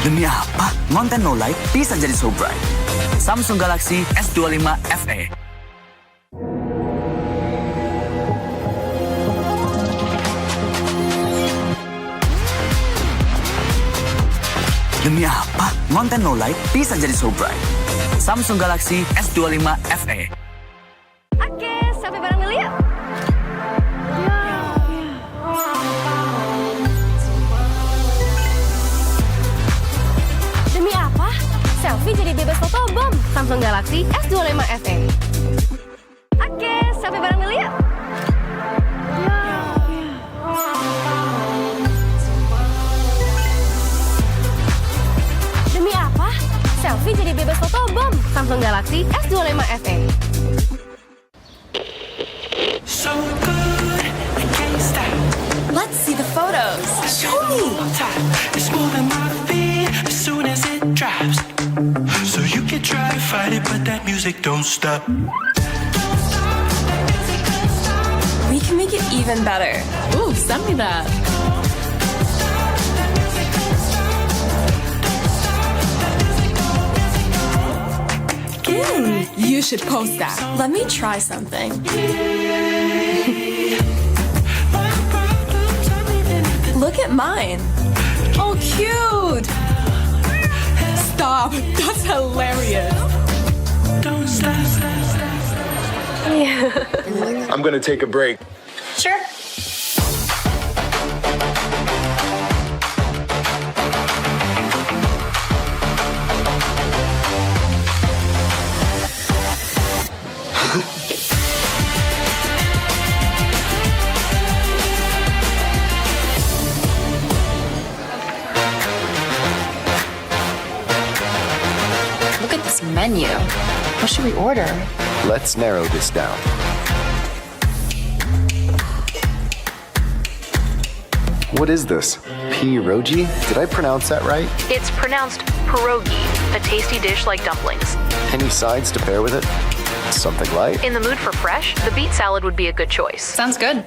Demi apa? Konten no light bisa jadi so bright. Samsung Galaxy S25 FE. Demi apa? Konten no light bisa jadi so bright. Samsung Galaxy S25 FE. Oke, sampai bareng dulu yuk. Demi apa? Selfie jadi bebas fotobom. Samsung Galaxy S25 FE. Oke, sampai bareng dulu yuk. Demi apa? Selfie jadi bebas fotobom. Samsung Galaxy S25 FE. So good, I can't stop. Let's see the photos. Show me. It's moving my feet as soon as it drops. So you can try to fight it, but that music don't stop. We can make it even better. Ooh, send me that. You should post that. Let me try something. Look at mine. Oh, cute. Stop. That's hilarious. Don't stop. I'm gonna take a break. Sure. Look at this menu. What should we order? Let's narrow this down. What is this? Pierogi? Did I pronounce that right? It's pronounced pierogi, a tasty dish like dumplings. Any sides to pair with it? Something light? In the mood for fresh, the beet salad would be a good choice. Sounds good.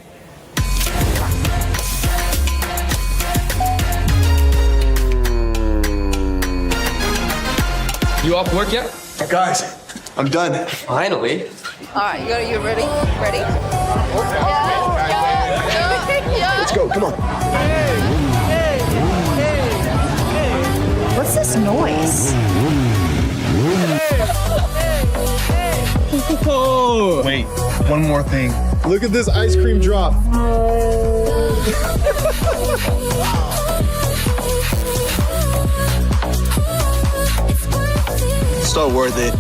You off work yet? Guys, I'm done. Finally. All right, you ready? Ready? Let's go, come on. What's this noise? Wait, one more thing. Look at this ice cream drop. So worth it.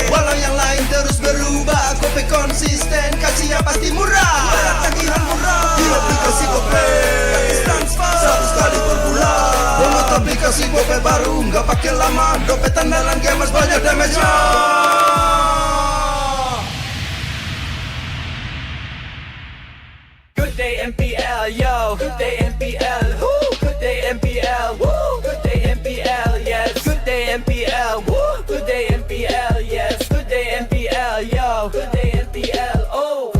Walau yang lain terus berubah, kopi konsisten, kasih yang pasti murah. Tagihan murah di aplikasi GoPay. Transfer 100 kali per bulan. Download aplikasi GoPay baru, nggak pakai lama. Dompet andalan gamers banyak damage-nya. Good day MPL, yo. Good day MPL, woo. Good day MPL, woo. Good day MPL, yes. Good day MPL, woo. Good day MPL, yes. Good day MPL, yo. Good day MPL, oh.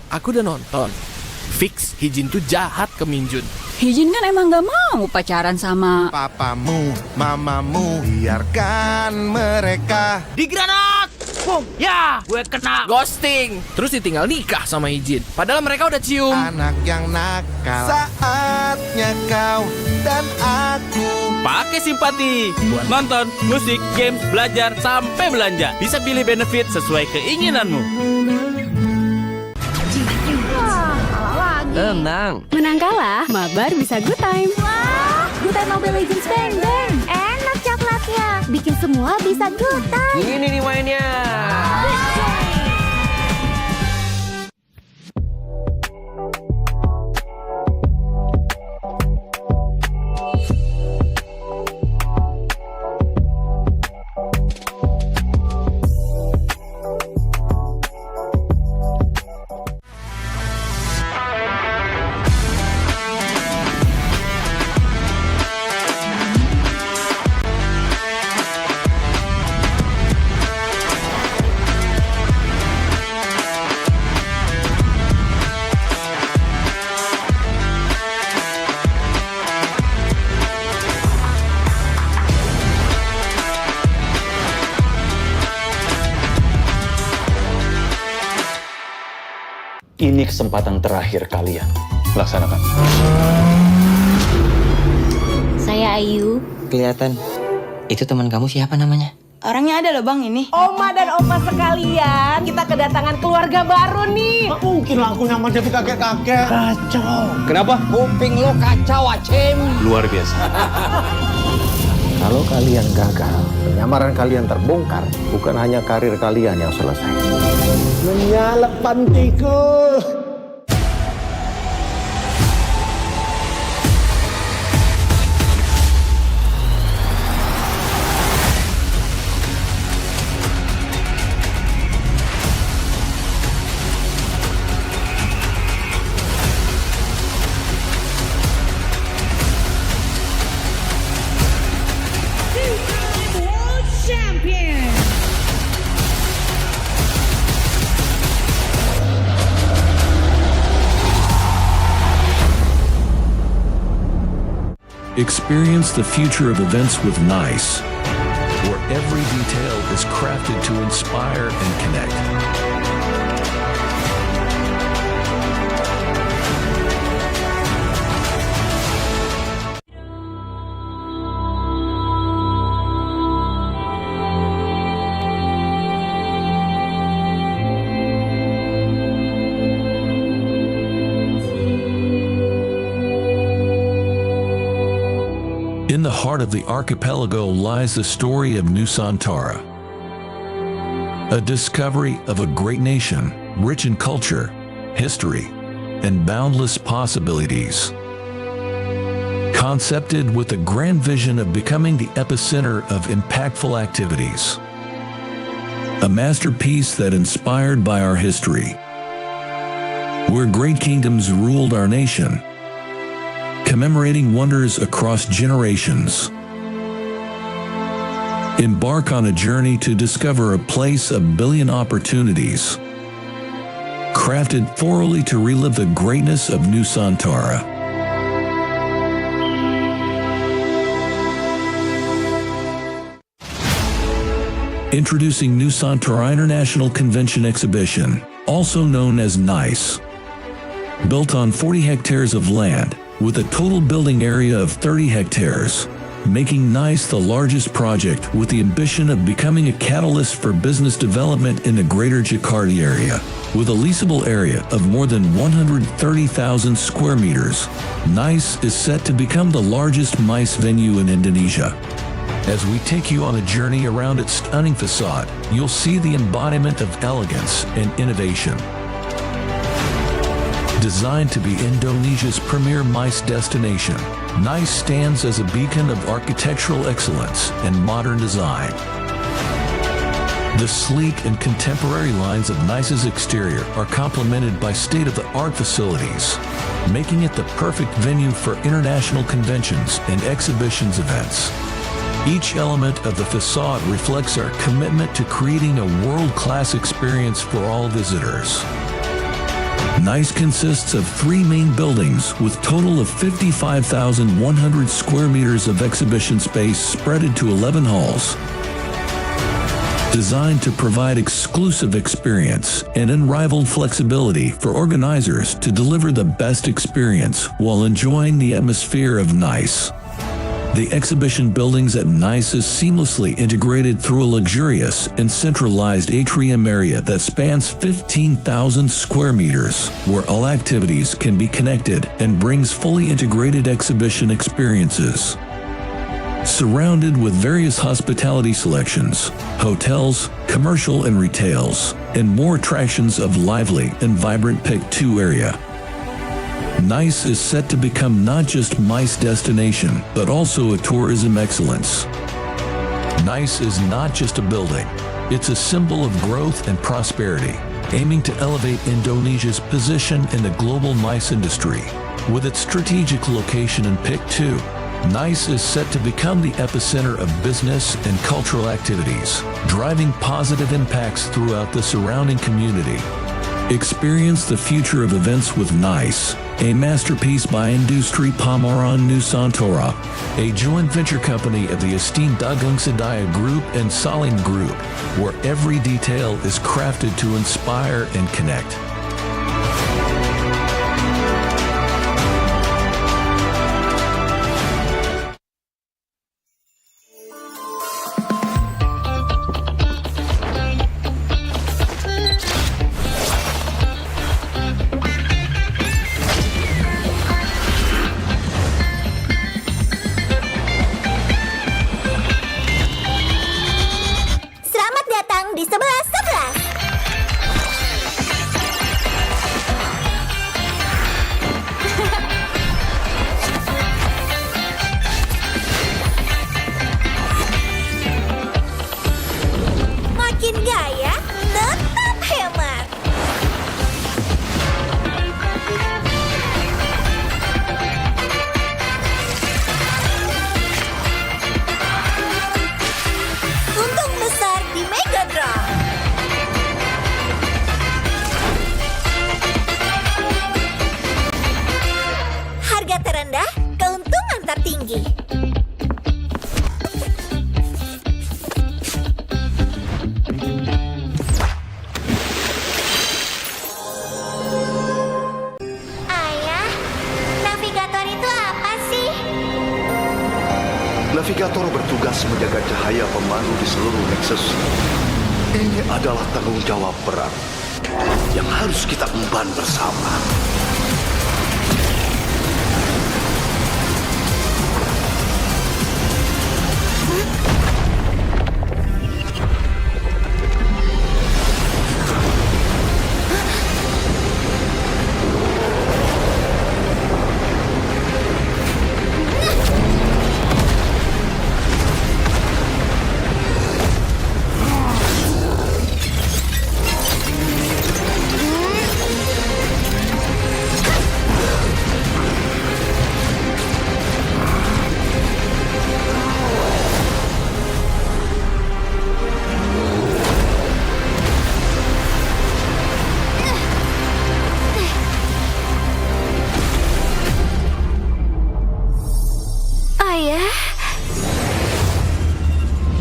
Aku udah nonton. Fix, Hijin tuh jahat ke Minjun. Hijin kan emang gak mau pacaran sama Papamu, mamamu, biarkan mereka. Di granat! Boom! Ya, gue kena ghosting. Terus ditinggal nikah sama Hijin. Padahal mereka udah cium. Anak yang nakal. Saatnya kau dan aku. Pakai simpati buat nonton, musik, games, belajar, sampai belanja. Bisa pilih benefit sesuai keinginanmu. Tenang. Menang kalah, mabar bisa good time. Wah, good time Mobile Legends Bang Bang. Enak coklatnya, bikin semua bisa good time. Ini nih mainnya. Ini kesempatan terakhir kalian. Laksanakan. Saya Ayu. Kelihatan. Itu teman kamu siapa namanya? Orangnya ada loh bang ini. Oma dan opa sekalian, kita kedatangan keluarga baru nih. Nggak mungkin lah aku nyaman jadi kakek-kakek. Kacau. Kenapa? Kuping lo kacau, Acem. Luar biasa. Kalau kalian gagal, penyamaran kalian terbongkar, bukan hanya karir kalian yang selesai. Menyalap pantiku. Experience the future of events with NICE, where every detail is crafted to inspire and connect. In the heart of the archipelago lies the story of Nusantara, a discovery of a great nation, rich in culture, history, and boundless possibilities. Concepted with the grand vision of becoming the epicenter of impactful activities. A masterpiece that inspired by our history, where great kingdoms ruled our nation, commemorating wonders across generations. Embark on a journey to discover a place of billion opportunities, crafted thoroughly to relive the greatness of Nusantara. Introducing Nusantara International Convention Exhibition, also known as NICE. Built on 40 hectares of land, with a total building area of 30 hectares, making NICE the largest project with the ambition of becoming a catalyst for business development in the greater Jakarta area. With a leasable area of more than 130,000 square meters, NICE is set to become the largest MICE venue in Indonesia. As we take you on a journey around its stunning facade, you'll see the embodiment of elegance and innovation. Designed to be Indonesia's premier MICE destination, NICE stands as a beacon of architectural excellence and modern design. The sleek and contemporary lines of NICE's exterior are complemented by state-of-the-art facilities, making it the perfect venue for international conventions and exhibitions events. Each element of the facade reflects our commitment to creating a world-class experience for all visitors. NICE consists of 3 main buildings with total of 55,100 square meters of exhibition space spread into 11 halls. Designed to provide exclusive experience and unrivaled flexibility for organizers to deliver the best experience while enjoying the atmosphere of NICE. The exhibition buildings at NICE is seamlessly integrated through a luxurious and centralized atrium area that spans 15,000 square meters, where all activities can be connected and brings fully integrated exhibition experiences. Surrounded with various hospitality selections, hotels, commercial and retails, and more attractions of lively and vibrant PIC 2 area. NICE is set to become not just MICE destination, but also a tourism excellence. NICE is not just a building, it's a symbol of growth and prosperity, aiming to elevate Indonesia's position in the global MICE industry. With its strategic location in PIC 2, NICE is set to become the epicenter of business and cultural activities, driving positive impacts throughout the surrounding community. Experience the future of events with NICE, a masterpiece by Industri Pameran Nusantara, a joint venture company of the esteemed Dagang Sedaya Group and Salim Group, where every detail is crafted to inspire and connect. Navigator bertugas menjaga cahaya pemandu di seluruh Nexus. Ini adalah tanggung jawab berat yang harus kita emban bersama.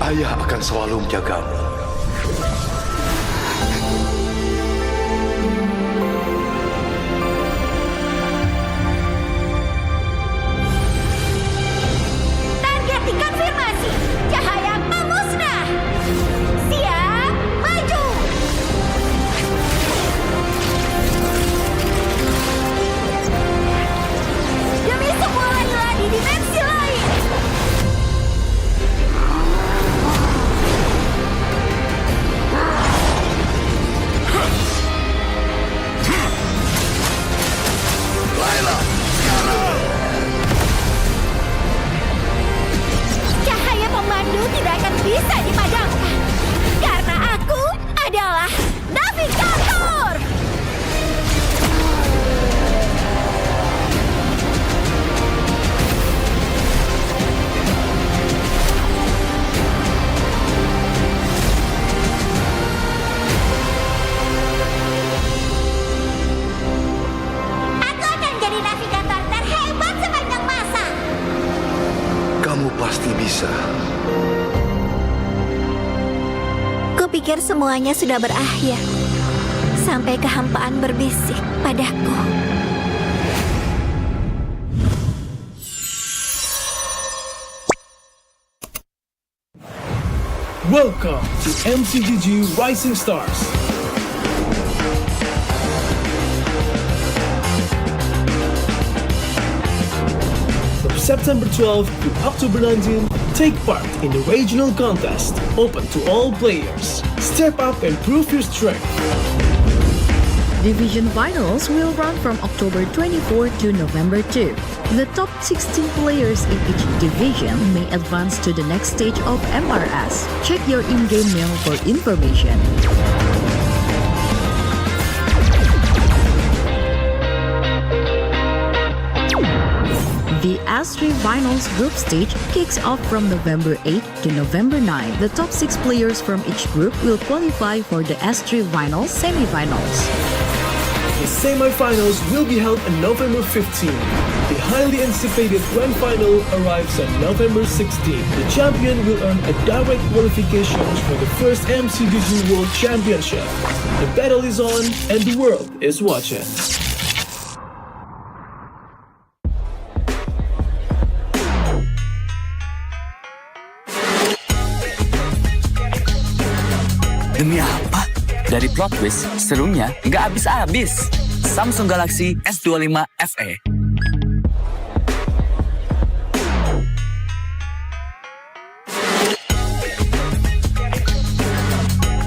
Ayah akan selalu menjagamu. Target dikonfirmasi. Cahaya memusnah. Siap, maju. Demi semua layla di dimensi lain. Cahaya pemandu tidak akan bisa dipadamkan karena aku adalah navigator. Aku akan jadi navigator terhebat sepanjang masa. Kamu pasti bisa. Kupikir semuanya sudah berakhir. Sampai kehampaan berbisik padaku. Welcome to MCGG Rising Stars. From September 12th to October 19th, take part in the regional contest, open to all players. Step up and prove your strength. Division finals will run from October 24 to November 2. The top 16 players in each division may advance to the next stage of MRS. Check your in-game mail for information. The S3 Finals group stage kicks off from November 8 to November 9. The top 6 players from each group will qualify for the S3 Finals semifinals. The semi-finals will be held on November 15. The highly anticipated grand final arrives on November 16. The champion will earn a direct qualification for the first MCGG World Championship. The battle is on and the world is watching. Demi apa? Dari plot twist, serunya nggak habis-habis. Samsung Galaxy S25 FE.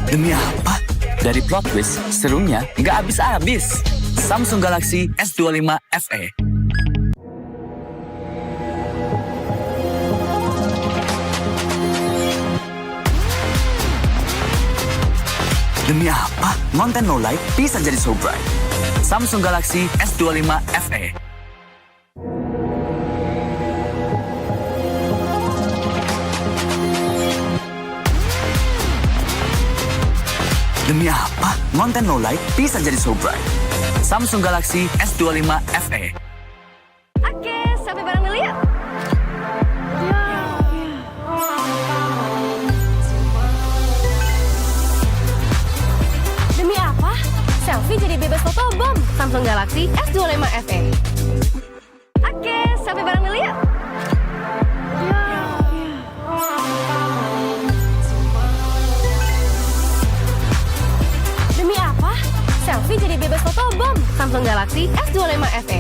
Demi apa? Dari plot twist, serunya nggak habis-habis. Samsung Galaxy S25 FE. Demi apa? Konten low light bisa jadi so bright. Samsung Galaxy S25 FE. Demi apa? Konten low light bisa jadi so bright. Samsung Galaxy S25 FE. Oke, sampai bareng dulu yuk. Demi apa? Selfie jadi bebas fotobom. Samsung Galaxy S25 FE. Oke, sampai bareng dulu yuk. selfie jadi bebas fotobom. Samsung Galaxy S25 FE.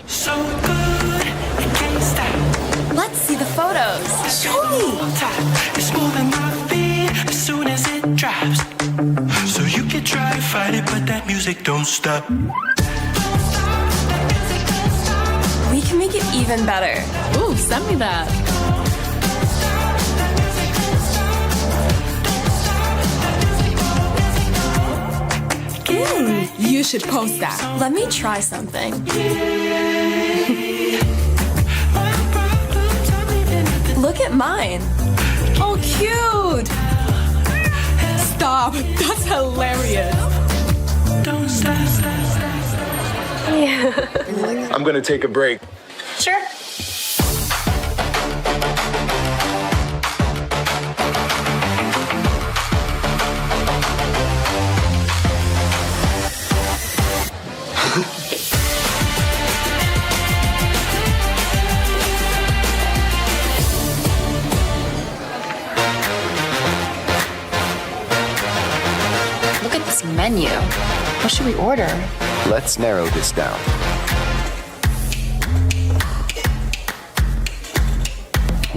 So good, I can't stop. Let's see the photos. Show me. It's moving my feet as soon as it drops. So you can try to fight it, but that music don't stop. We can make it even better. Ooh, send me that. You should post that. Let me try something. Look at mine. Oh, cute. Stop. That's hilarious. Don't stop. I'm gonna take a break. Sure. Look at this menu. What should we order? Let's narrow this down.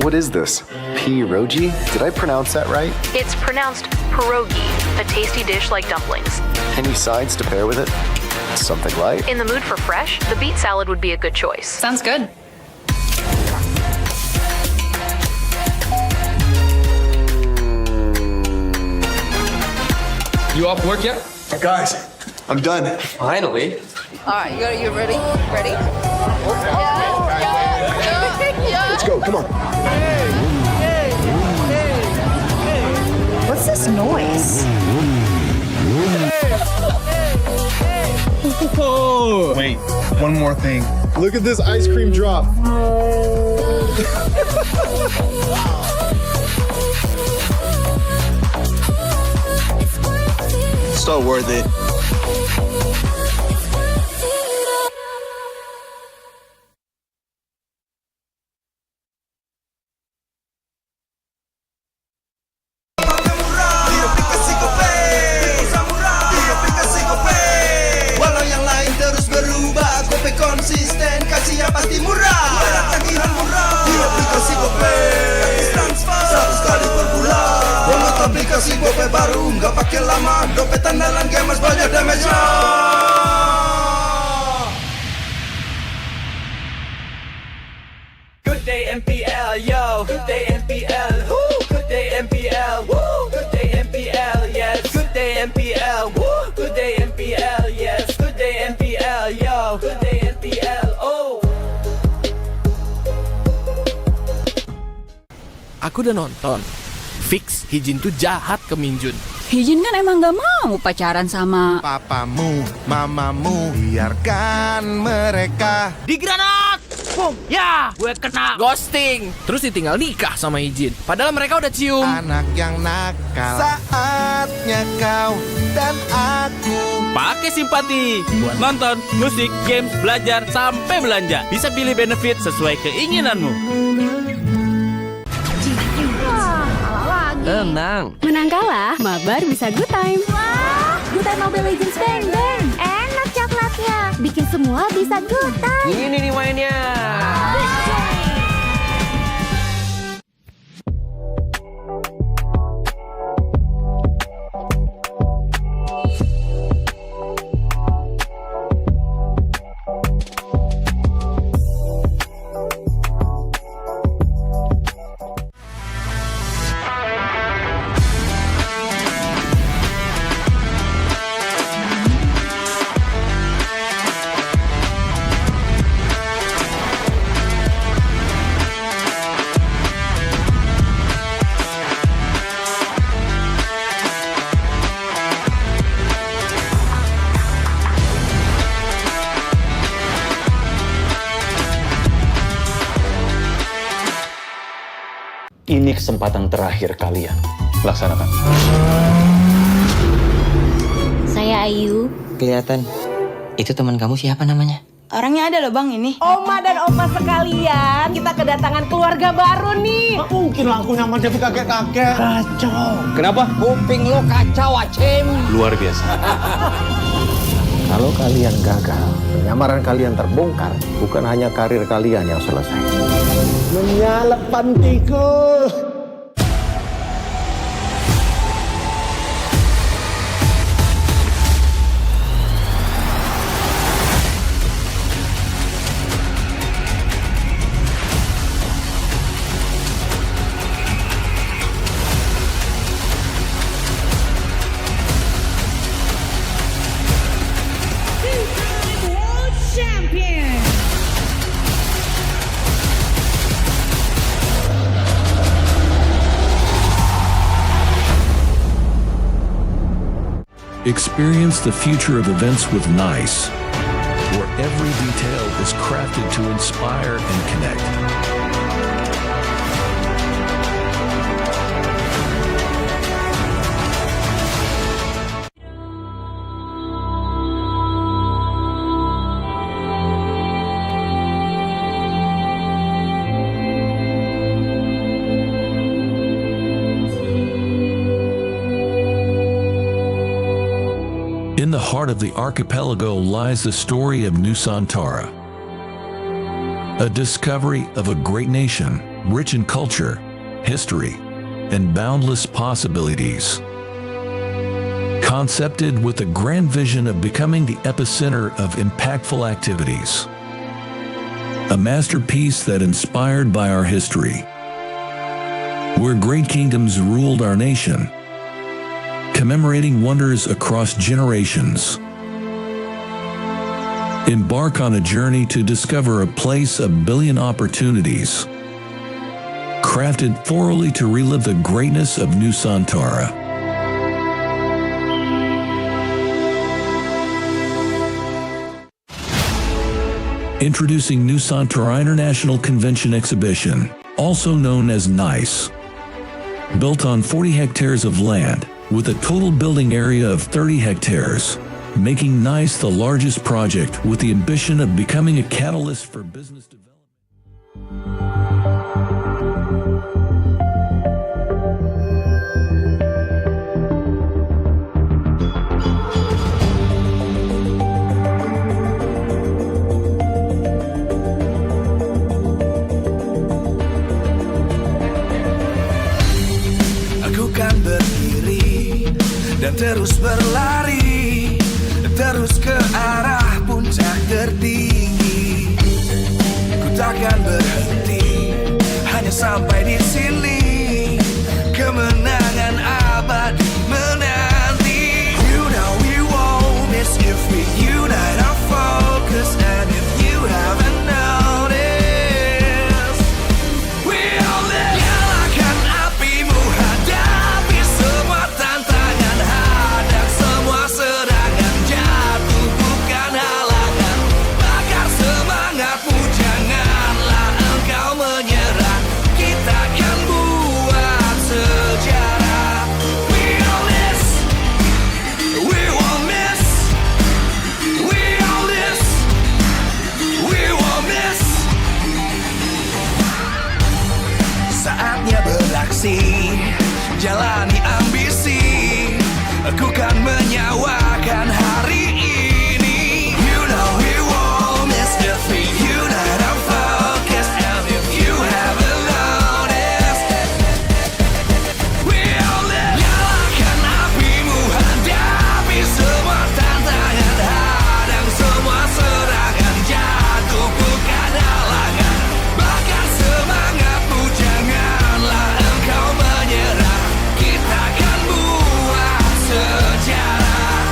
What is this? Pierogi? Did I pronounce that right? It's pronounced pierogi, a tasty dish like dumplings. Any sides to pair with it? Something light? In the mood for fresh, the beet salad would be a good choice. Sounds good. You off work yet? Guys, I'm done. Finally. All right, you ready? Ready? Let's go, come on. What's this noise? Oh, Wait, one more thing. Look at this ice cream drop. So worth it. Walau yang lain terus berubah, Gope konsisten, kasihnya pasti murah. Tagihan murah di aplikasi Gope, gratis transfer 100 kali per bulan. Download aplikasi Gope baru, nggak pakai lama. Dompet andalan gamers banyak damage-nya. Good day MPL, yo. Good day MPL, woo. Good day MPL, woo. Good day MPL, yes. Good day MPL, woo. Good day MPL, yes. Good day MPL, yo. Good day MPL, oh. aku udah nonton. Fix, Hijin tuh jahat ke Minjun. Hijin kan emang gak mau pacaran sama Papamu, mamamu, biarkan mereka. Di granat! Boom! Ya, gue kena ghosting. Terus ditinggal nikah sama Hijin. Padahal mereka udah cium. Anak yang nakal, saatnya kau dan aku Pakai simpati buat nonton, musik, games, belajar, sampai belanja. Bisa pilih benefit sesuai keinginanmu. Tenang. Menang kalah, mabar bisa good time. Wah, good time Mobile Legends Bang Bang. Enak coklatnya, bikin semua bisa good time. Ini nih mainnya. Ini kesempatan terakhir kalian. Laksanakan. Saya Ayu. Kelihatan. Itu teman kamu siapa namanya? Orangnya ada loh bang ini. Oma dan opa sekalian, kita kedatangan keluarga baru nih. Nggak mungkin lah aku nyaman jadi kakek-kakek. Kacau. Kenapa? Kuping lo kacau, Acem. Luar biasa. Kalau kalian gagal, penyamaran kalian terbongkar, bukan hanya karir kalian yang selesai. Menyalep pantiku. Experience the future of events with NICE, where every detail is crafted to inspire and connect. In the heart of the archipelago lies the story of Nusantara, a discovery of a great nation, rich in culture, history, and boundless possibilities. Concepted with the grand vision of becoming the epicenter of impactful activities. A masterpiece that inspired by our history, where great kingdoms ruled our nation, commemorating wonders across generations. Embark on a journey to discover a place of billion opportunities, crafted thoroughly to relive the greatness of Nusantara. Introducing Nusantara International Convention Exhibition, also known as NICE. Built on 40 hectares of land, with a total building area of 30 hectares, making NICE the largest project with the ambition of becoming a catalyst for business development. Aku kan berdiri dan terus berlari, terus ke arah puncak tertinggi. Ku takkan berhenti, hanya sampai di sini. Kemenangan abadi menanti. You know we won't miss if we unite our focus. And if you haven't noticed, we all live. Nyalakan apimu, hadapi semua tantangan, hadang semua serangan, jatuh bukan halangan. Bakar semangatmu, janganlah engkau menyerah. Kita akan buat sejarah. We all this, we won't miss. We all this, we won't miss. Saatnya beraksi, jalani ambisi. Aku kan menyawakan hari ini. You know we won't miss if we unite our focus. And if you haven't noticed, we all live. Nyalakan apimu, hadapi semua tantangan, hadang semua serangan, jatuh bukan halangan. Bakar semangatmu, janganlah engkau menyerah. Kita akan buat sejarah.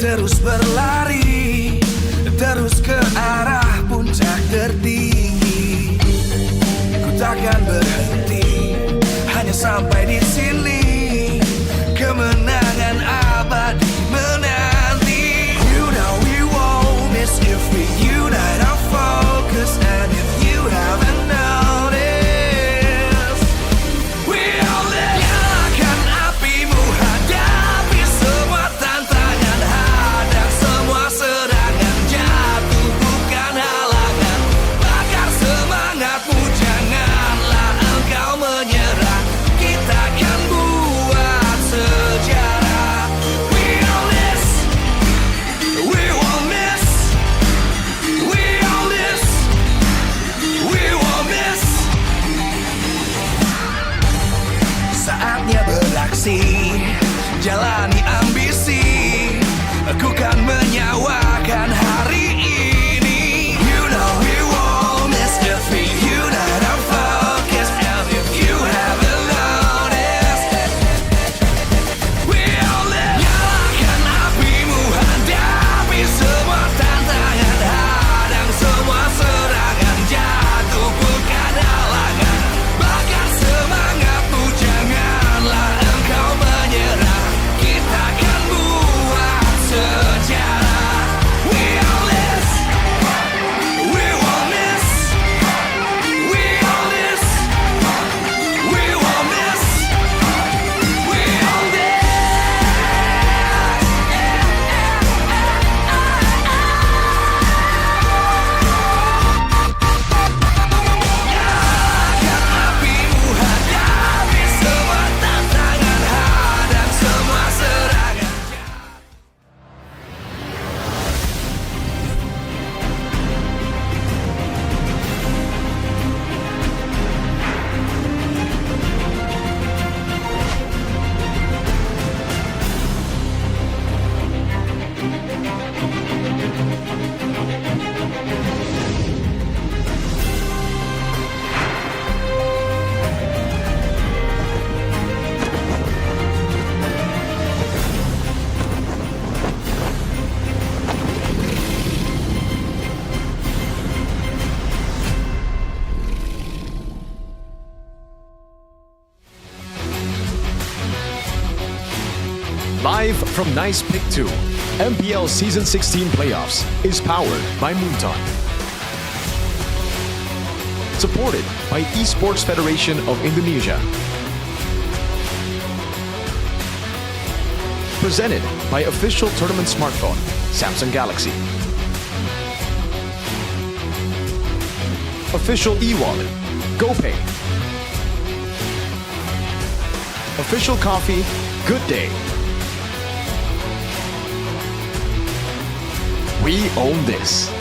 terus berlari, terus ke arah puncak tertinggi. Ku takkan berhenti, hanya sampai di sini. Kemenangan abadi menanti. You know we won't miss if we unite our focus. And if you haven't noticed, we all live. Nyalakan apimu, hadapi semua tantangan, hadang semua serangan, jatuh bukan halangan. Bakar semangatmu, janganlah engkau menyerah. Kita akan buat sejarah. We all this, we won't miss. We all this, we won't miss. Saatnya beraksi, jalani ambisi. Aku kan menyawakan hari ini. You know we won't miss if we unite our focus. And if you haven't noticed, we all live. Nyalakan apimu, hadapi semua tantangan, hadang semua serangan, jatuh bukan halangan. Bakar semangatmu, janganlah engkau menyerah. Kita akan buat sejarah. We all this, we won't miss. We all this, we won't miss. We all this. Nyalakan apimu, hadapi semua tantangan, hadang semua serangan. Live from Nice Pick 2, MPL Season 16 Playoffs is powered by Moonton. Supported by Esports Federation of Indonesia. Presented by official tournament smartphone, Samsung Galaxy. Official e-wallet, GoPay. Official coffee, Good Day. We own this.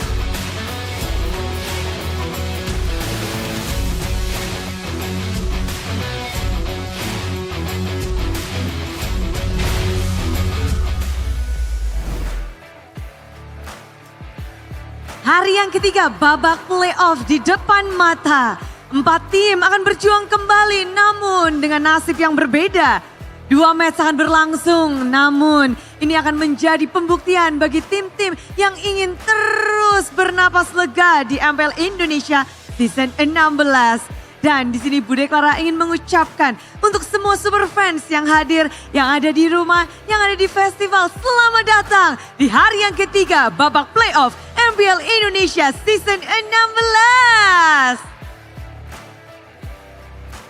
Hari yang ketiga babak playoff di depan mata. 4 tim akan berjuang kembali namun dengan nasib yang berbeda. 2 match akan berlangsung namun ini akan menjadi pembuktian bagi tim-tim yang ingin terus bernapas lega di MPL Indonesia Season 16. Dan di sini Bude Clara ingin mengucapkan untuk semua super fans yang hadir, yang ada di rumah, yang ada di festival, selamat datang di hari yang ketiga babak playoff MPL Indonesia Season 16.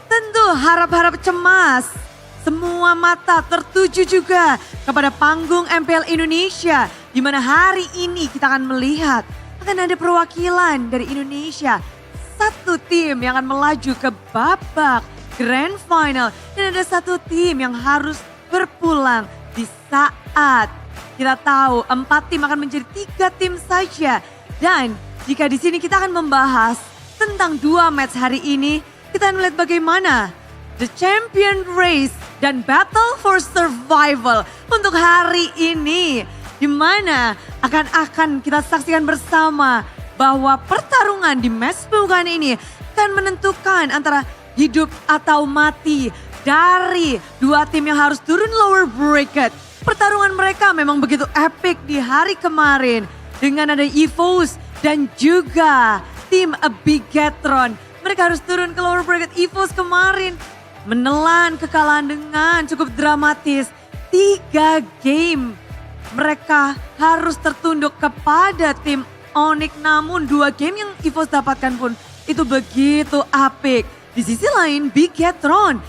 Tentu harap-harap cemas, semua mata tertuju juga kepada panggung MPL Indonesia, di mana hari ini kita akan melihat akan ada perwakilan dari Indonesia. 1 tim yang akan melaju ke babak Grand Final dan ada 1 tim yang harus berpulang di saat kita tahu 4 tim akan menjadi 3 tim saja. Dan jika di sini kita akan membahas tentang 2 match hari ini, kita akan melihat bagaimana The Champion Race dan Battle for Survival untuk hari ini, di mana akan kita saksikan bersama bahwa pertarungan di match pembukaan ini akan menentukan antara hidup atau mati dari 2 tim yang harus turun lower bracket Pertarungan mereka memang begitu epic di hari kemarin. Dengan ada EVOS dan juga tim Bigetron. Mereka harus turun ke lower bracket. EVOS kemarin menelan kekalahan dengan cukup dramatis. 3 game mereka harus tertunduk kepada tim Onyx. Namun 2 game yang EVOS dapatkan pun itu begitu apik. Di sisi lain Bigetron.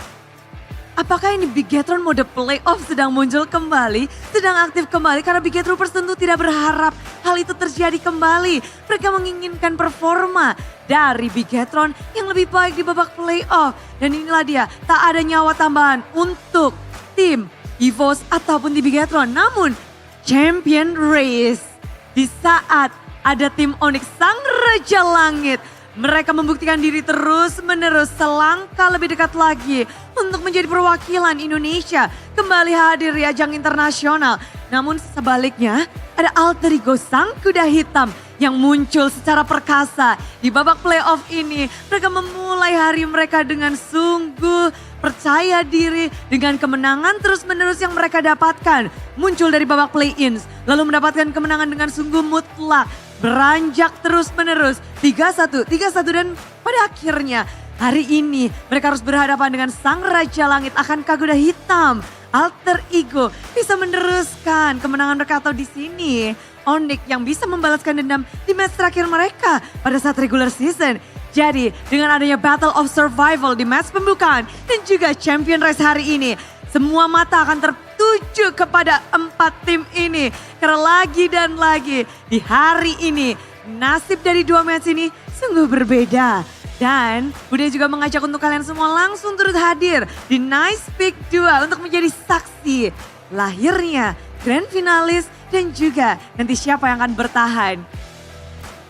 Apakah ini Bigetron mode playoff sedang muncul kembali, sedang aktif kembali karena Bigetroopers tentu tidak berharap hal itu terjadi kembali. Mereka menginginkan performa dari Bigetron yang lebih baik di babak playoff. Dan inilah dia, tak ada nyawa tambahan untuk tim EVOS ataupun di Bigetron. Namun Champion Race di saat ada tim Onyx Sang Raja Langit. Mereka membuktikan diri terus menerus selangkah lebih dekat lagi untuk menjadi perwakilan Indonesia kembali hadir di ajang internasional. Namun sebaliknya ada alter ego Sang Kuda Hitam yang muncul secara perkasa. Di babak playoff ini mereka memulai hari mereka dengan sungguh percaya diri dengan kemenangan terus-menerus yang mereka dapatkan. Muncul dari babak play-ins lalu mendapatkan kemenangan dengan sungguh mutlak. Beranjak terus-menerus 3-1 dan pada akhirnya hari ini mereka harus berhadapan dengan Sang Raja Langit. Akankah Kuda Hitam alter ego bisa meneruskan kemenangan mereka atau di sini Onyx yang bisa membalaskan dendam di match terakhir mereka pada saat regular season. Jadi dengan adanya Battle of Survival di match pembukaan dan juga Champion Race hari ini, semua mata akan tertuju kepada 4 tim ini. Karena lagi dan lagi di hari ini nasib dari 2 match ini sungguh berbeda. Dan Bude juga mengajak untuk kalian semua langsung turut hadir di Nice Pick 2 untuk menjadi saksi lahirnya grand finalis dan juga nanti siapa yang akan bertahan.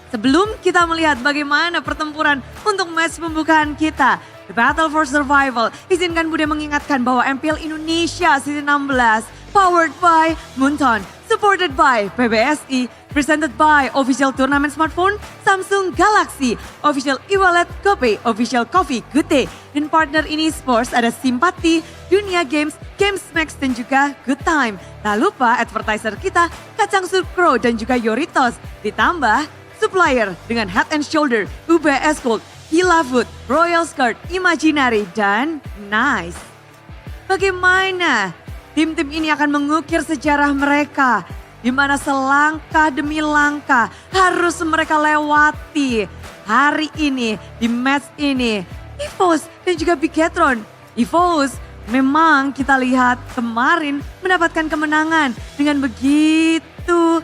Sebelum kita melihat bagaimana pertempuran untuk match pembukaan kita, The Battle for Survival, izinkan Bude mengingatkan bahwa MPL Indonesia Season 16 powered by Munton, supported by PBSI, presented by Official Tournament Smartphone, Samsung Galaxy, Official e-wallet, GoPay, Official Coffee, Good Day, dan partner ini sports ada Simpati, Dunia Games, Games Max dan juga Good Time. Tak lupa advertiser kita Kacang Sukro dan juga Yoritos, ditambah supplier dengan Head and Shoulder, UBS Gold, Hila Food, Royal Skirt, Imaginary, dan Nice. Bagaimana tim-tim ini akan mengukir sejarah mereka, di mana selangkah demi langkah harus mereka lewati hari ini, di match ini. EVOS dan juga Bigetron. EVOS memang kita lihat kemarin mendapatkan kemenangan dengan begitu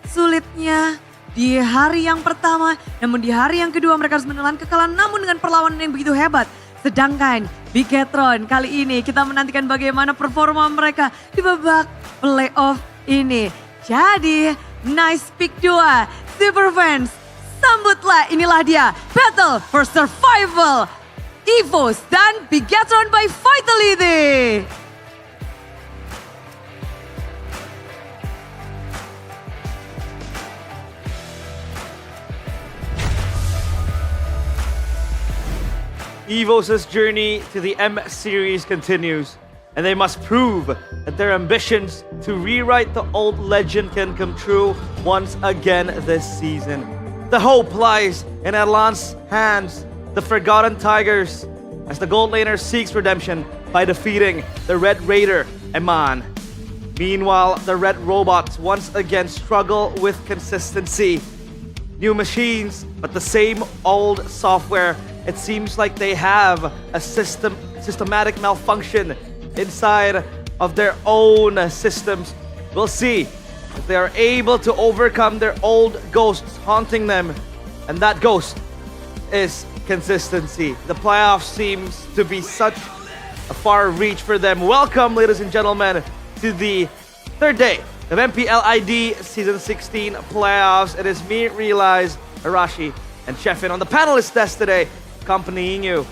sulitnya di hari yang pertama, namun di hari yang kedua mereka harus menelan kekalahan namun dengan perlawanan yang begitu hebat. Sedangkan Bigetron kali ini kita menantikan bagaimana performa mereka di babak playoff ini. Jadi Nice Pick 2, Super Fans, sambutlah inilah dia Battle for Survival, EVOS dan Bigetron by Vitality. EVOS' journey to the M Series continues, and they must prove that their ambitions to rewrite the old legend can come true once again this season. The hope lies in Erlan's hands, the Forgotten Tigers, as the Gold Laner seeks redemption by defeating the Red Raider, Eman. Meanwhile, the Red Robots once again struggle with consistency. New machines, but the same old software. It seems like they have a systematic malfunction inside of their own systems. We'll see if they are able to overcome their old ghosts haunting them. And that ghost is consistency. The playoffs seems to be such a far reach for them. Welcome, ladies and gentlemen, to the third day of MPL ID Season 16 playoffs. It is me, Realize, Arashi, and Chefin on the panelist desk today, accompanying you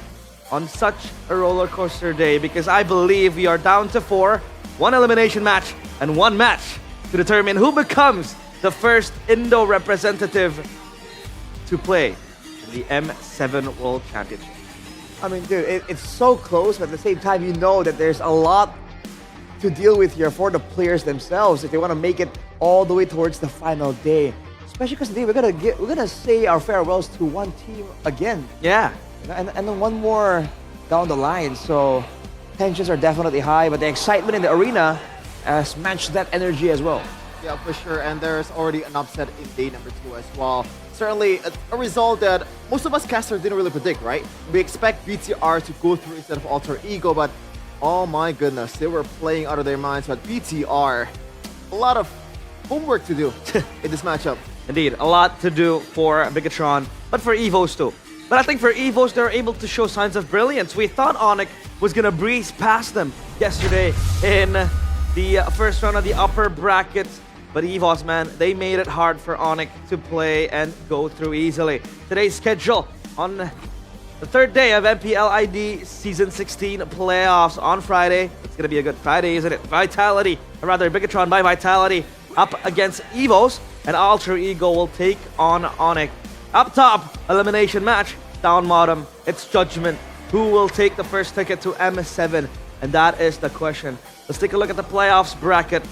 on such a roller coaster day, because I believe we are down to 4, 1 elimination match and 1 match to determine who becomes the first Indo representative to play in the M7 World Championship. I mean, dude, it's so close, but at the same time, you know that there's a lot to deal with here for the players themselves if they want to make it all the way towards the final day. Especially because today we're gonna say our farewells to one team again. Yeah. And then one more down the line. So tensions are definitely high, but the excitement in the arena has matched that energy as well. Yeah, for sure. And there's already an upset in day number 2 as well. Certainly a result that most of us casters didn't really predict, right? We expect BTR to go through instead of Alter Ego, but oh my goodness, they were playing out of their minds. But BTR, a lot of homework to do in this matchup. Indeed, a lot to do for Bigatron, but for EVOS too. But I think for EVOS, they're able to show signs of brilliance. We thought Onyx was gonna breeze past them yesterday in the first round of the upper brackets. But EVOS, man, they made it hard for Onyx to play and go through easily. Today's schedule on the third day of MPL ID Season 16 playoffs on Friday. It's going to be a good Friday, isn't it? Vitality, or rather Bigatron by Vitality, up against EVOS, and Alter Ego will take on Onyx. Up top, elimination match. Down bottom, it's Judgment. Who will take the first ticket to M7? And that is the question. Let's take a look at the playoffs bracket.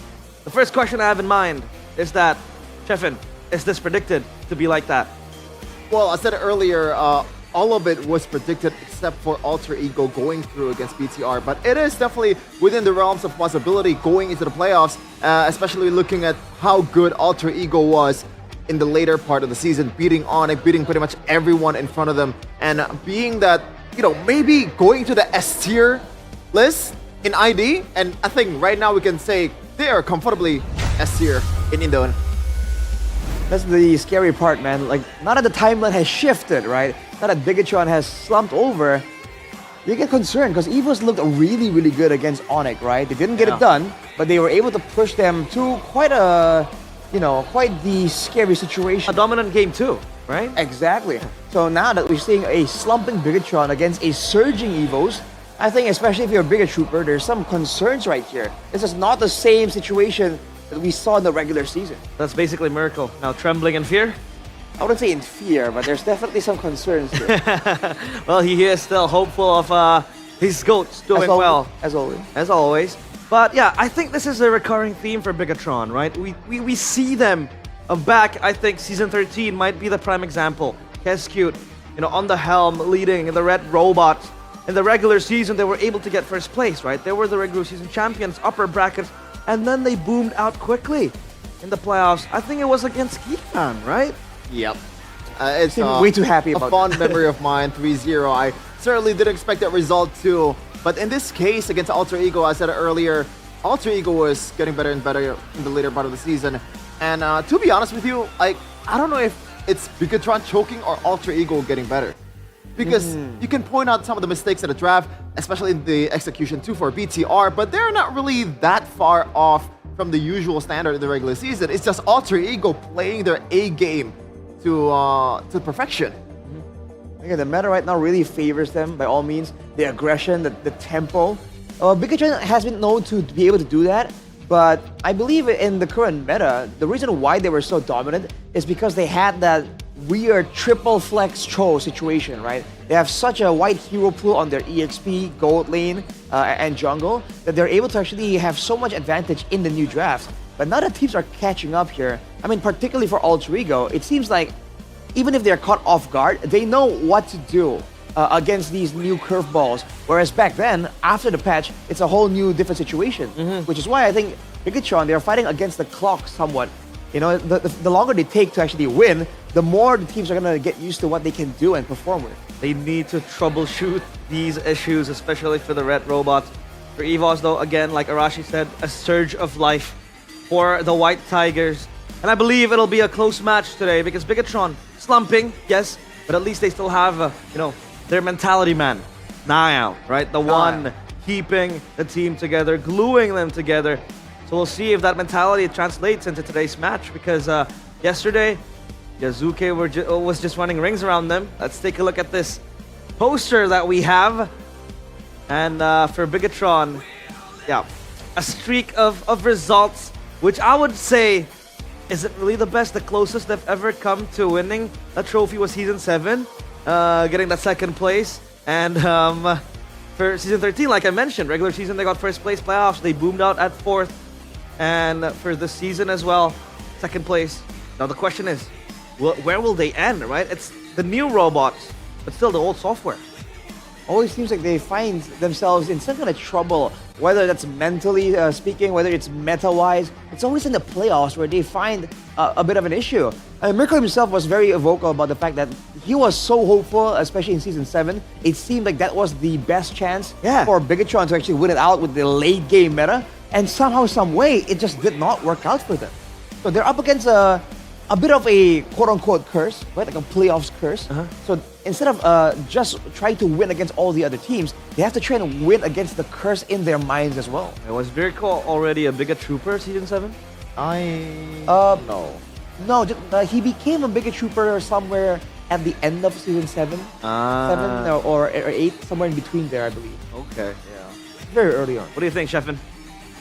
The first question I have in mind is that, Chefin, is this predicted to be like that? Well, I said it earlier, all of it was predicted except for Alter Ego going through against BTR, but it is definitely within the realms of possibility going into the playoffs, especially looking at how good Alter Ego was in the later part of the season, beating Onyx, beating pretty much everyone in front of them, and being that, maybe going to the S tier list in ID, and I think right now we can say they are comfortably S tier in Indo. That's the scary part, man. Like, now that the timeline has shifted, right? Now that Bigatron has slumped over, you get concerned because EVOS looked really, really good against Onyx, right? They didn't get it done, but they were able to push them to quite quite the scary situation. A dominant game too, right? Exactly. So now that we're seeing a slumping Bigatron against a surging EVOS, I think especially if you're a bigger trooper, there's some concerns right here. This is not the same situation that we saw in the regular season. That's basically Miracle. Now trembling in fear? I wouldn't say in fear, but there's definitely some concerns here. Well, he is still hopeful of his goats doing well. As always. As always. But yeah, I think this is a recurring theme for Bigatron, right? We see them back. I think Season 13 might be the prime example. Kescute, on the helm, leading the Red Robots. In the regular season, they were able to get first place, right? They were the regular season champions, upper brackets, and then they boomed out quickly in the playoffs. I think it was against Geekman, right? Yep. It's way too happy about a fond memory of mine, 3-0. I certainly didn't expect that result too. But in this case, against Alter Ego, I said it earlier, Alter Ego was getting better and better in the later part of the season. And to be honest with you, I don't know if it's Bigatron choking or Alter Ego getting better. Because you can point out some of the mistakes in the draft, especially in the execution too for BTR, but they're not really that far off from the usual standard in the regular season. It's just Alter Ego playing their A game to perfection. Again, the meta right now really favors them by all means. The aggression, the tempo. Bigatron has been known to be able to do that, but I believe in the current meta, the reason why they were so dominant is because they had that weird triple flex Cho situation, right? They have such a wide hero pool on their EXP, gold lane, and jungle that they're able to actually have so much advantage in the new drafts. But now that teams are catching up here, I mean, particularly for Alter Ego, it seems like even if they're caught off guard, they know what to do against these new curveballs. Whereas back then, after the patch, it's a whole new different situation, which is why I think Bigatron, they're fighting against the clock somewhat. The longer they take to actually win, the more the teams are going to get used to what they can do and perform with. They need to troubleshoot these issues, especially for the Red Robots. For EVOS, though, again, like Arashi said, a surge of life for the White Tigers. And I believe it'll be a close match today because Bigatron slumping, yes, but at least they still have, their mentality man, Niall, right? The one keeping the team together, gluing them together. So we'll see if that mentality translates into today's match because yesterday, Yazuke was just running rings around them. Let's take a look at this poster that we have. And for Bigatron, yeah, a streak of results, which I would say isn't really the best. The closest they've ever come to winning a trophy was Season 7, getting that second place. And for season 13, like I mentioned, regular season they got first place, playoffs they boomed out at 4th, and for this season as well, 2nd place. Now the question is, where will they end, right? It's the new robots, but still the old software. Always seems like they find themselves in some kind of trouble, whether that's mentally speaking, whether it's meta-wise. It's always in the playoffs where they find a bit of an issue. Mirko himself was very vocal about the fact that he was so hopeful, especially in Season 7. It seemed like that was the best chance for Bigatron to actually win it out with the late game meta. And somehow, some way, it just did not work out for them. So they're up against a bit of a quote-unquote curse, right? Like a playoffs curse. So instead of just trying to win against all the other teams, they have to try and win against the curse in their minds as well. Was Virko already a bigger trooper Season 7? No. No, he became a bigger trooper somewhere at the end of Season 7. 7 or 8, somewhere in between there, I believe. Okay, yeah. Very early on. What do you think, Sheffin?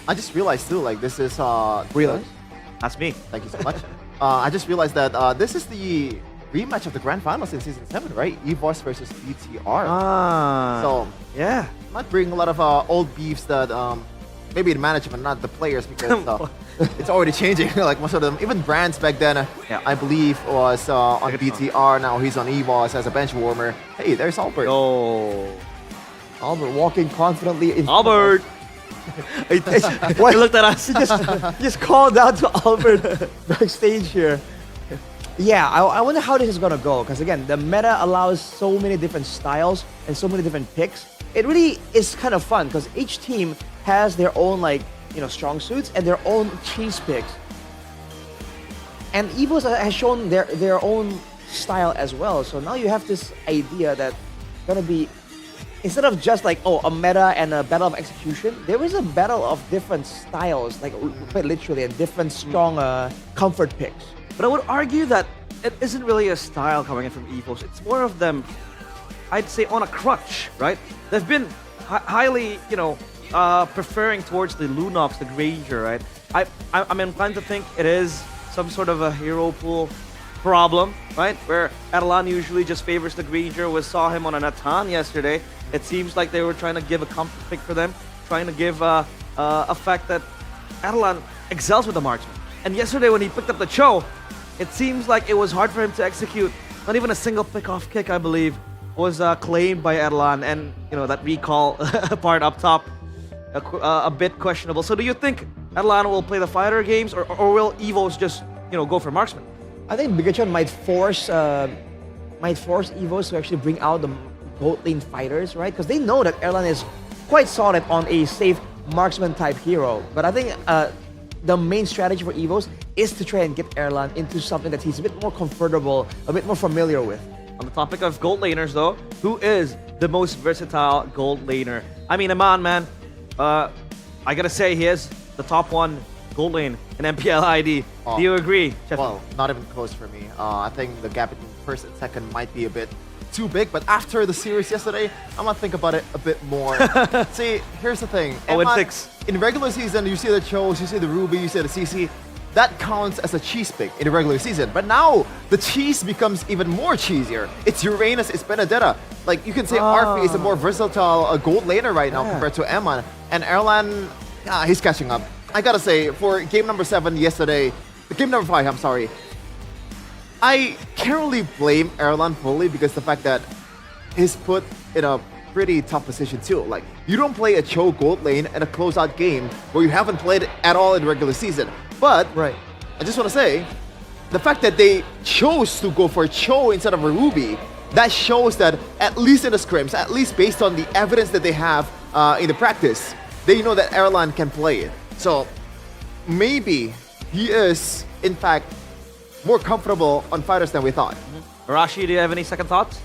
I just realized too, like this is Realize? That's me. Thank you so much. I just realized that this is the rematch of the grand finals in Season 7, right? EVOS versus BTR. So, yeah. Might bring a lot of old beefs that maybe the management, not the players, because it's already changing. Like most of them, even brands back then, I believe, was on BTR. Now he's on EVOS as a bench warmer. Hey, there's Albert. Oh. Albert walking confidently in Albert! He looked at us. He just called out to Albert backstage here. Yeah, I wonder how this is gonna go, because again, the meta allows so many different styles and so many different picks. It really is kind of fun because each team has their own strong suits and their own cheese picks. And EVOS has shown their own style as well. So now you have this idea that gonna be, instead of just like, a meta and a battle of execution, there is a battle of different styles, like quite literally, and different strong comfort picks. But I would argue that it isn't really a style coming in from EVOS. It's more of them, I'd say, on a crutch, right? They've been highly, preferring towards the Lunox, the Granger, right? I'm inclined to think it is some sort of a hero pool problem, right? Where Adelan usually just favors the Granger. We saw him on a Natan yesterday. It seems like they were trying to give a comfort pick for them, trying to give a fact that Adelan excels with the marksman. And yesterday when he picked up the Cho, it seems like it was hard for him to execute. Not even a single pick-off kick, I believe, was claimed by Adelan. And, that recall part up top, a bit questionable. So do you think Adelan will play the fighter games, or will EVOS just, go for marksman? I think Bigatron might force EVOS to actually bring out the gold lane fighters, right? Because they know that Adelan is quite solid on a safe marksman type hero. But I think the main strategy for EVOS is to try and get Adelan into something that he's a bit more comfortable, a bit more familiar with. On the topic of gold laners though, who is the most versatile gold laner? I mean, Aman, man, I gotta say he is the top one gold lane in MPL ID. Do you agree, Jeff? Well, not even close for me. I think the gap between first and second might be a bit too big, but after the series yesterday, I'm gonna think about it a bit more. See, here's the thing. In regular season, you see the Chos, you see the Ruby, you see the CC. That counts as a cheese pick in the regular season. But now, the cheese becomes even more cheesier. It's Uranus, it's Benedetta. Like, you can say Arfi is a more versatile gold laner right now compared to Eman. And Erlan, he's catching up. I gotta say, for game number 7 yesterday, game number 5, I'm sorry, I can't really blame Erlan fully because the fact that he's put in a pretty tough position too. Like, you don't play a Cho gold lane in a closeout game where you haven't played at all in the regular season. But, I just want to say, the fact that they chose to go for Cho instead of a Ruby, that shows that at least in the scrims, at least based on the evidence that they have in the practice, they know that Erlan can play it. So, maybe he is, in fact, more comfortable on fighters than we thought. Arashi, do you have any second thoughts?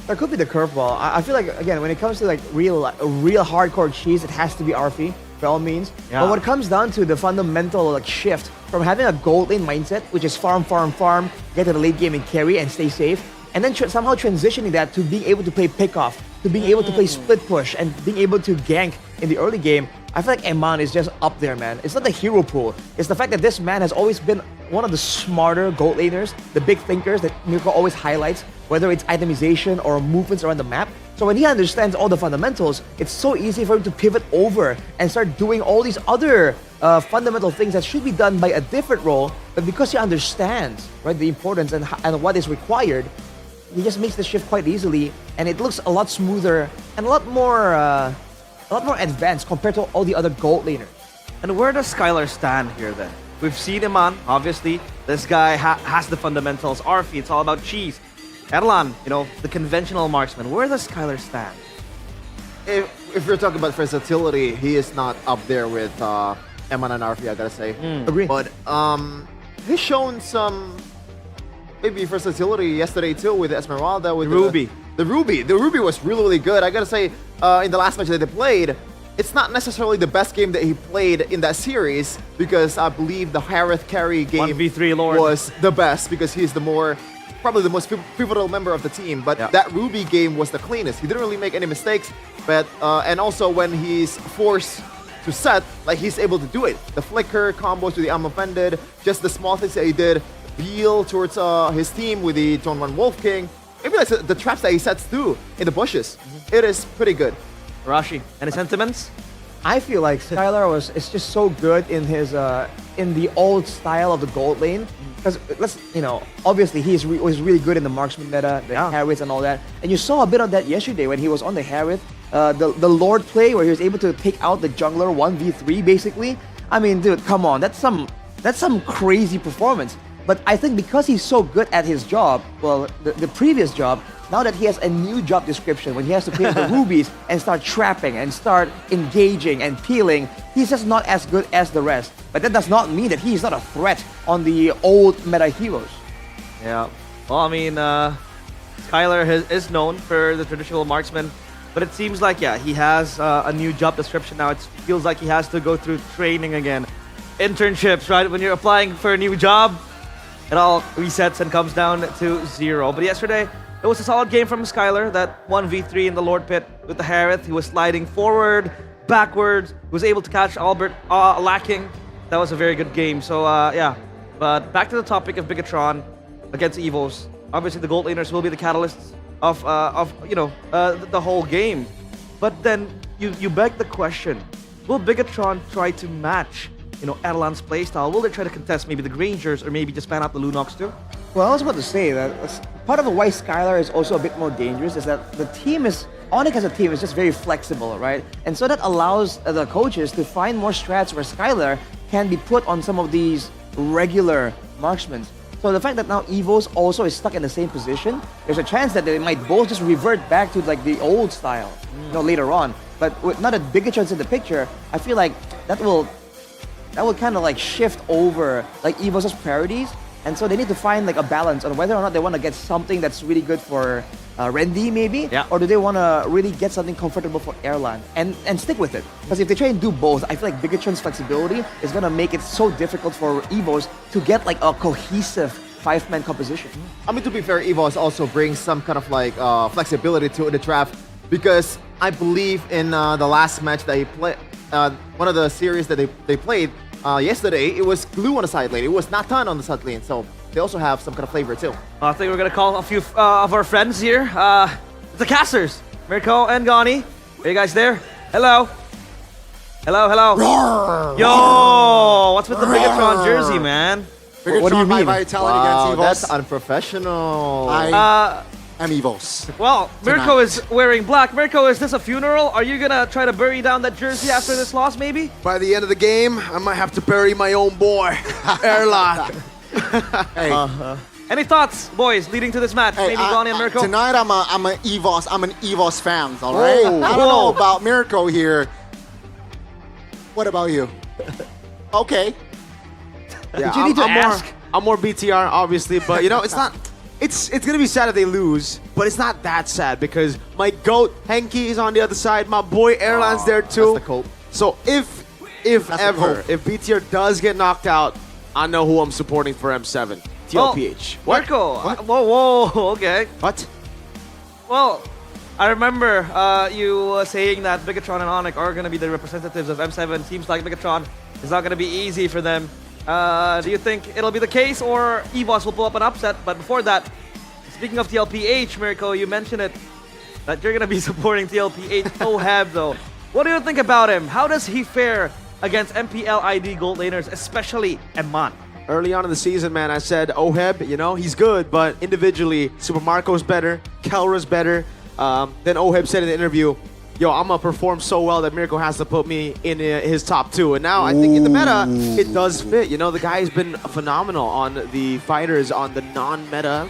That could be the curveball. I feel like, again, when it comes to real hardcore cheese, it has to be Arfi, by all means. Yeah. But when it comes down to the fundamental shift from having a gold lane mindset, which is farm, get to the late game and carry and stay safe, and then somehow transitioning that to being able to play pickoff, to being able to play split push, and being able to gank in the early game, I feel like Eman is just up there, man. It's not the hero pool. It's the fact that this man has always been one of the smarter gold laners, the big thinkers that Mirko always highlights, whether it's itemization or movements around the map. So when he understands all the fundamentals, it's so easy for him to pivot over and start doing all these other fundamental things that should be done by a different role. But because he understands, right, the importance and what is required, he just makes the shift quite easily, and it looks a lot smoother and a lot more advanced compared to all the other gold laners. And where does Skylar stand here then? We've seen him on, obviously. This guy has the fundamentals. Arfi, it's all about cheese. Erlan, the conventional marksman. Where does Skylar stand? If you're talking about versatility, he is not up there with Eman and Arfi, I gotta say. Agree. But he's shown some maybe versatility yesterday too with Esmeralda, with Ruby. The Ruby was really, really good. I gotta say, in the last match that they played, it's not necessarily the best game that he played in that series, because I believe the Harith carry game 1v3 Lord was the best, because he's probably the most pivotal member of the team. But that Ruby game was the cleanest. He didn't really make any mistakes. But and also when he's forced to set, like, he's able to do it. The flicker combos to the I'm offended, just the small things that he did. Peel towards his team with the Zone 1 Wolf King. Maybe that's the traps that he sets too in the bushes. It is pretty good. Rashi, any sentiments? I feel like Skylar is just so good in his in the old style of the gold lane, because obviously was really good in the marksman meta, the Harith and all that, and you saw a bit of that yesterday when he was on the Harith, the Lord play where he was able to take out the jungler 1v3 basically. I mean, dude, come on, that's some crazy performance. But I think because he's so good at his job, well, the previous job, now that he has a new job description, when he has to play the rubies and start trapping and start engaging and peeling, he's just not as good as the rest. But that does not mean that he's not a threat on the old meta heroes. Yeah. Well, I mean, Skylar is known for the traditional marksman, but it seems like, he has a new job description now. It feels like he has to go through training again. Internships, right? When you're applying for a new job, it all resets and comes down to 0. But yesterday, it was a solid game from Skylar. That 1v3 in the Lord Pit with the Harith. He was sliding forward, backwards. He was able to catch Albert lacking. That was a very good game. So, But back to the topic of Bigatron against Evos. Obviously, the gold laners will be the catalysts of the whole game. But then you beg the question, will Bigatron try to match Erlan's playstyle? Will they try to contest maybe the Grangers or maybe just ban out the Lunox too? Well, I was about to say that part of the why Skylar is also a bit more dangerous is that Onyx as a team is just very flexible, right? And so that allows the coaches to find more strats where Skylar can be put on some of these regular marksmen. So the fact that now Evos also is stuck in the same position, there's a chance that they might both just revert back to like the old style, later on. But with not a bigger chance in the picture, I feel like that will kind of like shift over like Evos' priorities. And so they need to find like a balance on whether or not they want to get something that's really good for Rendy maybe, or do they want to really get something comfortable for Erlan and stick with it. Because if they try and do both, I feel like Bigatron's flexibility is going to make it so difficult for Evos to get like a cohesive 5-man composition. I mean, to be fair, Evos also brings some kind of like flexibility to the draft, because I believe in the last match that he played, one of the series that they played, yesterday, it was Glue on the side lane. It was Nathan on the side lane, so they also have some kind of flavor too. I think we're gonna call a few of our friends here. The casters, Mirko and Gani. Are you guys there? Hello. Hello. Roar! Yo, what's with the Bigatron jersey, man? What do you mean? Vitality Wow, against Evos. that's unprofessional. I'm Evos. Well, Mirko is wearing black. Mirko, is this a funeral? Are you gonna try to bury down that jersey after this loss, maybe? By the end of the game, I might have to bury my own boy, Erlan. Hey. Any thoughts, boys, leading to this match? Hey, maybe Gani and Mirko? Tonight, I'm an Evos fan, all right? Whoa. I don't know about Mirko here. What about you? Okay. Yeah, Did you need to ask? I'm more BTR, obviously, but it's not. It's gonna be sad if they lose, but it's not that sad because my GOAT Henki is on the other side. My boy Erlan's there too. That's the cope. So if BTR does get knocked out, I know who I'm supporting for M7. TLPH. Mirko. Whoa, okay. What? Well, I remember you saying that Bigatron and Onyx are going to be the representatives of M7. Seems like Bigatron is not going to be easy for them. Do you think it'll be the case, or EVOS will pull up an upset? But before that, speaking of TLPH, Mirko, you mentioned it, that you're going to be supporting TLPH. Oheb, though. What do you think about him? How does he fare against MPL ID gold laners, especially Eman? Early on in the season, man, I said Oheb, you know, he's good, but individually, Super Marco's better, Kelra's better. Then Oheb said in the interview, yo, I'm gonna perform so well that Mirko has to put me in his top 2. And now I think in the meta, it does fit. You know, the guy's been phenomenal on the fighters, on the non-meta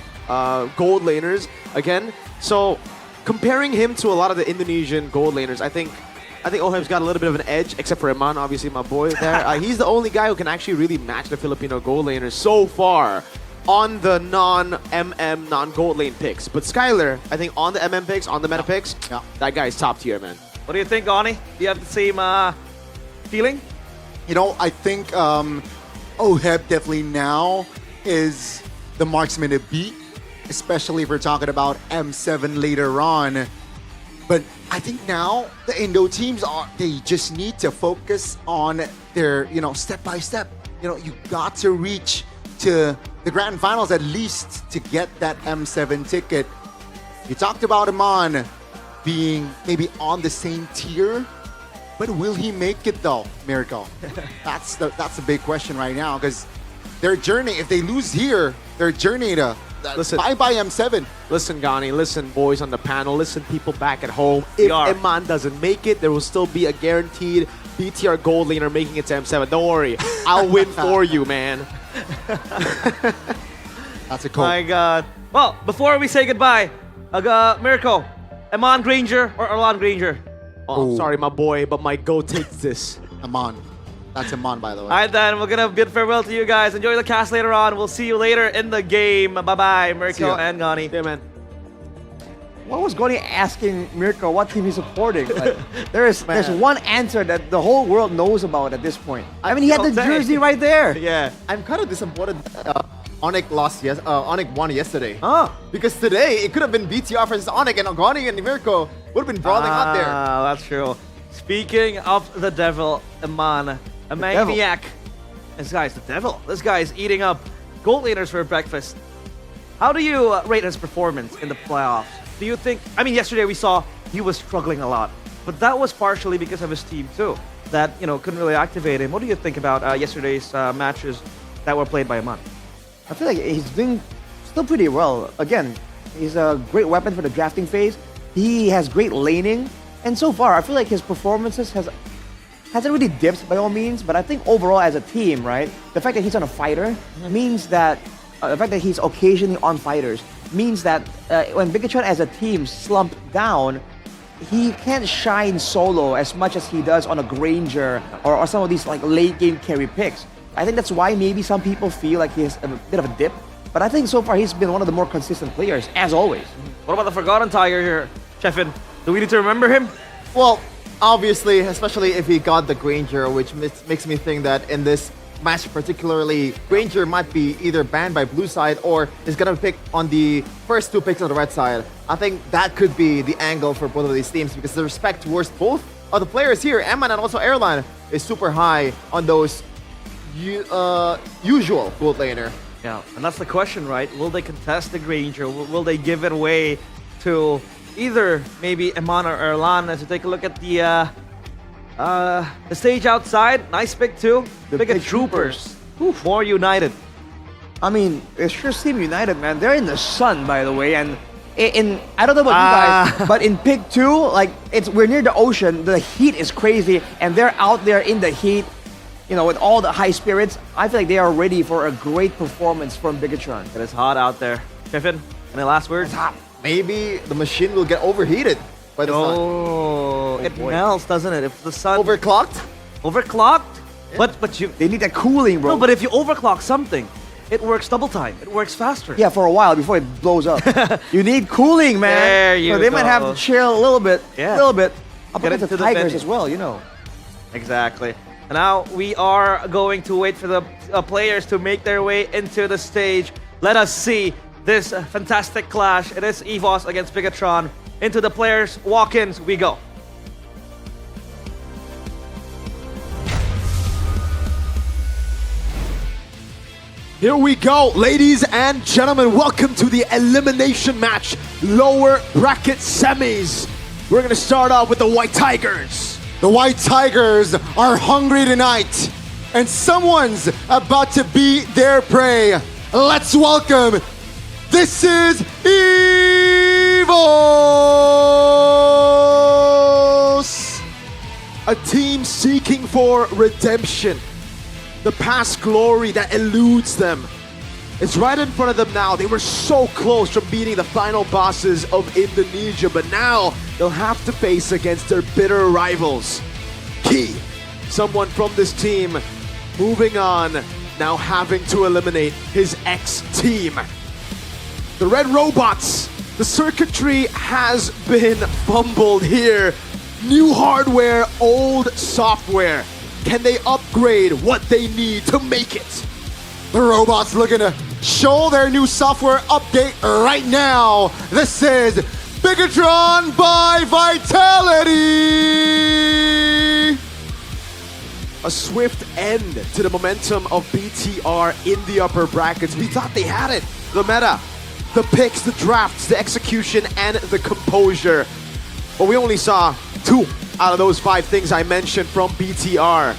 gold laners again. So comparing him to a lot of the Indonesian gold laners, I think Oheb's got a little bit of an edge, except for Eman, obviously my boy there. He's the only guy who can actually really match the Filipino gold laners so far on the non-MM, non-gold lane picks. But Skylar, I think on the MM picks, on the meta picks, that guy's top tier, man. What do you think, Oni? Do you have the same feeling? You know, I think Oheb definitely now is the marksman to beat, especially if we're talking about M7 later on. But I think now the Indo teams they just need to focus on their, you know, step by step. You know, you got to reach to the grand finals at least to get that M7 ticket. You talked about Eman being maybe on the same tier, but will he make it though, Mirko? That's the big question right now, because their journey, if they lose here, their journey to bye-bye M7. Listen, Gani, listen, boys on the panel, listen, people back at home. If Eman doesn't make it, there will still be a guaranteed BTR gold laner making it to M7. Don't worry, I'll win for you, man. That's a cool. My God. Well, before we say goodbye, Mirko, Eman Granger or Erlan Granger? Oh, I'm sorry, my boy, but my GOAT takes this. Eman. That's Eman, by the way. All right, then. We're going to bid farewell to you guys. Enjoy the cast later on. We'll see you later in the game. Bye-bye, Mirko and Gani. Yeah, man. What was Goni asking Mirko what team he's supporting? Like, there's one answer that the whole world knows about at this point. I mean, he had the jersey right there. Yeah. I'm kind of disappointed Onyx Onyx won yesterday. Oh. Because today, it could have been BTR versus Onyx, and Goni and Mirko would have been brawling out there. That's true. Speaking of the devil, Eman, a maniac. This guy's the devil. This guy's eating up gold laners for breakfast. How do you rate his performance in the playoffs? Do you think, I mean, yesterday we saw he was struggling a lot, but that was partially because of his team too, that, you know, couldn't really activate him. What do you think about yesterday's matches that were played by Eman? I feel like he's doing still pretty well. Again, he's a great weapon for the drafting phase. He has great laning, and so far I feel like his performances hasn't really dipped by all means, but I think overall as a team, right, the fact that he's on a fighter means that the fact that he's occasionally on fighters means that when Bigatron as a team slump down, he can't shine solo as much as he does on a Granger or some of these like late game carry picks. I think that's why maybe some people feel like he has a bit of a dip, but I think so far he's been one of the more consistent players, as always. What about the Forgotten Tiger here, Chefin? Do we need to remember him? Well, obviously, especially if he got the Granger, which makes me think that in this match particularly, Granger might be either banned by blue side or is gonna pick on the first 2 picks on the red side. I think that could be the angle for both of these teams, because the respect towards both of the players here, Eman and also Airline, is super high on those usual gold laner. Yeah, and that's the question, right? Will they contest the Granger? Will they give it away to either maybe Eman or Erlan? As you take a look at the stage outside, nice pick too. The Big big Troopers, more united. I mean, it sure seems united, man. They're in the sun, by the way, and I don't know about you guys, but in pick 2, like we're near the ocean. The heat is crazy, and they're out there in the heat, you know, with all the high spirits. I feel like they are ready for a great performance from Bigatron. It is hot out there. Chefin, any last words? It's hot. Maybe the machine will get overheated by the sun. Oh, it melts, doesn't it? If the sun overclocked? Overclocked? Yeah. But they need that cooling, bro. No, but if you overclock something, it works double time. It works faster. Yeah, for a while before it blows up. You need cooling, man. There you so they go. might have to chill a little bit. Yeah. A little bit. Up Get against into the the Tigers venue. as well, you know. Exactly. And now we are going to wait for the players to make their way into the stage. Let us see this fantastic clash. It is EVOS against Bigatron. into the players' walk-ins we go. Here we go, ladies and gentlemen. Welcome to the elimination match, lower bracket semis. We're gonna start off with the White Tigers. The White Tigers are hungry tonight, and someone's about to beat their prey. Let's welcome, this is EVOS! A team seeking for redemption. The past glory that eludes them. It's right in front of them now. They were so close from beating the final bosses of Indonesia, but now they'll have to face against their bitter rivals. Key, someone from this team, moving on, now having to eliminate his ex-team. The Red Robots, the circuitry has been fumbled here. New hardware, old software. Can they upgrade what they need to make it? The robots looking to show their new software update right now. This is Bigatron by Vitality! A swift end to the momentum of BTR in the upper brackets. We thought they had it. The meta, the picks, the drafts, the execution, and the composure. But we only saw 2 out of those 5 things I mentioned from BTR.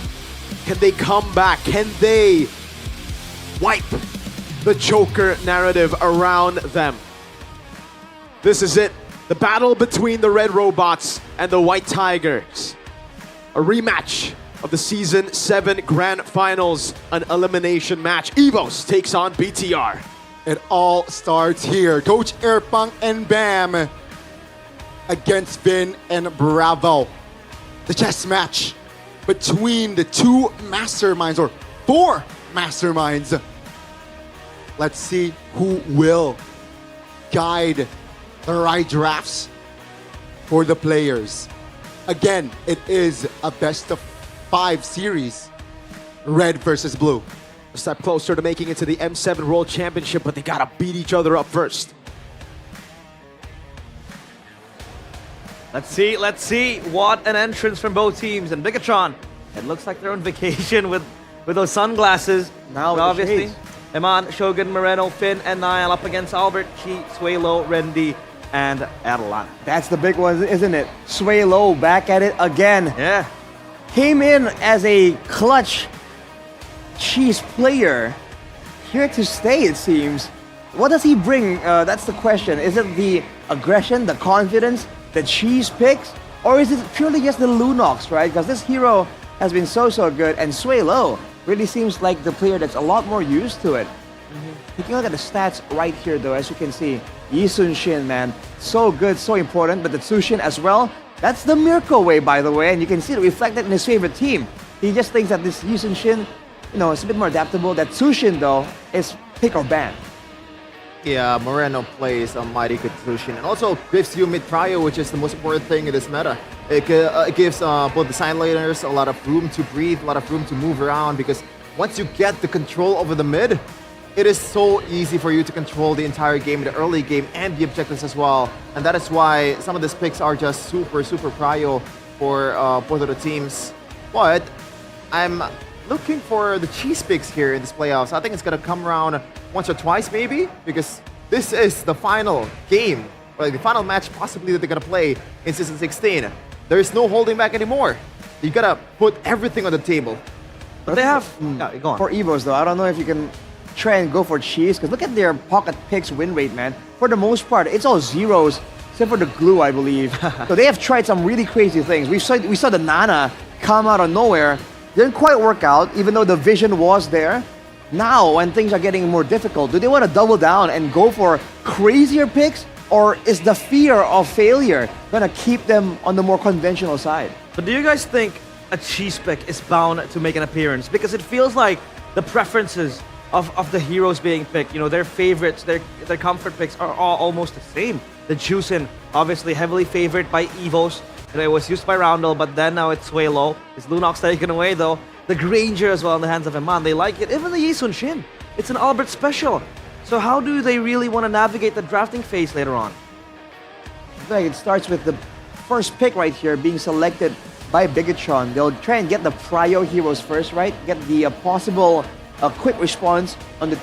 Can they come back? Can they wipe the Joker narrative around them? This is it. The battle between the Red Robots and the White Tigers. A rematch of the Season 7 Grand Finals, an elimination match. EVOS takes on BTR. It all starts here. Coach Airpunk and Bam against Vin and Bravo. The chess match between the 2 masterminds, or 4 masterminds. Let's see who will guide the right drafts for the players. Again, it is a best of 5 series. Red versus blue. A step closer to making it to the M7 World Championship, but they gotta beat each other up first. Let's see what an entrance from both teams. And Bigatron, it looks like they're on vacation with those sunglasses. Now obviously, Eman, Shogun, Moreno, Finn, and Niall up against Albert, Chi, Suelo, Rendy, and Erlan. That's the big one, isn't it? Suelo back at it again. Yeah. Came in as a clutch cheese player. Here to stay, it seems. What does he bring? That's the question. Is it the aggression, the confidence, the cheese picks? Or is it purely just the Lunox, right? Because this hero has been so good, and Suelo really seems like the player that's a lot more used to it. Taking a look at the stats right here, though, as you can see, Yi Sun-shin, man, so good, so important, but the Tsushin as well, that's the Mirko way, by the way, and you can see it reflected in his favorite team. He just thinks that this Yi Sun-shin, you know, it's a bit more adaptable. That Tsushin, though, is pick or ban. Yeah, Moreno plays a mighty good Tsushin, and also gives you mid-prio, which is the most important thing in this meta. It gives both the side laners a lot of room to breathe, a lot of room to move around, because once you get the control over the mid, it is so easy for you to control the entire game, the early game, and the objectives as well. And that is why some of these picks are just super prio for both of the teams. But I'm looking for the cheese picks here in this playoffs. I think it's gonna come around once or twice maybe, because this is the final game, or the final match possibly that they're gonna play in Season 16. There is no holding back anymore. You gotta put everything on the table. But they have... go on. For EVOS, though, I don't know if you can try and go for cheese, because look at their pocket picks win rate, man. For the most part, it's all zeros, except for the glue, I believe. So they have tried some really crazy things. We saw the Nana come out of nowhere. Didn't quite work out, even though the vision was there. Now, when things are getting more difficult, do they want to double down and go for crazier picks? Or is the fear of failure going to keep them on the more conventional side? But do you guys think a cheese pick is bound to make an appearance? Because it feels like the preferences of the heroes being picked, you know, their favorites, their comfort picks are all almost the same. The Juicin, obviously heavily favored by EVOS. You know, it was used by Roundel, but then now it's Suelo. Is Lunox taken away though? The Granger as well in the hands of Eman, they like it. Even the Yi Sun-shin, it's an Albert special. So how do they really want to navigate the drafting phase later on? feel like it starts with the first pick right here being selected by Bigatron. They'll try and get the prio heroes first, right? Get the possible quick response on the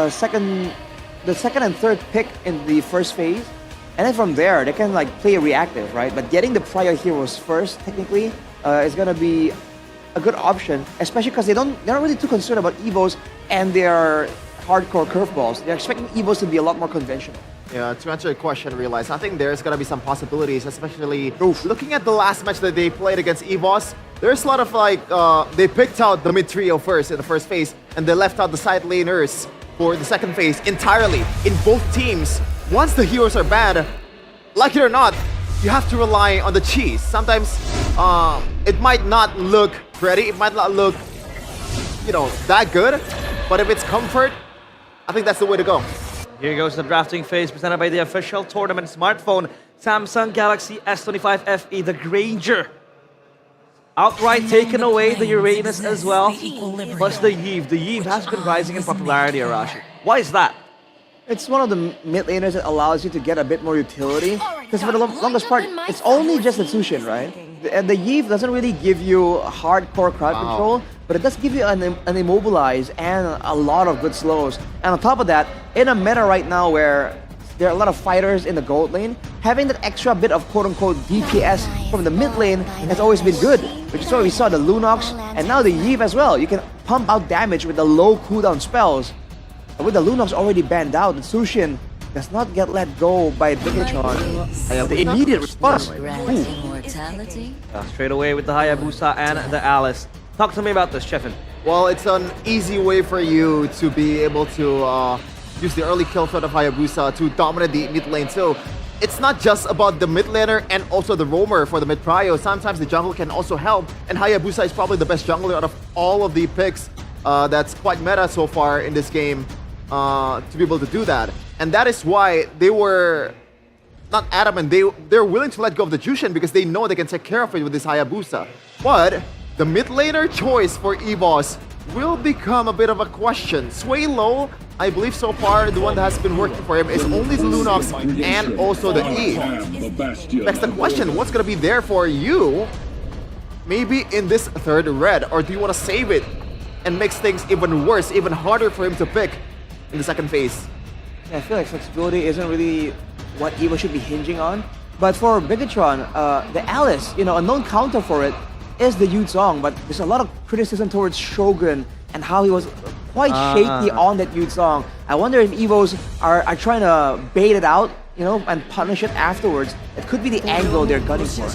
second and third pick in the first phase. And then from there, they can like play reactive, right? But getting the prio heroes first, technically, is gonna be a good option, especially because they're not really too concerned about Evos and their hardcore curveballs. They're expecting Evos to be a lot more conventional. Yeah, to answer your question, Realize, I think there's gonna be some possibilities, especially looking at the last match that they played against EVOS. There's a lot of like, they picked out the mid trio first in the first phase, and they left out the side laners for the second phase entirely in both teams. Once the heroes are bad, like it or not, you have to rely on the cheese. Sometimes it might not look pretty, it might not look, that good, but if it's comfort, I think that's the way to go. Here goes the drafting phase presented by the official tournament smartphone, Samsung Galaxy S25 FE, the Granger. Outright taken away the Uranus as well, plus the Yve. The Yve has been rising in popularity, Arashi. Why is that? It's one of the mid laners that allows you to get a bit more utility. Because for the longest part, it's only just the Tsushin, right? And the Yve doesn't really give you hardcore crowd control, but it does give you an immobilize and a lot of good slows. And on top of that, in a meta right now where there are a lot of fighters in the gold lane, having that extra bit of quote-unquote DPS from the mid lane has always been good, which is why we saw the Lunox and now the Yve as well. You can pump out damage with the low cooldown spells. But with the Lunox already banned out, the Tsushin does not get let go by Bigatron. The immediate response. Straight away with the Hayabusa and the Alice. Talk to me about this, Chefin. Well, it's an easy way for you to be able to use the early kill threat of Hayabusa to dominate the mid lane. So it's not just about the mid laner and also the roamer for the mid prio. Sometimes the jungle can also help, and Hayabusa is probably the best jungler out of all of the picks that's quite meta so far in this game to be able to do that. And that is why they were not adamant. They're willing to let go of the Jushin because they know they can take care of it with this Hayabusa. But the mid laner choice for EVOS will become a bit of a question. Sway Low, I believe so far, the one that has been working for him is only the Lunox and also the Yve. That's the question, what's going to be there for you? Maybe in this third red, or do you want to save it and makes things even worse, even harder for him to pick in the second phase? Yeah, I feel like flexibility isn't really what EVO should be hinging on. But for Bigatron, the Alice, a known counter for it is the Yuzong, but there's a lot of criticism towards Shogun and how he was quite shaky on that Yuzong. I wonder if EVOs are trying to bait it out, and punish it afterwards. It could be the angle they're gunning for.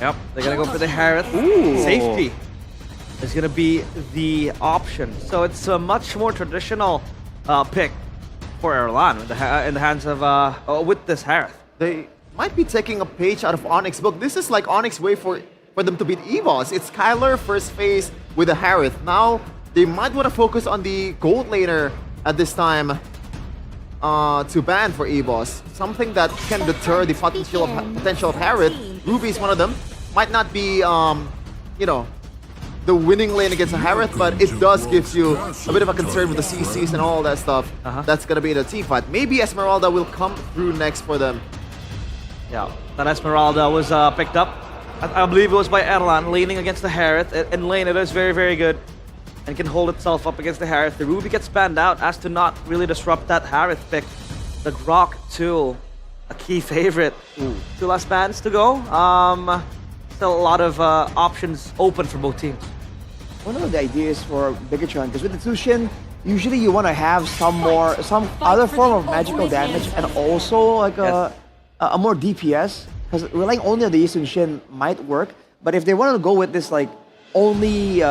Yep, they're gonna go for the Harith. Safety is gonna be the option. So it's a much more traditional pick for Erlan in the hands of with this Harith. They might be taking a page out of Onyx book. This is like Onyx way for them to beat EVOS. It's Kyler first phase with the Harith. Now they might want to focus on the gold laner at this time to ban for EVOS. Something that can deter the potential of Harith. Ruby is one of them. Might not be the winning lane against a Harith, but it does gives you a bit of a concern with the CCs and all that stuff. That's gonna be in the team fight. Maybe Esmeralda will come through next for them. Yeah, that Esmeralda was picked up. I believe it was by Erlan, leaning against the Harith. In lane, it is very, very good and can hold itself up against the Harith. The Ruby gets banned out as to not really disrupt that Harith pick. The Grok, too, a key favorite. Two last bans to go. Still a lot of options open for both teams. One of the ideas for Bigatron, because with the Tsushin, usually you want to have some other form of magical damage and also like a more DPS. Because relying only on the Yisun Shin might work, but if they want to go with this like only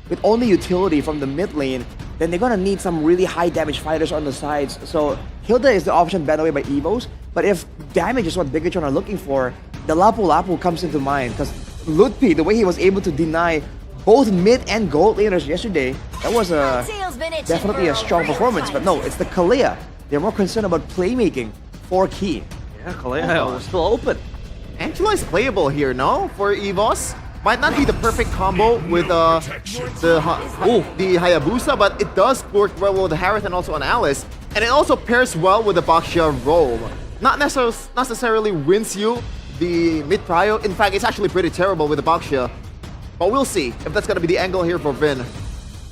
utility from the mid lane, then they're gonna need some really high damage fighters on the sides. So Hilda is the option banned away by Evos, but if damage is what Bigatron are looking for, the Lapu Lapu comes into mind. Because Lutpi, the way he was able to deny both mid and gold laners yesterday, that was definitely a strong performance. But no, it's the Kalea. They're more concerned about playmaking for key. Yeah, Kalea was still open. Angela is playable here, no? For EVOS. Might not be the perfect combo with the Hayabusa, but it does work well with the Harith and also on Alice. And it also pairs well with the Baxia role. not necessarily wins you the mid prio. In fact, it's actually pretty terrible with the Baxia. But we'll see if that's going to be the angle here for Vin.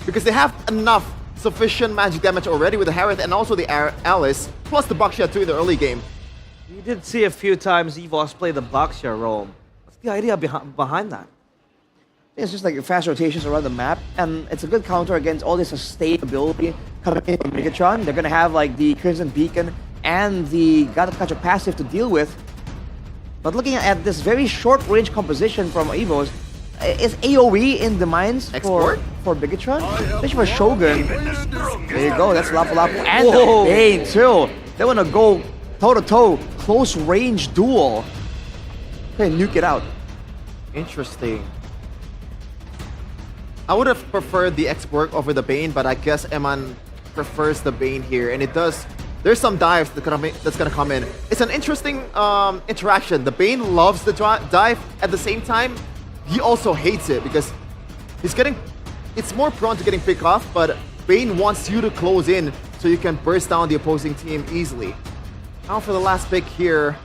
Because they have enough sufficient magic damage already with the Harith and also the Alice, plus the Baxia too in the early game. We did see a few times EVOS play the Baxia roam. What's the idea behind that? It's just like fast rotations around the map, and it's a good counter against all this sustainability coming in from Megatron. They're gonna have like the Crimson Beacon and the God of Catcher passive to deal with. But looking at this very short range composition from EVOS, is AoE in the mines for Bigatron? Especially for Shogun. There you go, that's Lapu Lapu and the Bane too. They wanna go toe-to-toe, close range duel. Okay, nuke it out. Interesting. I would have preferred the X-Work over the Bane, but I guess Eman prefers the Bane here, and it does. There's some dives that's gonna come in. It's an interesting interaction. The Bane loves the dive. At the same time, he also hates it because it's more prone to getting picked off, but Bane wants you to close in so you can burst down the opposing team easily. Now for the last pick here, do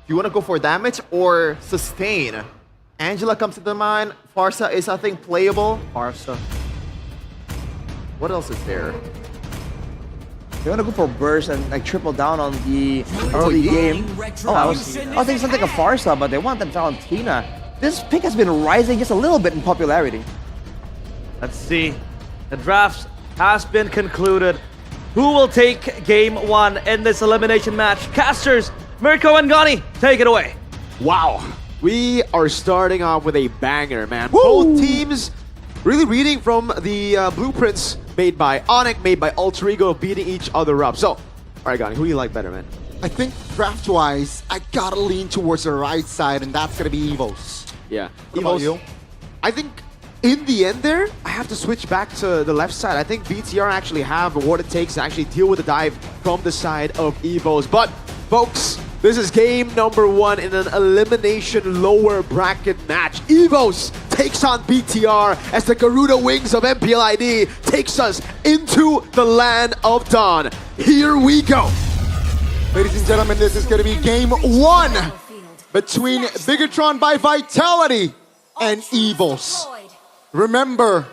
you want to go for damage or sustain? Angela comes to the mind. Farsa is, I think, playable. Farsa. What else is there? They want to go for burst and like triple down on the early game. Oh, I was thinking something like a Farsa, but they want that Valentina. This pick has been rising just a little bit in popularity. Let's see. The draft has been concluded. Who will take game one in this elimination match? Casters, Mirko and Gani, take it away. Wow. We are starting off with a banger, man. Woo! Both teams really reading from the blueprints made by Onyx, made by Alter Ego, beating each other up. So, all right, Gani, who do you like better, man? I think draft-wise, I gotta lean towards the right side, and that's gonna be EVOS. Yeah. What about you? I think in the end there, I have to switch back to the left side. I think BTR actually have what it takes to actually deal with the dive from the side of EVOS. But, folks, this is game number one in an elimination lower bracket match. EVOS takes on BTR as the Garuda wings of MPL ID takes us into the land of dawn. Here we go. Ladies and gentlemen, this is going to be game one between Bigatron by Vitality and EVOS. Remember,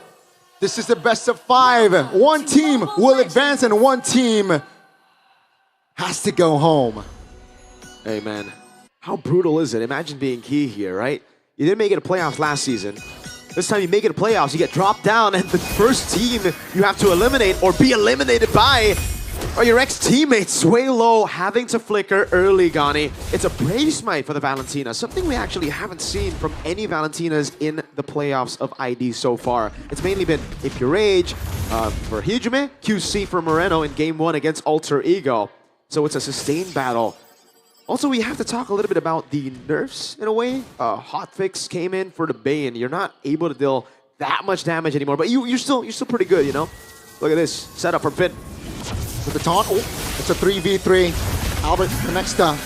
this is the best of 5. One team will advance and one team has to go home. Hey, man, how brutal is it? Imagine being Key here, right? You didn't make it to playoffs last season. This time you make it to playoffs, you get dropped down, and the first team you have to eliminate or be eliminated by are your ex-teammates. Sway low, having to flicker early, Gani. It's a brave smite for the Valentina, something we actually haven't seen from any Valentinas in the playoffs of ID so far. It's mainly been a Pure Rage for Hijime, QC for Moreno in game one against Alter Ego. So it's a sustained battle. Also, we have to talk a little bit about the nerfs, in a way. Hotfix came in for the Bane. You're not able to deal that much damage anymore, but you're still pretty good, you know? Look at this setup for Finn. With the taunt, it's a 3v3. Albert connects to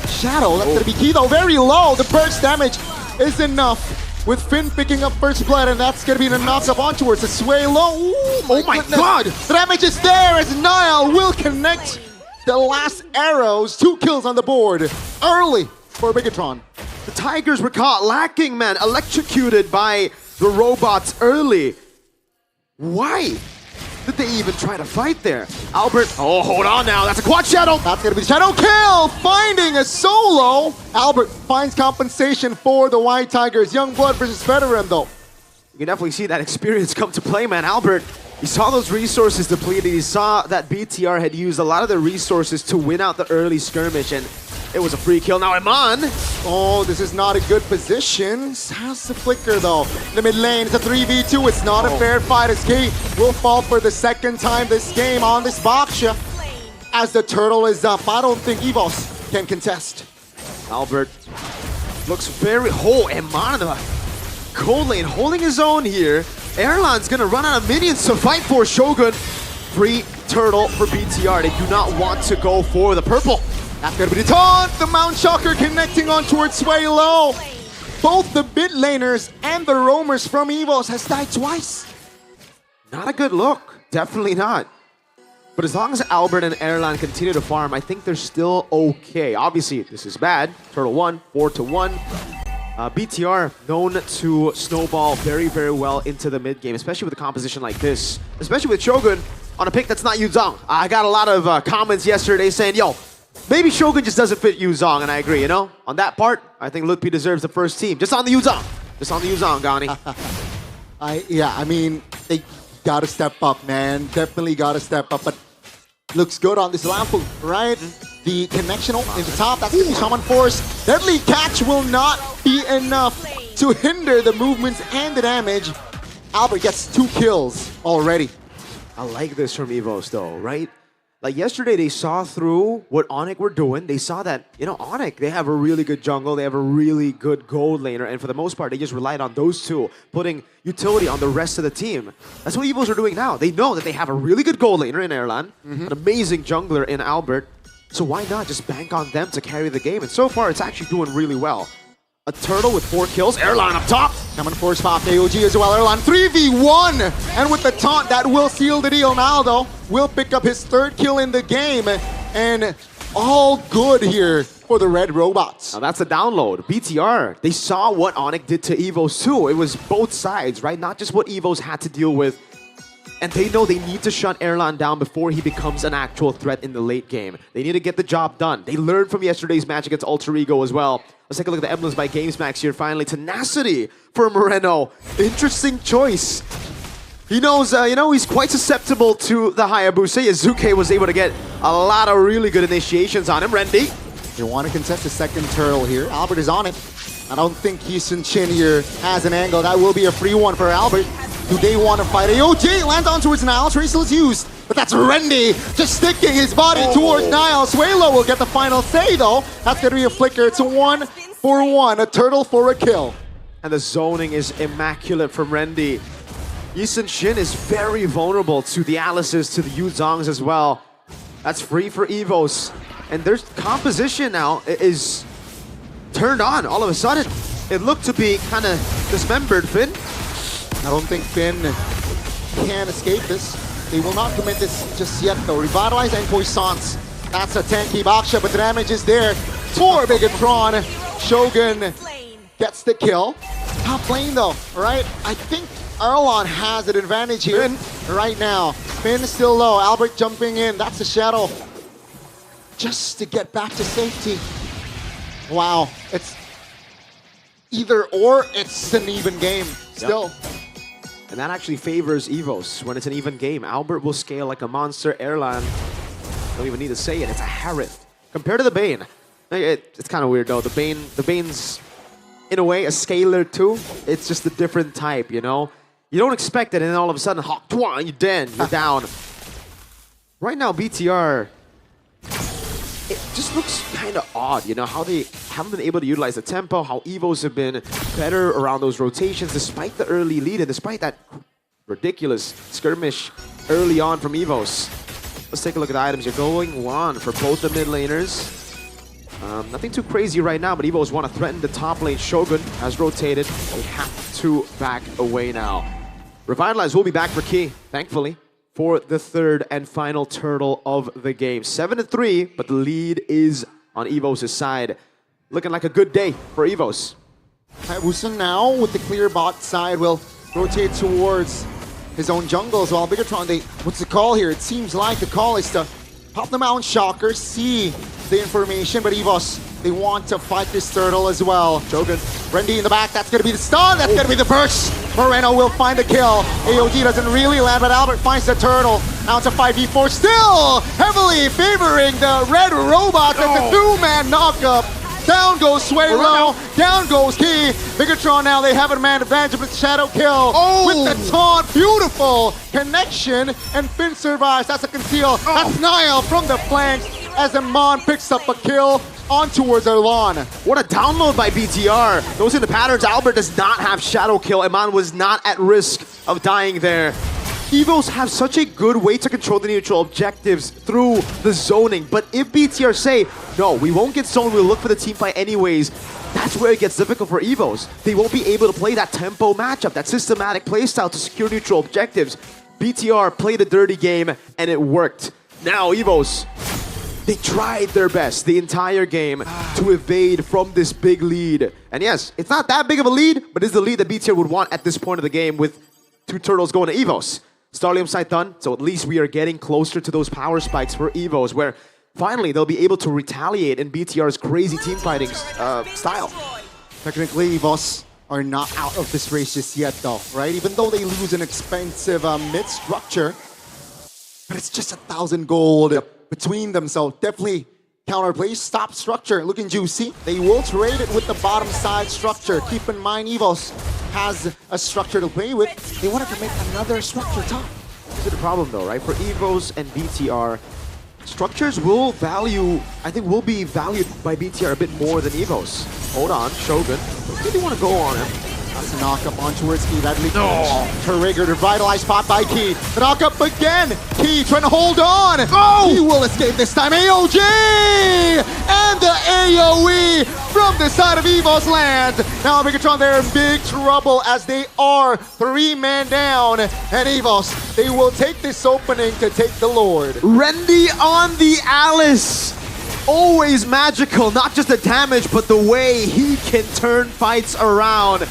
Shadow. That's gonna be key though, very low. The burst damage is enough. With Finn picking up first blood, and that's gonna be the knock up on towards the Sway low. Oh my god! The damage is there as Niall will connect the last arrows. 2 kills on the board early for Bigatron. The Tigers were caught lacking, man. Electrocuted by the robots early. Why did they even try to fight there? Albert, oh, hold on now. That's a quad shadow. That's going to be the shadow kill. Finding a solo. Albert finds compensation for the White Tigers. Young blood versus veteran, though. You can definitely see that experience come to play, man. Albert, he saw those resources depleted. He saw that BTR had used a lot of the resources to win out the early skirmish, and it was a free kill. Now Iman. Oh, this is not a good position. Has the flicker, though. The mid lane, it's a 3v2. It's not a fair fight as Kate will fall for the second time this game on this Baxia. As the turtle is up, I don't think EVOS can contest. Albert looks very whole. Iman in the cold lane holding his own here. Airline's gonna run out of minions to fight for Shogun. Free turtle for BTR. They do not want to go for the purple. That's gonna be the taunt. The Mount Shocker connecting on towards Sway low. Both the mid laners and the roamers from EVOS has died twice. Not a good look. Definitely not. But as long as Albert and Erlan continue to farm, I think they're still okay. Obviously, this is bad. Turtle 1, 4-1. BTR known to snowball very, very well into the mid game, especially with a composition like this. Especially with Shogun on a pick that's not Yuzong. I got a lot of comments yesterday saying, yo, maybe Shogun just doesn't fit Yuzong, and I agree, you know? On that part, I think Lutpi deserves the first team. Just on the Yuzong. Just on the Yuzong, Gani. I mean, they gotta step up, man. Definitely gotta step up, but looks good on this Lampu, right? The connection in the top, that's gonna be Shaman Force. Deadly Catch will not be enough to hinder the movements and the damage. Albert gets 2 kills already. I like this from EVOS though, right? Like yesterday, they saw through what Onyx were doing. They saw that, you know, Onyx, they have a really good jungle. They have a really good gold laner. And for the most part, they just relied on those two, putting utility on the rest of the team. That's what EVOS are doing now. They know that they have a really good gold laner in Erlan, an amazing jungler in Albert. So why not just bank on them to carry the game? And so far, it's actually doing really well. A turtle with 4 kills. Erlan up top. Shaman Force pop AOG as well. Erlan 3v1. And with the taunt, that will seal the deal. Now, though, will pick up his 3rd kill in the game. And all good here for the Red Robots. Now that's a download. BTR, they saw what Onyx did to EVOS too. It was both sides, right? Not just what EVOS had to deal with. And they know they need to shut Erlan down before he becomes an actual threat in the late game. They need to get the job done. They learned from yesterday's match against Alter Ego as well. Let's take a look at the emblems by GamesMax here finally. Tenacity for Moreno. Interesting choice. He knows, he's quite susceptible to the Hayabusa. Yazuke was able to get a lot of really good initiations on him. Rendy. You want to contest the 2nd turtle here. Albert is on it. I don't think Heesun Chin here has an angle. That will be a free one for Albert. Do they want to fight? AOJ lands on towards Niall. Tracer is used. But that's Rendy just sticking his body towards Niall. Swalo will get the final say, though. That's going to be a flicker. It's a 1-for-1. A turtle for a kill. And the zoning is immaculate from Rendy. Heesun Shin is very vulnerable to the Alices, to the Yuzongs as well. That's free for EVOS. And their composition now is turned on all of a sudden. It looked to be kind of dismembered, Finn. I don't think Finn can escape this. They will not commit this just yet, though. Revitalize and Poissance. That's a tanky Baksha, but the damage is there for Bigatron. Shogun gets the kill. Top lane, though, right? I think Erlan has an advantage here right now. Finn is still low. Albert jumping in. That's a shadow. Just to get back to safety. Wow. It's either or. It's an even game still. Yep. And that actually favors EVOS when it's an even game. Albert will scale like a monster. Erlan, don't even need to say it. It's a Harith. Compared to the Bane, it's kind of weird though. The Bane's in a way a scaler too. It's just a different type, you know. You don't expect it, and then all of a sudden, you're dead. You're down. Right now, BTR, it just looks kind of odd, you know, how they haven't been able to utilize the tempo, how EVOS have been better around those rotations despite the early lead and despite that ridiculous skirmish early on from EVOS. Let's take a look at the items. You're going 1 for both the mid laners. Nothing too crazy right now, but EVOS want to threaten the top lane. Shogun has rotated. They have to back away now. Revitalize will be back for Key, thankfully, for the 3rd and final turtle of the game. 7-3, but the lead is on EVOS' side. Looking like a good day for EVOS. Hayabusa now with the clear bot side will rotate towards his own jungle as well. Bigatron, what's the call here? It seems like the call is to pop the Mount Shocker, see the information, but EVOS, they want to fight this turtle as well. Shogun, Rendy in the back, that's going to be the stun, that's going to be the burst. Moreno will find a kill. AOG doesn't really land, but Albert finds the turtle. Now it's a 5v4, still heavily favoring the Red Robots. It's a 2-man knockup. Down goes Swalo, down goes Key. Bigatron now, they have a man advantage with the shadow kill. With the taunt, beautiful connection, and Finn survives. That's a conceal. That's Niall from the flanks as Amon picks up a kill on towards Erlan. What a download by BTR. Those are the patterns. Albert does not have shadow kill. Amon was not at risk of dying there. EVOS have such a good way to control the neutral objectives through the zoning, but if BTR say, no, we won't get zoned, we'll look for the team fight anyways, that's where it gets difficult for EVOS. They won't be able to play that tempo matchup, that systematic playstyle to secure neutral objectives. BTR played a dirty game, and it worked. Now EVOS, they tried their best the entire game to evade from this big lead. And yes, it's not that big of a lead, but it's the lead that BTR would want at this point of the game with 2 turtles going to EVOS. Starlium side done, so at least we are getting closer to those power spikes for EVOS, where finally they'll be able to retaliate in BTR's crazy team fighting style. Technically, EVOS are not out of this race just yet though, right? Even though they lose an expensive mid structure, but it's just 1,000 gold between them, so definitely counterplay. Stop structure, looking juicy. They will trade it with the bottom side structure. Keep in mind, EVOS has a structure to play with. They wanted to make another structure top. This is the problem though, right? For EVOS and BTR, structures will be valued by BTR a bit more than EVOS. Hold on, Shogun. Did he want to go on him? That's a knock-up on towards Key. That triggered, revitalized spot by Key. The knock-up again. Key trying to hold on. Oh! He will escape this time. AOG! And the AOE from the side of EVOS lands. Now Megatron, they're in big trouble as they are 3 men down. And EVOS, they will take this opening to take the Lord. Rendy on the Alice. Always magical, not just the damage, but the way he can turn fights around.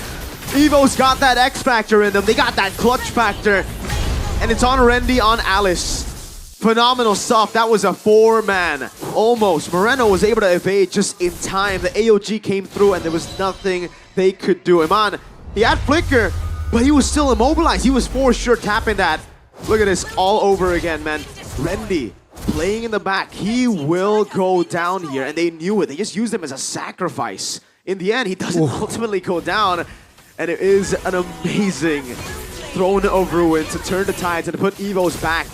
EVO's got that X factor in them, they got that clutch factor, and it's on Rendy on Alice. Phenomenal stuff. That was a 4-man. Almost. Moreno was able to evade just in time. The AOG came through and there was nothing they could do. Iman, he had Flicker, but he was still immobilized. He was for sure tapping that. Look at this all over again, man. Rendy playing in the back. He will go down here, and they knew it. They just used him as a sacrifice. In the end, he doesn't ultimately go down, and it is an amazing throne of ruin to turn the tides and to put EVOS back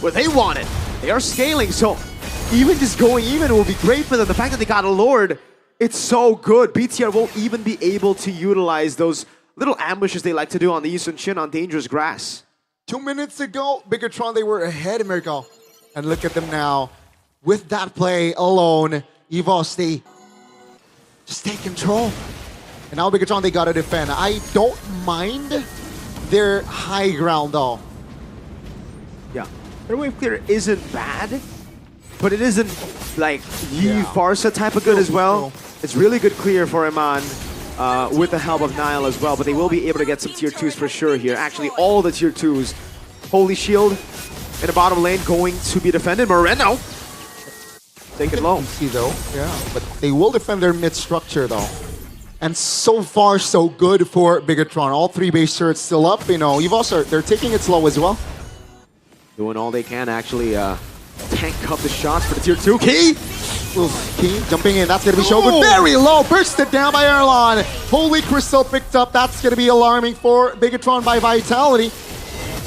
where they want it. They are scaling, so even just going even will be great for them. The fact that they got a Lord, it's so good. BTR won't even be able to utilize those little ambushes they like to do on the Eastern Shin on dangerous grass. 2 minutes ago, Bigatron, they were ahead of Miracle. And look at them now. With that play alone, EVOS, they just take control. And now Bigatron, they gotta defend. I don't mind their high ground though. Yeah, their wave clear isn't bad, but it isn't like Yi Farsa type of good as well. It's really good clear for Iman with the help of Nile as well, but they will be able to get some tier 2s for sure here. Actually, all the tier 2s. Holy Shield in the bottom lane going to be defended. Moreno, take it low. See though, yeah, but they will defend their mid structure though. And so far, so good for Bigatron. All 3 base turrets still up. You know, EVOS they're taking it slow as well. Doing all they can actually tank up the shots for the tier 2. Key! Key jumping in. That's going to be Shogun. Very low. Bursted down by Erlon. Holy Crystal picked up. That's going to be alarming for Bigatron by Vitality.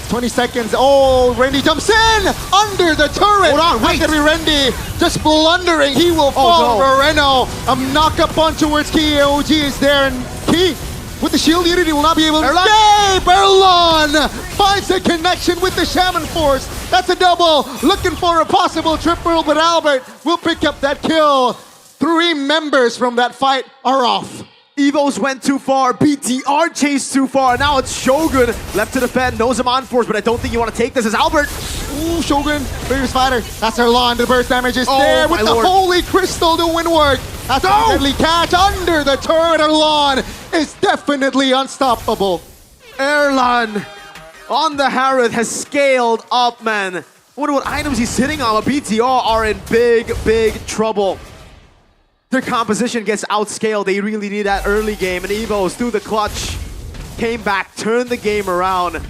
20 seconds. Oh, Rendy jumps in under the turret. Hold on, wait. That's going to be Rendy just blundering. He will fall. Moreno, a knock-up on towards Key. AOG is there, and Key with the shield unity will not be able to escape. Erlon finds a connection with the Shaman Force. That's a double. Looking for a possible triple, but Albert will pick up that kill. 3 members from that fight are off. EVOS went too far, BTR chased too far, now it's Shogun left to defend, knows him on force, but I don't think you want to take this as Albert. Ooh, Shogun, previous fighter, that's Erlon, the burst damage is there with the Holy Crystal doing work. That's a deadly catch under the turret. Erlon is definitely unstoppable. Erlon on the Harroth has scaled up, man. I wonder what items he's sitting on, but BTR are in big, big trouble. Their composition gets outscaled. They really need that early game. And EVOS through the clutch came back, turned the game around.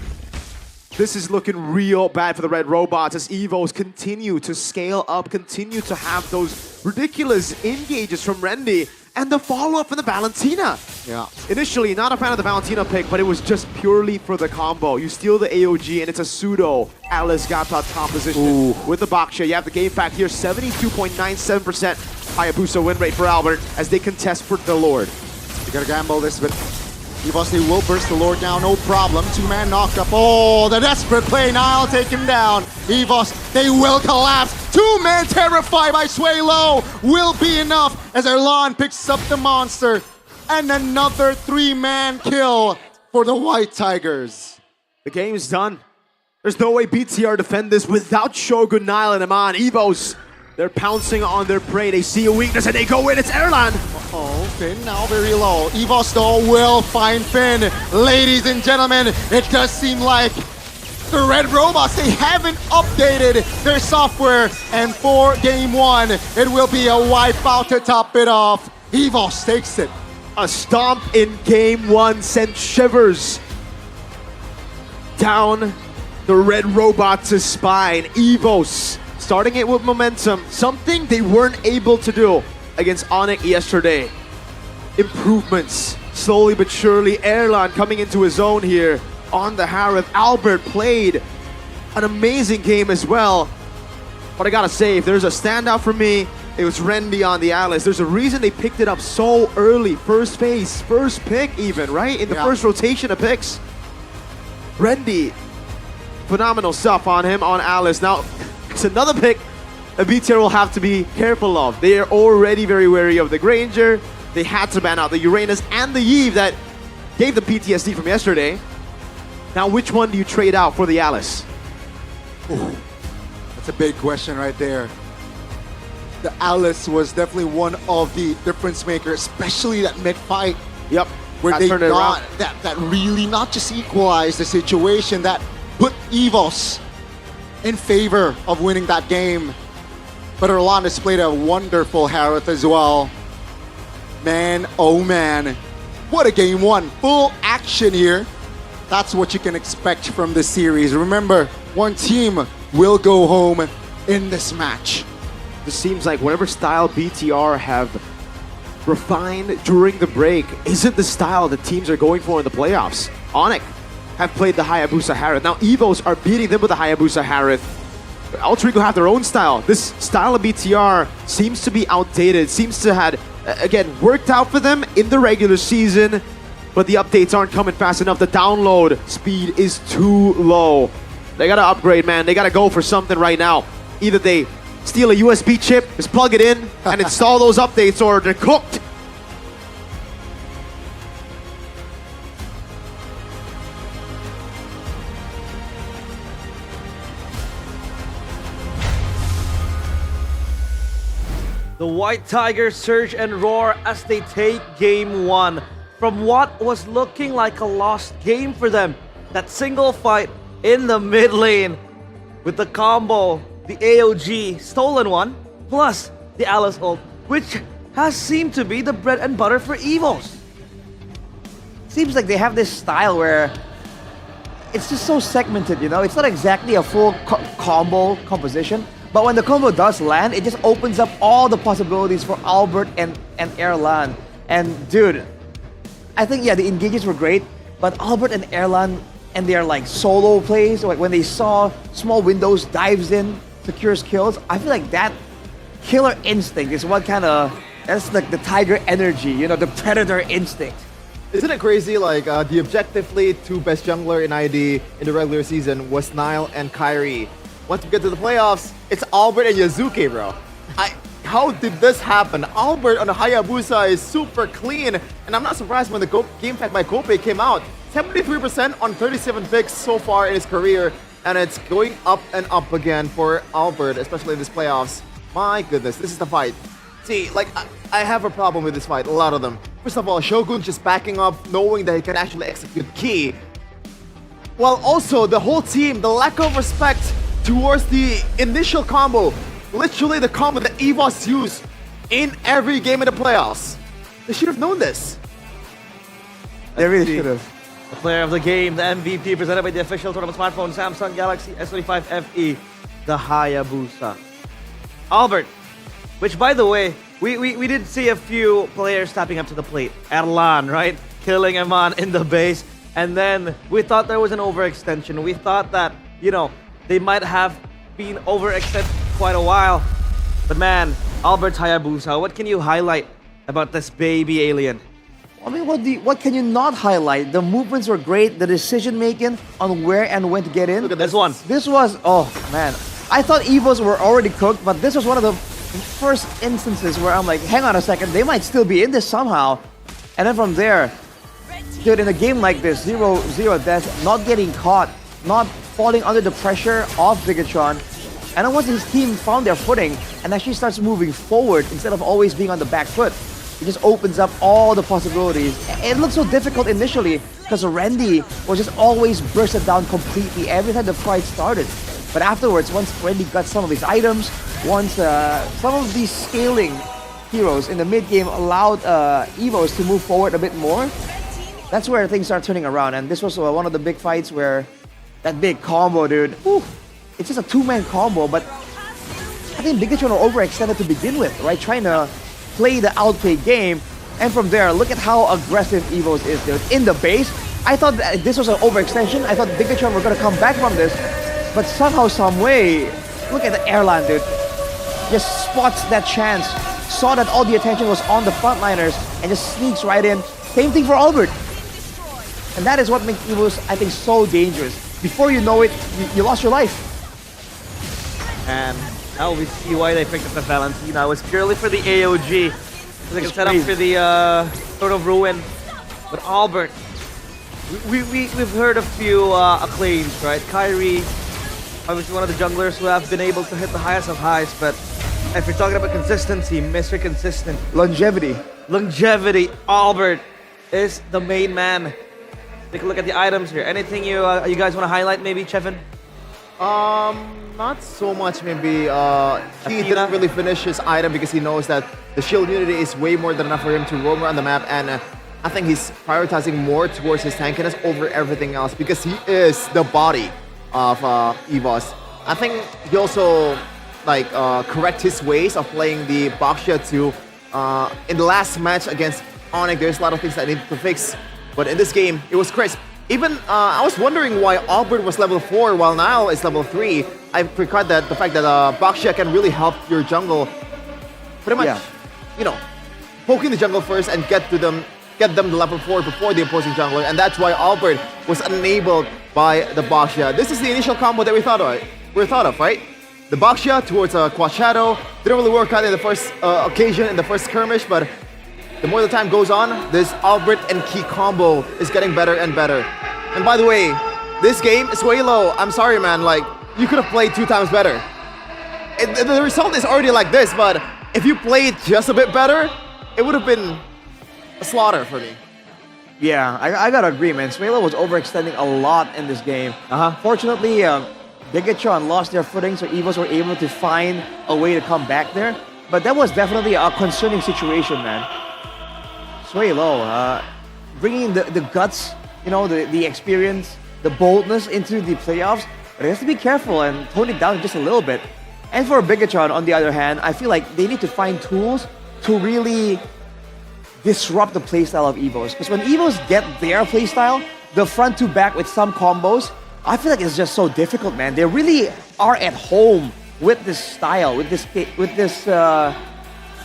This is looking real bad for the Red Robots as EVOS continue to scale up, continue to have those ridiculous engages from Rendy and the follow-up from the Valentina. Yeah. Initially, not a fan of the Valentina pick, but it was just purely for the combo. You steal the AOG and it's a pseudo Alice Gata composition with the Baksha. You have the game fact here, 72.97%. Hayabusa win rate for Albert as they contest for the Lord. You gotta gamble this, but EVOS, they will burst the Lord down, no problem. 2-man knock up. Oh, the desperate play. Nile take him down. EVOS, they will collapse. 2-man terrified by Sway Low will be enough as Erlon picks up the monster. And another 3-man kill for the White Tigers. The game's done. There's no way BTR defend this without Shogun, Nile, and Aman. Evos, they're pouncing on their prey. They see a weakness and they go in. It's Erlan. Oh, Finn now very low. Evos though will find Finn. Ladies and gentlemen, it does seem like the Red Robots, they haven't updated their software. And for game one, it will be a wipeout to top it off. Evos takes it. A stomp in game one sent shivers down the Red Robots' spine. Evos starting it with momentum, something they weren't able to do against Onyx yesterday. Improvements, slowly but surely. Erlan coming into his own here on the Harith. Albert played an amazing game as well. But I gotta say, if there's a standout for me, it was Rendy on the Alice. There's a reason they picked it up so early. First phase, first pick even, right? In the first rotation of picks. Rendy, phenomenal stuff on him, on Alice. Now, it's another pick that BTR will have to be careful of. They are already very wary of the Granger. They had to ban out the Uranus and the Eve that gave them PTSD from yesterday. Now, which one do you trade out for the Alice? Ooh, that's a big question right there. The Alice was definitely one of the difference makers, especially that mid-fight. Yep. Where they got that really not just equalized the situation, that put Evos in favor of winning that game. But Erlan has played a wonderful Harith as well. Man, oh man. What a game one. Full action here. That's what you can expect from this series. Remember, one team will go home in this match. This seems like whatever style BTR have refined during the break isn't the style the teams are going for in the playoffs. Onyx have played the Hayabusa Harith. Now Evos are beating them with the Hayabusa Harith. Alter Ego have their own style. This style of BTR seems to be outdated, seems to have, again, worked out for them in the regular season, but the updates aren't coming fast enough. The download speed is too low. They gotta upgrade, man. They gotta go for something right now. Either they steal a USB chip, just plug it in, and install those updates, or they're cooked. The White Tigers surge and roar as they take game one. From what was looking like a lost game for them, that single fight in the mid lane with the combo, the AOG stolen one, plus the Alice ult, which has seemed to be the bread and butter for Evos. Seems like they have this style where it's just so segmented, you know? It's not exactly a full combo composition, but when the combo does land, it just opens up all the possibilities for Albert and Erlan. And dude, I think, yeah, the engages were great, but Albert and Erlan and their like solo plays, like when they saw small windows, dives in, secures kills, I feel like that killer instinct is what kind of, that's like the tiger energy, you know, the predator instinct. Isn't it crazy? Like the objectively two best jungler in ID in the regular season was Nile and Kyrie. Once we get to the playoffs, it's Albert and Yazuki, bro. How did this happen? Albert on the Hayabusa is super clean, and I'm not surprised when the game fact by Kope came out. 73% on 37 picks so far in his career, and it's going up and up again for Albert, especially in this playoffs. My goodness, this is the fight. See, like, I have a problem with this fight, a lot of them. First of all, Shogun just backing up, knowing that he can actually execute Key. While also, the whole team, the lack of respect towards the initial combo. Literally the combo that Evos use in every game in the playoffs. They should have known this. They really should have. The player of the game, the MVP, presented by the official tournament smartphone, Samsung Galaxy S25 FE, the Hayabusa. Albert, which by the way, we did see a few players stepping up to the plate. Erlan, right? Killing Aman in the base. And then we thought there was an overextension. We thought that, you know, they might have been overextended quite a while. But man, Albert Hayabusa, what can you highlight about this baby alien? I mean, what can you not highlight? The movements were great, the decision making on where and when to get in. Look at this one. This was, oh man. I thought Evos were already cooked, but this was one of the first instances where I'm like, hang on a second, they might still be in this somehow. And then from there, dude, in a game like this, 0-0 deaths, not getting caught not falling under the pressure of Bigatron. And then once his team found their footing and actually starts moving forward instead of always being on the back foot, it just opens up all the possibilities. It looked so difficult initially because Randy was just always bursted down completely every time the fight started. But afterwards, once Randy got some of his items, once some of these scaling heroes in the mid game allowed Evos to move forward a bit more, that's where things start turning around. And this was one of the big fights where that big combo, dude. Whew, it's just a two-man combo, but I think Bigatron were overextended to begin with, right? Trying to play the outplay game, and from there, look at how aggressive Evos is, dude. In the base, I thought that this was an overextension. I thought Bigatron were gonna come back from this, but somehow, some way, look at the airline, dude. Just spots that chance, saw that all the attention was on the frontliners, and just sneaks right in. Same thing for Albert. And that is what makes Evos, I think, so dangerous. Before you know it, you lost your life. And now we see why they picked up the Valentina. It was purely for the AOG. So they can set up for the sort of ruin. But Albert, we've heard a few acclaims, right? Kyrie, obviously one of the junglers who have been able to hit the highest of highs. But if you're talking about consistency, Mr. Consistent. Longevity. Albert is the main man. Take a look at the items here. Anything you guys want to highlight, maybe, Chevin? Not so much, maybe. He didn't really finish his item because he knows that the shield unity is way more than enough for him to roam around the map, and I think he's prioritizing more towards his tankiness over everything else because he is the body of Evos. I think he also correct his ways of playing the Baxia too. In the last match against Onyx, there's a lot of things that need to fix, but in this game, it was crisp. Even I was wondering why Albert was level 4 while Niall is level 3. I forgot that the fact that Baxia can really help your jungle. Pretty much, poking the jungle first and get them to level 4 before the opposing jungler, and that's why Albert was enabled by the Baxia. This is the initial combo that we thought of, right? The Baxia towards Quad Shadow didn't really work out in the first occasion, in the first skirmish, but the more the time goes on, this Albert and Key combo is getting better and better. And by the way, this game, Suelo, I'm sorry, man, you could have played 2 times better. The result is already like this, but if you played just a bit better, it would have been a slaughter for me. Yeah, I gotta agree, man. Suelo was overextending a lot in this game. Fortunately, Bigatron lost their footing, so Evos were able to find a way to come back there. But that was definitely a concerning situation, man. Suelo, bringing the guts, the experience, the boldness into the playoffs, but he has to be careful and tone it down just a little bit. And for Bigatron, on the other hand, I feel like they need to find tools to really disrupt the playstyle of Evos. Because when Evos get their playstyle, the front to back with some combos, I feel like it's just so difficult, man. They really are at home with this style, with this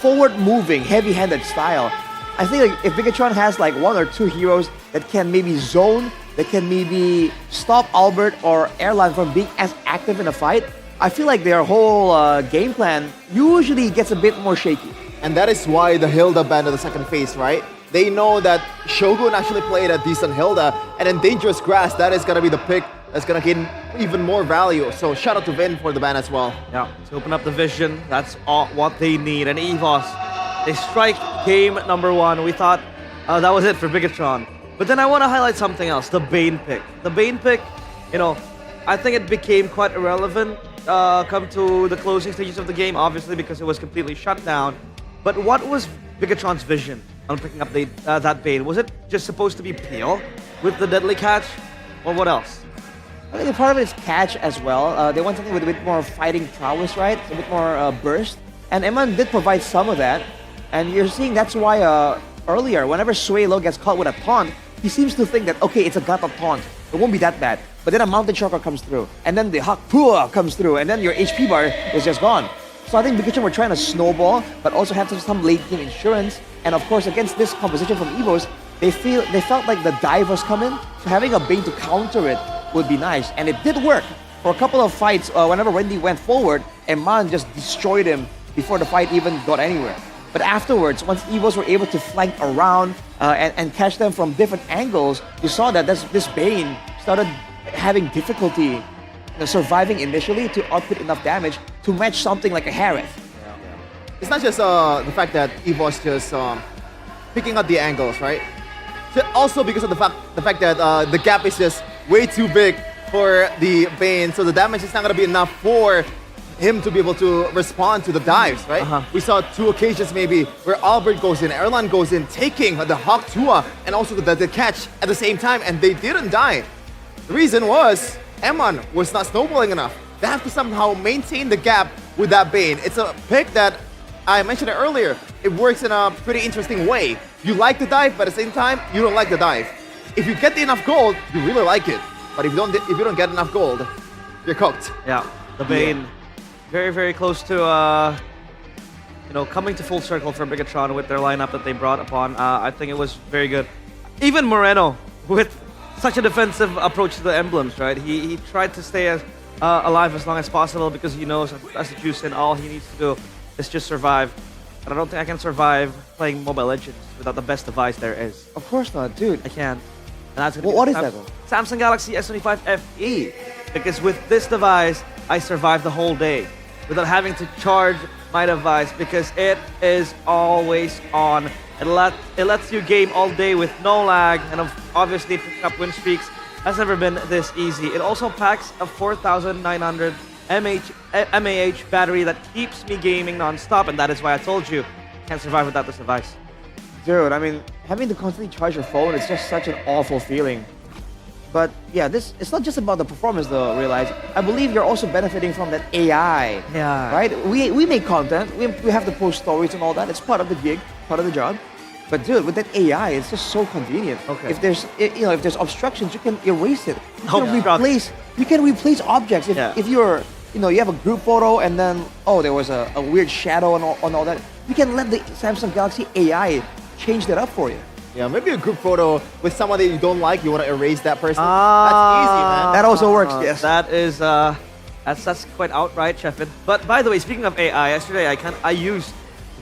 forward-moving, heavy-handed style. I think if Bigatron has 1 or 2 heroes that can maybe zone, that can maybe stop Albert or Airline from being as active in a fight, I feel like their whole game plan usually gets a bit more shaky. And that is why the Hilda banned in the second phase, right? They know that Shogun actually played a decent Hilda, and in Dangerous Grass, that is going to be the pick that's going to gain even more value. So shout out to Vin for the ban as well. Yeah, to open up the vision, that's all what they need. And Evos, they strike game number 1. We thought that was it for Bigatron. But then I want to highlight something else, the Bane pick. The Bane pick, I think it became quite irrelevant come to the closing stages of the game, obviously because it was completely shut down. But what was Bigatron's vision on picking up that Bane? Was it just supposed to be Peel with the deadly catch, or what else? I think part of it is catch as well. They want something with a bit more fighting prowess, right? A bit more burst. And Eman did provide some of that. And you're seeing that's why earlier, whenever Suelo gets caught with a taunt, he seems to think that, okay, it's a Gata taunt. It won't be that bad. But then a Mountain Chakra comes through. And then the Hakpua comes through. And then your HP bar is just gone. So I think Bigatron were trying to snowball, but also have some late game insurance. And of course, against this composition from Evos, they felt like the dive was coming. So having a Bane to counter it would be nice. And it did work. For a couple of fights, whenever Wendy went forward, Eman just destroyed him before the fight even got anywhere. But afterwards, once Evos were able to flank around and catch them from different angles, you saw that this Bane started having difficulty surviving initially to output enough damage to match something like a Harith. It's not just the fact that Evo's just picking up the angles, right? Also because of the fact that the gap is just way too big for the Bane, so the damage is not going to be enough for him to be able to respond to the dives, right? We saw 2 occasions maybe where Albert goes in, Erlan goes in, taking the Hawk Tua and also the catch at the same time, and they didn't die. The reason was Eman was not snowballing enough. They have to somehow maintain the gap with that Bane. It's a pick that I mentioned it earlier. It works in a pretty interesting way. You like the dive, but at the same time, you don't like the dive. If you get enough gold, you really like it. But if you don't get enough gold, you're cooked. Yeah, the Bane, very, very close to coming to full circle for Bigatron with their lineup that they brought upon. I think it was very good. Even Moreno with such a defensive approach to the emblems, right? He tried to stay alive as long as possible because he knows as a juice and all he needs to do is just survive. But I don't think I can survive playing Mobile Legends without the best device there is. Of course not, dude. I can't. And that's what is that though? Samsung Galaxy S25 FE. Because with this device, I survive the whole day without having to charge my device because it is always on. It lets you game all day with no lag, and obviously picking up win streaks has never been this easy. It also packs a 4,900 mAh battery that keeps me gaming non-stop, and that is why I told you, can't survive without this device. Dude, I mean, having to constantly charge your phone is just such an awful feeling. But yeah, it's not just about the performance though, realize. I believe you're also benefiting from that AI. Yeah. Right? We make content, we have to post stories and all that. It's part of the gig, part of the job. But dude, with that AI, it's just so convenient. Okay. If there's obstructions, you can erase it. You can replace objects. If you're you have a group photo and then there was a weird shadow and all that, you can let the Samsung Galaxy AI change that up for you. Yeah, maybe a group photo with someone that you don't like, you want to erase that person. That's easy, man. That also works, yes. That is, that's quite outright, Chefin. But by the way, speaking of AI, yesterday I used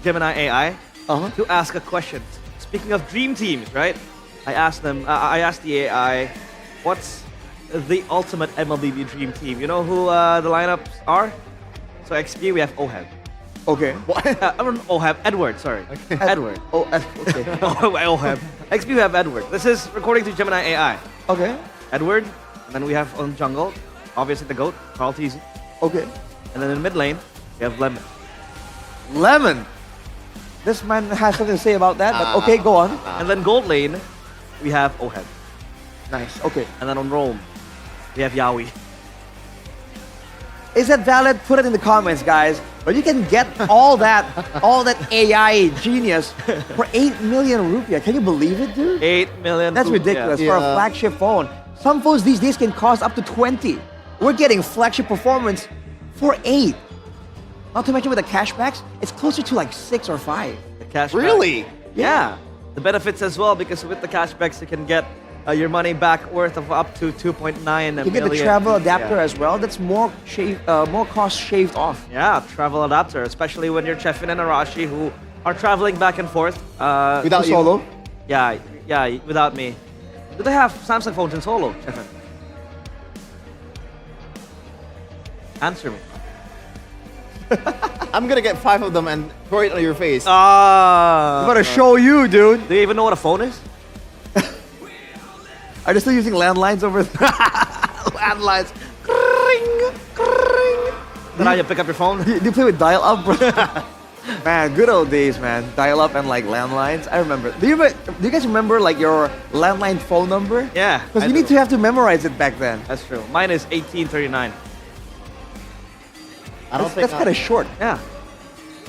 Gemini AI to ask a question. Speaking of dream teams, right? I asked the AI, what's the ultimate MLBB dream team? You know who the lineups are? So XP, we have Oheb. Okay. Oheb. Edward, sorry. Okay. Edward. Okay. Oheb. XP, we have Edward. This is according to Gemini AI. Okay. Edward. And then we have on jungle, obviously the GOAT, Carl Teasy. Okay. And then in mid lane, we have Lemon. Lemon? This man has something to say about that, but okay, go on. And then gold lane, we have Oheb. Nice, okay. And then on Rome, we have Yaoi. Is that valid? Put it in the comments, guys. But you can get all that AI genius for 8 million rupiah. Can you believe it, dude? 8 million. That's ridiculous for a flagship phone. Some phones these days can cost up to 20. We're getting flagship performance for 8. Not to mention with the cashbacks, it's closer to like 6 or 5. The cashback. Really? Yeah. The benefits as well, because with the cashbacks, you can get your money back worth of up to 2.9 million. You get the travel adapter as well. That's more cost shaved off. Yeah, travel adapter, especially when you're Chefin and Arashi who are traveling back and forth. Without solo? Yeah, without me. Do they have Samsung phones in solo, Chefin? Answer me. I'm gonna get 5 of them and throw it on your face. I'm gonna show you, dude. Do you even know what a phone is? Are they still using landlines over there? Landlines. Then how you pick up your phone? Do you play with dial-up, bro? Man, good old days, man. Dial-up and like landlines. I remember. Do you guys remember like your landline phone number? Yeah. Because you need to have to memorize it back then. That's true. Mine is 1839. That's kind of short. Yeah.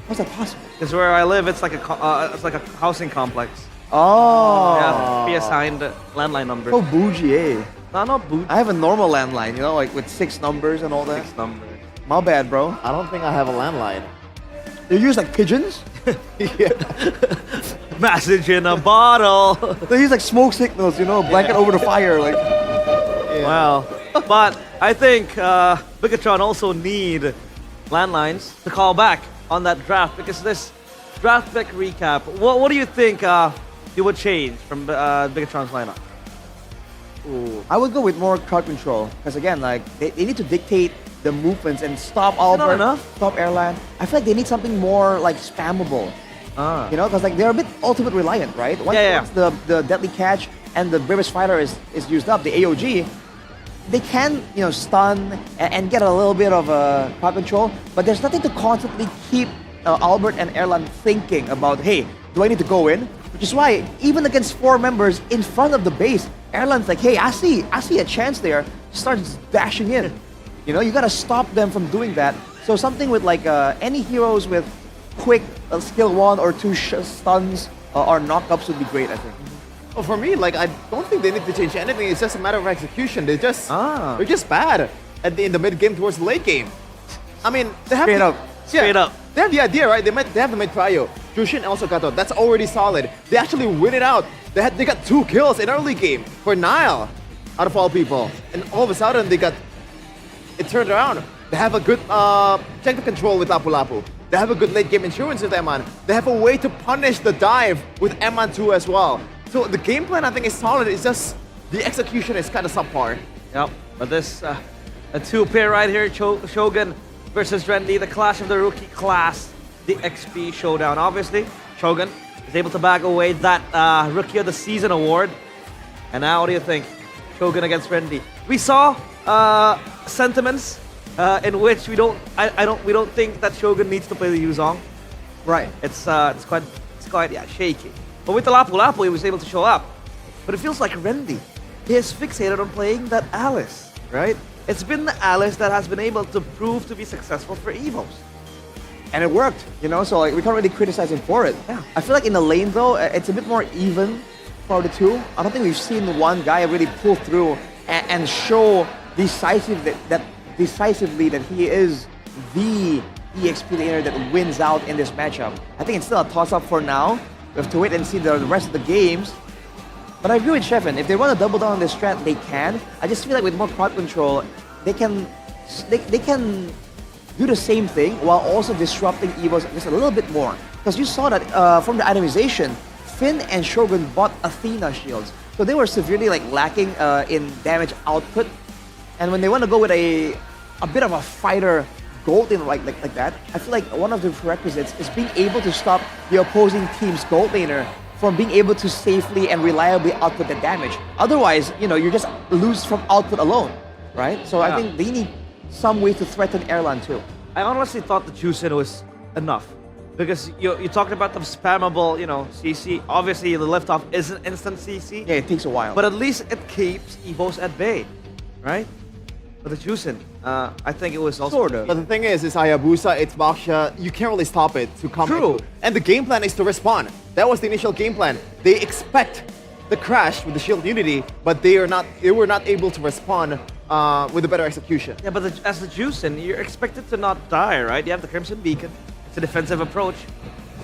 How's that possible? Because where I live, it's like a housing complex. Oh. Yeah, pre-assigned landline number. So bougie, eh? No, not bougie. I have a normal landline, you know, like with 6 numbers and all that. 6 numbers. My bad, bro. I don't think I have a landline. You use like pigeons? Message in a bottle. They use like smoke signals, you know, blanket over the fire, like. Wow. But I think Bigatron also need landlines to call back on that draft, because this draft pick recap, what do you think you would change from Bigatron's lineup? Ooh. I would go with more crowd control because again, like they need to dictate the movements and stop Albert, stop Airline. I feel like they need something more like spammable. You know, because like they're a bit ultimate reliant, right? Once the deadly catch and the bravest fighter is used up, the AOG, they can stun and get a little bit of crowd control, but there's nothing to constantly keep Albert and Erland thinking about, hey, do I need to go in? Which is why even against 4 members in front of the base, Erland's like, hey, I see a chance there. Starts dashing in. You know, you gotta stop them from doing that. So something with like any heroes with quick skill 1 or 2 stuns or knockups would be great, I think. Well, for me, like I don't think they need to change anything. It's just a matter of execution. They're just bad in the mid game towards the late game. I mean, they have straight up. They have the idea, right? They have the mid prio. Jushin also got out. That's already solid. They actually win it out. They got 2 kills in early game for Nile, out of all people, and all of a sudden they got it turned around. They have a good tank control with Lapu Lapu. They have a good late game insurance with Eman. They have a way to punish the dive with Eman too as well. So the game plan, I think, is solid. It's just the execution is kind of subpar. Yep, but this a 2 pair right here, Shogun versus Renly, the clash of the rookie class, the XP showdown. Obviously, Shogun is able to bag away that Rookie of the Season award. And now, what do you think? Shogun against Renly. We saw sentiments in which we don't think that Shogun needs to play the Yuzong. Right. It's quite shaky. But with the Lapu Lapu, he was able to show up. But it feels like Renly, he is fixated on playing that Alice, right? It's been the Alice that has been able to prove to be successful for Evos. And it worked, you know, so like we can't really criticize him for it. Yeah. I feel like in the lane though, it's a bit more even for the two. I don't think we've seen one guy really pull through and show decisively that he is the EXP laner that wins out in this matchup. I think it's still a toss-up for now. We have to wait and see the rest of the games. But I agree with Shevin. If they want to double down on this strat, they can. I just feel like with more crowd control, they can do the same thing while also disrupting Evos just a little bit more. Because you saw that from the itemization, Finn and Shogun bought Athena shields. So they were severely lacking in damage output. And when they want to go with a bit of a fighter gold in like that, I feel like one of the prerequisites is being able to stop the opposing team's gold laner from being able to safely and reliably output the damage. Otherwise, you just lose from output alone, right? So I think they need some way to threaten Erlan too. I honestly thought the Juicin was enough. Because you talked about the spammable, CC. Obviously, the liftoff isn't instant CC. Yeah, it takes a while. But at least it keeps Evos at bay, right? But the Juicin, I think it was also... Sort of. But the thing is Hayabusa, it's Baksha, you can't really stop it to come True. into. And the game plan is to respond. That was the initial game plan. They expect the crash with the Shield Unity, but they were not able to respond with a better execution. Yeah, but as the Juicin, you're expected to not die, right? You have the Crimson Beacon. It's a defensive approach.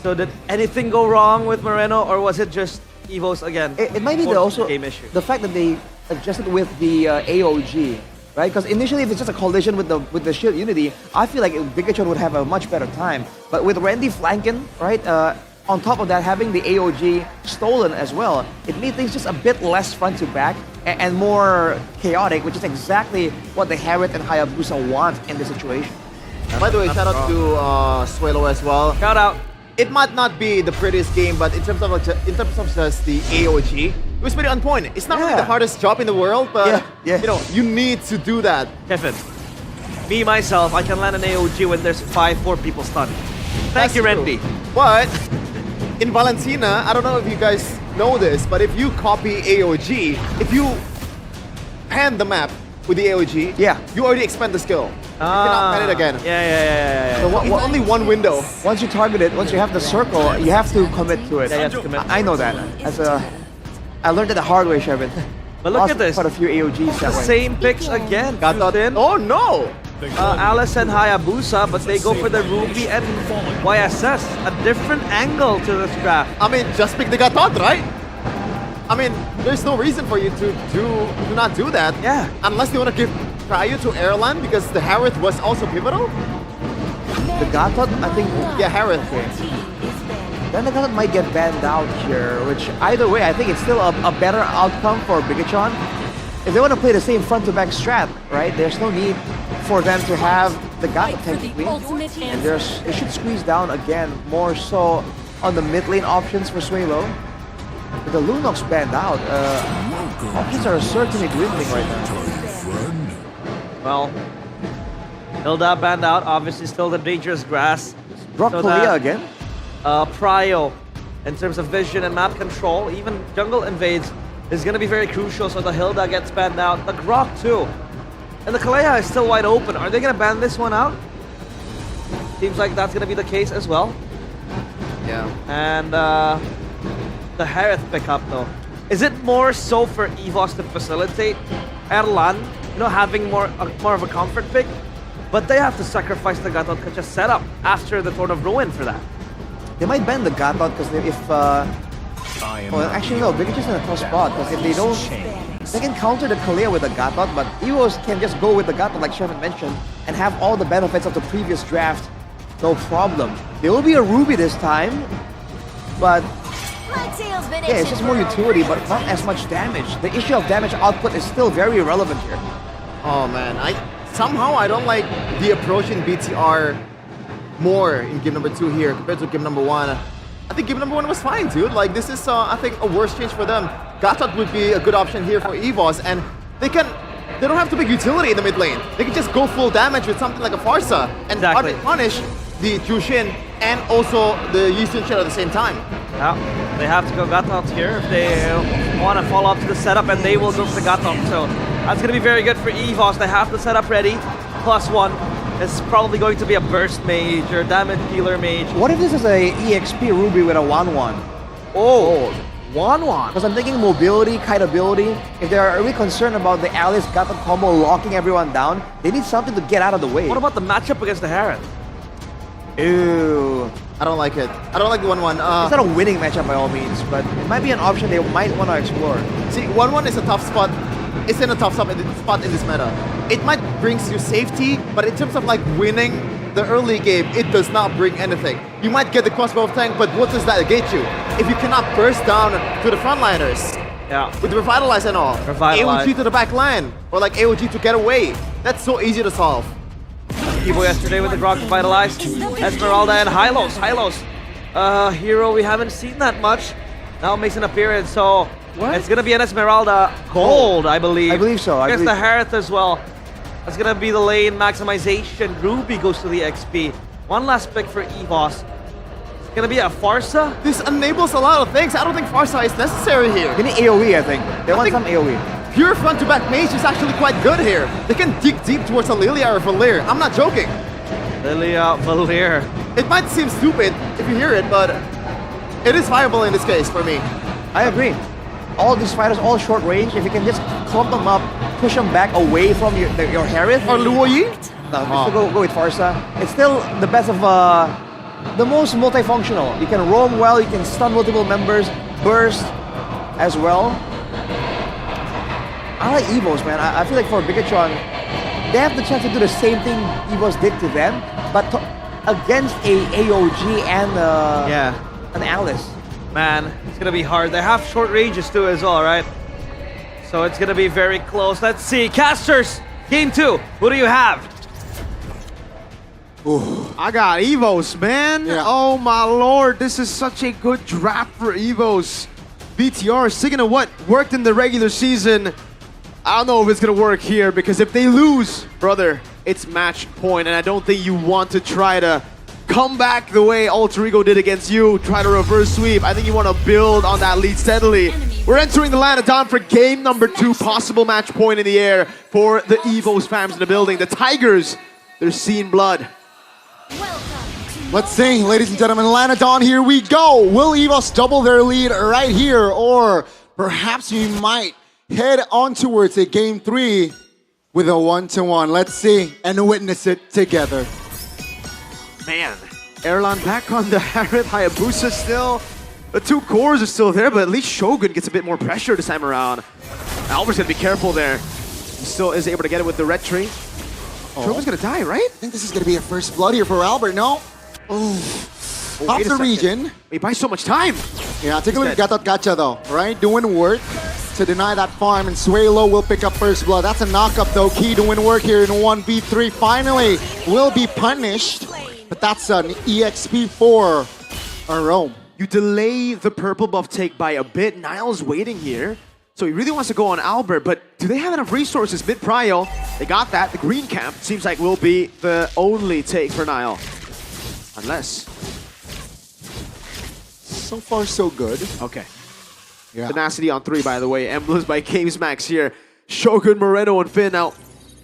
So did anything go wrong with Moreno, or was it just Evos again? It might be game issue. The fact that they adjusted with the AOG. Right, because initially if it's just a collision with the Shield Unity, I feel like Vigachon would have a much better time. But with Renly flanking, right, on top of that having the AOG stolen as well, it made things just a bit less front to back and more chaotic, which is exactly what the Harriet and Hayabusa want in this situation. By the way, shout out to Suelo as well. Shout out. It might not be the prettiest game, but in terms of just the AOG, it was pretty on point. It's not really the hardest job in the world, but you need to do that. Kevin, me myself, I can land an AOG when there's 4 people stunned. Thank you, Renly. But in Valentina, I don't know if you guys know this, but if you copy AOG, if you pan the map with the AOG, you already expend the skill. You cannot pan it again. Yeah. So only one window. Once you target it, once you have the circle, you have to commit to it. Yeah, you have to commit. I know that. I learned it the hard way, Shevin. But look at this. Quite a few AOGs that way. Same picks again. Oh no! Alice and Hayabusa, but they go for the Ruby and YSS. A different angle to this draft. I mean, just pick the Gatot, right? I mean, there's no reason for you to not do that. Yeah. Unless they want to give prior to Airland because the Harith was also pivotal. The Gatot, I think. Yeah, Harith. Then the Gatot might get banned out here, which either way, I think it's still a better outcome for Bigachon. if they want to play the same front-to-back strat, right, there's no need for them to have the Gatot technically. And they should squeeze down again more so on the mid lane options for Suelo. But the Lunox banned out. Options are certainly dwindling right now. Well, Hilda banned out, obviously still the dangerous grass. Brock Korea again? Prio, in terms of vision and map control, even jungle invades is going to be very crucial, so the Hilda gets banned out. The Grok too. And the Kalea is still wide open. Are they going to ban this one out? Seems like that's going to be the case as well. Yeah. And the Harith pickup though. Is it more so for EVOS to facilitate Erlan, you know, having more of a comfort pick? But they have to sacrifice the Gatot Kacha setup after the Thorn of Ruin for that. They might ban the Gatot because if... well, actually no, Big is in a tough spot because if they don't... They can counter the Kalea with the Gatot, but EVOS can just go with the Gatot like Sherman mentioned and have all the benefits of the previous draft. No problem. There will be a Ruby this time, but... yeah, it's just more utility, but not as much damage. The issue of damage output is still very relevant here. Oh man, somehow I don't like the approach in BTR more in game number 2 here compared to game number 1. I think game number 1 was fine, dude. Like, this is, I think, a worse change for them. Gatot would be a good option here for EVOS, and they don't have to make utility in the mid lane. They can just go full damage with something like a Farsa and punish the Jushin and also the Yi Sun Shed at the same time. Yeah, they have to go Gatot here if they want to follow up to the setup, and they will go for the Gatot. So that's going to be very good for EVOS. They have the setup ready. +1 is probably going to be a burst mage or damage dealer mage. What if this is a EXP Ruby with a 1-1? Oh, 1-1. Because I'm thinking mobility, kite ability. If they are really concerned about the Alice Gatot combo locking everyone down, they need something to get out of the way. What about the matchup against the Harith? Ew. I don't like it. I don't like the 1-1. It's not a winning matchup by all means, but it might be an option they might want to explore. See, 1-1 is a tough spot. It's in a tough spot in this meta. It might bring you safety, but in terms of like winning the early game, it does not bring anything. You might get the crossbow of tank, but what does that get you? If you cannot burst down to the frontliners, with Revitalize and all, AOG to the back line, or like AOG to get away, that's so easy to solve. Evo yesterday with the Grok Revitalize, Esmeralda and Hylos. Hero we haven't seen that much, now makes an appearance, so it's gonna be an Esmeralda Gold, I believe. I believe so. Against the Harith as well. That's gonna be the lane maximization. Ruby goes to the XP. One last pick for EVOS. It's gonna be a Farsa. This enables a lot of things. I don't think Farsa is necessary here. They need AoE, I think. They want some AoE. Pure front-to-back mage is actually quite good here. They can dig deep towards a Lilia or Valir. I'm not joking. Lilia, Valir. It might seem stupid if you hear it, but it is viable in this case for me. I agree. All these fighters, all short range, if you can just clump them up, push them back away from your Harith. Or Luo Yi? No, still go with Farsa. It's still the best of, the most multifunctional. You can roam well, you can stun multiple members, burst as well. I like EVOS, man. I feel like for Bigatron, they have the chance to do the same thing EVOS did to them, but against a AOG and an Alice. Man, it's gonna be hard. They have short ranges too as well, right? So it's gonna be very close. Let's see. Casters, game 2. Who do you have? Ooh. I got EVOS, man. Yeah. Oh my lord, this is such a good draft for EVOS. BTR sticking to what worked in the regular season. I don't know if it's gonna work here, because if they lose, brother, it's match point, and I don't think you want to try to come back the way Alter Ego did against you, try to reverse sweep. I think you want to build on that lead steadily. We're entering the land of Dawn for game number 2, possible match point in the air for the EVOS fams in the building. The Tigers, they're seeing blood. Let's see, ladies and gentlemen, Lanadon, here we go. Will EVOS double their lead right here, or perhaps we might head on towards a game 3 with a 1-1. Let's see and witness it together. Man, Erlan back on the Harith, Hayabusa still. The 2 cores are still there, but at least Shogun gets a bit more pressure this time around. Albert's gonna be careful there. He still is able to get it with the red tree. Shogun's gonna die, right? I think this is gonna be a first blood here for Albert, no? Off the region. He buys so much time. Yeah, take a look at Gatot Gacha though, right? Doing work. to deny that farm, and Suelo will pick up first blood. That's a knockup though. Key to win work here in 1v3. Finally will be punished, but that's an EXP for Rome. You delay the purple buff take by a bit. Niall's waiting here, so he really wants to go on Albert, but do they have enough resources mid-prio? They got that. The green camp seems like will be the only take for Niall. Unless... So far, so good. Okay. Yeah. Tenacity on 3, by the way. Emblems by Games Max here. Shogun, Moreno, and Finn. Now,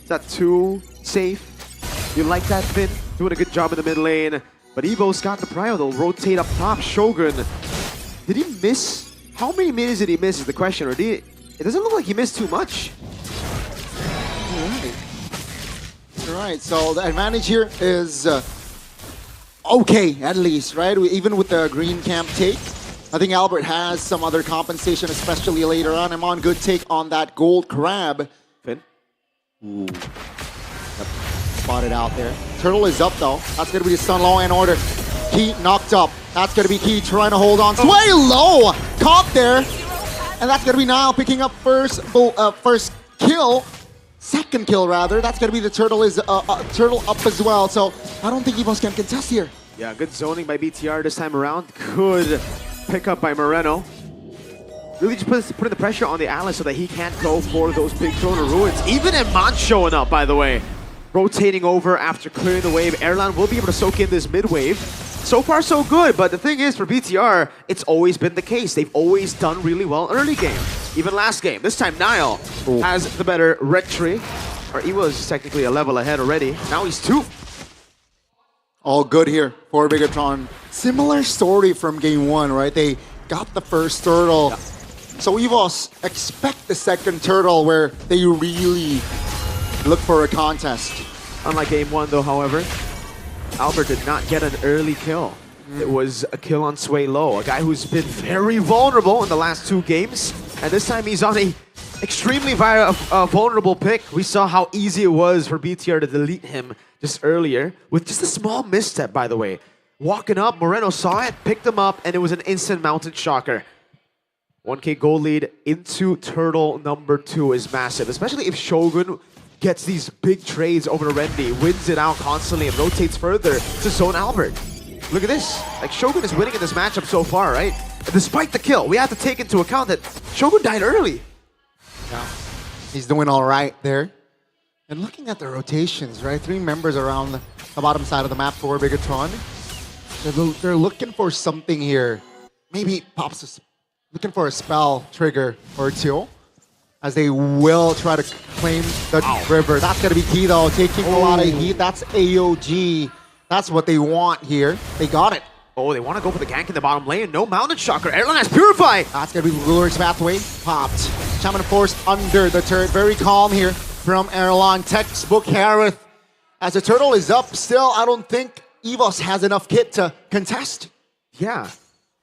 is that too safe? You like that, Finn? Doing a good job in the mid lane. But Evo's got the prio. They'll rotate up top. Shogun. Did he miss? How many minutes did he miss is the question. Or did he, it doesn't look like he missed too much. All right, so the advantage here is okay, at least, right? Even with the green camp take, I think Albert has some other compensation, especially later on. I'm on good take on that gold crab. Finn? Ooh. Yep. Spotted out there. Turtle is up, though. That's going to be the stun low and order. Key knocked up. That's going to be Key trying to hold on. Sway low! Caught there. And that's going to be Niall picking up first kill. Second kill, rather. That's going to be the Turtle Turtle up as well. So I don't think Evos can contest here. Yeah, good zoning by BTR this time around. Good pick up by Moreno. Really just putting the pressure on the Atlas so that he can't go for those big Throne of Ruins. Even Iman showing up, by the way. Rotating over after clearing the wave. Erlan will be able to soak in this mid wave. So far, so good. But the thing is, for BTR, it's always been the case. They've always done really well early game. Even last game. This time, Niall has the better rectory. Or he was technically a level ahead already. Now he's 2. All good here for Bigatron. Similar story from game 1, right? They got the first turtle. Yeah. So Evos expect the second turtle where they really look for a contest. Unlike game 1 though, however, Albert did not get an early kill. It was a kill on Sway Low, a guy who's been very vulnerable in the last 2 games. And this time he's on a extremely vulnerable pick. We saw how easy it was for BTR to delete him just earlier with just a small misstep, by the way. Walking up, Moreno saw it, picked him up, and it was an instant mounted shocker. 1k gold lead into turtle number 2 is massive, especially if Shogun gets these big trades over to Rendy, wins it out constantly, and rotates further to zone Albert. Look at this. Like, Shogun is winning in this matchup so far, right? And despite the kill, we have to take into account that Shogun died early. Yeah. He's doing all right there. And looking at the rotations, right? 3 members around the bottom side of the map for Bigatron. They're looking for something here. Maybe Pops looking for a spell trigger or 2. As they will try to claim the river. That's going to be key, though. Taking a lot of heat. That's AOG. That's what they want here. They got it. Oh, they want to go for the gank in the bottom lane. No mounted shocker. Erlan has Purify. That's going to be Lur's pathway. Popped. Shaman Force under the turret. Very calm here from Erlan. Textbook Harith. As the turtle is up, still, I don't think Evos has enough kit to contest. Yeah.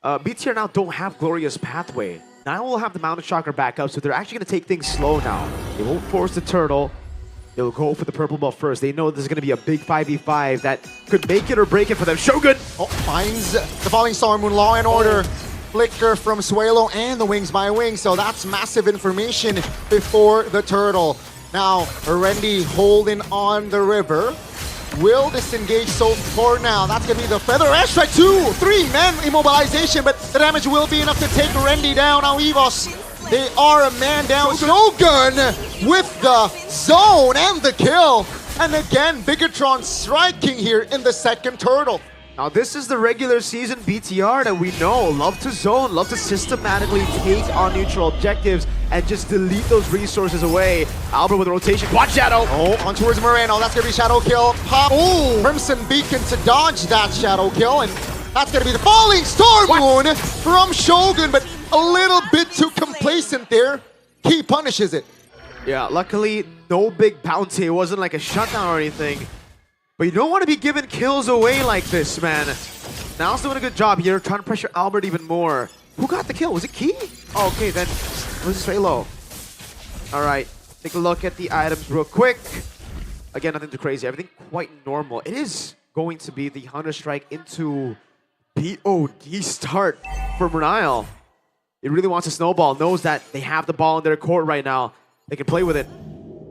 BTR now don't have Glorious Pathway. Now we'll have the mounted shocker back up, so they're actually going to take things slow now. They won't force the turtle. They'll go for the purple buff first. They know this is going to be a big 5v5 that could make it or break it for them. Shogun! Oh, finds the Falling Star Moon. Law and Order. Flicker from Suelo and the Wings by Wing. So that's massive information before the turtle. Now, Rendy holding on the river. Will disengage so for now. That's going to be the Feather Airstrike. 2, 3 men immobilization, but the damage will be enough to take Rendy down. Now Evos, they are a man down. Shogun with the zone and the kill. And again, Bigatron striking here in the second turtle. Now this is the regular season BTR that we know. Love to zone, love to systematically take on neutral objectives and just delete those resources away. Albert with a rotation. Watch Shadow! Oh, on towards Moreno. That's going to be Shadow kill. Pop. Oh. Crimson Beacon to dodge that Shadow kill. And that's going to be the Falling Star Moon from Shogun, but a little bit too complacent there. Key punishes it. Yeah, luckily no big bounty. It wasn't like a shutdown or anything. But you don't want to be giving kills away like this, man. Now's doing a good job here, trying to pressure Albert even more. Who got the kill? Was it Key? Oh, okay, then it was Low. All right, take a look at the items real quick. Again, nothing too crazy. Everything quite normal. It is going to be the Hunter Strike into BOD start for Niall. He really wants a snowball, knows that they have the ball in their court right now. They can play with it.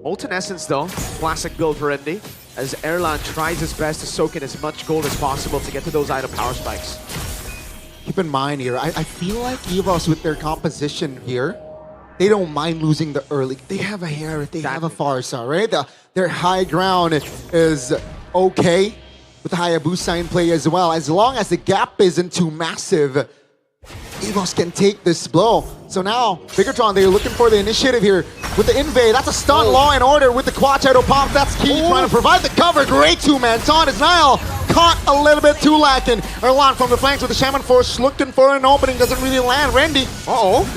Ult in essence though, classic build for Endy, as Erlan tries his best to soak in as much gold as possible to get to those item power spikes. Keep in mind here, I feel like EVOS with their composition here, they don't mind losing the early. They have a Harriet, they have a Farsa, right? Their high ground is okay with the Hayabusa in play as well. As long as the gap isn't too massive, EVOS can take this blow. So now, Bigatron, they're looking for the initiative here with the invade. That's a stun, Law and Order with the Quad Shadow pop. That's key, trying to provide the cover. Great two-man taunt as Niall caught a little bit too lacking. Erlan from the flanks with the Shaman Force looking for an opening, doesn't really land. Randy,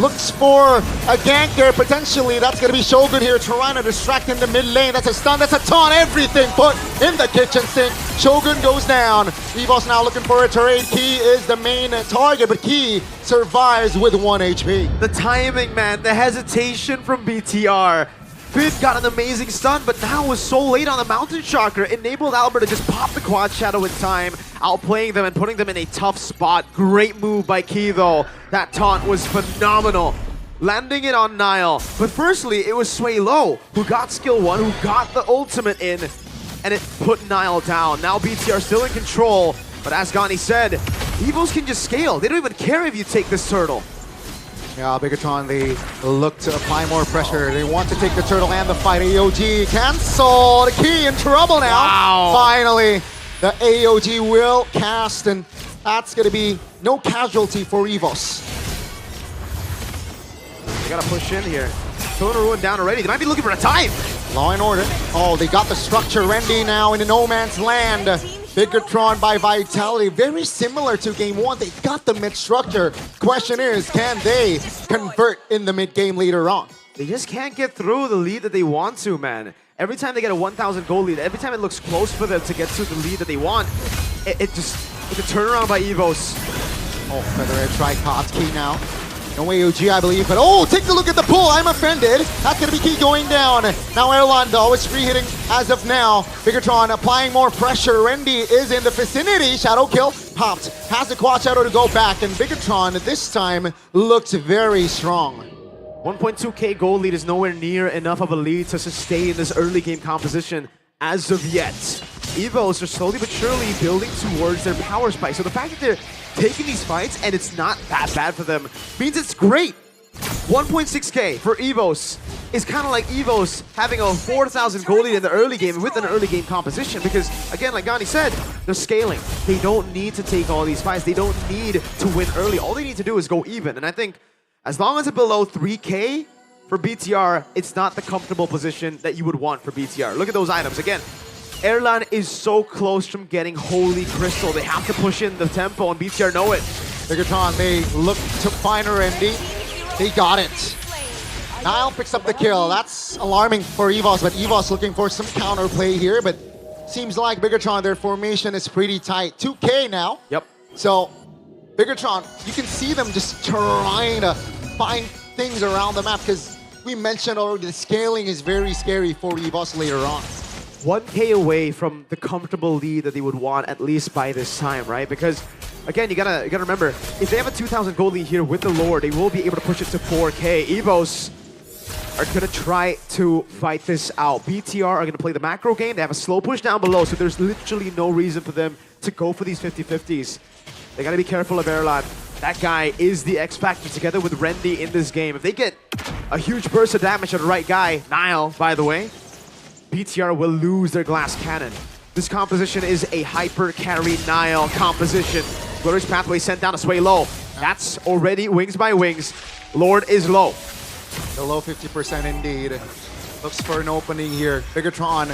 looks for a gank there potentially. That's going to be Shogun here trying to distract in the mid lane. That's a stun, that's a taunt, everything put in the kitchen sink. Shogun goes down. EVOS now looking for a trade. Key is the main target, but Key survives with 1 HP. The timing, man, the hesitation from BTR. Fid got an amazing stun, but now was so late on the Mountain Chakra, enabled Albert to just pop the Quad Shadow in time, outplaying them and putting them in a tough spot. Great move by Key though. That taunt was phenomenal. Landing it on Niall. But firstly, it was Sway Low who got skill 1, who got the ultimate in, and it put Niall down. Now BTR still in control, but as Gani said, Evos can just scale. They don't even care if you take this turtle. Yeah, Bigatron, they look to apply more pressure. They want to take the turtle and the fight. AOG cancel. The Key in trouble now. Wow. Finally, the AOG will cast, and that's going to be no casualty for EVOS. They got to push in here. Throwing a ruin down already. They might be looking for a time. Law and Order. Oh, they got the structure. Randy now in the no man's land. Bigatron by Vitality, very similar to game 1. They got the mid structure. Question is, can they convert in the mid game later on? They just can't get through the lead that they want to, man. Every time they get a 1,000 gold lead, every time it looks close for them to get to the lead that they want, it just, it's a turnaround by EVOS. Oh, Feather try caught Key now. No AOG, I believe, but oh, take a look at the pull. I'm offended. That's going to be Key going down. Now Erlan, though, is free hitting as of now. Bigatron applying more pressure. Rendy is in the vicinity. Shadow kill popped. Has the Quad Shadow to go back, and Bigatron this time looks very strong. 1.2k gold lead is nowhere near enough of a lead to sustain this early game composition as of yet. EVOS are slowly but surely building towards their power spike. So the fact that they're taking these fights and it's not that bad for them means it's great. 1.6k for EVOS is kind of like EVOS having a 4,000 gold lead in the early game with an early game composition, because again, like Gani said, they're scaling. They don't need to take all these fights. They don't need to win early. All they need to do is go even. And I think as long as it's below 3k for BTR, it's not the comfortable position that you would want for BTR. Look at those items again. Erlan is so close from getting Holy Crystal. They have to push in the tempo, and BTR know it. Bigatron, they look to find Randy. They got it. Niall picks up the kill. That's alarming for EVOS, but EVOS looking for some counterplay here, but seems like Bigatron, their formation is pretty tight. 2k now. Yep. So, Bigatron, you can see them just trying to find things around the map, because we mentioned already the scaling is very scary for EVOS later on. 1k away from the comfortable lead that they would want, at least by this time, right? Because again, you gotta remember, if they have a 2,000 gold lead here with the lore, they will be able to push it to 4k. EVOS are gonna try to fight this out. BTR are gonna play the macro game. They have a slow push down below, so there's literally no reason for them to go for these 50-50s. They gotta be careful of Erlan. That guy is the X Factor together with Rendy in this game. If they get a huge burst of damage on the right guy, Niall, by the way, BTR will lose their glass cannon. This composition is a hyper carry Niall composition. Glorious Pathway sent down to Sway Low. That's already wings by wings. Lord is low. Below 50% indeed. Looks for an opening here. Bigatron,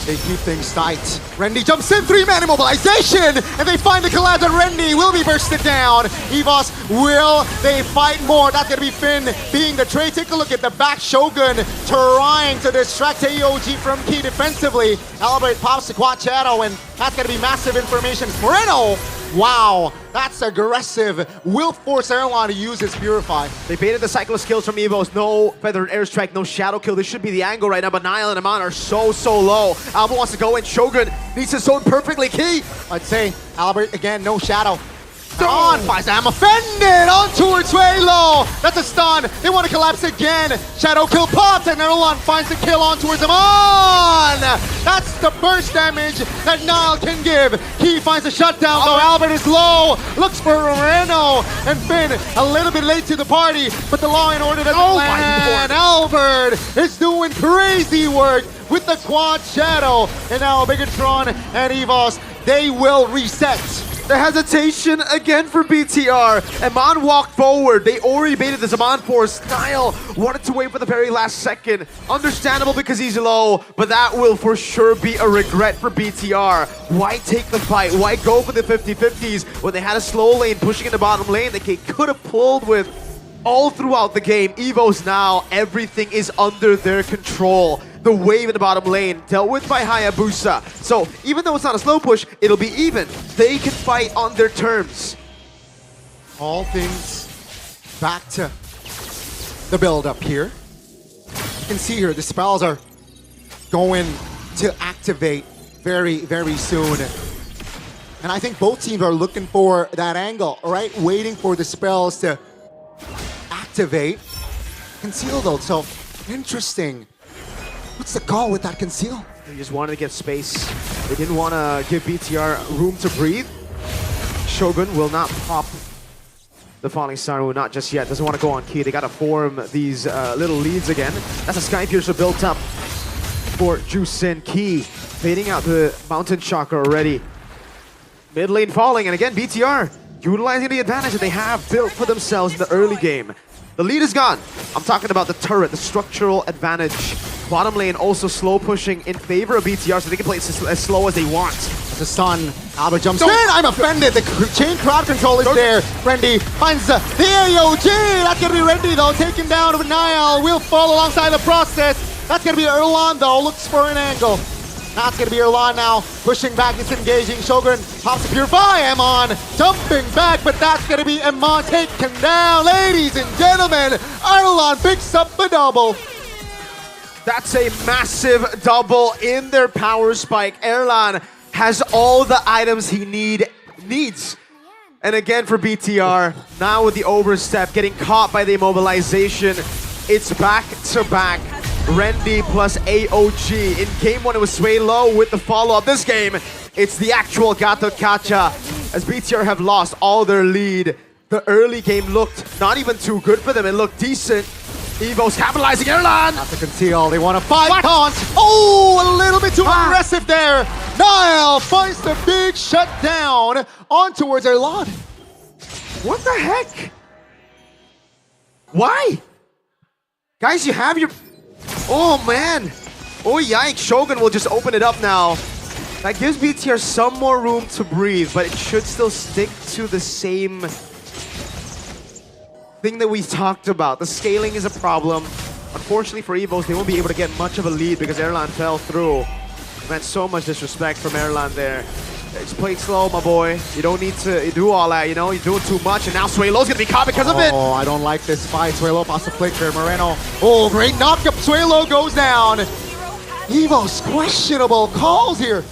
they keep things tight. Rendy jumps in, 3-man immobilization, and they find the collapse, and Rendy will be bursted down. EVOS, will they fight more? That's gonna be Finn being the trade. Take a look at the back. Shogun trying to distract AOG from Key defensively. Albert pops the Quad Shadow, and that's gonna be massive information. Moreno, wow, that's aggressive. Will force Erlan to use his Purify. They baited the cycle of skills from EVOS. No Feathered Airstrike, no Shadow Kill. This should be the angle right now, but Niall and Aman are so low. Albert wants to go in. Shogun needs to zone perfectly. Key. I'd say Albert, again, no Shadow. on. Finds I'm offended on towards Suelo. That's a stun. They want to collapse again. Shadow kill pops and Erlan finds the kill on towards him on. That's the burst damage that Nile can give. He finds a shutdown though. Albert is low. Looks for Moreno and Finn a little bit late to the party, but the Law and Order doesn't land. Albert is doing crazy work with the quad shadow. And now Bigatron and Evos, they will reset. The hesitation again for BTR. Eman walked forward. They already baited the Zaman force. Nile wanted to wait for the very last second. Understandable because he's low, but that will for sure be a regret for BTR. Why take the fight? Why go for the 50-50s when they had a slow lane pushing in the bottom lane that they could have pulled with all throughout the game? Evos now, everything is under their control. The wave in the bottom lane dealt with by Hayabusa. So even though it's not a slow push, it'll be even. They can fight on their terms. All things back to the build up here. You can see here the spells are going to activate very, very soon. And I think both teams are looking for that angle, right? Waiting for the spells to activate. Conceal though, so interesting. What's the call with that conceal? They just wanted to get space. They didn't want to give BTR room to breathe. Shogun will not pop the Falling Star, not just yet. Doesn't want to go on key. They got to form these little leads again. That's a Sky Piercer built up for Jusin. Key fading out the Mountain Chakra already. Mid lane falling, and again BTR utilizing the advantage that they have built for themselves in the early game. The lead is gone. I'm talking about the turret, the structural advantage. Bottom lane also slow pushing in favor of BTR so they can play it as slow as they want. The stun. Albert jumps in. I'm offended. The chain crowd control is there. Rendy finds the AOG. That's going to be Rendy though. Taken down with Niall. Will fall alongside the process. That's going to be Erlan though. Looks for an angle. That's going to be Erlan now. Pushing back, disengaging. Shogun pops to Purify. Emon jumping back, but that's going to be Emon taken down. Ladies and gentlemen, Erlan picks up the double. That's a massive double in their power spike. Erlan has all the items he needs. And again for BTR, now with the overstep, getting caught by the immobilization, it's back to back. Rendy plus AOG. In game one, it was Suelo with the follow-up. This game, it's the actual Gato Kacha, as BTR have lost all their lead. The early game looked not even too good for them. It looked decent. Evo's capitalizing. Erlan! Not to conceal. They want to fight. Taunt. Oh, a little bit too aggressive there. Niall finds the big shutdown on towards Erlan. What the heck? Why? Guys, you have your... Oh, man. Oh, yikes. Shogun will just open it up now. That gives BTR some more room to breathe, but it should still stick to the same thing that we talked about. The scaling is a problem. Unfortunately for Evos, they won't be able to get much of a lead because Erlan fell through. Man, so much disrespect from Erlan there. Just play it slow, my boy. You don't need to do all that, you know? You're doing too much, and now Suelo's gonna be caught because of it. Oh, I don't like this fight. Suelo pops the flicker. Moreno. Oh, great knockup. Suelo goes down. Evos, questionable calls here,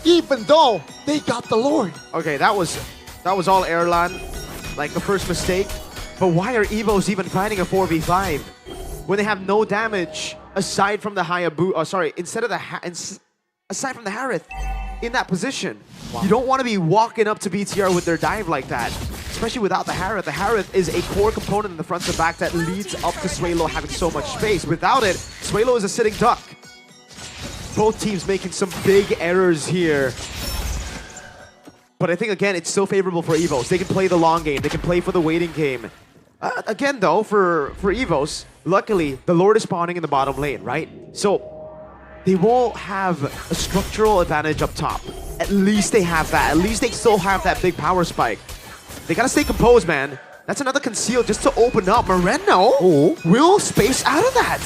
even though they got the Lord. Okay, that was all Erlan, like the first mistake. But why are Evos even fighting a 4v5 when they have no damage aside from the Hayabusa? Oh, sorry, aside from the Harith in that position. Wow. You don't want to be walking up to BTR with their dive like that, especially without the Harith. The Harith is a core component in the front to back that leads up to Suelo having so much space. Without it, Suelo is a sitting duck. Both teams making some big errors here. But I think, again, it's still favorable for Evos. They can play the long game. They can play for the waiting game. Again, though, for Evos, luckily, the Lord is spawning in the bottom lane, right? So they will have a structural advantage up top. At least they have that. At least they still have that big power spike. They gotta stay composed, man. That's another conceal just to open up. Moreno will space out of that.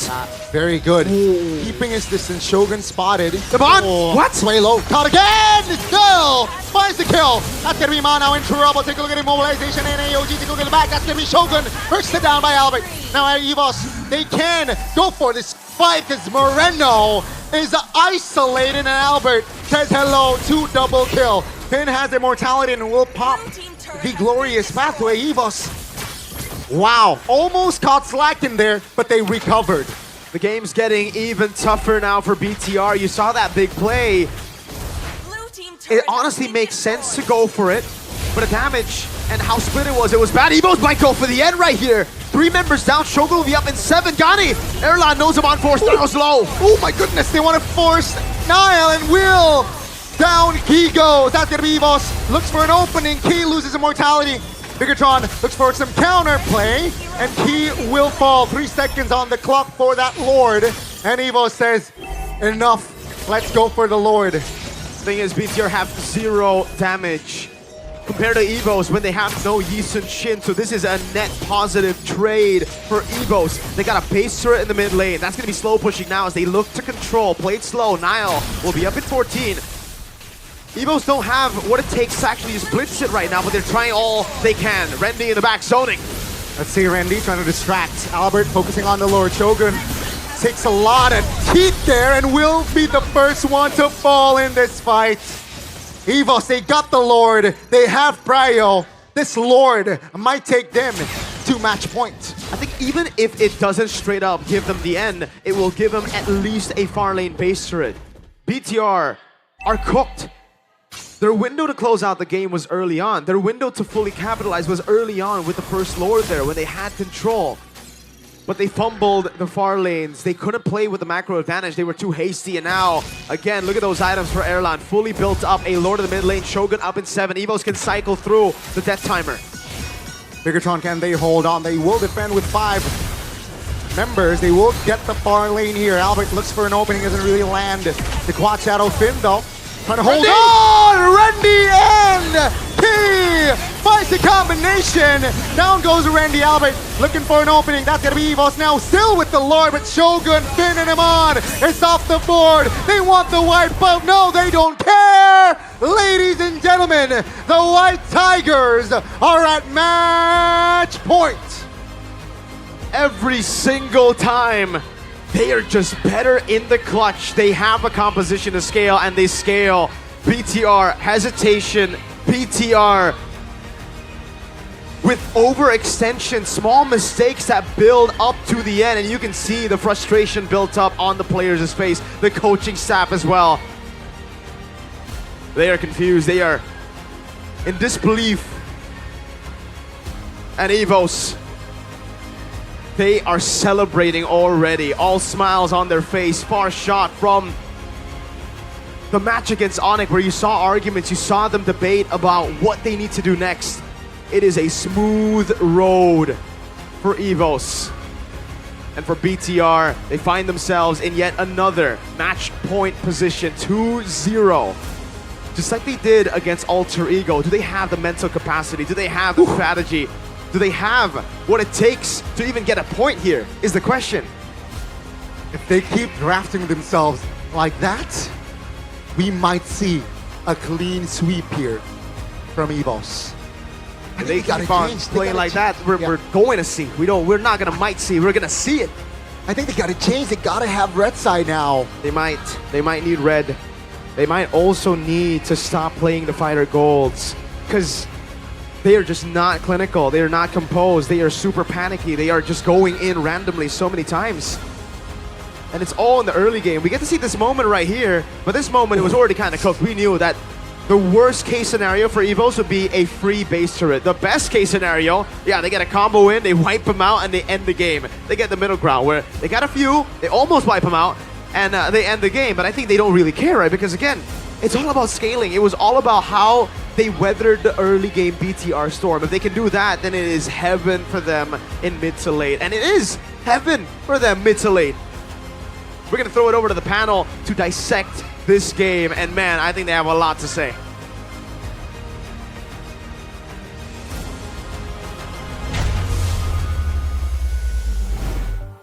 Very good. Keeping his distance. Shogun spotted. Come on. What? Suelo caught again. Still finds the kill. That's going to be Ma now in trouble. Take a look at immobilization and AOG. Take a look at the back. That's going to be Shogun. Bursted down by Albert. Now Evos, they can go for this fight because Moreno is isolated and Albert says hello to double kill. Finn has immortality and will pop the glorious path to EVOS. Wow, almost caught slack in there, but they recovered. The game's getting even tougher now for BTR. You saw that big play. It honestly makes sense to go for it, but the damage and how split it was bad. EVOS might go for the end right here. 3 members down, Shogun will be up in 7. Gani, Erlan knows him on force, Niall's low. Oh my goodness, they want to force Niall and Will. Down Key goes, that's gonna be EVOS. Looks for an opening, Key loses immortality. Bigatron looks for some counter play, and Key will fall. 3 seconds on the clock for that Lord. And EVOS says, enough, let's go for the Lord. Thing is, BTR have 0 damage compared to EVOS when they have no Yi Sun-shin, so this is a net positive trade for EVOS. They got a base turret in the mid lane. That's going to be slow pushing now as they look to control. Played slow. Niall will be up at 14. EVOS don't have what it takes to actually just blitz it right now, but they're trying all they can. Rendy in the back zoning. Let's see Rendy trying to distract Albert, focusing on the Lord. Shogun takes a lot of teeth there and will be the first one to fall in this fight. EVOS, they got the Lord. They have Prio. This Lord might take them to match point. I think even if it doesn't straight up give them the end, it will give them at least a far lane base turret. BTR are cooked. Their window to close out the game was early on. Their window to fully capitalize was early on with the first Lord there when they had control. But they fumbled the far lanes. They couldn't play with the macro advantage. They were too hasty. And now, again, look at those items for Erlan. Fully built up. A Lord of the mid lane. Shogun up in 7. EVOS can cycle through the death timer. Bigatron, can they hold on? They will defend with 5 members. They will get the far lane here. Albert looks for an opening. Doesn't really land. The Quad Shadow Finn, though. Trying to hold on! Rendy and Key finds the combination. Down goes Rendy. Albert looking for an opening. That's going to be EVOS now. Still with the Lord, but Shogun pinning him on. It's off the board. They want the wipe out. No, they don't care. Ladies and gentlemen, the White Tigers are at match point. Every single time. They are just better in the clutch. They have a composition to scale, and they scale. BTR, hesitation. BTR with overextension, small mistakes that build up to the end, and you can see the frustration built up on the players' face, the coaching staff as well. They are confused. They are in disbelief. And EVOS, they are celebrating already. All smiles on their face. Far shot from the match against Onyx where you saw arguments, you saw them debate about what they need to do next. It is a smooth road for EVOS. And for BTR, they find themselves in yet another match point position, 2-0. Just like they did against Alter Ego. Do they have the mental capacity? Do they have the strategy? Do they have what it takes to even get a point here, is the question. If they keep drafting themselves like that, we might see a clean sweep here from EVOS. And they keep on playing like that, we're going to see. We're not going to might see, we're going to see it. I think they got to change. They got to have red side now. They might need red. They might also need to stop playing the fighter golds because they are just not clinical. They are not composed. They are super panicky. They are just going in randomly so many times. And it's all in the early game. We get to see this moment right here, but this moment, it was already kind of cooked. We knew that the worst case scenario for EVOS would be a free base turret. The best case scenario, yeah, they get a combo in, they wipe them out, and they end the game. They get the middle ground where they got a few, they almost wipe them out, and they end the game. But I think they don't really care, right? Because again, it's all about scaling. It was all about how they weathered the early game BTR storm. If they can do that, then it is heaven for them in mid to late. And it is heaven for them mid to late. We're going to throw it over to the panel to dissect this game. And man, I think they have a lot to say.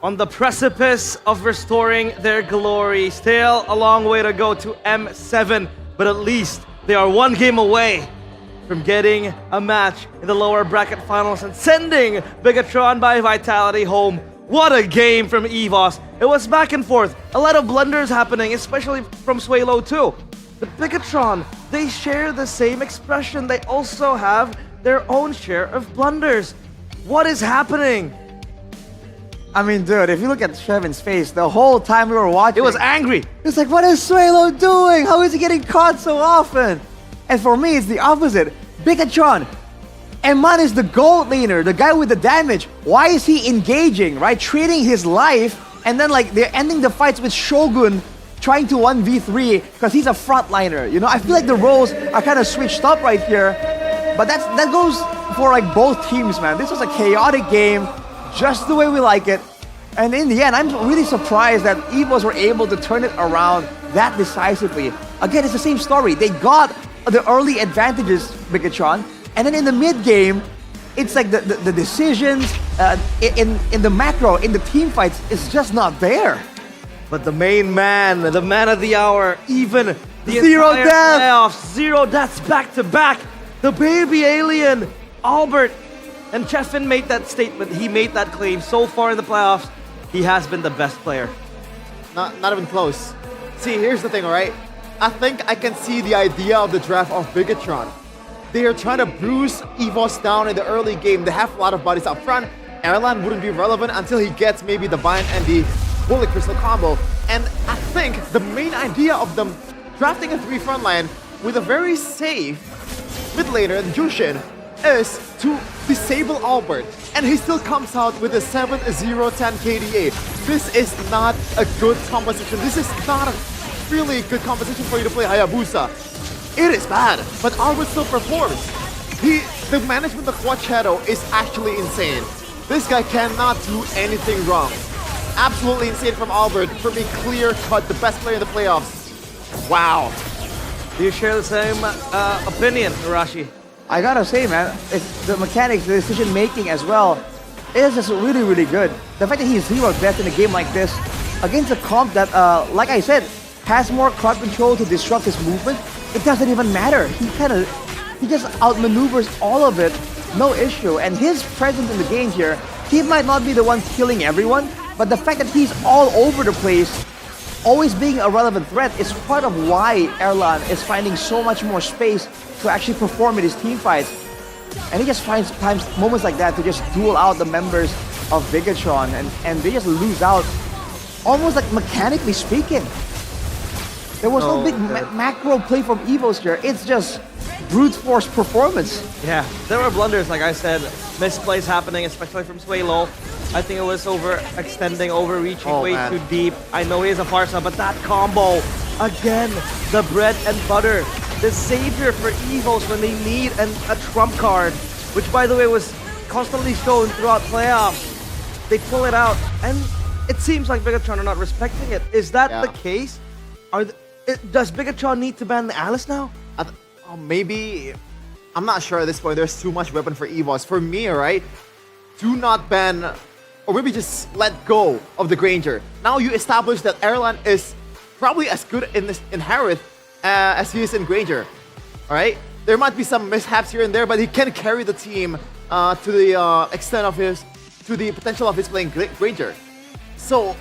On the precipice of restoring their glory, still a long way to go to M7, but at least they are one game away from getting a match in the lower bracket finals and sending Bigatron by Vitality home. What a game from EVOS. It was back and forth, a lot of blunders happening, especially from Swalo too. But Bigatron, they share the same expression. They also have their own share of blunders. What is happening? I mean, dude, if you look at Trevin's face, the whole time we were watching, It was angry. it's like, what is Suelo doing? How is he getting caught so often? And for me, it's the opposite. Bigatron, Eman is the gold laner, the guy with the damage. Why is he engaging, right? Trading his life, and then like they're ending the fights with Shogun trying to 1v3 because he's a frontliner. You know, I feel like the roles are kind of switched up right here. But that goes for like both teams, man. This was a chaotic game, just the way we like it. And in the end, I'm really surprised that EVOs were able to turn it around that decisively. Again, it's the same story. They got the early advantages, Bigatron, and then in the mid game, it's like the decisions in the macro, in the team fights, is just not there. But the main man, the man of the hour, even the Zero entire death. playoffs, 0 deaths back to back. The baby alien, Albert. And Chefin made that statement. He made that claim. So far in the playoffs, he has been the best player. Not even close. See, here's the thing, alright? I think I can see the idea of the draft of Bigatron. They are trying to bruise EVOS down in the early game. They have a lot of bodies up front. Erlan wouldn't be relevant until he gets maybe the Vine and the Bullet Crystal combo. And I think the main idea of them drafting a 3 frontline with a very safe mid laner, Jushin, is to disable Albert. And he still comes out with a 7-0-10 KDA. This is not a good composition. This is not a really good composition for you to play Hayabusa. It is bad, but Albert still performs. The management of Quad Shadow is actually insane. This guy cannot do anything wrong. Absolutely insane from Albert for being clear-cut the best player in the playoffs. Wow. Do you share the same opinion, Arashi? I gotta say, man, it's the mechanics, the decision making as well, is just really, really good. The fact that he's 0 death in a game like this against a comp that, like I said, has more crowd control to disrupt his movement, it doesn't even matter. He just outmaneuvers all of it, no issue. And his presence in the game here, he might not be the one killing everyone, but the fact that he's all over the place, always being a relevant threat, is part of why Erlan is finding so much more space to actually perform in his team fights. And he just finds moments like that to just duel out the members of Bigatron, and they just lose out, almost like mechanically speaking. There was no big macro play from EVOs here. It's just brute force performance. Yeah, there were blunders, like I said, misplays happening, especially from Suelo. I think it was overextending, overreaching way too deep. I know he is a Farsa, but that combo, again, the bread and butter, the savior for EVOs when they need a trump card, which by the way was constantly shown throughout playoffs. They pull it out, and it seems like Bigatron are not respecting it. Is that the case? Does Bigatron need to ban the Alice now? Maybe. I'm not sure at this point. There's too much weapon for EVOS. For me, alright, do not ban, or maybe just let go of the Granger. Now you establish that Erlan is probably as good in Harith as he is in Granger. Alright? There might be some mishaps here and there, but he can carry the team to the extent of to the potential of his playing Granger. So,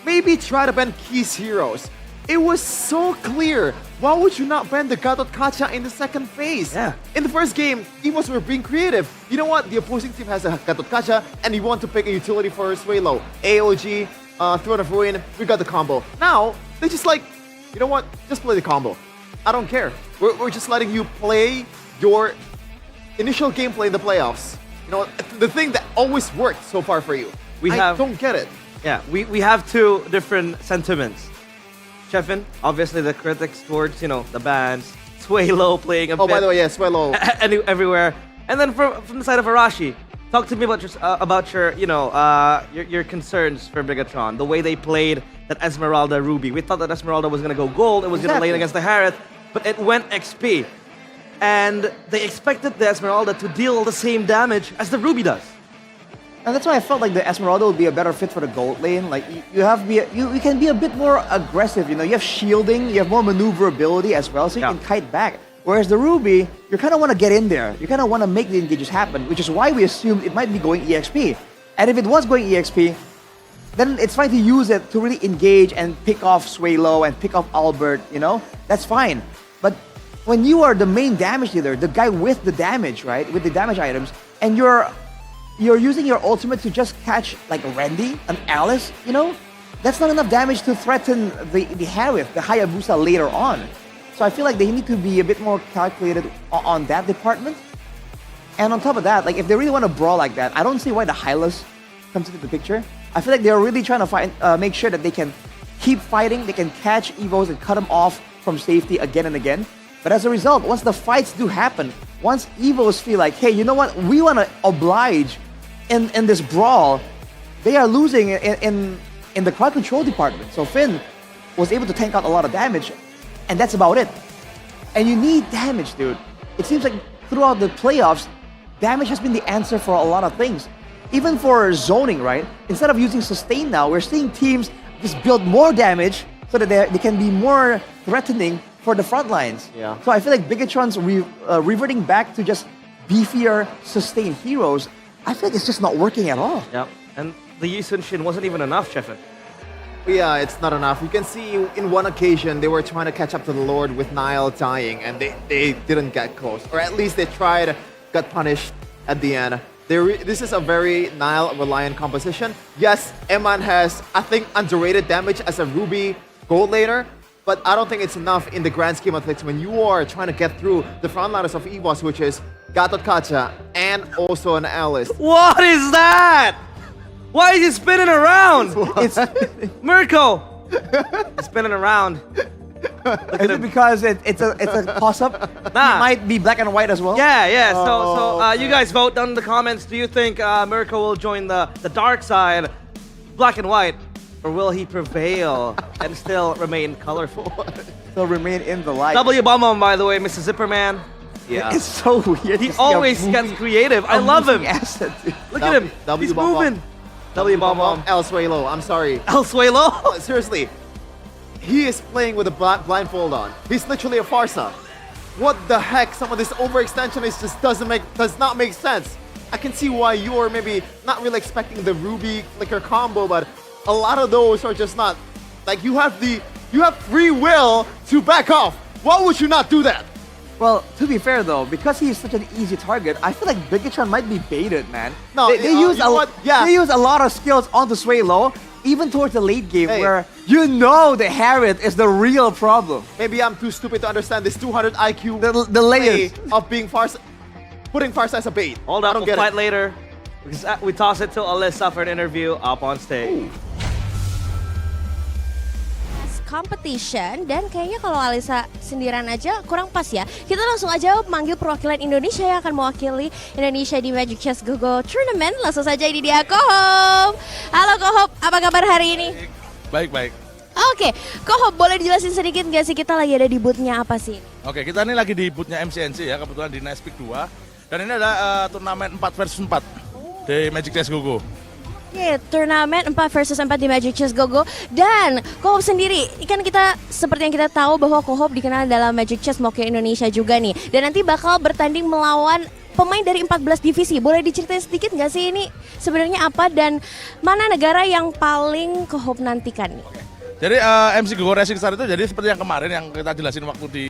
maybe try to ban Key's heroes. It was so clear. Why would you not ban the Gatot Kacha in the second phase? Yeah. In the first game, EVOs were being creative. You know what? The opposing team has a Gatot Kacha, and you want to pick a utility for Suelo. AOG, Throne of Ruin, we got the combo. Now, they just like, you know what? Just play the combo. I don't care. We're just letting you play your initial gameplay in the playoffs. You know, the thing that always worked so far for you. I don't get it. Yeah, we have two different sentiments. Chefin, obviously the critics towards, the bans. Suelo playing a bit. Oh, by the way, yeah, Suelo. Everywhere. And then from the side of Arashi, talk to me about your concerns for Bigatron. The way they played that Esmeralda Ruby. We thought that Esmeralda was going to go gold. It was going to lane against the Harith. But it went XP. And they expected the Esmeralda to deal the same damage as the Ruby does. And that's why I felt like the Esmeralda would be a better fit for the gold lane. Like you can be a bit more aggressive. You have shielding, you have more maneuverability as well, so you can kite back. Whereas the Ruby, you kind of want to get in there. You kind of want to make the engages happen, which is why we assumed it might be going EXP. And if it was going EXP, then it's fine to use it to really engage and pick off Suelo and pick off Albert. That's fine. But when you are the main damage dealer, the guy with the damage, right, with the damage items, and you're using your ultimate to just catch like a Randy, an Alice, you know, that's not enough damage to threaten the Harith, the Hayabusa later on. So I feel like they need to be a bit more calculated on that department. And on top of that, like if they really want to brawl like that, I don't see why the Hylas comes into the picture. I feel like they're really trying to make sure that they can keep fighting, they can catch Evos and cut them off from safety again and again. But as a result, once the fights do happen, once Evos feel like, hey, you know what, we want to oblige in this brawl, they are losing in the crowd control department. So Finn was able to tank out a lot of damage, and that's about it. And you need damage, dude. It seems like throughout the playoffs, damage has been the answer for a lot of things. Even for zoning, right? Instead of using sustain now, we're seeing teams just build more damage so that they can be more threatening for the front lines. Yeah. So I feel like Bigatron's reverting back to just beefier sustain heroes. I feel like it's just not working at all. Yeah, and the Yisun Shin wasn't even enough, Chefin. Yeah, it's not enough. You can see in one occasion they were trying to catch up to the Lord with Nile dying, and they didn't get close. Or at least they tried, got punished at the end. This is a very Nile-reliant composition. Yes, Eman has, I think, underrated damage as a Ruby gold laner, but I don't think it's enough in the grand scheme of things when you are trying to get through the frontliners of EVOS, which is Gatot Kacha and also an Alice. What is that? Why is he spinning around? It's Mirko. He's spinning around. Is it because it's a toss-up? Nah. It might be black and white as well? Yeah. So you guys vote down in the comments. Do you think Mirko will join the dark side, black and white, or will he prevail and still remain colorful? Still remain in the light. W Bomb, by the way, Mr. Zipperman. Yeah. It's so weird. He always gets creative. I love him. Asset, Look at him. He's moving. W Bomb. El Suelo, I'm sorry. El Suelo? Seriously. He is playing with a blindfold on. He's literally a Farsa. What the heck? Some of this overextension just does not make sense. I can see why you're maybe not really expecting the Ruby Flicker combo, but a lot of those are just not like you have free will to back off. Why would you not do that? Well, to be fair though, because he's such an easy target, I feel like Bigatron might be baited, man. No, they use they use a lot of skills onto Suelo, even towards the late game, where you know the Harith is the real problem. Maybe I'm too stupid to understand this 200 IQ the layers of being Farsa, putting Farsa as a bait. Hold up, we'll fight later. We toss it to Alyssa for an interview up on stage. Competition, dan kayaknya kalau Alisa sendirian aja kurang pas ya. Kita langsung aja manggil perwakilan Indonesia yang akan mewakili Indonesia di Magic Chess Go-Go Tournament. Langsung saja ini dia Kohop. Halo Kohop, apa kabar hari ini? Baik. Oke, Kohop boleh dijelasin sedikit nggak sih kita lagi ada di booth-nya apa sih? Oke, kita ini lagi di booth-nya MCNC ya, kebetulan di Nice Peak 2. Dan ini ada turnamen 4 versus 4 di Magic Chess Go-Go. Oke, turnamen 4 versus 4 di Magic Chess Go-Go. Dan Kohop sendiri, kan kita seperti yang kita tahu bahwa Kohop dikenal dalam Magic Chess mewakili Indonesia juga nih. Dan nanti bakal bertanding melawan pemain dari 14 divisi. Boleh diceritain sedikit nggak sih ini sebenarnya apa dan mana negara yang paling Kohop nantikan nih? Jadi MC Go Racing Star itu jadi seperti yang kemarin yang kita jelasin waktu di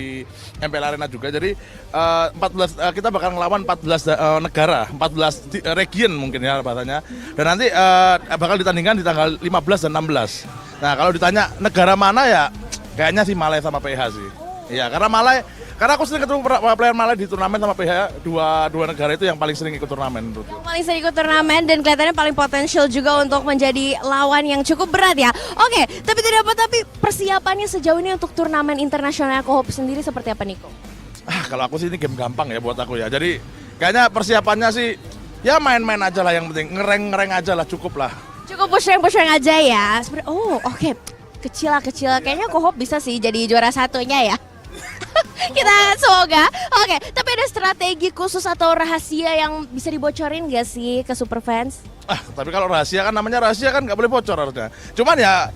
MPL Arena juga. Jadi 14 kita bakal ngelawan 14 negara, 14 region mungkin ya bahasanya. Dan nanti bakal ditandingkan di tanggal 15 dan 16. Nah, kalau ditanya negara mana ya kayaknya sih Malai sama PH sih. Iya, karena aku sering ketemu player Malai di turnamen sama PH, dua negara itu yang paling sering ikut turnamen. Yang paling sering ikut turnamen dan kelihatannya paling potensial juga untuk menjadi lawan yang cukup berat ya. Oke, tapi persiapannya sejauh ini untuk turnamen internasional Kohop sendiri seperti apa Niko? Kalau aku sih ini game gampang ya buat aku ya. Jadi kayaknya persiapannya sih ya main-main aja lah, yang penting ngereng aja lah, cukup lah. Cukup push-rank aja ya. Oke. Kecil kayaknya Kohop bisa sih jadi juara satunya ya. Kita semoga. Oke, tapi ada strategi khusus atau rahasia yang bisa dibocorin gak sih ke super fans? Tapi kalau rahasia kan namanya rahasia kan nggak boleh bocor harusnya. Cuman ya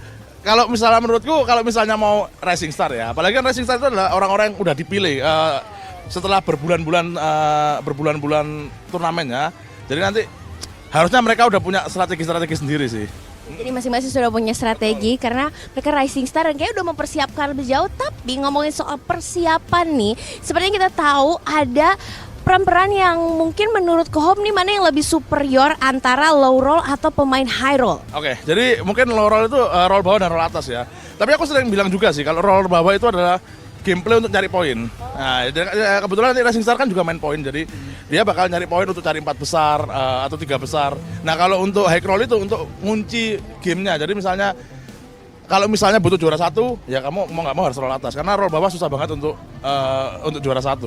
kalau misalnya menurutku kalau misalnya mau Racing Star ya, apalagi kan Racing Star itu adalah orang-orang yang udah dipilih setelah berbulan-bulan turnamennya. Jadi nanti harusnya mereka udah punya strategi sendiri sih. Jadi masing-masing sudah punya strategi karena mereka rising star dan kayak udah mempersiapkan lebih jauh. Tapi ngomongin soal persiapan nih, sepertinya kita tahu ada peran-peran yang mungkin menurut Kohop nih mana yang lebih superior antara low roll atau pemain high roll? Oke, jadi mungkin low roll itu roll bawah dan roll atas ya. Tapi aku sering bilang juga sih kalau roll bawah itu adalah gameplay untuk cari poin. Nah, kebetulan nanti Rising Star kan juga main poin, jadi dia bakal nyari poin untuk cari 4 besar atau 3 besar. Nah, kalau untuk high roll itu untuk ngunci gamenya. Jadi misalnya kalau misalnya butuh juara 1, ya kamu mau nggak mau harus roll atas karena roll bawah susah banget untuk juara 1.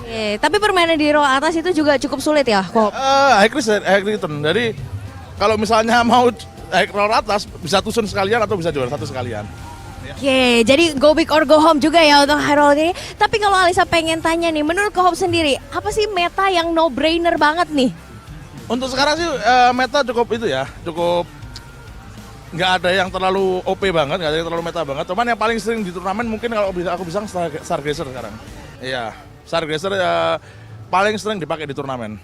Oke, tapi permainan di roll atas itu juga cukup sulit ya, kok. High return. Jadi kalau misalnya mau high roll atas bisa tusun sekalian atau bisa juara 1 sekalian. Oke, jadi go big or go home juga ya untuk high roll ini. Tapi kalau Alisa pengen tanya nih, menurut Kohop sendiri, apa sih meta yang no brainer banget nih? Untuk sekarang sih meta cukup itu ya, cukup nggak ada yang terlalu OP banget, nggak ada yang terlalu meta banget. Cuman yang paling sering di turnamen mungkin kalau aku bisa Stargazer sekarang. Iya, Stargazer paling sering dipakai di turnamen.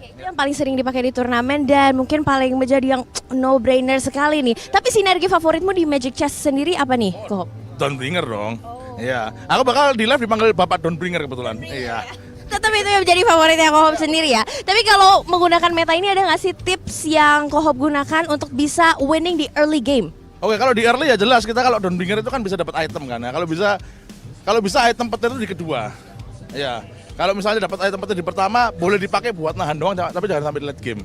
Itu yang paling sering dipakai di turnamen dan mungkin paling menjadi yang no-brainer sekali nih. Tapi sinergi favoritmu di Magic Chess sendiri apa nih, Kohop? Dawnbringer dong. Iya, aku bakal di live dipanggil Bapak Dawnbringer kebetulan. Iya. Tetap itu yang menjadi favoritnya Kohop sendiri ya. Tapi kalau menggunakan meta ini ada nggak sih tips yang Kohop gunakan untuk bisa winning di early game? Oke, kalau di early ya jelas kita kalau Dawnbringer itu kan bisa dapat item kan ya. Kalau bisa item petir itu di kedua. Ya. Kalau misalnya dapat item petir di pertama, boleh dipakai buat nahan doang, tapi jangan sampai di late game.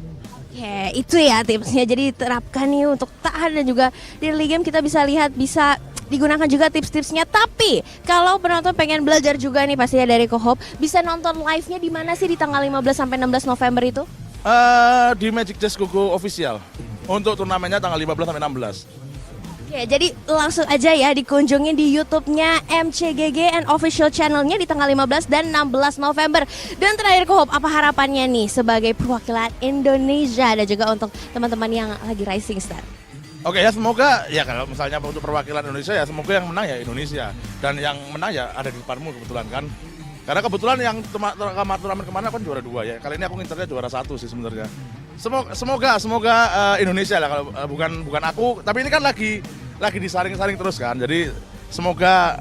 Oke, itu ya tipsnya. Jadi terapkan nih untuk tahan dan juga di early game kita bisa lihat, bisa digunakan juga tips-tipsnya. Tapi kalau penonton pengen belajar juga nih pastinya dari Kohop, bisa nonton live-nya di mana sih di tanggal 15 sampai 16 November itu? Di Magic Chess Gogo official. Untuk turnamennya tanggal 15 sampai 16. Oke, jadi langsung aja ya dikunjungin di YouTube-nya MCGG and official channel-nya di tanggal 15 dan 16 November. Dan terakhir Kohop, apa harapannya nih sebagai perwakilan Indonesia dan juga untuk teman-teman yang lagi rising star? Oke ya, semoga ya kalau misalnya untuk perwakilan Indonesia ya semoga yang menang ya Indonesia. Dan yang menang ya ada di depanmu kebetulan kan. Karena kebetulan yang turnamen kemana kan juara 2 ya. Kali ini aku ngincernya juara 1 sih sebenarnya. Semoga Indonesia lah kalau bukan aku, tapi ini kan lagi disaring-saring terus kan. Jadi semoga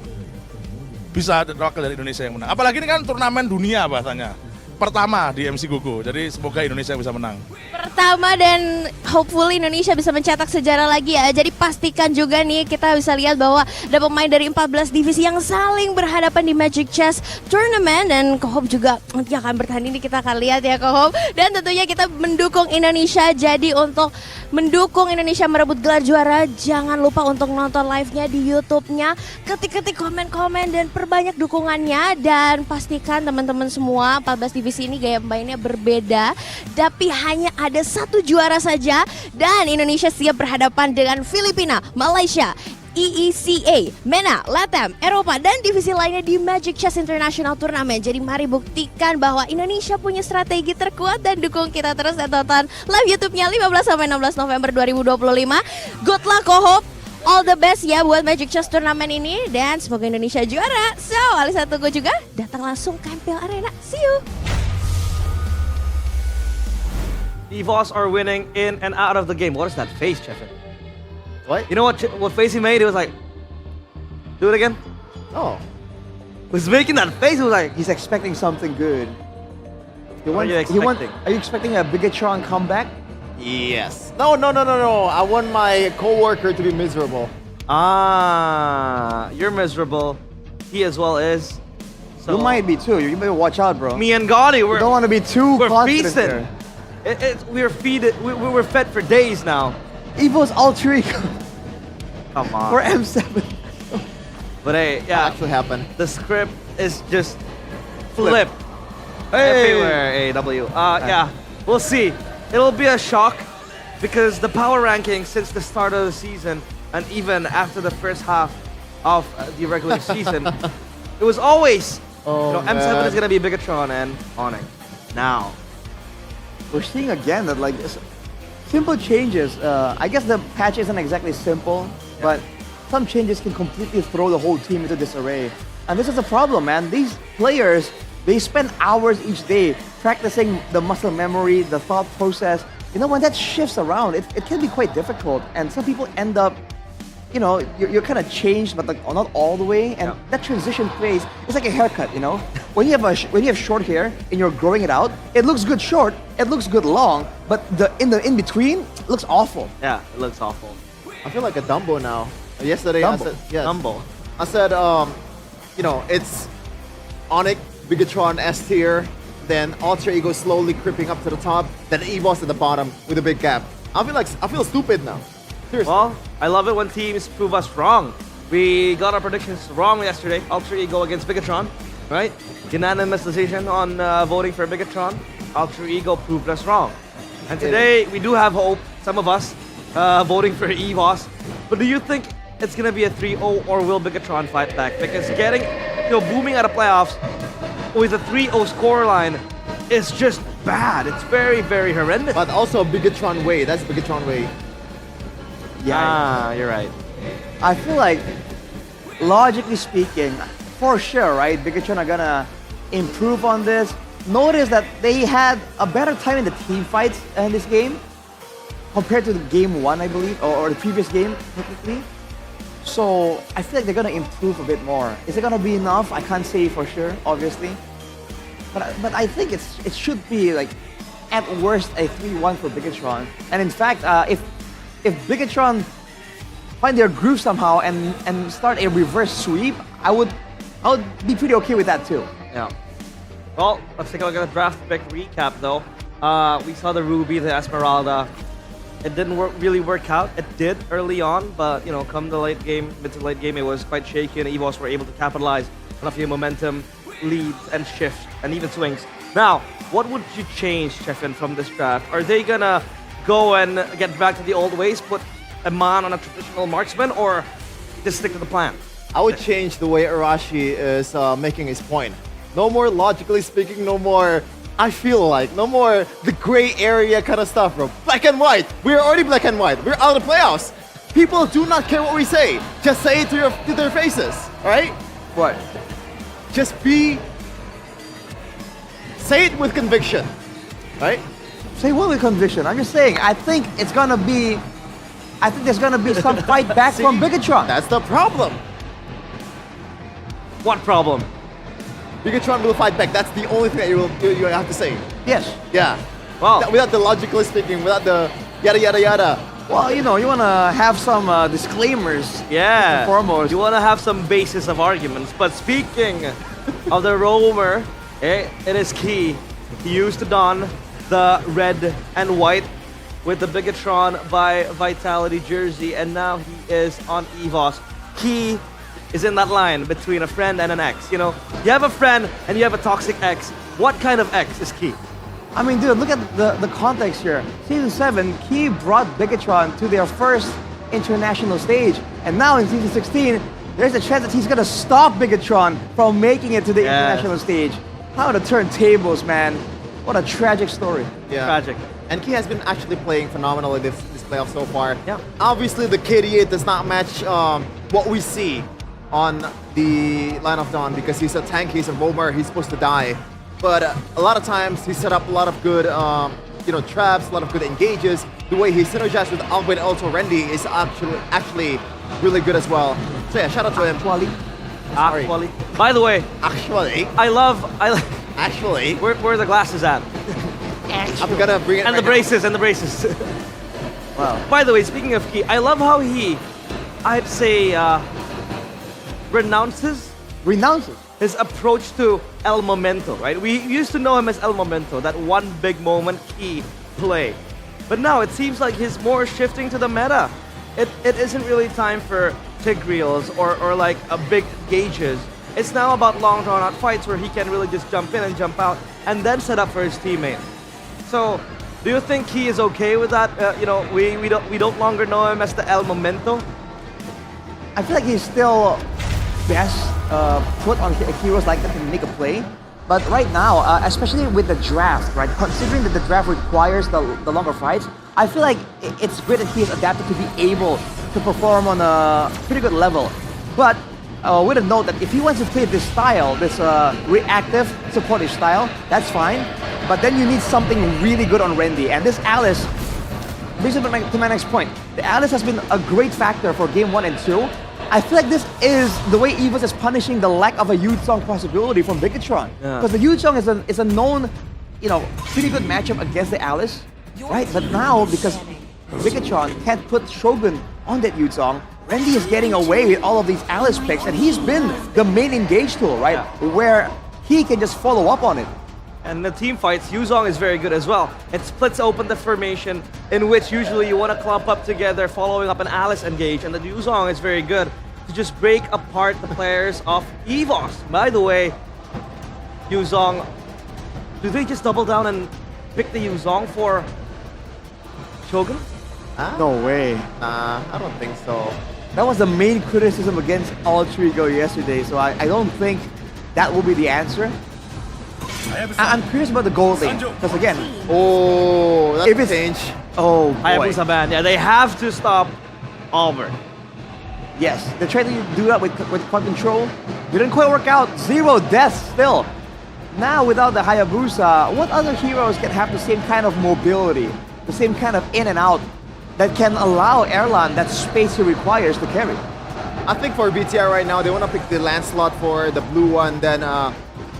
bisa wakil dari Indonesia yang menang. Apalagi ini kan turnamen dunia bahasanya. Pertama di MC Gogo. Jadi semoga Indonesia bisa menang. Pertama dan hopefully Indonesia bisa mencetak sejarah lagi ya. Jadi pastikan juga nih kita bisa lihat bahwa ada pemain dari 14 divisi yang saling berhadapan di Magic Chess Tournament. Dan Kohop juga nanti akan bertanding, kita akan lihat ya Kohop. Dan tentunya kita mendukung Indonesia. Jadi untuk mendukung Indonesia merebut gelar juara, jangan lupa untuk nonton live-nya di YouTube-nya. Ketik-ketik komen-komen dan perbanyak dukungannya. Dan pastikan teman-teman semua 14 divisi ini gaya mainnya berbeda, tapi hanya ada satu juara saja dan Indonesia siap berhadapan dengan Filipina, Malaysia, EECA, MENA, LATAM, Eropa dan divisi lainnya di Magic Chess International Tournament. Jadi mari buktikan bahwa Indonesia punya strategi terkuat dan dukung kita terus dan tonton live YouTube-nya 15 sampai 16 November 2025. Good luck Kohop. All the best ya buat Magic Chess Tournament ini dan semoga Indonesia juara. So, Alisa tunggu juga datang langsung ke MPL Arena. See you. The Voss are winning in and out of the game. What is that face, Chefin? What? You know what face he made? It was like, do it again? Oh. Was making that face. It was like, He's expecting something good. What are you expecting? Are you expecting a Bigatron comeback? Yes. No. I want my coworker to be miserable. Ah, you're miserable. He as well is. So You might be too. You better watch out, bro. me and Gotti, You don't want to be too we're confident feasting. there. We're we're fed for days now. Evo's alter ego Come on. for M7. But hey, yeah, Actually happened. the script is just Flip. flipped everywhere. AW. Yeah, we'll see. It'll be a shock because the power ranking since the start of the season and even after the first half of the regular season, it was always M7 man. is gonna be Bigatron and Onyx. Now, We're seeing again that like simple changes. I guess the patch isn't exactly simple, but some changes can completely throw the whole team into disarray. And this is a problem, man. These players, they spend hours each day practicing the muscle memory, the thought process, when that shifts around, it can be quite difficult. And some people end up, you're kind of changed, but like not all the way. And that transition phase is like a haircut, When you have short hair and you're growing it out, it looks good short, it looks good long, but the in between looks awful. Yeah, it looks awful. I feel like a Dumbo now. Yesterday Dumbo. I said, yes. Dumbo. I said, it's Onyx, Bigatron S tier, then Alter Ego slowly creeping up to the top, then EVOS at the bottom with a big gap. I feel stupid now. Seriously. Well, I love it when teams prove us wrong. We got our predictions wrong yesterday. Alter Ego against Bigatron, right? Unanimous decision on voting for Bigatron. Alter Ego proved us wrong. And today, we do have hope, some of us, voting for EVOS. But do you think it's going to be a 3-0 or will Bigatron fight back? Because getting, booming out of playoffs with a 3-0 scoreline is just bad. It's very, very horrendous. But also Bigatron way. That's Bigatron way. Yeah, you're right. I feel like, logically speaking, for sure, right? Bigatron are gonna improve on this. Notice that they had a better time in the team fights in this game compared to the game 1, I believe, or the previous game, technically. So I feel like they're gonna improve a bit more. Is it gonna be enough? I can't say for sure, obviously. But I think it should be like at worst a 3-1 for Bigatron. And in fact, if Bigatron find their groove somehow and start a reverse sweep, I would be pretty okay with that too. Yeah. Well, let's take a look at the draft pick recap though. We saw the Ruby, the Esmeralda. It didn't really work out. It did early on, but come the late game, mid to late game, it was quite shaky and EVOS were able to capitalize on a few momentum, leads and shifts and even swings. Now, what would you change, Chefin, from this draft? Are they gonna go and get back to the old ways, put a man on a traditional marksman, or just stick to the plan? I would change the way Arashi is making his point. No more logically speaking, no more I feel like, no more the gray area kind of stuff, bro. Black and white. We're already black and white. We're out of the playoffs. People do not care what we say. Just say it to their faces, alright? What? Just say it with conviction, right? Say what with conviction? I'm just saying, I think there's gonna be some fight back from Bigatron. That's the problem. What problem? Bigatron will fight back. That's the only thing that you have to say. Yes. Yeah. Wow. Without the logically speaking, without the yada yada yada. Well, you wanna have some disclaimers. Yeah. Foremost. You wanna have some basis of arguments. But speaking of the roamer, it is Key. He used to don the red and white with the Bigatron by Vitality jersey, and now he is on EVOS. Key is in that line between a friend and an ex. You have a friend and you have a toxic ex. What kind of ex is Key? I mean, dude, look at the context here. Season 7, Key brought Bigatron to their first international stage. And now in Season 16, there's a chance that he's gonna stop Bigatron from making it to the international stage. How to turn tables, man. What a tragic story. Yeah. Tragic. And Key has been actually playing phenomenally this playoff so far. Yeah. Obviously, the KDA does not match what we see on the Line of Dawn because he's a tank, he's a roamer, he's supposed to die. But a lot of times he set up a lot of good, traps, a lot of good engages. The way he synergized with Alba and also Randy is actually really good as well. So yeah, shout out to him. Actually. By the way, Actually. Where are the glasses at? I'm gonna bring it and right the braces, and the braces. Wow. By the way, speaking of Key, I love how I'd say, renounces his approach to El Momento, right? We used to know him as El Momento, that one big moment Key play. But now it seems like he's more shifting to the meta. It isn't really time for Tigreals or like a big gauges. It's now about long drawn out fights where he can really just jump in and jump out and then set up for his teammate. So, do you think he is okay with that? We don't longer know him as the El Momento. I feel like he's still best put on heroes like that can make a play. But right now, especially with the draft, right? Considering that the draft requires the longer fights, I feel like it's great that he is adapted to be able to perform on a pretty good level. But with a note that if he wants to play this style, this reactive supportive style, that's fine. But then you need something really good on Randy. And this Alice, brings me to my next point. The Alice has been a great factor for game 1 and 2. I feel like this is the way EVOS is punishing the lack of a Yuzong possibility from Bigatron. Because the Yuzong is a known, pretty good matchup against the Alice, right? But now, because Bigatron can't put Shogun on that Yuzong, Randy is getting away with all of these Alice picks, and he's been the main engage tool, right? Where he can just follow up on it. And the team fights, Yuzong is very good as well. It splits open the formation in which usually you want to clump up together following up an Alice engage, and the Yuzong is very good to just break apart the players of EVOS. By the way, Yuzong, do they just double down and pick the Yuzong for Shogun? No way. Nah, I don't think so. That was the main criticism against Alter Ego yesterday, so I don't think that will be the answer. I'm curious about the gold lane, because again, that's if it's change. Oh boy. Hayabusa ban, yeah, they have to stop Albert. Yes, they tried to do that with Quad Control. Didn't quite work out. 0 deaths still. Now without the Hayabusa, what other heroes can have the same kind of mobility, the same kind of in and out that can allow Erlan that space he requires to carry? I think for BTR right now, they want to pick the Lancelot for the blue one, then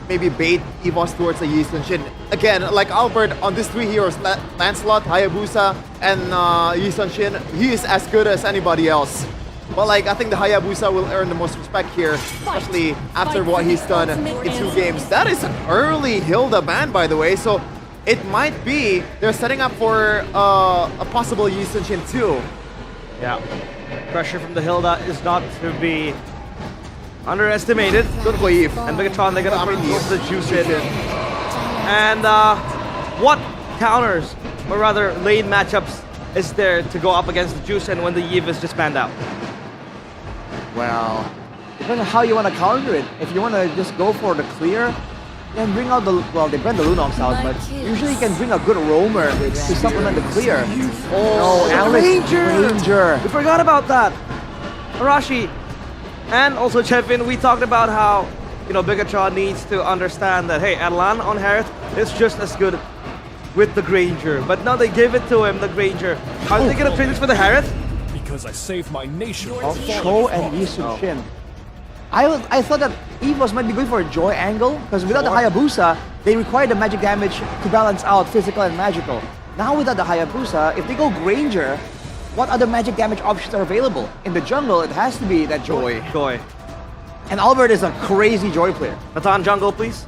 maybe bait EVOS towards the Yi Sun-shin. Again, like Albert, on these 3 heroes, Lancelot, Hayabusa, and Yi Sun-shin, he is as good as anybody else. But I think the Hayabusa will earn the most respect here, especially after what he's done in 2 games. That is an early Hilda ban, by the way, so it might be they're setting up for a possible Yi Sun-shin too. Yeah, pressure from the Hilda is not to be underestimated. Don't go Eve. And Bigatron, they're gonna bring the juice in. And what counters, or rather lane matchups, is there to go up against the juice and when the Eve is just banned out? Well, depends on how you want to counter it. If you want to just go for the clear, then bring out they bring the Lunox out, but usually you can bring a good roamer to supplement the clear. Oh, Alex Ranger! We forgot about that. Arashi and also Chevin, we talked about how, Bigatron needs to understand that, hey, Erlan on Harith is just as good with the Granger. But now they give it to him, the Granger. Are they going to trade this for the Harith? Because I saved my nation. Cho and Yi Sun-shin. I thought that EVOS might be going for a Joy angle, because without the Hayabusa, they require the magic damage to balance out physical and magical. Now without the Hayabusa, if they go Granger, what other magic damage options are available? In the jungle, it has to be that Joy. Joy. And Albert is a crazy Joy player. Natan jungle, please.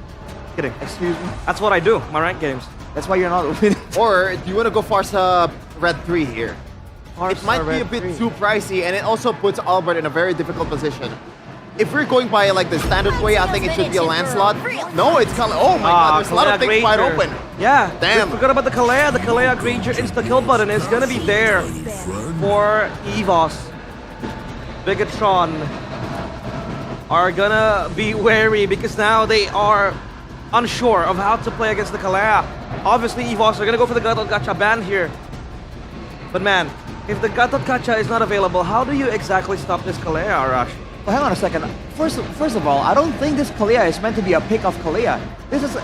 Kidding. Excuse me. That's what I do, my ranked games. That's why you're not winning. Or do you want to go Farsa Red 3 here? Farsa it might be a Red bit 3. too pricey, and it also puts Albert in a very difficult position. If we're going by the standard way, I think it should be a Lancelot. No, it's Kalea. Oh my god, there's a lot of things wide open. Yeah, damn. We forgot about the Kalea. The Kalea Granger insta-kill button is gonna be there for EVOS. Bigatron are gonna be wary because now they are unsure of how to play against the Kalea. Obviously, EVOS are gonna go for the Gatot Gacha ban here. But man, if the Gatot Gacha is not available, how do you exactly stop this Kalea, Arash? Well, hang on a second. First of all, I don't think this Kalea is meant to be a pick of Kalea.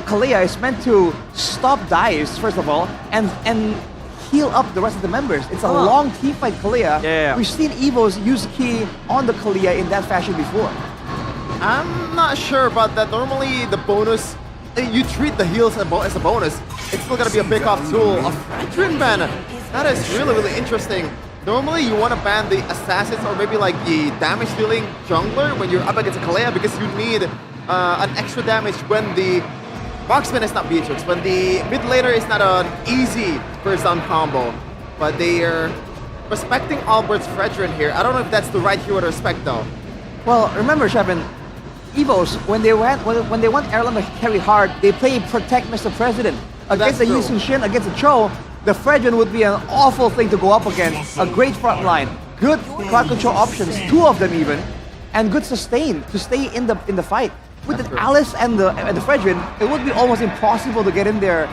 Kalea is meant to stop dives, first of all, and heal up the rest of the members. It's a long team fight Kalea. Yeah. We've seen EVOs use Ki on the Kalea in that fashion before. I'm not sure about that. Normally, the bonus, you treat the heals as a bonus. It's still gonna be a pick-off tool. A veteran ban. That is really, really interesting. Normally, you want to ban the assassins or maybe the damage-dealing jungler when you're up against a Kalea because you need an extra damage when the marksman is not Beatrix, when the mid laner is not an easy first-down combo. But they are respecting Albert's Fredrin here. I don't know if that's the right hero to respect though. Well, remember, Shevin, EVOs, when they want Erlan to carry hard, they play Protect Mr. President. Against the Yi Sun-shin, against the Cho, the Fredrin would be an awful thing to go up against. A great front line, good crowd control options, 2 of them even, and good sustain to stay in the fight. With the Alice and the Fredrin, it would be almost impossible to get in there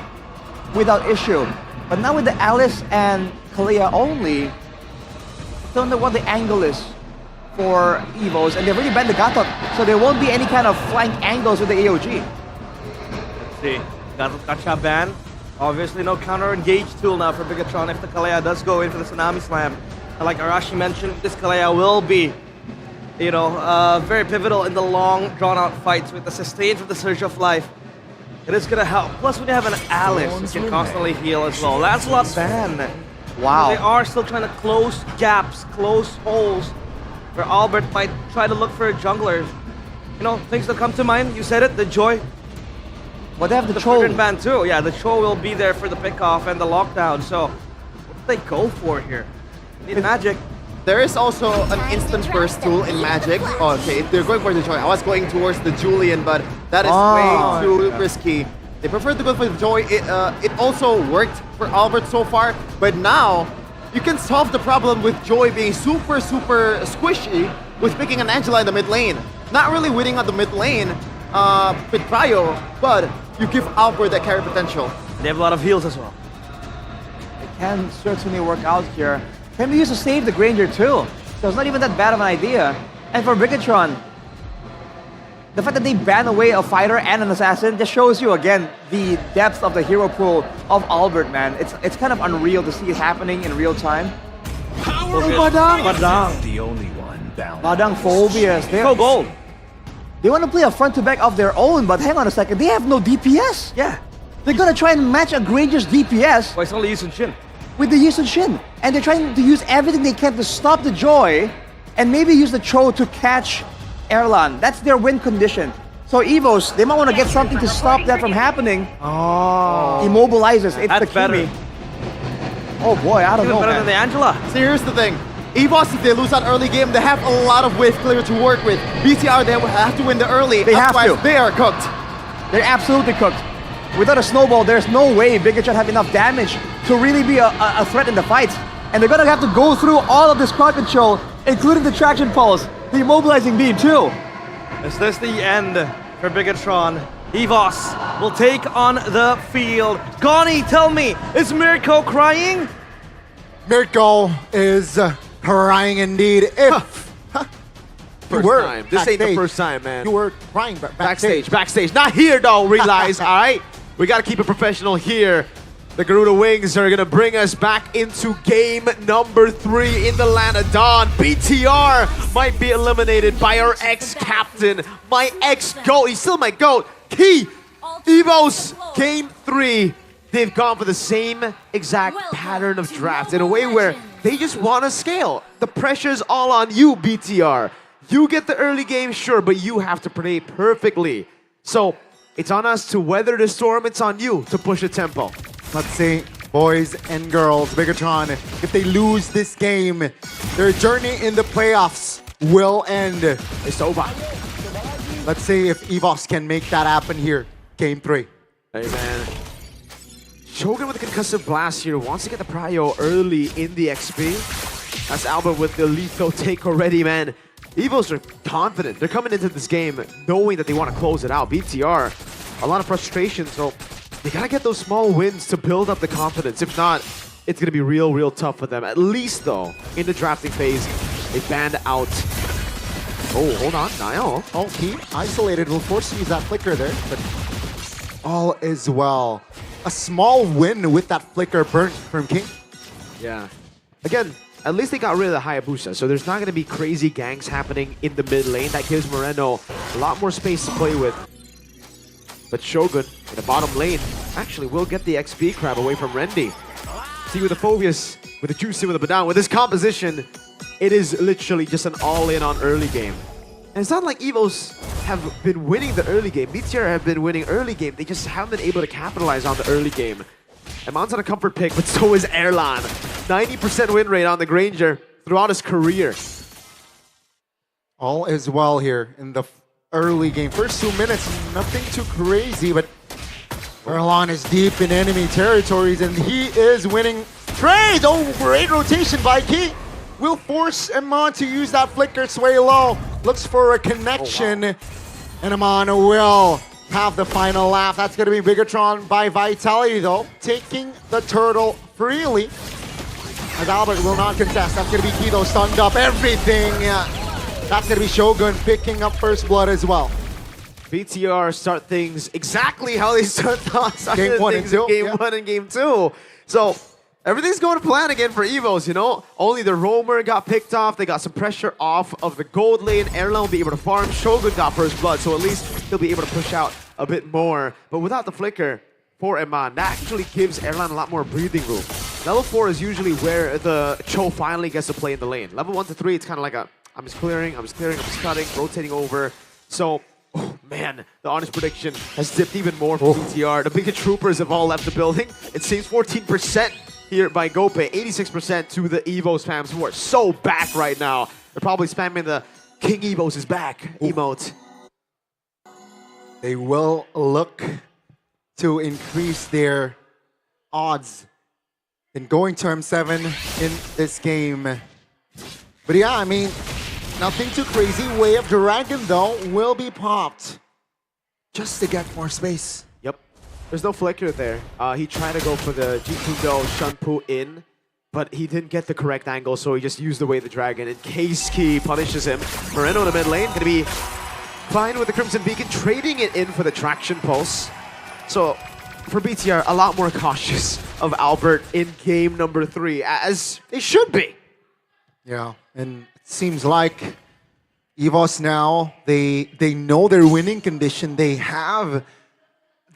without issue. But now with the Alice and Kalea only, I don't know what the angle is for Evos, and they've already banned the Gatot, so there won't be any kind of flank angles with the AOG. Let's see. Gatot Kacha ban. Obviously no counter-engage tool now for Bigatron if the Kalea does go in for the Tsunami Slam. And like Arashi mentioned, this Kalea will be, you know, very pivotal in the long, drawn-out fights with the sustain from the Surge of Life. It is gonna help. Plus, when you have an Alice, you can constantly heal as well. Lancelot ban. Wow. They are still trying to close gaps, close holes, where Albert might try to look for a jungler. You know, things that come to mind. You said it, the Joy. But they have the Troll ban too. Yeah, the Troll will be there for the pickoff and the lockdown. So, what do they go for here? Need magic. There is also an instant burst tool in Magic. Oh, okay, they're going for the Joy. I was going towards the Julian, but that is way too risky. They prefer to go for the Joy. It also worked for Albert so far, but now you can solve the problem with Joy being super squishy with picking an Angela in the mid lane. Not really winning on the mid lane with Cryo, but you give Albert that carry potential. They have a lot of heals as well. It can certainly work out here. Can be used to save the Granger too. So it's not even that bad of an idea. And for Bigatron, the fact that they ban away a fighter and an assassin just shows you again the depth of the hero pool of Albert, man. It's kind of unreal to see it happening in real time. Badang! The only one bound. Badang Phobias. They go gold. They want to play a front to back of their own, but hang on a second, they have no DPS. Yeah. They're gonna try and match a Granger's DPS. Well, it's only Yisun Shin. With the Yisun Shin. And they're trying to use everything they can to stop the Joy and maybe use the Cho to catch Erlan. That's their win condition. So Evos, they might want to get something to stop that from happening. Oh. Immobilizes. It's That's the better. Kimi. Oh boy, I don't know, better man. than the Angela. See, here's the thing. EVOS, if they lose that early game, they have a lot of wave clear to work with. BTR, they have to win the early. They have Otherwise, to. They are cooked. They're absolutely cooked. Without a snowball, there's no way Bigatron have enough damage to really be a threat in the fight. And they're gonna have to go through all of this crowd control, including the traction pulse, the immobilizing beam too. Is this the end for Bigatron? EVOS will take on the field. Goni, tell me, is Mirko crying? Mirko is crying indeed. If First time. This ain't the first time, man. You were crying backstage. Backstage. Not here, though, realize, all right? We got to keep it professional here. The Garuda Wings are going to bring us back into game number 3 in the land of Dawn. BTR might be eliminated by our ex-captain, my ex-GOAT. He's still my GOAT. Key. Evos, game 3. They've gone for the same exact pattern of draft in a way where they just want to scale. The pressure's all on you, BTR. You get the early game, sure, but you have to play perfectly. So it's on us to weather the storm. It's on you to push the tempo. Let's see, boys and girls, Bigatron, if they lose this game, their journey in the playoffs will end. It's over. Let's see if EVOS can make that happen here. Game 3. Hey, man. Shogun with the concussive blast here wants to get the prio early in the XP. That's Albert with the lethal take already, man. Evos are confident. They're coming into this game knowing that they want to close it out. BTR, a lot of frustration, so they gotta get those small wins to build up the confidence. If not, it's gonna be real tough for them. At least, though, in the drafting phase, they banned out. Oh, hold on, Niall. Oh, he isolated. Will force to use that flicker there, but all is well. A small win with that flicker burnt from King. Yeah. Again, at least they got rid of the Hayabusa, so there's not going to be crazy ganks happening in the mid lane. That gives Moreno a lot more space to play with. But Shogun, in the bottom lane, actually will get the XP crab away from Rendy. See, with the Phobius, with the Juicy, with the Badan, with this composition, it is literally just an all-in on early game. And it's not like Evos have been winning the early game. BTR have been winning early game. They just haven't been able to capitalize on the early game. Amon's on a comfort pick, but so is Erlan. 90% win rate on the Granger throughout his career. All is well here in the early game. First 2 minutes, nothing too crazy, but Erlan is deep in enemy territories and he is winning trade. Oh, great rotation by Key. Will force Amon to use that flicker sway low. Looks for a connection. And Amon will have the final laugh. That's going to be Bigatron by Vitality, though, taking the turtle freely. As Albert will not contest. That's going to be Key, though, stunned up. Everything That's going to be Shogun picking up first blood as well. BTR start things exactly how they started Game 1 and 2. Game 1 and Game 2. So everything's going to plan again for Evos, you know? Only the Roamer got picked off. They got some pressure off of the gold lane. Erlan will be able to farm. Shogun got first blood, so at least he'll be able to push out a bit more. But without the flicker for Eman, that actually gives Erlan a lot more breathing room. Level 4 is usually where the Cho finally gets to play in the lane. Level 1 to 3, it's kind of like a, I'm just clearing, I'm just cutting, rotating over. So, oh man, the honest prediction has dipped even more for BTR. The biggest troopers have all left the building. It seems 14% here by Gope, 86% to the Evos fans who are so back right now. They're probably spamming the King Evos is back emote. They will look to increase their odds in going to M7 in this game. But yeah, I mean, nothing too crazy. Way of Dragon, though, will be popped just to get more space. Yep. There's no flicker there. He tried to go for the G2 Shunpu in, but he didn't get the correct angle, so he just used the Way of the Dragon, and Kei punishes him. Moreno in the mid lane, gonna be fine with the Crimson Beacon, trading it in for the Traction Pulse. So, for BTR, a lot more cautious of Albert in game number 3, as they should be. Yeah, and it seems like Evos now, they know their winning condition. They have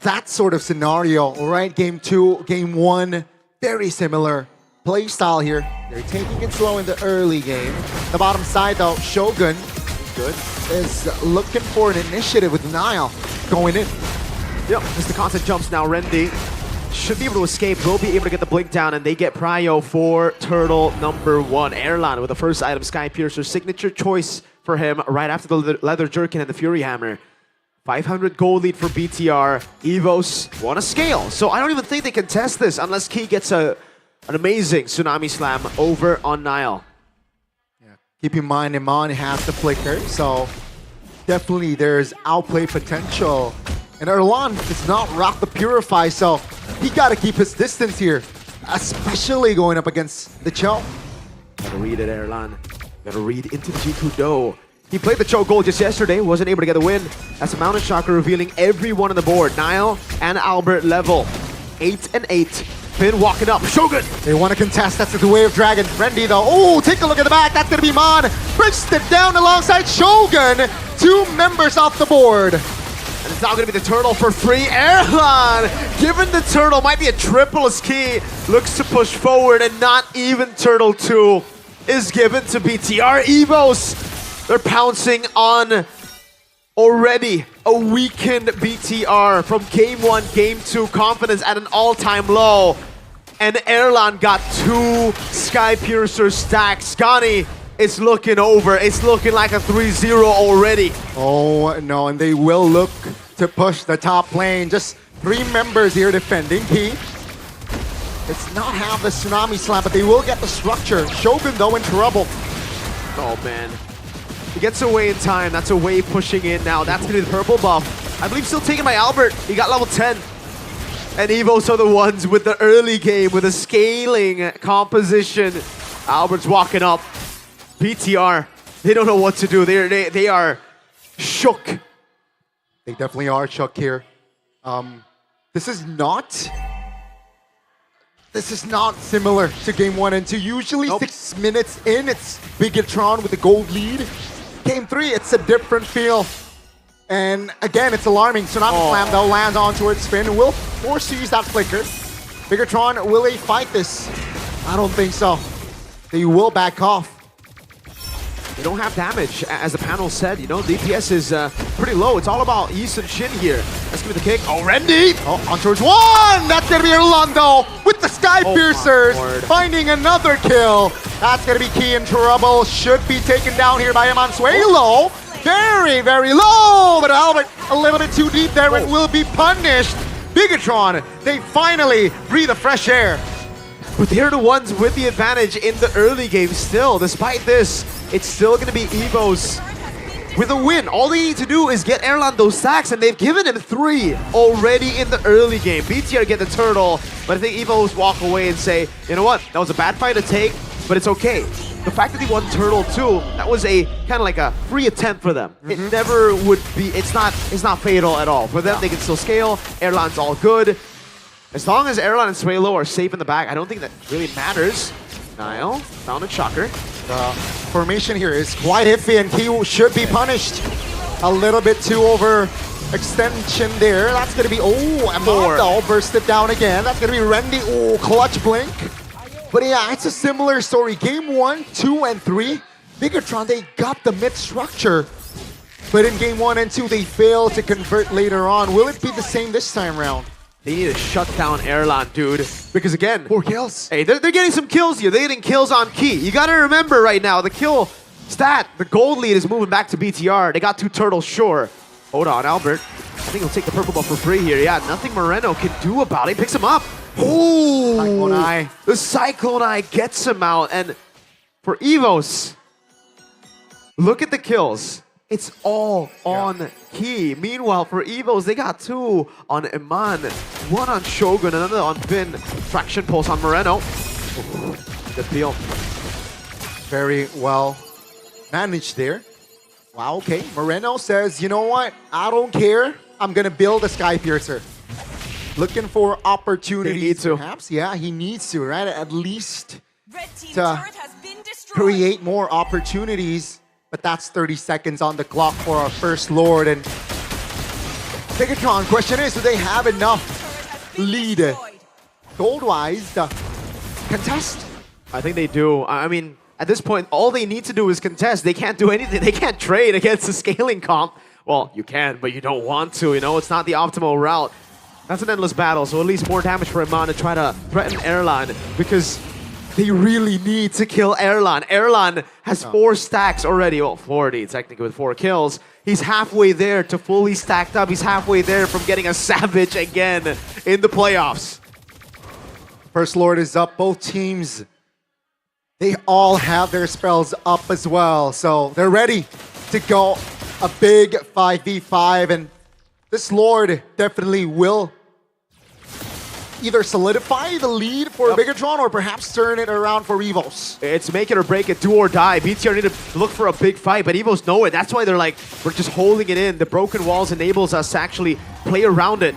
that sort of scenario, right? Game 2, game 1, very similar play style here. They're taking it slow in the early game. The bottom side, though, Shogun is looking for an initiative with Nile going in. Yep, as the constant jumps now, Rendi should be able to escape, will be able to get the blink down, and they get prio for turtle number 1. Erlan with the first item, Sky Piercer, signature choice for him right after the Leather Jerkin and the Fury Hammer. 500 gold lead for BTR. Evos want to scale, so I don't even think they can test this unless Key gets an amazing Tsunami Slam over on Nile. Yeah. Keep in mind, Iman has the flicker, so definitely there's outplay potential. And Erlan does not rock the Purify, so he got to keep his distance here, especially going up against the Cho. Gotta read it, Erlan. Gotta read into the G2 Do. He played the Cho Gold just yesterday, wasn't able to get the win. That's a Mountain Shocker revealing everyone on the board. Nile and Albert level 8 and 8. Finn walking up. Shogun! They want to contest. That's the Way of Dragon. Rendi, though. Oh, take a look at the back. That's going to be Mon. Bridged it down alongside Shogun. 2 members off the board. And it's now going to be the turtle for free. Erlan, given the turtle, might be a triple as Key looks to push forward, and not even turtle 2 is given to BTR. Evos, they're pouncing on already a weakened BTR from game 1, game 2, confidence at an all-time low. And Erlan got 2 Sky Piercer stacks. Scani, it's looking over. It's looking like a 3-0 already. Oh, no, and they will look to push the top lane. Just 3 members here defending. Key does not have the Tsunami Slam, but they will get the structure. Shogun, though, in trouble. Oh, man. He gets away in time. That's a wave pushing in now. That's going to be the purple buff. I believe still taken by Albert. He got level 10. And Evos are the ones with the early game, with a scaling composition. Albert's walking up. BTR, they don't know what to do. They are shook. They definitely are shook here. This is not similar to game 1 and 2. Usually 6 minutes in, it's Bigatron with the gold lead. Game 3, it's a different feel. And again, it's alarming. Tsunami Slam, though, lands on towards Finn. Will force to use that flicker. Bigatron, will they fight this? I don't think so. They will back off. They don't have damage, as the panel said. You know, DPS is pretty low. It's all about Yi and Shin here. Let's give it the kick. Oh, Rendi! Oh, on towards 1! That's going to be Orlando with the Sky Piercers, finding another kill. That's going to be Key in trouble. Should be taken down here by Emansuelo. Very, very low, but Albert a little bit too deep there and will be punished. Bigatron, they finally breathe a fresh air. But they're the ones with the advantage in the early game still. Despite this, it's still going to be Evos with a win. All they need to do is get Erlan those stacks, and they've given him 3 already in the early game. BTR get the turtle, but I think Evos walk away and say, you know what, that was a bad fight to take, but it's okay. the fact that they won Turtle 2, that was a kind of like a free attempt for them. It never would be, it's not fatal at all. For them, they can still scale, Airline's all good. As long as Airline and Swaylo are safe in the back, I don't think that really matters. Niall found a shocker. The formation here is quite iffy and he should be punished. A little bit too over extension there. That's going to be, Amanda bursted down again. That's going to be Randy. Oh, clutch blink. But yeah, it's a similar story. Game 1, 2, and 3, Bigatron, they got the mid structure. But in game 1 and 2, they failed to convert later on. Will it be the same this time around? They need to shut down Airline, dude. Because again, 4 kills. Hey, they're getting some kills here. They're getting kills on key. You gotta remember right now, the kill stat, the gold lead is moving back to BTR. They got 2 turtles, sure. Hold on, Albert. I think he'll take the purple buff for free here. Yeah, nothing Moreno can do about it. He picks him up. Oh, Cyclone Eye. The Cyclone Eye gets him out. And for Evos, look at the kills. It's all on key. Meanwhile, for Evos, they got 2 on Iman, 1 on Shogun, another on Finn. Traction pulse on Moreno. Good peel. Very well managed there. Wow, okay. Moreno says, you know what? I don't care. I'm going to build a Sky Piercer. Looking for opportunities, perhaps. Yeah, he needs to, right? At least to create more opportunities. But that's 30 seconds on the clock for our first Lord. And Bigatron, question is, do they have enough lead gold-wise to contest? I think they do. I mean, at this point, all they need to do is contest. They can't do anything. They can't trade against the scaling comp. Well, you can, but you don't want to. You know, it's not the optimal route. That's an endless battle, so at least more damage for Iman to try to threaten Airline, because they really need to kill Airline. Airline has 4 stacks already. Well, 40 technically with 4 kills. He's halfway there to fully stacked up. He's halfway there from getting a Savage again in the playoffs. First Lord is up. Both teams, they all have their spells up as well. So they're ready to go a big 5v5. And this Lord definitely will either solidify the lead for Bigatron or perhaps turn it around for Evos. It's make it or break it, do or die. BTR need to look for a big fight, but Evos know it. That's why they're like, we're just holding it in. The broken walls enables us to actually play around it.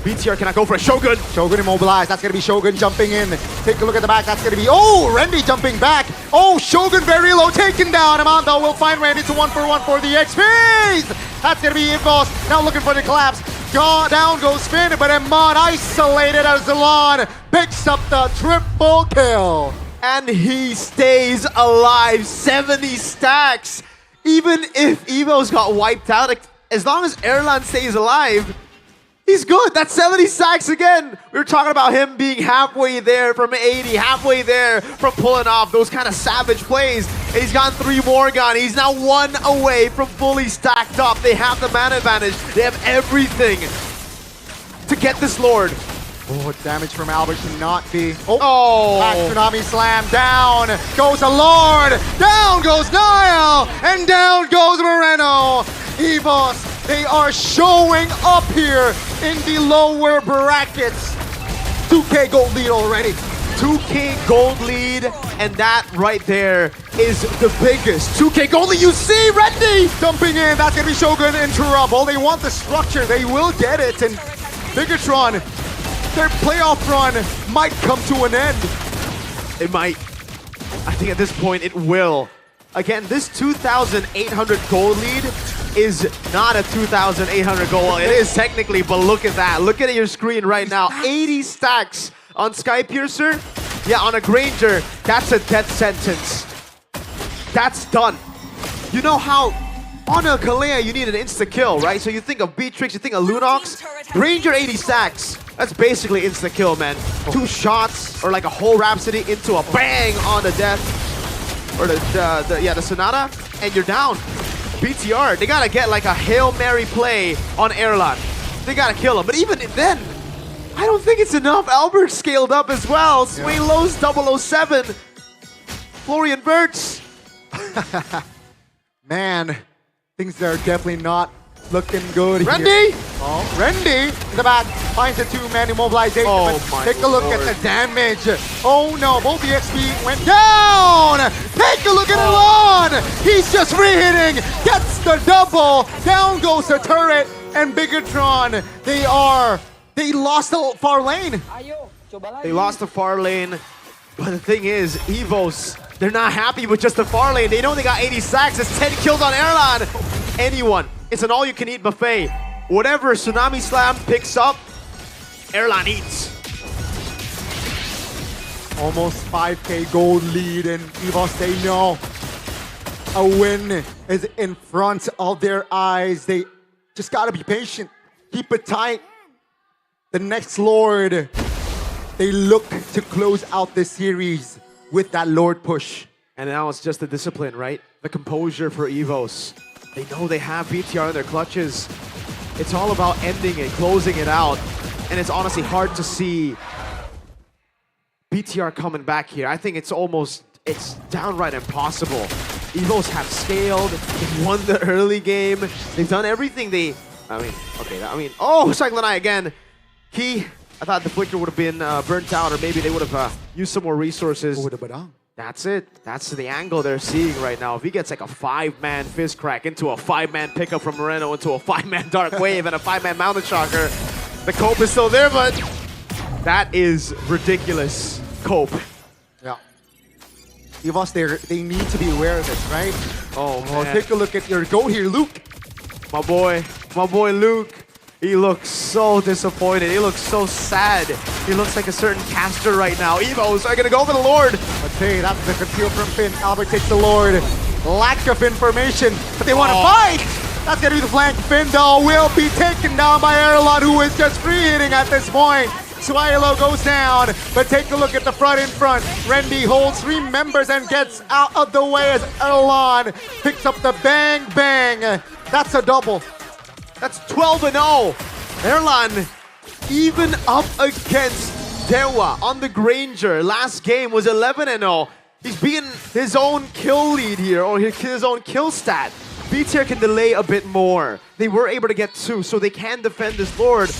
BTR cannot go for a Shogun. Shogun immobilized. That's going to be Shogun jumping in. Take a look at the back. That's going to be, oh, Randy jumping back. Oh, Shogun very low, taken down. Amanda will find Randy to 1-for-1 for the XPs. That's going to be Evos. Now looking for the collapse. Down goes Finn, but Iman isolated as Zalon picks up the triple kill. And he stays alive, 70 stacks. Even if Evos got wiped out, as long as Airline stays alive, he's good. That's 70 stacks again. We were talking about him being halfway there from 80, halfway there from pulling off those kind of savage plays. And he's gotten 3 more gone. He's now 1 away from fully stacked up. They have the mana advantage. They have everything to get this Lord. Oh, damage from Albert should not be. Oh, back Tsunami Slam. Down goes the Lord. Down goes Niall. And down goes Moreno. Evos, they are showing up here in the lower brackets. 2K gold lead already. 2K gold lead, and that right there is the biggest 2K gold lead. You see, Randy dumping in. That's going to be Shogun in trouble. They want the structure. They will get it. And Bigatron, their playoff run might come to an end. It might. I think at this point it will. Again, this 2,800 gold lead is not a 2,800 gold. Well, it is technically, but look at that. Look at your screen right now. 80 stacks on Sky Piercer. Yeah, on a Granger, that's a death sentence. That's done. You know how on a Kalea you need an insta-kill, right? So you think of Beatrix, you think of Lunox. Granger 80 stacks. That's basically insta-kill, man. 2 shots, or like a whole Rhapsody into a bang on the death. Or the Sonata, and you're down. BTR, they gotta get like a Hail Mary play on Airline. They gotta kill him, but even then, I don't think it's enough. Albert scaled up as well. Sway Lowe's 007. Florian Wirtz. Man, things are definitely not looking good Randy! here. Oh, Randy in the back finds a two-man immobilization. Oh but my take a look Lord. at the damage. Oh no, both the XP went down. Take a look at Elon. He's just re-hitting. Gets the double. Down goes the turret. And Bigatron, they lost the far lane. They lost the far lane. But the thing is, Evos, they're not happy with just the far lane. They know they got 80 stacks. It's 10 kills on Erlan. Anyone. It's an all-you-can-eat buffet. Whatever Tsunami Slam picks up, Erlan eats. Almost 5k gold lead, and Evos, they know a win is in front of their eyes. They just gotta be patient. Keep it tight. The next Lord, they look to close out this series with that Lord push. And now it's just the discipline, right? The composure for Evos. They know they have BTR in their clutches. It's all about ending it, closing it out. And it's honestly hard to see BTR coming back here. I think it's downright impossible. Evos have scaled, they've won the early game, they've done everything oh, Cyclonite again. I thought the flicker would have been burnt out, or maybe they would have used some more resources. That's it. That's the angle they're seeing right now. If he gets like a 5-man fist crack into a 5-man pickup from Moreno, into a 5-man Dark Wave and a 5-man Mountain Shocker, the cope is still there, but that is ridiculous cope. Yeah. Evos, they need to be aware of this, right? Oh, man. Take a look at your goat here, Luke. My boy Luke. He looks so disappointed. He looks so sad. He looks like a certain caster right now. Evos are gonna go for the Lord. But hey, that's the conceal from Finn. Albert takes the Lord. Lack of information, but they want to fight. That's gonna be the flank. Finn though will be taken down by Erlon, who is just free hitting at this point. Swilo goes down, but take a look at the front in front. Randy holds 3 members and gets out of the way as Erlon picks up the bang bang. That's a double. That's 12-0. Erlan even up against Dewa on the Granger. Last game was 11-0. He's beaten his own kill lead here, or his own kill stat. BTR can delay a bit more. They were able to get 2, so they can defend this Lord.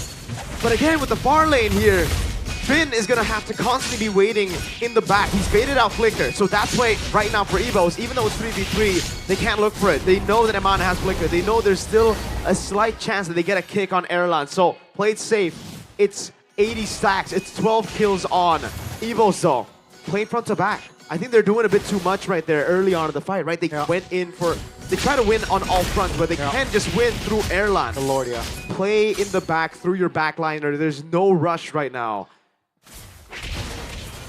But again, with the far lane here, Finn is going to have to constantly be waiting in the back. He's baited out Flicker, so that's why right now for Evos, even though it's 3v3, they can't look for it. They know that Amana has Flicker. They know there's still a slight chance that they get a kick on Erlan. So play it safe. It's 80 stacks. It's 12 kills on. Evos, though, playing front to back. I think they're doing a bit too much right there early on in the fight, right? They went in for... They try to win on all fronts, but they can't just win through Erlan. The Lord, Play in the back, through your backliner. There's no rush right now.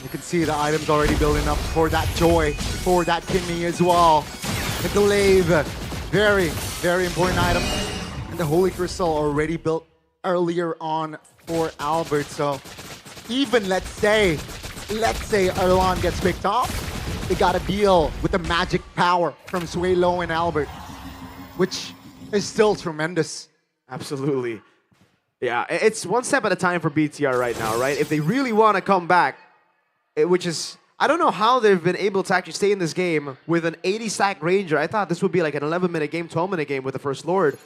You can see the items already building up for that joy, for that kidney as well. The glaive, very, very important item. And the Holy Crystal already built earlier on for Albert. So even let's say Erlan gets picked off, they got to deal with the magic power from Suelo and Albert, which is still tremendous. Absolutely. Yeah, it's one step at a time for BTR right now, right? If they really want to come back, which is, I don't know how they've been able to actually stay in this game with an 80-stack Ranger. I thought this would be like an 11-minute game, 12-minute game with the first Lord.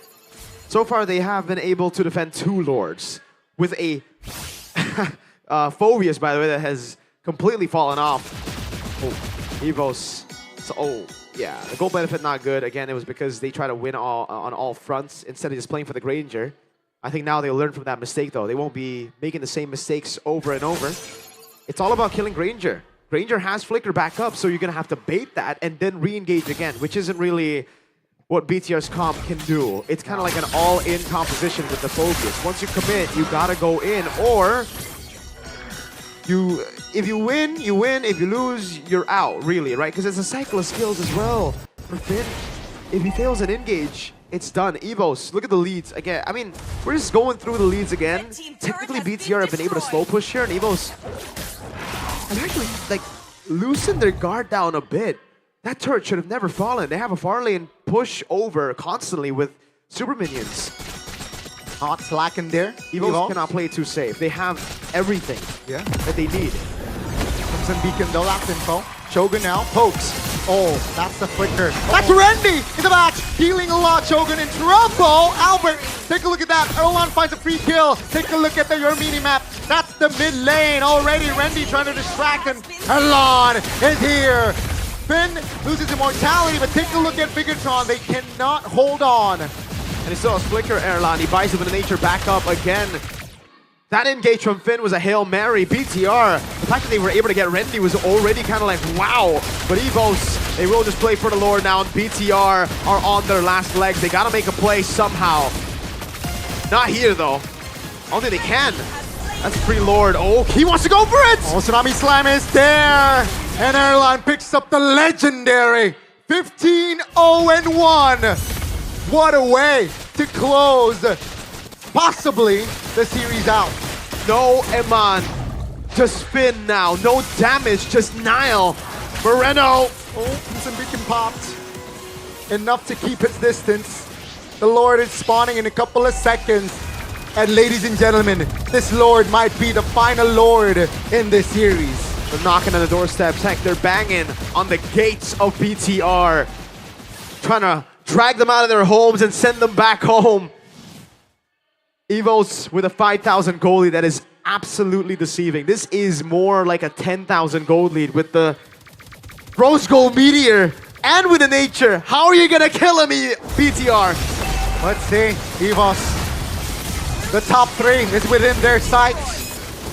So far, they have been able to defend 2 Lords with a Phobius, by the way, that has completely fallen off. Oh, Evos. So, yeah, the goal benefit not good. Again, it was because they try to win on all fronts instead of just playing for the Granger. I think now they'll learn from that mistake, though. They won't be making the same mistakes over and over. It's all about killing Granger. Granger has Flicker back up, so you're going to have to bait that and then re-engage again, which isn't really what BTR's comp can do. It's kind of like an all-in composition with the focus. Once you commit, you got to go in, or if you win, you win. If you lose, you're out, really, right? Because it's a cycle of skills as well for Finn. If he fails an engage, it's done. Evos, look at the leads again. I mean, we're just going through the leads again. Technically, BTR have been able to slow push here, and Evos have actually like loosened their guard down a bit. That turret should have never fallen. They have a far lane push over constantly with super minions. Not slacking there. Evos cannot play it too safe. They have everything that they need. Crimson Beacon, though, last info. Shogun now pokes. Oh, that's the flicker. That's Randy in the back, healing a lot. Shogun in trouble. Albert, take a look at that. Erlan finds a free kill. Take a look at your mini map. That's the mid lane already. Randy trying to distract him. Erlan is here. Finn loses immortality, but take a look at Bigatron. They cannot hold on. And he still has Flicker, Erlan. He buys him with a nature back up again. That engage from Finn was a Hail Mary. BTR, the fact that they were able to get Randy was already kind of like, wow. But EVOS, they will just play for the Lord now, and BTR are on their last legs. They gotta make a play somehow. Not here, though. I don't think they can. That's free Lord. Oh, he wants to go for it! Oh, Tsunami Slam is there! And Erlan picks up the legendary 15-0-1. What a way to close possibly the series out. No Eman, just Finn now. No damage, just Nile. Moreno. Oh, some beacon popped. Enough to keep its distance. The Lord is spawning in a couple of seconds. And ladies and gentlemen, this Lord might be the final Lord in this series. They're knocking on the doorsteps. Heck, they're banging on the gates of BTR. Trying to drag them out of their homes and send them back home. EVOS with a 5,000 gold lead that is absolutely deceiving. This is more like a 10,000 gold lead with the Rose Gold Meteor and with the Nature. How are you gonna kill him, BTR? Let's see, EVOS. The top 3 is within their sights.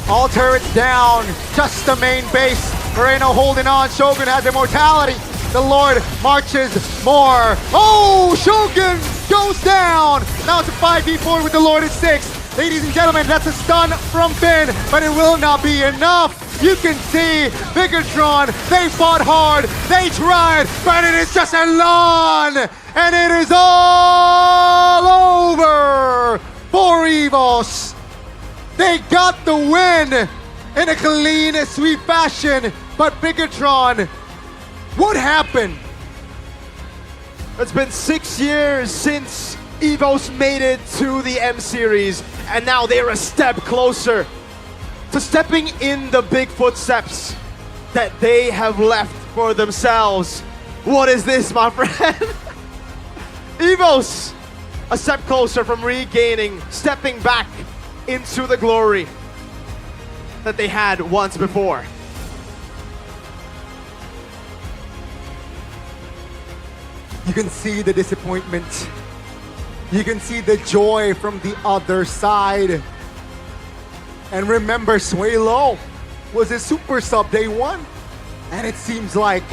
All turrets down, just the main base. Moreno holding on, Shogun has immortality. The Lord marches more. Oh, Shogun goes down. Now it's a 5v4 with the Lord at 6. Ladies and gentlemen, that's a stun from Finn, but it will not be enough. You can see Bigatron, they fought hard, they tried, but it is just a lawn. And it is all over for EVOS. They got the win in a clean, sweet fashion, but Bigatron, what happened? It's been 6 years since EVOS made it to the M Series, and now they're a step closer to stepping in the big footsteps that they have left for themselves. What is this, my friend? EVOS, a step closer from regaining, stepping back into the glory that they had once before. You can see the disappointment. You can see the joy from the other side. And remember, Suelo was a super sub day 1. And it seems like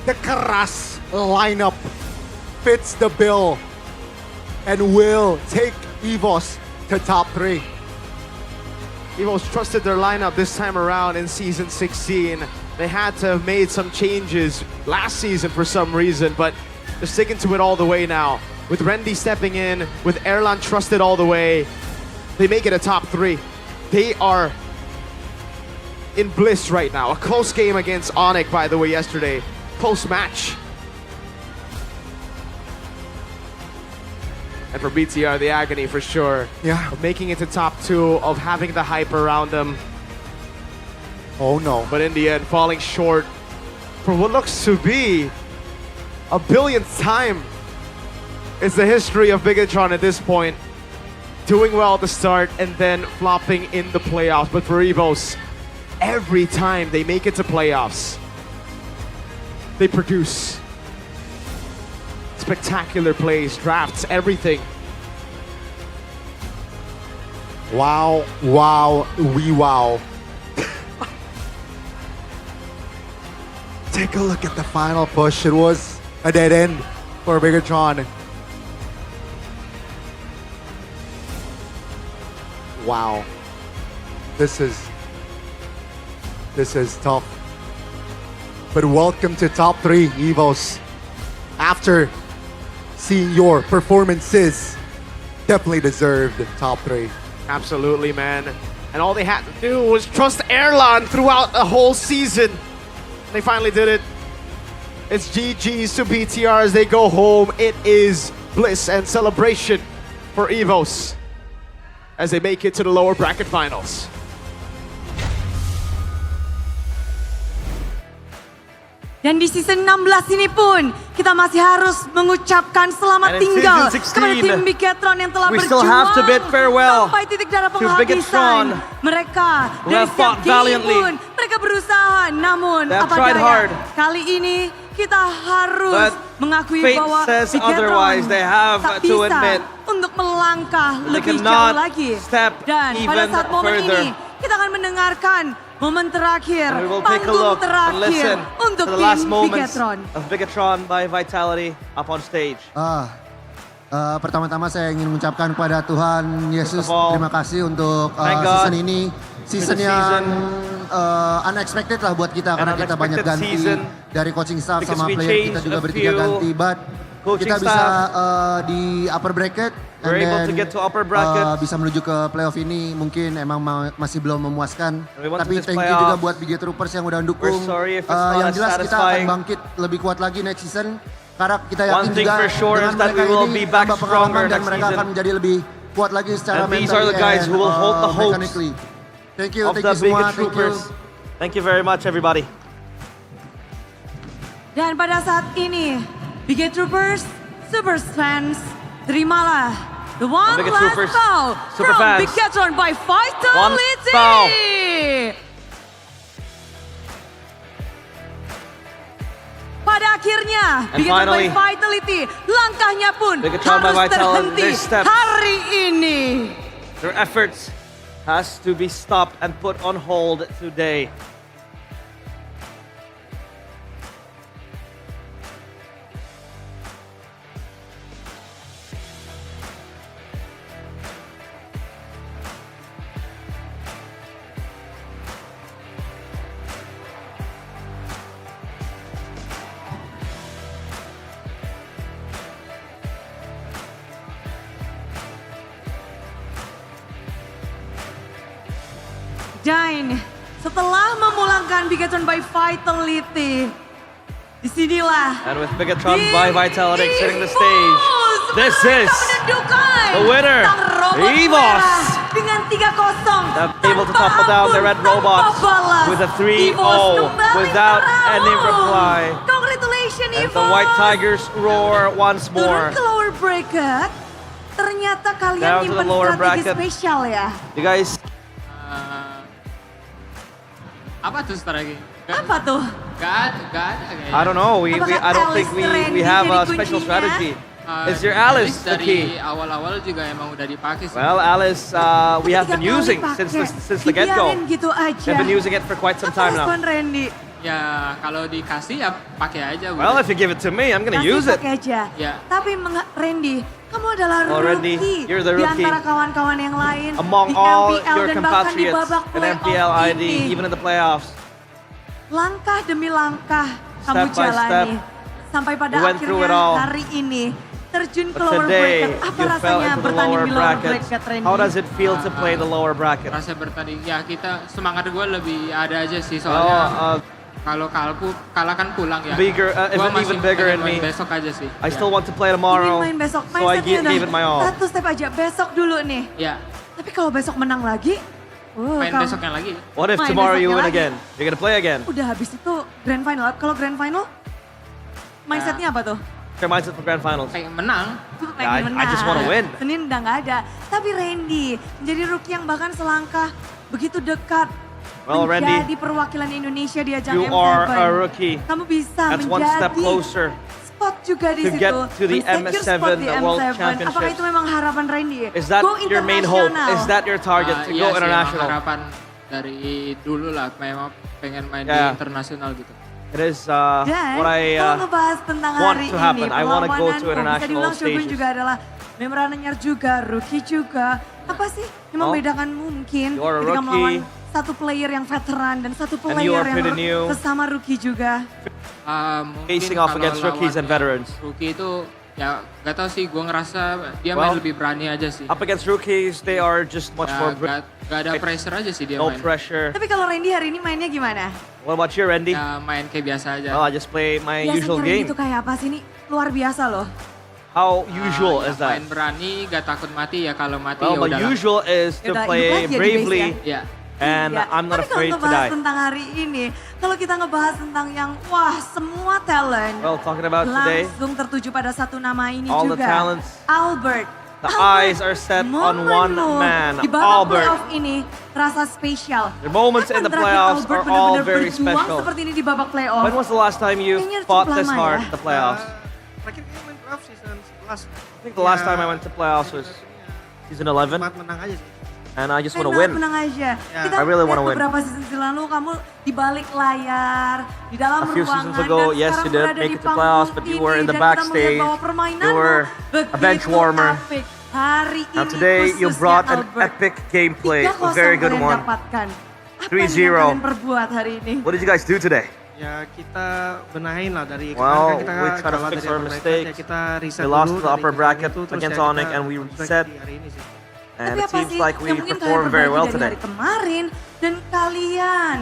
the Karas lineup fits the bill and will take EVOS to top 3. EVOS trusted their lineup this time around in Season 16. They had to have made some changes last season for some reason, but they're sticking to it all the way now. With Randy stepping in, with Erlan trusted all the way, they make it a top 3. They are in bliss right now. A close game against Onyx, by the way, yesterday. Close match. And for BTR, the agony for sure. Yeah. Of making it to top 2, of having the hype around them. Oh no. But in the end, falling short for what looks to be a billionth time. It's the history of Bigatron at this point. Doing well at the start and then flopping in the playoffs. But for EVOS, every time they make it to playoffs, they produce spectacular plays, drafts, everything. Wow, wow, we wow. Take a look at the final push. It was a dead end for Bigatron. Wow. This is tough. But welcome to top 3, EVOS. After seeing your performances, definitely deserved top 3. Absolutely, man. And all they had to do was trust Erlan throughout the whole season. They finally did it. It's GG's to BTR as they go home. It is bliss and celebration for EVOS as they make it to the lower bracket finals. Dan di season 16 ini pun kita masih harus mengucapkan selamat And in tinggal season 16, kepada tim Bigetron yang telah we still have to bid farewell sampai titik darah to penghabisan. Bigetron, Mereka who dari have fought setiap game valiantly. pun mereka berusaha, namun They have apa tried daya hard. kali ini kita harus But mengakui fate bahwa says Bigetron otherwise. They have tak to bisa admit untuk melangkah they lebih jauh cannot lagi. step Dan pada even saat momen further. ini kita akan mendengarkan momen terakhir, And we will take a panggung look and terakhir listen untuk to the last tim moments Bigetron. of Bigetron by Vitality up on stage. Pertama-tama saya ingin mengucapkan kepada Tuhan Yesus First of all, terima kasih untuk thank God season ini. Season for the yang season. Unexpected lah buat kita An karena kita banyak unexpected ganti season dari coaching staff because sama we player kita changed juga a bertiga few ganti. But coaching kita bisa staff. di upper bracket We're and able then to get to upper bracket. bisa menuju ke playoff ini mungkin emang masih belum memuaskan. We want to Tapi this thank you playoff. juga buat BG Troopers yang udah dukung. We're sorry if it's not Yang as jelas kita akan satisfying. bangkit lebih kuat lagi next season. Karena kita One yakin thing juga for sure dengan is that mereka we will ini be back tambah stronger pengalaman dan next mereka season. akan menjadi lebih kuat lagi secara And these are the guys who will hold the hopes Thank you of the semua. Bigot Thank you. Troopers. Thank you very much, everybody. Dan pada saat ini, Bigot Troopers, Super fans, terimalah the one Bigot last Troopers, bow Super from fans. Bigetron by Vitality. bow. Pada akhirnya, And Bigetron by finally, Vitality, langkahnya pun Bigetron by harus Vitality, terhenti their steps. hari ini. Their efforts has to be stopped and put on hold today. Dan setelah memulangkan Bigetron by Vitality, disinilah And with Bigetron by Vitality exiting the stage, this is the winner, EVOS. Dengan 3-0. They're able to topple down the red robots with a 3-0 without any reply. Congratulations, And EVOS. the White Tigers roar once more. Turun ke lower bracket. Ternyata kalian Down to the nyimpen lower strategi bracket. spesial ya. You guys, Apa tuh strategi? Apa tuh? Gak ada kayaknya. I don't know. I don't think we have a jadi special kuncinya? strategy. Is your Alice the dari key? awal-awal juga emang udah dipakai sih. Well, Alice, we have been using since the get-go. Dibiarin gitu aja. We've been using it for quite some time now. Respon Randy. Ya kalau dikasih ya pakai aja. Well, if you give it to me, I'm gonna Kasih use it. pakai aja. Ya. Tapi Randy, kamu adalah Oh, Randy, rookie you're the di rookie. antara kawan-kawan yang lain Among di all MPL your dan bahkan di compatriots babak in playoff MPL ID, ini. even in the playoffs. Langkah demi langkah kamu Step by jalani step, sampai pada we went through it akhirnya all. hari ini terjun ke But lower today, bracket. Apa you fell rasanya into the bertanding lower di lower bracket. bracket, Randy? How does it feel to play the lower bracket? Rasa bertanding ya kita semangat gue lebih ada aja sih soalnya. Kalau kalah kan pulang ya. Bigger, Gua masih even bigger in pengen main me. besok aja sih. I still want to play tomorrow, Ingin main besok, so I mindsetnya gave it my all. satu step aja, besok dulu nih. Ya. Tapi kalau besok menang lagi, Main kamu- besoknya lagi. What if Main tomorrow you besoknya win lagi. again? You're gonna play again. Udah habis itu grand final. Kalau grand final, mindsetnya apa tuh? Your mindset for grand finals. Pengen menang. Pengen I just want to win. Senin udah nggak ada. Tapi Randy menjadi rookie yang bahkan selangkah begitu dekat Well, menjadi Randy, perwakilan Indonesia di ajang you M7. are a rookie. Kamu bisa That's one step menjadi closer spot juga di to situ. get to the Men-secure spot M7, di the World M7. Apakah Championships. itu memang harapan Randy? Is that Go your main hope? internasional. Is that your target to Iya go sih, international? emang harapan dari dulu lah memang pengen main di Yeah. internasional gitu. It is Dan what I kalau ngebahas tentang want hari to happen. ini, I want to go perlawanan to bisa international dibilang Shogun stages. juga adalah Memoranya juga, rookie juga. Apa sih yang membedakanmu mungkin You are a ketika rookie. melawan satu player yang veteran dan satu And you player are pretty yang new. sesama rookie juga? Facing off against rookies and veterans. Rookie itu ya gak tau sih, gue ngerasa dia Well, main lebih berani aja sih. Up against rookies, they are just much Ya, more. gak ada pressure aja sih dia No main. pressure. Tapi kalau Randy hari ini mainnya gimana? What about you, Randy? Ya main kayak biasa aja. Well, I just play my usual Biasanya Randy game. itu kayak apa sih? Ini luar biasa loh. How usual Ya, is that? Main berani, gak takut mati ya, kalau mati Well, ya my udah. usual is to Yaudah, play hidup lagi ya di base bravely ya. And Iya. I'm not Tapi kalau afraid to ngebahas die. tentang hari ini, kalau kita ngebahas tentang yang wah semua talent. Well, talking about today, langsung tertuju pada satu nama ini all the juga. talents, Albert. the eyes are set on one man, Di babak Albert. playoff ini rasa spesial. The moments in the Kapan terakhir playoffs Albert are all benar-benar very berjuang special. seperti ini di babak playoff? When was the last time you Kayaknya fought cukup this lama hard ya. in the playoffs? Terakhir kita main playoff season 11. I think the last time I went to playoffs was season 11. Menang aja sih. And I just want to win. Menang aja. Kita I really lihat wanna win. beberapa season lalu kamu di balik layar, di dalam A few ruangan seasons ago, dan yes, sekarang you did berada make di it to playoffs, but you were in the panggung ini, dan kita melihat backstage. bahwa permainanmu You were a bench begitu warmer. apik. Hari Now ini today you khususnya brought an Albert, epic gameplay, 3-0 a very good kalian one. dapatkan. Apa 3-0. yang kalian perbuat hari ini? What did you guys do today? Ya kita benahin lah dari Well, kemarin kan kita we try to kalah fix dari our upper bracket, mistakes. ya kita reset We lost dulu the dari upper kemarin bracket itu, terus against ya Onyx kita and we comeback reset. di hari ini sih. And Tapi it apa seems sih like yang we mungkin performed kalian very berbagi well dari today. hari kemarin dan kalian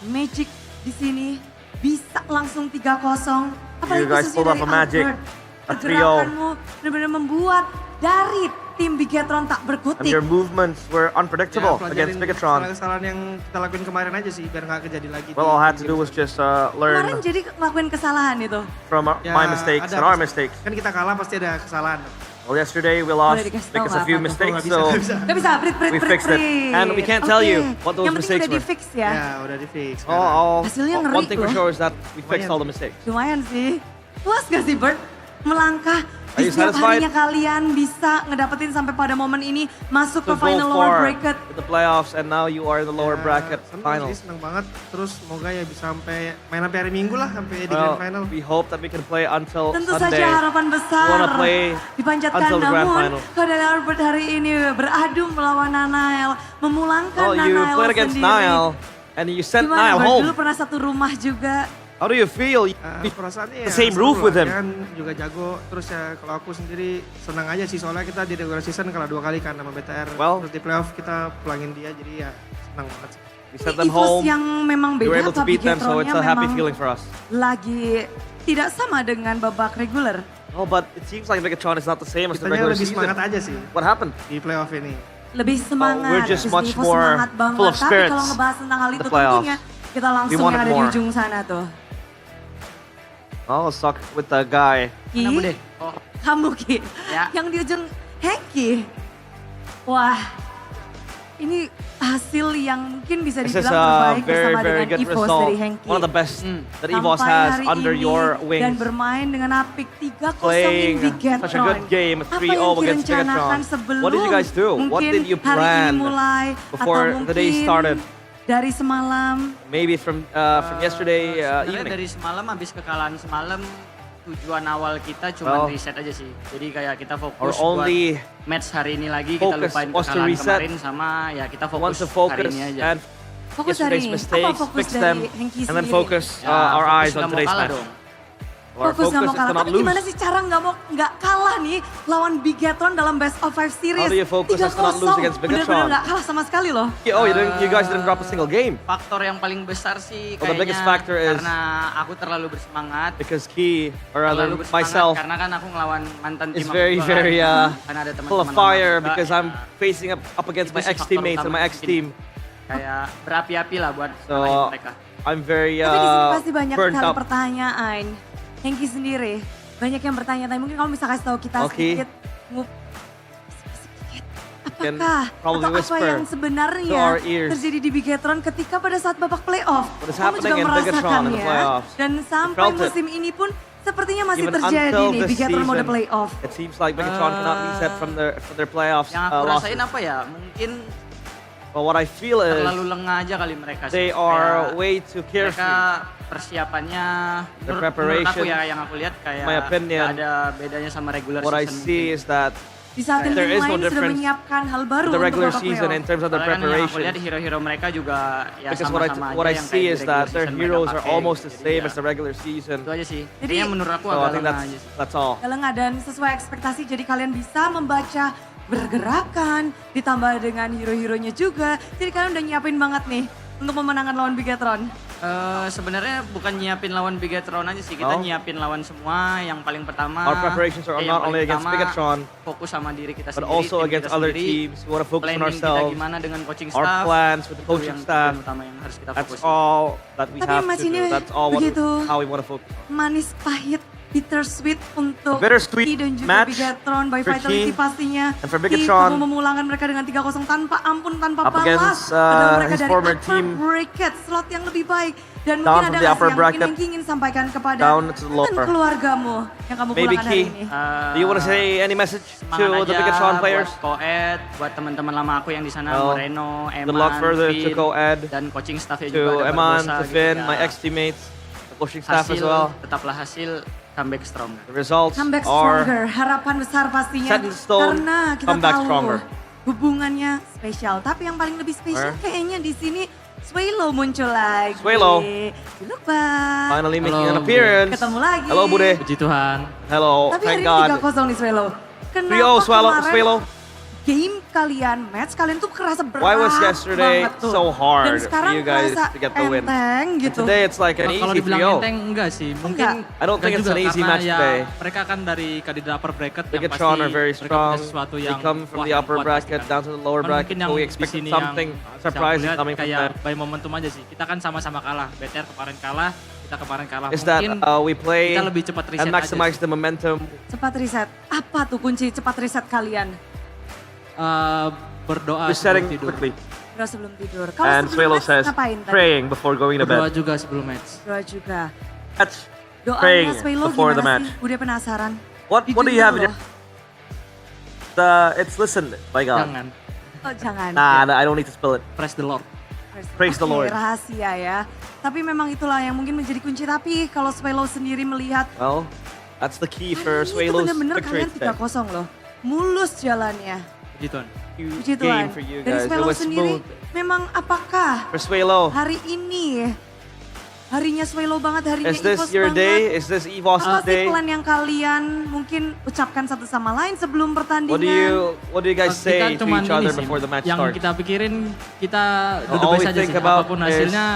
Magic di sini bisa langsung 3-0. Apalagi You guys khususnya pulled dari off a Magic, Albert. a 3-0. Pergerakanmu benar-benar membuat dari tim Bigetron tak And berkutik. your movements were unpredictable pelajarin against Bigatron. kesalahan yang kita lakuin kemarin aja sih biar nggak kejadi lagi. Well, all I had to do was just Kemarin learn jadi ngelakuin kesalahan itu. from my mistakes ada and our pasti. mistakes. Kan kita kalah pasti ada kesalahan. Well, yesterday we lost dikasih tahu because of nggak a few apa-apa? mistakes, Nggak so bisa. Gak bisa, Brit. we fixed it. And we can't tell you what those Yang penting mistakes udah were. di-fix ya. Ya udah di fix. Hasilnya ngeri One thing for loh. sure is that we fixed all the mistakes. Lumayan sih. Puas gak sih Bert? Melangkah Are di you setiap satisfied? harinya kalian bisa ngedapetin sampai pada momen ini masuk To ke final go lower far bracket. in the playoffs, and now you are in the lower bracket Senang sih, finals. senang banget. Terus semoga ya bisa sampai main sampai hari Minggu lah sampai di Well, grand final. we hope that we can play until Tentu Sunday. saja harapan besar We wanna play dipanjatkan, until the grand namun final. Kodel Albert hari ini beradu melawan Nanael, memulangkan Oh, you Nanael played against sendiri. Niall, and you sent Gimana Niall Bert? home. Dulu pernah satu rumah juga. How do you feel? Perasaannya The ya same seru roof lah, with him. Kan juga jago. Terus ya kalau aku sendiri senang aja sih soalnya kita di regular season kalah 2 kali kan sama BTR. Well, terus di playoff kita pulangin dia jadi ya senang banget sih. We sent them Evos home. yang memang We were beda able to beat them, so it's a happy memang feeling for us. lagi tidak sama dengan babak reguler. Oh, but it seems like Bigatron is not the same as the Kitanya regular lebih season. semangat aja sih What happened? di playoff ini. Lebih semangat. we're just Di sini much Evos more semangat banget. full of Tapi spirits kalau ngebahas tentang hal in itu the playoffs. tentunya kita langsung wanted yang ada di more. ujung sana tuh. Oh, suck with the guy. Ki, kamu Ki, yang di ujung Hengki. Wah, ini hasil yang mungkin bisa This is dibilang a terbaik very, bersama very dengan good Evos result. dari Hengki. One of the best that Evos Sampai has hari under ini your dan wings. bermain dengan apik 3-0 Playing di Bigetron. such a good game, Apa 3-0 yang against direncanakan Bigatron. sebelum What did you guys do? What mungkin did you hari plan ini mulai before atau the day mungkin started? dari semalam? Maybe from yesterday Sebenarnya evening. dari semalam habis kekalahan semalam tujuan awal kita cuma Well, reset aja sih. Jadi kayak kita our fokus only buat match hari ini lagi kita focus lupain was to kekalahan reset. kemarin sama ya kita Want fokus to hari focus ini aja. and Fokus hari yesterday's ini. Apa mistakes, fokus fix dari them, Hengki and then sendiri? focus Ya, our fokus eyes nggak on mau today's kalah match. dong. Our Fokus nggak mau focus is kalah. to not Tapi lose. gimana sih cara nggak kalah nih lawan Bigetron dalam best of 5 series? How do you focus as to not lose against Bigatron? Bener-bener nggak kalah sama sekali loh. Oh, you guys didn't drop a single game. Faktor yang paling besar sih Well, the kayaknya biggest factor is karena aku terlalu bersemangat. Because Key, or rather Terlalu bersemangat myself, karena kan aku ngelawan mantan tim is aku very, juga very kan. Karena ada full of teman-teman fire lama juga, because ya. I'm facing up against Itu my sih ex-teammates faktor and my utama ex-team. Kayak berapi-api lah buat So, ngalahin mereka. I'm very Tapi di sini pasti banyak burnt sekali up. pertanyaan. Hengki sendiri, banyak yang bertanya-tanya. Mungkin kamu bisa kasih tahu kita Okay. sedikit. Can Apakah probably atau apa whisper yang to sebenarnya our ears. terjadi di Bigetron ketika pada saat babak playoff? What is Kamu happening juga in Bigatron in the merasakannya. playoffs. Dan We sampai felt it. musim ini pun sepertinya masih Even terjadi until nih this Bigetron mode season, playoff. it seems like Bigatron cannot reset from their playoffs Yang aku losses. rasain apa ya? Mungkin But what I feel is terlalu lengah aja kali mereka sih. they are Kayak way too carefree. mereka persiapannya The menurut aku preparation, ya yang aku lihat kayak my opinion, nggak ada bedanya sama regular What I season. see is that Di saat there tim is no lain sudah difference menyiapkan hal baru to the untuk regular babak season playoff. in terms of the Soalnya kan yang aku preparation. lihat hero-hero mereka juga ya Because sama-sama what I aja yang see kayak is di that regular their season heroes mereka are pakai. almost the Jadi same ya, as the regular season. Itu aja sih. Jadi- Kayaknya menurut aku So I agak think lengah aja sih. that's all. Lengah dan sesuai ekspektasi, jadi kalian bisa membaca bergerakan, ditambah dengan hero-heronya juga. Jadi kalian udah nyiapin banget nih untuk memenangkan lawan Bigetron. Sebenarnya bukan nyiapin lawan Bigatron aja sih, kita nyiapin lawan semua yang paling pertama. Our preparations are not only against Bigatron, fokus sama diri kita but sendiri, also tim against kita other sendiri, teams. We want to focus on planning kita ourselves. gimana dengan coaching Our staff. plans with the Itu coaching yang staff. utama yang harus kita That's fokusin. all that we Tapi have Mas to ini do. That's all begitu how we want to focus. manis pahit, bittersweet untuk Bittersweet Ki dan juga match Bigatron by for Vitality Ki pastinya. and for Ki Bigatron. kamu memulangkan mereka dengan 3-0 tanpa ampun, tanpa Up balas. against, Padahal mereka his dari former upper team. bracket, slot yang lebih baik. Dan Down mungkin from ada the nggak upper sih yang mungkin bracket, yang ingin sampaikan kepada down to the rekan lower. keluargamu yang kamu Maybe pulangkan hari Ki, ini? do you want to say any message to the Bigatron players? Buat Koed, buat teman-teman lama aku yang di sana, Well, Moreno, Eman, good luck further to Finn, Koed, dan coaching staffnya to juga ada Eman, Barbosa to gitu Finn, ya. my ex-teammates, the coaching staff as Hasil, well. tetaplah hasil, comeback strong. The results Comeback are stronger, harapan besar pastinya. set in stone, Karena kita comeback tahu stronger. hubungannya spesial. Tapi yang paling lebih spesial Where? kayaknya di sini Swelo muncul lagi. Swelo. Look back. Finally making Halo, an appearance. Ketemu lagi. Hello, Bude. Puji Tuhan. Hello, Tapi thank hari ini God. 3-0 nih Swelo. Kenapa 3-0 kemarin Swelo. game kalian, match kalian tuh kerasa berat Why was yesterday banget tuh. so hard Dan for sekarang you guys kerasa to get the win? enteng gitu. Today it's like an Kalau easy dibilang 3-0. enteng enggak sih, mungkin I don't think enggak it's an juga, easy karena match ya today. mereka kan dari kandidat upper bracket yang Bigatron pasti are very mereka strong. punya sesuatu They yang come from wah, the yang upper kuat bracket pasti kan. down to the lower Cuman bracket, mungkin so yang we di expected sini something yang surprising aku lihat coming from kayak them. by momentum aja sih. Kita kan sama-sama kalah, BTR kemarin kalah, kita kemarin kalah. Is that Mungkin we play kita lebih cepat reset and aja maximize sih. the momentum. Cepat riset. Apa tuh kunci cepat riset kalian? Berdoa Resetting sebelum tidur. quickly. Doa sebelum tidur. Kalau And sebelum Swelo match says, ngapain tadi? praying before going to Berdoa bed. juga sebelum match. Doa juga. That's Doanya praying Swelo before the gimana match. sih? Udah penasaran. What do you have in your... It's listen, my God. Jangan. Oh jangan. Nah, I don't need to spill it. Praise the Lord. Praise the Oke, Lord. rahasia ya. Tapi memang itulah yang mungkin menjadi kunci. Tapi kalau Swelo sendiri melihat Well, that's the key for ini tuh Swelo's bener-bener victory kalian today. 3-0 loh. Mulus jalannya. Puji Tuhan. Puji Game Tuhan. for you Dari guys. It Swelo was sendiri smooth memang apakah for Swelo. hari ini harinya Swelo banget, harinya Is this EVOS your banget. day? Is this EVOS Apa sih day? plan yang kalian mungkin ucapkan satu sama lain sebelum pertandingan? What do you guys say to cuman each other ini sih, before the match yang starts? kita pikirin, kita All duduk we saja think sih. about Apapun is hasilnya,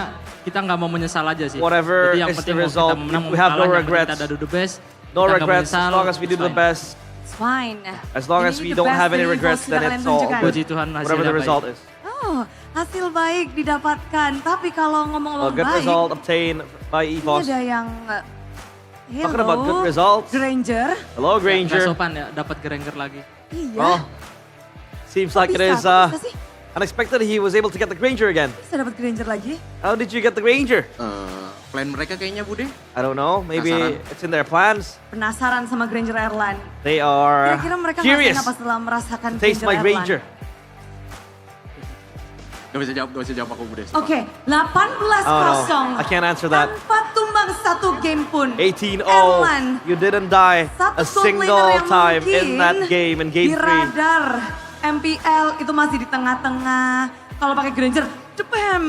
kita nggak mau menyesal aja sih. whatever Jadi yang is penting the mau result, kita menang, we have mau no kalah, yang penting regrets. kita do the best. No kita nggak regrets menyesal, as long as we do it's the fine. best. It's fine. As long as Ini we the don't best have any dari regrets, EVOS then sudah it's kalian all tunjukkan. good. Puji Tuhan, Whatever hasilnya the baik. result is. Oh, hasil baik didapatkan. Tapi kalau A ngomong-ngomong good baik, result obtained by ini EVOS. ada yang Talking about good results. Granger. Hello, Nggak Granger. sopan ya, dapat Granger lagi. Iya. Well, seems like it bisa? is Kok bisa sih? unexpected he was able to get the Granger again. Bisa dapat Granger lagi? How did you get the Granger? Plan mereka kayaknya Bude. I don't know. Maybe Penasaran. it's in their plans. Penasaran sama Granger Airline. They are Kira-kira mereka curious ngerasain apa setelah merasakan to taste my Granger Airline? Granger. Gak bisa jawab aku Bude. Oke, 18-0. Oh no, I can't answer that. Tanpa tumbang satu game pun. 18-0. Airline. You didn't die Satu a gold single laner yang time in mungkin that game, in game di 3. radar MPL itu masih di tengah-tengah. Kalau pakai Granger, cepem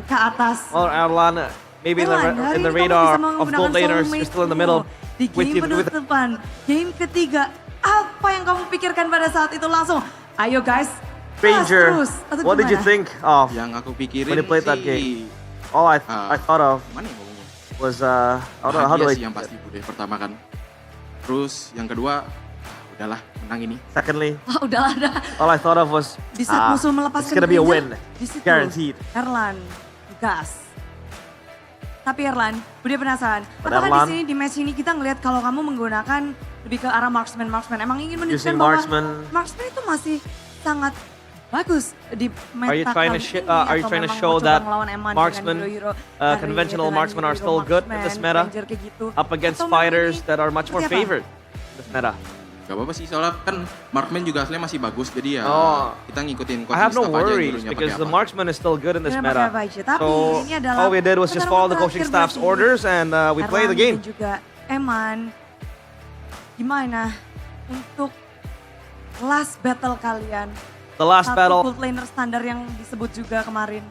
ke atas. Well, Erlan, maybe Airline, hari in the ini kamu bisa radar of menggunakan gold laners, soulmate you're still in the mu. middle. Di game penutupan, game ketiga, apa yang kamu pikirkan pada saat itu langsung? Ayo guys, Granger, terus. Atau what did you gimana? think of Yang aku pikirin when you played that sih, game? All I thought of mana ya ngomongnya? was, how do I sih yang pasti Bude pertama kan. Terus yang kedua, udahlah menang ini. Secondly, Wah, udahlah dah. all I thought of was, Di saat musuh melepaskan it's gonna be a Granger, win, di situ, guaranteed. Erlan, gas. Tapi Erlan, udah penasaran. But Apakah di Erlan- sini di match ini kita ngelihat kalau kamu menggunakan lebih ke arah marksman, emang ingin menunjukkan Using bahwa marksman. itu masih sangat bagus di meta Are you trying to kali ini, are you atau trying to memang show mencoba that ngelawan Eman marksman, dengan hero-hero, conventional dengan marksmen are hero still good in this marksman, meta, ranger kayak gitu. up against Atau memang fighters ini that are much more seperti apa? favored in this meta? Gak apa-apa sih, soalnya kan Markman juga aslinya masih bagus, jadi ya Oh. kita ngikutin I have coaching no staff aja yang worries dulunya because pakai the apa. marksman is still good in this Kira meta. pakai apa aja, tapi So ini adalah all we did was just follow the pertarungan coaching terakhir staff's buat orders and we play the Erlan game. dan juga Eman, gimana untuk last battle kalian? The last Satu battle. gold laner standar yang disebut juga kemarin.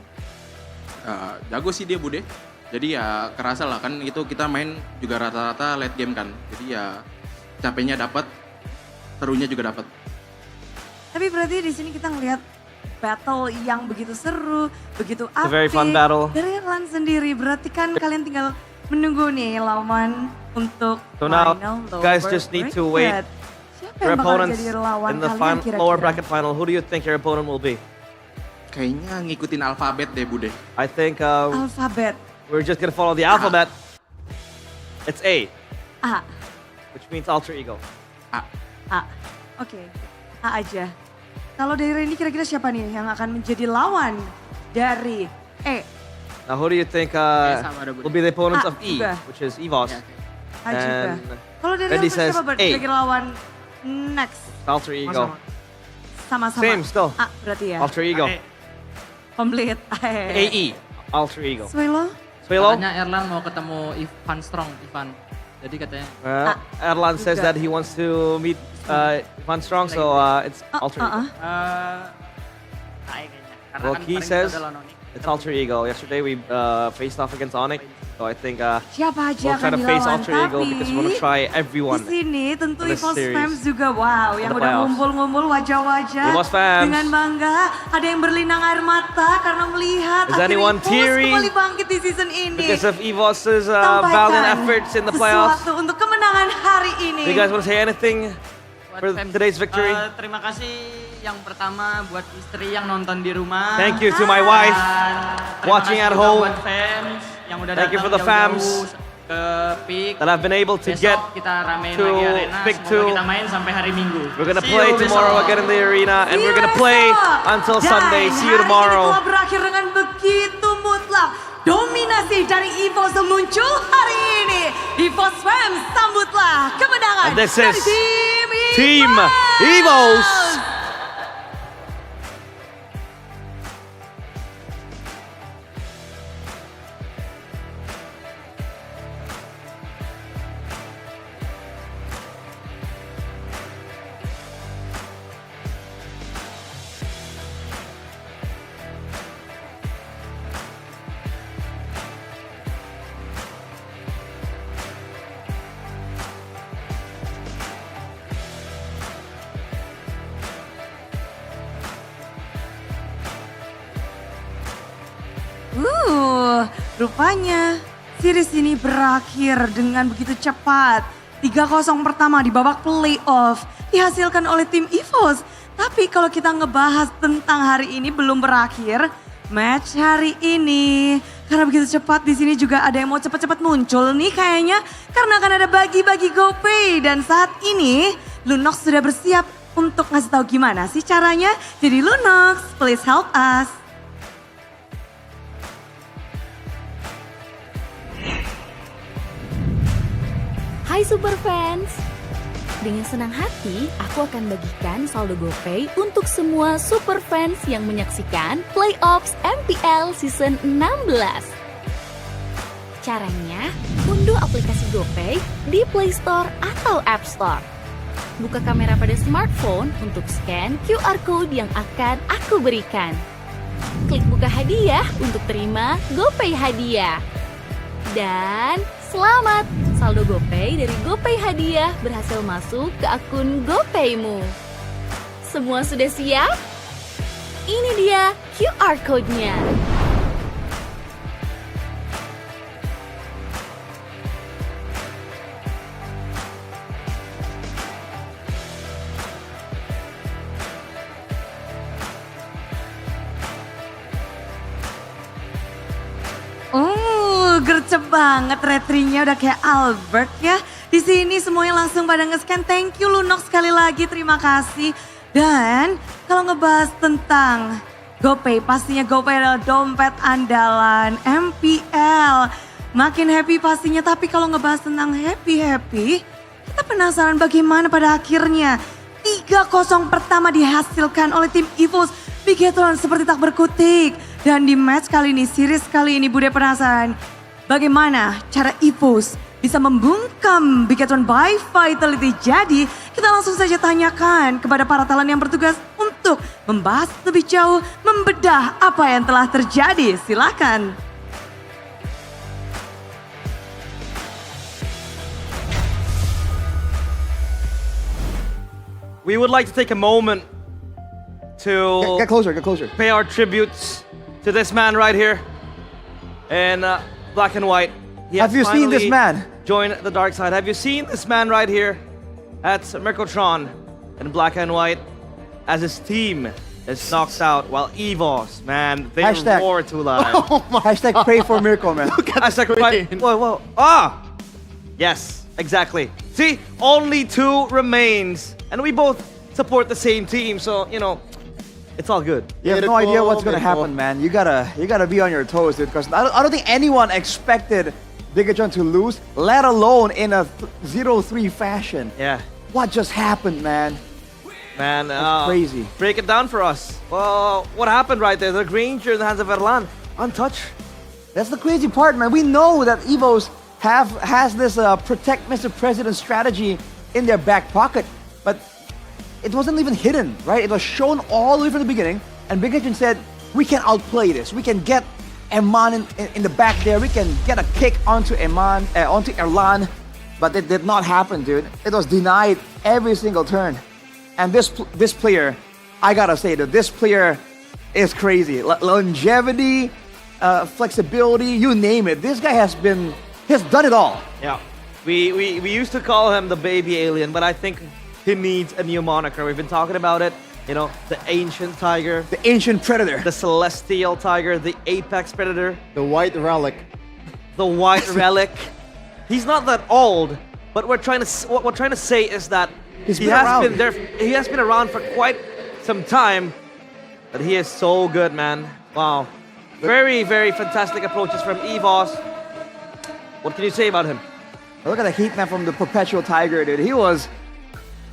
Jago sih dia Bude. Jadi ya kerasa lah kan itu kita main juga rata-rata late game kan. Jadi ya capeknya dapat, serunya juga dapat. Tapi berarti di sini kita ngelihat battle yang begitu seru, begitu a very fun battle. Dari Erlan sendiri, berarti kan kalian tinggal menunggu nih lawan untuk So now, final guys lower just need to wait. bracket. Siapa Your yang bakal opponents jadi lawan in the kalian kira-kira? lower bracket final, who do you think your opponent will be? Kayaknya ngikutin alfabet deh Bude. I think Alfabet. we're just gonna follow the alphabet. It's A, A. which means alter ego. A. Oke. A aja. Kalau dari Randy kira-kira siapa nih yang akan menjadi lawan dari E? Now who do you think will be the opponents of E, juga. which is EVOS? A juga. And Kalau dari Randy Alfred says siapa A, kira-kira lawan next? alter ego. Sama-sama. Same still. A berarti ya? Alter ego. Complete. AE, alter ego. Swelo? Katanya Erlan mau ketemu Ivan Strong, Ivan. Jadi katanya. Erlan says that he wants to meet Ivan Strong, so it's alter ego. Well, Key says it's alter ego. Yesterday we faced off against Onyx, so I think Siapa aja we'll try akan to face dilawan, alter ego because we want to try everyone. Di sini tentu in this EVOS series. fans juga wow, yang the udah playoffs. ngumpul-ngumpul wajah-wajah EVOS fans. dengan bangga. Ada yang berlinang air mata karena melihat Is anyone EVOS teary kembali bangkit di season ini. Because of EVOS's Sampaikan valiant efforts in the playoffs. sesuatu untuk kemenangan hari ini. Do you guys want to say anything for today's victory? Terima kasih yang pertama buat istri yang nonton di rumah. Thank you to my wife Dan watching terima at kasih juga home. buat fans yang udah Thank you datang for the jauh-jauh fans ke PIK. that I've been able to Besok get kita ramein to lagi arena. PIK Semoga 2. kita main sampai hari Minggu. We're gonna See play you tomorrow besok. again in the arena, and we're gonna play until Sunday. See you Hari ini tomorrow. telah berakhir dengan begitu mutlak. Dominasi dari EVOS muncul hari ini. EVOS fans sambutlah kemenangan And this dari is Team Team EVOS. Rupanya series ini berakhir dengan begitu cepat. 3-0 pertama di babak playoff dihasilkan oleh tim EVOS. Tapi kalau kita ngebahas tentang hari ini belum berakhir, match hari ini karena begitu cepat di sini juga ada yang mau cepat-cepat muncul nih kayaknya karena akan ada bagi-bagi GoPay dan saat ini Lunox sudah bersiap untuk ngasih tahu gimana sih caranya. Jadi Lunox, please help us. Hai Superfans! Dengan senang hati, aku akan bagikan saldo GoPay untuk semua Superfans yang menyaksikan Playoffs MPL Season 16. Caranya, unduh aplikasi GoPay di Play Store atau App Store. Buka kamera pada smartphone untuk scan QR Code yang akan aku berikan. Klik buka hadiah untuk terima GoPay hadiah. Dan selamat! Saldo GoPay dari GoPay hadiah berhasil masuk ke akun GoPaymu. Semua sudah siap? Ini dia QR Code-nya. Gercep banget retrinya udah kayak Albert ya. Di sini semuanya langsung pada nge-scan. Thank you Lunox sekali lagi, terima kasih. Dan kalau ngebahas tentang GoPay, pastinya GoPay adalah dompet andalan MPL. Makin happy pastinya, tapi kalau ngebahas tentang happy-happy, kita penasaran bagaimana pada akhirnya 3-0 pertama dihasilkan oleh tim EVOS. Bigetron seperti tak berkutik. Dan di match kali ini, series kali ini Bude penasaran bagaimana cara EVOS bisa membungkam Bigetron by Vitality. Jadi kita langsung saja tanyakan kepada para talent yang bertugas untuk membahas lebih jauh, membedah apa yang telah terjadi. Silakan. We would like to take a moment to Get closer, get closer. pay our tributes to this man right here in black and white. He Have has you seen this finally man? joined the dark side. Have you seen this man right here at Mirkotron in black and white as his team is knocked out while EVOS, man, they Hashtag. roar too loud. Hashtag pray for Mirko, man. Hashtag pray. Whoa. Ah! Yes, exactly. See, only 2 remains, and we both support the same team, so, you know, it's all good. You have no idea what's gonna happen, man. You gotta be on your toes, dude. Because I don't think anyone expected Bigatron to lose, let alone in a 0-3 fashion. Yeah. What just happened, man? Man, That's crazy. Break it down for us. Well, what happened right there? The Granger in the hands of Erlan, untouched. That's the crazy part, man. We know that EVOs has this protect Mr. President strategy in their back pocket, but it wasn't even hidden, right? It was shown all the way from the beginning, and Bigatron said, we can outplay this. We can get Eman in the back there. We can get a kick onto onto Erlan, but it did not happen, dude. It was denied every single turn. And this player, I gotta say, dude, this player is crazy. Longevity, flexibility, you name it. This guy has done it all. Yeah. We used to call him the baby alien, but I think he needs a new moniker. We've been talking about it. You know, the ancient tiger. The ancient predator. The celestial tiger. The apex predator. The white relic. The white relic. He's not that old, but what we're trying to say is that he has been around for quite some time, but he is so good, man. Wow. Very, very fantastic approaches from EVOS. What can you say about him? Look at the heat map from the Perpetual Tiger, dude. He was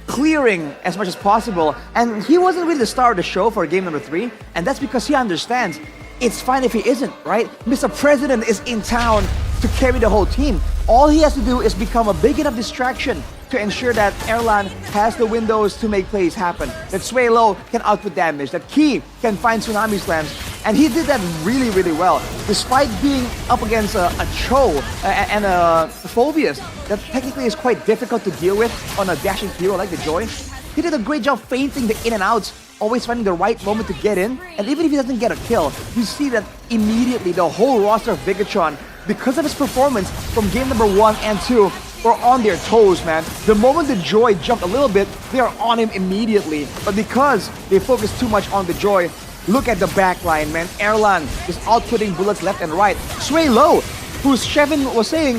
clearing as much as possible, and he wasn't really the star of the show for game number 3, and that's because he understands it's fine if he isn't, right? Mr. President is in town to carry the whole team. All he has to do is become a big enough distraction to ensure that Erlan has the windows to make plays happen, that Sway Low can output damage, that Key can find Tsunami Slams, and he did that really, really well. Despite being up against a Cho and a Phobius that technically is quite difficult to deal with on a dashing hero like the Joy, he did a great job feinting the in and outs, always finding the right moment to get in, and even if he doesn't get a kill, you see that immediately the whole roster of Bigatron, because of his performance from game number 1 and 2, were on their toes, man. The moment the Joy jumped a little bit, they are on him immediately. But because they focused too much on the Joy, look at the backline, man. Erlan is outputting bullets left and right. Sway Low, who Shevin was saying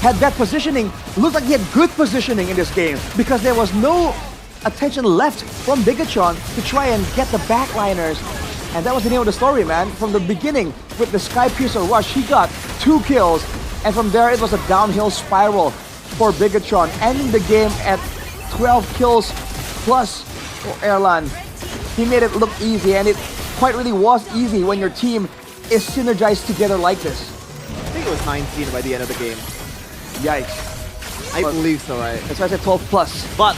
had bad positioning, looked like he had good positioning in this game because there was no attention left from Bigatron to try and get the backliners. And that was the name of the story, man. From the beginning, with the Sky Piercer rush, he got 2 kills. And from there, it was a downhill spiral for Bigatron, ending the game at 12 kills plus for Erlan. He made it look easy, and it quite really was easy when your team is synergized together like this. I think it was 19 by the end of the game. Yikes. I believe so, right? That's why I said 12 plus. But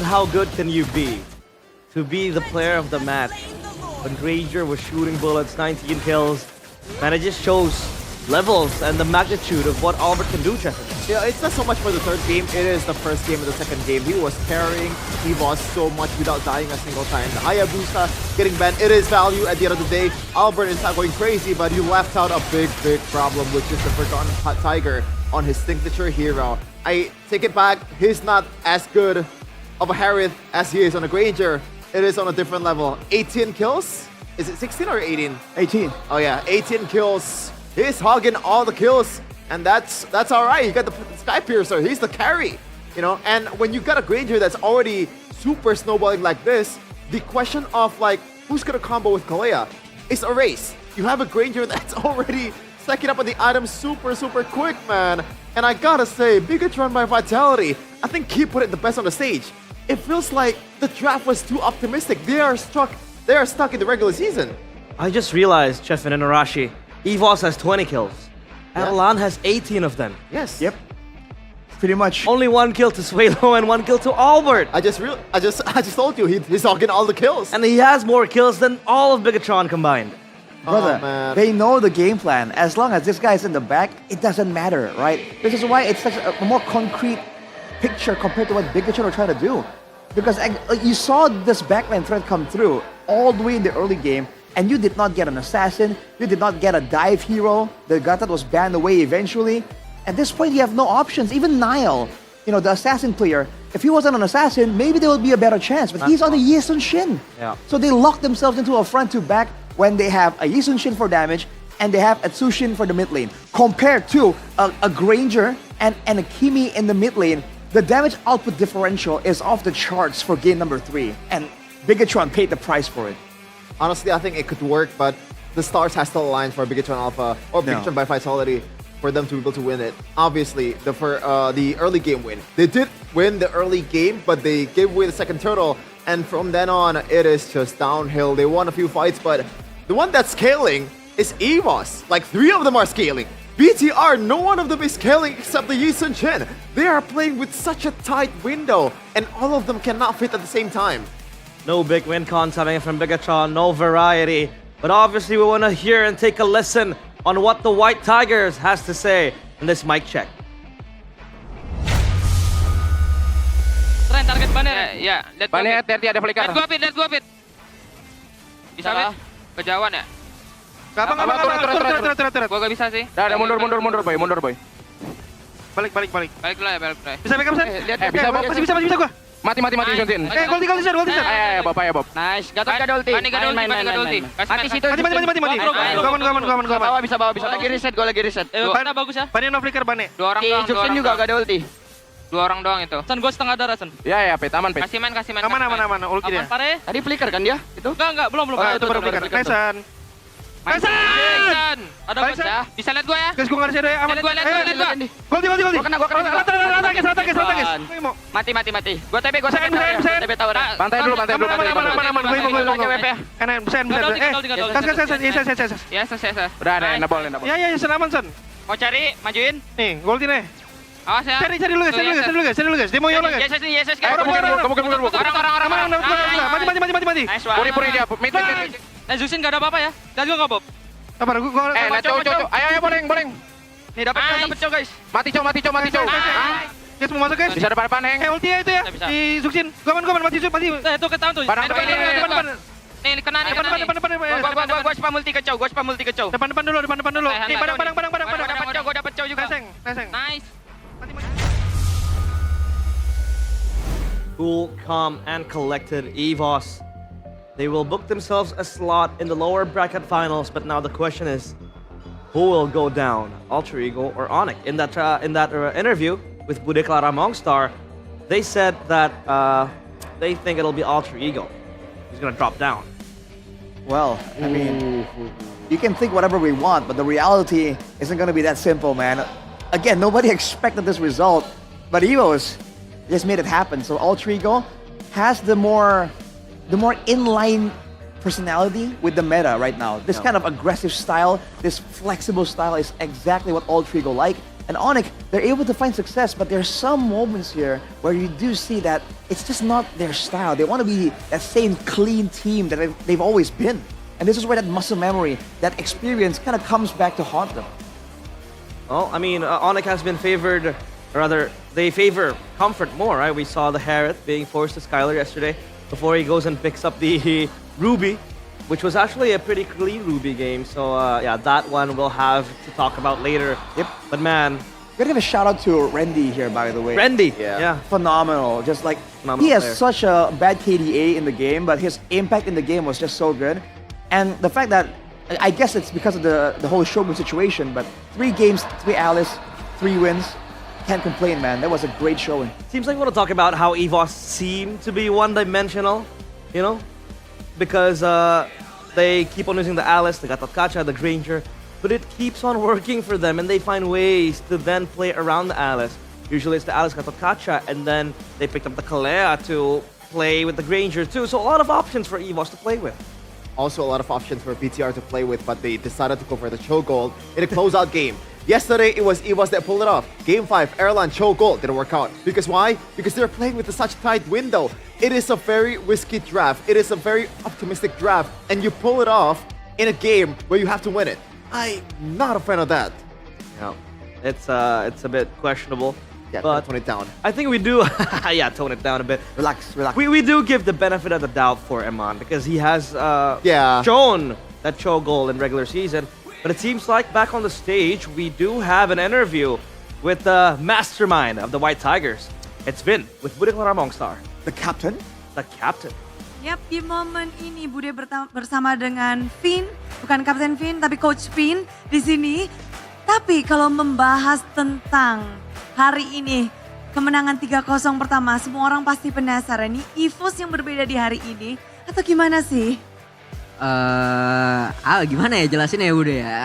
how good can you be to be the player of the match when Granger was shooting bullets, 19 kills, and it just shows levels and the magnitude of what Albert can do, Chester. Yeah, it's not so much for the third game, it is the first game and the second game. He was carrying EVOS so much without dying a single time. The Hayabusa getting banned, it is value at the end of the day. Albert is not going crazy, but you left out a big problem, which is the Forgotten Tiger on his signature hero. I take it back, he's not as good of a Harith as he is on a Granger. It is on a different level. 18 kills? Is it 16 or 18? 18. Oh yeah, 18 kills. He's hogging all the kills, and that's all right. You got the Sky Piercer. He's the carry, you know. And when you got a Granger that's already super snowballing like this, the question of like who's gonna combo with Kalea is a race. You have a Granger that's already stacking up on the items super quick, man. And I gotta say, Bigatron by Vitality, I think he put it the best on the stage. It feels like the draft was too optimistic. They are stuck in the regular season. I just realized, Chefin and Arashi, EVOS has 20 kills. Yeah. Erlan has 18 of them. Yes. Yep. Pretty much. Only 1 kill to Swalo and 1 kill to Albert. I just told you he's hogging all the kills. And he has more kills than all of Bigatron combined. Brother, they know the game plan. As long as this guy is in the back, it doesn't matter, right? This is why it's such a more concrete picture compared to what Bigatron are trying to do. Because you saw this backline threat come through. all the way in the early game, and you did not get an assassin, you did not get a dive hero. The Gatot was banned away eventually. At this point, you have no options. Even Niall, the assassin player, if he wasn't an assassin, maybe there would be a better chance. But he's on the Yi Sun Shin. Yeah. So they lock themselves into a front to back when they have a Yi Sun Shin for damage and they have a Tsushin for the mid lane. Compared to a Granger and a Kimi in the mid lane, the damage output differential is off the charts for game number 3. And Bigatron paid the price for it. Honestly, I think it could work, but the stars has to align for Bigatron Alpha or Bigatron by Vitality for them to be able to win it. Obviously, the early game win. They did win the early game, but they gave away the second turtle, and from then on, it is just downhill. They won a few fights, but the one that's scaling is EVOS. Like 3 of them are scaling. BTR, no one of them is scaling except the Yi Sun Shin. They are playing with such a tight window, and all of them cannot fit at the same time. No big win cons coming from Bigatron, no variety. But obviously we want to hear and take a listen on what the White Tigers has to say in this mic check. Tren target banner. Ya, Banner hati-hati ada flicker. Let's go fit. Bisa fit? Kejauhan ya? Turun. Gua gak bisa sih. Dah, mundur boy. Balik dulu ya. Bisa backup San? Bisa gua. Mati Juntin. Gol t-shirt. Bapak ya Bob. Nice. Gatot gak ada ulti. Main. Mati situ. Mati. Bawa bisa. Gua lagi reset. Bane bagus ya. Bane no flicker Bane. 2 orang doang. Juksin juga gak ada ulti. 2 orang doang itu. San gua setengah darah San. Ya, aman Pet. Kasih main. Aman ulti dia. Tadi flicker kan dia? Itu? Enggak, belum. Itu baru flicker. Nesan. Ada bos ya. Bisa lihat gua ya. Guys, gua enggak ada shadow ya. Aman. Lihat gua. Gol. Gua kena. Rata. Mati. Gua TP TP tower. Pantai dulu. Aman. Bisa. Yes. Udah ada enable. Ya, aman San. Mau cari, majuin. Nih, gol nih. Awas ya. Cari dulu guys. Demo yo guys. Yes. Kamu. Orang. Mati. Puri dia. Mid. Zuksin gak ada apa-apa ya. Lihat gua enggak, Bob. Sabar, gua. Cow. Ayo boleng. Nih dapat cow guys. Mati cow. Guys mau masuk guys. Bisa depan Neng. Ulti ya itu ya. Di Zuksin. Gua mati. Itu ketahuan tuh. Depan. Nih kena. Gua spam multi ke cow. Depan dulu. Nih padang. Gua dapat cow juga. Neseng. Nice. Cool, calm, and collected EVOS. They will book themselves a slot in the lower bracket finals, but now the question is, who will go down, Alter Ego or Onyx? In that interview with Bude Clara Mongstar, they said that they think it'll be Alter Ego. He's gonna drop down. Well, I mean, you can think whatever we want, but the reality isn't gonna be that simple, man. Again, nobody expected this result, but EVOS just made it happen. So Alter Ego has the more inline personality with the meta right now. This kind of aggressive style, this flexible style is exactly what Alter Ego like. And Onyx, they're able to find success, but there's some moments here where you do see that it's just not their style. They want to be that same clean team that they've always been. And this is where that muscle memory, that experience kind of comes back to haunt them. Well, I mean, Onyx has been favored, rather, they favor comfort more, right? We saw the Harith being forced to Skylar yesterday before he goes and picks up the Ruby, which was actually a pretty clean Ruby game. So, yeah, that one we'll have to talk about later. Yep. But man, gotta give a shout out to Rendy here, by the way. Rendy, yeah. Phenomenal. Just like, phenomenal he has player. such a bad KDA in the game, but his impact in the game was just so good. And the fact that, I guess it's because of the whole Shogun situation, but 3 games, 3 Alice, 3 wins. Can't complain, man. That was a great showing. Seems like we want to talk about how EVOS seem to be one-dimensional, you know? Because they keep on using the Alice, the Gatot-Kacha, the Granger, but it keeps on working for them, and they find ways to then play around the Alice. Usually it's the Alice Gatot-Kacha, and then they picked up the Kalea to play with the Granger too. So a lot of options for EVOS to play with. Also a lot of options for BTR to play with, but they decided to go for the Cho Gold in a closeout game. Yesterday, it was EVOS that pulled it off. Game 5, Airline Cho Gold didn't work out. Because why? Because they're playing with such tight window. It is a very risky draft. It is a very optimistic draft. And you pull it off in a game where you have to win it. I'm not a fan of that. No, it's a bit questionable. Yeah, But tone it down. I think we do, yeah, tone it down a bit. Relax, relax. We do give the benefit of the doubt for Eman because he has Yeah. shown that Cho goal in regular season. But it seems like back on the stage, we do have an interview with the mastermind of the White Tigers. It's Vin with Bude Mongstar. The captain? The captain. Yap, di momen ini Bude bersama dengan Vin, bukan Kapten Vin tapi Coach Vin di sini. Tapi kalau membahas tentang hari ini, kemenangan 3-0 pertama, semua orang pasti penasaran nih EVOS yang berbeda di hari ini atau gimana sih? Gimana ya jelasin ya Bude ya.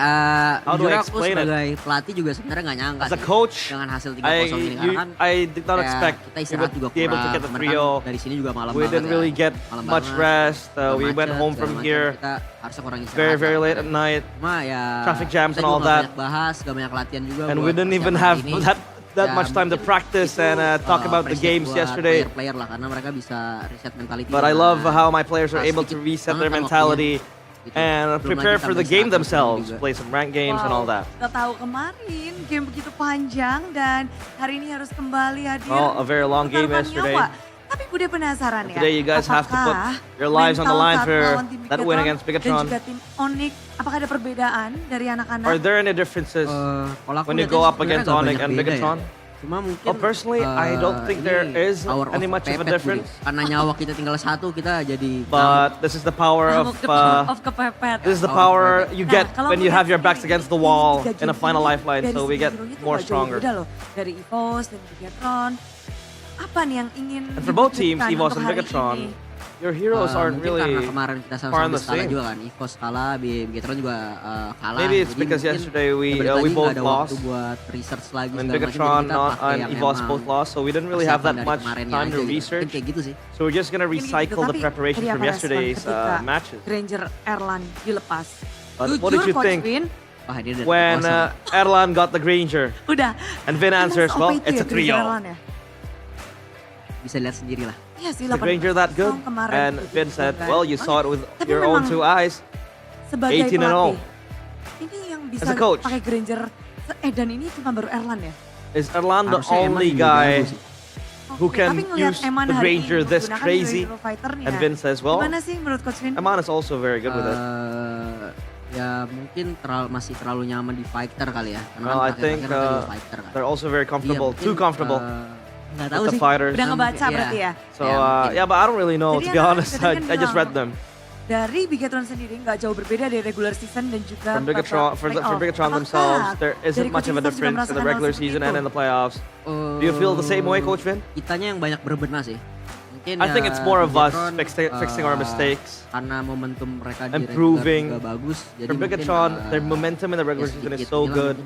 How do Jujur I aku explain it? sebagai pelatih juga sebenarnya nggak nyangka As a sih coach, dengan hasil 3-0 ini karena kan I did not kayak expect kita we istirahat would juga be able to kurang. get the Kemarin 3-0. kan dari sini juga malam We banget didn't ya. really get Malam much banget, rest. We macet, went home segala from macam. here Kita harusnya kurang istirahat. very, very lah. late at night. Cuma ya Traffic jams kita and all juga nggak that. banyak bahas, gak banyak latihan juga. And buat we didn't even persiapan have ini. that Ya, much time to mungkin practice itu, and talk about the appreciate games buat yesterday. Player-player lah karena mereka bisa reset mentality. But I dengan, love how my players are able to sedikit reset banget their kan mentality waktunya. and Belum prepare lagi for the tambah game istirahat themselves, juga. play some ranked games and all that. Kita tahu kemarin game begitu panjang dan hari ini harus kembali hadir. Well, a very long game Taruhan yesterday. nyawa. Tapi Bude penasaran ya. Today you guys have to put apakah your lives on the mental line saat for melawan tim that win against Dan Bigatron. juga tim Onyx, apakah ada perbedaan dari anak-anak? Are there any differences Kalau aku when you lihatnya go up sebenarnya against nggak Onyx banyak and beda ya. Bigatron? Cuma mungkin Personally, I don't think there is power any much of a pepet, difference. Bude. Karena nyawa kita tinggal satu, kita jadi But this is the power of kepepet. this is the power you Nah, get kalau when you melihat have your backs sendiri, against the wall tiga in a game final ini lifeline, dari so we segi get hero-nya tuh more nggak jauh stronger. beda loh. Dari EVOS dan Bigatron. Apa nih yang ingin And for both teams, diwujudkan EVOS untuk and hari Bigatron, ini? your heroes aren't mungkin karena really kemarin kita far on sama-sama the kalah same. juga kan. EVOS kalah, Bigatron juga kalah. Maybe it's Jadi because mungkin yesterday ya balik we lagi nggak both ada lost. waktu buat research lagi And segala macam. Jadi Bigatron kita pakai and yang EVOS emang both lost, so we didn't really have persiapan that dari much kemarinnya time aja to gitu. research. Mungkin kayak gitu sih. So we're just gonna recycle the Tapi preparation tadi from apa respon yesterday's ketika matches. Granger Erlan dilepas? But what did you Coach think Vin, Wah, dia udah when kosong. Erlan got the Granger? udah. And Vin answers, Emang well, se-OP itu it's ya a Granger 3-0. Erlan ya? Bisa lihat sendiri lah. Iya sih, Is the Granger that good? kemarin And itu Vin said, kan. well, you saw it with Tapi your own memang 2 eyes. Sebagai 18 and all. pelatih, ini yang bisa As a coach. pakai Granger dan ini cuma baru Erlan ya? Is Erlan the Harusnya Eman only juga guy jago sih. who Tapi can ngelihat use Eman the hari ini Granger this menggunakan crazy? hero fighter nih And ya. Vin says, well, Gimana sih menurut Coach Vin? Eman is also very good with it. Ya mungkin masih terlalu nyaman di fighter kali ya. Karena Well, I kan think terakhir-terakhir kan juga fighter kan. they're also very comfortable, Iya, too mungkin, comfortable nggak tahu with the sih. fighters. Udah ngebaca Iya. berarti ya? So yeah, but I don't really know, Jadi to be yang honest. tadi kan I just bilang, read them. Dari Bigatron sendiri nggak jauh berbeda dari regular season dan juga From Bigatron, for Bigatron themselves, there isn't dari much of a coaching staff juga difference in the merasakan regular hal seperti season itu? and in the playoffs. Do you feel the same way, Coach Vin? Kitanya yang banyak berbenah sih. Mungkin I think ya it's more of us Bigatron, fixing our mistakes. Karena momentum mereka di Improving. regular juga bagus. Jadi For mungkin, Bigatron, their momentum in the regular season is so good.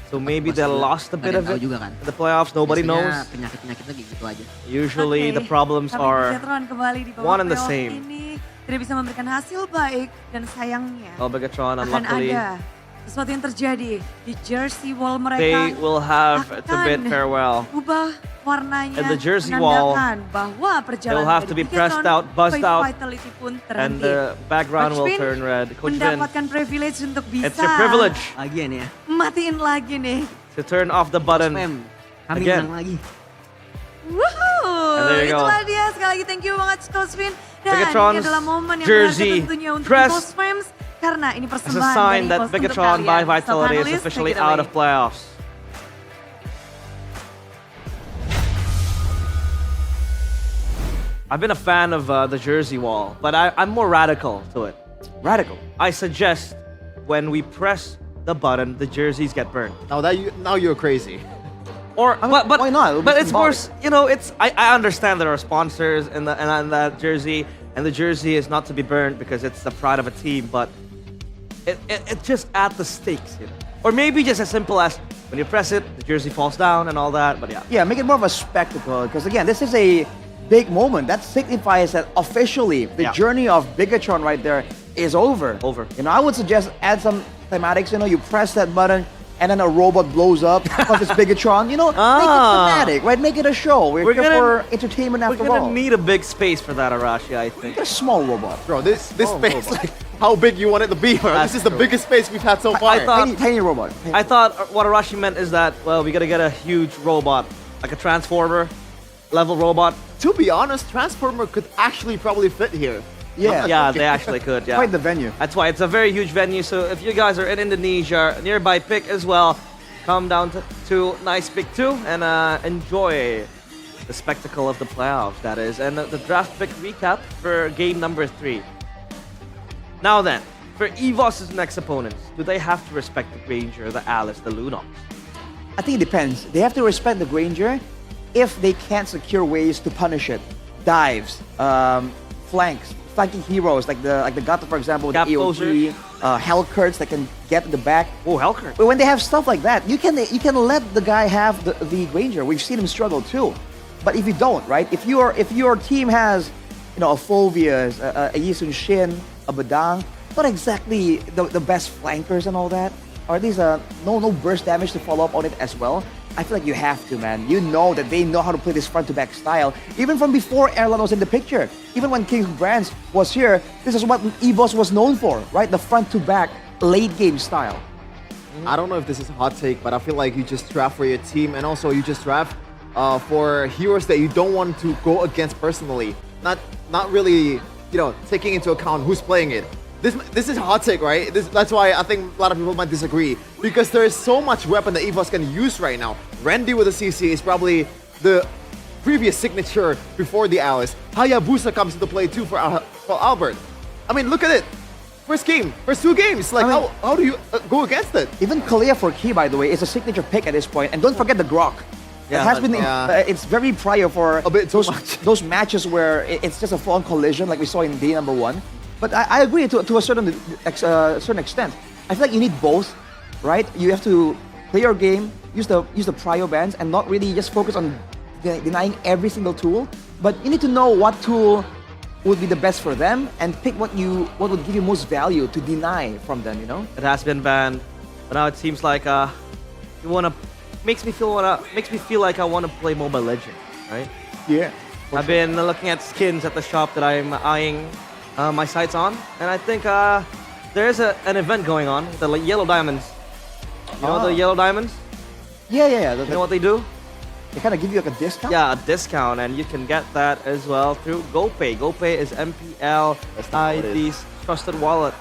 So maybe they lost a bit of it. Juga kan. In the playoffs, nobody knows. Penyakit-penyakitnya gitu aja. Usually the problems Tapi are Bigatron kembali di bawah one and the playoff same. ini tidak bisa memberikan hasil baik dan sayangnya Well, Bigatron, akan unluckily, ada sesuatu yang terjadi di jersey wall mereka. they will have to bid akan farewell. Ubah warnanya And the jersey wall, menandakan bahwa perjalanan they'll have to dari be pressed Bigatron out, buzzed Fight out, Vitality pun and terhenti. the background Coach will Vin turn red. Coach Vin, mendapatkan privilege untuk bisa it's your privilege Lagi ya nih ya. matiin lagi nih. to turn off the button Kami again. menang lagi. Woohoo! And there you go. Itulah dia, sekali lagi thank you banget Coach Vin. Dan Bigatron's ini adalah momen yang jersey berharga tentunya untuk press Ghost Flames karena ini As a persembahan sign dari that Ghost untuk Bigatron by kalian. Vitality is Panelists, officially take it out away. of playoffs. I've been a fan of the jersey wall, but I'm more radical to it. Radical. I suggest when we press the button, the jerseys get burned. Now you're crazy. Or but why not? It'll be But it's more, symbolic. it's I understand there are sponsors in that jersey, and the jersey is not to be burned because it's the pride of a team. But it just adds the stakes, you know. Or maybe just as simple as when you press it, the jersey falls down and all that. But yeah. Yeah, make it more of a spectacle because again, this is a big moment that signifies that officially the journey of Bigatron right there is over. You know, I would suggest add some thematics. You know, you press that button and then a robot blows up because it's Bigatron. You know, make it thematic, right? Make it a show. We're here for entertainment after We're all. gonna need a big space for that, Arashi. I think. Get a small robot, bro. This space, like how big you want it to be, bro. This is the biggest space we've had so far. I thought tiny robot. I thought what Arashi meant is that, well, we gotta get a huge robot like a transformer level robot. To be honest, Transformer could actually probably fit here. Yeah, they actually could. Yeah, Quite the venue. That's why it's a very huge venue. So if you guys are in Indonesia, nearby pick as well, come down to Nice Pick 2 and enjoy the spectacle of the playoffs. That is, and the draft pick recap for game number 3. Now then, for EVOS's next opponents, do they have to respect the Granger, the Alice, the Lunox? I think it depends. They have to respect the Granger if they can't secure ways to punish it. Dives, flanking heroes like the Gata, for example, Gap the AOT, Hellcurts that can get in the back. Oh, Hellcurt. But when they have stuff like that, you can let the guy have the Granger. We've seen him struggle too. But if you don't, right? If your team has, a Fulvius, a Yisun Shin, a Badang, not exactly the best flankers and all that, or at least no burst damage to follow up on it as well. I feel like you have to, man. You know that they know how to play this front-to-back style. Even from before Erlan was in the picture. Even when King of Brands was here, this is what EVOS was known for, right? The front-to-back late-game style. I don't know if this is a hot take, but I feel like you just draft for your team, and also you just draft for heroes that you don't want to go against personally. Not really, taking into account who's playing it. This is a hot take, right? That's why I think a lot of people might disagree. Because there is so much weapon that EVOS can use right now. Randy with a CC is probably the previous signature before the Alice. Hayabusa comes into play too for Albert. I mean, look at it. First 2 games. Like, how do you go against it? Even Kalia for Key, by the way, is a signature pick at this point. And don't forget the Grok. Yeah, it has been. It's very prior for a bit those matches where it's just a full-on collision, like we saw in day number 1. But I agree to a certain extent. I feel like you need both, right? You have to play your game, use the prio bands, and not really just focus on denying every single tool. But you need to know what tool would be the best for them, and pick what would give you most value to deny from them. It has been banned, but now it seems like makes me feel like I want to play Mobile Legends, right? Yeah. I've been looking at skins at the shop that I'm eyeing my sights on, and I think there is an event going on, the Yellow Diamonds. You know the Yellow Diamonds? Yeah. You know what they do? They kind of give you like a discount? Yeah, a discount, and you can get that as well through GoPay. GoPay is MPL ID's trusted wallet.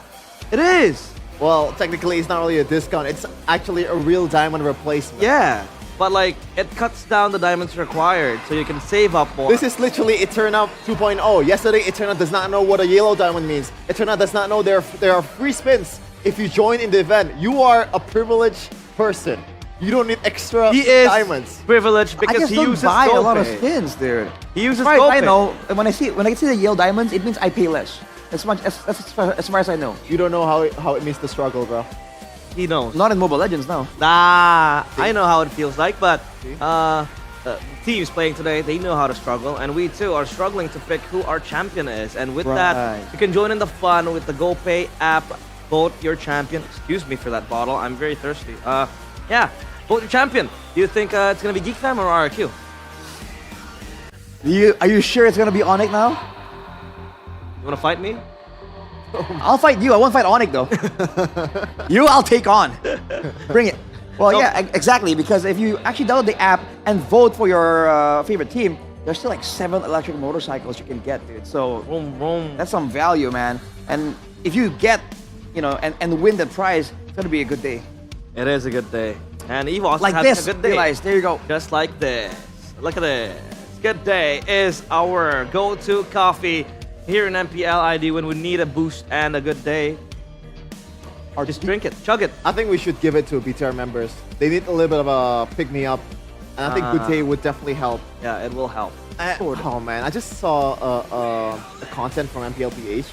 It is! Well, technically it's not really a discount, it's actually a real diamond replacement. Yeah, but like, it cuts down the diamonds required, so you can save up more. This is literally Eterna 2.0. Yesterday, Eterna does not know what a yellow diamond means. Eterna does not know there are free spins if you join in the event. You are a privileged person. You don't need extra diamonds. Privileged because he uses buy GoPay. a lot of skins, dude. He uses GoPay. I GoPay. know. When I see the yellow diamonds, it means I pay less. As far as I know. You don't know how it means to struggle, bro. He knows. Not in Mobile Legends, no. Nah, I know how it feels like, but teams playing today, they know how to struggle, and we too are struggling to pick who our champion is. And with that, you can join in the fun with the GoPay app. Vote your champion. Excuse me for that bottle. I'm very thirsty. Yeah, vote your champion. Do you think it's gonna be Geek Fam or RRQ? Are you sure it's gonna be Onyx now? You wanna fight me? I'll fight you. I won't fight Onyx though. You, I'll take on. Bring it. Well, yeah, exactly. Because if you actually download the app and vote for your favorite team, there's still like 7 electric motorcycles you can get, dude. So that's some value, man. And if you get, and win the prize, it's gonna be a good day. It is a good day. And EVOS like has this, a good day. Realize, there you go. Just like this. Look at this. Good day is our go-to coffee here in MPL ID when we need a boost and a good day. Or just drink it, chug it. I think we should give it to BTR members. They need a little bit of a pick-me-up. And I think good day would definitely help. Yeah, it will help. Oh man, I just saw a content from MPLPH.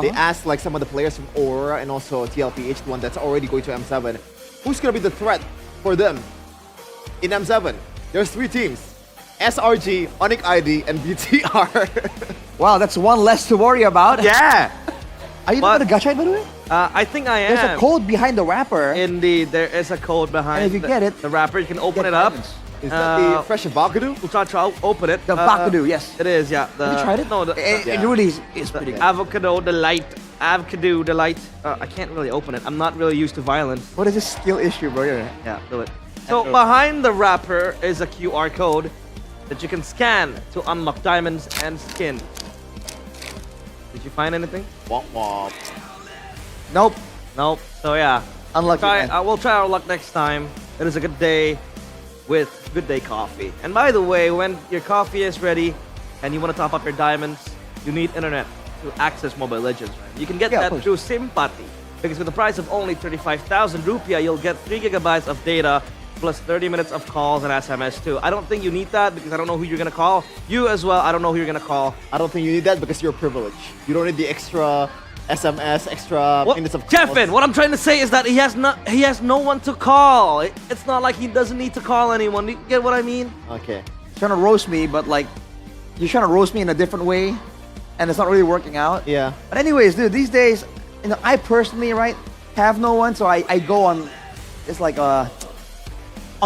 They asked like some of the players from Aurora and also TLPH, the one that's already going to M7, who's gonna be the threat for them in M7? There's 3 teams. SRG, Onyx ID, and BTR. Wow, that's one less to worry about. Yeah. Are you not a gacha, by the way? I think I am. There's a code behind the wrapper. Indeed, there is a code behind. And if you get it, the wrapper, you can open it up. Is that the fresh avocado? We'll try to open it. The avocado, yes. It is, yeah. Have you tried it? No, it really is pretty good. Avocado delight. Avocado delight. I can't really open it. I'm not really used to violence. What is this skill issue, bro? Yeah, do it. So behind the wrapper is a QR code that you can scan to unlock diamonds and skin. Did you find anything? Womp womp. Nope. Nope. So yeah. Unlucky, man. We'll try our luck next time. It is a good day with Good Day Coffee. And by the way, when your coffee is ready and you want to top up your diamonds, you need internet to access Mobile Legends, right? You can get that through Simpati. Because with the price of only 35,000 rupiah, you'll get 3 gigabytes of data plus 30 minutes of calls and SMS too. I don't think you need that because I don't know who you're gonna call. You as well, I don't know who you're gonna call. I don't think you need that because you're privileged. You don't need the extra SMS, extra minutes of calls. Jeffin, what I'm trying to say is that he has no one to call. It's not like he doesn't need to call anyone. You get what I mean? Okay. Trying to roast me, but like, you're trying to roast me in a different way, and it's not really working out. Yeah. But anyways, dude, these days, I personally, right, have no one, so I go on, it's like on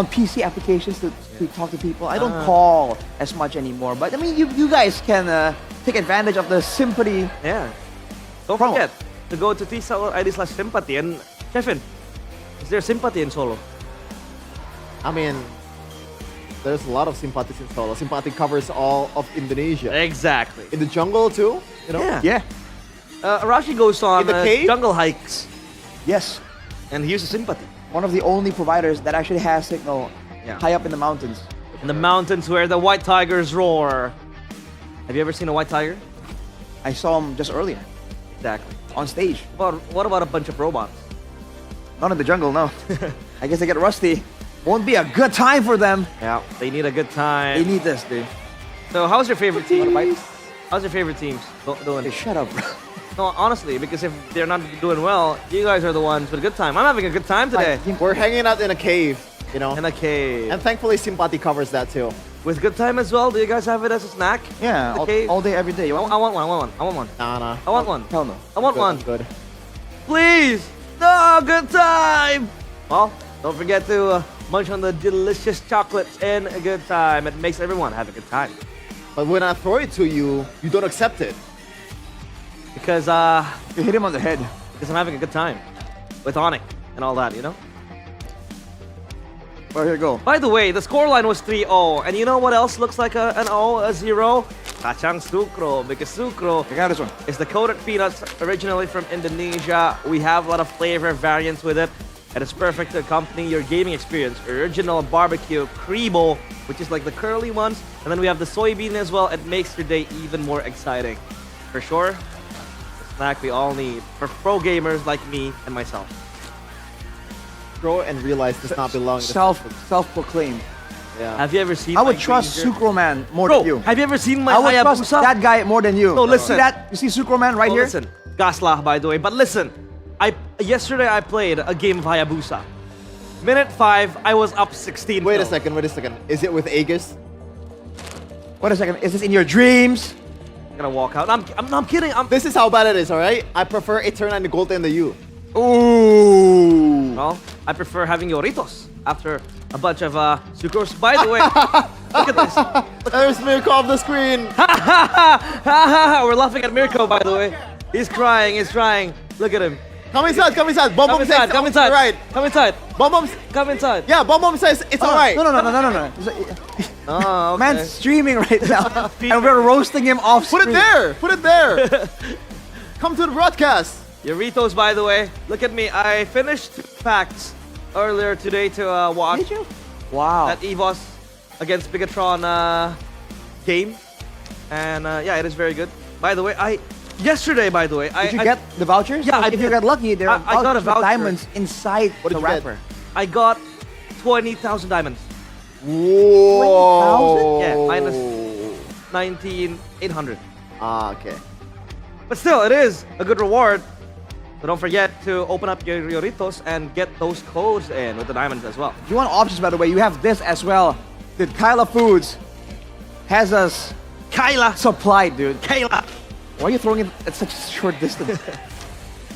PC applications to talk to people. I don't call as much anymore. But I mean, you guys can take advantage of the Sympathy. Yeah. Don't forget to go to tsal.id/sympathy. And Kevin, is there sympathy in Solo? I mean, there's a lot of Sympathies in Solo. Sympathy covers all of Indonesia. Exactly. In the jungle too, you know? Yeah. Arashi goes on in the cave? jungle hikes. Yes. And he uses Sympathy. One of the only providers that actually has signal high up in the mountains. In the mountains where the white tigers roar. Have you ever seen a white tiger? I saw him just earlier. Exactly. On stage. What about a bunch of robots? Not in the jungle, no. I guess they get rusty. Won't be a good time for them. Yeah, they need a good time. They need this, dude. So how's your favorite team? How's your favorite teams doing? Hey, shut up, bro. No, honestly, because if they're not doing well, you guys are the ones with a good time. I'm having a good time today. We're hanging out in a cave, you know? In a cave. And thankfully, Sympathy covers that too. With good time as well? Do you guys have it as a snack? Yeah, all day, every day. I want one. I want one. Nah. I want one. Hell no. I want one. Good. Please! No, good time! Well, don't forget to munch on the delicious chocolates in a good time. It makes everyone have a good time. But when I throw it to you, you don't accept it. Because, you hit him on the head. Because I'm having a good time. With Onyx and all that, you know? Well, here you go. By the way, the scoreline was 3-0. And you know what else looks like an O, a 0? Kacang Sukro. Because Sukro is the coated peanuts originally from Indonesia. We have a lot of flavor variants with it. And it's perfect to accompany your gaming experience. Original barbecue, kribo, which is like the curly ones. And then we have the soybean as well. It makes your day even more exciting. For sure, the snack we all need for pro gamers like me and myself. Grow and realize does not belong to self-proclaimed. Yeah. Have you ever seen I would trust Sucro Man more than you. Have you ever seen my I would Hayabusa? trust that guy more than you. No, listen. See that? You see Sucro Man right here? Listen. Gaslah, by the way. But listen. Yesterday I played a game of Hayabusa. Minute 5, I was up 16. Wait a second. Is it with Aegis? Wait a second. Is this in your dreams? I'm gonna walk out. I'm kidding. This is how bad it is, alright? I prefer Eterna and the Gold and the U. Ooh. Well, I prefer having Yoritos after a bunch of Sucros. By the way, look at this. There's Mirko off the screen. We're laughing at Mirko, by the way. He's crying. Look at him. Come inside. Bom Bom says Come inside. Right. Come inside. Bom Bom. Come inside. Yeah, Bom Bom says it's alright. No. Oh, okay. Man's streaming right now, and we're roasting him off screen. Put it there. Come to the broadcast. Yoritos, by the way. Look at me. I finished 2 packs earlier today to watch. Did you? Wow. That EVOS against Bigatron game. And yeah, it is very good. By the way, yesterday, did you get the vouchers? Yeah, if you got lucky, there are I got a voucher. diamonds inside the wrapper. I got 20,000 diamonds. Whoa. 20,000? Yeah, minus 19,800. Ah, okay. But still, it is a good reward. So don't forget to open up your Yoritos and get those codes in with the diamonds as well. If you want options, by the way, you have this as well. Dude, Kyla Foods has us supplied, dude. Kyla! Why are you throwing it at such a short distance?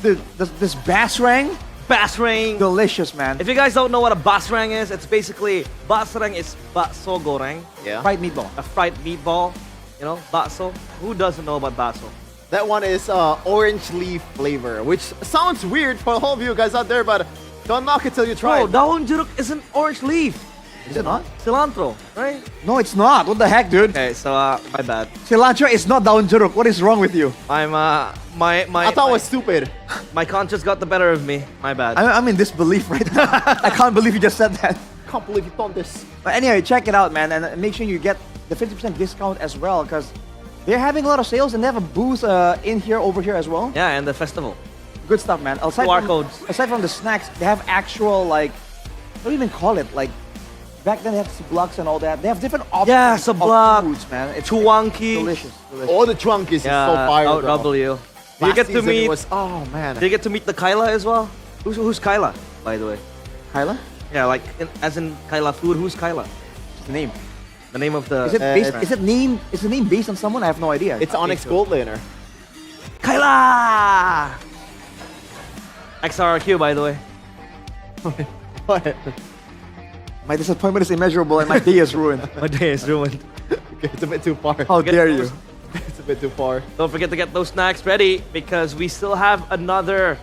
Dude, this basrang? Basrang! Delicious, man. If you guys don't know what a basrang is, it's basically, basrang is bakso goreng. Yeah. Fried meatball. A fried meatball. You know, bakso. Who doesn't know about bakso? That one is orange leaf flavor, which sounds weird for all of you guys out there, but Don't knock it till you try. Bro, daun jeruk is an orange leaf. Is it not? Cilantro, right? No, it's not. What the heck, dude? Okay, so my bad. Cilantro is not daun jeruk. What is wrong with you? I'm my I thought it was stupid. My conscience got the better of me. My bad. I'm in disbelief right now. I can't believe you just said that. Can't believe you thought this. But anyway, check it out, man, and make sure you get the 50% discount as well, because they're having a lot of sales and they have a booth in here, over here as well. Yeah, and the festival. Good stuff, man. QR codes. Aside from the snacks, they have actual, like, what do you even call it? Like, back then they had sublaks and all that. They have different options. Yeah, sublak, foods, man. It's Chuanki. delicious. All the Chuankies is so fire. W. You Last get to season meet. oh man. Do you get to meet the Kyla as well? Who's Kyla, by the way? Kyla? Yeah, like as in Kyla food. Who's Kyla? What's the name? The name of the. Is it based? Is the name based on someone? I have no idea. It's Onyx Gold Laner. Kyla. XRQ, by the way. What? My disappointment is immeasurable and my day is ruined. My day is ruined. It's a bit too far. How dare you? It's a bit too far. Don't forget to get those snacks ready because we still have another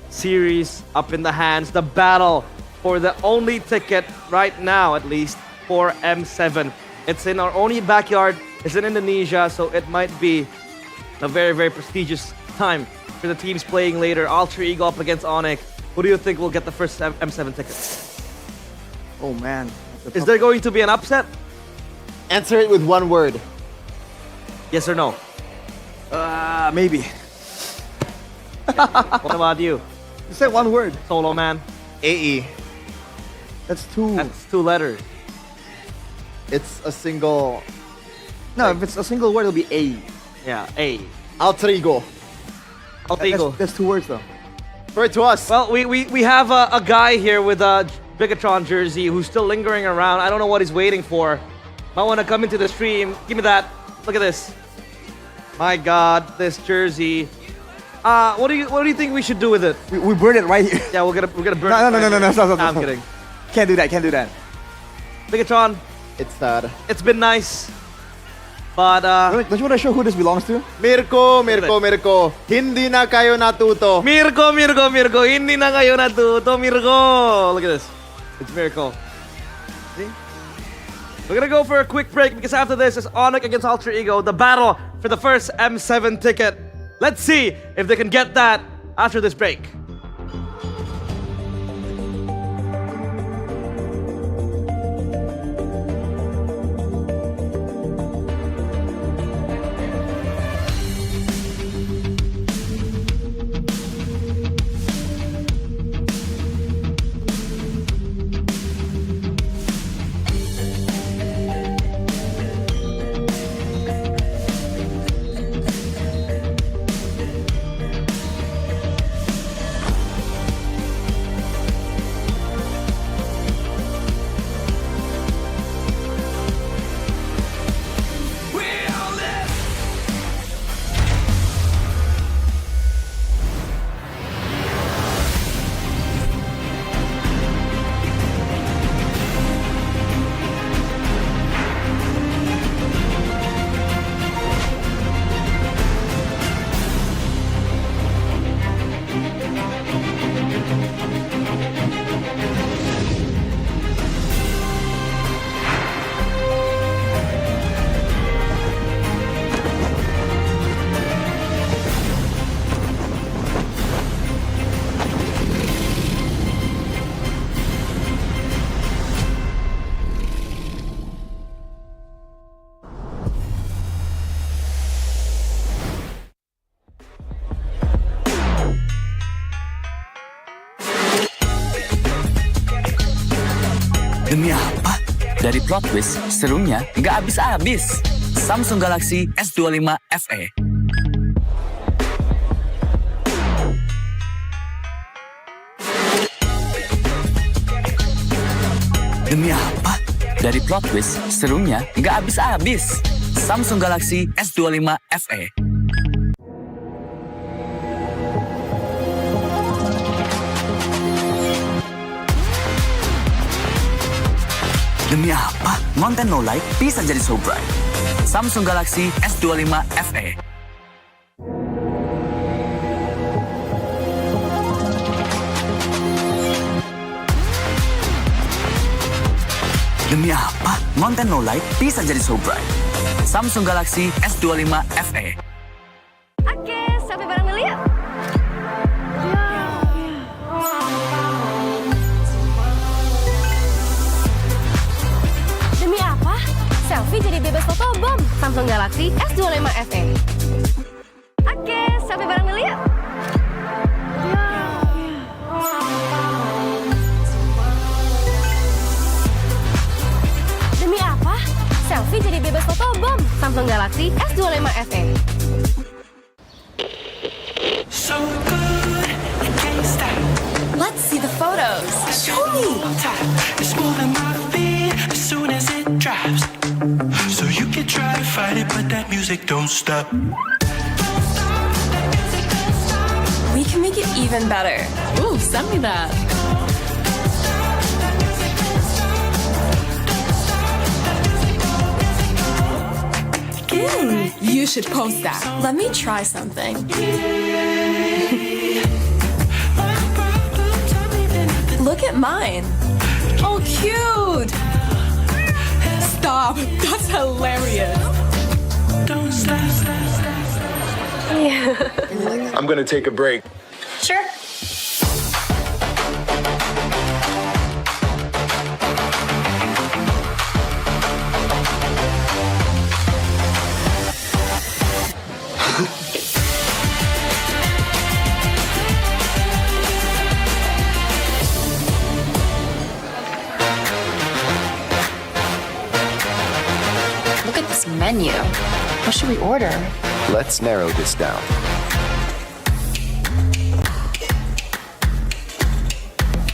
series up in the hands. The battle for the only ticket right now, at least, for M7. It's in our only backyard. It's in Indonesia, so it might be a very, very prestigious time for the teams playing later. Alter Ego up against Onyx. Who do you think will get the first M7 ticket? Oh man. Is there going to be an upset? Answer it with one word. Yes or no? Maybe. What about you? You said one word. Solo man. AE. That's two. That's 2 letters. It's a single. No, if it's a single word, it'll be A. Yeah, A. Alter Ego. Alter Ego. That's 2 words though. Throw it to us. Well, we have a guy here with a Bigatron jersey who's still lingering around. I don't know what he's waiting for. Might want to come into the stream. Give me that. Look at this. My God, this jersey. What do you think we should do with it? We burn it right here. Yeah, we're gonna burn it. No, stop. I'm kidding. Can't do that. Bigatron, It's sad. it's been nice, but Don't you want to show who this belongs to? Mirko. Hindi na kayo natuto. Mirko, hindi na kayo natuto, Mirko. Look at this. It's Mirko. See? We're gonna go for a quick break because after this is Onyx against Alter Ego, the battle for the first M7 ticket. Let's see if they can get that after this break. Demi apa? Dari plot twist, serunya nggak habis-habis. Samsung Galaxy S25 FE. Demi apa? Dari plot twist, serunya nggak habis-habis. Samsung Galaxy S25 FE. Demi apa? Konten low light bisa jadi so bright. Samsung Galaxy S25 FE. Demi apa? Konten low light bisa jadi so bright. Samsung Galaxy S25 FE. Oke, sampai bareng dulu yuk. Demi apa? Selfie jadi bebas fotobom. Samsung Galaxy S25 FE. Oke, sampai bareng dulu yuk. Demi apa? Selfie jadi bebas fotobom. Samsung Galaxy S25 FE. So good, I can't stop. Let's see the photos. Show me. It's moving my feet as soon as it drops. So you can try to fight it, but that music don't stop. We can make it even better. Ooh, send me that. You should post that. Let me try something. Look at mine. Oh, cute. Stop. That's hilarious. Don't stop. I'm gonna take a break. Sure. Look at this menu. What should we order? Let's narrow this down.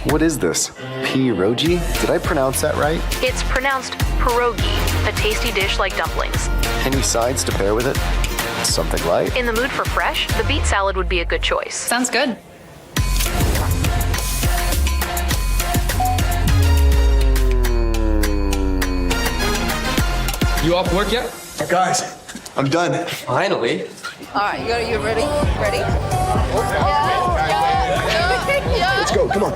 What is this? Pierogi? Did I pronounce that right? It's pronounced pierogi, a tasty dish like dumplings. Any sides to pair with it? Something light? In the mood for fresh, the beet salad would be a good choice. Sounds good. You off work yet? Guys, I'm done. Finally. All right, you ready? Ready? Let's go, come on.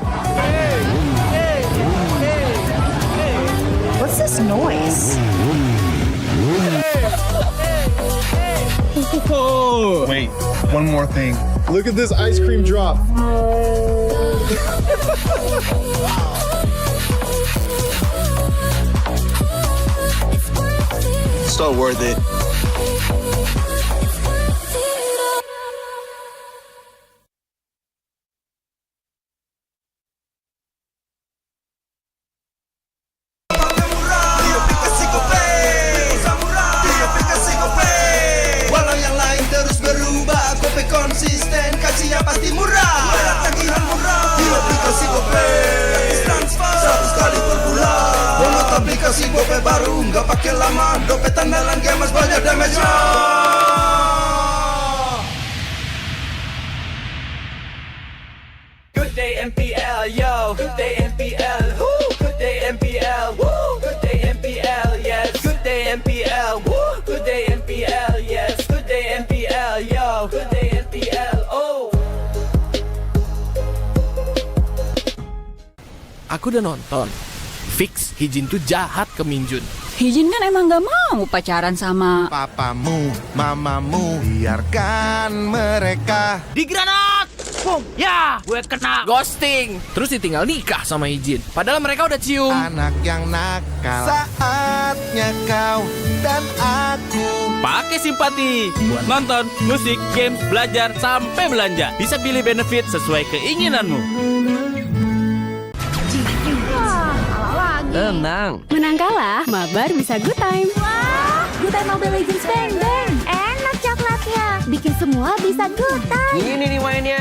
What's this noise? Wait, one more thing. Look at this ice cream drop. So worth it. Walau yang lain terus berubah, GoPay konsisten, kasih yang pasti murah. Bayar tagihan murah di aplikasi GoPay, gratis transfer 100 kali per bulan. Download aplikasi GoPay baru, nggak pakai lama. Dompet andalan gamers banyak damage-nya. Good day MPL, yo. Good day MPL, woo. Good day MPL, woo. Good day MPL, yes. Good day MPL, woo. Good day MPL, yes. Good day MPL, yo. Good day MPL, oh. Aku udah nonton. Fix, Hijin tuh jahat ke Minjun. Hijin kan emang gak mau pacaran sama Papamu, mamamu, biarkan mereka. Di granat! Boom! Ya, gue kena ghosting. Terus ditinggal nikah sama Hijin. Padahal mereka udah cium. Anak yang nakal, saatnya kau dan aku Pakai simpati buat nonton, musik, games, belajar, sampai belanja. Bisa pilih benefit sesuai keinginanmu. Tenang. Menang kalah, mabar bisa good time. Wah, good time Mobile Legends Bang Bang. Enak coklatnya. Bikin semua bisa good time. Ini nih mainnya.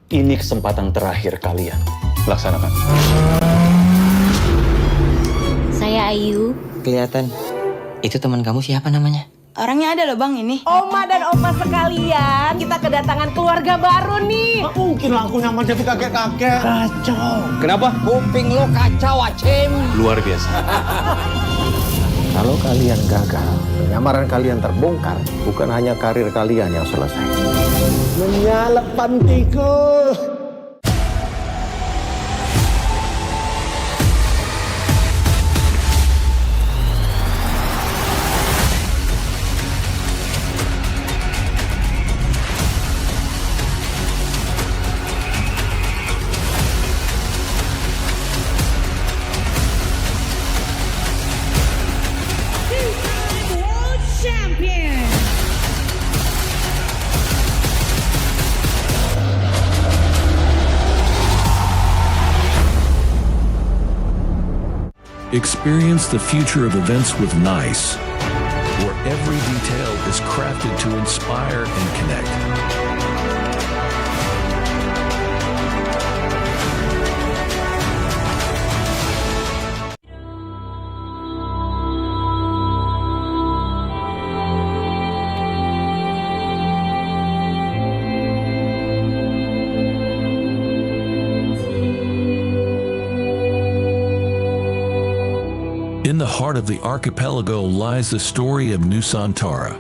Ini kesempatan terakhir kalian. Laksanakan. Saya Ayu. Kelihatan. Itu teman kamu siapa namanya? Orangnya ada loh bang ini. Oma dan opa sekalian, kita kedatangan keluarga baru nih. Nggak mungkin lah aku nyaman jadi kakek-kakek. Kacau. Kenapa? Kuping lo kacau, Acem. Luar biasa. Kalau kalian gagal, penyamaran kalian terbongkar, bukan hanya karir kalian yang selesai. Menyalep pantiku. Experience the future of events with NICE, where every detail is crafted to inspire and connect. In the heart of the archipelago lies the story of Nusantara,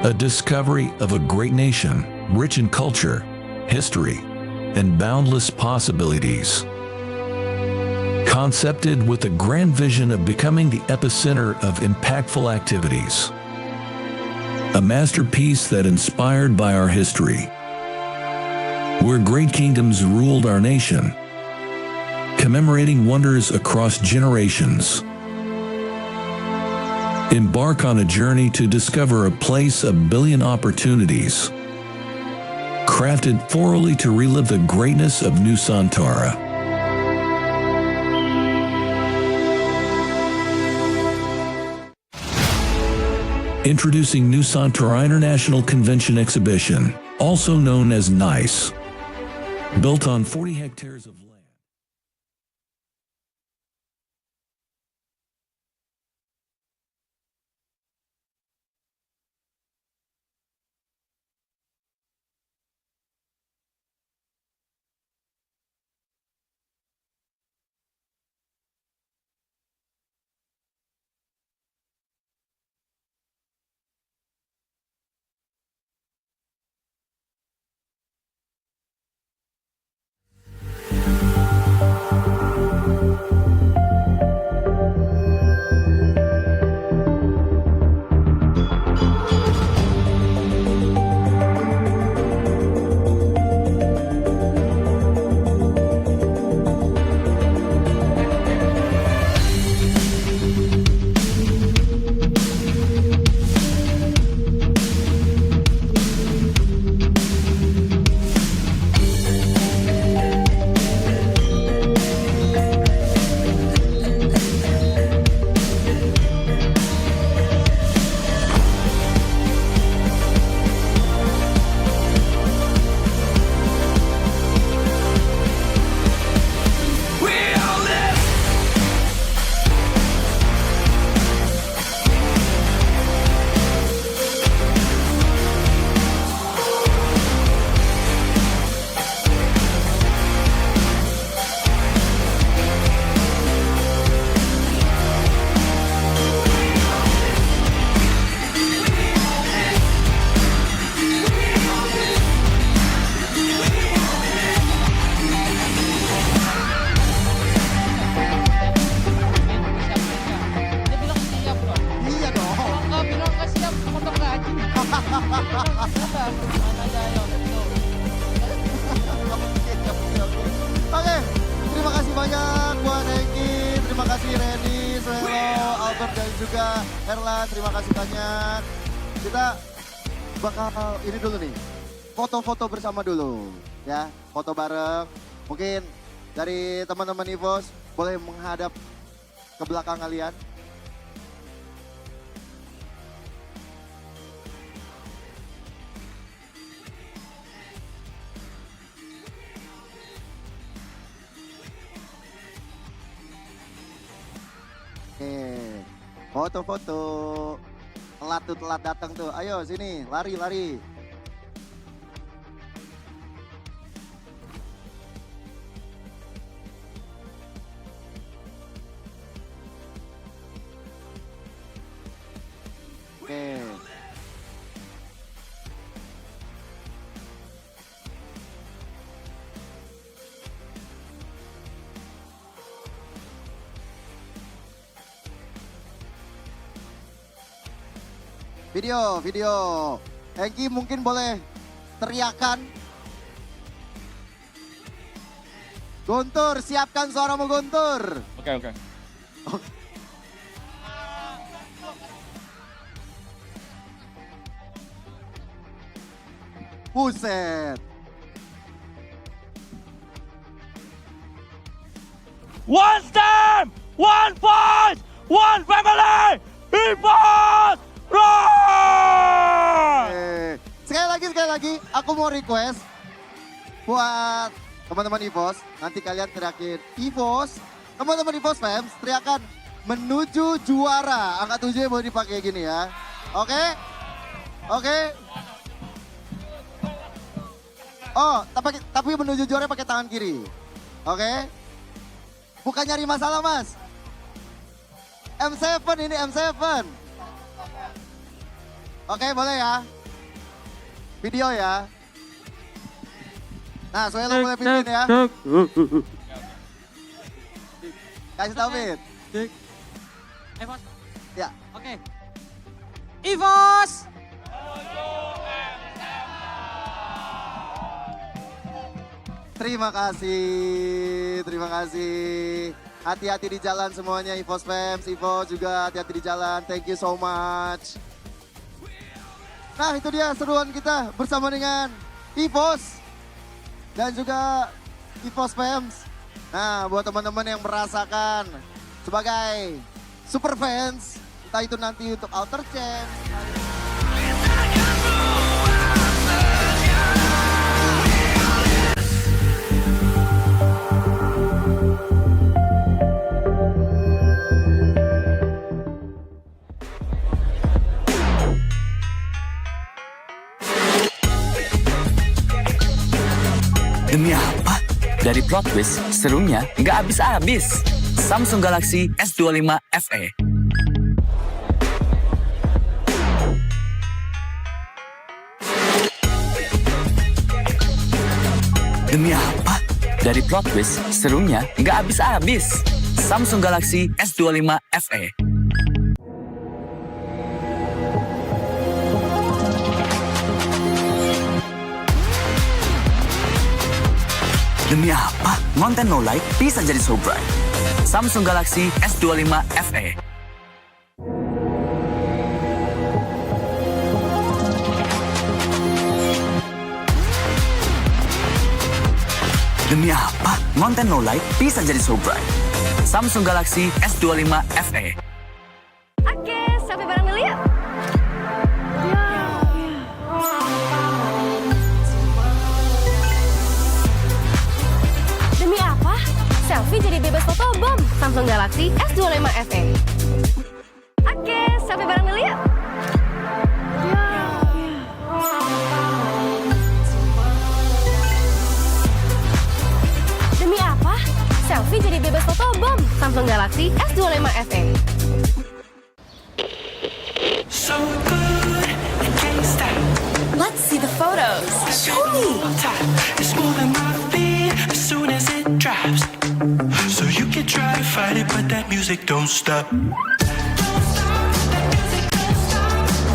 a discovery of a great nation, rich in culture, history, and boundless possibilities. Concepted with a grand vision of becoming the epicenter of impactful activities. A masterpiece that inspired by our history, where great kingdoms ruled our nation, commemorating wonders across generations. Embark on a journey to discover a place of billion opportunities, crafted thoroughly to relive the greatness of Nusantara. Introducing Nusantara International Convention Exhibition, also known as NICE. Built on 40 hectares of land. Oke, terima kasih banyak buat Eki, terima kasih Reni, Srelo, Albert dan juga Erlan, terima kasih banyak. Kita bakal ini dulu nih, foto-foto bersama dulu ya, foto bareng. Mungkin dari teman-teman EVOS boleh menghadap ke belakang kalian. Foto-foto. Telat datang tuh. Ayo sini, lari. Oke. Video. Hengki mungkin boleh teriakan. Guntur, siapkan suaramu Guntur. Oke. Buset. One team, one voice, one family, EVOS, run! Sekali lagi, aku mau request buat teman-teman EVOS, nanti kalian teriakin EVOS, teman-teman EVOS fans teriakan menuju juara. Angka 7 mau dipakai gini ya. Oke? Oh, tapi menuju juara pakai tangan kiri. Oke? Bukan nyari masalah, Mas. M7 ini M7. Oke, boleh ya? Video ya. Nah, soalnya lo mulai pimpin ya. Kasih tau, Fit. EVOS. Ya. Oke. EVOS. Terima kasih. Hati-hati di jalan semuanya, EVOS fans, EVOS juga hati-hati di jalan. Thank you so much. Nah, itu dia seruan kita bersama dengan EVOS dan juga EVOS fans. Nah, buat teman-teman yang merasakan sebagai super fans, entah itu nanti untuk Alter Champs. Demi apa? Dari plot twist, serunya nggak habis-habis. Samsung Galaxy S25 FE. Demi apa? Dari plot twist, serunya nggak habis-habis. Samsung Galaxy S25 FE. Demi apa? Konten no light bisa jadi so bright. Samsung Galaxy S25 FE. Demi apa? Konten no light bisa jadi so bright. Samsung Galaxy S25 FE. Oke, sampai bareng dulu yuk. Demi apa? Selfie jadi bebas fotobom. Samsung Galaxy S25 FE. Oke, sampai bareng dulu yuk. Demi apa? Selfie jadi bebas fotobom. Samsung Galaxy S25 FE. So good, I can't stop. Let's see the photos. Show me. It's more than my feet as soon as it drops. So you can try to fight it, but that music don't stop.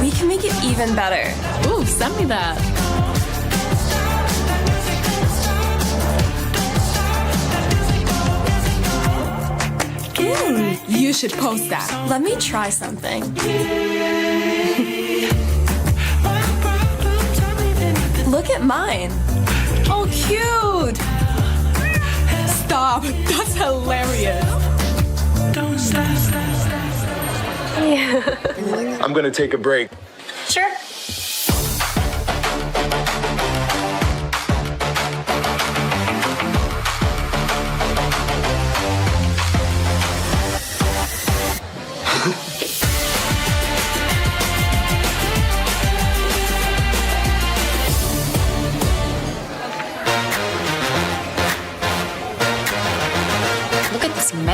We can make it even better. Ooh, send me that. You should post that. Let me try something. Look at mine. Oh, cute. Stop. That's hilarious. Don't stop. I'm gonna take a break. Sure.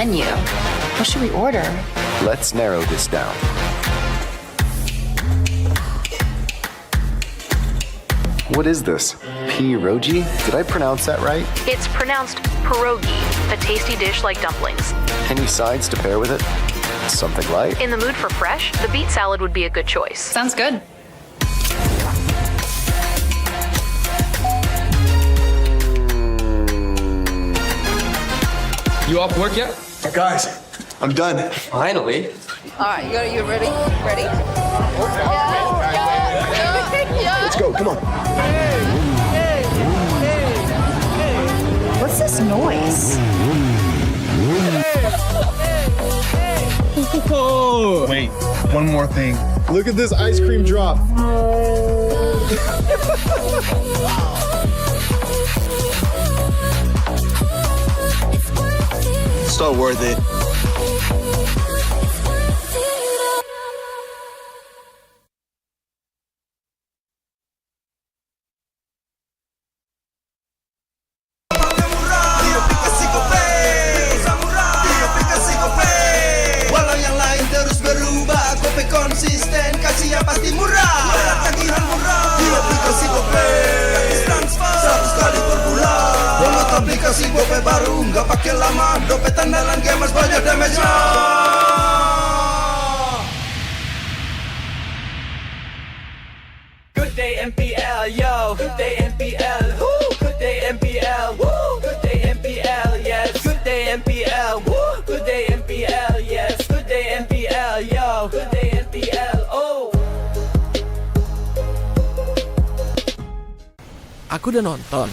menu. What should we order? Let's narrow this down. What is this? Pierogi? Did I pronounce that right? It's pronounced pierogi, a tasty dish like dumplings. Any sides to pair with it? Something light? In the mood for fresh, the beet salad would be a good choice. Sounds good. You off work yet? Guys, I'm done. Finally. All right, you ready? Ready? Let's go, come on. What's this noise? Wait, one more thing. Look at this ice cream drop. So worth it. Walau yang lain terus berubah, Gope konsisten, kasih yang pasti murah. Tagihan murah di aplikasi Gope, gratis transfer 100 kali per bulan. Download aplikasi Gope baru, nggak pakai lama. Dompet andalan gamers banyak damage-nya. Good day MPL, yo. Good day MPL, woo. Good day MPL, woo. Good day MPL, yes. Good day MPL, woo. Good day MPL, yes. Good day MPL, yo. Good day MPL, oh. Aku udah nonton.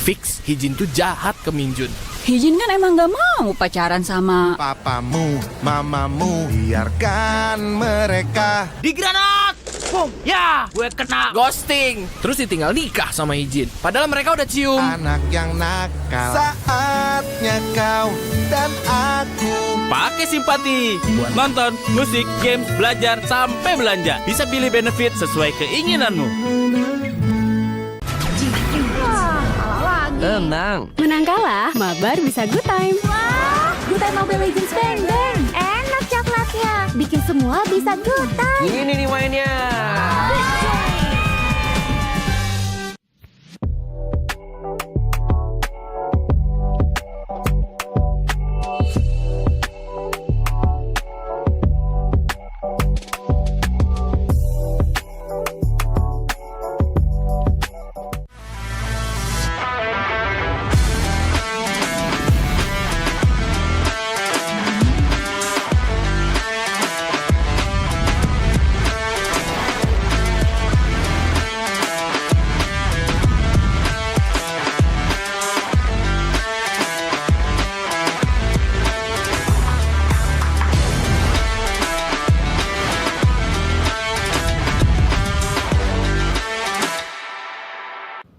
Fix, Hijin tuh jahat ke Minjun. Hijin kan emang gak mau pacaran sama Papamu, mamamu, biarkan mereka. Di granat! Boom! Ya, gue kena ghosting. Terus ditinggal nikah sama Hijin. Padahal mereka udah cium. Anak yang nakal, saatnya kau dan aku. Pakai simpati buat nonton, musik, games, belajar, sampai belanja. Bisa pilih benefit sesuai keinginanmu. Tenang. Menang kalah, mabar bisa good time. Wah, good time Mobile Legends Bang Bang. Enak coklatnya, bikin semua bisa good time. Ini nih mainnya.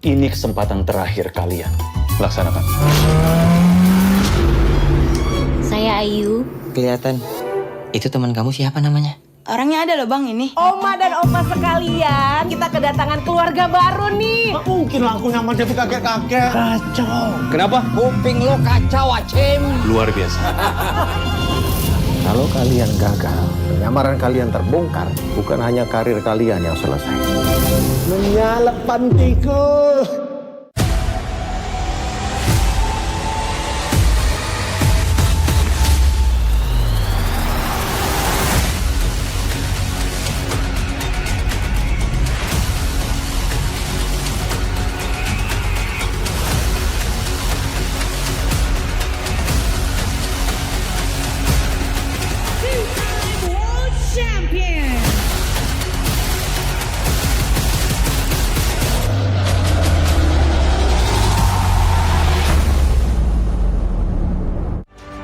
Ini kesempatan terakhir kalian. Laksanakan. Saya Ayu. Kelihatan. Itu teman kamu siapa namanya? Orangnya ada loh bang ini. Oma dan opa sekalian, kita kedatangan keluarga baru nih. Nggak mungkin lah aku nyaman jadi kakek-kakek. Kacau. Kenapa? Kuping lo kacau, Acim. Luar biasa. Kalau kalian gagal, penyamaran kalian terbongkar, bukan hanya karir kalian yang selesai. Menyalep pantiku.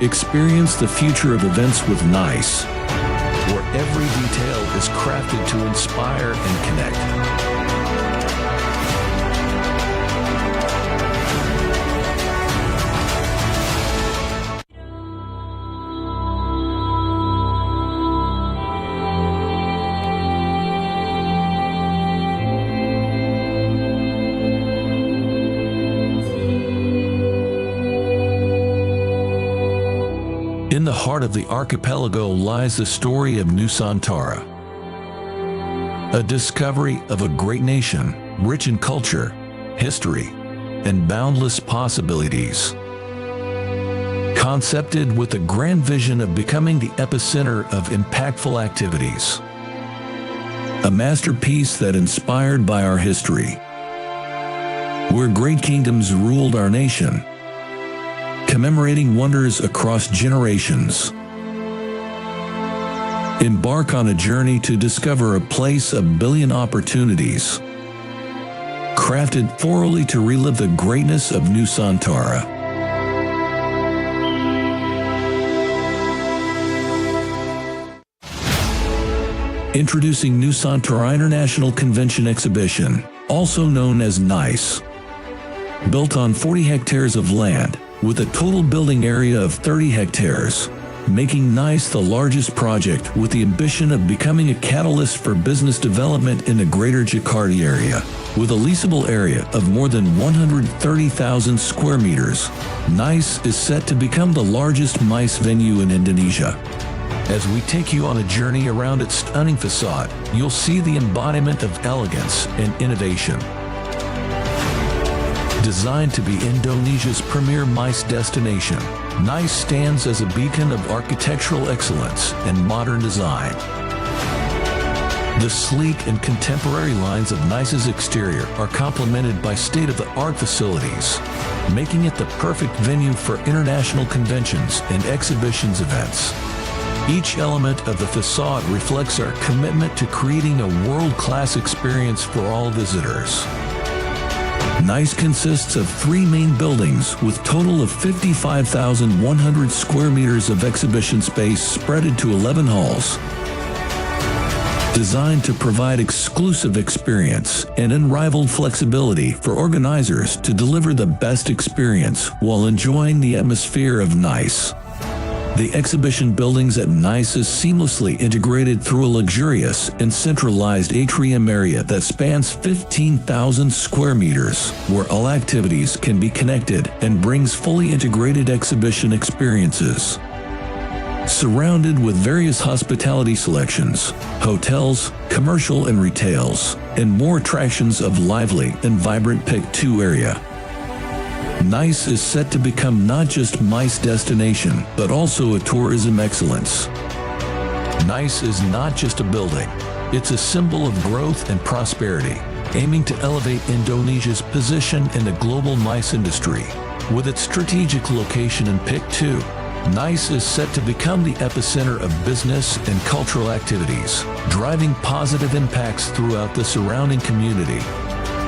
Experience the future of events with NICE, where every detail is crafted to inspire and connect. In the heart of the archipelago lies the story of Nusantara, a discovery of a great nation, rich in culture, history, and boundless possibilities. Concepted with the grand vision of becoming the epicenter of impactful activities. A masterpiece that inspired by our history, where great kingdoms ruled our nation, commemorating wonders across generations. Embark on a journey to discover a place of billion opportunities, crafted thoroughly to relive the greatness of Nusantara. Introducing Nusantara International Convention Exhibition, also known as NICE. Built on 40 hectares of land, with a total building area of 30 hectares, making NICE the largest project with the ambition of becoming a catalyst for business development in the greater Jakarta area. With a leasable area of more than 130,000 square meters, NICE is set to become the largest MICE venue in Indonesia. As we take you on a journey around its stunning facade, you'll see the embodiment of elegance and innovation. Designed to be Indonesia's premier MICE destination, NICE stands as a beacon of architectural excellence and modern design. The sleek and contemporary lines of NICE's exterior are complemented by state-of-the-art facilities, making it the perfect venue for international conventions and exhibitions events. Each element of the facade reflects our commitment to creating a world-class experience for all visitors. NICE consists of 3 main buildings with total of 55,100 square meters of exhibition space spread into 11 halls. Designed to provide exclusive experience and unrivaled flexibility for organizers to deliver the best experience while enjoying the atmosphere of NICE. The exhibition buildings at NICE is seamlessly integrated through a luxurious and centralized atrium area that spans 15,000 square meters, where all activities can be connected and brings fully integrated exhibition experiences. Surrounded with various hospitality selections, hotels, commercial and retails, and more attractions of lively and vibrant Pick 2 area. NICE is set to become not just MICE destination, but also a tourism excellence. NICE is not just a building, it's a symbol of growth and prosperity, aiming to elevate Indonesia's position in the global MICE industry. With its strategic location in Pick 2, NICE is set to become the epicenter of business and cultural activities, driving positive impacts throughout the surrounding community.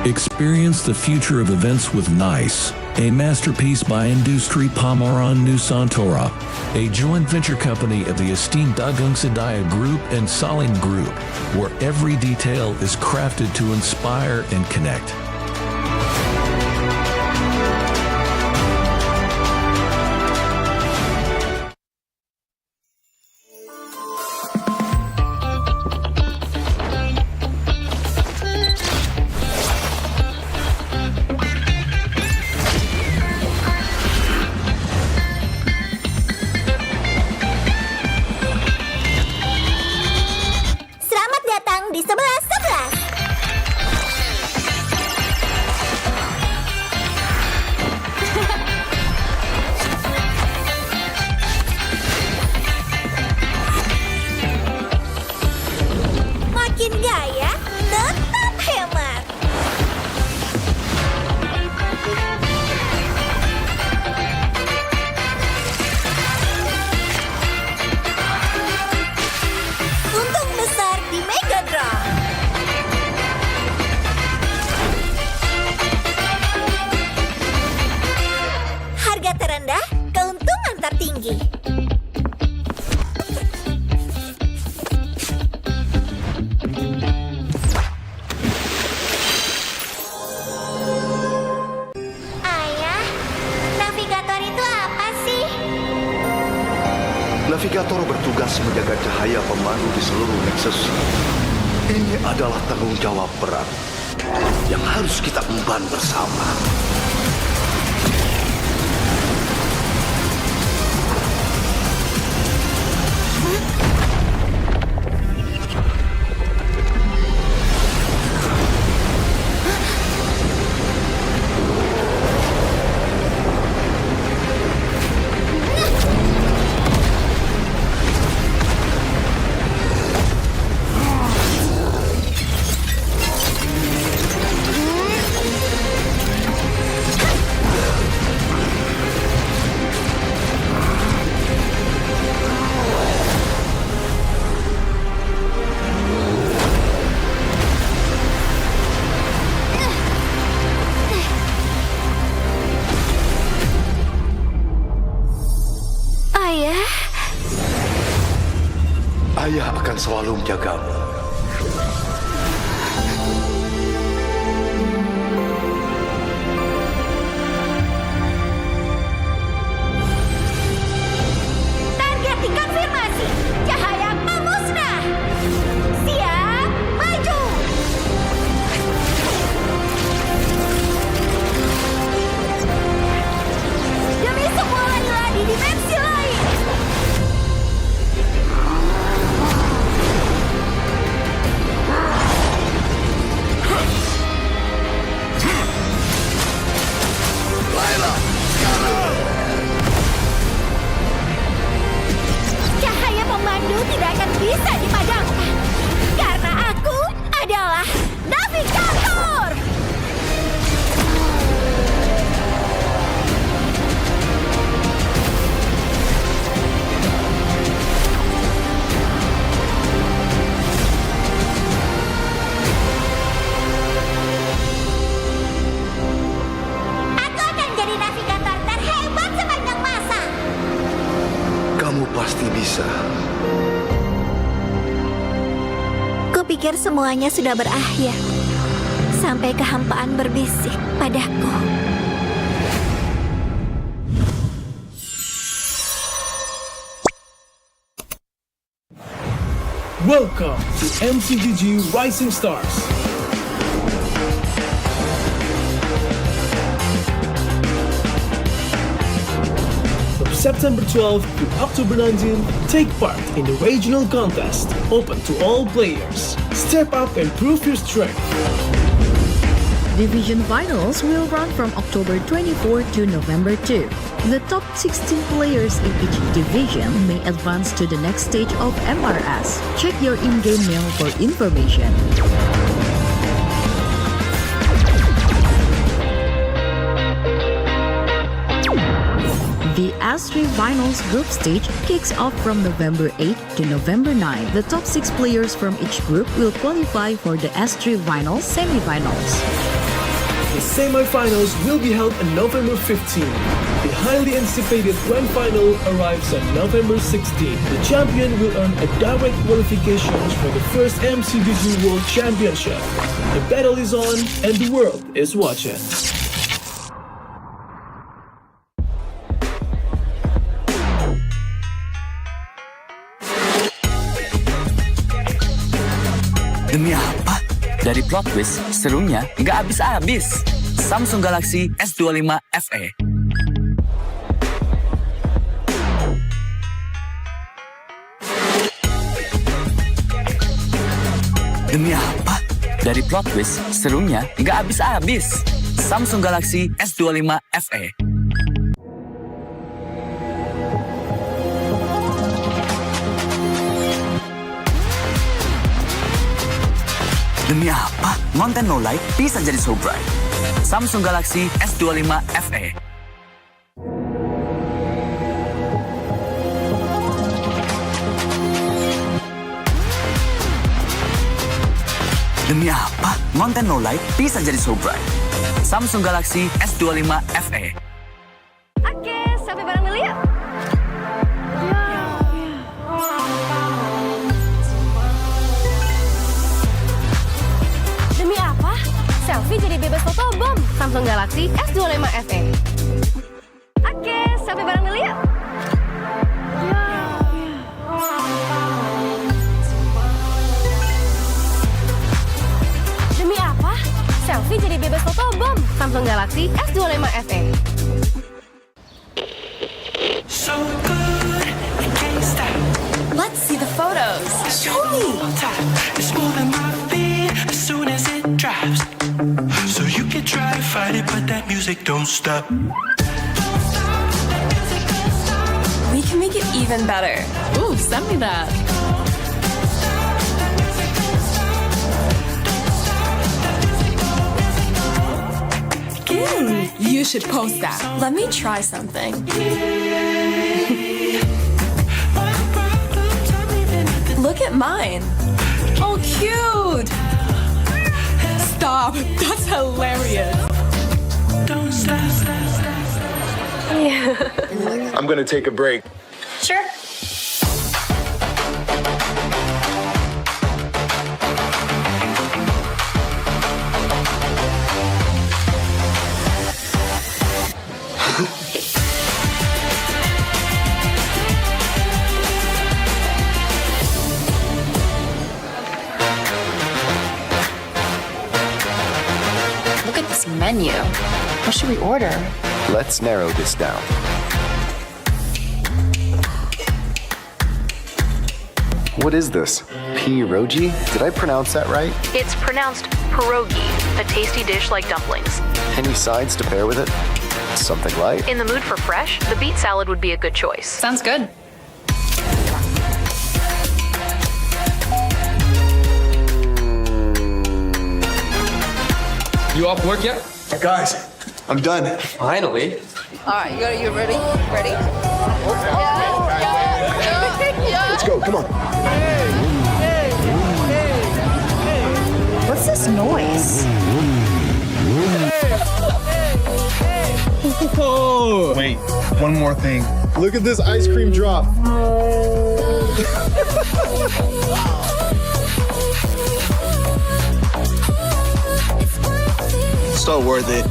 Experience the future of events with NICE, a masterpiece by Industri Pameran Nusantara, a joint venture company of the esteemed Dagung Sedaya Group and Salim Group, where every detail is crafted to inspire and connect. Di 11-11. Makin gaya, tetap hemat. Untung besar di Mega Draw. Harga terendah, keuntungan tertinggi. Ayah, navigator itu apa sih? Navigator bertugas menjaga cahaya pemandu di seluruh Nexus. Ini adalah tanggung jawab berat yang harus kita emban bersama. akan selalu menjagamu. Target dikonfirmasi. Cahaya memusnah. Siap, maju. Demi semua layla di dimensi lain. Cahaya pemandu tidak akan bisa dipadamkan. Karena aku adalah navigator. Aku akan jadi navigator terhebat sepanjang masa. Kamu pasti bisa. Kupikir semuanya sudah berakhir. Sampai kehampaan berbisik padaku. Welcome to MCGG Rising Stars. From September 12th to October 19th, take part in the regional contest, open to all players. Step up and prove your strength. Division finals will run from October 24 to November 2. The top 16 players in each division may advance to the next stage of MRS. Check your in-game mail for information. The S3 Finals group stage kicks off from November 8 to November 9. The top 6 players from each group will qualify for the S3 Finals semifinals. The semifinals will be held on November 15. The highly anticipated grand final arrives on November 16. The champion will earn a direct qualifications for the first MCGG World Championship. The battle is on and the world is watching. Demi apa? Dari plot twist, serunya nggak habis-habis. Samsung Galaxy S25 FE. Demi apa? Dari plot twist, serunya nggak habis-habis. Samsung Galaxy S25 FE. Demi apa? Konten no light bisa jadi so bright. Samsung Galaxy S25 FE. Demi apa? Konten no light bisa jadi so bright. Samsung Galaxy S25 FE. Oke, sampai bareng dulu yuk. Demi apa? Selfie jadi bebas fotobom. Samsung Galaxy S25 FE. Oke, sampai bareng dulu yuk. Demi apa? Selfie jadi bebas fotobom. Samsung Galaxy S25 FE. So good, I can't stop. Let's see the photos. Show me. It's moving my feet as soon as it drops. So you can try to fight it, but that music don't stop. We can make it even better. Ooh, send me that. You should post that. Let me try something. Look at mine. Oh, cute. Stop. That's hilarious. Don't stop. I'm gonna take a break. Sure. Look at this menu. What should we order? Let's narrow this down. What is this? Pierogi? Did I pronounce that right? It's pronounced pierogi, a tasty dish like dumplings. Any sides to pair with it? Something light? In the mood for fresh, the beet salad would be a good choice. Sounds good. You off work yet? Guys, I'm done. Finally. All right, you ready? Ready? Let's go, come on. What's this noise? Wait, one more thing. Look at this ice cream drop. So worth it.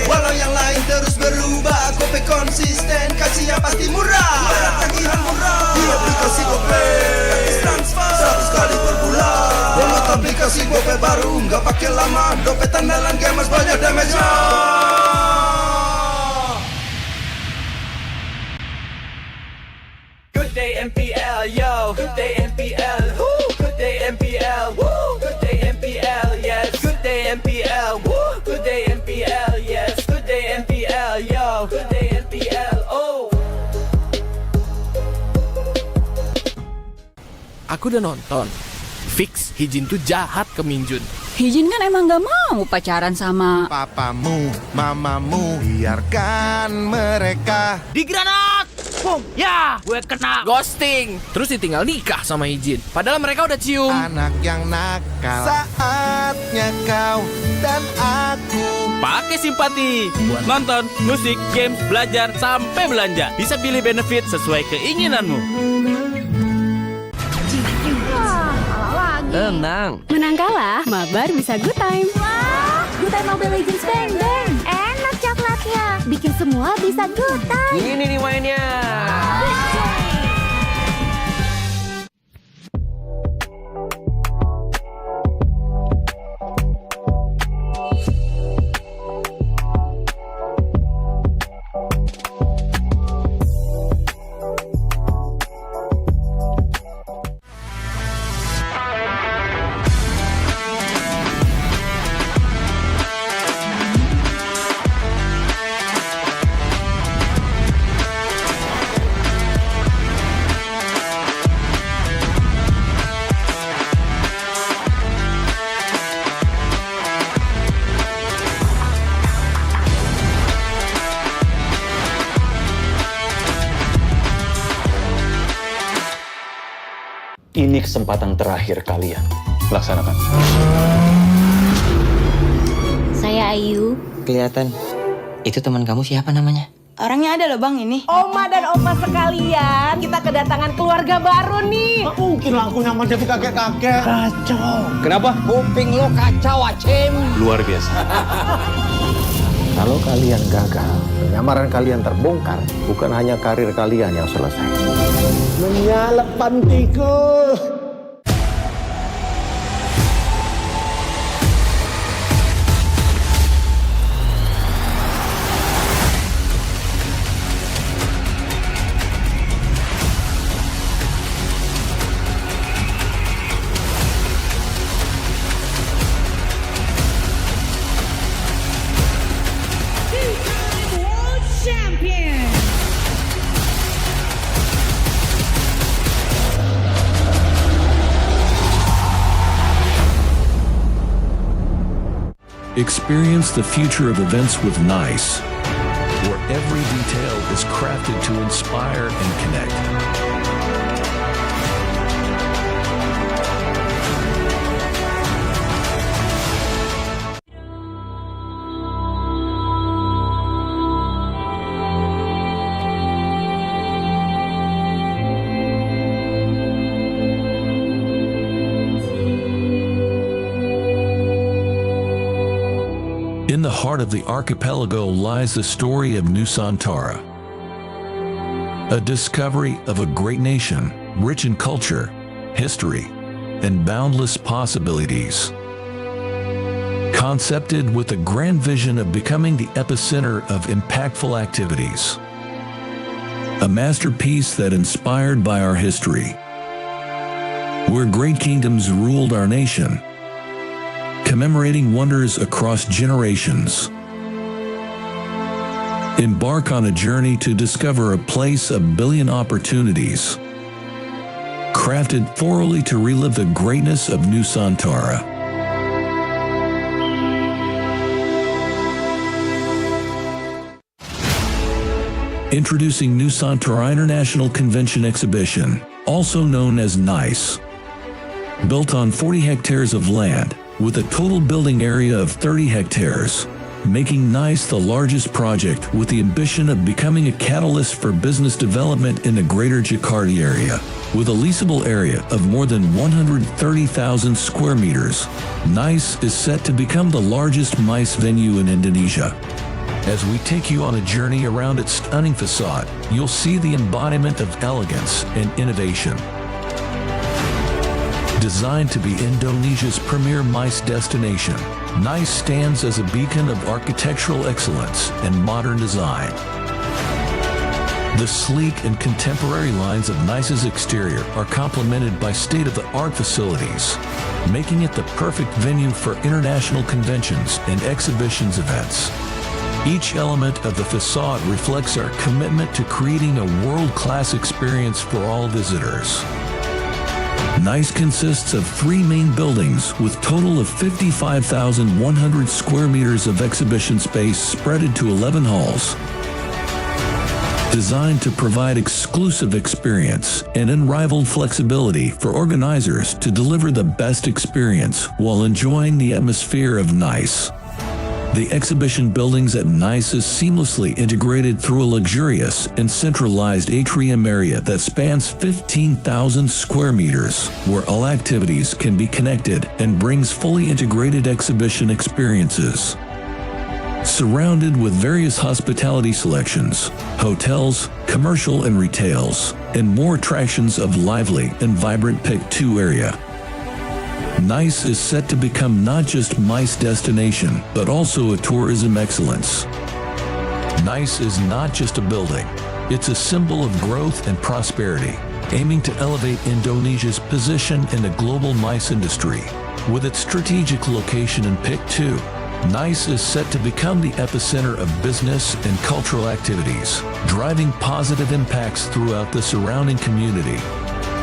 Walau yang lain terus berubah, Gope konsisten, kasihnya pasti murah. Tagihan murah di aplikasi Gope, gratis transfer 100 kali per bulan. Download aplikasi Gope baru, nggak pakai lama. Dompet andalan gamers banyak damage-nya. Good day MPL, yo. Good day MPL, woo. Good day MPL, woo. Good day MPL, yes. Good day MPL, woo. Good day MPL, yes. Good day MPL, yo. Good day MPL, oh. Aku udah nonton. Fix, Hijin tuh jahat ke Minjun. Hijin kan emang gak mau pacaran sama Papamu, mamamu, biarkan mereka. Di granat! Boom! Ya, gue kena ghosting. Terus ditinggal nikah sama Hijin. Padahal mereka udah cium. Anak yang nakal, saatnya kau dan aku. Pakai simpati buat nonton, musik, games, belajar, sampai belanja. Bisa pilih benefit sesuai keinginanmu. Tenang. Menang kalah, mabar bisa good time. Wah, good time Mobile Legends Bang Bang. Enak coklatnya. Bikin semua bisa good time. Ini nih mainnya. Ini kesempatan terakhir kalian. Laksanakan. Saya Ayu. Kelihatan. Itu teman kamu siapa namanya? Orangnya ada loh bang ini. Oma dan opa sekalian, kita kedatangan keluarga baru nih. Mungkin lah aku nyaman jadi kakek-kakek. Kacau. Kenapa? Kuping lo kacau, Acim. Luar biasa. Kalau kalian gagal, penyamaran kalian terbongkar, bukan hanya karir kalian yang selesai. Menyalep pantiku. Experience the future of events with NICE, where every detail is crafted to inspire and connect. In the heart of the archipelago lies the story of Nusantara, a discovery of a great nation, rich in culture, history, and boundless possibilities. Concepted with the grand vision of becoming the epicenter of impactful activities. A masterpiece that inspired by our history, where great kingdoms ruled our nation, commemorating wonders across generations. Embark on a journey to discover a place of billion opportunities, crafted thoroughly to relive the greatness of Nusantara. Introducing Nusantara International Convention Exhibition, also known as NICE. Built on 40 hectares of land, with a total building area of 30 hectares, making NICE the largest project with the ambition of becoming a catalyst for business development in the greater Jakarta area. With a leasable area of more than 130,000 square meters, NICE is set to become the largest MICE venue in Indonesia. As we take you on a journey around its stunning facade, you'll see the embodiment of elegance and innovation. Designed to be Indonesia's premier MICE destination, NICE stands as a beacon of architectural excellence and modern design. The sleek and contemporary lines of NICE's exterior are complemented by state-of-the-art facilities, making it the perfect venue for international conventions and exhibitions events. Each element of the facade reflects our commitment to creating a world-class experience for all visitors. NICE consists of 3 main buildings with total of 55,100 square meters of exhibition space spread into 11 halls. Designed to provide exclusive experience and unrivaled flexibility for organizers to deliver the best experience while enjoying the atmosphere of NICE. The exhibition buildings at NICE is seamlessly integrated through a luxurious and centralized atrium area that spans 15,000 square meters, where all activities can be connected and brings fully integrated exhibition experiences. Surrounded with various hospitality selections, hotels, commercial and retails, and more attractions of lively and vibrant Pick 2 area. NICE is set to become not just MICE destination, but also a tourism excellence. NICE is not just a building, it's a symbol of growth and prosperity, aiming to elevate Indonesia's position in the global MICE industry. With its strategic location in Pick 2, NICE is set to become the epicenter of business and cultural activities, driving positive impacts throughout the surrounding community.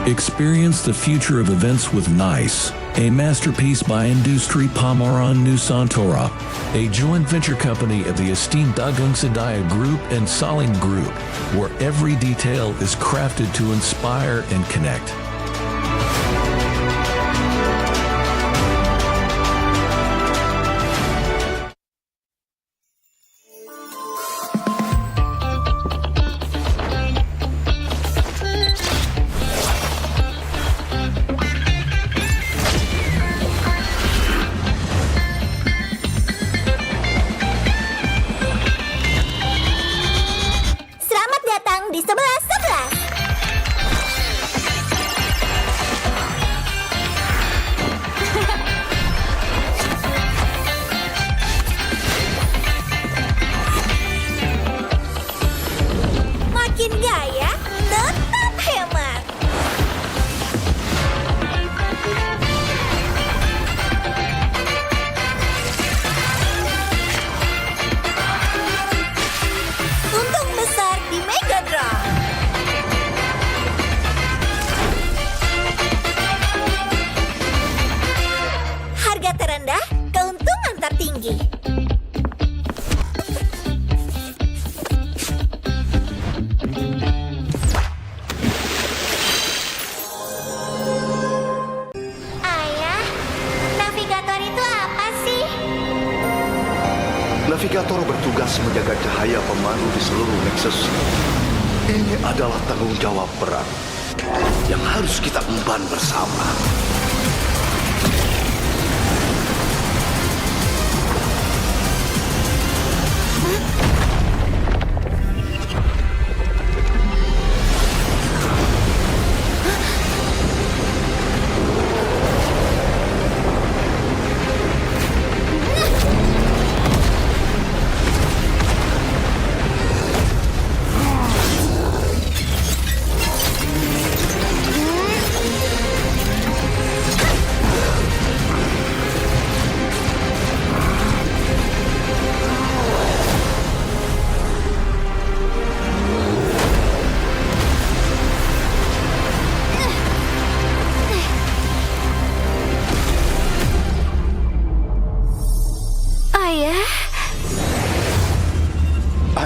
Experience the future of events with NICE, a masterpiece by Industri Pameran Nusantara, a joint venture company of the esteemed Dagung Sedaya Group and Saling Group, where every detail is crafted to inspire and connect. Navigator bertugas menjaga cahaya pemandu di seluruh Nexus. Ini adalah tanggung jawab berat yang harus kita emban bersama.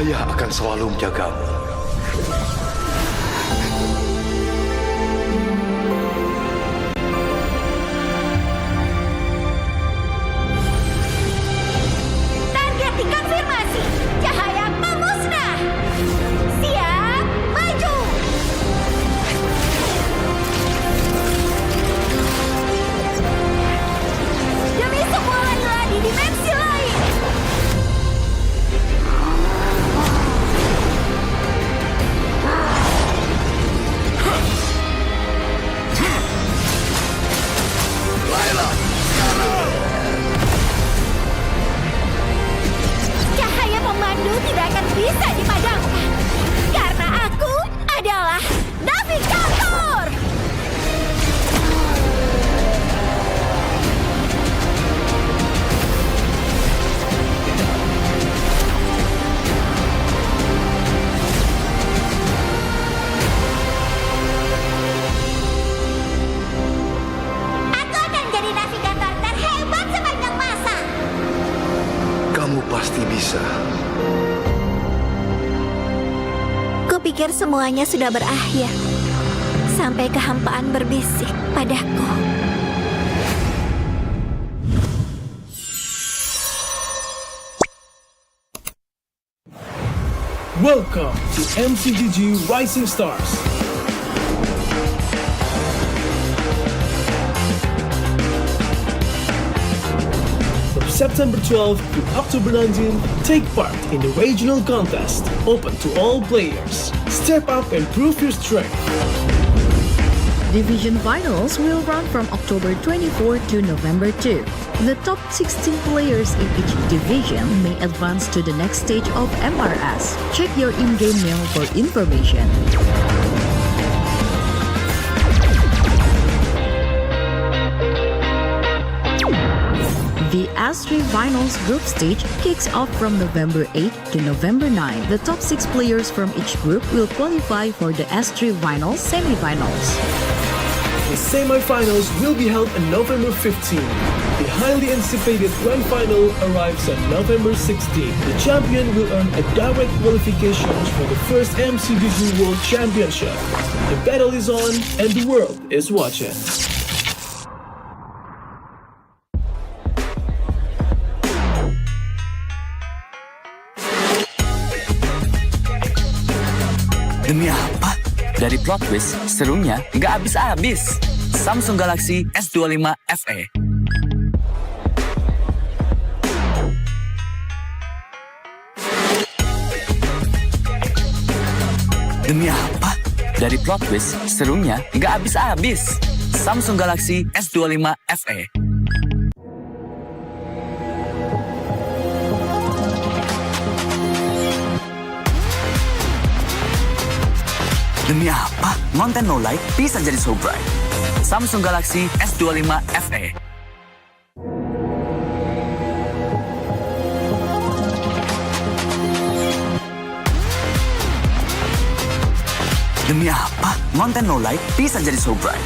Ayah akan selalu menjagamu. Target dikonfirmasi. Cahaya memusnah. Siap, maju. Demi semua lagi di dimensi lain. Cahaya pemandu tidak akan bisa dipadamkan. Karena aku adalah navigator. Aku akan jadi navigator terhebat sepanjang masa. Kamu pasti bisa. Kupikir semuanya sudah berakhir. Sampai kehampaan berbisik padaku. Welcome to MCGG Rising Stars. From September 12th to October 19th, take part in the regional contest, open to all players. Step up and prove your strength. Division finals will run from October 24 to November 2. The top 16 players in each division may advance to the next stage of MRS. Check your in-game mail for information. The S3 Finals group stage kicks off from November 8 to November 9. The top 6 players from each group will qualify for the S3 Finals semifinals. The semifinals will be held on November 15. The highly anticipated grand final arrives on November 16. The champion will earn a direct qualification for the first MCGG World Championship. The battle is on and the world is watching. Demi apa? Dari plot twist, serunya nggak habis-habis. Samsung Galaxy S25 FE. Demi apa? Dari plot twist, serunya nggak habis-habis. Samsung Galaxy S25 FE. Demi apa? Konten no light bisa jadi so bright. Samsung Galaxy S25 FE. Demi apa? Konten no light bisa jadi so bright.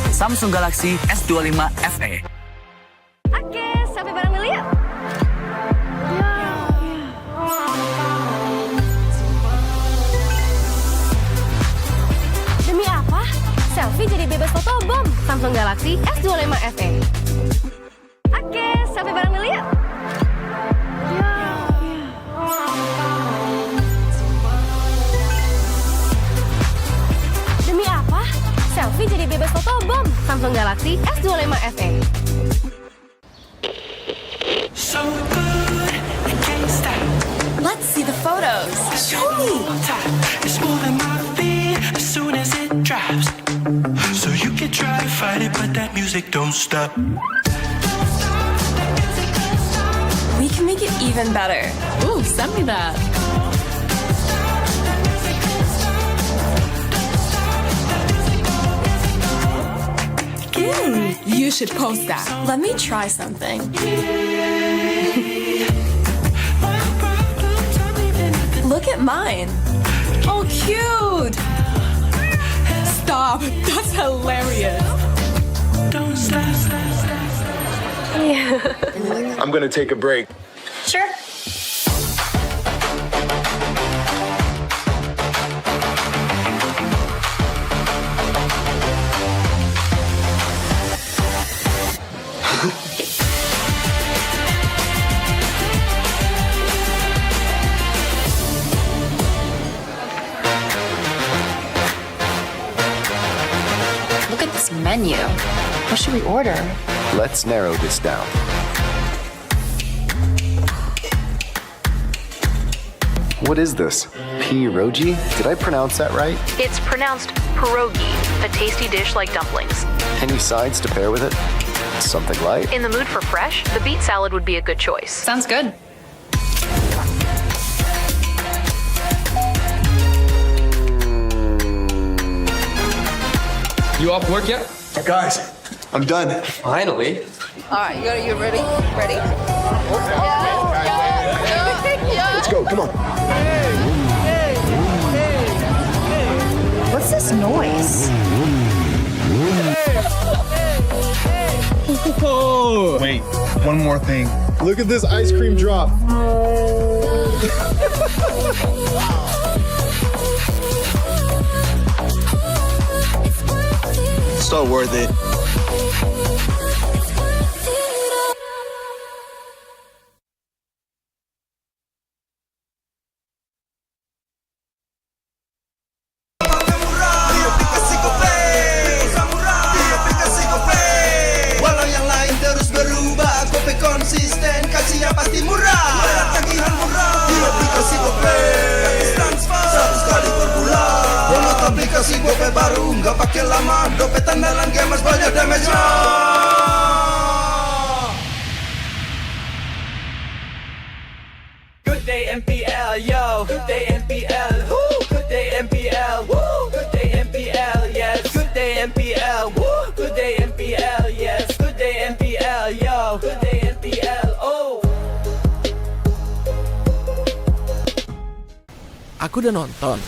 Samsung Galaxy S25 FE. Oke, sampai bareng dulu yuk. Demi apa? Selfie jadi bebas fotobom. Samsung Galaxy S25 FE. Oke, sampai bareng dulu yuk. Demi apa? Selfie jadi bebas fotobom. Samsung Galaxy S25 FE. Let's see the photos. Show me. It's moving my feet as soon as it drops. So you can try to fight it, but that music don't stop. We can make it even better. Ooh, send me that. You should post that. Let me try something. Look at mine. Oh, cute. Stop. That's hilarious. Don't stop. I'm gonna take a break. Sure. menu. What should we order? Let's narrow this down. What is this? Pierogi? Did I pronounce that right? It's pronounced pierogi, a tasty dish like dumplings. Any sides to pair with it? Something light? In the mood for fresh, the beet salad would be a good choice. Sounds good. You off work yet? Guys, I'm done. Finally. All right, you ready? Ready? Let's go, come on. What's this noise? Wait, one more thing. Look at this ice cream drop. So worth it. Walau yang lain terus berubah, Gope konsisten, kasih yang pasti murah. Bayar tagihan murah di aplikasi Gope, gratis transfer 100 kali per bulan. Download aplikasi Gope baru, nggak pakai lama. Dompet andalan gamers banyak damage-nya. Good day MPL, yo. Good day MPL, woo. Good day MPL, woo. Good day MPL, yes. Good day MPL, woo. Good day MPL, yes. Good day MPL, yo. Good day MPL, oh. Aku udah nonton.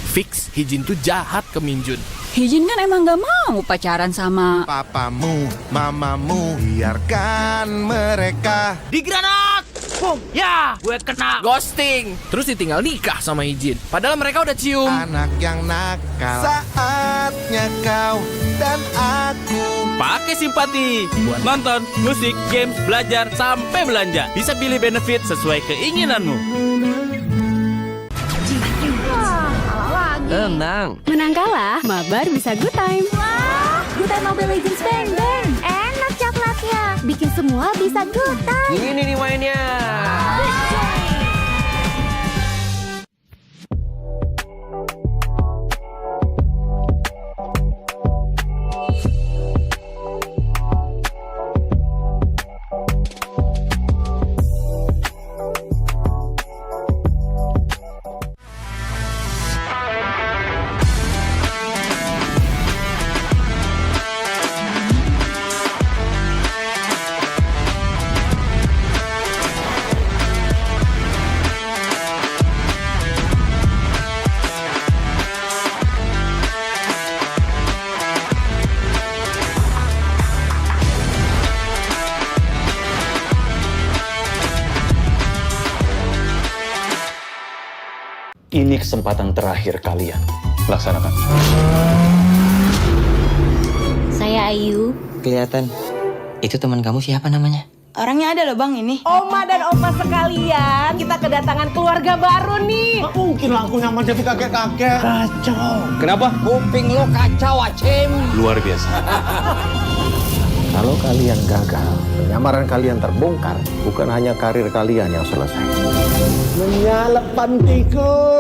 Fix, Hijin tuh jahat ke Minjun. Hijin kan emang gak mau pacaran sama Papamu, mamamu, biarkan mereka. Di granat! Boom! Ya, gue kena ghosting. Terus ditinggal nikah sama Hijin. Padahal mereka udah cium. Anak yang nakal, saatnya kau dan aku. Pakai simpati buat nonton, musik, games, belajar, sampai belanja. Bisa pilih benefit sesuai keinginanmu. Tenang. Menang kalah, mabar bisa good time. Wah, good time Mobile Legends bang bang. Enak coklatnya, bikin semua bisa good time. Ini nih mainnya. Ini kesempatan terakhir kalian. Laksanakan. Saya Ayu. Kelihatan. Itu teman kamu siapa namanya? Orangnya ada loh bang ini. Oma dan opa sekalian, kita kedatangan keluarga baru nih. Nggak mungkin lah aku nyaman jadi kakek-kakek. Kacau. Kenapa? Kuping lo kacau, Acim. Luar biasa. Kalau kalian gagal, penyamaran kalian terbongkar, bukan hanya karir kalian yang selesai. Menyalep pantiku.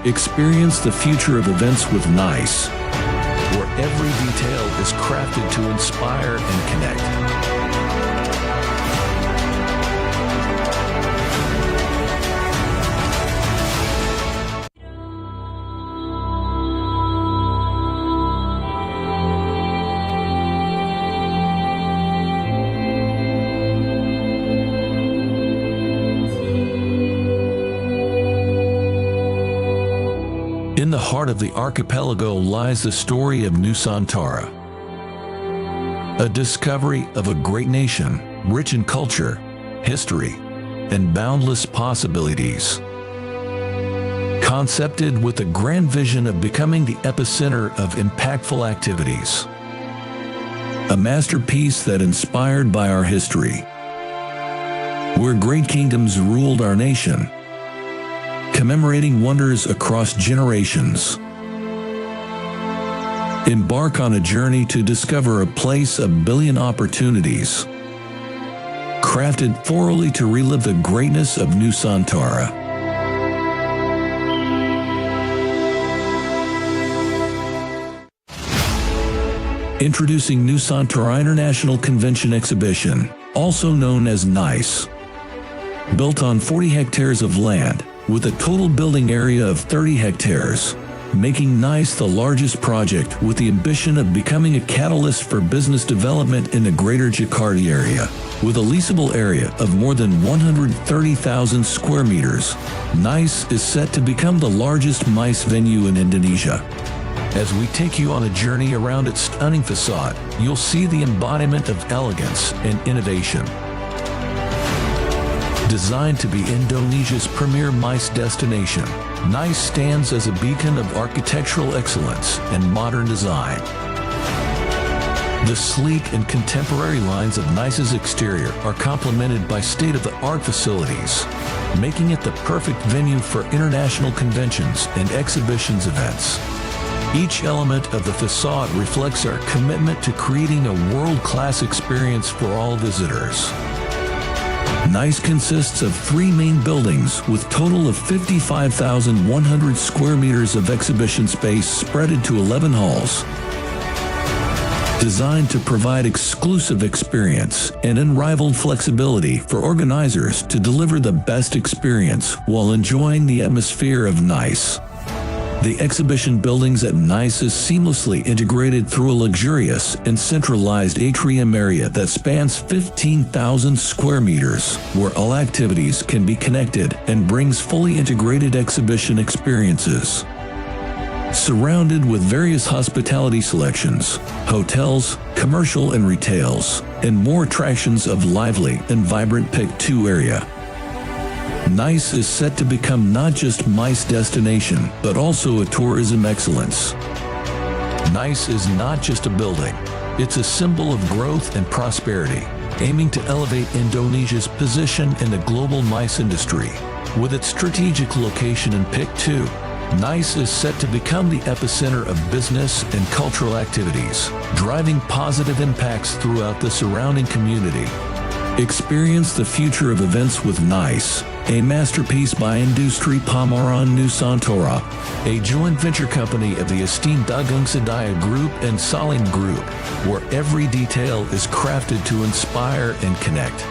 Experience the future of events with NICE, where every detail is crafted to inspire and connect. heart of the archipelago lies the story of Nusantara, a discovery of a great nation, rich in culture, history, and boundless possibilities. Concepted with the grand vision of becoming the epicenter of impactful activities. A masterpiece that inspired by our history, where great kingdoms ruled our nation, commemorating wonders across generations. Embark on a journey to discover a place of billion opportunities, crafted thoroughly to relive the greatness of Nusantara. Introducing Nusantara International Convention Exhibition, also known as NICE. Built on 40 hectares of land, with a total building area of 30 hectares, making NICE the largest project with the ambition of becoming a catalyst for business development in the greater Jakarta area. With a leasable area of more than 130,000 square meters, NICE is set to become the largest MICE venue in Indonesia. As we take you on a journey around its stunning facade, you'll see the embodiment of elegance and innovation. Designed to be Indonesia's premier MICE destination, NICE stands as a beacon of architectural excellence and modern design. The sleek and contemporary lines of NICE's exterior are complemented by state-of-the-art facilities, making it the perfect venue for international conventions and exhibitions events. Each element of the facade reflects our commitment to creating a world-class experience for all visitors. NICE consists of 3 main buildings with total of 55,100 square meters of exhibition space spread into 11 halls. Designed to provide exclusive experience and unrivaled flexibility for organizers to deliver the best experience while enjoying the atmosphere of NICE. The exhibition buildings at NICE is seamlessly integrated through a luxurious and centralized atrium area that spans 15,000 square meters, where all activities can be connected and brings fully integrated exhibition experiences. Surrounded with various hospitality selections, hotels, commercial and retails, and more attractions of lively and vibrant Pick 2 area. NICE is set to become not just MICE destination, but also a tourism excellence. NICE is not just a building, it's a symbol of growth and prosperity, aiming to elevate Indonesia's position in the global MICE industry. With its strategic location in Pick 2, NICE is set to become the epicenter of business and cultural activities, driving positive impacts throughout the surrounding community. Experience the future of events with NICE, a masterpiece by Industri Pameran Nusantara, a joint venture company of the esteemed Dagung Sedaya Group and Salim Group, where every detail is crafted to inspire and connect.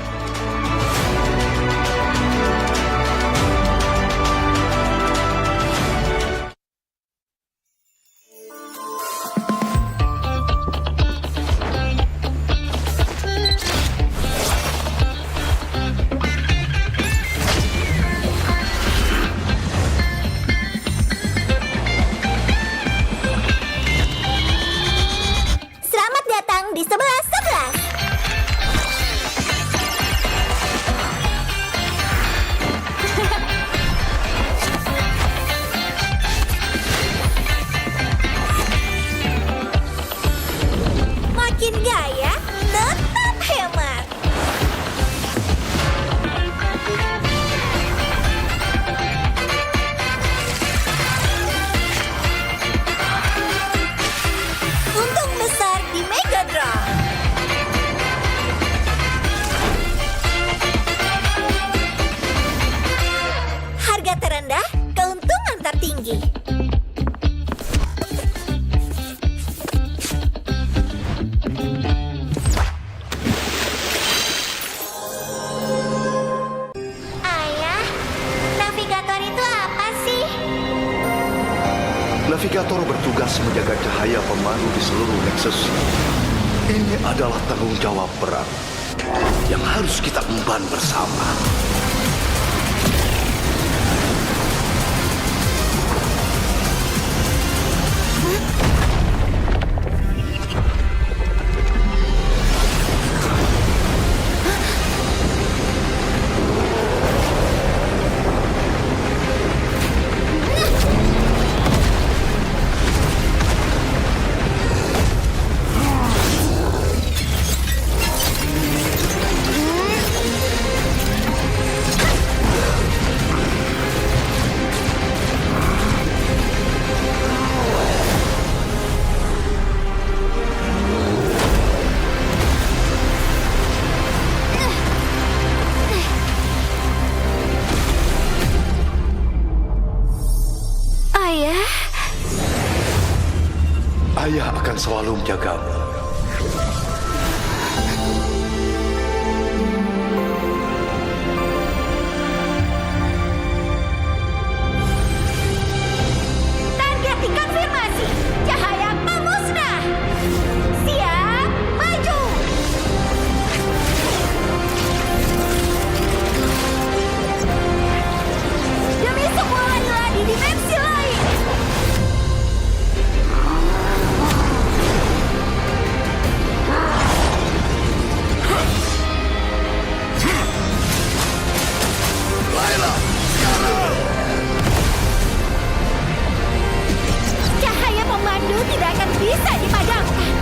Navigator bertugas menjaga cahaya pemandu di seluruh Nexus. Ini adalah tanggung jawab berat yang harus kita emban bersama. selalu menjagamu. Target dikonfirmasi. Cahaya pemusnah. Siap, maju. Demi semua layla di dimensi lain. Cahaya pemandu tidak akan bisa dipadamkan.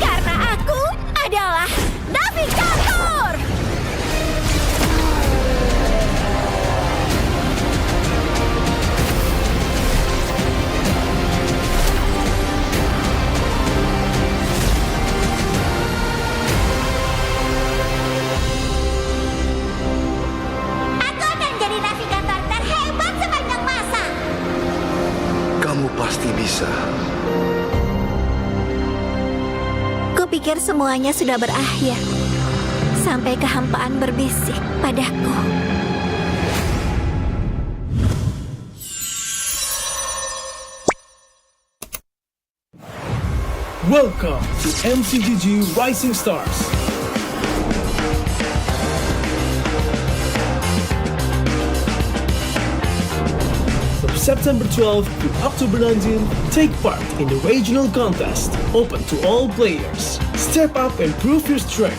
Karena aku adalah navigator. Aku akan jadi navigator terhebat sepanjang masa. Kamu pasti bisa. Kupikir semuanya sudah berakhir. Sampai kehampaan berbisik padaku. Welcome to MCGG Rising Stars. From September 12th to October 19th, take part in the regional contest, open to all players. Step up and prove your strength.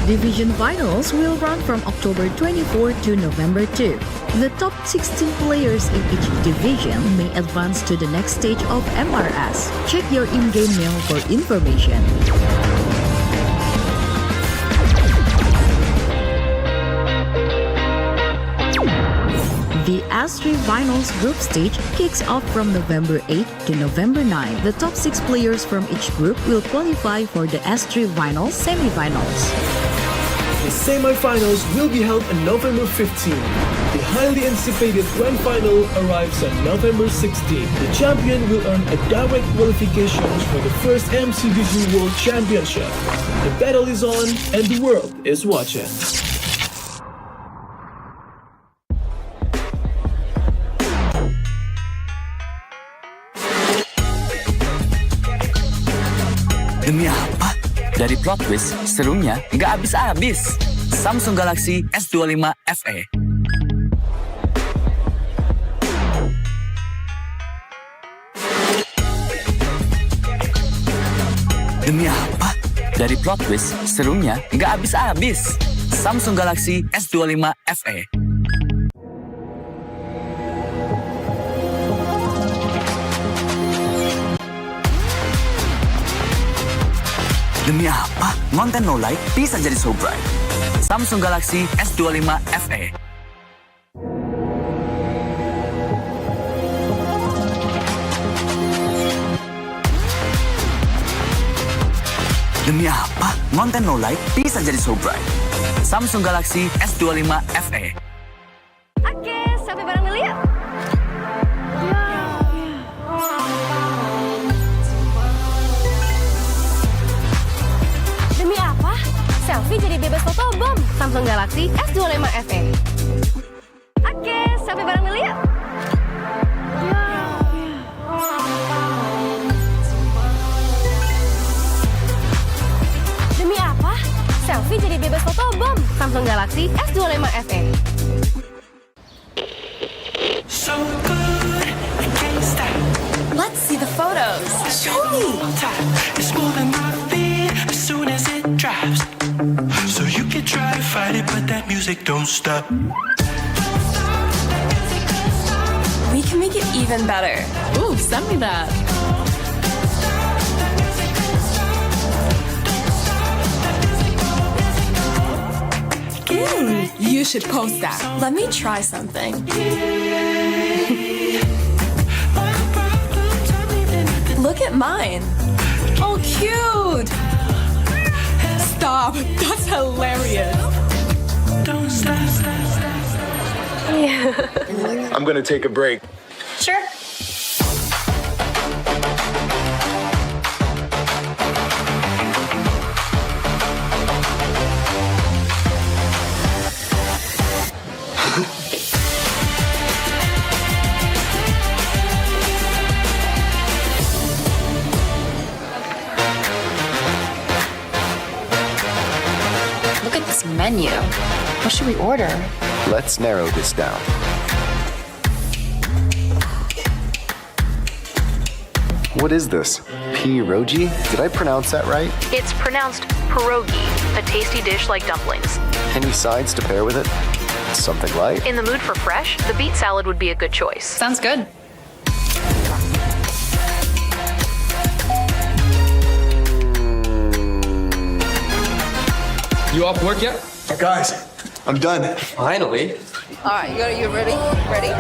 Division finals will run from October 24 to November 2. The top 16 players in each division may advance to the next stage of MRS. Check your in-game mail for information. The S3 Finals group stage kicks off from November 8 to November 9. The top 6 players from each group will qualify for the S3 Finals semifinals. The semifinals will be held on November 15. The highly anticipated grand final arrives on November 16. The champion will earn a direct qualification for the first MCGG World Championship. The battle is on and the world is watching. Demi apa? Dari plot twist, serunya nggak habis-habis. Samsung Galaxy S25 FE. Demi apa? Dari plot twist, serunya nggak habis-habis. Samsung Galaxy S25 FE. Demi apa? Konten no light bisa jadi so bright. Samsung Galaxy S25 FE. Demi apa? Konten no light bisa jadi so bright. Samsung Galaxy S25 FE. Oke, sampai bareng dulu ya. Demi apa? Selfie jadi bebas fotobom. Samsung Galaxy S25 FE. Oke, sampai bareng dulu ya. Demi apa? Selfie jadi bebas fotobom. Samsung Galaxy S25 FE. So good, I can't stop. Let's see the photos. Show me. It's more than my feet as soon as it drops. So you can try to fight it, but that music don't stop. We can make it even better. Ooh, send me that. You should post that. Let me try something. Look at mine. Oh, cute. Stop. That's hilarious. I'm gonna take a break. Sure. menu. What should we order? Let's narrow this down. What is this? Pierogi? Did I pronounce that right? It's pronounced pierogi, a tasty dish like dumplings. Any sides to pair with it? Something light? In the mood for fresh, the beet salad would be a good choice. Sounds good. You off work yet? Guys, I'm done. Finally. All right, you ready? Ready?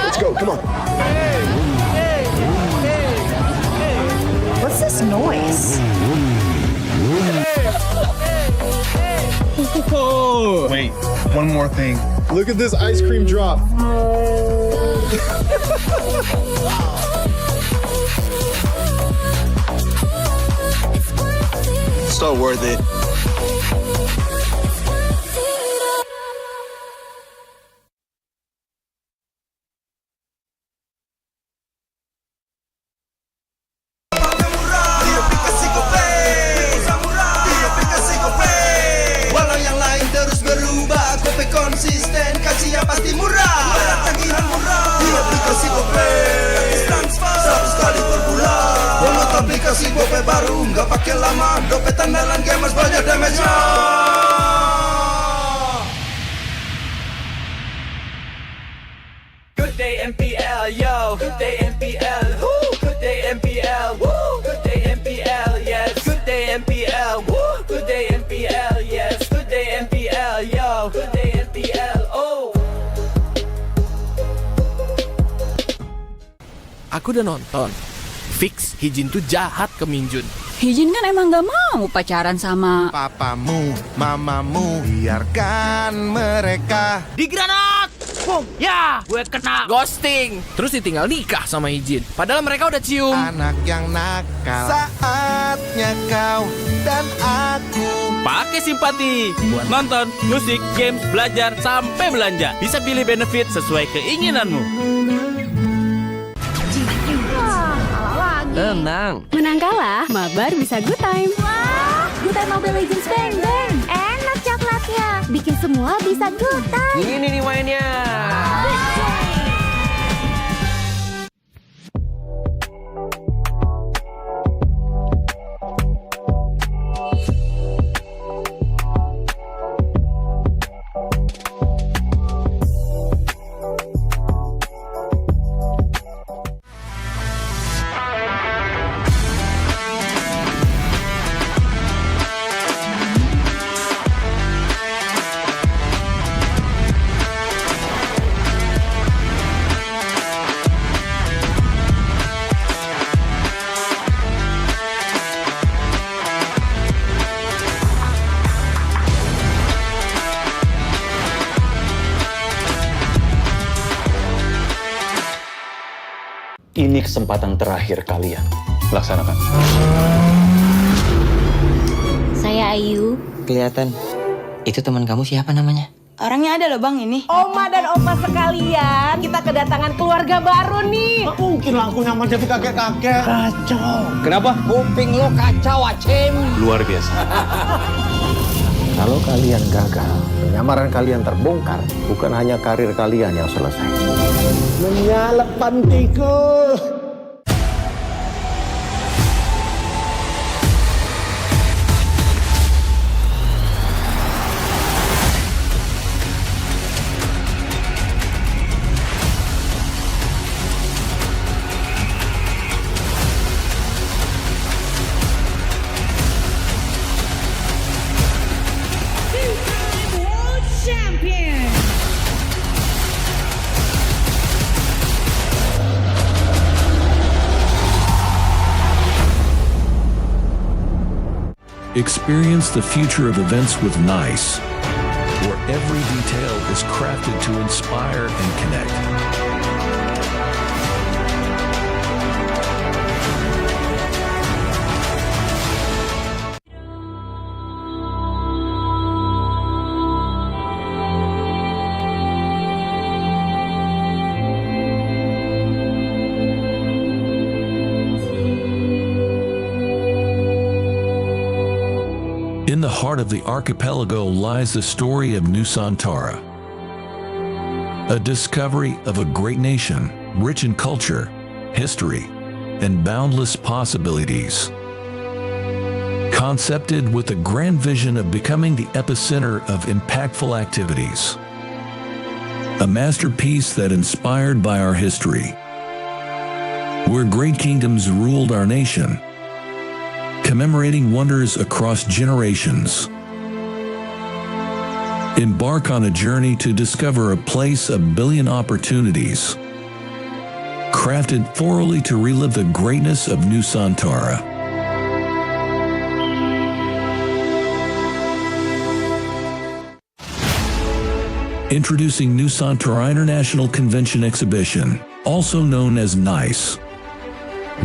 Let's go, come on. What's this noise? Oh, wait, one more thing. Look at this ice cream drop. So worth it. Walau yang lain terus berubah, Gope konsisten, kasihnya pasti murah. Murah tagihan murah di aplikasi Gope. Gratis transfer 100 kali per bulan. Download aplikasi Gope baru, nggak pakai lama. Dompet andalan gamers banyak damage-nya. Good day MPL, yo. Good day MPL, woo. Good day MPL, woo. Good day MPL, yes. Good day MPL, woo. Good day MPL, yes. Good day MPL, yo. Good day MPL, oh. Aku udah nonton. Fix, Hijin tuh jahat ke Minjun. Hijin kan emang gak mau pacaran sama papamu, mamamu, biarkan mereka. Di granat! Boom! Ya, gue kena ghosting. Terus ditinggal nikah sama Hijin. Padahal mereka udah cium. Anak yang nakal. Saatnya kau dan aku pakai simpati buat nonton, musik, games, belajar, sampai belanja. Bisa pilih benefit sesuai keinginanmu. Tenang. Menang kalah, mabar bisa good time. Wah, good time Mobile Legends Bang Bang. Enak coklatnya, bikin semua bisa good time. Ini nih mainnya. Ini kesempatan terakhir kalian. Laksanakan. Saya Ayu. Kelihatan. Itu teman kamu siapa namanya? Orangnya ada loh bang ini. Oma dan opa sekalian, kita kedatangan keluarga baru nih. Mungkin lah aku nyamar jadi kakek-kakek. Kacau. Kenapa? Kuping lo kacau, Acim. Luar biasa. Kalau kalian gagal, penyamaran kalian terbongkar, bukan hanya karir kalian yang selesai. Menyalep pantiku. Experience the future of events with NICE, where every detail is crafted to inspire and connect. the heart of the archipelago lies the story of Nusantara, a discovery of a great nation, rich in culture, history, and boundless possibilities. Concepted with the grand vision of becoming the epicenter of impactful activities. A masterpiece that inspired by our history, where great kingdoms ruled our nation, commemorating wonders across generations. Embark on a journey to discover a place of billion opportunities, crafted thoroughly to relive the greatness of Nusantara. Introducing Nusantara International Convention Exhibition, also known as NICE.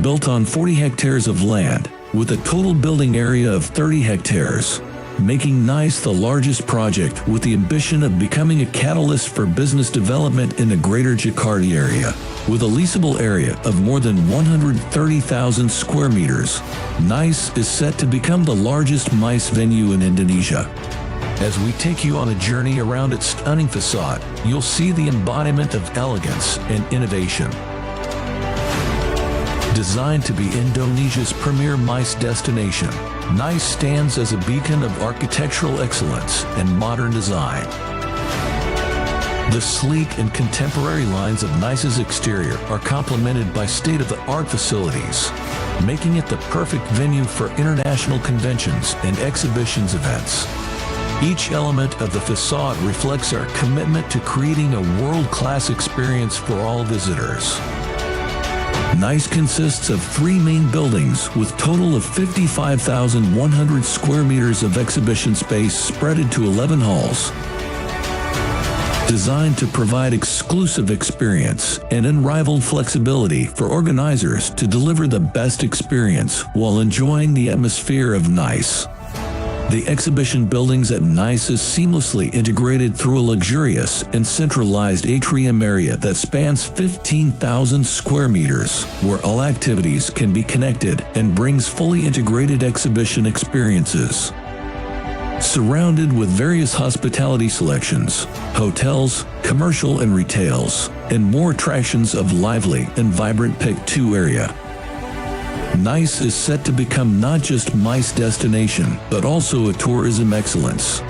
Built on 40 hectares of land, with a total building area of 30 hectares, making NICE the largest project with the ambition of becoming a catalyst for business development in the greater Jakarta area. With a leasable area of more than 130,000 square meters, NICE is set to become the largest MICE venue in Indonesia. As we take you on a journey around its stunning facade, you'll see the embodiment of elegance and innovation. Designed to be Indonesia's premier MICE destination, NICE stands as a beacon of architectural excellence and modern design. The sleek and contemporary lines of NICE's exterior are complemented by state-of-the-art facilities, making it the perfect venue for international conventions and exhibitions events. Each element of the facade reflects our commitment to creating a world-class experience for all visitors. NICE consists of 3 main buildings with total of 55,100 square meters of exhibition space spread into 11 halls. Designed to provide exclusive experience and unrivaled flexibility for organizers to deliver the best experience while enjoying the atmosphere of NICE. The exhibition buildings at NICE is seamlessly integrated through a luxurious and centralized atrium area that spans 15,000 square meters, where all activities can be connected and brings fully integrated exhibition experiences. Surrounded with various hospitality selections, hotels, commercial and retails, and more attractions of lively and vibrant PIC 2 area. NICE is set to become not just MICE destination, but also a tourism excellence.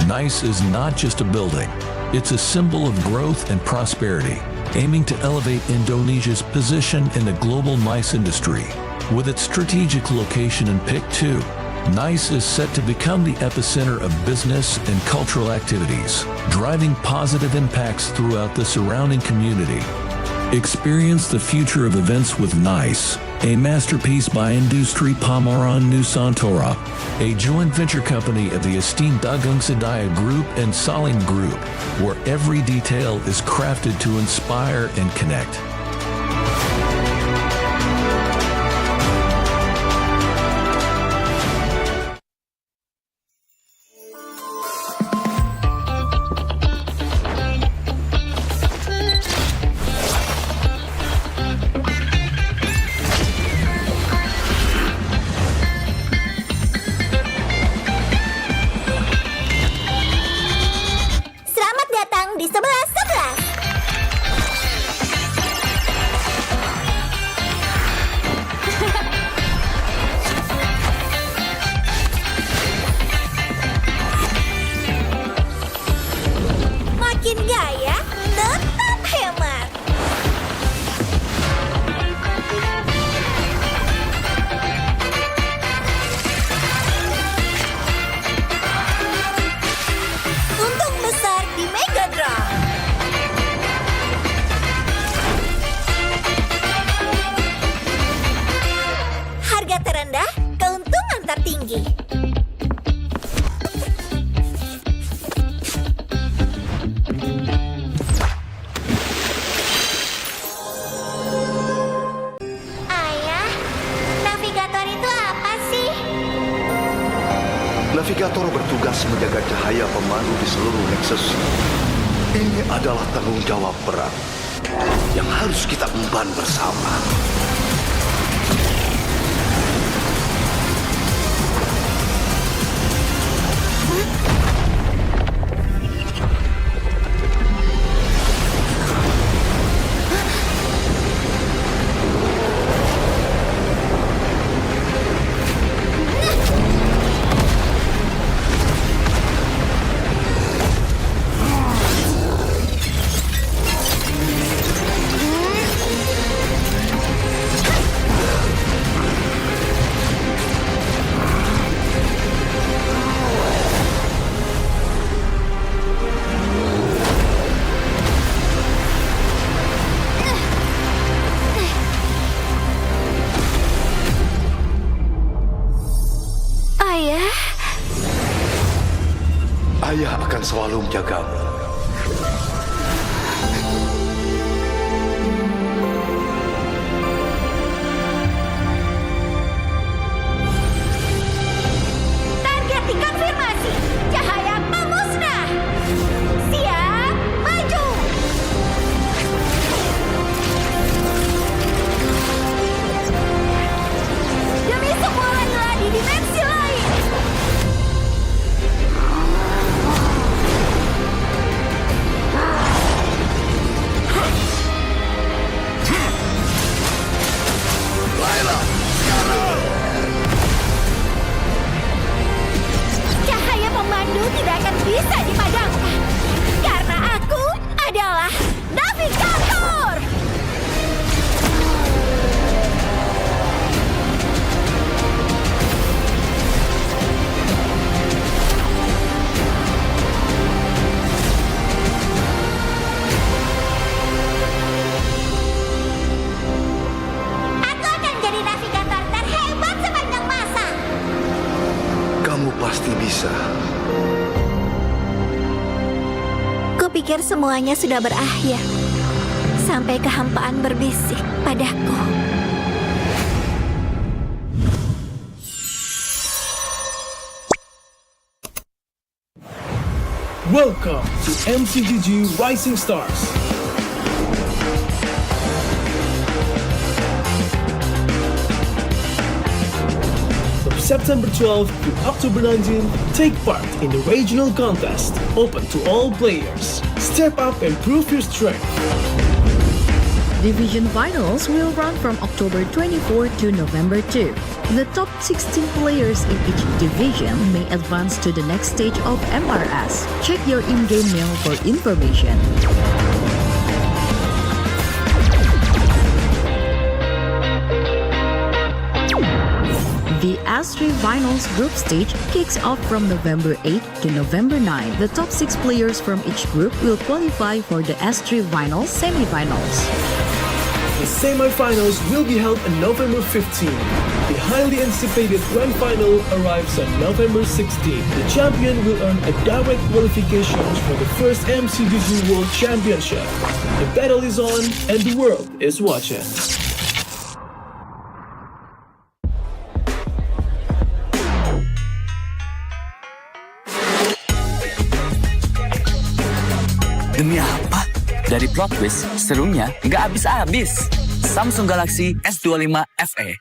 NICE is not just a building, it's a symbol of growth and prosperity, aiming to elevate Indonesia's position in the global MICE industry. With its strategic location in PIC 2, NICE is set to become the epicenter of business and cultural activities, driving positive impacts throughout the surrounding community. Experience the future of events with NICE, a masterpiece by Industri Pameran Nusantara, a joint venture company of the esteemed Dagung Sedaya Group and Saling Group, where every detail is crafted to inspire and connect. Navigator bertugas menjaga cahaya pemandu di seluruh Nexus. Ini adalah tanggung jawab berat yang harus kita emban bersama. akan selalu menjagamu. Target dikonfirmasi. Cahaya memusnah. Siap, maju. Demi semua layla di dimensi lain. Cahaya pemandu tidak akan bisa dipadamkan. Karena aku adalah navigator. Aku akan jadi navigator terhebat sepanjang masa. Kamu pasti bisa. Kupikir semuanya sudah berakhir. Sampai kehampaan berbisik padaku. Welcome to MCGG Rising Stars. From September 12th to October 19th, take part in the regional contest, open to all players. Step up and prove your strength. Division finals will run from October 24 to November 2. The top 16 players in each division may advance to the next stage of MRS. Check your in-game mail for information. The S3 Finals group stage kicks off from November 8 to November 9. The top 6 players from each group will qualify for the S3 Finals semifinals. The semifinals will be held on November 15. The highly anticipated grand final arrives on November 16. The champion will earn a direct qualification for the first MCGG World Championship. The battle is on and the world is watching. Demi apa? Dari plot twist, serunya nggak habis-habis. Samsung Galaxy S25 FE.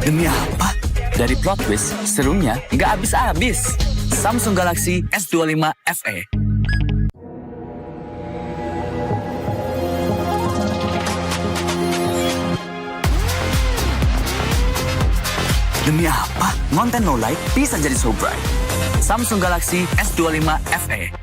Demi apa? Dari plot twist, serunya nggak habis-habis. Samsung Galaxy S25 FE. Demi apa? Konten low light bisa jadi so bright. Samsung Galaxy S25 FE.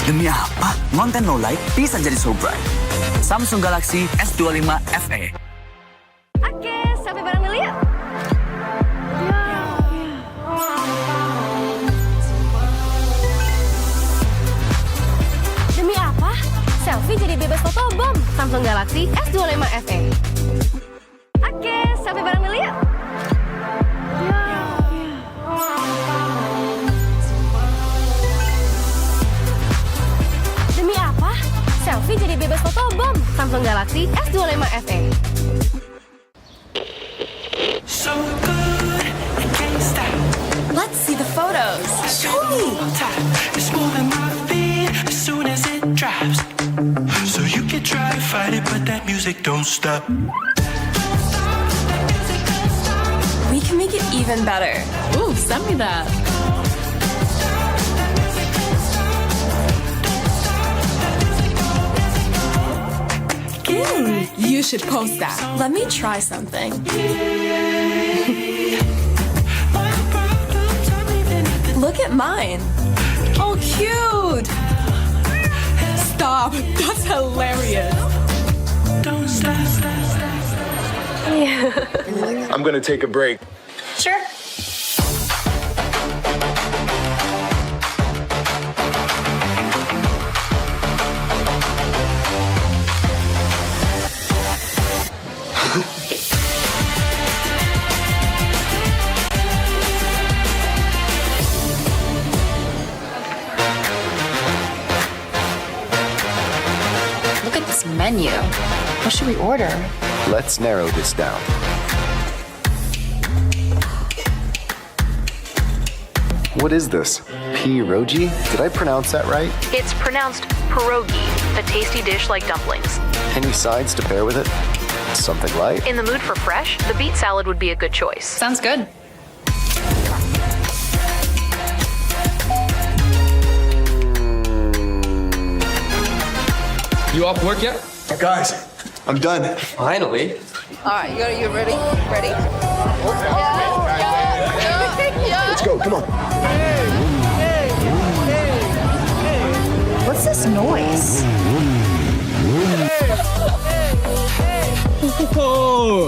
Demi apa? Konten low light bisa jadi so bright. Samsung Galaxy S25 FE. Oke, sampai bareng dulu yuk. Demi apa? Selfie jadi bebas fotobom. Samsung Galaxy S25 FE. Oke, sampai bareng dulu yuk. Demi apa? Selfie jadi bebas fotobom. Samsung Galaxy S25 FE. So good, I can't stop. Let's see the photos. Show me. It's moving my feet as soon as it drops. So you can try to fight it, but that music don't stop. We can make it even better. Ooh, send me that. You should post that. Let me try something. Look at mine. Oh, cute. Stop. That's hilarious. I'm gonna take a break. Sure. menu. What should we order? Let's narrow this down. What is this? Pierogi? Did I pronounce that right? It's pronounced pierogi, a tasty dish like dumplings. Any sides to pair with it? Something light? In the mood for fresh, the beet salad would be a good choice. Sounds good. You off work yet? Guys, I'm done. Finally. All right, you ready? Ready? Let's go, come on. What's this noise?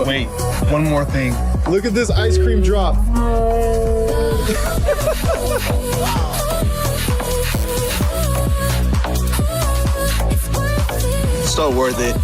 Wait, one more thing. Look at this ice cream drop. So worth it.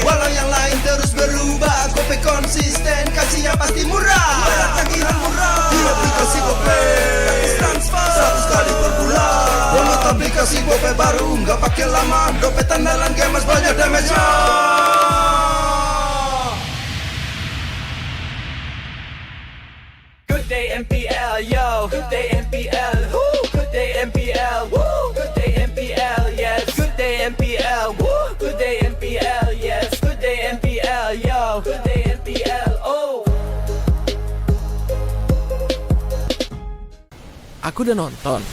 Walau yang lain terus berubah, Gope konsisten, kasih yang pasti murah. Bayar tagihan murah di aplikasi Gope, gratis transfer 100 kali per bulan. Download aplikasi Gope baru, nggak pakai lama. Dompet andalan gamers banyak damage-nya. Good day MPL, yo. Good day MPL, woo. Good day MPL, woo. Good day MPL, yes. Good day MPL, woo. Good day MPL, yes. Good day MPL, yo. Good day MPL, oh. Aku udah nonton.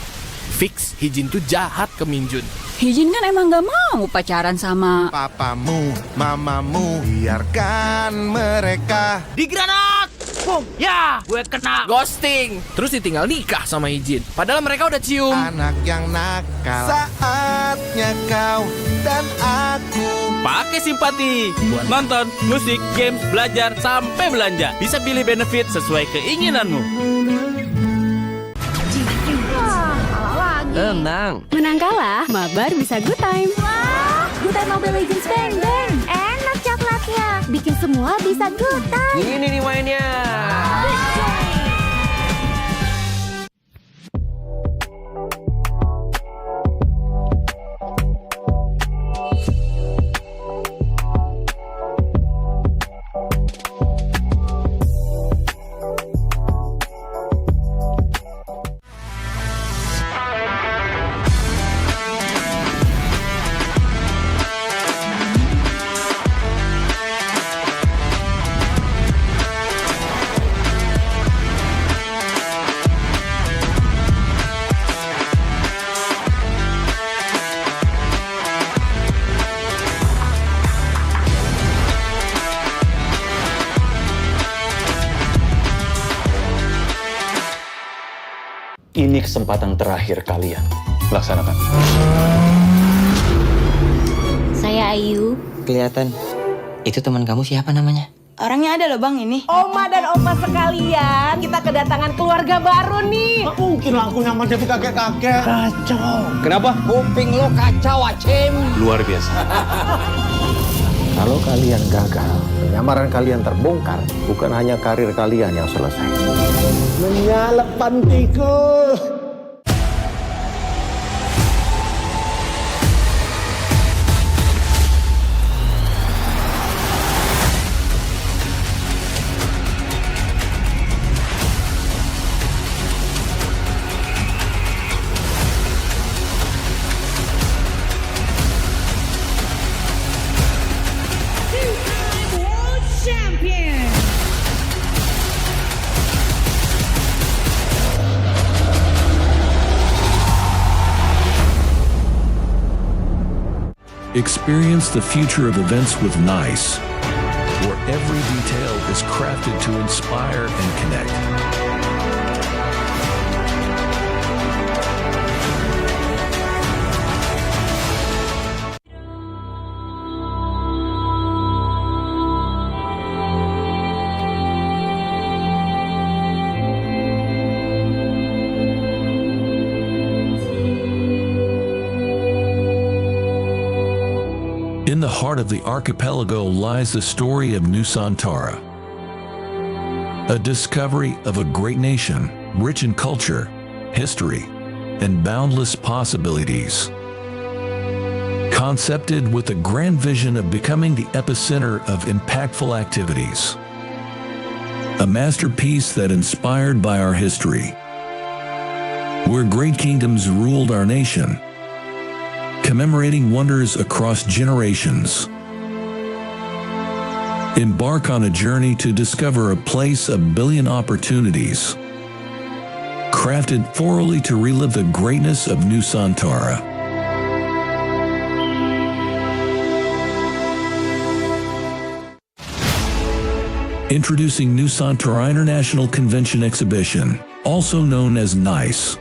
Fix, Hijin tuh jahat ke Minjun. Hijin kan emang gak mau pacaran sama Papamu, mamamu, biarkan mereka. Di granat! Boom! Ya! Gue kena ghosting. Terus ditinggal nikah sama Hijin. Padahal mereka udah cium. Anak yang nakal, saatnya kau dan aku. Pakai simpati buat nonton, musik, games, belajar, sampai belanja. Bisa pilih benefit sesuai keinginanmu. Tenang. Menang kalah, mabar bisa good time. Wah, good time Mobile Legends bang bang. Enak coklatnya, bikin semua bisa good time. Ini nih mainnya. Ini kesempatan terakhir kalian. Laksanakan. Saya Ayu. Kelihatan. Itu teman kamu siapa namanya? Orangnya ada loh bang ini. Oma dan opa sekalian, kita kedatangan keluarga baru nih. Nggak mungkin lah aku nyaman jadi kakek-kakek. Kacau. Kenapa? Kuping lo kacau, Acim. Luar biasa. Kalau kalian gagal, penyamaran kalian terbongkar, bukan hanya karir kalian yang selesai. Menyalep pantiku. Experience the future of events with NICE, where every detail is crafted to inspire and connect. the heart of the archipelago lies the story of Nusantara, a discovery of a great nation, rich in culture, history, and boundless possibilities. Concepted with a grand vision of becoming the epicenter of impactful activities. A masterpiece that inspired by our history, where great kingdoms ruled our nation, commemorating wonders across generations. Embark on a journey to discover a place of billion opportunities, crafted thoroughly to relive the greatness of Nusantara. Introducing Nusantara International Convention Exhibition, also known as NICE.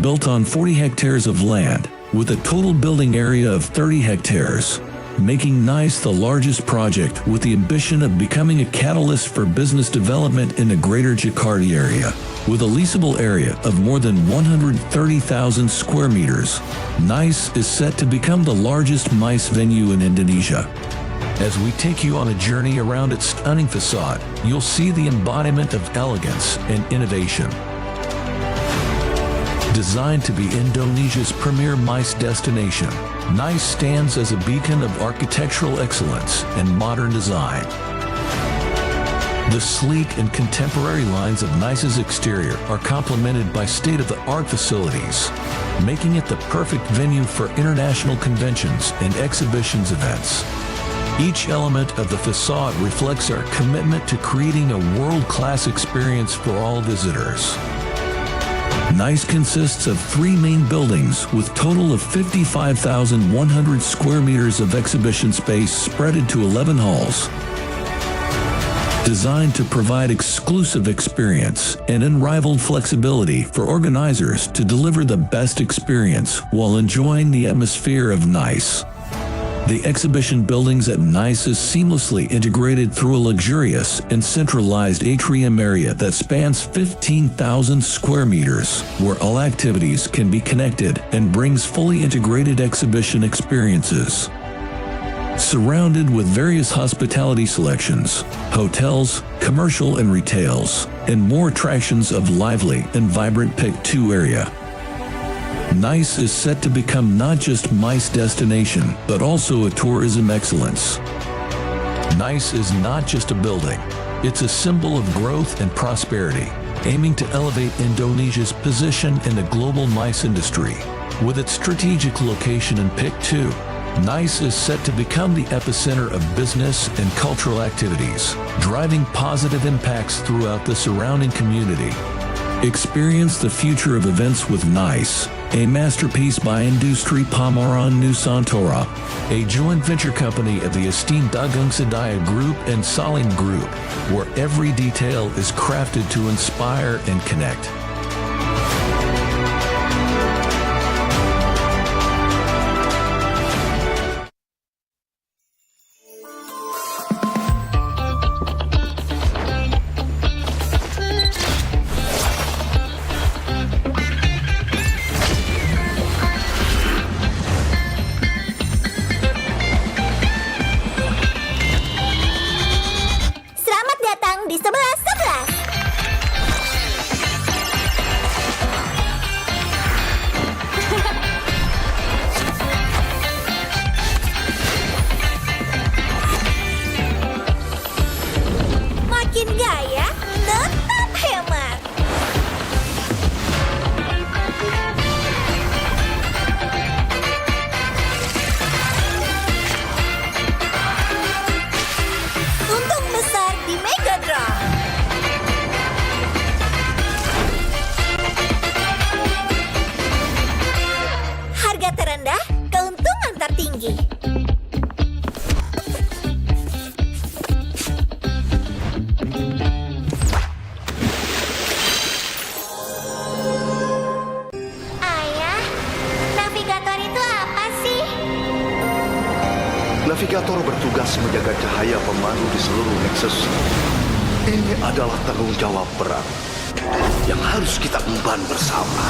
Built on 40 hectares of land, with a total building area of 30 hectares, making NICE the largest project with the ambition of becoming a catalyst for business development in the greater Jakarta area. With a leasable area of more than 130,000 square meters, NICE is set to become the largest MICE venue in Indonesia. As we take you on a journey around its stunning facade, you'll see the embodiment of elegance and innovation. Designed to be Indonesia's premier MICE destination, NICE stands as a beacon of architectural excellence and modern design. The sleek and contemporary lines of NICE's exterior are complemented by state-of-the-art facilities, making it the perfect venue for international conventions and exhibitions events. Each element of the facade reflects our commitment to creating a world-class experience for all visitors. NICE consists of 3 main buildings with total of 55,100 square meters of exhibition space spread into 11 halls. Designed to provide exclusive experience and unrivaled flexibility for organizers to deliver the best experience while enjoying the atmosphere of NICE. The exhibition buildings at NICE is seamlessly integrated through a luxurious and centralized atrium area that spans 15,000 square meters, where all activities can be connected and brings fully integrated exhibition experiences. Surrounded with various hospitality selections, hotels, commercial and retails, and more attractions of lively and vibrant Pick 2 area. NICE is set to become not just MICE destination, but also a tourism excellence. NICE is not just a building, it's a symbol of growth and prosperity, aiming to elevate Indonesia's position in the global MICE industry. With its strategic location in Pick 2, NICE is set to become the epicenter of business and cultural activities, driving positive impacts throughout the surrounding community. Experience the future of events with NICE, a masterpiece by Industri Pameran Nusantara, a joint venture company of the esteemed Dagang Sedaya Group and Salim Group, where every detail is crafted to inspire and connect. Navigator bertugas menjaga cahaya pemandu di seluruh Nexus. Ini adalah tanggung jawab berat yang harus kita emban bersama.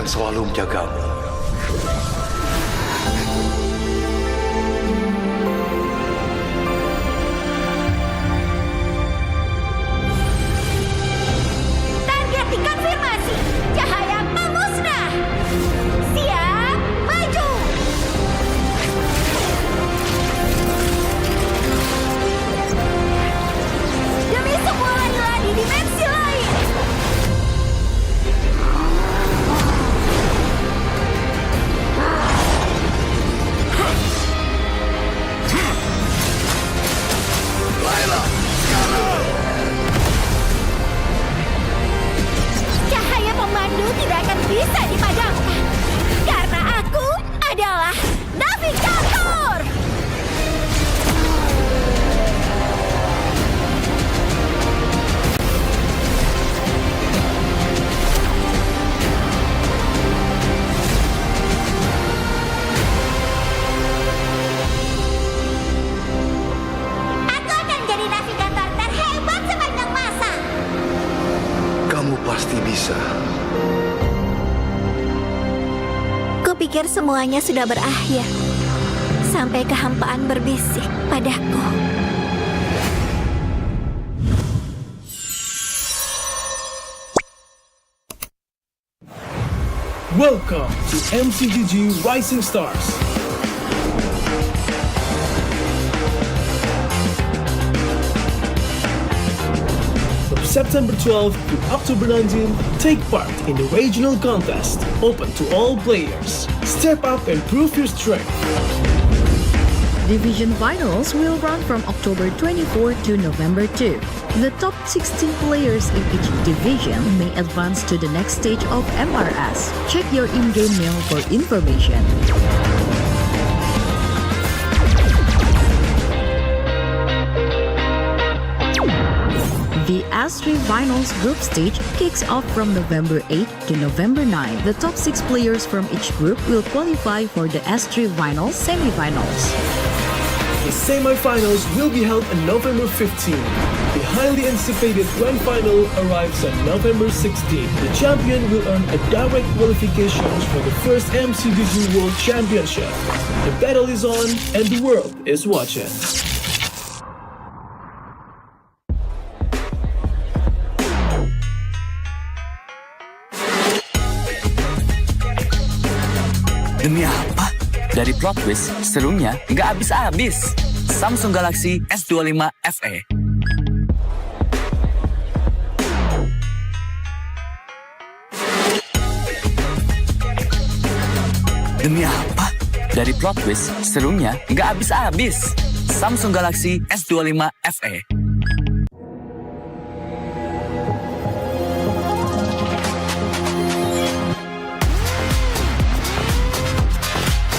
selalu menjagamu. Target dikonfirmasi. Cahaya pemusnah. Siap, maju. Demi semua layla di dimensi lain. Cahaya pemandu tidak akan bisa dipadamkan. Karena aku adalah navigator. Aku akan jadi navigator terhebat sepanjang masa. Kamu pasti bisa. Kupikir semuanya sudah berakhir. Sampai kehampaan berbisik padaku. Welcome to MCGG Rising Stars. From September 12th to October 19th, take part in the regional contest, open to all players. Step up and prove your strength. Division finals will run from October 24 to November 2. The top 16 players in each division may advance to the next stage of MRS. Check your in-game mail for information. The S3 Finals group stage kicks off from November 8 to November 9. The top 6 players from each group will qualify for the S3 Finals semifinals. The semifinals will be held on November 15. The highly anticipated grand final arrives on November 16. The champion will earn a direct qualifications for the first MCGG World Championship. The battle is on and the world is watching. Demi apa? Dari plot twist, serunya nggak habis-habis. Samsung Galaxy S25 FE. Demi apa? Dari plot twist, serunya nggak habis-habis. Samsung Galaxy S25 FE.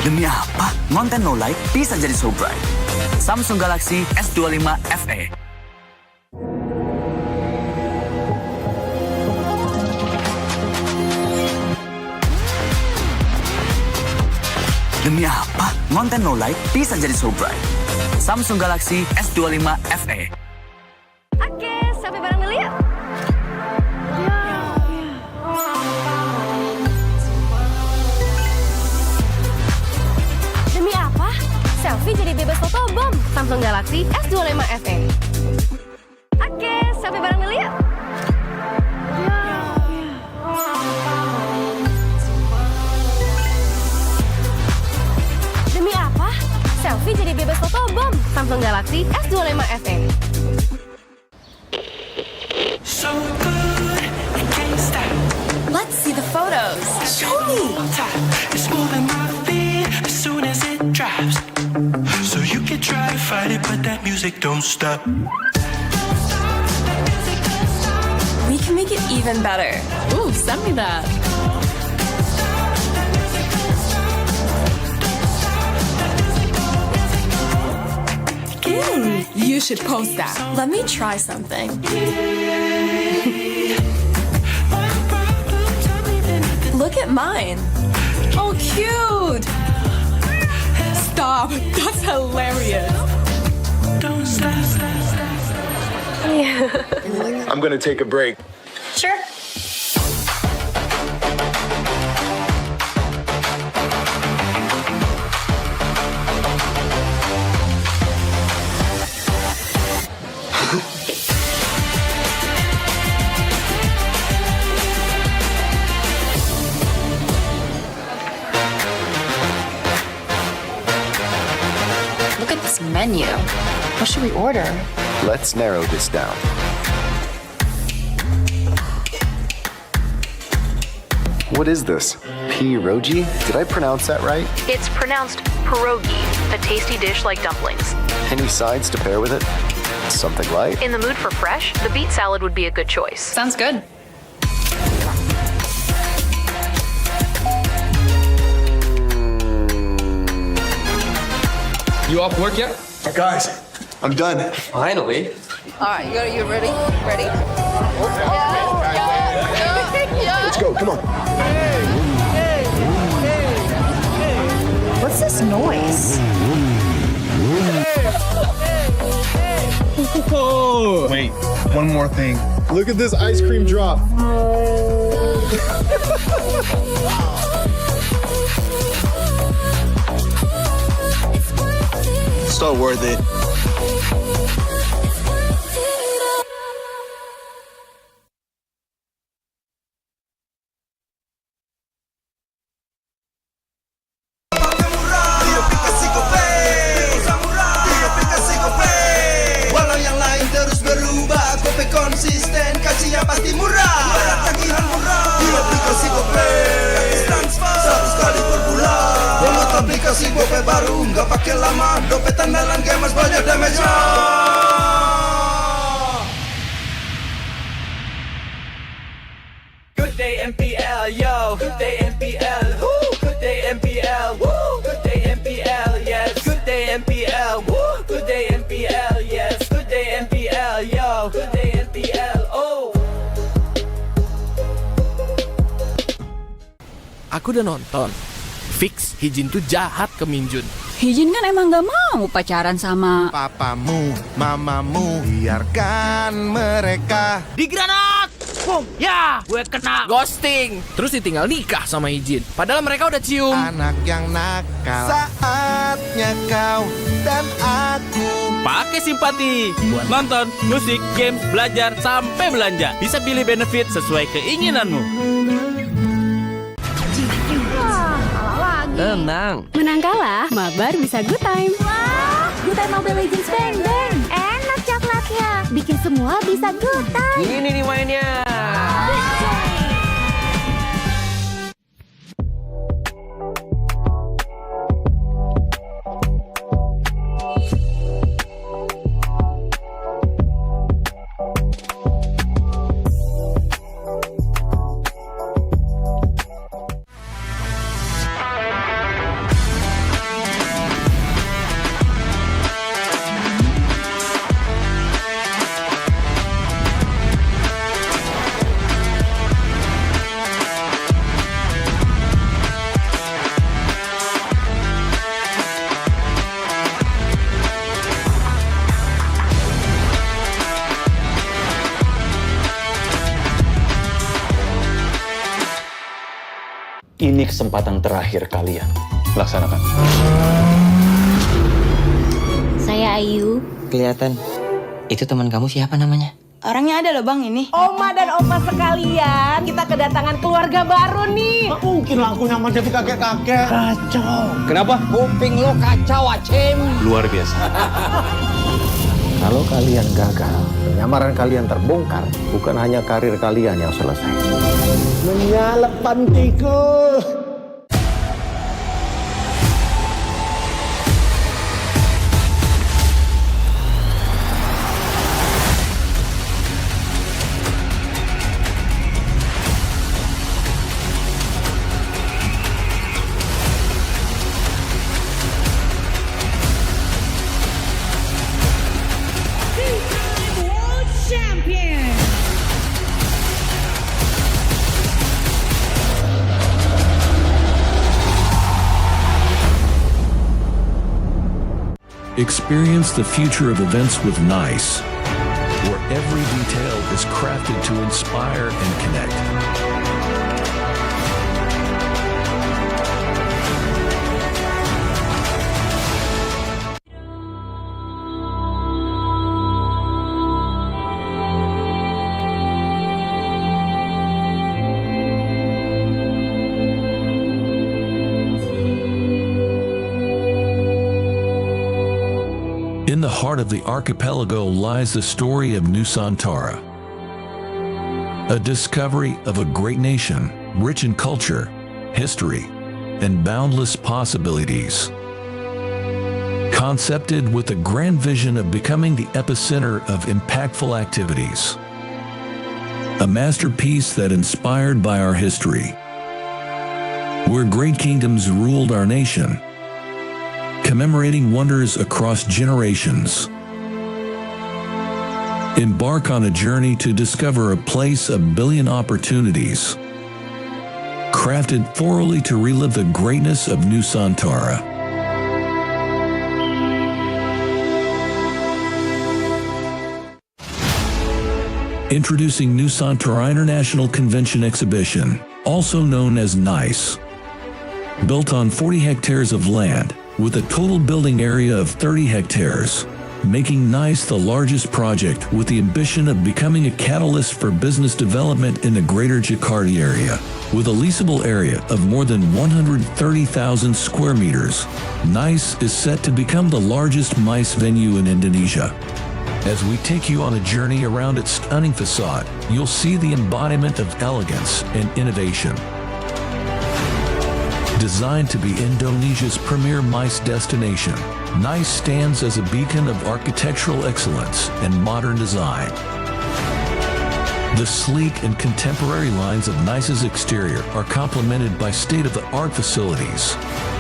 Demi apa? Konten no light bisa jadi so bright. Samsung Galaxy S25 FE. Demi apa? Konten no light bisa jadi so bright. Samsung Galaxy S25 FE. Oke, sampai bareng dulu yuk. Demi apa? Selfie jadi bebas fotobom. Samsung Galaxy S25 FE. Oke, sampai bareng dulu yuk. Demi apa? Selfie jadi bebas fotobom. Samsung Galaxy S25 FE. So good, I can't stop. Let's see the photos. Show me. It's moving my feet as soon as it drops. So you can try to fight it, but that music don't stop. We can make it even better. Ooh, send me that. You should post that. Let me try something. Look at mine. Oh, cute. Stop. That's hilarious. Don't stop. I'm gonna take a break. Sure. this menu. What should we order? Let's narrow this down. What is this? Pierogi? Did I pronounce that right? It's pronounced pierogi, a tasty dish like dumplings. Any sides to pair with it? Something light? In the mood for fresh, the beet salad would be a good choice. Sounds good. You off work yet? Guys, I'm done. Finally. All right, you ready? Ready? Let's go, come on. What's this noise? Wait, one more thing. Look at this ice cream drop. So worth it. Walau yang lain terus berubah, Gope konsisten, kasihnya pasti murah. Barang tagihan murah di aplikasi Gope, gratis transfer 100 kali per bulan. Download aplikasi Gope baru, nggak pakai lama. Dompet andalan gamers banyak damage-nya. Good day MPL, yo. Good day MPL, woo. Good day MPL, woo. Good day MPL, yes. Good day MPL, woo. Good day MPL, yes. Good day MPL, yo. Good day MPL, oh. Aku udah nonton. Fix, Hijin tuh jahat ke Minjun. Hijin kan emang gak mau pacaran sama Papamu, mamamu, biarkan mereka. Di granat! Boom! Ya, gue kena ghosting. Terus ditinggal nikah sama Hijin. Padahal mereka udah cium. Anak yang nakal. Saatnya kau dan aku. Pakai simpati buat nonton, musik, games, belajar, sampai belanja. Bisa pilih benefit sesuai keinginanmu. Tenang. Menang kalah, mabar bisa good time. Wah, good time Mobile Legends Bang Bang. Enak coklatnya, bikin semua bisa good time. Ini nih mainnya. Ini kesempatan terakhir kalian. Laksanakan. Saya Ayu. Kelihatan. Itu teman kamu siapa namanya? Orangnya ada loh bang ini. Oma dan opa sekalian, kita kedatangan keluarga baru nih. Mungkin lah aku nama jadi kakek-kakek. Kacau. Kenapa? Kuping lo kacau, Acim. Luar biasa. Kalau kalian gagal, penyamaran kalian terbongkar, bukan hanya karir kalian yang selesai. Menyalep pantiku. Experience the future of events with NICE, where every detail is crafted to inspire and connect. heart of the archipelago lies the story of Nusantara, a discovery of a great nation, rich in culture, history, and boundless possibilities. Concepted with the grand vision of becoming the epicenter of impactful activities. A masterpiece that inspired by our history, where great kingdoms ruled our nation, commemorating wonders across generations. Embark on a journey to discover a place of billion opportunities, crafted thoroughly to relive the greatness of Nusantara. Introducing Nusantara International Convention Exhibition, also known as NICE. Built on 40 hectares of land, with a total building area of 30 hectares, making NICE the largest project with the ambition of becoming a catalyst for business development in the greater Jakarta area. With a leasable area of more than 130,000 square meters, NICE is set to become the largest MICE venue in Indonesia. As we take you on a journey around its stunning facade, you'll see the embodiment of elegance and innovation. Designed to be Indonesia's premier MICE destination, NICE stands as a beacon of architectural excellence and modern design. The sleek and contemporary lines of NICE's exterior are complemented by state-of-the-art facilities,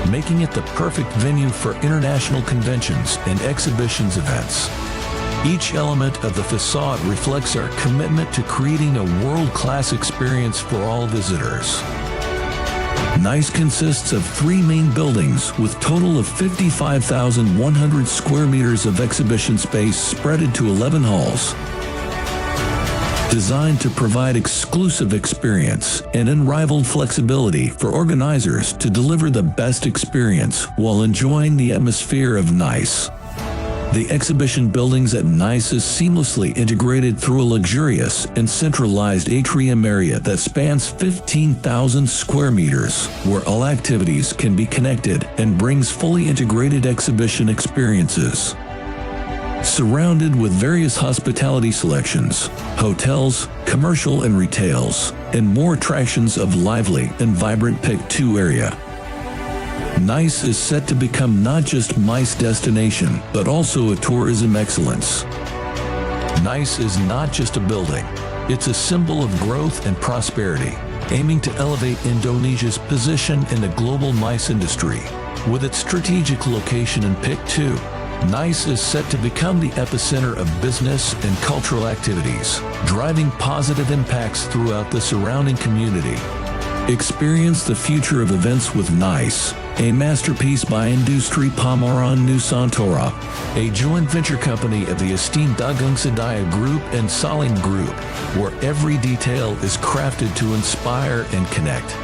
making it the perfect venue for international conventions and exhibitions events. Each element of the facade reflects our commitment to creating a world-class experience for all visitors. NICE consists of 3 main buildings with a total of 55,100 square meters of exhibition space spread to 11 halls. Designed to provide exclusive experience and unrivaled flexibility for organizers to deliver the best experience while enjoying the atmosphere of NICE. The exhibition buildings at NICE is seamlessly integrated through a luxurious and centralized atrium area that spans 15,000 square meters, where all activities can be connected and brings fully integrated exhibition experiences. Surrounded with various hospitality selections, hotels, commercial and retails, and more attractions of lively and vibrant Pick 2 area. NICE is set to become not just MICE destination, but also a tourism excellence. NICE is not just a building, it's a symbol of growth and prosperity, aiming to elevate Indonesia's position in the global MICE industry. With its strategic location in Pick 2, NICE is set to become the epicenter of business and cultural activities, driving positive impacts throughout the surrounding community. Experience the future of events with NICE, a masterpiece by Industri Pameran Nusantara, a joint venture company of the esteemed Dagang Sedaya Group and Salim Group, where every detail is crafted to inspire and connect.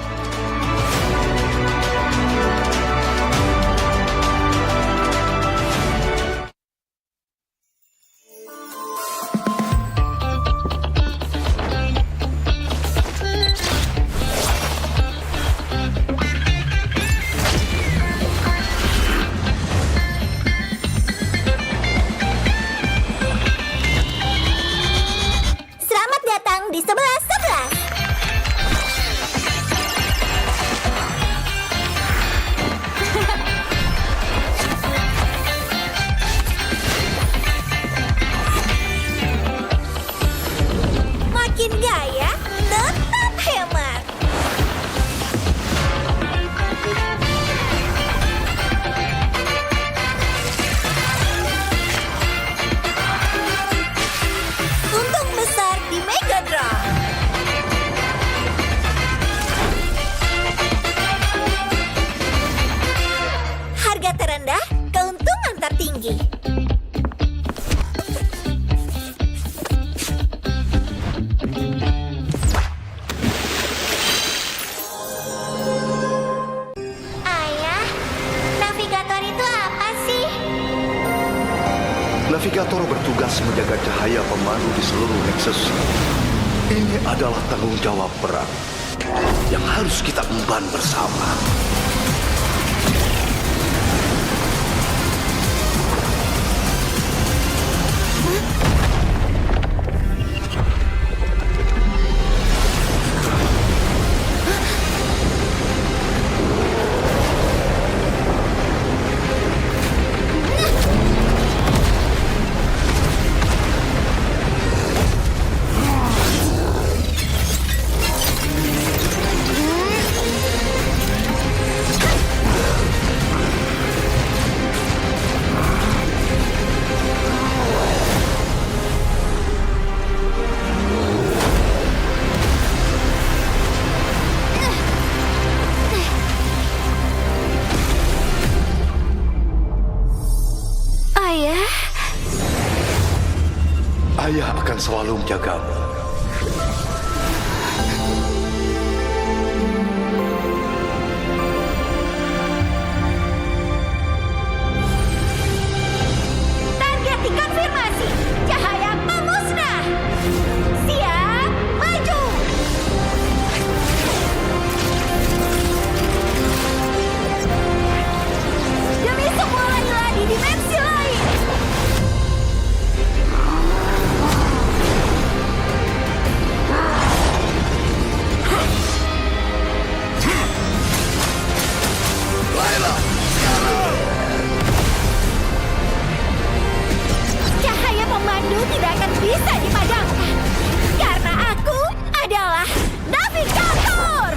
Navigator bertugas menjaga cahaya pemandu di seluruh Nexus. Ini adalah tanggung jawab berat yang harus kita emban bersama. Ayah akan selalu menjagamu. Target dikonfirmasi. Cahaya memusnah. Siap, maju. Demi semua Layla di dimensi lain. Cahaya pemandu tidak akan bisa dipadamkan. Karena aku adalah navigator.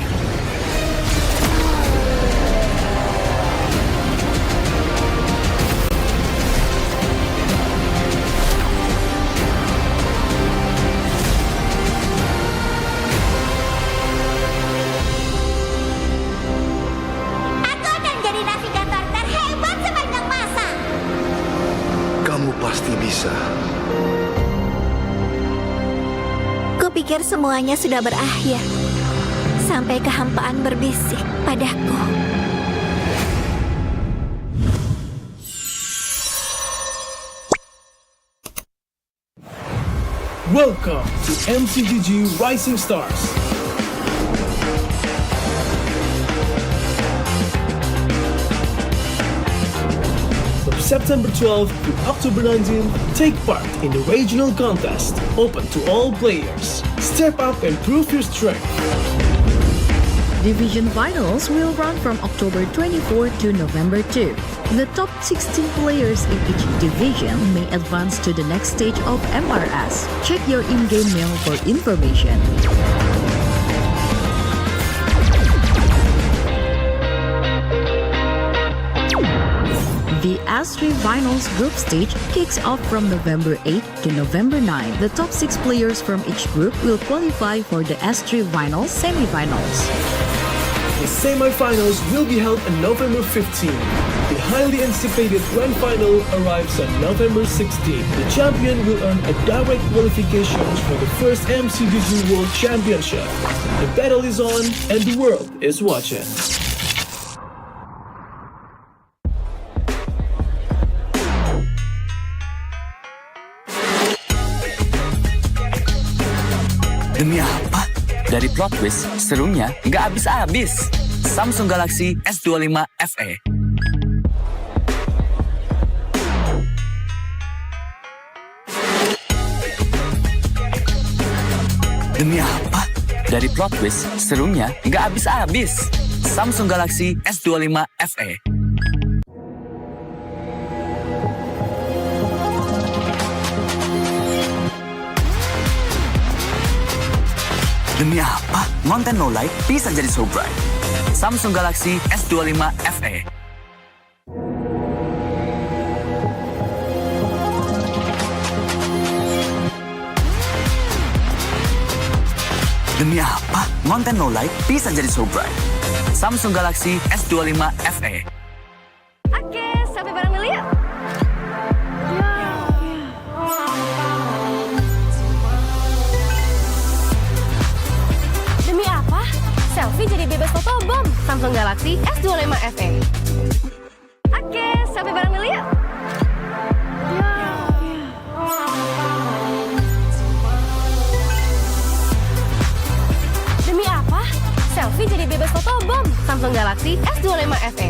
Aku akan jadi navigator terhebat sepanjang masa. Kamu pasti bisa. Kupikir semuanya sudah berakhir. Sampai kehampaan berbisik padaku. Welcome to MCGG Rising Stars. From September 12th to October 19th, take part in the regional contest, open to all players. Step up and prove your strength. Division finals will run from October 24 to November 2. The top 16 players in each division may advance to the next stage of MRS. Check your in-game mail for information. The S3 Finals group stage kicks off from November 8 to November 9. The top 6 players from each group will qualify for the S3 Finals semifinals. The semifinals will be held on November 15. The highly anticipated grand final arrives on November 16. The champion will earn a direct qualification for the first MCGG World Championship. The battle is on and the world is watching. Demi apa? Dari plot twist, serunya nggak habis-habis. Samsung Galaxy S25 FE. Demi apa? Dari plot twist, serunya nggak habis-habis. Samsung Galaxy S25 FE. Demi apa? Konten low light bisa jadi so bright. Samsung Galaxy S25 FE. Demi apa? Konten low light bisa jadi so bright. Samsung Galaxy S25 FE. Oke, sampai bareng dulu yuk. Demi apa? Selfie jadi bebas fotobom. Samsung Galaxy S25 FE. Oke, sampai bareng dulu yuk. Demi apa? Selfie jadi bebas fotobom. Samsung Galaxy S25 FE.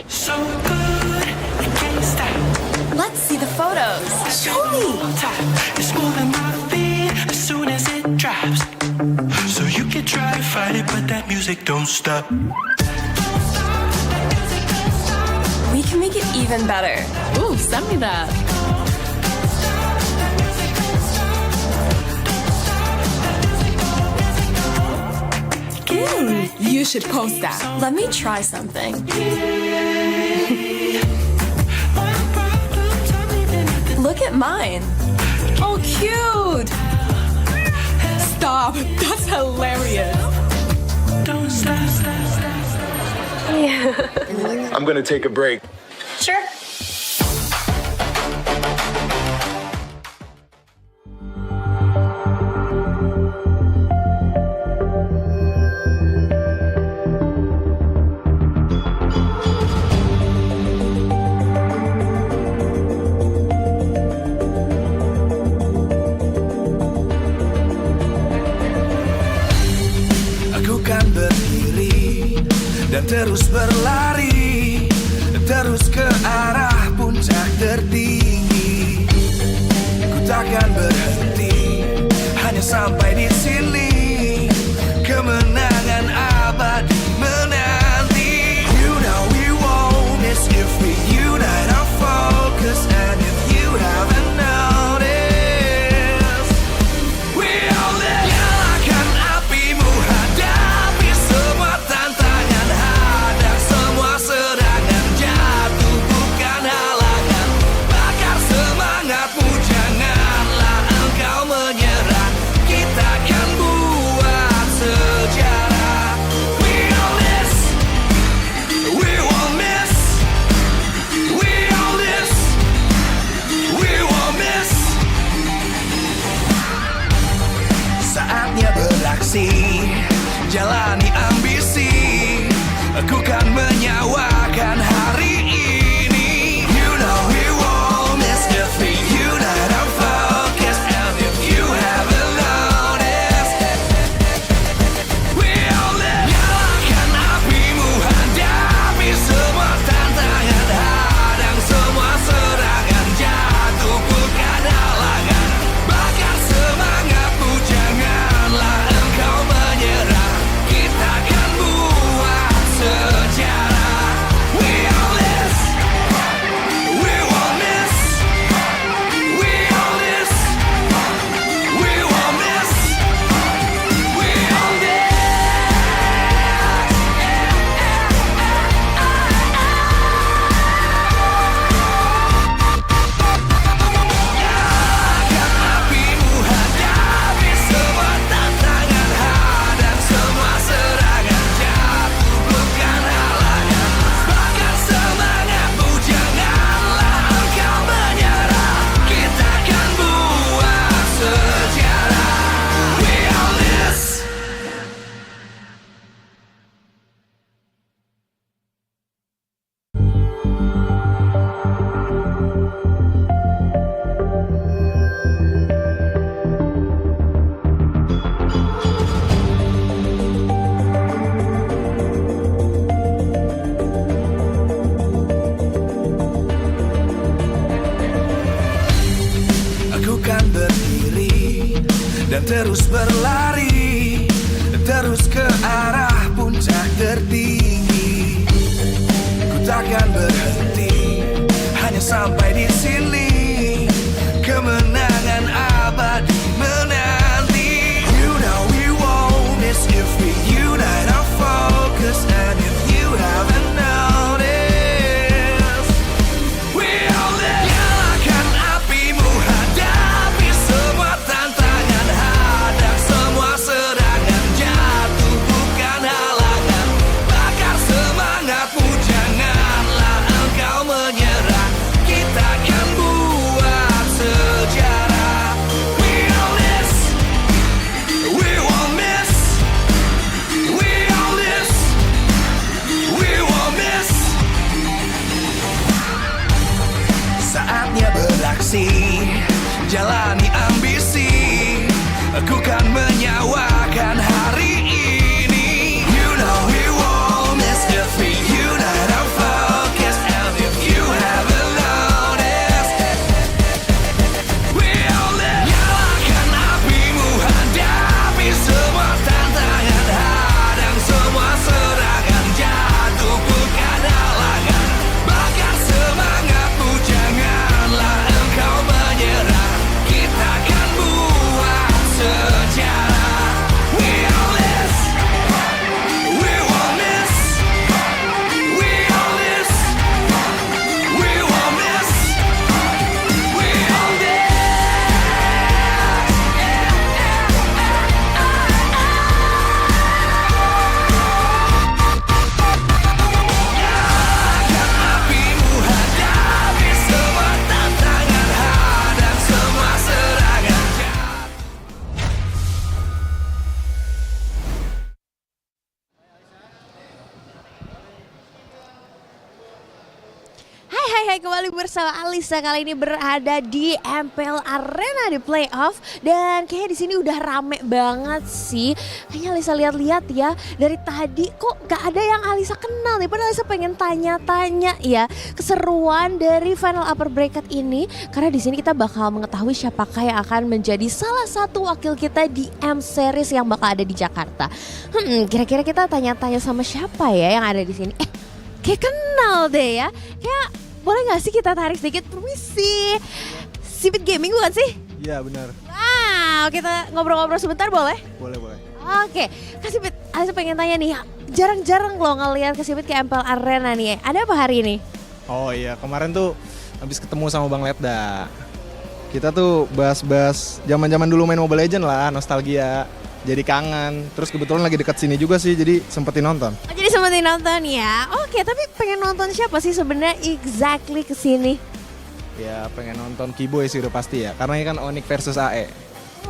So good, I can't stop. Let's see the photos. Show me. It's more than my feet as soon as it drops. So you can try to fight it, but that music don't stop. We can make it even better. Ooh, send me that. You should post that. Let me try something. Look at mine. Oh, cute. Stop. That's hilarious. I'm gonna take a break. Sure. dan terus berlari, terus ke arah puncak tertinggi. Ku takkan berhenti, hanya sampai di sini. Kemenangan abadi menanti. You know we won't miss if we unite our focus. And if you haven't noticed, we all live. Nyalakan apimu, hadapi semua tantangan, hadang semua serangan, jatuh bukan halangan. Bakar semangatmu, janganlah engkau menyerah. Kita akan buat sejarah. We all this, we won't miss. We all this, we won't miss. Saatnya beraksi, jalani ambisi. Aku kan menyawakan hari ini. You know we won't miss if we unite our focus. And if you haven't noticed, we all live. Nyalakan apimu, hadapi semua tantangan, hadang semua serangan, jatuh bukan halangan. Bakar semangatmu, janganlah engkau menyerah. Kita akan buat sejarah. We all this, we won't miss. We all this, we won't miss. We all this. Nyalakan apimu, hadapi semua tantangan, hadang semua serangan, jatuh bukan halangan. Bakar semangatmu, janganlah engkau menyerah. Kita akan buat sejarah. We all this. Aku kan berdiri dan terus berlari, terus ke arah puncak tertinggi. Ku takkan berhenti, hanya sampai di sini. Kemenangan abadi menanti. You know we won't miss if we unite our focus. And if you haven't noticed, we all live. Nyalakan apimu, hadapi semua tantangan, hadang semua serangan, jatuh bukan halangan. Bakar semangatmu, janganlah Hai kembali bersama Alisa. Kali ini berada di MPL Arena di playoff. Dan kayaknya di sini udah rame banget sih. Kayaknya Alisa lihat-lihat ya, dari tadi kok gak ada yang Alisa kenal nih. Padahal Alisa pengen tanya-tanya ya keseruan dari final upper bracket ini. Karena di sini kita bakal mengetahui siapakah yang akan menjadi salah satu wakil kita di M Series yang bakal ada di Jakarta. Kira-kira kita tanya-tanya sama siapa ya yang ada di sini? Kayak kenal deh ya. Kayak boleh gak sih kita tarik sedikit? Permisi. Sipit Gaming bukan sih? Iya benar. Wow, kita ngobrol-ngobrol sebentar boleh? Boleh. Oke, Kak Sipit, Alisa pengen tanya nih, jarang-jarang loh ngeliat Kak Sipit ke MPL Arena nih. Ada apa hari ini? Oh iya, kemarin tuh habis ketemu sama Bang Letda. Kita tuh bahas-bahas zaman-zaman dulu main Mobile Legends lah, nostalgia. Jadi kangen, terus kebetulan lagi dekat sini juga sih, jadi sempetin nonton. Oh, jadi sempetin nonton ya. Oke, tapi pengen nonton siapa sih sebenarnya exactly kesini? Ya pengen nonton Kiboy sih udah pasti ya, karena ini kan Onyx versus AE.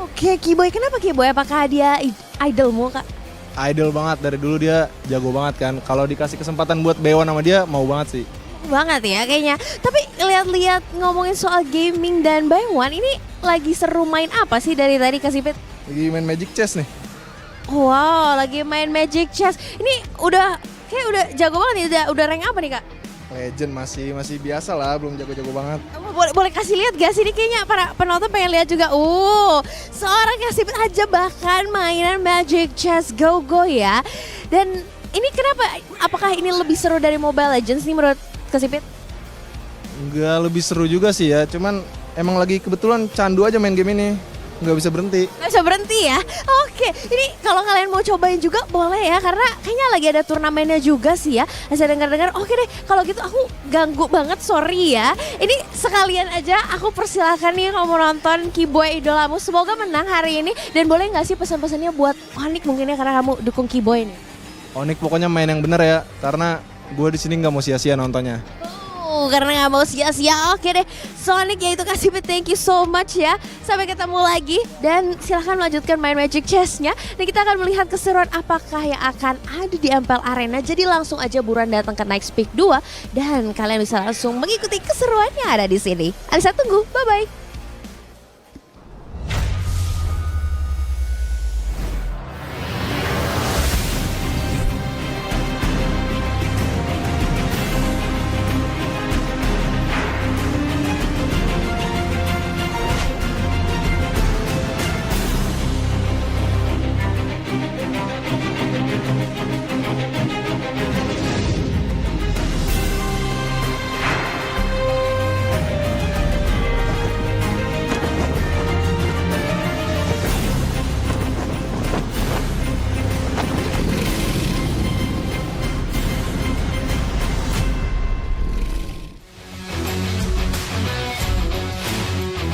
Oke, Kiboy, kenapa Kiboy? Apakah dia idolmu, Kak? Idol banget, dari dulu dia jago banget kan. Kalau dikasih kesempatan buat B1 sama dia, mau banget sih. Banget ya kayaknya. Tapi lihat-lihat ngomongin soal gaming dan Baywan, ini lagi seru main apa sih dari tadi Kak Sipit? Lagi main Magic Chess nih. Wow, lagi main Magic Chess. Ini kayak udah jago banget nih. Udah rank apa nih Kak? Legend masih biasa lah, belum jago-jago banget. Boleh kasih lihat gak sih? Ini kayaknya para penonton pengen lihat juga. Seorang Kak Sipit aja bahkan mainan Magic Chess Go ya. Dan ini kenapa? Apakah ini lebih seru dari Mobile Legends nih menurut Kak Sipit? Enggak, lebih seru juga sih ya. Cuman emang lagi kebetulan candu aja main game ini. Nggak bisa berhenti. Nggak bisa berhenti ya? Oke, ini kalau kalian mau cobain juga boleh ya. Karena kayaknya lagi ada turnamennya juga sih ya. Saya dengar-dengar, oke deh kalau gitu aku ganggu banget, sorry ya. Ini sekalian aja aku persilahkan nih kalau mau nonton Kiboy idolamu. Semoga menang hari ini. Dan boleh nggak sih pesan-pesannya buat Onyx mungkin ya, karena kamu dukung Kiboy nih. Onyx pokoknya main yang bener ya. Karena gue di sini nggak mau sia-sia nontonnya. Karena gak mau sia-sia. Oke deh, Sonic yaitu Kak Sipit, thank you so much ya. Sampai ketemu lagi dan silahkan melanjutkan main Magic Chess-nya. Dan kita akan melihat keseruan apakah yang akan ada di MPL Arena. Jadi langsung aja buruan datang ke Night Peak 2 dan kalian bisa langsung mengikuti keseruan yang ada di sini. Alisa tunggu, bye-bye.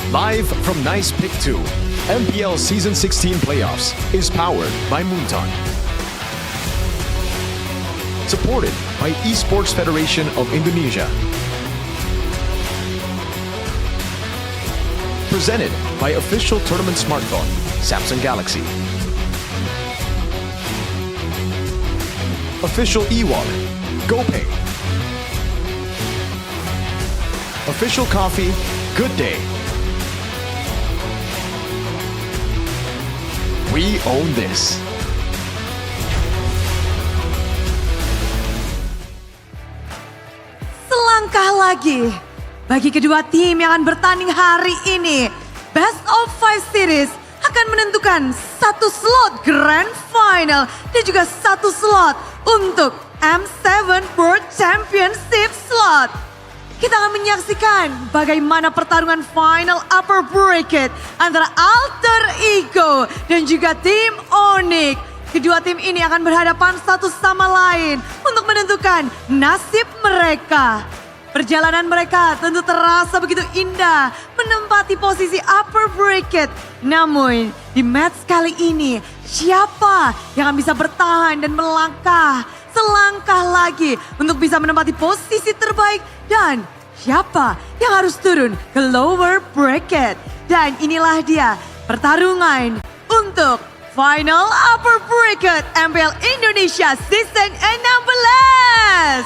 Live from Nice Pick 2, MPL Season 16 Playoffs is powered by Moonton. Supported by Esports Federation of Indonesia. Presented by official tournament smartphone, Samsung Galaxy. Official e-wallet, GoPay. Official coffee, Good Day. We own this. Selangkah lagi bagi kedua tim yang akan bertanding hari ini. Best of 5 series akan menentukan satu slot Grand Final dan juga satu slot untuk M7 World Championship slot. Kita akan menyaksikan bagaimana pertarungan final upper bracket antara Alter Ego dan juga tim Onyx. Kedua tim ini akan berhadapan satu sama lain untuk menentukan nasib mereka. Perjalanan mereka tentu terasa begitu indah menempati posisi upper bracket. Namun di match kali ini siapa yang akan bisa bertahan dan melangkah selangkah lagi untuk bisa menempati posisi terbaik dan siapa yang harus turun ke lower bracket. Dan inilah dia pertarungan untuk final upper bracket MPL Indonesia Season 16.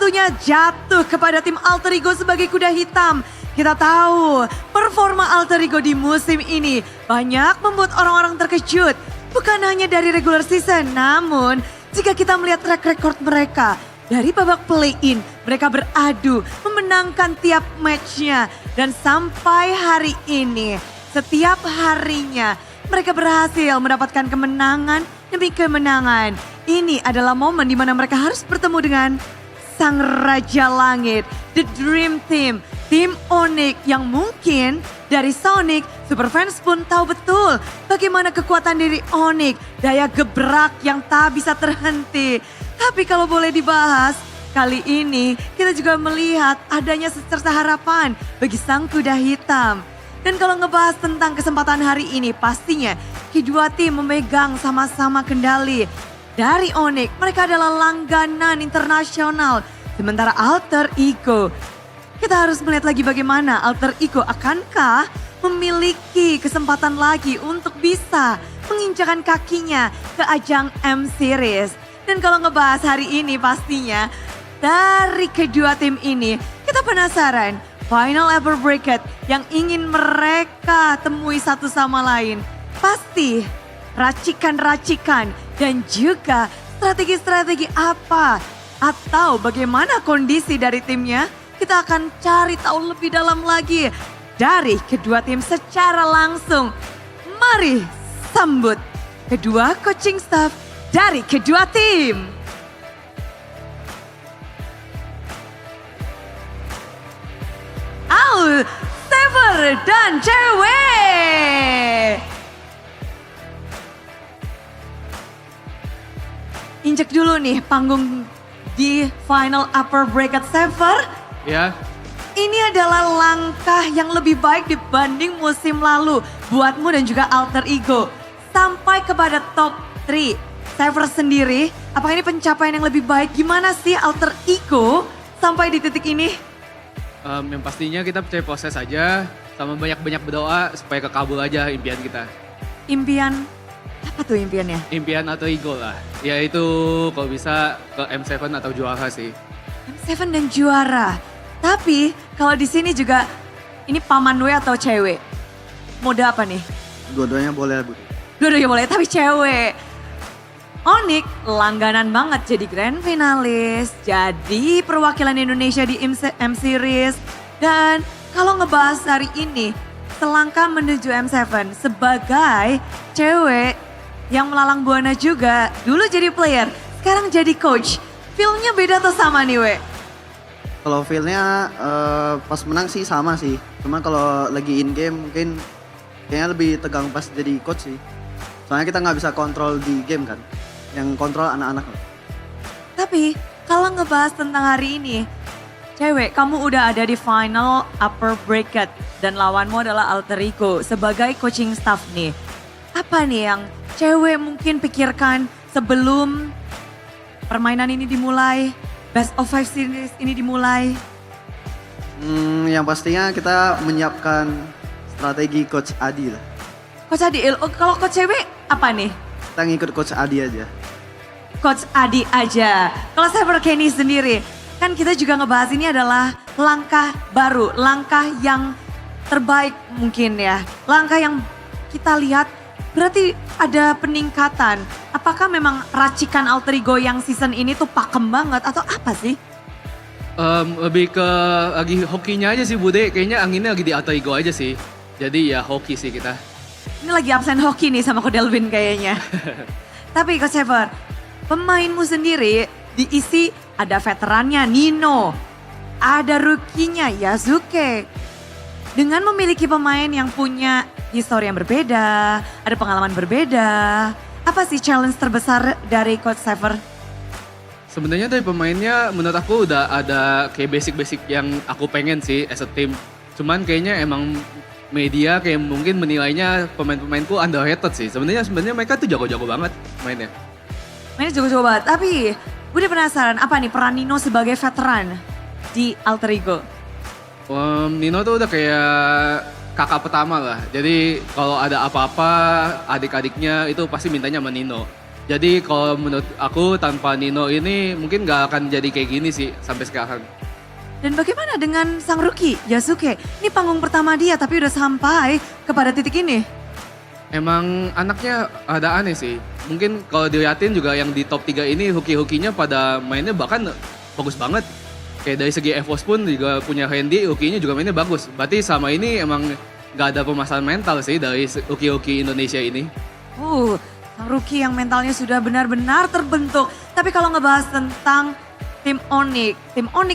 tentunya jatuh kepada tim Alter Ego sebagai kuda hitam. Kita tahu performa Alter Ego di musim ini banyak membuat orang-orang terkejut. Bukan hanya dari regular season, namun jika kita melihat track record mereka dari babak play-in, mereka beradu memenangkan tiap matchnya. Dan sampai hari ini, setiap harinya mereka berhasil mendapatkan kemenangan demi kemenangan. Ini adalah momen di mana mereka harus bertemu dengan Sang Raja Langit, The Dream Team, tim Onyx yang mungkin dari Sonic, Superfans pun tahu betul bagaimana kekuatan diri Onyx, daya gebrak yang tak bisa terhenti. Tapi kalau boleh dibahas, kali ini kita juga melihat adanya secerca harapan bagi sang kuda hitam. Dan kalau ngebahas tentang kesempatan hari ini, pastinya kedua tim memegang sama-sama kendali. Dari Onyx, mereka adalah langganan internasional. Sementara Alter Ego, kita harus melihat lagi bagaimana Alter Ego akankah memiliki kesempatan lagi untuk bisa menginjakan kakinya ke ajang M-Series. Dan kalau ngebahas hari ini pastinya dari kedua tim ini, kita penasaran final Lower Bracket yang ingin mereka temui satu sama lain. Pasti racikan-racikan dan juga strategi-strategi apa atau bagaimana kondisi dari timnya, kita akan cari tahu lebih dalam lagi dari kedua tim secara langsung. Mari sambut kedua coaching staff dari kedua tim. Sever dan Cewek. Injek dulu nih panggung di final Upper Bracket Sever. Ya. Ini adalah langkah yang lebih baik dibanding musim lalu buatmu dan juga Alter Ego. Sampai kepada top 3. Sever sendiri, apakah ini pencapaian yang lebih baik? Gimana sih Alter Ego sampai di titik ini? Yang pastinya kita percaya proses aja, sama banyak-banyak berdoa supaya kekabul aja impian kita. Impian, apa tuh impiannya? Impian atau ego lah, yaitu kalau bisa ke M7 atau juara sih. M7 dan juara, tapi kalau di sini juga ini paman W atau cewek? Mode apa nih? Dua-duanya boleh, Bu. Dua-duanya boleh, tapi cewek. Onyx langganan banget jadi grand finalis, jadi perwakilan Indonesia di M-Series. Dan kalau ngebahas hari ini, selangkah menuju M7 sebagai cewek yang melalang buana juga. Dulu jadi player, sekarang jadi coach. Feel-nya beda atau sama nih, We? Kalau feel-nya pas menang sih sama sih. Cuma kalau lagi in game mungkin kayaknya lebih tegang pas jadi coach sih. Soalnya kita nggak bisa kontrol di game kan. Yang kontrol anak-anak. Tapi kalau ngebahas tentang hari ini, cewek kamu udah ada di final Upper Bracket dan lawanmu adalah Alter Ego sebagai coaching staff nih. Apa nih yang cewek mungkin pikirkan sebelum permainan ini dimulai, Best of 5 series ini dimulai? Yang pastinya kita menyiapkan strategi Coach Adi lah. Coach Adi, kalau coach cewek apa nih? Kita ngikut Coach Adi aja. Coach Adi aja. Kalau Sever Kenny sendiri, kan kita juga ngebahas ini adalah langkah baru, langkah yang terbaik mungkin ya. Langkah yang kita lihat berarti ada peningkatan. Apakah memang racikan Alter Ego yang season ini tuh pakem banget atau apa sih? Lebih ke lagi hokinya aja sih Bude, kayaknya anginnya lagi di Alter Ego aja sih. Jadi ya hoki sih kita. Ini lagi absen hoki nih sama Coach Delvin kayaknya. Tapi Coach Sever, pemainmu sendiri diisi ada veterannya Nino, ada rookie-nya Yasuke. Dengan memiliki pemain yang punya histori yang berbeda, ada pengalaman berbeda, apa sih challenge terbesar dari Coach Sever? Sebenarnya dari pemainnya menurut aku udah ada kayak basic-basic yang aku pengen sih as a team. Cuman kayaknya emang media kayak mungkin menilainya pemain-pemainku underrated sih. Sebenarnya mereka tuh jago-jago banget mainnya. Mainnya jago-jago banget, tapi gue udah penasaran apa nih peran Nino sebagai veteran di Alter Ego? Nino tuh udah kayak kakak pertama lah. Jadi kalau ada apa-apa adik-adiknya itu pasti mintanya sama Nino. Jadi kalau menurut aku tanpa Nino ini mungkin gak akan jadi kayak gini sih sampai sekarang. Dan bagaimana dengan sang rookie, Yasuke? Ini panggung pertama dia tapi udah sampai kepada titik ini. Emang anaknya ada aneh sih. Mungkin kalau dilihatin juga yang di top 3 ini hoki-hokinya pada mainnya bahkan bagus banget. Kayak dari segi EVOS pun juga punya Randy, hokinya juga mainnya bagus. Berarti sama ini emang gak ada permasalahan mental sih dari hoki-hoki Indonesia ini. Sang rookie yang mentalnya sudah benar-benar terbentuk. Tapi kalau ngebahas tentang tim Onyx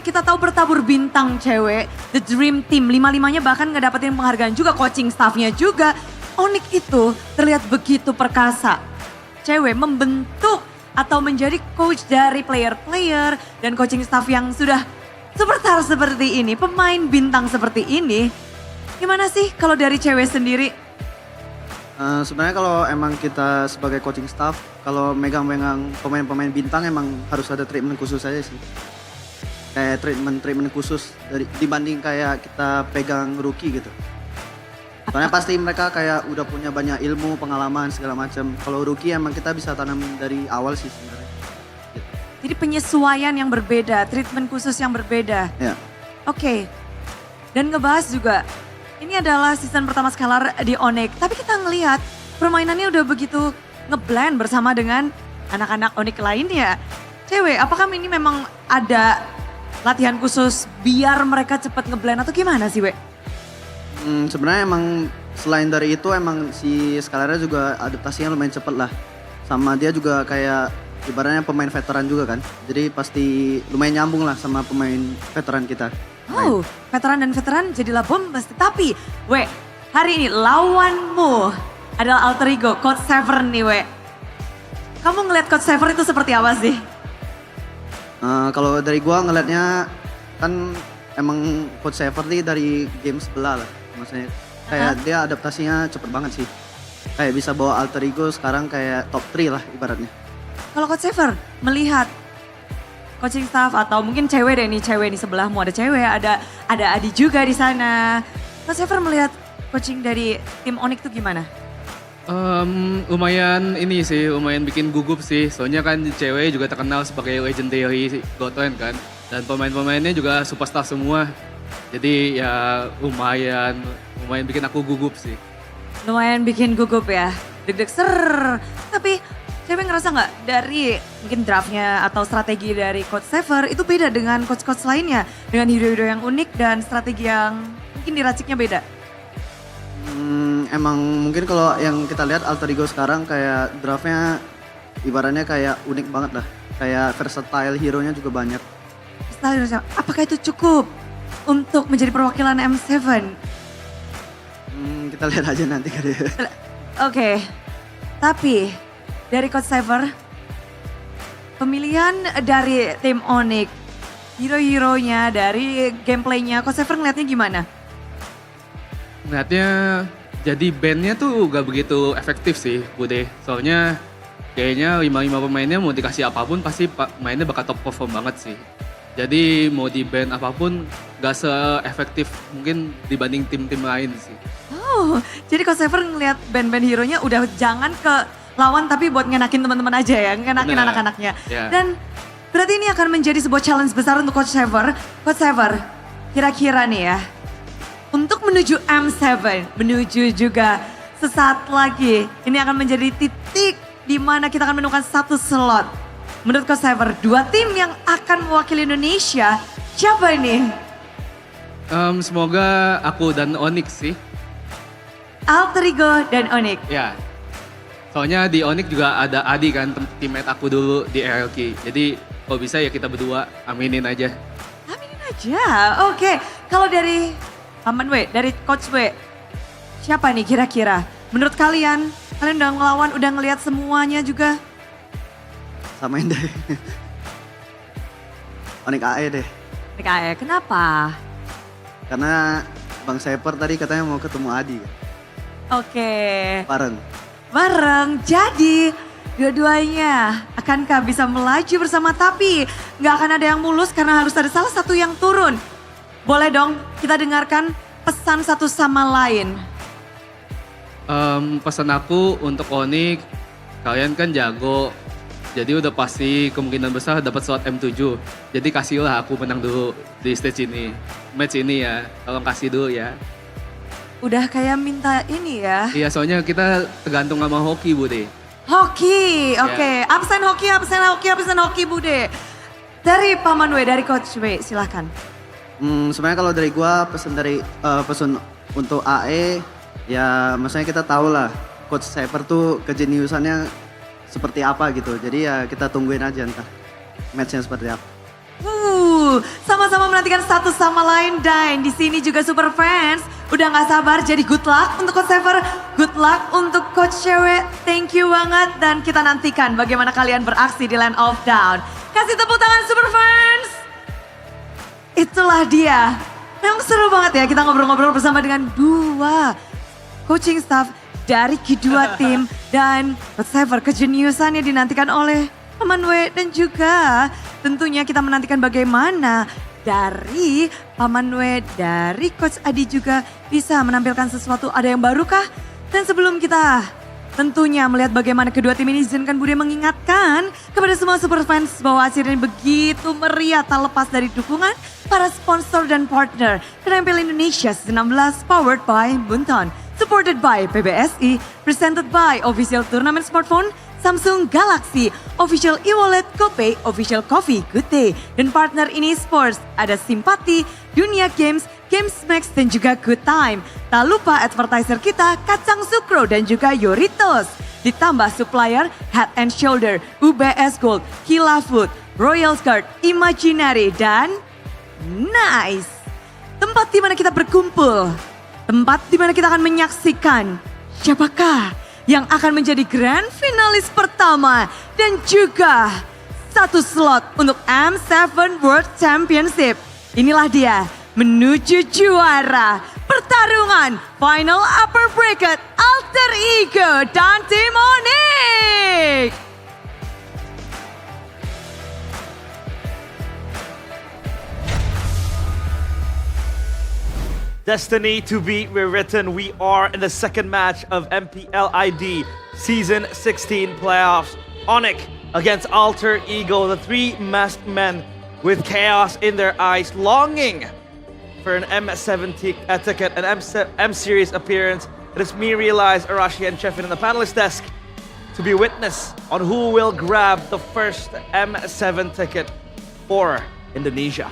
kita tahu bertabur bintang cewek. The Dream Team, 5-5-nya bahkan ngedapetin penghargaan juga, coaching staffnya juga. Onyx itu terlihat begitu perkasa. Cewek membentuk atau menjadi coach dari player-player dan coaching staff yang sudah superstar seperti ini, pemain bintang seperti ini. Gimana sih kalau dari cewek sendiri? Sebenarnya kalau emang kita sebagai coaching staff, kalau megang-megang pemain-pemain bintang emang harus ada treatment khusus aja sih. Kayak treatment khusus dibanding kayak kita pegang rookie gitu. Soalnya pasti mereka kayak udah punya banyak ilmu, pengalaman segala macam. Kalau rookie emang kita bisa tanam dari awal sih sebenarnya. Gitu. Jadi penyesuaian yang berbeda, treatment khusus yang berbeda. Ya. Oke. Dan ngebahas juga, ini adalah season pertama Scalar di Onyx. Tapi kita ngelihat permainannya udah begitu ngeblend bersama dengan anak-anak Onyx lainnya. Cewek, apakah ini memang ada latihan khusus biar mereka cepat ngeblend atau gimana sih, We? Sebenarnya emang selain dari itu emang si Scalarnya juga adaptasinya lumayan cepet lah. Sama dia juga kayak ibaratnya pemain veteran juga kan. Jadi pasti lumayan nyambung lah sama pemain veteran kita. Oh, veteran dan veteran jadilah bombas. Tapi, We, hari ini lawanmu adalah alter ego Coach Sever nih, We. Kamu ngeliat Coach Sever itu seperti apa sih? Kalau dari gua ngeliatnya kan emang Coach Sever nih dari game sebelah lah. Maksudnya kayak dia adaptasinya cepet banget sih. Kayak bisa bawa alter ego sekarang kayak top 3 lah ibaratnya. Kalau Coach Sever melihat coaching staff atau mungkin cewek nih sebelahmu ada cewek, ada Adi juga di sana. Coach Sever melihat coaching dari tim Onyx itu gimana? Lumayan ini sih, lumayan bikin gugup sih. Soalnya kan cewek juga terkenal sebagai legendary Goten kan. Dan pemain-pemainnya juga superstar semua. Jadi ya lumayan bikin aku gugup sih. Lumayan bikin gugup ya, deg-deg ser. Tapi cewek ngerasa nggak dari mungkin draftnya atau strategi dari Coach Sever itu beda dengan coach-coach lainnya? Dengan hero-hero yang unik dan strategi yang mungkin diraciknya beda? Emang mungkin kalau yang kita lihat alter ego sekarang kayak draftnya ibaratnya kayak unik banget lah. Kayak versatile hero-nya juga banyak. Apakah itu cukup untuk menjadi perwakilan M7? Kita lihat aja nanti kali ya. Oke, tapi dari Coach Sever, pemilihan dari tim Onyx, hero-heronya, dari gameplaynya, Coach Sever ngeliatnya gimana? Ngeliatnya jadi bandnya tuh gak begitu efektif sih Bude. Soalnya kayaknya 5-5 pemainnya mau dikasih apapun pasti mainnya bakal top perform banget sih. Jadi mau di band apapun gak se-efektif mungkin dibanding tim-tim lain sih. Oh, jadi Coach Sever ngeliat band-band hero-nya udah jangan ke lawan tapi buat ngenakin teman-teman aja ya, ngenakin anak-anaknya. Yeah. Dan berarti ini akan menjadi sebuah challenge besar untuk Coach Sever. Coach Sever, kira-kira nih ya, untuk menuju M7, menuju juga sesaat lagi, ini akan menjadi titik di mana kita akan menemukan satu slot. Menurut Coach Sever, 2 tim yang akan mewakili Indonesia, siapa ini? Semoga aku dan Onyx sih. Alter Ego dan Onyx. Ya, soalnya di Onyx juga ada Adi kan, teammate aku dulu di RLQ. Jadi kalau bisa ya kita berdua aminin aja. Aminin aja, oke. Kalau dari Paman W, dari Coach W, siapa nih kira-kira? Menurut kalian udah ngelawan, udah ngelihat semuanya juga? Samain deh. Onyx AE deh. Onyx AE, kenapa? Karena Bang Seper tadi katanya mau ketemu Adi. Oke. Bareng. Jadi dua-duanya akankah bisa melaju bersama tapi nggak akan ada yang mulus karena harus ada salah satu yang turun. Boleh dong kita dengarkan pesan satu sama lain. Pesan aku untuk Onyx, kalian kan jago. Jadi udah pasti kemungkinan besar dapat slot M7. Jadi kasihlah aku menang dulu di stage ini. Match ini ya, tolong kasih dulu ya. Udah kayak minta ini ya. Iya, soalnya kita tergantung sama hoki, Bude. Hoki, oke. Absen hoki, Bude. Dari Paman W, dari Coach W, silahkan. Sebenarnya kalau dari gua pesan untuk AE, ya maksudnya kita tahu lah Coach Saver tuh kejeniusannya seperti apa gitu. Jadi ya kita tungguin aja entah matchnya seperti apa. Sama-sama menantikan satu sama lain dan di sini juga super fans udah nggak sabar. Jadi good luck untuk Coach Saver, good luck untuk Coach Cewek. Thank you banget dan kita nantikan bagaimana kalian beraksi di Land of Down. Kasih tepuk tangan super fans. Itulah dia. Memang seru banget ya kita ngobrol-ngobrol bersama dengan dua coaching staff dari kedua tim dan Coach Saver kejeniusannya dinantikan oleh Paman W dan juga tentunya kita menantikan bagaimana dari Paman W, dari Coach Adi juga bisa menampilkan sesuatu, ada yang baru kah? Dan sebelum kita tentunya melihat bagaimana kedua tim ini, izinkan Bude mengingatkan kepada semua super fans bahwa hasil ini begitu meriah tak lepas dari dukungan para sponsor dan partner dan MPL Indonesia Season 16 powered by Bunton. Supported by PBSI, presented by Official Tournament Smartphone, Samsung Galaxy, Official e-wallet, GoPay, Official Coffee, Good Day. Dan partner ini sports, ada Simpati, Dunia Games, Games Max dan juga Good Time. Tak lupa advertiser kita, Kacang Sukro dan juga Yoritos. Ditambah supplier, Head and Shoulder, UBS Gold, Kila Food, Royal Guard, Imaginary dan Nice. Tempat di mana kita berkumpul. Tempat di mana kita akan menyaksikan siapakah yang akan menjadi grand finalis pertama dan juga satu slot untuk M7 World Championship. Inilah dia menuju juara pertarungan final upper bracket Alter Ego dan Tim Onyx. Destiny to be rewritten. We are in the second match of MPL ID Season 16 playoffs. Onyx against Alter Ego, the three masked men with chaos in their eyes, longing for an M7 ticket, an M Series appearance. It is me, Realize, Arashi, and Chefin in the panelist desk to be witness on who will grab the first M7 ticket for Indonesia.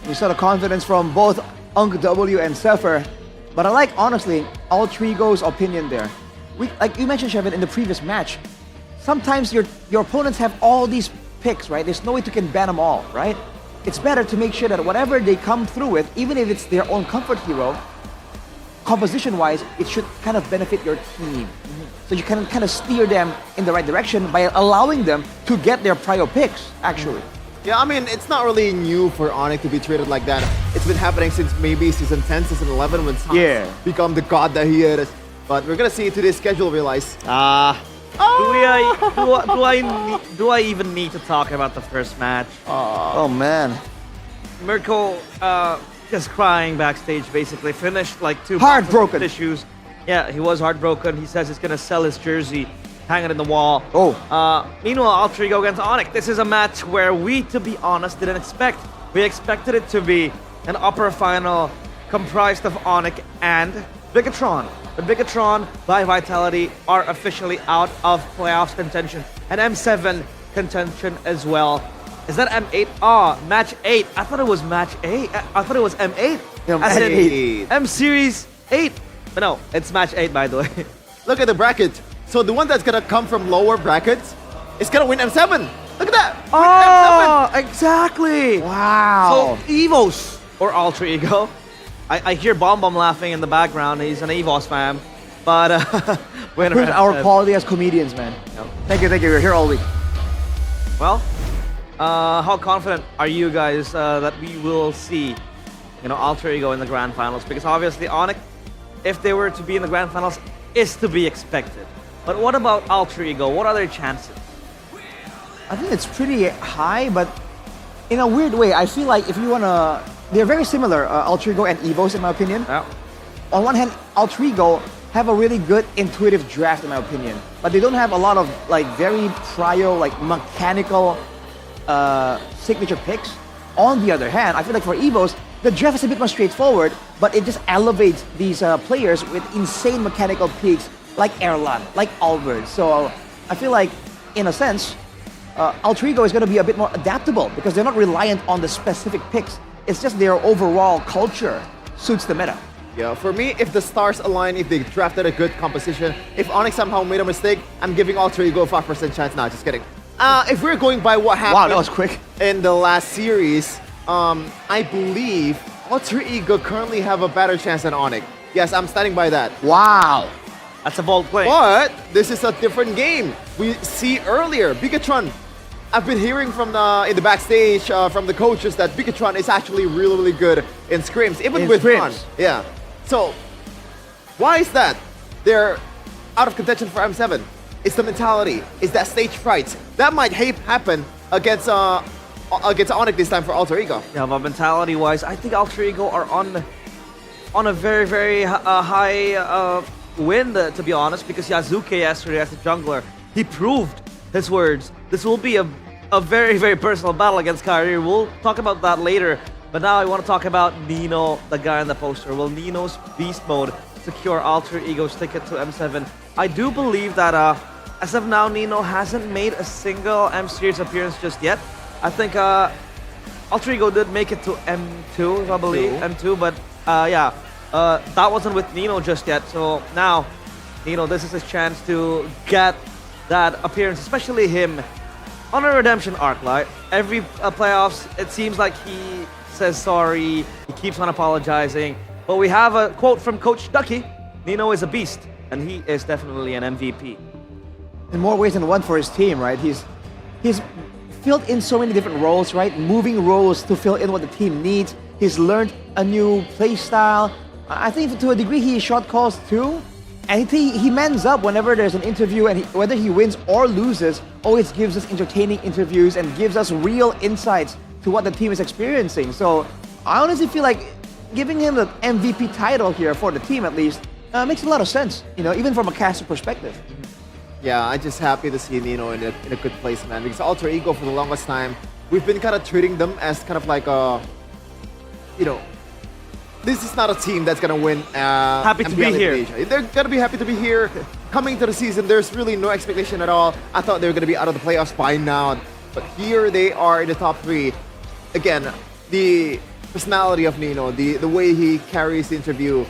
We saw the confidence from both Unk W and Zephyr, but I like, honestly, Altrigo's opinion there. Like you mentioned, Chevin, in the previous match, sometimes your opponents have all these picks, right? There's no way to can ban them all, right? It's better to make sure that whatever they come through with, even if it's their own comfort hero, composition-wise, it should kind of benefit your team. So you can kind of steer them in the right direction by allowing them to get their prior picks, actually. Yeah, I mean, it's not really new for Onyx to be treated like that. It's been happening since maybe Season 10, Season 11 when Sans become the god that he is. But we're gonna see today's schedule, Realize. Do I even need to talk about the first match? Oh man. Mirko just crying backstage, basically. Finished like two heartbroken issues. Yeah, he was heartbroken. He says he's gonna sell his jersey, hang it in the wall. Meanwhile, Alter Ego against Onyx. This is a match where we, to be honest, didn't expect. We expected it to be an upper final comprised of Onyx and Bigatron. But Bigatron, by Vitality, are officially out of playoffs contention. And M7 contention as well. Is that M8? Match 8. I thought it was match 8. I thought it was M8. Yeah, As in M8. M Series 8. But no, it's match 8, by the way. Look at the bracket. So the one that's gonna come from lower brackets is gonna win M7. Look at that. Oh, exactly. Wow. So Evos or Alter Ego. I hear Bomb Bomb laughing in the background. He's an Evos fan. But winner Proves our M7. quality as comedians, man. Thank you. We're here all week. Well, how confident are you guys that we will see, Alter Ego in the grand finals? Because obviously Onyx, if they were to be in the grand finals, is to be expected. But what about Alter Ego? What are their chances? I think it's pretty high, but in a weird way, I feel like if you they're very similar, Alter Ego and Evos, in my opinion. Yeah. On one hand, Alter Ego have a really good intuitive draft in my opinion, but they don't have a lot of like very prio, like mechanical signature picks. On the other hand, I feel like for Evos, the draft is a bit more straightforward, but it just elevates these players with insane mechanical picks like Erlan, like Albert. So I feel like, in a sense, Alter Ego is going to be a bit more adaptable because they're not reliant on the specific picks. It's just their overall culture suits the meta. Yeah, for me, if the stars align, if they drafted a good composition, if Onyx somehow made a mistake, I'm giving Alter Ego a 5% chance. Nah, just kidding. If we're going by what happened wow, that was quick. In the last series, I believe Alter Ego currently have a better chance than Onyx. Yes, I'm standing by that. Wow. That's a bold claim. But this is a different game. We see earlier, Bigatron. I've been hearing from in the backstage from the coaches that Bigatron is actually really, really good in scrims, even with Ron. Yeah. So, why is that? They're out of contention for M7. It's the mentality. It's that stage fright. That might happen against Onyx this time for Alter Ego. Yeah, but mentality-wise, I think Alter Ego are on a very, very high win, to be honest, because Yazuke yesterday as a jungler, he proved his words. This will be a very, very personal battle against Kyrie. We'll talk about that later. But now I want to talk about Nino, the guy in the poster. Will Nino's Beast Mode secure Alter Ego's ticket to M7? I do believe that as of now, Nino hasn't made a single M-Series appearance just yet. I think Alter Ego did make it to M2, if I believe. M2, but that wasn't with Nino just yet. So now, Nino, this is his chance to get that appearance, especially him on a redemption arc. Like every playoffs, it seems like he says sorry, he keeps on apologizing. But we have a quote from Coach Ducky: Nino is a beast, and he is definitely an MVP. In more ways than one for his team, right? He's filled in so many different roles, right? Moving roles to fill in what the team needs. He's learned a new play style. I think to a degree he short calls too. And he mans up whenever there's an interview, and whether he wins or loses, always gives us entertaining interviews and gives us real insights to what the team is experiencing. So I honestly feel like giving him the MVP title here for the team at least makes a lot of sense, you know, even from a caster perspective. Yeah, I'm just happy to see Nino in a good place, man. Because Alter Ego, for the longest time, we've been kind of treating them as kind of like a, you know, this is not a team that's gonna win. Happy to MPL be here. Indonesia. They're gonna be happy to be here. Coming to the season, there's really no expectation at all. I thought they were gonna be out of the playoffs by now, but here they are in the top 3. Again, the personality of Nino, the way he carries the interview,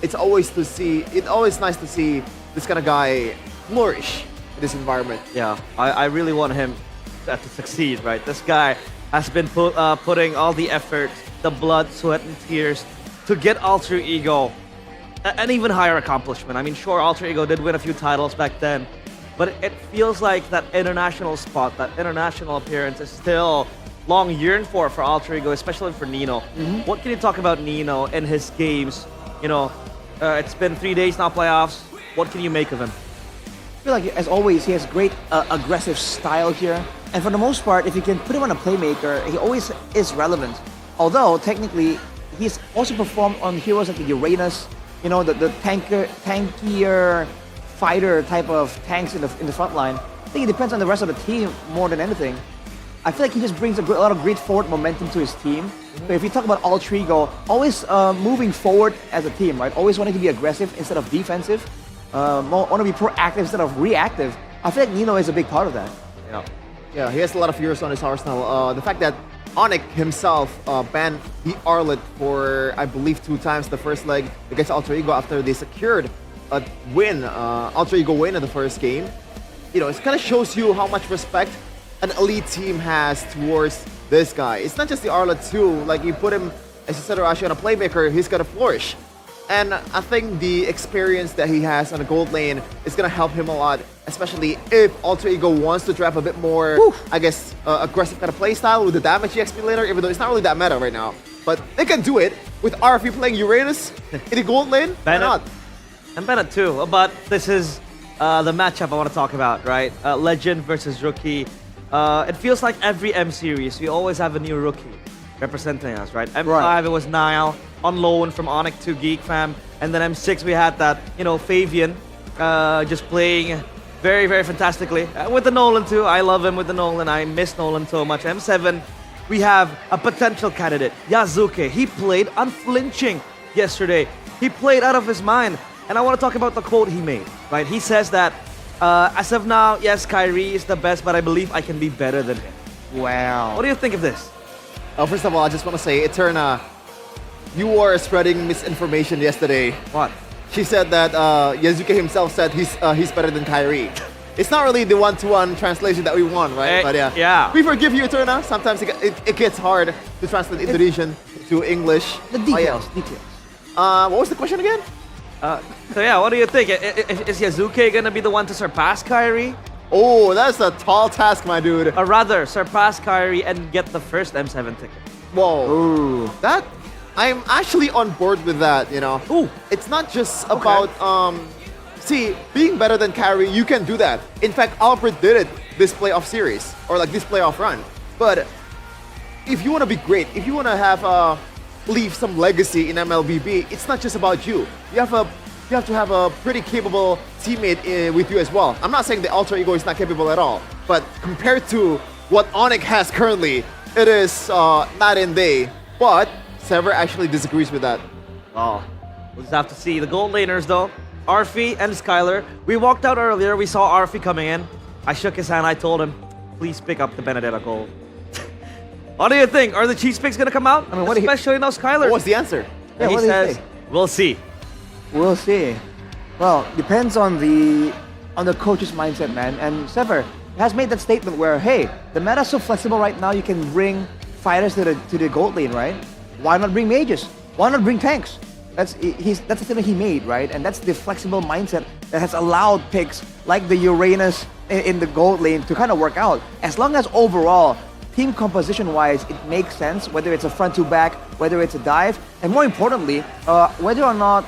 it's always nice to see this kind of guy flourish in this environment. Yeah, I really want him to succeed, right? This guy has been putting all the effort, the blood, sweat, and tears to get Alter Ego an even higher accomplishment. I mean, sure, Alter Ego did win a few titles back then, but it feels like that international spot, that international appearance is still long yearned for Alter Ego, especially for Nino. What can you talk about Nino and his games? You know, it's been 3 days now, playoffs. What can you make of him? I feel like, as always, he has great aggressive style here. And for the most part, if you can put him on a playmaker, he always is relevant. Although, technically, he's also performed on heroes like the Uranus, you know, the tankier fighter type of tanks in the front line. I think it depends on the rest of the team more than anything. I feel like he just brings a lot of great forward momentum to his team. But if you talk about Alter Ego, always moving forward as a team, right? Always wanting to be aggressive instead of defensive. Want to be proactive instead of reactive. I feel like Nino is a big part of that. Yeah, he has a lot of heroes on his arsenal. The fact that Onyx himself banned the Arlet for, I believe, 2 times the first leg against Alter Ego after they secured a win, Alter Ego win in the first game. You know, it kind of shows you how much respect an elite team has towards this guy. It's not just the Arlet too. Like, you put him as a center Ashi on a playmaker, he's gonna flourish. And I think the experience that he has on the gold lane is gonna help him a lot, especially if Alter Ego wants to draft a bit more, I guess, aggressive kind of playstyle with the damage EXP laner, even though it's not really that meta right now. But they can do it with RFE playing Uranus in the gold lane. Why not? And Bennett too. But this is the matchup I want to talk about, right? Legend versus rookie. It feels like every M series, we always have a new rookie. representing us, right? M5, it was Nile on loan from Onyx to Geek Fam. And then M6, we had that, Fabian just playing very, very fantastically. With the Nolan too. I love him with the Nolan. I miss Nolan so much. M7, we have a potential candidate, Yazuke. He played unflinching yesterday. He played out of his mind. And I want to talk about the quote he made, right? He says that, as of now, yes, Kyrie is the best, but I believe I can be better than him. Wow. What do you think of this? First of all, I just want to say, Eterna, you were spreading misinformation yesterday. What? She said that Yazuke himself said he's better than Kyrie. It's not really the one-to-one translation that we want, right? But yeah. We forgive you, Eterna. Sometimes it gets hard to translate Indonesian to English. The details, details. What was the question again? So yeah, what do you think? Is Yazuke gonna be the one to surpass Kyrie? Oh, that's a tall task, my dude. Or rather, surpass Kyrie and get the first M7 ticket. Whoa. Ooh. That, I'm actually on board with that, Ooh. It's not just about, see, being better than Kyrie, you can do that. In fact, Alfred did it this playoff series, or like this playoff run. But if you want to be great, if you want to have, leave some legacy in MLBB, it's not just about you. You have to have a pretty capable teammate with you as well. I'm not saying the Alter Ego is not capable at all, but compared to what Onyx has currently, it is night and day. But Sever actually disagrees with that. Oh, we'll just have to see. The gold laners though, Arfi and Skylar. We walked out earlier, we saw Arfi coming in. I shook his hand, I told him, please pick up the Benedetta gold. What do you think? Are the cheese picks gonna come out? I mean, especially now Skylar. What's the answer? Yeah, he what did he says, say? we'll see. We'll see. Well, depends on the coach's mindset, man. And Sever has made that statement where, hey, the meta's so flexible right now, you can bring fighters to the gold lane, right? Why not bring mages? Why not bring tanks? That's the statement he made, right? And that's the flexible mindset that has allowed picks like the Uranus in the gold lane to kind of work out. As long as overall, team composition-wise, it makes sense, whether it's a front-to-back, whether it's a dive, and more importantly, whether or not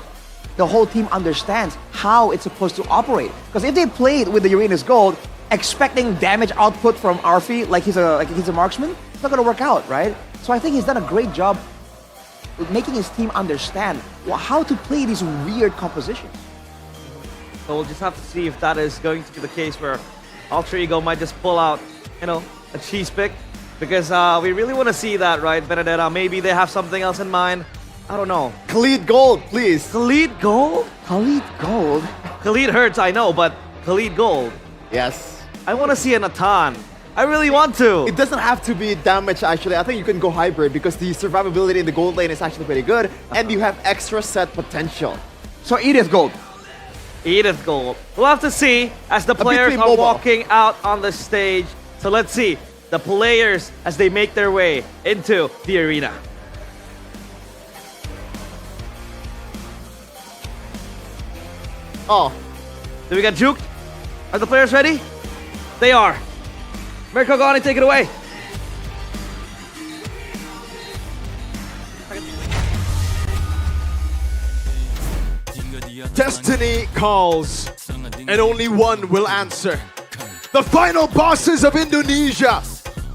the whole team understands how it's supposed to operate. Because if they played with the Uranus Gold, expecting damage output from Arfi like he's a marksman, it's not gonna work out, right? So I think he's done a great job with making his team understand how to play these weird compositions. So we'll just have to see if that is going to be the case where Alter Ego might just pull out, a cheese pick. Because we really want to see that, right, Benedetta? Maybe they have something else in mind. I don't know. Khalid Gold, please. Khalid Gold? Khalid Gold? Khalid hurts, I know, but Khalid Gold. Yes. I want to see a Natan. I really want to. It doesn't have to be damage, actually. I think you can go hybrid because the survivability in the gold lane is actually pretty good, and you have extra set potential. So Edith Gold. Edith Gold. We'll have to see as the players are walking out on the stage. So let's see the players as they make their way into the arena. Oh. Do we get juked? Are the players ready? They are. Mirko Gani, take it away. Destiny calls, and only one will answer. The final bosses of Indonesia,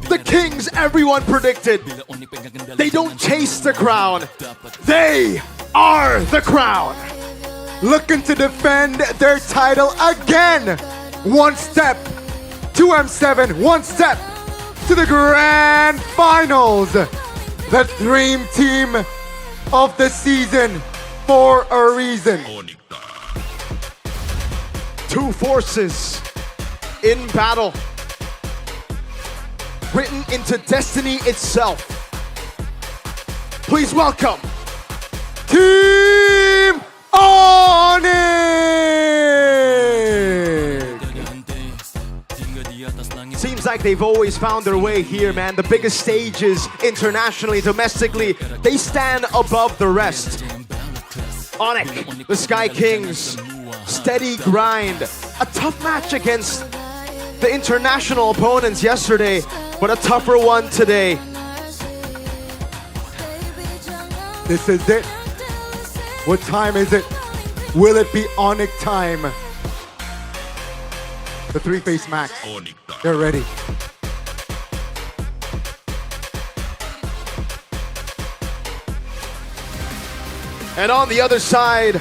the kings everyone predicted. They don't chase the crown, they are the crown. Looking to defend their title again. One step to M7, one step to the grand finals. The dream team of the season for a reason. Two forces in battle, written into destiny itself. Please welcome Team Onyx! Seems like they've always found their way here, man. The biggest stages, internationally, domestically, they stand above the rest. Onyx, the Sky Kings, steady grind. A tough match against the international opponents yesterday, but a tougher one today. This is it. What time is it? Will it be Onyx time? The three-face max. They're ready. And on the other side,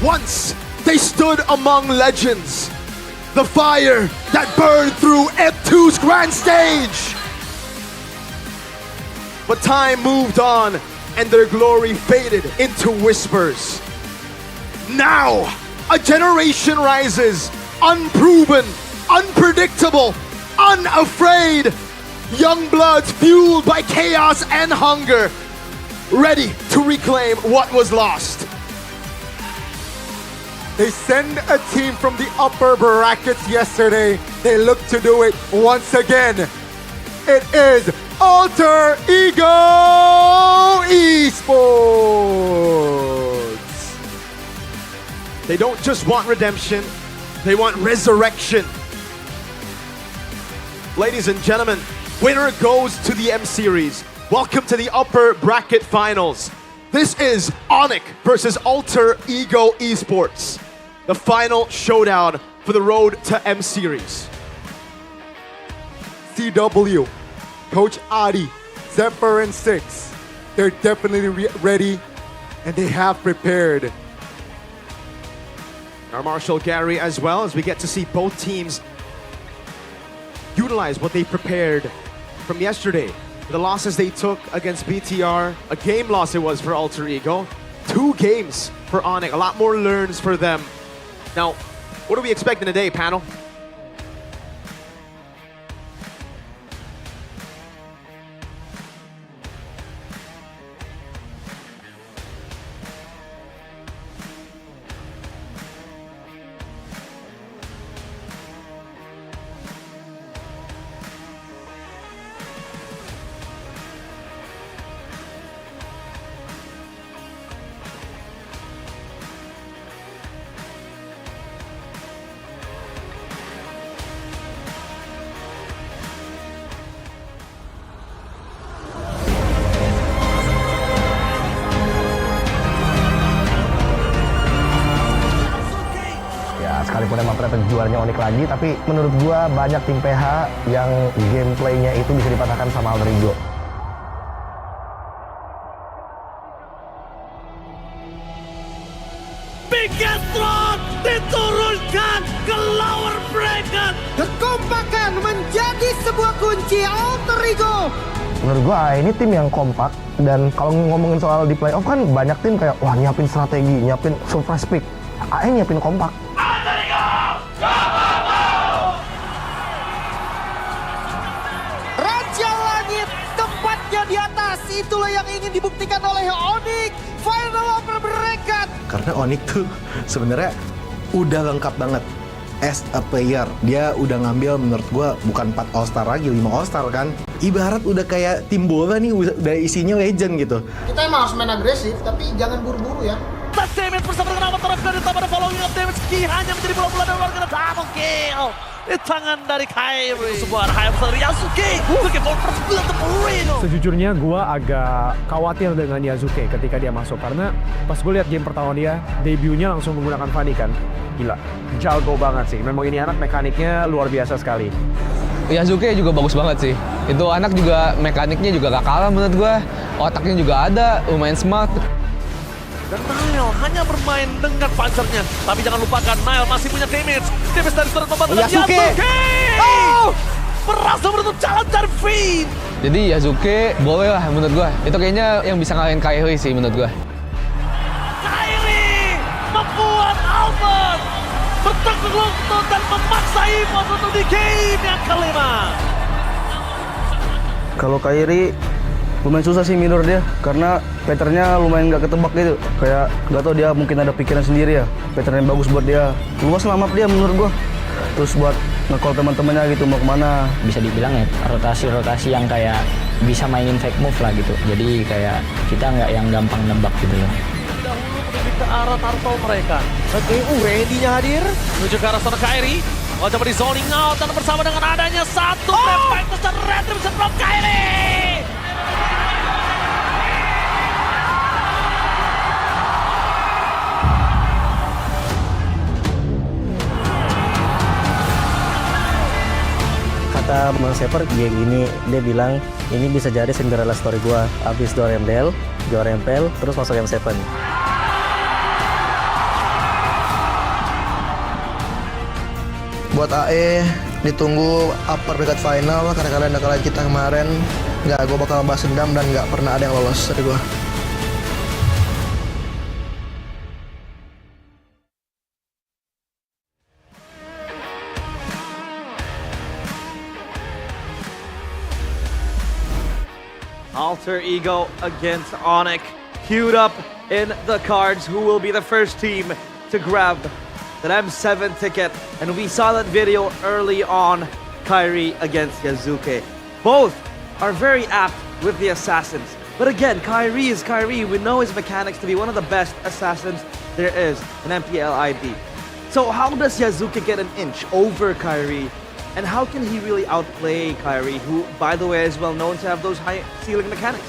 once they stood among legends. The fire that burned through F2's grand stage. But time moved on and their glory faded into whispers. Now, a generation rises, unproven, unpredictable, unafraid. Young bloods fueled by chaos and hunger, ready to reclaim what was lost. They send a team from the upper brackets yesterday. They look to do it once again. It is Alter Ego Esports. They don't just want redemption, they want resurrection. Ladies and gentlemen, winner goes to the M Series. Welcome to the upper bracket finals. This is Onyx versus Alter Ego Esports. The final showdown for the road to M Series. CW, Coach Adi, Zephyr and Six, they're definitely ready and they have prepared. Our Marshal Gary as well, as we get to see both teams utilize what they prepared from yesterday. The losses they took against BTR, a game loss it was for Alter Ego, 2 games for Onyx, a lot more learns for them. Now, what are we expecting today, panel? Sekalipun emang ternyata juaranya Onyx lagi, tapi menurut gua banyak tim PH yang gameplaynya itu bisa dipatahkan sama Alter Ego. Bigatron diturunkan ke lower bracket. Kekompakan menjadi sebuah kunci Alter Ego. Menurut gua ini tim yang kompak, dan kalau ngomongin soal di playoff kan banyak tim kayak wah nyiapin strategi, nyiapin surprise pick. AE nyiapin kompak. Raja Langit tempatnya di atas, itulah yang ingin dibuktikan oleh Onyx. Final upper bracket. Karena Onyx tuh sebenarnya udah lengkap banget as a player. Dia udah ngambil menurut gua bukan 4 All-Star lagi, 5 All-Star kan. Ibarat udah kayak tim bola nih, udah isinya legend gitu. Kita emang harus main agresif, tapi jangan buru-buru ya. Touch damage bersama dengan Avatar dari tambah following up damage Ki hanya menjadi bola-bola dan warga double kill di tangan dari Kyrie. Sebuah high besar Yasuke looking for first blood to Moreno. Sejujurnya gue agak khawatir dengan Yasuke ketika dia masuk, karena pas gue lihat game pertama dia debutnya langsung menggunakan Fanny kan, gila jago banget sih. Memang ini anak mekaniknya luar biasa sekali. Yasuke juga bagus banget sih. Itu anak juga mekaniknya juga gak kalah menurut gue. Otaknya juga ada, lumayan smart. Dan Nile hanya bermain dengan pancernya. Tapi jangan lupakan Nile masih punya damage. Damage dari turret membantu Yasuke! Oh! Berhasil menutup jalan dari Fiend. Jadi Yasuke boleh lah menurut gue. Itu kayaknya yang bisa ngalahin Kyrie sih menurut gue. Kyrie membuat Albert bertekuk lutut dan memaksa Imos untuk di game yang kelima. Kalau Kyrie lumayan susah sih minor dia, karena patternnya lumayan nggak ketebak gitu. Kayak nggak tahu dia mungkin ada pikiran sendiri ya, pattern yang bagus buat dia. Luas lah map dia menurut gua. Terus buat nge-call teman-temannya gitu mau kemana. Bisa dibilang ya rotasi-rotasi yang kayak bisa mainin fake move lah gitu. Jadi kayak kita nggak yang gampang nebak gitu loh. Dahulu menuju ke arah turtle mereka. Oke, ready-nya hadir. Menuju ke arah sana Kyrie. Coba di zoning out dan bersama dengan adanya satu impact besar retribution from Kyrie. Kata Bang Seper game ini, dia bilang ini bisa jadi Cinderella story gua. Abis juara MPL, terus masuk M7. Buat AE, ditunggu upper bracket final karena kalian udah kalahin kita kemarin. Nggak, gue bakal balas dendam dan nggak pernah ada yang lolos dari gue. Alter Ego against Onyx. Queued up in the cards. Who will be the first team to grab that M7 ticket? And we saw that video early on. Kyrie against Yazuke. Both are very apt with the assassins. But again, Kyrie is Kyrie. We know his mechanics to be one of the best assassins there is in MPL ID. So how does Yazuke get an inch over Kyrie? And how can he really outplay Kyrie, who, by the way, is well known to have those high ceiling mechanics?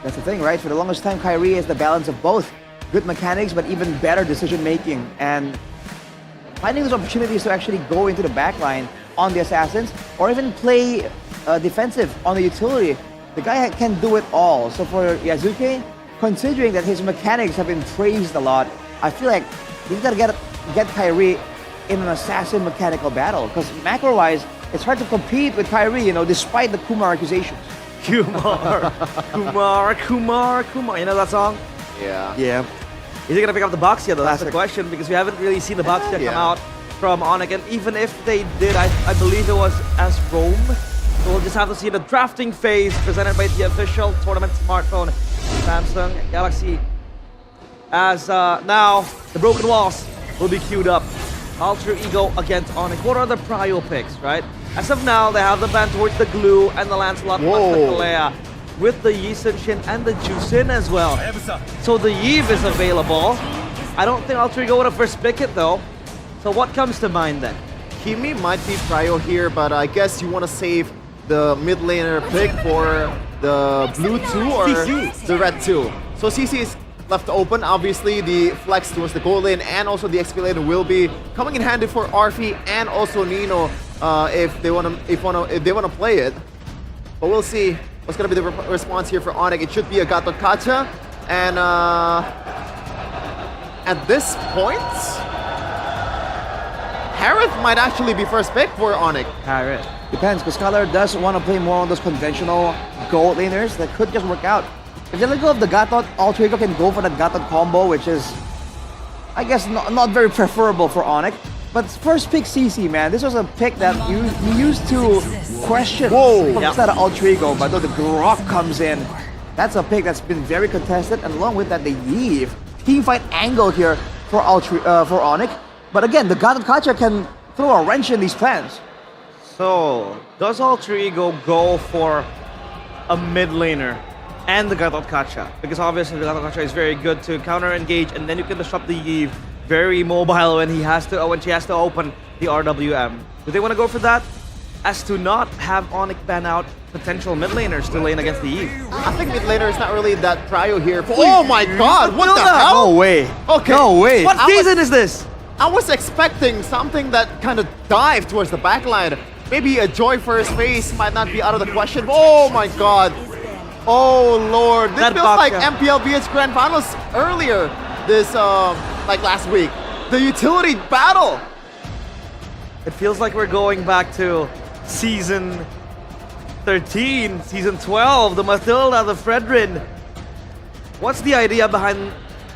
That's the thing, right? For the longest time, Kyrie is the balance of both. Good mechanics, but even better decision making. And finding those opportunities to actually go into the backline on the assassins, or even play defensive on the utility. The guy can do it all. So for Yazuke, considering that his mechanics have been praised a lot, I feel like he's gotta get Kyrie in an assassin mechanical battle. Because macro-wise, it's hard to compete with Kyrie, you know, despite the Kumar accusations. Kumar. You know that song? Yeah. Yeah. Is he gonna pick up the box yet though? That's the question, because we haven't really seen the box yet come out from Onyx. And even if they did, I believe it was as Rome. So we'll just have to see the drafting phase presented by the official tournament smartphone, Samsung Galaxy. As now, the broken walls will be queued up. Alter Ego against Onyx. What are the prio picks, right? As of now, they have the ban towards the Glue and the Lancelot plus the Kalea, with the Yi Sun-Shin and the Jusin as well. So the Yves is available. I don't think Alter Ego would have first pick it though. So what comes to mind then? Kimi might be prio here, but I guess you want to save the mid laner pick for the blue 2 or the red 2. So CC is left open. Obviously, the flex towards the gold lane and also the XP lane will be coming in handy for Arfi and also Nino if they want to play it. But we'll see what's going to be the response here for Onyx. It should be a Gato Kacha, and at this point, Harith might actually be first pick for Onyx. Harith. Depends, because Scholar does want to play more on those conventional gold laners that could just work out. If they let go of the Gatot, Alter Ego can go for that Gatot combo, which is, I guess, not very preferable for Onyx. But first pick CC, man. This was a pick that you used to question from the start of Alter Ego, but though the Grok comes in, that's a pick that's been very contested, and along with that, the Yves teamfight angle here for Onyx. But again, the Gatot Kacha can throw a wrench in these plans. So, does Alter Ego go for a mid laner and the Gatot Kacha? Because obviously the Gatot Kacha is very good to counter engage, and then you can disrupt the Yves. Very mobile when she has to open the RWM. Do they want to go for that? As to not have Onyx ban out potential mid laners to lane against the Yves. I think mid laner is not really that prio here. Oh my god, what the hell? No way. Okay. No way. What season is this? I was expecting something that kind of dived towards the backline. Maybe a Joy first phase might not be out of the question. Oh my god. Oh lord. This feels like MPL BH Grand Finals earlier this like last week. The utility battle. It feels like we're going back to season 13, season 12, the Matilda, the Fredrin. What's the idea behind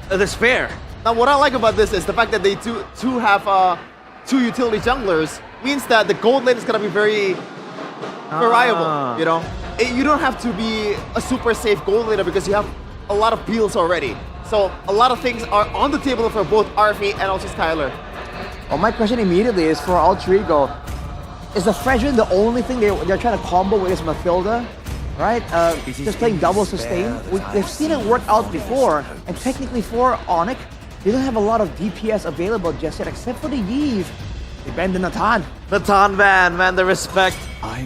this pair? Now what I like about this is the fact that they two have two utility junglers means that the gold lane is gonna be very variable, you know? You don't have to be a super safe gold laner because you have a lot of builds already. So a lot of things are on the table for both Arfi and also Skylar. Well, my question immediately is for Alter Ego. Is the Fredrin the only thing they're trying to combo with is Mathilda? Right? Just playing double sustain. We've seen it work out before, and technically for Onyx, they don't have a lot of DPS available just yet, except for the Yves. They banned the Natan. Natan ban, man, the respect.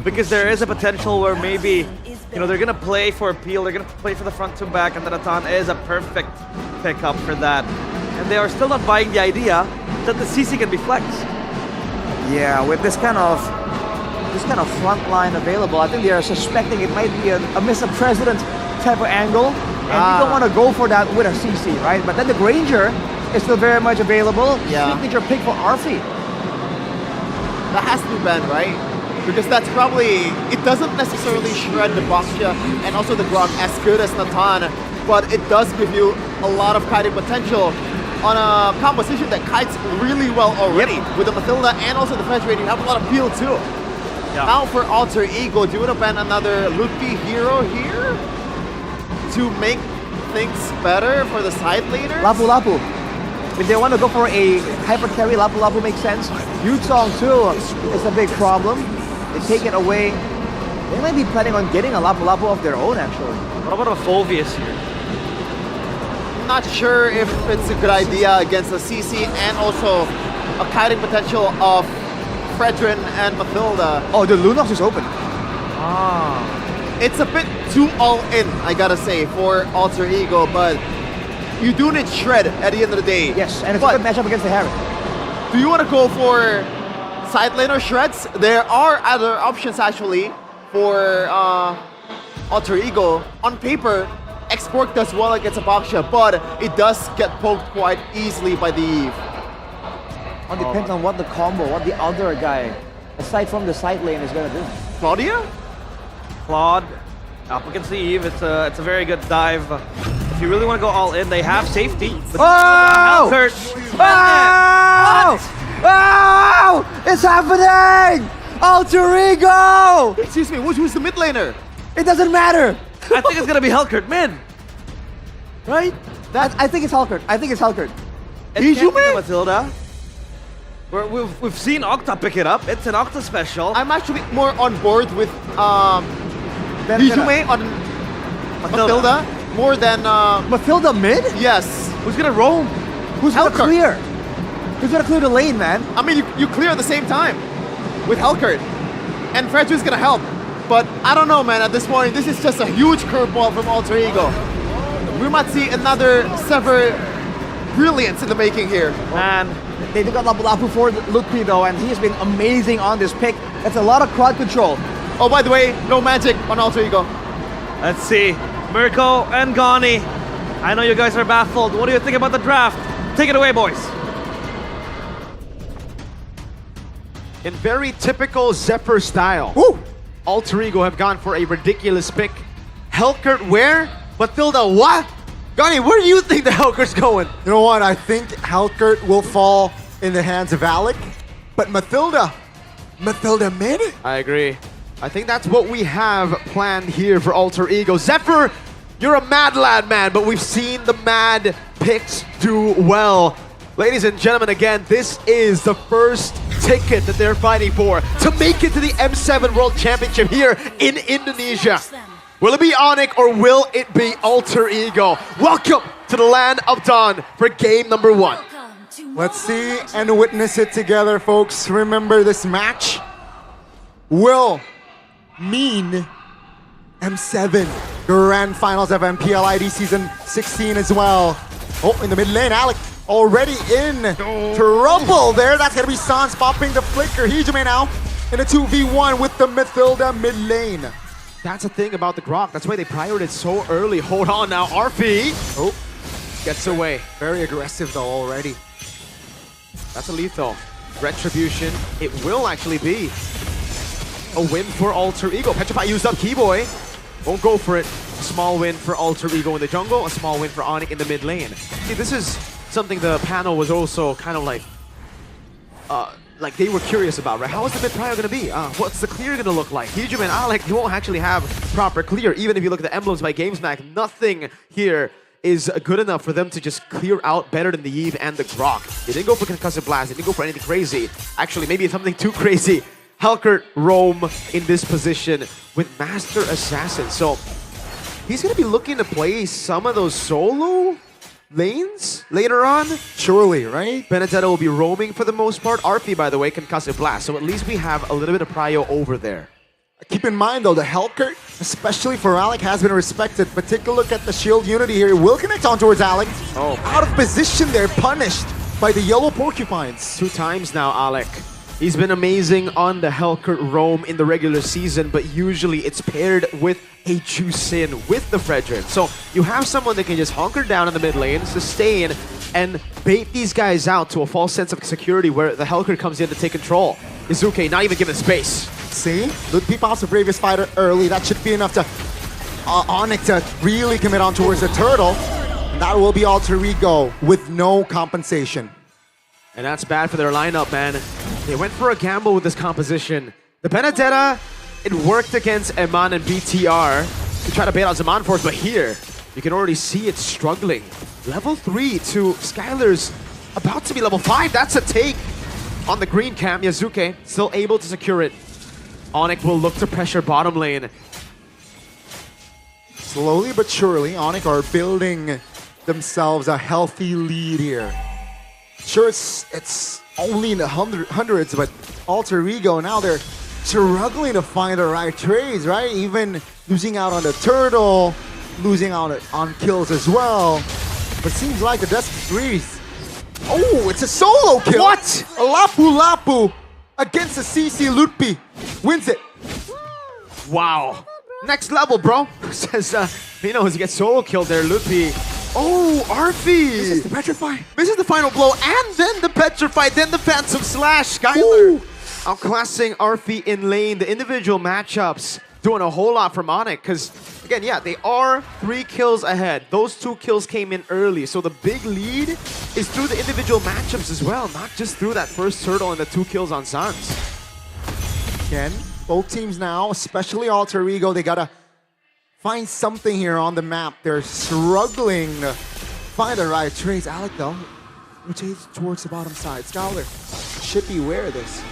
Because there is a potential where maybe, you know, they're gonna play for appeal, they're gonna play for the front to back, and the Natan is a perfect pickup for that. And they are still not buying the idea that the CC can be flexed. Yeah, with this kind of front line available, I think they are suspecting it might be a Mr. President type of angle, and you don't want to go for that with a CC, right? But then the Granger is still very much available. Yeah. Signature pick for Arfi. That has to be banned, right? Because that's probably, it doesn't necessarily shred the Baksha and also the Grok as good as Natan, but it does give you a lot of kiting potential on a composition that kites really well already. With the Mathilda and also the Federated, you have a lot of peel too. Now for Alter Ego, do you want to ban another Ludwig hero here to make things better for the side laners? Lapu Lapu. If they want to go for a hyper carry, Lapu Lapu makes sense. Yutong too is a big problem. They take it away. They might be planning on getting a Lapu Lapu of their own, actually. What about a Fulvius here? Not sure if it's a good idea against a CC and also a kiting potential of Fredrin and Mathilda. Oh, the Lunox is open. It's a bit too all-in, I gotta say, for Alter Ego, but you do need Shred at the end of the day. Yes, and it's a good matchup against the Harry. Do you want to go for side laner Shreds? There are other options actually for Alter Ego. On paper, X-Borg does well against a Baksha, but it does get poked quite easily by the Eve. It depends on what the combo, what the other guy, aside from the side lane, is gonna do. Claudia? Claude, up against the Eve, it's a very good dive. If you really want to go all in, they have safety. But Oh! Oh! It's happening! Alter Ego! Excuse me, who's the mid laner? It doesn't matter. I think it's gonna be Hellkurt mid. Right? I think it's Hellkurt. I think it's Hellkurt. Ijume? Matilda. We've seen Octa pick it up. It's an Octa special. I'm actually more on board with Ijume on Mathilda more than Mathilda mid? Yes. Who's gonna roam? Who's gonna clear? Who's gonna clear the lane, man? I mean, you clear at the same time with Hellkurt, and Fredrin's gonna help. But I don't know, man. At this point, this is just a huge curveball from Alter Ego. We might see another Sever brilliance in the making here. Man, they do got Lapu Lapu for Ludwig though, and he has been amazing on this pick. That's a lot of crowd control. Oh, by the way, no magic on Alter Ego. Let's see. Mirko and Gani. I know you guys are baffled. What do you think about the draft? Take it away, boys. In very typical Zephyr style, Alter Ego have gone for a ridiculous pick. Hellkurt where? Mathilda what? Gani, where do you think the Hellkurt's going? You know what? I think Hellkurt will fall in the hands of Alec, but Mathilda mid? I agree. I think that's what we have planned here for Alter Ego. Zephyr, you're a mad lad, man, but we've seen the mad picks do well. Ladies and gentlemen, again, this is the first ticket that they're fighting for to make it to the M7 World Championship here in Indonesia. Will it be Onyx or will it be Alter Ego? Welcome to the land of Dawn for game number 1. Let's see and witness it together, folks. Remember, this match will mean M7 Grand Finals of MPL ID Season 16 as well. Oh, in the mid lane, Alec already in trouble there. That's gonna be Sans popping the flicker. Hijime now in a 2v1 with the Mathilda mid lane. That's the thing about the Grok. That's why they priored it so early. Hold on now, RP. Oh, gets away. Very aggressive though already. That's a lethal. Retribution. It will actually be a win for Alter Ego. Petrify used up Keyboy. Won't go for it. A small win for Alter Ego in the jungle. A small win for Onyx in the mid lane. See, this is something the panel was also kind of like they were curious about, right? How is the mid prior gonna be? What's the clear gonna look like? Hijum and Alec, you won't actually have proper clear. Even if you look at the emblems by GamesMack, nothing here is good enough for them to just clear out better than the Eve and the Grok. They didn't go for Concussive Blast, they didn't go for anything crazy. Actually, maybe something too crazy. Hellkurt roam in this position with Master Assassin. So he's gonna be looking to play some of those solo lanes later on. Surely, right? Benedetta will be roaming for the most part. RP, by the way, Concussive Blast. So at least we have a little bit of prio over there. Keep in mind though, the Hellkurt, especially for Alec, has been respected. But take a look at the shield unity here. It will connect on towards Alec. Oh, out of position there, punished by the yellow porcupines. 2 times now, Alec. He's been amazing on the Hellkurt roam in the regular season, but usually it's paired with a Juicin with the Fredrin. So you have someone that can just hunker down in the mid lane, sustain, and bait these guys out to a false sense of security where the Hellkurt comes in to take control. Izuke not even given space. See? Ludpi pops the bravest fighter early. That should be enough to Onyx to really commit on towards the turtle. And that will be Alter Ego with no compensation. And that's bad for their lineup, man. They went for a gamble with this composition. The Benedetta, it worked against Eman and BTR to try to bait out Zaman Force, but here, you can already see it struggling. Level 3 to Skylar's about to be level 5. That's a take on the green camp. Yazuke still able to secure it. Onyx will look to pressure bottom lane. Slowly but surely, Onyx are building themselves a healthy lead here. Sure, it's only in the hundreds, but Alter Ego, now they're struggling to find the right trades, right? Even losing out on the turtle, losing out on kills as well. But seems like the Desk Threes. Oh, it's a solo kill. What? A Lapu Lapu against the CC Ludpi. Wins it. Wow. Next level, bro. Says, he gets solo killed there, Ludpi. Oh, Arfi! Misses the Petrify. Misses the final blow, and then the Petrify, then the Phantom Slash. Skylar outclassing Arfi in lane. The individual matchups doing a whole lot from Onyx, because, again, yeah, they are 3 kills ahead. Those 2 kills came in early, so the big lead is through the individual matchups as well, not just through that first turtle and the 2 kills on Suns. Again, both teams now, especially Alter Ego, they gotta find something here on the map. They're struggling to find the right trades. Alec, though, rotates towards the bottom side. Skylar should be aware of this.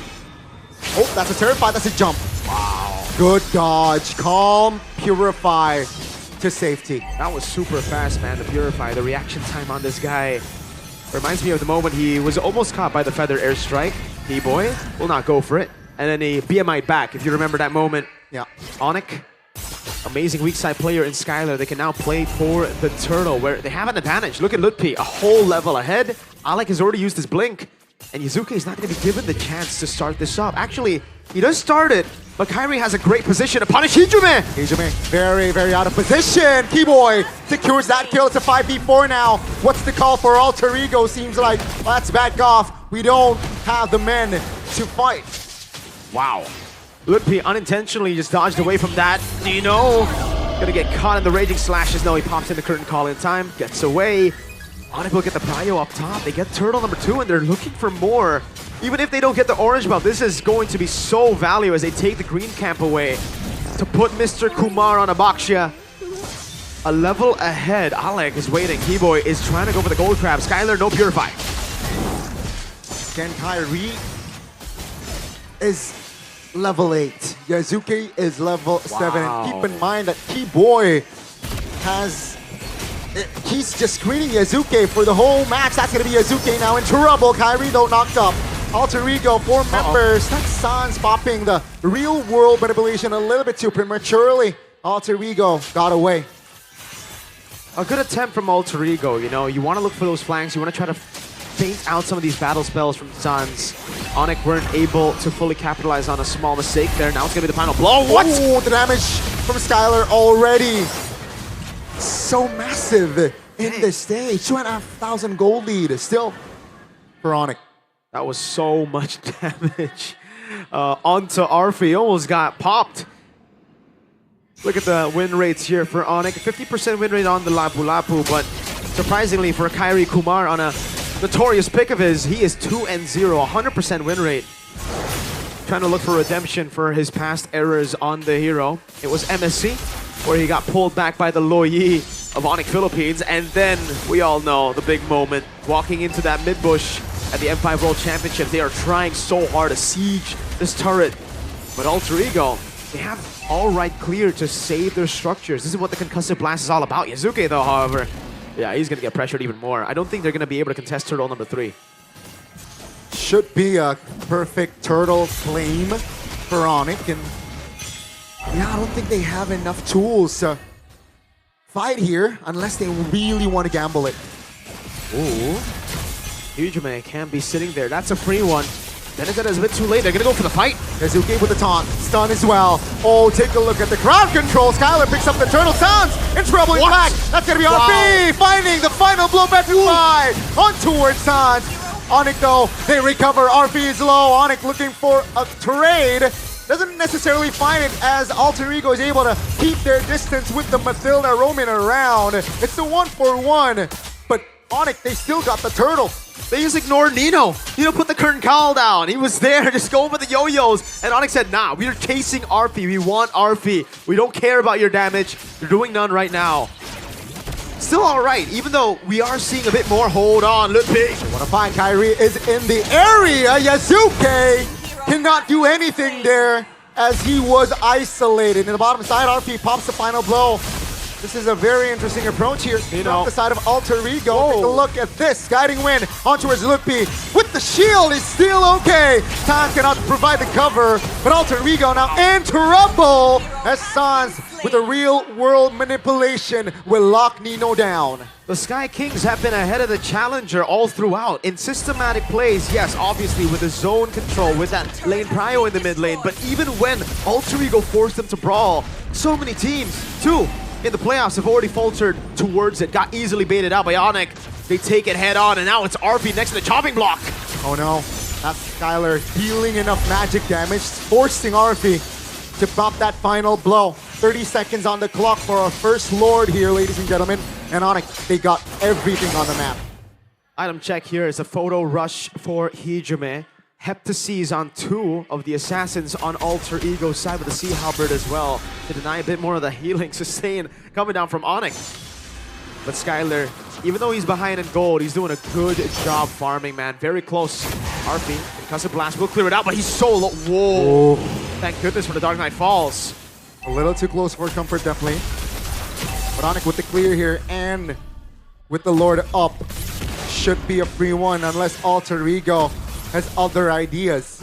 Oh, that's a terrify. That's a jump. Wow. Good dodge. Calm, purify to safety. That was super fast, man, the Purify. The reaction time on this guy reminds me of the moment he was almost caught by the Feather Airstrike. D-Boy will not go for it. And then he BMI back, if you remember that moment. Yeah. Onyx, amazing weak side player in Skylar. They can now play for the turtle where they have an advantage. Look at Ludpi, a whole level ahead. Alec has already used his blink, and Yazuke is not going to be given the chance to start this up. Actually, he does start it, but Kairi has a great position to punish Hijume. Hijume, very, very out of position. Keyboy secures that kill. It's a 5v4 now. What's the call for Alter Ego? Seems like, let's back off. We don't have the men to fight. Wow. Ludpi unintentionally just dodged away from that. Nino gonna get caught in the raging slashes. No, he pops in the curtain call in time, gets away. Onyx will get the prio up top. They get turtle number 2, and they're looking for more. Even if they don't get the orange buff, this is going to be so valuable as they take the green camp away to put Mr. Kumar on a Bakshia. A level ahead. Alec is waiting. Keyboy is trying to go for the gold crab. Skylar, no Purify. Ken Kairi is level 8. Yazuki is level 7. And keep in mind that Keyboy has... He's just screening Yazuki for the whole match. That's going to be Yazuki now in trouble. Kairi, though, knocked up. Alter Ego, 4 members. That's Sans popping the real-world manipulation a little bit too prematurely. Alter Ego got away. A good attempt from Alter Ego, you want to look for those flanks. You want to try to feint out some of these battle spells from Suns. Onyx weren't able to fully capitalize on a small mistake there. Now it's going to be the final blow. What? Oh, the damage from Skylar already so massive in this stage. 2,500 gold lead still for Onyx. That was so much damage onto Arfi. Almost got popped. Look at the win rates here for Onyx. 50% win rate on the Lapu Lapu, but surprisingly for Kairi Kumar on a notorious pick of his, he is 2-0, 100% win rate. Trying to look for redemption for his past errors on the hero. It was MSC, where he got pulled back by the Loyi of Onyx Philippines, and then we all know the big moment, walking into that mid-bush at the M5 World Championship. They are trying so hard to siege this turret, but Alter Ego, they have all right clear to save their structures. This is what the concussive blast is all about. Yazuke, though, however, yeah, he's going to get pressured even more. I don't think they're going to be able to contest turtle number 3. Should be a perfect turtle claim for Onyx, and yeah, I don't think they have enough tools to fight here unless they really want to gamble it. Ooh. Hijume can't be sitting there. That's a free one. Benedetta is a bit too late. They're going to go for the fight. Yazuki with the taunt. Stun as well. Oh, take a look at the crowd control. Skylar picks up the turtle. Sounds in trouble. In fact, that's going to be RP finding the final blow back to 5 on towards Sans. Onyx though, they recover. RP is low. Onyx looking for a trade. Doesn't necessarily find it as Alter Ego is able to keep their distance with the Mathilda roaming around. It's the 1-for-1, but Onyx, they still got the turtle. They just ignored Nino. Nino put the curtain call down. He was there, just going for the yo-yos. And Onyx said, nah, we are chasing RP. We want RP. We don't care about your damage. You're doing none right now. Still all right, even though we are seeing a bit more. Hold on, look big. What a find. Kyrie is in the area. Yasuke cannot do anything there as he was isolated. In the bottom side, RP pops the final blow. This is a very interesting approach here. Off the side of Alter Ego. Take a look at this. Guiding wind on towards Lutpi. With the shield, is still okay. Tan cannot provide the cover, but Alter Ego now in trouble as Sans, with a real-world manipulation, will lock Nino down. The Sky Kings have been ahead of the challenger all throughout. In systematic plays, yes, obviously with the zone control, with that lane prio in the mid lane, but even when Alter Ego forced them to brawl, so many teams, too, in the playoffs have already faltered towards it, got easily baited out by Onyx. They take it head on, and now it's RP next to the chopping block. Oh no, that's Skylar dealing enough magic damage, forcing RP to pop that final blow. 30 seconds on the clock for our first Lord here, ladies and gentlemen. And Onyx, they got everything on the map. Item check here is a photo rush for Hijime. Heptaseas on 2 of the assassins on Alter Ego's side with the Sea Halberd as well, to deny a bit more of the healing sustain coming down from Onyx. But Skylar, even though he's behind in gold, he's doing a good job farming, man. Very close. RP, Concussive Blast will clear it out, but he's so low. Whoa. Thank goodness for the Dark Knight Falls. A little too close for comfort, definitely. But Onyx with the clear here and with the Lord up. Should be a free one unless Alter Ego has other ideas.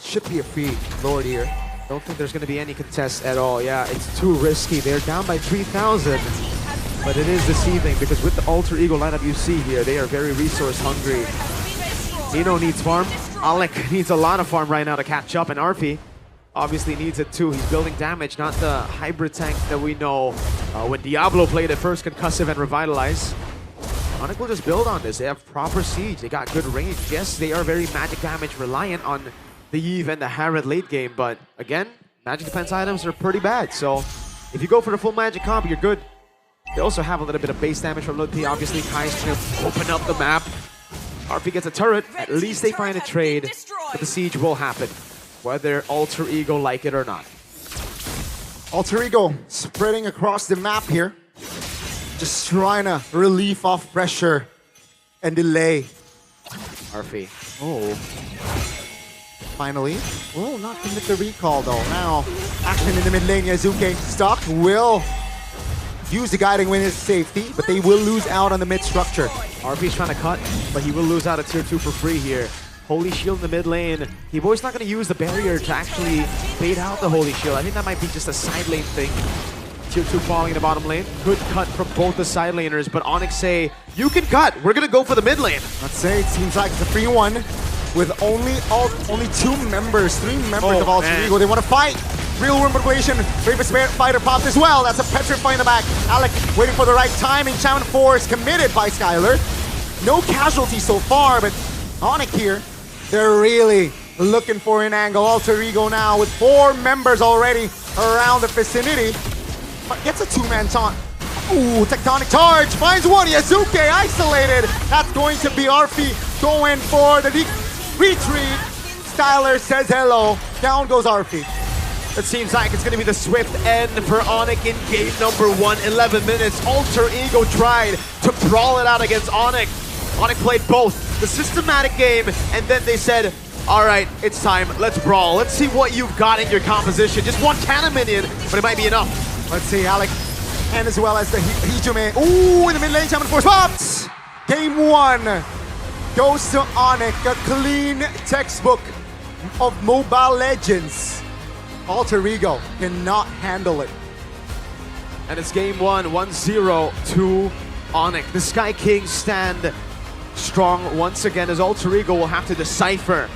Should be a free Lord here. Don't think there's going to be any contest at all. Yeah, it's too risky. They're down by 3,000. But it is deceiving because with the Alter Ego lineup you see here, they are very resource hungry. Nino needs farm. Alec needs a lot of farm right now to catch up. And RP obviously needs it too. He's building damage, not the hybrid tank that we know when Diablo played at first, Concussive and Revitalize. Onyx will just build on this. They have proper siege. They got good range. Yes, they are very magic damage reliant on the Eve and the Harrod late game, but again, magic defense items are pretty bad. So if you go for the full magic comp, you're good. They also have a little bit of base damage from Ludpi. Obviously, Kai's trying to open up the map. RP gets a turret. At least they find a trade, but the siege will happen, whether Alter Ego like it or not. Alter Ego spreading across the map here. Just trying to relieve off pressure and delay. RP. Oh. Finally. Will not commit the recall though. Now, action in the mid lane. Yazuke stuck. Will use the guiding wind as safety, but they will lose out on the mid structure. RP's trying to cut, but he will lose out a tier 2 for free here. Holy Shield in the mid lane. T-Boy's not going to use the barrier to actually bait out the Holy Shield. I think that might be just a side lane thing. Tier 2 falling in the bottom lane. Good cut from both the side laners, but Onyx say, you can cut. We're going to go for the mid lane. Let's say it seems like it's a free one with only 3 members of Alter Ego. They want to fight. Real world manipulation. Bravest fighter popped as well. That's a Petrify in the back. Alec waiting for the right timing. Shaman Force committed by Skylar. No casualties so far, but Onyx here, they're really looking for an angle. Alter Ego now with 4 members already around the vicinity. But gets a 2-man taunt. Ooh, Tectonic Charge finds one. Yazuke isolated. That's going to be RP going for the retreat. Skylar says hello. Down goes RP. It seems like it's going to be the swift end for Onyx in game number 1. 11 minutes. Alter Ego tried to brawl it out against Onyx. Onyx played both the systematic game, and then they said, all right, it's time. Let's brawl. Let's see what you've got in your composition. Just one cannon minion, but it might be enough. Let's see, Alec, and as well as the Hijime. Ooh, in the mid lane, Shaman Force pops! Game 1 goes to Onyx, a clean textbook of Mobile Legends. Alter Ego cannot handle it. And it's game 1, 1-0 to Onyx. The Sky Kings stand strong once again as Alter Ego will have to decipher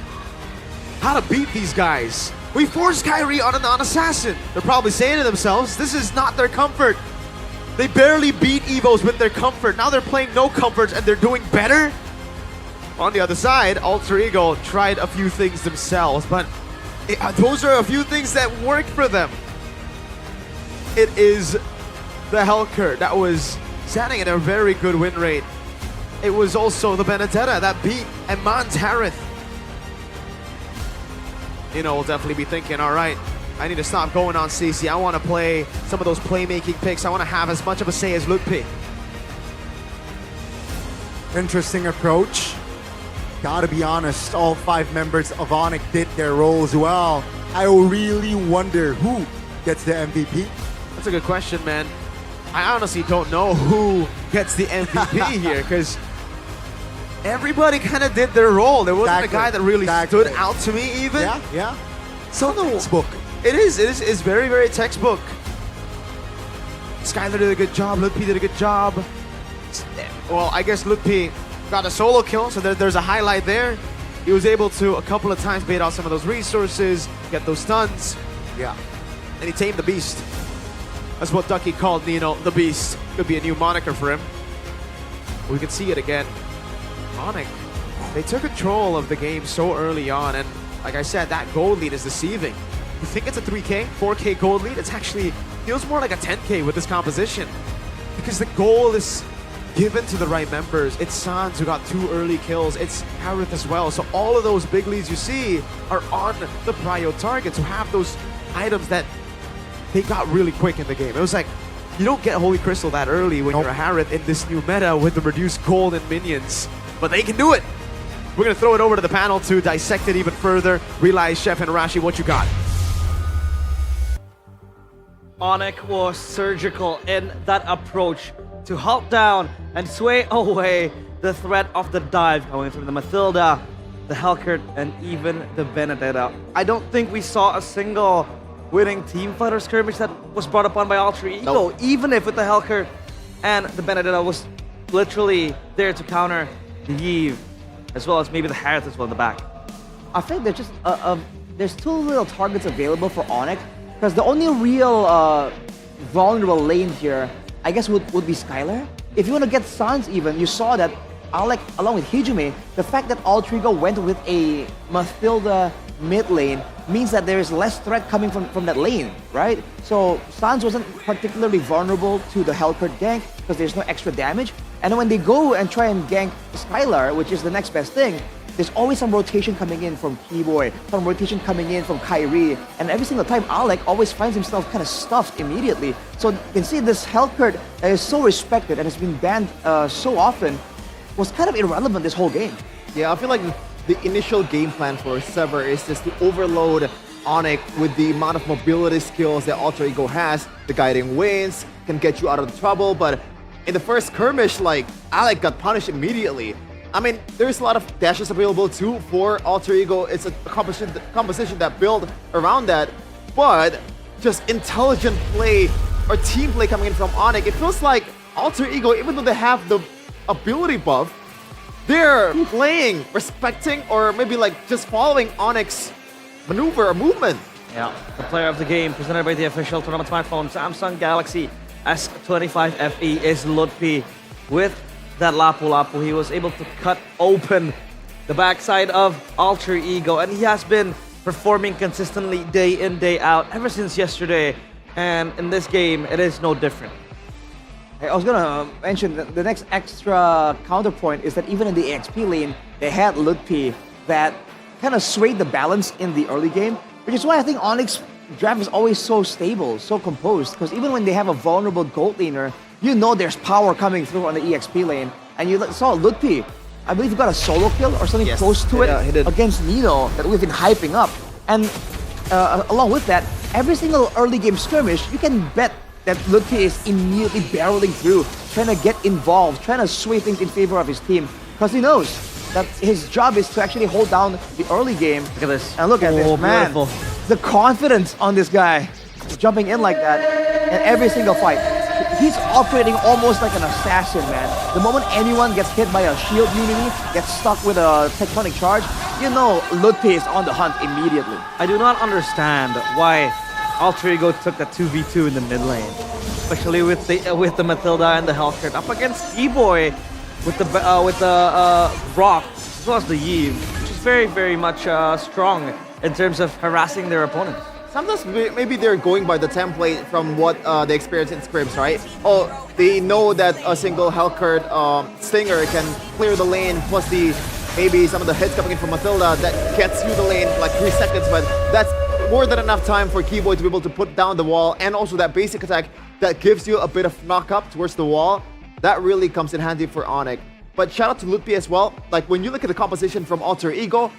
how to beat these guys. We forced Kyrie on a non-assassin. They're probably saying to themselves, this is not their comfort. They barely beat Evos with their comfort. Now they're playing no comforts and they're doing better. On the other side, Alter Ego tried a few things themselves, but those are a few things that worked for them. It is the Hellcurt that was standing at a very good win rate. It was also the Benedetta that beat Eman's Harith. Will definitely be thinking, all right, I need to stop going on CC. I want to play some of those playmaking picks. I want to have as much of a say as Lutpi. Interesting approach. Gotta be honest, all 5 members of Onyx did their roles well. I really wonder who gets the MVP. That's a good question, man. I honestly don't know who gets the MVP here, because everybody kind of did their role. There wasn't a guy that really stood out to me even. Yeah. So textbook. It is very, very textbook. Skylar did a good job. Lutpi did a good job. Well, I guess Lutpi got a solo kill, so there's a highlight there. He was able to a couple of times bait out some of those resources, get those stuns. Yeah. And he tamed the beast. That's what Ducky called Nino the Beast. Could be a new moniker for him. We can see it again. Onyx, they took control of the game so early on, and like I said, that gold lead is deceiving. You think it's a 3K, 4K gold lead? It's actually feels more like a 10K with this composition, because the goal is given to the right members. It's Sans who got 2 early kills. It's Harith as well. So all of those big leads you see are on the prio targets who have those items that they got really quick in the game. It was like, you don't get Holy Crystal that early when you're a Harith in this new meta with the reduced gold and minions. But they can do it. We're going to throw it over to the panel to dissect it even further. Realize, Chef and Rashi, what you got? Onyx was surgical in that approach to halt down and sway away the threat of the dive coming from the Mathilda, the Hellcurt, and even the Benedetta. I don't think we saw a single winning team fighter skirmish that was brought upon by Alter Ego, even if with the Hellcurt and the Benedetta was literally there to counter the Yve, as well as maybe the Harith as well in the back. I think there's just there's too little targets available for Onyx, because the only real vulnerable lane here, I guess, would be Skylar. If you want to get Sans even, you saw that Alec, along with Hijime, the fact that Alter Ego went with a Mathilda mid lane means that there is less threat coming from that lane, right? So Sans wasn't particularly vulnerable to the Hellcurt gank because there's no extra damage. And when they go and try and gank Skylar, which is the next best thing, there's always some rotation coming in from Keyboy, some rotation coming in from Kyrie, and every single time Alec always finds himself kind of stuffed immediately. So you can see this Hellcurt that is so respected and has been banned so often was kind of irrelevant this whole game. Yeah, I feel like the initial game plan for Sever is just to overload Onyx with the amount of mobility skills that Alter Ego has. The guiding winds can get you out of the trouble, but in the first skirmish, like, Alec got punished immediately. I mean, there's a lot of dashes available too for Alter Ego. It's a composition that built around that, but just intelligent play or team play coming in from Onyx. It feels like Alter Ego, even though they have the ability buff, they're playing, respecting, or maybe like just following Onyx maneuver or movement. Yeah, the player of the game presented by the official tournament smartphone Samsung Galaxy S25 FE is Lutpi. With that Lapu Lapu, he was able to cut open the backside of Alter Ego, and he has been performing consistently day in, day out ever since yesterday. And in this game, it is no different. I was gonna mention that the next extra counterpoint is that even in the EXP lane, they had Lutpi that kind of swayed the balance in the early game, which is why I think Onyx draft is always so stable, so composed, because even when they have a vulnerable gold laner, you know there's power coming through on the EXP lane. And you saw Lutpi, I believe he got a solo kill or something close to it against Nino that we've been hyping up. And along with that, every single early game skirmish, you can bet that Lutpi is immediately barreling through, trying to get involved, trying to sway things in favor of his team, because he knows that his job is to actually hold down the early game. Look at this. And look at this, man. Beautiful. The confidence on this guy, jumping in like that in every single fight. He's operating almost like an assassin, man. The moment anyone gets hit by a shield unity, gets stuck with a tectonic charge, you know Lutpi is on the hunt immediately. I do not understand why Alter Ego took that 2v2 in the mid lane, especially with the Mathilda and the Hellcurt up against E-Boy with the Brock as well as the Eve, which is very, very much strong in terms of harassing their opponents. Sometimes maybe they're going by the template from what they experience in scrims, right? Oh, they know that a single Hellcurt Stinger can clear the lane, plus maybe some of the hits coming in from Matilda that gets you the lane for like 3 seconds, but that's more than enough time for Keyboy to be able to put down the wall, and also that basic attack that gives you a bit of knock up towards the wall. That really comes in handy for Onyx. But shout out to Lutpi as well. Like when you look at the composition from Alter Ego,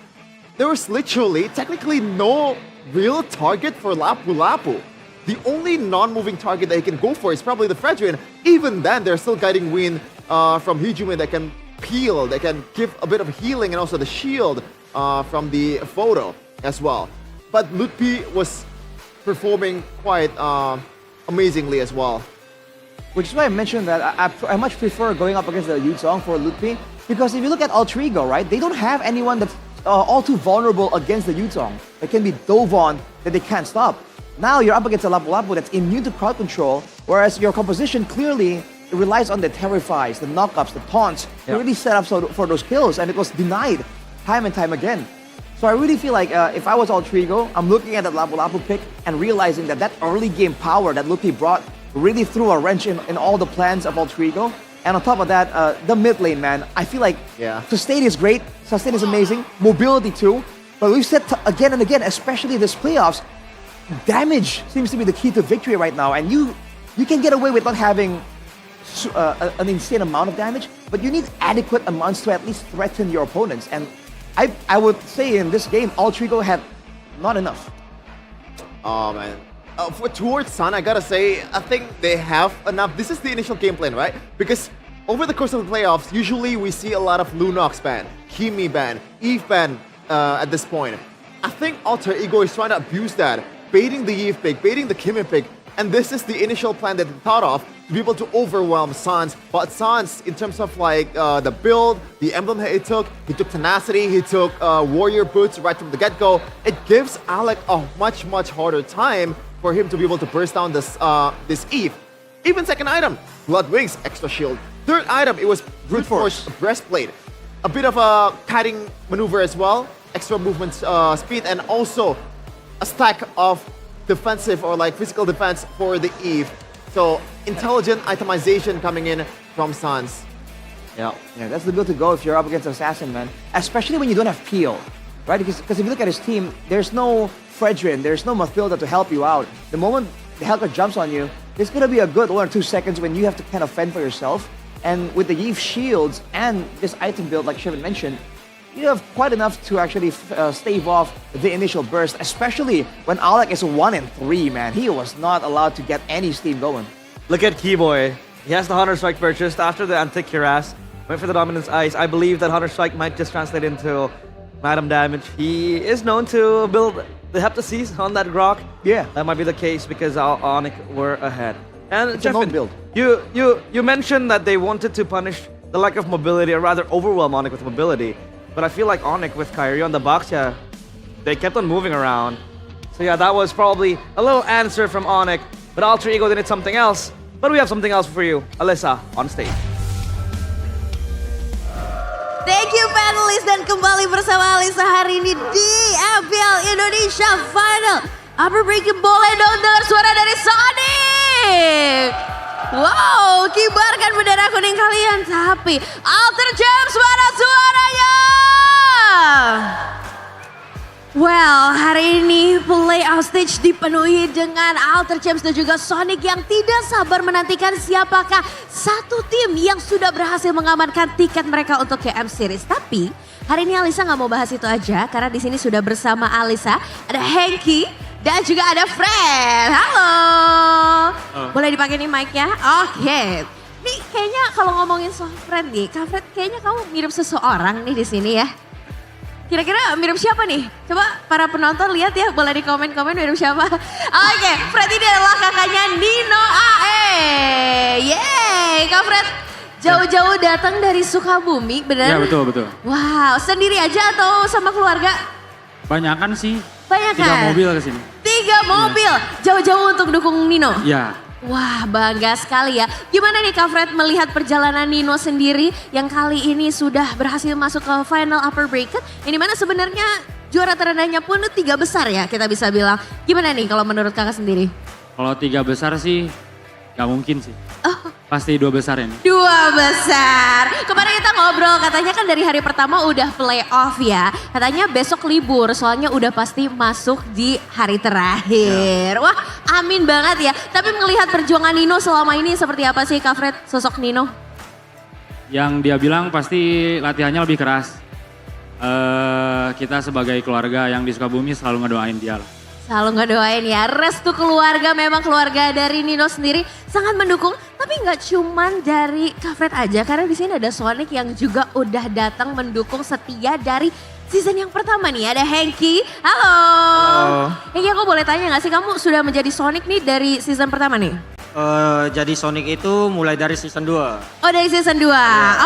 there was literally, technically no real target for Lapu Lapu. The only non-moving target that he can go for is probably the Fredrin. Even then, they're still guiding Wind from Hijume that can peel, that can give a bit of healing, and also the shield from the photo as well. But Lutpi was performing quite amazingly as well. Which is why I mentioned that I much prefer going up against the Yuzong for Lutpi, because if you look at Alter Ego, right, they don't have anyone that's all too vulnerable against the Yuzong. It can be Dovon that they can't stop. Now you're up against a Lapu Lapu that's immune to crowd control, whereas your composition clearly relies on the terrifies, the knockups, the taunts, to really set up for those kills, and it was denied time and time again. So I really feel like if I was Alter Ego, I'm looking at that Lapu Lapu pick and realizing that early game power that Lutpi brought really threw a wrench in all the plans of Alter Ego. And on top of that, the mid lane, man, I feel like Sustain is great, Sustain is amazing, mobility too, but we've said again and again, especially this playoffs, damage seems to be the key to victory right now, and you can get away with not having an insane amount of damage, but you need adequate amounts to at least threaten your opponents, and I would say in this game, Alter Ego had not enough. Oh man. Towards Sun, I gotta say, I think they have enough. This is the initial game plan, right? Because over the course of the playoffs, usually we see a lot of Lunox ban, Kimi ban, Eve ban at this point. I think Alter Ego is trying to abuse that, baiting the Eve pick, baiting the Kimi pick, and this is the initial plan that they thought of to be able to overwhelm Sans. But Sans, in terms of like the build, the emblem that he took Tenacity, he took Warrior Boots right from the get-go. It gives Alec a much, much harder time for him to be able to burst down this Eve. Even second item, Blood Wings, extra shield. Third item, it was Brute Force Breastplate. A bit of a kiting maneuver as well, extra movement speed, and also a stack of defensive or like physical defense for the Eve. So intelligent itemization coming in from Sans. Yeah, that's the build to go if you're up against Assassin, man. Especially when you don't have peel, right? Because if you look at his team, there's no Fredrin, there's no Mathilda to help you out. The moment the Hellcat jumps on you, it's gonna be a good 1 or 2 seconds when you have to kind of fend for yourself. And with the Eve shields and this item build, like Shevin mentioned, you have quite enough to actually stave off the initial burst, especially when Alec is 1 and 3, man. He was not allowed to get any steam going. Look at Keyboy. He has the Hunter Strike purchased after the Anti-Cuirass. Went for the Dominance Ice. I believe that Hunter Strike might just translate into Madam Damage. He is known to build the Heptaseas on that Grok. Yeah. That might be the case because Onyx were ahead. And it's a known build. You mentioned that they wanted to punish the lack of mobility, or rather overwhelm Onyx with mobility. But I feel like Onyx with Kyrie on the box, they kept on moving around. So yeah, that was probably a little answer from Onyx. But Alter Ego did something else. But we have something else for you. Alyssa, on stage. Thank you panelists, dan kembali bersama Alisa hari ini di MPL Indonesia Final. Upper Breaking boleh dong dengar suara dari Sonic. Wow, kibarkan bendera kuning kalian. Tapi Alter Champs mana suaranya? Well, hari ini playoff stage dipenuhi dengan Alter Champs dan juga Sonic yang tidak sabar menantikan siapakah satu tim yang sudah berhasil mengamankan tiket mereka untuk KM Series. Tapi hari ini Alisa nggak mau bahas itu aja karena di sini sudah bersama Alisa ada Henky dan juga ada Fred. Halo. Boleh dipakai nih mic-nya? Oke. Nih kayaknya kalau ngomongin soal Fred nih, Kak Fred kayaknya kamu mirip seseorang nih di sini ya. Kira-kira mirip siapa nih? Coba para penonton lihat ya, boleh di komen-komen mirip siapa. Oke, Fred ini adalah kakaknya Nino AE. Yeay, Kak Fred jauh-jauh datang dari Sukabumi, bener? Ya betul. Wow, sendiri aja atau sama keluarga? Banyakan sih. Banyakan? 3 mobil kesini. 3 mobil, jauh-jauh untuk dukung Nino? Ya. Wah, bangga sekali ya. Gimana nih Kak Fred melihat perjalanan Nino sendiri yang kali ini sudah berhasil masuk ke final upper bracket. Ini mana sebenarnya juara terendahnya pun 3 besar ya kita bisa bilang. Gimana nih kalau menurut kakak sendiri? Kalau 3 besar sih gak mungkin sih. Pasti 2 besar ini. 2 besar. Kemarin kita ngobrol katanya kan dari hari pertama udah playoff ya. Katanya besok libur soalnya udah pasti masuk di hari terakhir. Wah amin banget ya. Tapi melihat perjuangan Nino selama ini seperti apa sih Kak Fred sosok Nino? Yang dia bilang pasti latihannya lebih keras. Kita sebagai keluarga yang di Sukabumi selalu ngedoain dia lah. Selalu ngedoain ya, restu keluarga, memang keluarga dari Nino sendiri sangat mendukung. Tapi nggak cuman dari Kak Fred aja, karena di sini ada Sonic yang juga udah datang mendukung setia dari season yang pertama nih. Ada Hengki, halo. Hengki aku boleh tanya nggak sih, kamu sudah menjadi Sonic nih dari season pertama nih? Jadi Sonic itu mulai dari season 2. Oh dari season 2,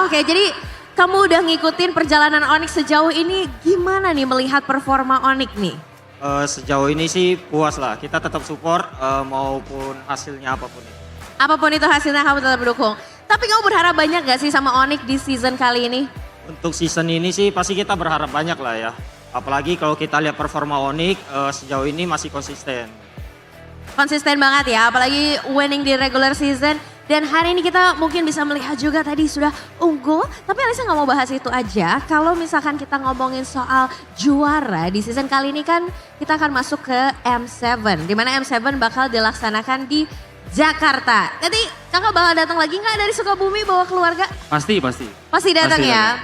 Oke, jadi kamu udah ngikutin perjalanan Onyx sejauh ini, gimana nih melihat performa Onyx nih? Sejauh ini sih puas lah, kita tetap support maupun hasilnya apapun itu. Apapun itu hasilnya kamu tetap mendukung. Tapi kamu berharap banyak gak sih sama Onyx di season kali ini? Untuk season ini sih pasti kita berharap banyak lah ya. Apalagi kalau kita lihat performa Onyx sejauh ini masih konsisten. Konsisten banget ya, apalagi winning di regular season. Dan hari ini kita mungkin bisa melihat juga tadi sudah unggul. Tapi Alisa nggak mau bahas itu aja. Kalau misalkan kita ngomongin soal juara di season kali ini kan kita akan masuk ke M7. Dimana M7 bakal dilaksanakan di Jakarta. Nanti kakak bakal datang lagi nggak dari Sukabumi bawa keluarga? Pasti. Pasti datang ya?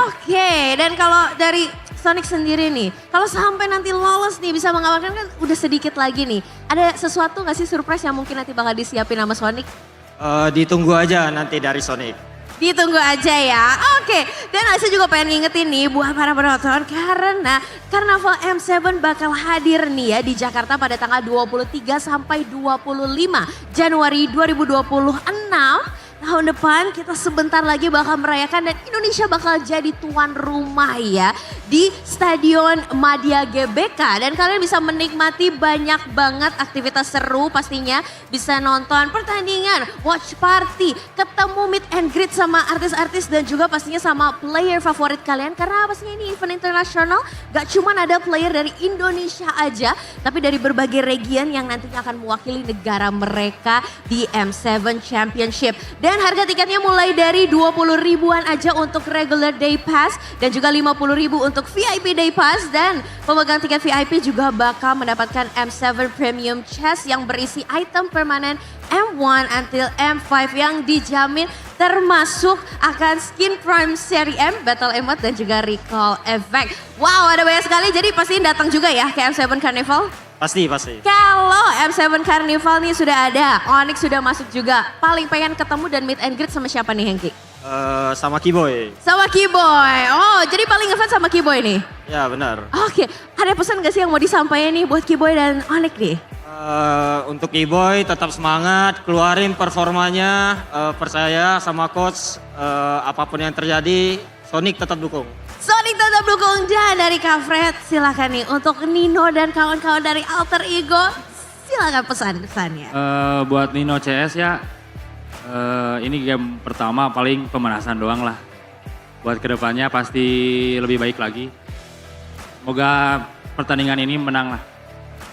Oke, dan kalau dari Sonic sendiri nih, kalau sampai nanti lolos nih bisa mengamankan kan udah sedikit lagi nih. Ada sesuatu nggak sih surprise yang mungkin nanti bakal disiapin sama Sonic? Ditunggu aja nanti dari Sonic. Ditunggu aja ya. Oke, dan saya juga pengen ngingetin nih buat para penonton karena Karnaval M7 bakal hadir nih ya di Jakarta pada tanggal 23 sampai 25 Januari 2026. Tahun depan kita sebentar lagi bakal merayakan dan Indonesia bakal jadi tuan rumah ya di Stadion Madia GBK. Dan kalian bisa menikmati banyak banget aktivitas seru pastinya. Bisa nonton pertandingan, watch party, ketemu meet and greet sama artis-artis dan juga pastinya sama player favorit kalian. Karena pastinya ini event internasional, gak cuma ada player dari Indonesia aja, tapi dari berbagai region yang nantinya akan mewakili negara mereka di M7 Championship. Dan harga tiketnya mulai dari 20 ribuan aja untuk regular day pass dan juga 50 ribu untuk VIP day pass. Dan pemegang tiket VIP juga bakal mendapatkan M7 Premium Chest yang berisi item permanen M1 until M5 yang dijamin termasuk akan skin prime seri M, battle emote dan juga recall effect. Wow, ada banyak sekali, jadi pasti datang juga ya ke M7 Carnival? Pasti. Kalau M7 Carnival nih sudah ada, Onyx sudah masuk juga. Paling pengen ketemu dan meet and greet sama siapa nih Hengki? Sama Keyboy. Sama Keyboy. Oh, jadi paling ngefans sama Keyboy nih? Ya benar. Oke, ada pesan gak sih yang mau disampaikan nih buat Keyboy dan Onyx nih? Untuk Keyboy tetap semangat, keluarin performanya, percaya sama coach, apapun yang terjadi, Sonic tetap dukung. Sonic tetap dukung. Dan dari Kak Fred silakan nih untuk Nino dan kawan-kawan dari Alter Ego, silakan pesan-pesannya. Buat Nino CS ya, ini game pertama paling pemanasan doang lah. Buat kedepannya pasti lebih baik lagi. Semoga pertandingan ini menang lah.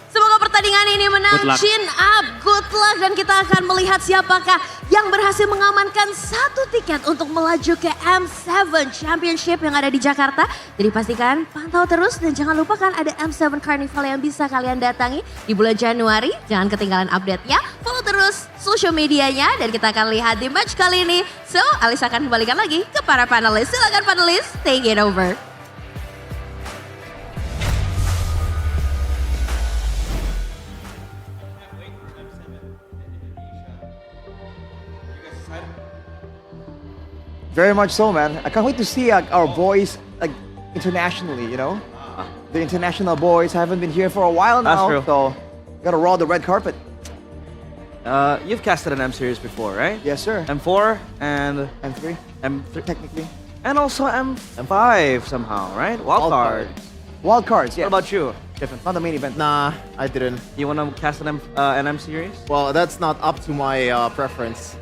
Semoga pertandingan ini menang, chin up, good luck. Dan kita akan melihat siapakah yang berhasil mengamankan 1 tiket untuk melaju ke M7 Championship yang ada di Jakarta. Jadi pastikan pantau terus dan jangan lupakan ada M7 Carnival yang bisa kalian datangi di bulan Januari. Jangan ketinggalan update-nya, follow terus social medianya dan kita akan lihat di match kali ini. So, Alisa akan kembalikan lagi ke para panelis. Silakan panelis, take it over. Very much so, man. I can't wait to see our boys internationally, you know? The international boys haven't been here for a while now. That's true. So, gotta roll the red carpet. You've casted an M series before, right? Yes, sir. M4 and M3. M3 technically. And also M5 somehow, right? Wildcard. Wild cards, yeah. What about you, Tiffin? Not the main event. Nah, I didn't. You want to cast an M series? Well, that's not up to my preference.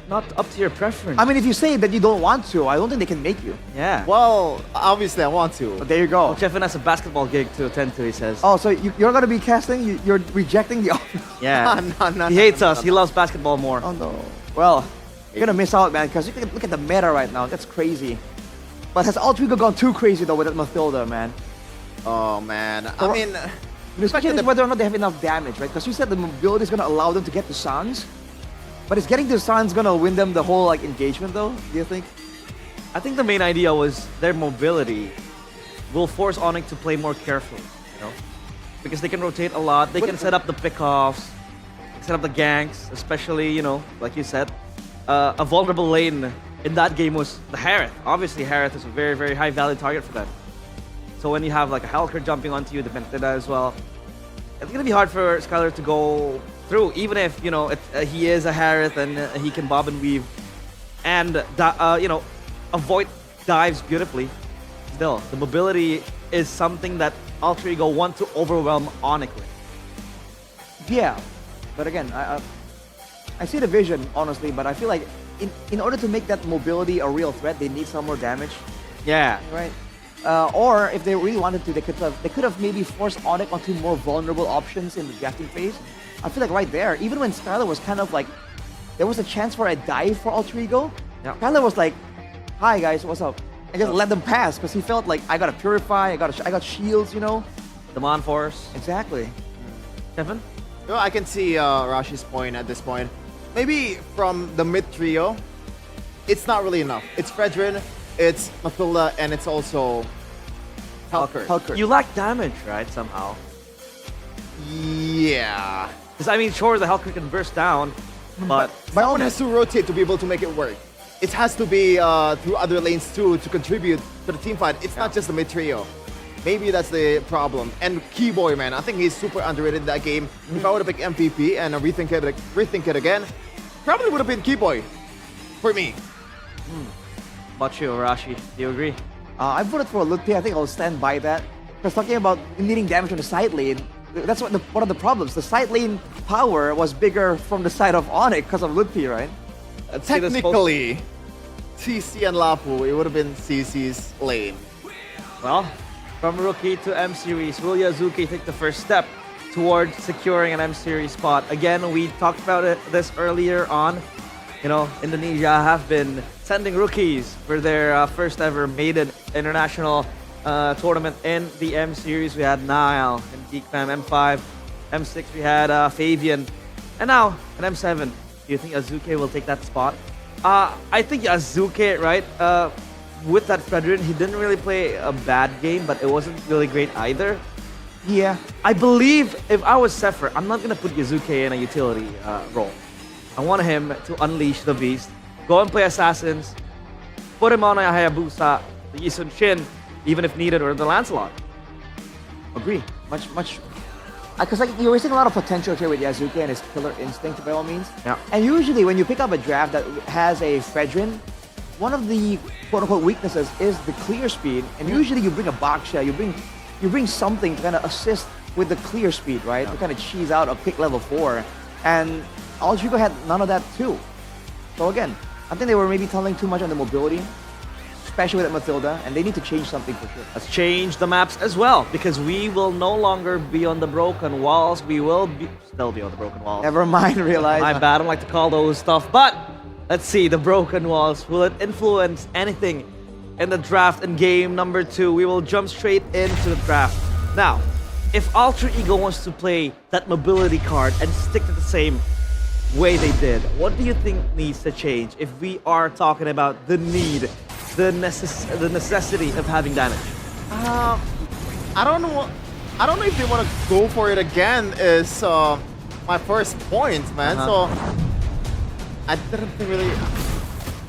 Not up to your preference. I mean, if you say that you don't want to, I don't think they can make you. Yeah. Well, obviously I want to. But there you go. Well, Tiffin has a basketball gig to attend to, he says. Oh, so you're gonna be casting? You're rejecting the offer? Yeah. No, he hates us. He loves basketball more. Oh no. Well, you're gonna miss out, man, because you can look at the meta right now. That's crazy. But has Altrigo gone too crazy though with that Mathilda, man? Oh man. I mean, the question is whether or not they have enough damage, right? Because you said the mobility is gonna allow them to get to Sans. But is getting to Sans gonna win them the whole like engagement though? Do you think? I think the main idea was their mobility will force Onyx to play more carefully, you know? Because they can rotate a lot, they can set up the pickoffs, set up the ganks, especially, you know, like you said, a vulnerable lane in that game was the Harith. Obviously, Harith is a very, very high value target for them. So when you have like a Helker jumping onto you, the Pentida as well, it's gonna be hard for Skylar to go through, even if, you know, he is a Harith and he can bob and weave and, you know, avoid dives beautifully. Still, the mobility is something that Alter Ego want to overwhelm Onyx with. Yeah, but again, I see the vision, honestly, but I feel like in order to make that mobility a real threat, they need some more damage. Yeah. Right? Or if they really wanted to, they could have maybe forced Onyx onto more vulnerable options in the drafting phase. I feel like right there, even when Skylar was kind of like, there was a chance for a dive for Alter Ego, Skylar was like, hi guys, what's up? And just let them pass, because he felt like, I gotta purify, I got shields, you know? Demand force. Exactly. Kevin? Well, I can see Rashi's point at this point. Maybe from the mid trio, it's not really enough. It's Fredrin, it's Mathilda, and it's also Helker. You lack damage, right, somehow? Yeah. Because, I mean, sure, the Helker can burst down, but... Someone has to rotate to be able to make it work. It has to be through other lanes too to contribute to the team fight. It's not just the mid trio. Maybe that's the problem. And Keyboy, man, I think he's super underrated in that game. If I would have picked MVP and rethink it again, probably would have been Keyboy for me. About you, Arashi, do you agree? I voted for Lutpi. I think I'll stand by that. Because talking about needing damage on the side lane, that's one of the problems. The side lane power was bigger from the side of Onyx because of Lutpi, right? Technically, CC and Lapu, it would have been CC's lane. Well, from Rookie to M Series, will Yazuki take the first step towards securing an M Series spot? Again, we talked about this earlier on. You know, Indonesia have been sending rookies for their first ever maiden international tournament in the M Series. We had Nile and Geekfam, M5, M6 we had Fabian, and now an M7. Do you think Azuke will take that spot? I think Azuke, right, with that Fredrin, he didn't really play a bad game, but it wasn't really great either. Yeah. I believe if I was Sepher, I'm not going to put Yazuke in a utility role. I want him to unleash the beast, go and play Assassins, put him on a Hayabusa, the Yisun Shin, even if needed, or the Lancelot. Agree. Much. Because like you're wasting a lot of potential here with Yazuki and his killer instinct by all means. Yeah. And usually when you pick up a draft that has a Fredrin, one of the quote-unquote weaknesses is the clear speed. And usually you bring a Baksha, you bring something to kind of assist with the clear speed, right? To kind of cheese out a pick level 4. And Altrigo had none of that too. So again, I think they were maybe tunneling too much on the mobility, especially with Mathilda, and they need to change something for sure. Let's change the maps as well, because we will no longer be on the broken walls. We will still be on the broken walls. Never mind, realize. My bad, I don't like to call those stuff, but let's see, the broken walls. Will it influence anything in the draft in game number 2? We will jump straight into the draft. Now, if Alter Ego wants to play that mobility card and stick to the same way they did, what do you think needs to change if we are talking about the need, the necessity of having damage? I don't know if they want to go for it again is my first point, man. So I didn't really,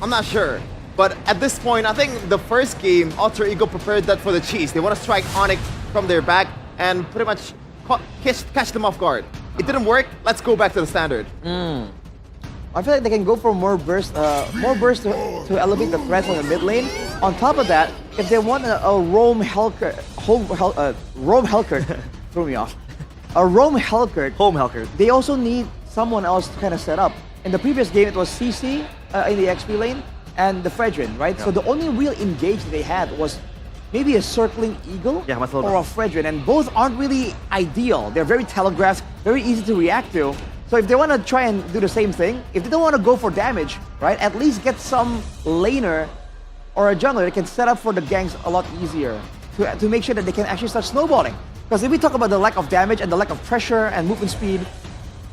I'm not sure. But at this point, I think the first game, Alter Ego prepared that for the cheese. They want to strike Onyx from their back and pretty much catch them off guard. It didn't work, let's go back to the standard. I feel like they can go for more burst to elevate the threat from the mid lane. On top of that, if they want a roam Helker Rome Helkert threw me off. Rome Helkert. Home Helkert. They also need someone else to kind of set up. In the previous game, it was CC in the XP lane and the Fredrin, right? Yeah. So the only real engage they had was maybe a circling Eagle or a Fredrin, and both aren't really ideal. They're very telegraphed, very easy to react to. So if they want to try and do the same thing, if they don't want to go for damage, right, at least get some laner or a jungler that can set up for the ganks a lot easier to make sure that they can actually start snowballing. Because if we talk about the lack of damage and the lack of pressure and movement speed,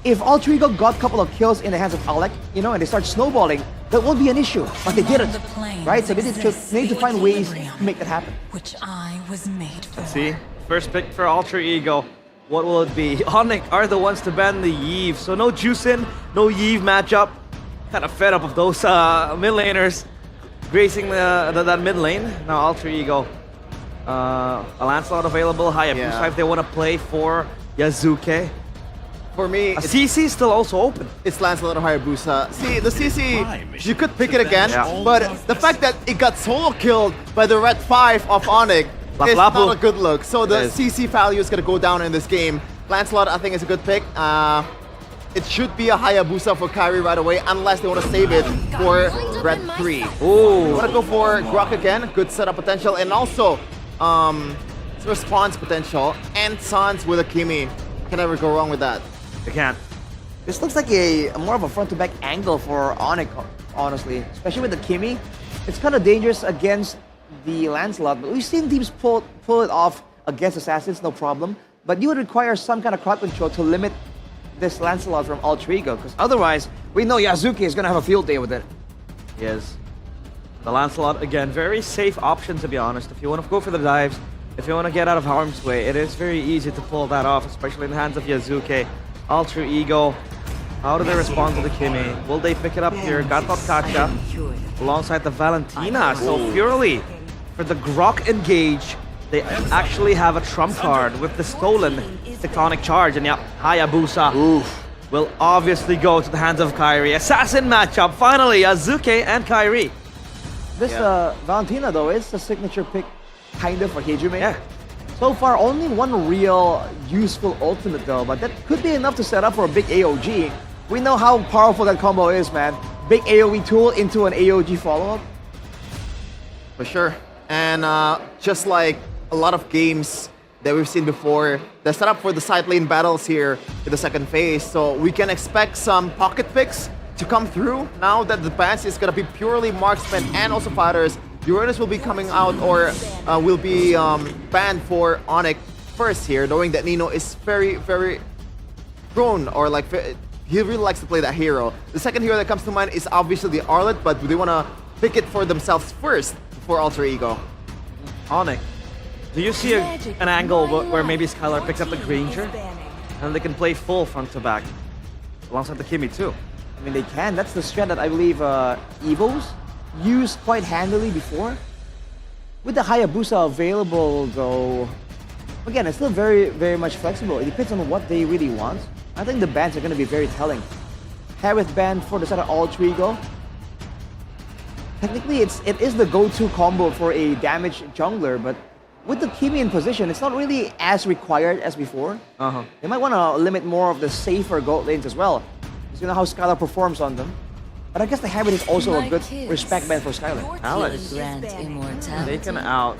if Alter Ego got a couple of kills in the hands of Alec, you know, and they start snowballing, that won't be an issue. But they didn't, right? So they need to find ways to make that happen. Which I was made for. Let's see. First pick for Alter Ego. What will it be? Onyx are the ones to ban the Yeve. So no Juicin, no Yeve matchup. Kind of fed up of those mid laners gracing that mid lane. Now Alter Ego. A Lancelot available. Hayabusa if they want to play for Yazuke. For me, CC is still also open. It's Lancelot or Hayabusa. See, the CC, you could pick it again, but the fact that it got solo killed by the red 5 of Onyx is not a good look. So the CC value is going to go down in this game. Lancelot, I think, is a good pick. It should be a Hayabusa for Kairi right away, unless they want to save it for red 3. Ooh. Want to go for Grok again. Good setup potential, and also response potential. And Sans with a Kimi. Can never go wrong with that. They can't. This looks like a more of a front-to-back angle for Onyx, honestly. Especially with the Kimi. It's kind of dangerous against the Lancelot, but we've seen teams pull it off against Assassins, no problem. But you would require some kind of crowd control to limit this Lancelot from Alter Ego, because otherwise, we know Yazuki is going to have a field day with it. Yes. The Lancelot, again, very safe option, to be honest. If you want to go for the dives, if you want to get out of harm's way, it is very easy to pull that off, especially in the hands of Yazuke. Alter Ego, how do they respond to the Kimi? Will they pick it up here? Gatot Kacha alongside the Valentina. So purely for the Grok engage, they actually have a trump card with the stolen Tectonic Charge. And yeah, Hayabusa will obviously go to the hands of Kairi. Assassin matchup, finally, Yazuke and Kairi. This Valentina, though, is a signature pick kind of for Hejime. Yeah. So far, only one real useful ultimate though, but that could be enough to set up for a big AOG. We know how powerful that combo is, man. Big AOE tool into an AOG follow-up. For sure. And just like a lot of games that we've seen before, they're set up for the side lane battles here in the second phase. So we can expect some pocket picks to come through now that the bans is going to be purely marksmen and also fighters. Uranus will be coming out or will be banned for Onyx first here, knowing that Nino is very, very prone or like he really likes to play that hero. The second hero that comes to mind is obviously the Arlet, but they want to pick it for themselves first before Alter Ego. Onyx, do you see an angle where maybe Skylar picks up the Granger and they can play full front to back alongside the Kimi too? I mean, they can. That's the strat that I believe Evos used quite handily before. With the Hayabusa available, though, again, it's still very, very much flexible. It depends on what they really want. I think the bans are going to be very telling. Harith ban for the set of Alter Ego. Technically, it is the go-to combo for a damaged jungler, but with the Kimi in position, it's not really as required as before. They might want to limit more of the safer gold lanes as well. Because you know how Skylar performs on them. But I guess the Habit is also a good respect ban for Skylar. Alex, taken out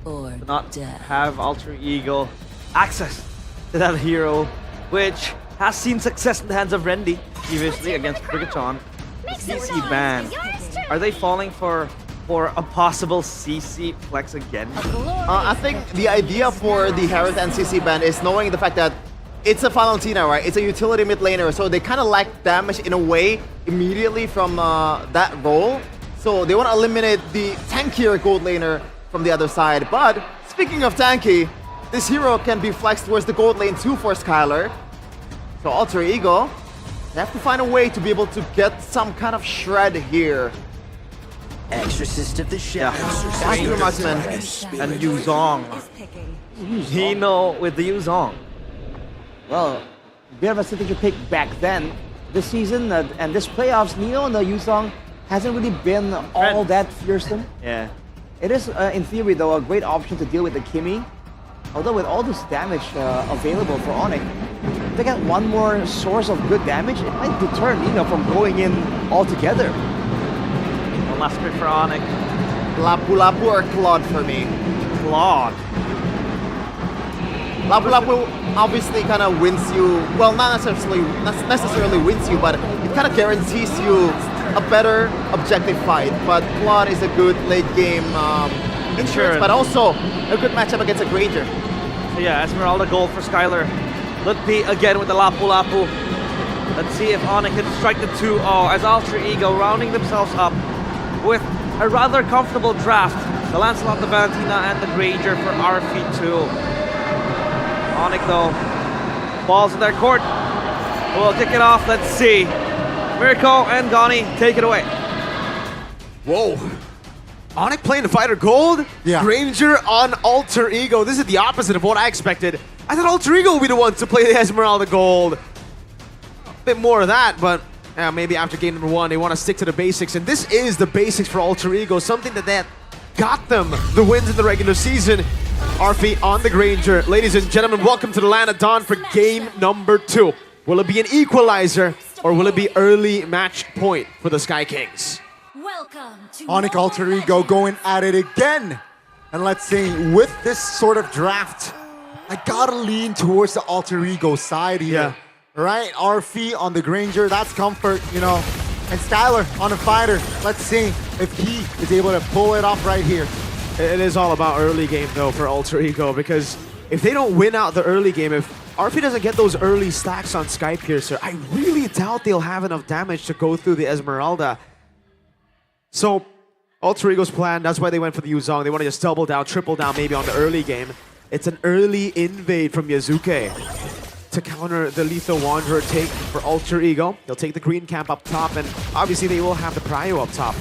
to not have Alter Ego access to that hero, which has seen success in the hands of Rendy previously against Brigaton. The CC ban. Are they falling for a possible CC flex again? I think the idea for the Harith and CC ban is knowing the fact that it's a Valentina, right? It's a utility mid laner, so they kind of lack damage in a way immediately from that role. So they want to eliminate the tankier gold laner from the other side. But speaking of tanky, this hero can be flexed towards the gold lane too for Skylar. So Alter Ego, they have to find a way to be able to get some kind of shred here. Exorcist of the Shadows. Master Marksman. And Yuzong. Hino with the Yuzong. Well, bit of a signature pick back then. This season and this playoffs, Nino and the Yuzong hasn't really been all that fearsome. Yeah. It is, in theory though, a great option to deal with the Kimi. Although with all this damage available for Onyx, if they get one more source of good damage, it might deter Nino from going in altogether. One last pick for Onyx. Lapu Lapu or Claude for me? Claude. Lapu Lapu obviously kind of wins you, well, not necessarily wins you, but it kind of guarantees you a better objective fight. But Claude is a good late game insurance, but also a good matchup against a Granger. So yeah, Esmeralda gold for Skylar. Lutpi again with the Lapu Lapu. Let's see if Onyx can strike the 2-0 as Alter Ego rounding themselves up with a rather comfortable draft. The Lancelot, the Valentina, and the Granger for RP2. Onyx though, balls in their court. We'll kick it off, let's see. Mirko and Gani, take it away. Whoa. Onyx playing the fighter gold? Yeah. Granger on Alter Ego. This is the opposite of what I expected. I thought Alter Ego would be the ones to play the Esmeralda gold. A bit more of that, but maybe after game number 1, they want to stick to the basics. And this is the basics for Alter Ego, something that got them the wins in the regular season. RP on the Granger. Ladies and gentlemen, welcome to the Land of Dawn for game number 2. Will it be an equalizer or will it be early match point for the Sky Kings? Onyx Alter Ego going at it again. And let's see, with this sort of draft, I gotta lean towards the Alter Ego side here. Yeah. Right? RP on the Granger, that's comfort, you know. And Skylar on the fighter. Let's see if he is able to pull it off right here. It is all about early game though for Alter Ego, because if they don't win out the early game, if RP doesn't get those early stacks on Sky Piercer, I really doubt they'll have enough damage to go through the Esmeralda. So Alter Ego's plan, that's why they went for the Yuzong. They want to just double down, triple down maybe on the early game. It's an early invade from Yazuke to counter the Lethal Wanderer take for Alter Ego. They'll take the green camp up top, and obviously they will have the Prio up top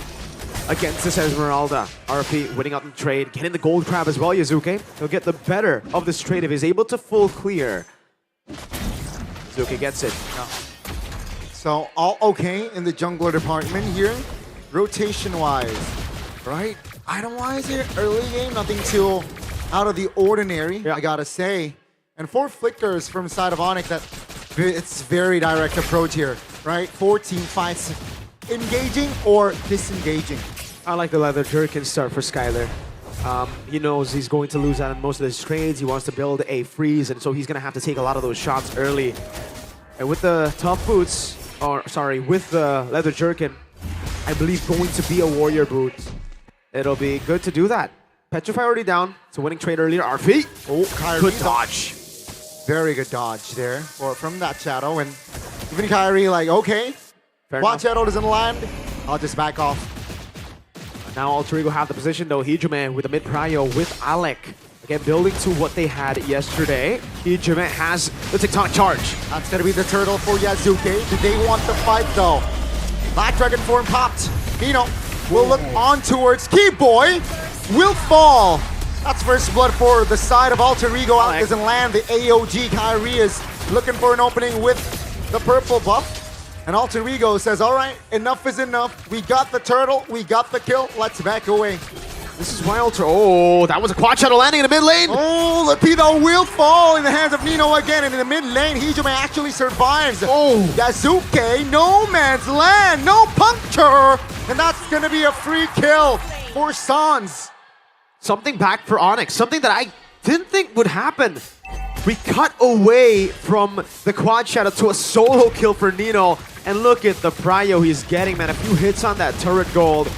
against this Esmeralda. RP winning out the trade, getting the gold crab as well, Yazuke. He'll get the better of this trade if he's able to full clear. Yazuke gets it. So all okay in the jungler department here. Rotation-wise, right? Item-wise here, early game, nothing too out of the ordinary, I gotta say. And 4 flickers from the side of Onyx, that it's very direct approach here, right? 4 team fights, engaging or disengaging. I like the leather jerkin start for Skylar. He knows he's going to lose out on most of his trades. He wants to build a freeze, and so he's gonna have to take a lot of those shots early. And with the tough boots, or sorry, with the leather jerkin, I believe going to be a warrior boot. It'll be good to do that. Petrify already down. It's a winning trade earlier. RP. Oh, Kyrie. Good dodge. Very good dodge there from that Shadow. And even Kyrie like, okay, watch Shadow doesn't land. I'll just back off. Now Alter Ego have the position though. Hijime with the mid prio with Alec. Again, building to what they had yesterday. Hijime has the tectonic charge. That's going to be the turtle for Yazuke. Do they want the fight though? Black Dragon form popped. Nino will look on towards Keyboy. Will fall. That's first blood for the side of Alter Ego. Out doesn't land. The AOG Kyrie is looking for an opening with the purple buff. And Alter Ego says, all right, enough is enough. We got the turtle. We got the kill. Let's back away. This is why Alter... Oh, that was a quad shadow landing in the mid lane. Oh, Lapido will fall in the hands of Nino again. And in the mid lane, Hijime actually survives. Oh, Yazuke, no man's land, no puncture. And that's going to be a free kill for Sans. Something back for Onyx. Something that I didn't think would happen. We cut away from the quad shadow to a solo kill for Nino. And look at the prio he's getting, man. A few hits on that turret gold.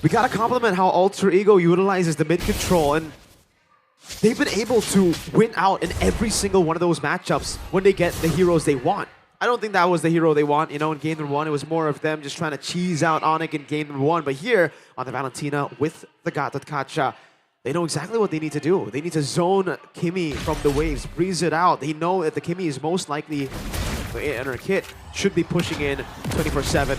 We gotta compliment how Alter Ego utilizes the mid control, and they've been able to win out in every single one of those matchups when they get the heroes they want. I don't think that was the hero they want, you know, in game number 1. It was more of them just trying to cheese out Onyx in game number 1. But here, on the Valentina with the Gatot Kacha, they know exactly what they need to do. They need to zone Kimmy from the waves, breeze it out. They know that the Kimmy is most likely, and her kit should be pushing in 24/7.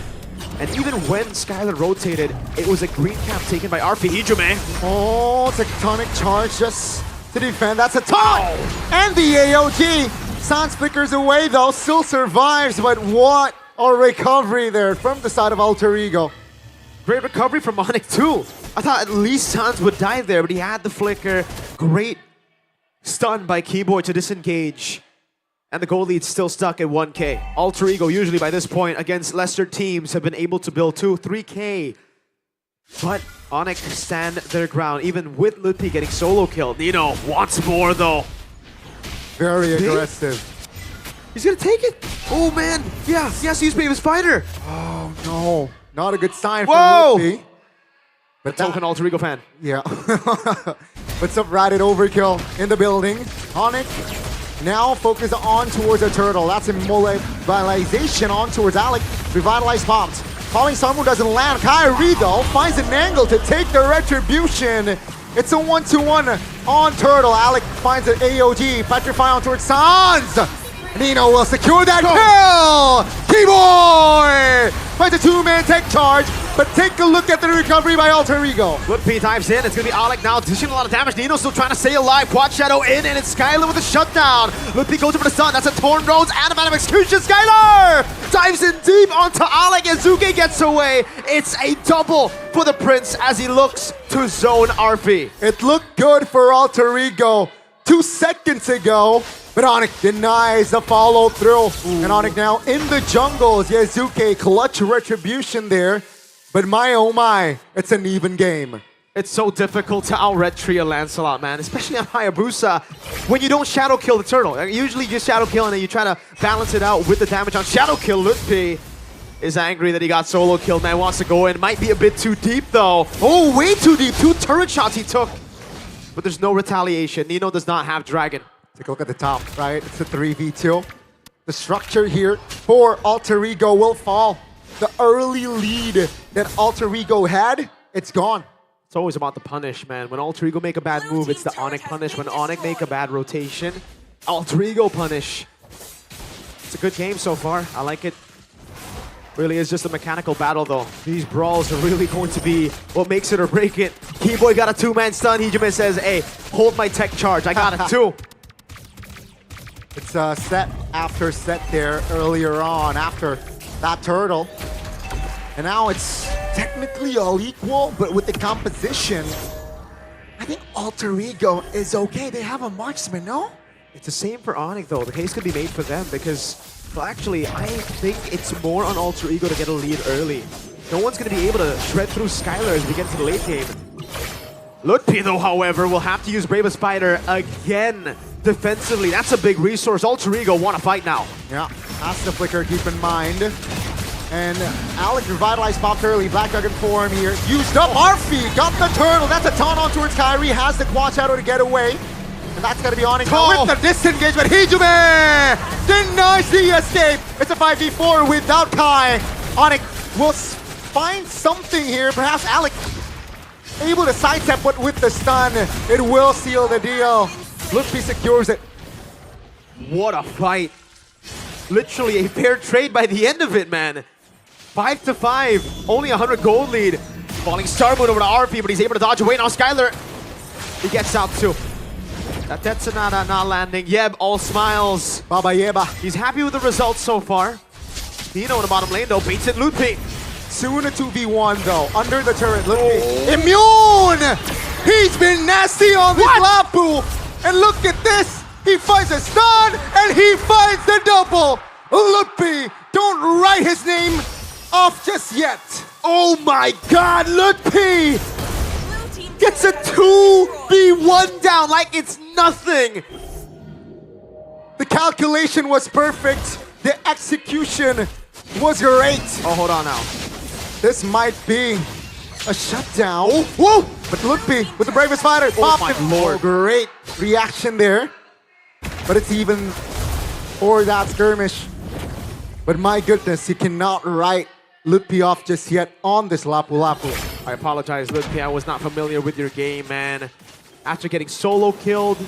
And even when Skylar rotated, it was a green cap taken by RP Hijime. Oh, tectonic charge just to defend. That's a taunt! And the AOG. Sans flickers away though, still survives, but what a recovery there from the side of Alter Ego. Great recovery from Onyx too. I thought at least Sans would die there, but he had the flicker. Great Stunned by Keyboy to disengage. And the goal lead's still stuck at 1K. Alter Ego usually by this point against lesser teams have been able to build 2, 3K. But Onyx stand their ground even with Lutpi getting solo killed. Nino wants more though. Very aggressive. He's gonna take it. Oh man, yeah, he has to use Bravest Fighter. Oh no, not a good sign Whoa! for Lutpi. But Token Alter Ego fan. Yeah. But some ratted overkill in the building. Onyx now focus on towards the turtle. That's immobilization on towards Alec. Revitalize popped. Falling Samu doesn't land. Kyrie though finds an angle to take the retribution. It's a 1-2-1 on turtle. Alec finds an AOG. Petrify on towards Sans. Nino will secure that kill! Keyboy! Finds a two-man tech charge, but take a look at the recovery by Alter Ego. Lutpi dives in, it's gonna be Alec now, dishing a lot of damage. Nino still trying to stay alive. Quad Shadow in, and it's Skylar with a shutdown. Lutpi goes over the stun, that's a Torn Rose and a Venom Execution. Skylar dives in deep onto Alec, and Zuke gets away. It's a double for the Prince as he looks to zone RP. It looked good for Alter Ego 2 seconds ago, but Onyx denies the follow through. And Onyx now in the jungles. Yazuke clutch retribution there. But my oh my, it's an even game. It's so difficult to out-red Tria Lancelot, man, especially on Hayabusa when you don't shadow kill the turtle. Usually you just shadow kill and then you try to balance it out with the damage on shadow kill. Lutpi is angry that he got solo killed, man, wants to go in. Might be a bit too deep though. Oh, way too deep. 2 turret shots he took. But there's no retaliation. Nino does not have Dragon. Take a look at the top, right? It's a 3v2. The structure here for Alter Ego will fall. The early lead that Alter Ego had, it's gone. It's always about the punish, man. When Alter Ego make a bad move, it's the Onyx punish. When Onyx make a bad rotation, Alter Ego punish. It's a good game so far. I like it. Really is just a mechanical battle though. These brawls are really going to be what makes it or break it. Keyboy got a 2-man stun. Hijime says, hey, hold my tech charge. I got it too. It's a set after set there earlier on after that turtle. And now it's technically all equal, but with the composition, I think Alter Ego is okay. They have a marksman, no? It's the same for Onyx though. The case could be made for them because, well, actually, I think it's more on Alter Ego to get a lead early. No one's going to be able to shred through Skylar as we get to the late game. Lutpi though, however, will have to use Bravest Fighter again. Defensively, that's a big resource. Alter Ego want to fight now. Yeah, that's the flicker, keep in mind. And Alec revitalized popped early. Black Dragon form here. Used up Arfi, got the turtle. That's a taunt on towards Kyrie. Has the quad shadow to get away. And that's gonna be Onyx with the disengagement. Hijime denies the escape. It's a 5v4 without Kai. Onyx will find something here. Perhaps Alec able to sidestep, but with the stun, it will seal the deal. Lutpi secures it. What a fight. Literally a fair trade by the end of it, man. 5-5, only 100 gold lead. Falling Star Moon over to RP, but he's able to dodge away. Now Skylar, he gets out too. That Tetsunada not landing. Yeb all smiles. Baba Yeba. He's happy with the results so far. Nino in the bottom lane though, baits it Lutpi. Soon a 2v1 though, under the turret. Lutpi. Immune! He's been nasty on this Lapu. And look at this! He finds a stun, and he finds the double! Lutpi, don't write his name off just yet! Oh my god, Lutpi! Gets a 2v1 down like it's nothing! The calculation was perfect. The execution was great. Oh, hold on now. This might be a shutdown. Oh, whoa! But Lutpi with the Bravest Fighter. Oh my lord. Great reaction there. But it's even for that skirmish. But my goodness, you cannot write Lutpi off just yet on this Lapu Lapu. I apologize, Lutpi. I was not familiar with your game, man. After getting solo killed,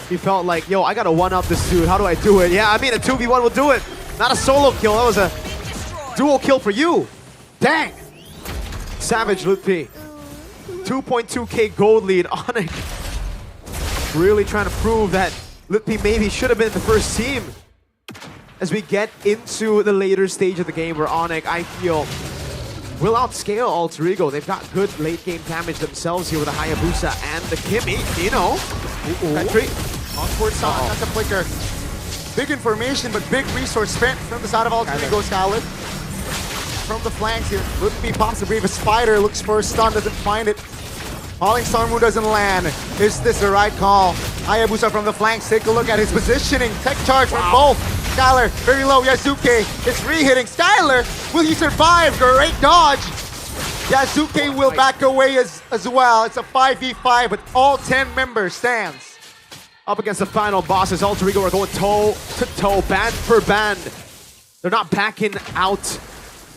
he felt like, yo, I gotta one-up this dude. How do I do it? Yeah, I mean, a 2v1 will do it. Not a solo kill. That was a dual kill for you. Dang. Savage Lutpi. 2.2k gold lead. Onyx really trying to prove that Lutpi maybe should have been in the first team. As we get into the later stage of the game where Onyx, I feel, will outscale Alter Ego. They've got good late game damage themselves here with the Hayabusa and the Kimmy. You know, Petri On for San, that's a flicker. Big information, but big resource spent from the side of Alter Ego Skyler. From the flanks here, Lutfi pops the Bravest Spider, looks for a stun, doesn't find it. Falling Star Moon doesn't land. Is this the right call? Hayabusa from the flanks, take a look at his positioning. Tech charge from both. Skyler, very low, Yasuke is re-hitting. Skyler, will he survive? Great dodge. Yasuke will back away as well. It's a 5v5, but all 10 members stands. Up against the final bosses, Alter Ego are going toe to toe, band for band. They're not backing out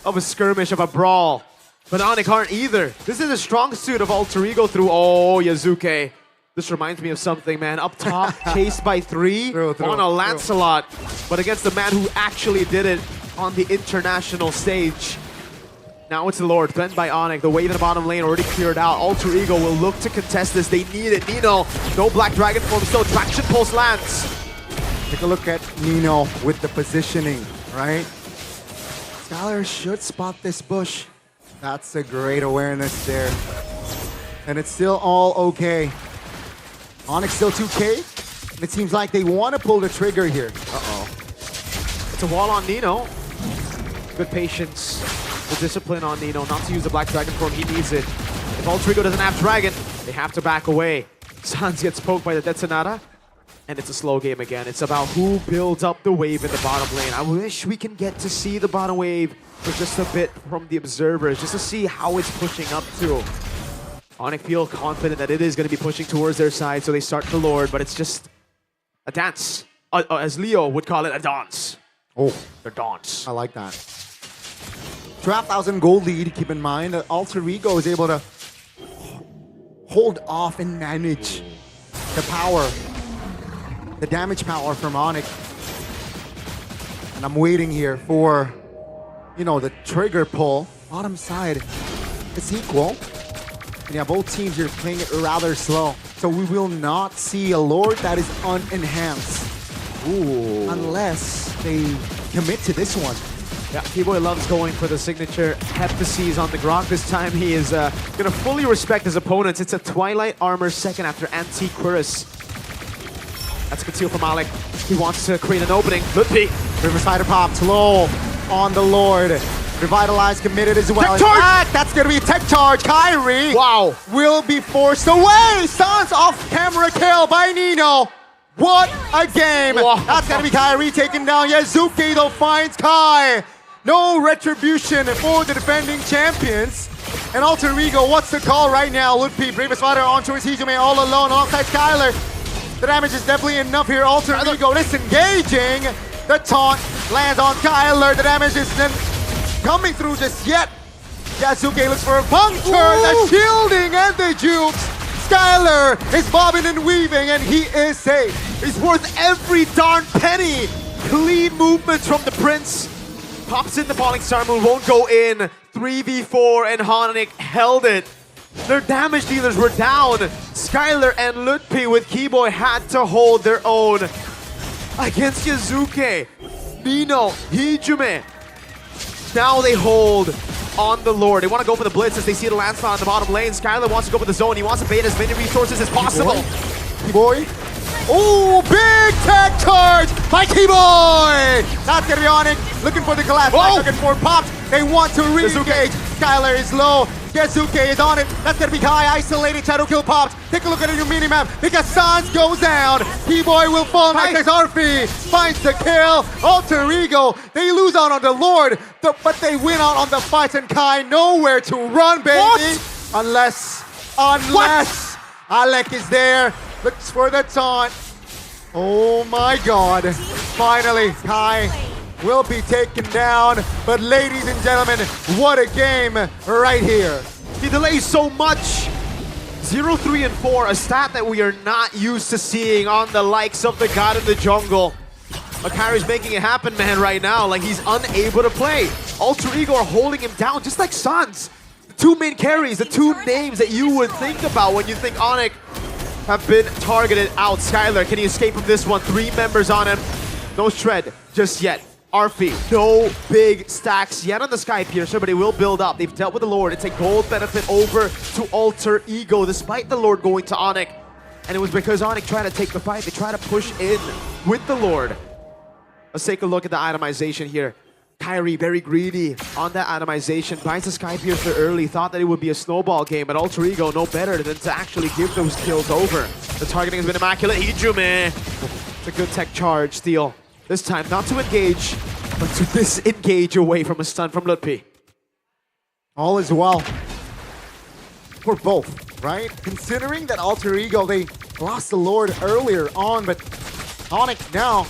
of a skirmish, of a brawl. But Onyx aren't either. This is a strong suit of Alter Ego through, Yazuke. This reminds me of something, man. Up top, chased by 3 on a Lancelot. But against the man who actually did it on the international stage. Now it's the Lord, fed by Onyx. The wave in the bottom lane already cleared out. Alter Ego will look to contest this. They need it. Nino, no Black Dragon form, still Traction Pulse lands. Take a look at Nino with the positioning, right? Skylar should spot this bush. That's a great awareness there. And it's still all okay. Onyx still 2K. And it seems like they want to pull the trigger here. Uh-oh. It's a wall on Nino. Good patience. The discipline on Nino not to use the Black Dragon form. He needs it. If Alter Ego doesn't have Dragon, they have to back away. Sans gets poked by the Detonata. And it's a slow game again. It's about who builds up the wave in the bottom lane. I wish we can get to see the bottom wave for just a bit from the observers, just to see how it's pushing up to. Onyx feel confident that it is going to be pushing towards their side, so they start the Lord, but it's just a dance. As Leo would call it, a dance. Oh, the dance. I like that. 12,000 gold lead, keep in mind. Alter Ego is able to hold off and manage the power, the damage power from Onyx. And I'm waiting here for, the trigger pull. Bottom side, it's equal. And yeah, both teams are playing it rather slow. So we will not see a Lord that is unenhanced. Ooh. Unless they commit to this one. Yeah, T-Boy loves going for the signature Heptases on the Grok. This time he is going to fully respect his opponents. It's a Twilight Armor second after Antiquirus. That's a conceal from Alec. He wants to create an opening. Lutfi. Riverside popped low on the Lord. Revitalize committed as well. Tech charge! That's going to be a tech charge. Kyrie wow. will be forced away. Sans off camera kill by Nino. What a game. Wow. That's going to be Kyrie taken down. Yazuki though finds Kai. No retribution for the defending champions. And Alter Ego, what's the call right now? Lutfi, Bravest Fighter on towards Hizume all alone alongside Skyler. The damage is definitely enough here. Alter Ego disengaging. The taunt lands on Skyler. The damage isn't coming through just yet. Yasuke looks for a puncture. The shielding and the jukes. Skyler is bobbing and weaving and he is safe. He's worth every darn penny. Clean movements from the Prince. Pops in the Falling Star Moon, won't go in. 3v4 and Honic held it. Their damage dealers were down. Skyler and Lutfi with Keyboy had to hold their own against Yazuke. Nino, Hijume. Now they hold on the Lord. They want to go for the blitz as they see the landslide on the bottom lane. Skyler wants to go for the zone. He wants to bait as many resources as possible. Keyboy. Oh, big tech charge by Keyboy! That's gonna be Onyx. Looking for the collapse. Looking for pops. They want to re-engage. Skyler is low. Yazuke is on it. That's gonna be Kai. Isolated shadow kill pops. Take a look at your mini-map because Sans goes down. Keyboy will fall next as Arfi finds the kill. Alter Ego, they lose out on the Lord, but they win out on the fights and Kai nowhere to run, baby. What? Unless Alec is there. Looks for the taunt. Oh my god. Finally, Kai will be taken down. But ladies and gentlemen, what a game right here. He delays so much. 0, 3, and 4, a stat that we are not used to seeing on the likes of the God in the Jungle. Akari's making it happen, man, right now. Like, he's unable to play. Alter Ego are holding him down, just like Sans. The two main carries, the two names that you would think about when you think Onyx have been targeted out. Skyler, can he escape from this one? 3 members on him. No shred just yet. Arfi, no big stacks yet on the Sky Piercer, but it will build up. They've dealt with the Lord. It's a gold benefit over to Alter Ego, despite the Lord going to Onyx. And it was because Onyx tried to take the fight. They tried to push in with the Lord. Let's take a look at the itemization here. Kyrie, very greedy on that itemization. Finds the Sky Piercer early. Thought that it would be a snowball game, but Alter Ego no better than to actually give those kills over. The targeting has been immaculate. Hijume. It's a good tech charge steal. This time, not to engage, but to disengage away from a stun from Lutpi. All is well for both, right? Considering that Alter Ego, they lost the Lord earlier on, but Onyx now,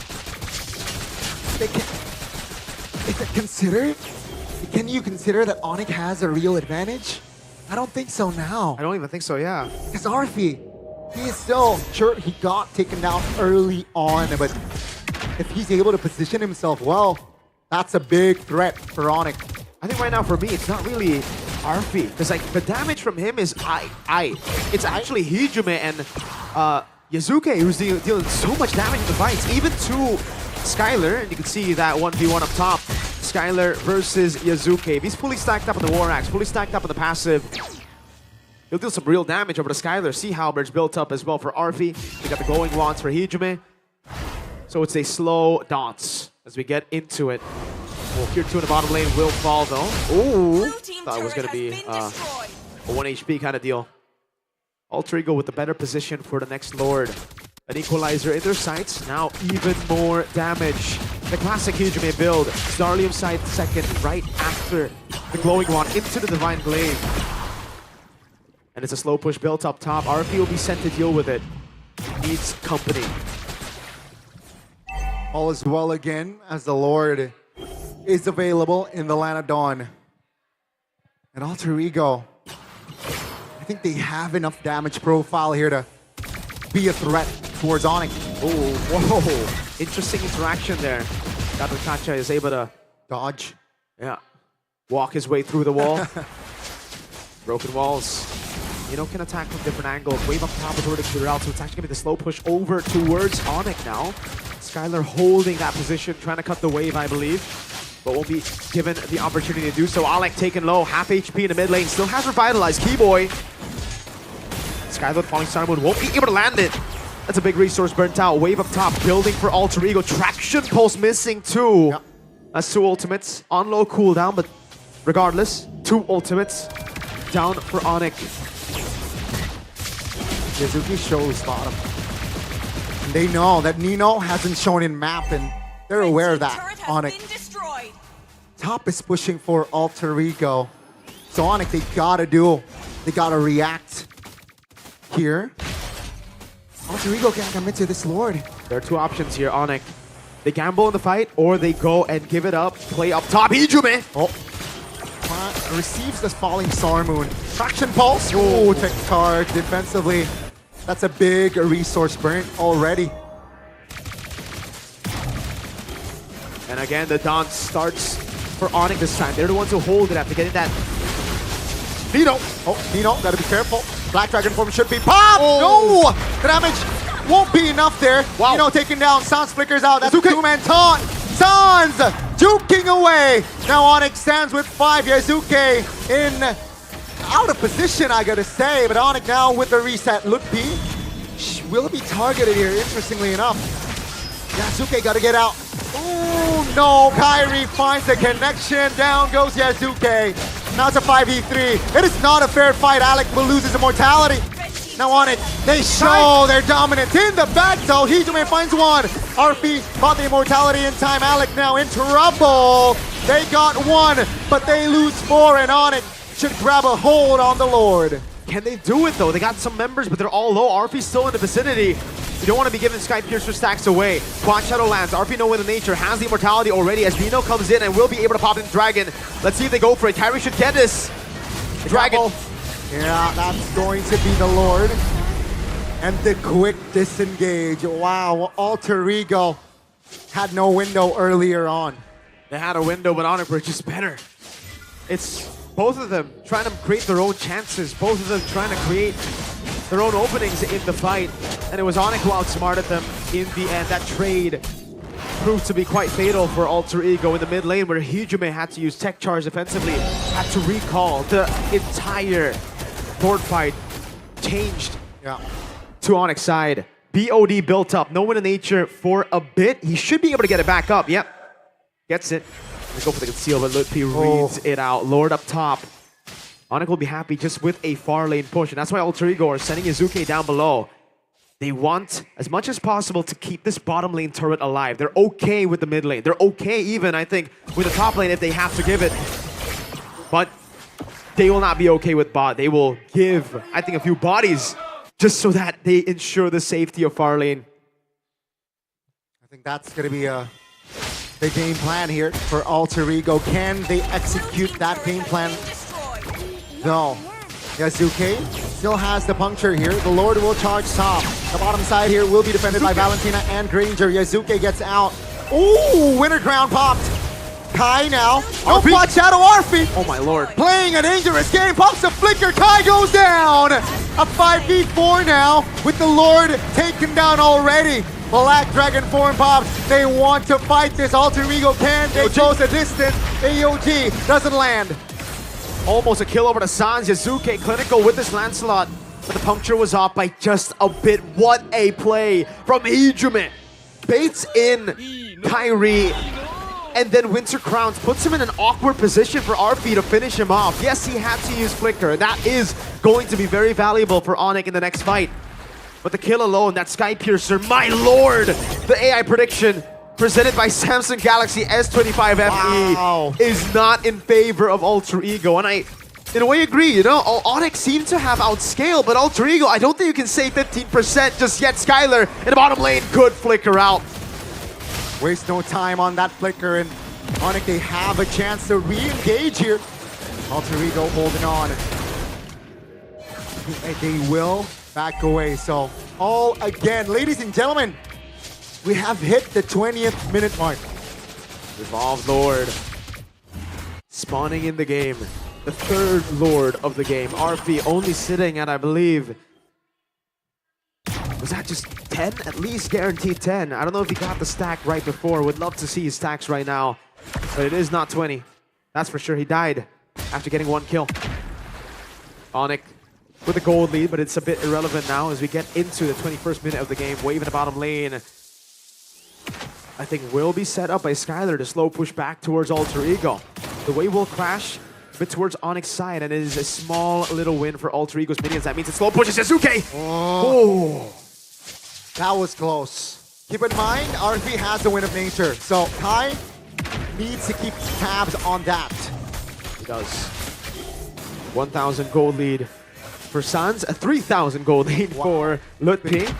they can... Is it considered? Can you consider that Onyx has a real advantage? I don't think so now. I don't even think so, yeah. Because Arfi, he is still, sure, he got taken down early on, but if he's able to position himself well, that's a big threat for Onyx. I think right now for me, it's not really Arfi, because like the damage from him is It's actually Hijume and Yazuke who's dealing so much damage in the fights, even to Skylar, and you can see that 1v1 up top. Skylar versus Yazuke. If he's fully stacked up on the War Axe, fully stacked up on the passive, he'll deal some real damage over to Skylar. Sea Halberds built up as well for Arfi. We got the glowing wands for Hijume. So it's a slow dance as we get into it. Well, Pure 2 in the bottom lane will fall though. Ooh, thought it was going to be a 1 HP kind of deal. Alter Ego with the better position for the next Lord. An equalizer in their sights, now even more damage. The classic Hijume build. Starlium side second, right after the glowing wand into the Divine Glaive. And it's a slow push built up top. RP will be sent to deal with it. Needs company. All is well again as the Lord is available in the Land of Dawn. And Alter Ego, I think they have enough damage profile here to be a threat towards Onyx. Oh, whoa. Interesting interaction there. Kacha is able to dodge. Yeah. Walk his way through the wall. Broken walls. You know, can attack from different angles. Wave up top is already cleared out, so it's actually going to be the slow push over towards Onyx now. Skylar holding that position, trying to cut the wave, I believe, but won't be given the opportunity to do so. Alec taken low, half HP in the mid lane, still has revitalized. Keyboy. Skylar falling Star Moon won't be able to land it. That's a big resource burnt out. Wave up top, building for Alter Ego. Traction pulse missing too. Yep. That's 2 ultimates on low cooldown, but regardless, 2 ultimates down for Onyx. Yazuki shows bottom. And they know that Nino hasn't shown in map, and they're aware of that. Onyx. Top is pushing for Alter Ego. So Onyx, they gotta react here. Alter Ego can't commit to this Lord. There are 2 options here, Onyx. They gamble in the fight, or they go and give it up, play up top. Hijume! Oh. Receives the falling Star Moon. Traction pulse. Oh, tech charge defensively. That's a big resource burn already. And again, the dance starts for Onyx this time. They're the ones who hold it after getting that. Nino. Oh, Nino, gotta be careful. Black Dragon form should be popped. Oh. No! The damage won't be enough there. Wow. Nino taking down. Sans flickers out. That's a 2-man taunt. Sans juking away. Now Onyx stands with 5. Yazuke in out of position, I gotta say. But Onyx now with the reset. Lutpi will be targeted here, interestingly enough. Yazuke gotta get out. Oh no, Kyrie finds the connection. Down goes Yazuke. Now it's a 5v3. It is not a fair fight. Alec will lose his immortality. Now on it, they show their dominance in the back though. Hijume finds one. RP bought the immortality in time. Alec now in trouble. They got 1, but they lose 4, and Onyx should grab a hold on the Lord. Can they do it though? They got some members, but they're all low. RP's still in the vicinity. You don't want to be giving Sky Piercer stacks away. Quad Shadow lands. RP know with the nature has the immortality already as Nino comes in and will be able to pop in Dragon. Let's see if they go for it. Kyrie should get this. Dragon. Yeah, that's going to be the Lord. And the quick disengage. Wow, Alter Ego had no window earlier on. They had a window, but Onyx were just better. It's both of them trying to create their own chances. Both of them trying to create their own openings in the fight. And it was Onyx who outsmarted them in the end. That trade proved to be quite fatal for Alter Ego in the mid lane, where Hijume had to use tech charge defensively, had to recall. The entire board fight changed to Onyx side. BOD built up. No one in nature for a bit. He should be able to get it back up. Yep. Gets it. Let's go for the conceal, but Lutpi reads it out. Lord up top. Onyx will be happy just with a far lane push, and that's why Alter Ego are sending Yazuke down below. They want, as much as possible, to keep this bottom lane turret alive. They're okay with the mid lane. They're okay even, I think, with the top lane if they have to give it. But they will not be okay with bot. They will give, I think, a few bodies just so that they ensure the safety of far lane. I think that's going to be the game plan here for Alter Ego. Can they execute that game plan? No. Yazuke still has the puncture here. The Lord will charge top. The bottom side here will be defended by Valentina and Granger. Yazuke gets out. Ooh, winter crown popped. Kai now. No pot shadow Arfi. Oh my lord. Playing a dangerous game. Pops the flicker. Kai goes down. A 5v4 now with the Lord taken down already. Black Dragon form pops. They want to fight this. Alter Ego can. They chose the distance. AOG doesn't land. Almost a kill over to Sans. Yazuke clinical with this Lancelot, but the puncture was off by just a bit. What a play from Hijume. Baits in Kyrie, and then Winter Crowns puts him in an awkward position for Arfi to finish him off. Yes, he had to use Flicker. That is going to be very valuable for Onyx in the next fight. But the kill alone, that Sky Piercer, my lord! The AI prediction presented by Samsung Galaxy S25 FE is not in favor of Alter Ego. And I, in a way, agree, you know? Onyx seemed to have outscaled, but Alter Ego, I don't think you can say 15% just yet. Skylar in the bottom lane could flicker out. Waste no time on that flicker, and Onyx, they have a chance to re-engage here. Alter Ego holding on. They will back away, so all again. Ladies and gentlemen, we have hit the 20th minute mark. Evolved Lord spawning in the game. The third Lord of the game. Arfi only sitting at, I believe, was that just 10? At least guaranteed 10. I don't know if he got the stack right before. Would love to see his stacks right now. But it is not 20. That's for sure. He died after getting one kill. Onyx with a gold lead, but it's a bit irrelevant now as we get into the 21st minute of the game. Wave in the bottom lane, I think, will be set up by Skylar to slow push back towards Alter Ego. The wave will crash a bit towards Onyx side, and it is a small little win for Alter Ego's minions. That means it slow pushes Yazuke! Oh. That was close. Keep in mind, RP has the win of nature, so Kai needs to keep tabs on that. He does. 1,000 gold lead for Sans, a 3,000 gold lead for Lutpi.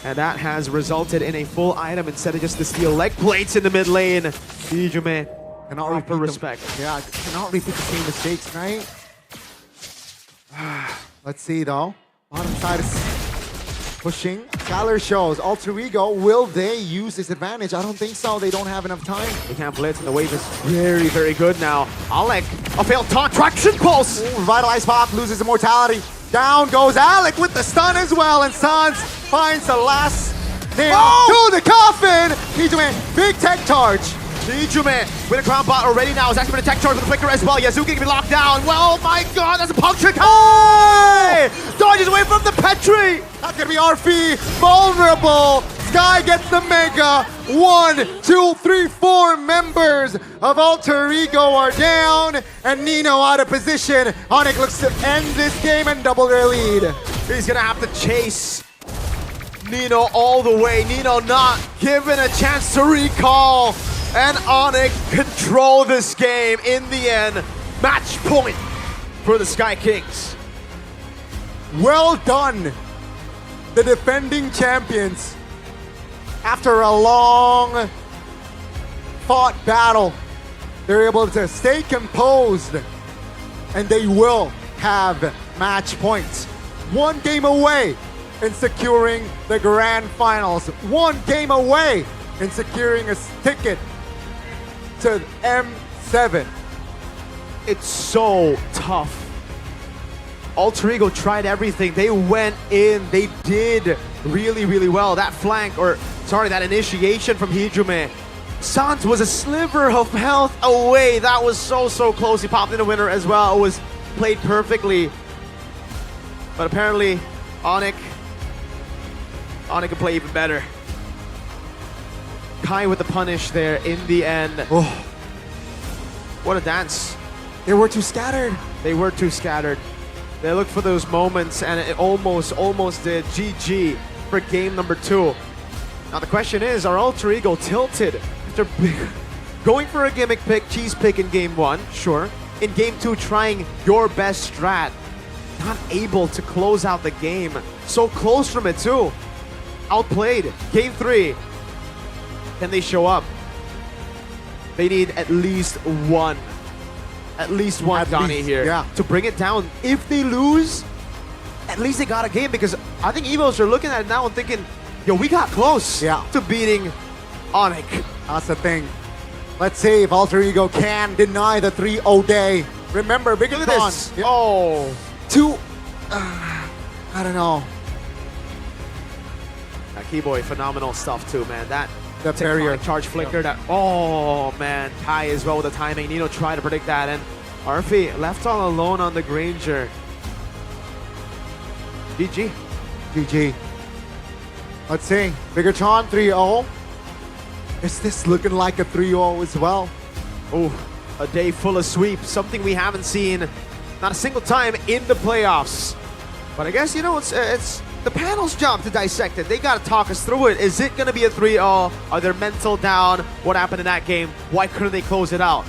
And that has resulted in a full item instead of just the steel leg plates in the mid lane. Hijume cannot repeat respect. Yeah, cannot repeat the same mistakes, right? Let's see though. Bottom side is pushing. Skylar shows. Alter Ego, will they use this advantage? I don't think so. They don't have enough time. They can't blitz, and the wave is very, very good now. Alec, a failed taunt, traction pulse! Ooh, revitalized Pop loses immortality. Down goes Alec with the stun as well, and Sans finds the last nail to the coffin! Hijume, big tech charge. Hijume with a crown bot already now. Is actually going to tech charge with the flicker as well. Yazuki can be locked down. Well, my god, that's a puncture. Kai! Dodges away from the Petri! That's going to be RP, vulnerable. Sky gets the mega. 1, 2, 3, 4 members of Alter Ego are down, and Nino out of position. Onyx looks to end this game and double their lead. He's gonna have to chase Nino all the way. Nino not given a chance to recall, and Onyx control this game in the end. Match point for the Sky Kings. Well done, the defending champions. After a long fought battle, they're able to stay composed, and they will have match points. 1 game away in securing the grand finals. 1 game away in securing a ticket to M7. It's so tough. Alter Ego tried everything. They went in. They did really, really well. That flank, or sorry, that initiation from Hijume. Sans was a sliver of health away. That was so close. He popped in a winner as well. It was played perfectly. But apparently, Onyx Onyx can play even better. Kai with the punish there in the end. Oh. What a dance. They were too scattered. They were too scattered. They looked for those moments and it almost did. GG for game number 2. Now the question is, are Alter Ego tilted after going for a gimmick pick, cheese pick in game 1? Sure. In game 2, trying your best strat. Not able to close out the game. So close from it too. Outplayed. Game 3. Can they show up? They need at least one. At least one, Donnie, here. Yeah. To bring it down. If they lose, at least they got a game, because I think Evos are looking at it now and thinking, yo, we got close to beating Onyx. That's the thing. Let's see if Alter Ego can deny the 3-0 day. Remember, Big Look at this. Oh. I don't know. Keyboy, phenomenal stuff too, man. That the barrier charge flicker. That, oh man, Kai as well with the timing. Nino tried to predict that, and Arfi left all alone on the Granger. GG. GG. Let's see. Bigatron 3-0. Is this looking like a 3-0 as well? Oh, a day full of sweeps. Something we haven't seen not a single time in the playoffs. But I guess, you know, it's the panel's job to dissect it. They got to talk us through it. Is it going to be a 3-0? Are their mental down? What happened in that game? Why couldn't they close it out?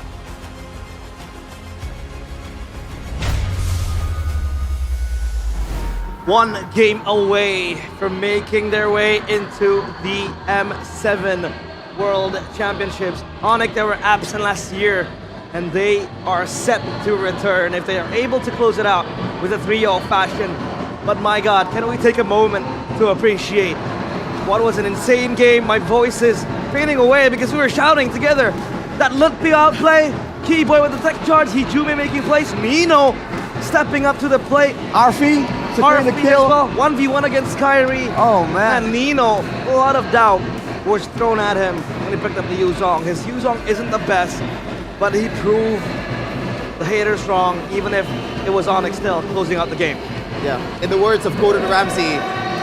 One game away from making their way into the M7 World Championships. Onyx, they were absent last year, and they are set to return if they are able to close it out with a 3-0 fashion. But my God, can we take a moment to appreciate what was an insane game? My voice is fading away because we were shouting together. That Lutpi outplay, Keyboy with the tech charge, Hijume making plays, Nino stepping up to the plate. Arfi securing the kill. Well, 1v1 against Kyrie. Oh man. And Nino, a lot of doubt was thrown at him when he picked up the Yuzong. His Yuzong isn't the best, but he proved the haters wrong, even if it was Onyx still closing out the game. Yeah, in the words of Gordon Ramsay,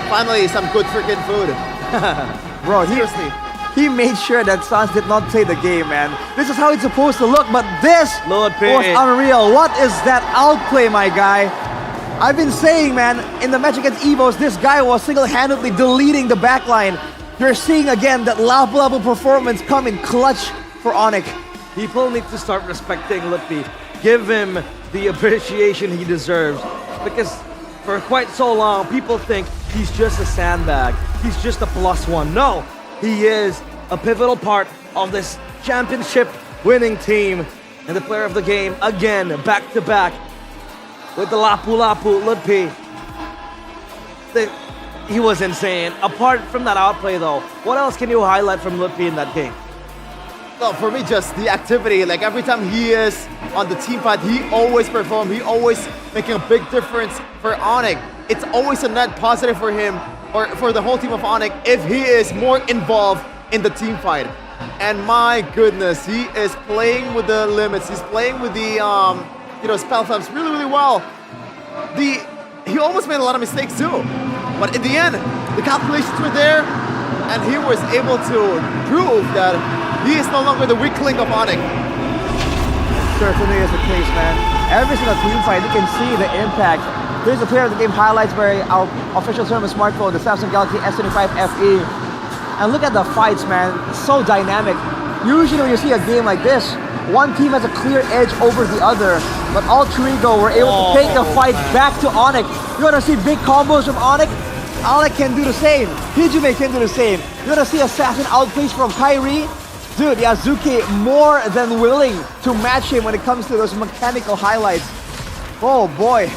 finally some good freaking food. Bro, seriously. He made sure that Sans did not play the game, man. This is how it's supposed to look, but this was unreal. What is that outplay, my guy? I've been saying, man, in the match against Evos, this guy was single-handedly deleting the backline. You're seeing again that Lapu performance come in clutch for Onyx. People need to start respecting Lutpi. Give him the appreciation he deserves. Because for quite so long, people think he's just a sandbag. He's just a +1. No, he is a pivotal part of this championship winning team and the player of the game again, back-to-back with the Lapu Lutpi. He was insane. Apart from that outplay though, what else can you highlight from Lutpi in that game? Well, for me, just the activity. Like every time he is on the team fight, he always performs. He always making a big difference for Onyx. It's always a net positive for him or for the whole team of Onyx if he is more involved in the team fight. And my goodness, he is playing with the limits. He's playing with the spell flaps really, really well. He almost made a lot of mistakes too, but in the end, the calculations were there, and he was able to prove that he is no longer the weakling of Onyx. Certainly is the case, man. Every single team fight, you can see the impact. Here's the player of the game highlights by our official tournament smartphone, the Samsung Galaxy S25 FE. And look at the fights, man. So dynamic. Usually when you see a game like this, one team has a clear edge over the other, but Alter Ego were able to take the fight back to Onyx. You want to see big combos from Onyx? Onyx can do the same. Hijume can do the same. You want to see assassin outplays from Kyrie? Dude, Yazuki more than willing to match him when it comes to those mechanical highlights. Oh boy.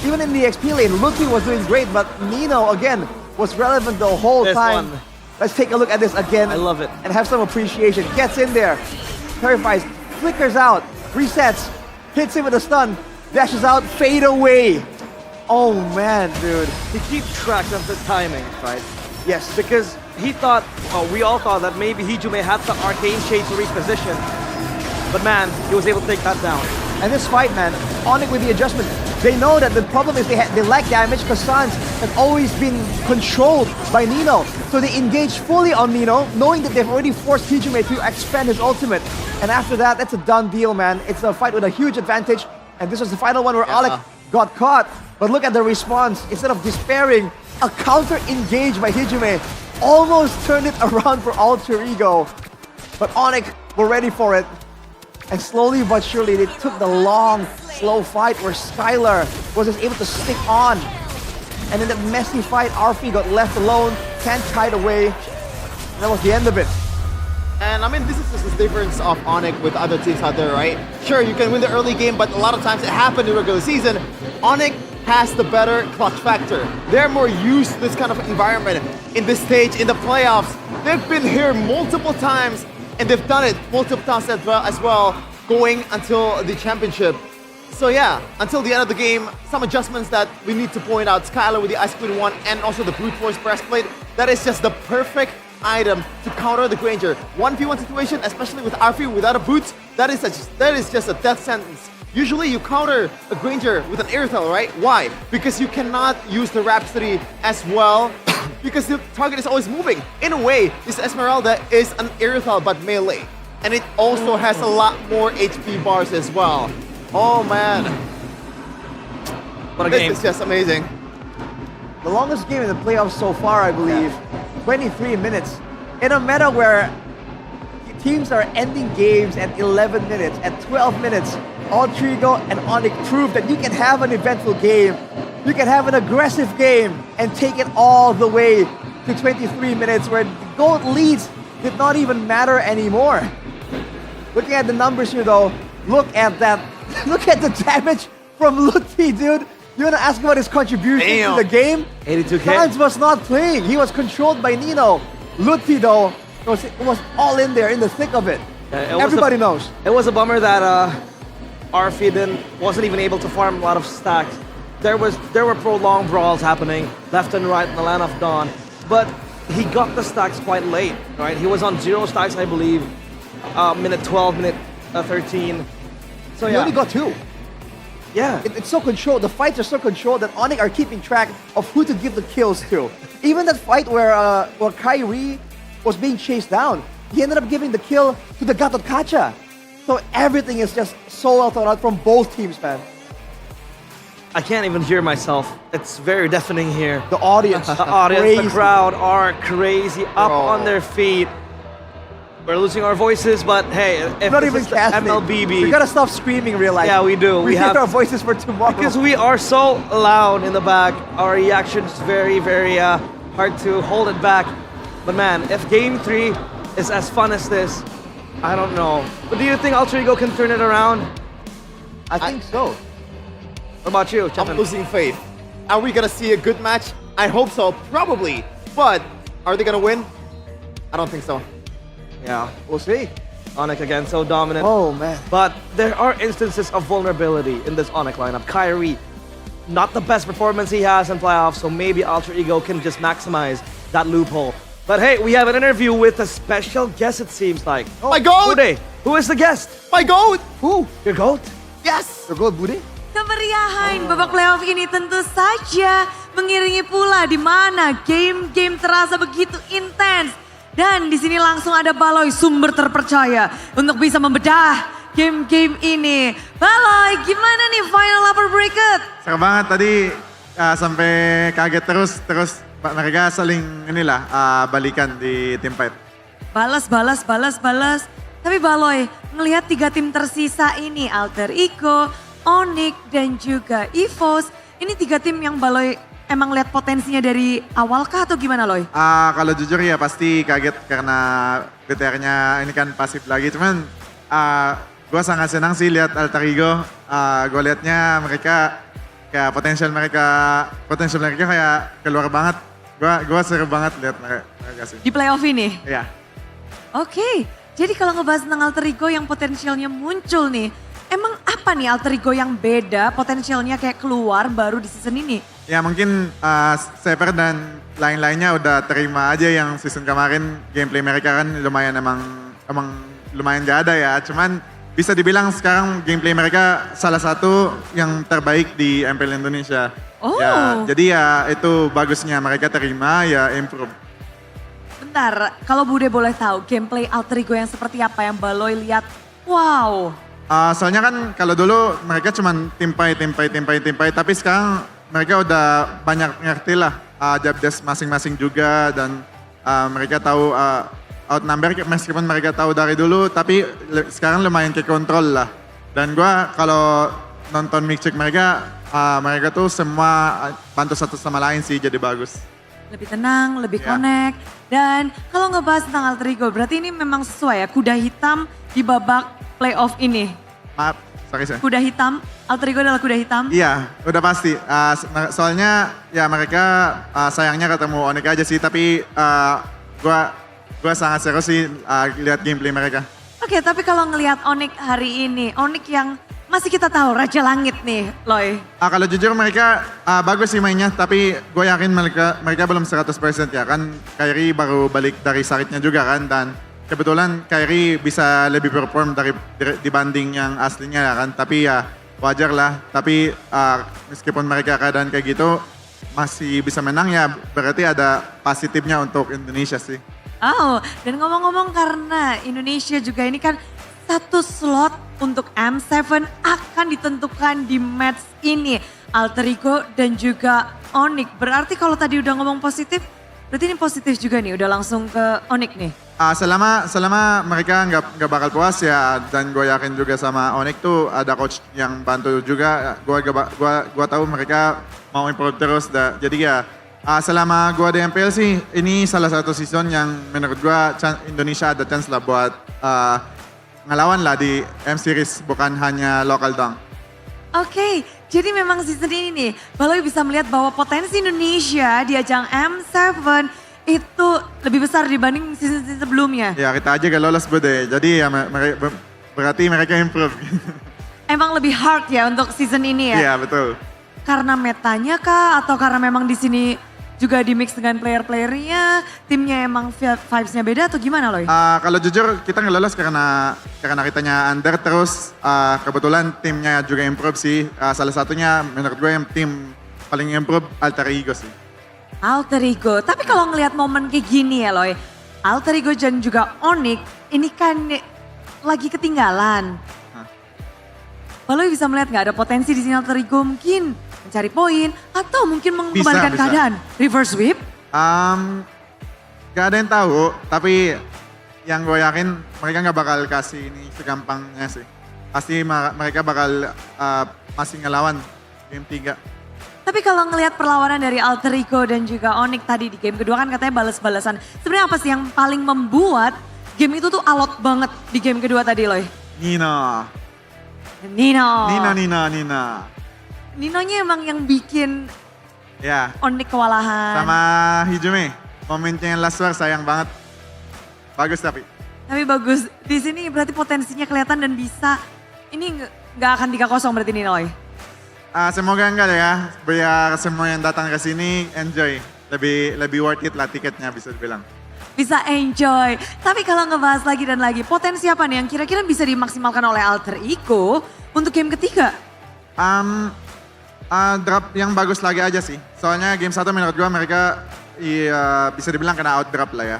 Even in the XP lane, Lutpi was doing great, but Nino, again, was relevant the whole time. Let's take a look at this again. I love it. And have some appreciation. Gets in there, terrifies, flickers out, resets, hits him with a stun, dashes out, fade away. Oh man, dude. He keeps track of the timing, right? Yes, because he thought, we all thought that maybe Hijume had the Arcane Shade to reposition. But man, he was able to take that down. And this fight, man, Onyx with the adjustment, They know that the problem is they lack damage because Sans has always been controlled by Nino. So they engage fully on Nino, knowing that they've already forced Hijime to expend his ultimate. And after that, that's a done deal, man. It's a fight with a huge advantage. And this was the final one where Alec got caught. But look at the response. Instead of despairing, a counter engage by Hijime almost turned it around for Alter Ego. But Onyx were ready for it. And slowly but surely, they took the long, slow fight where Skylar was just able to stick on. And in that messy fight, Arfi got left alone, can't kite away. And that was the end of it. And I mean, this is just the difference of Onyx with other teams out there, right? Sure, you can win the early game, but a lot of times it happened in regular season. Onyx has the better clutch factor. They're more used to this kind of environment in this stage, in the playoffs. They've been here multiple times, and they've done it multiple times as well, going until the championship. So yeah, until the end of the game, some adjustments that we need to point out. Skylar with the Ice Queen 1 and also the Brute Force breastplate. That is just the perfect item to counter the Granger. 1v1 situation, especially with Arfi without a boot, that is just a death sentence. Usually you counter a Granger with an Airtel, right? Why? Because you cannot use the Rhapsody as well because the target is always moving. In a way, this Esmeralda is an Airtel but melee. And it also has a lot more HP bars as well. Oh man. What a game. This is just amazing. The longest game in the playoffs so far, I believe. 23 minutes. In a meta where teams are ending games at 11 minutes, at 12 minutes, Altrigo and Onyx prove that you can have an eventful game, you can have an aggressive game, and take it all the way to 23 minutes where the gold leads did not even matter anymore. Looking at the numbers here though, look at that. Look at the damage from Lutfi, dude. You wanna ask about his contribution to the game? 82k. Franz was not playing. He was controlled by Nino. Lutfi though was all in there in the thick of it. Everybody knows. It was a bummer that Arfi wasn't even able to farm a lot of stacks. There were prolonged brawls happening left and right in the land of Dawn, but he got the stacks quite late, right? He was on 0 stacks, I believe, minute 12, minute 13. So He yeah. only got 2. Yeah. It's so controlled. The fights are so controlled that Onyx are keeping track of who to give the kills to. Even that fight where Kyrie was being chased down, he ended up giving the kill to the Gatot Kacha. So everything is just so well thought out from both teams, man. I can't even hear myself. It's very deafening here. The audience, the crowd are crazy, up on their feet. We're losing our voices, but hey, if Not this even is the casting. MLBB, We gotta stop screaming, real life. Yeah, we do. We have our voices for tomorrow. Because we are so loud in the back. Our reaction is very, very hard to hold it back. But man, if game 3 is as fun as this, I don't know. But do you think Alter Ego can turn it around? I think so. What about you, I'm losing faith. Are we gonna see a good match? I hope so, probably. But are they gonna win? I don't think so. Yeah, we'll see. Onyx again, so dominant. Oh man. But there are instances of vulnerability in this Onyx lineup. Kyrie, not the best performance he has in playoffs, so maybe Alter Ego can just maximize that loophole. But hey, we have an interview with a special guest, it seems like. Oh, my goat! Bude, who is the guest? My goat! Who? Your goat? Yes! Your goat, Bude? Kemeriahan babak playoff ini tentu saja mengiringi pula di mana game-game terasa begitu intens. Dan di sini langsung ada Baloy, sumber terpercaya untuk bisa membedah game-game ini. Baloy, gimana nih final Lower Bracket? Seru banget tadi sampai kaget terus mereka saling balikan di team fight. Balas. Tapi Baloy, ngelihat 3 tim tersisa ini, Alter Ego, Onyx, dan juga EVOS. Ini 3 tim yang Baloy emang lihat potensinya dari awal kah atau gimana, Loy? Kalau jujur ya pasti kaget karena BTR-nya ini kan pasif lagi. Cuman gue sangat senang sih lihat Alter Ego. Gue liatnya mereka kayak potensial mereka kayak keluar banget. Gue seru banget lihat mereka sih. Di playoff ini? Iya. Oke, jadi kalau ngebahas tentang Alter Ego yang potensialnya muncul nih, emang apa nih Alter Ego yang beda potensialnya kayak keluar baru di season ini? Ya mungkin Sever dan lain-lainnya udah terima aja yang season kemarin gameplay mereka kan lumayan emang lumayan gak ada ya. Cuman bisa dibilang sekarang gameplay mereka salah satu yang terbaik di MPL Indonesia. Oh. Ya, jadi ya itu bagusnya mereka terima ya improve. Bentar, kalau Bude boleh tahu gameplay Alter Ego yang seperti apa yang Baloy lihat? Wow. Soalnya kan kalau dulu mereka cuma timpai, tapi sekarang mereka udah banyak ngerti lah job desk masing-masing juga dan mereka tahu outnumber meskipun mereka tahu dari dulu, tapi sekarang lumayan ke kontrol lah. Dan gua kalau nonton mix check mereka tuh semua bantu satu sama lain sih jadi bagus. Lebih tenang, lebih connect. Dan kalau ngebahas tentang Alter Ego, berarti ini memang sesuai ya, kuda hitam di babak playoff ini. Maaf, sorry saya. Kuda hitam, Alter Ego adalah kuda hitam? Iya, udah pasti. Soalnya ya mereka sayangnya ketemu Onyx aja sih, tapi gua sangat serius sih lihat gameplay mereka. Oke, tapi kalau ngelihat Onyx hari ini, Onyx yang masih kita tahu Raja Langit nih, Loy. Kalau jujur mereka bagus sih mainnya, tapi gue yakin mereka belum 100% ya kan. Kyrie baru balik dari sakitnya juga kan, dan kebetulan Kyrie bisa lebih perform dibanding yang aslinya ya kan. Tapi ya wajar lah, tapi meskipun mereka keadaan kayak gitu masih bisa menang ya berarti ada positifnya untuk Indonesia sih. Oh, dan ngomong-ngomong karena Indonesia juga ini kan satu slot untuk M7 akan ditentukan di match ini. Alter Ego dan juga Onyx. Berarti kalau tadi udah ngomong positif, berarti ini positif juga nih, udah langsung ke Onyx nih. Selama mereka nggak bakal puas ya, dan gue yakin juga sama Onyx tuh ada coach yang bantu juga. Gue tahu mereka mau improve terus. Jadi ya selama gue di MPL sih, ini salah satu season yang menurut gue Indonesia ada chance lah buat ngelawan lah di M-Series, bukan hanya lokal dong. Oke, jadi memang season ini nih, Baloy bisa melihat bahwa potensi Indonesia di ajang M7 itu lebih besar dibanding season sebelumnya. Ya kita aja gak lolos Bude, jadi ya berarti mereka improve. Emang lebih hard ya untuk season ini ya? Iya betul. Karena metanya kah atau karena memang di sini juga di mix dengan player-playernya, timnya emang vibes-nya beda atau gimana Loy? Kalau jujur kita nggak lolos karena kitanya under, terus kebetulan timnya juga improve sih. Salah satunya menurut gue yang tim paling improve Alter Ego sih. Alter Ego, tapi kalau ngelihat momen kayak gini ya Loy, Alter Ego dan juga Onyx ini kan lagi ketinggalan. Baloy bisa melihat nggak ada potensi di sini Alter Ego mungkin mencari poin atau mungkin mengembalikan keadaan, reverse sweep? Gak ada yang tahu, tapi yang gue yakin mereka nggak bakal kasih ini segampangnya sih. Pasti mereka bakal masih ngelawan game 3. Tapi kalau ngelihat perlawanan dari Alter Ego dan juga Onyx tadi di game kedua kan katanya balas-balasan. Sebenarnya apa sih yang paling membuat game itu tuh alot banget di game kedua tadi Loy? Nino. Ninonya emang yang bikin Onyx kewalahan. Sama Hijume, momennya yang last war sayang banget. Bagus tapi. Tapi bagus, di sini berarti potensinya kelihatan dan bisa. Ini nggak akan 3-0 berarti nih Loy? Semoga enggak ya, biar semua yang datang ke sini enjoy. Lebih worth it lah tiketnya bisa dibilang. Bisa enjoy. Tapi kalau ngebahas lagi dan lagi, potensi apa nih yang kira-kira bisa dimaksimalkan oleh Alter Ego untuk game ketiga? Drop yang bagus lagi aja sih. Soalnya game 1 menurut gue mereka bisa dibilang kena out drop lah ya.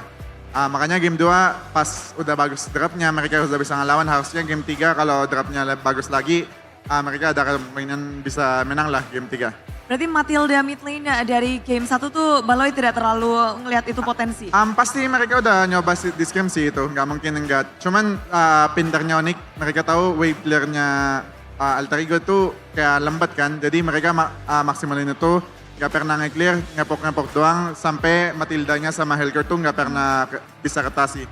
Makanya game 2 pas udah bagus dropnya mereka udah bisa ngelawan. Harusnya game 3 kalau dropnya bagus lagi mereka ada kemungkinan bisa menang lah game 3. Berarti Matilda mid lane dari game 1 tuh Baloy tidak terlalu ngelihat itu potensi? Pasti mereka udah nyoba di game sih itu, nggak mungkin enggak. Cuman pinternya Onyx, mereka tahu wave clear-nya Alter Ego tuh kayak lembat kan, jadi mereka maksimalin itu nggak pernah nge-clear, ngepok-ngepok doang sampai Matildanya sama Helger tuh nggak pernah bisa ketasi.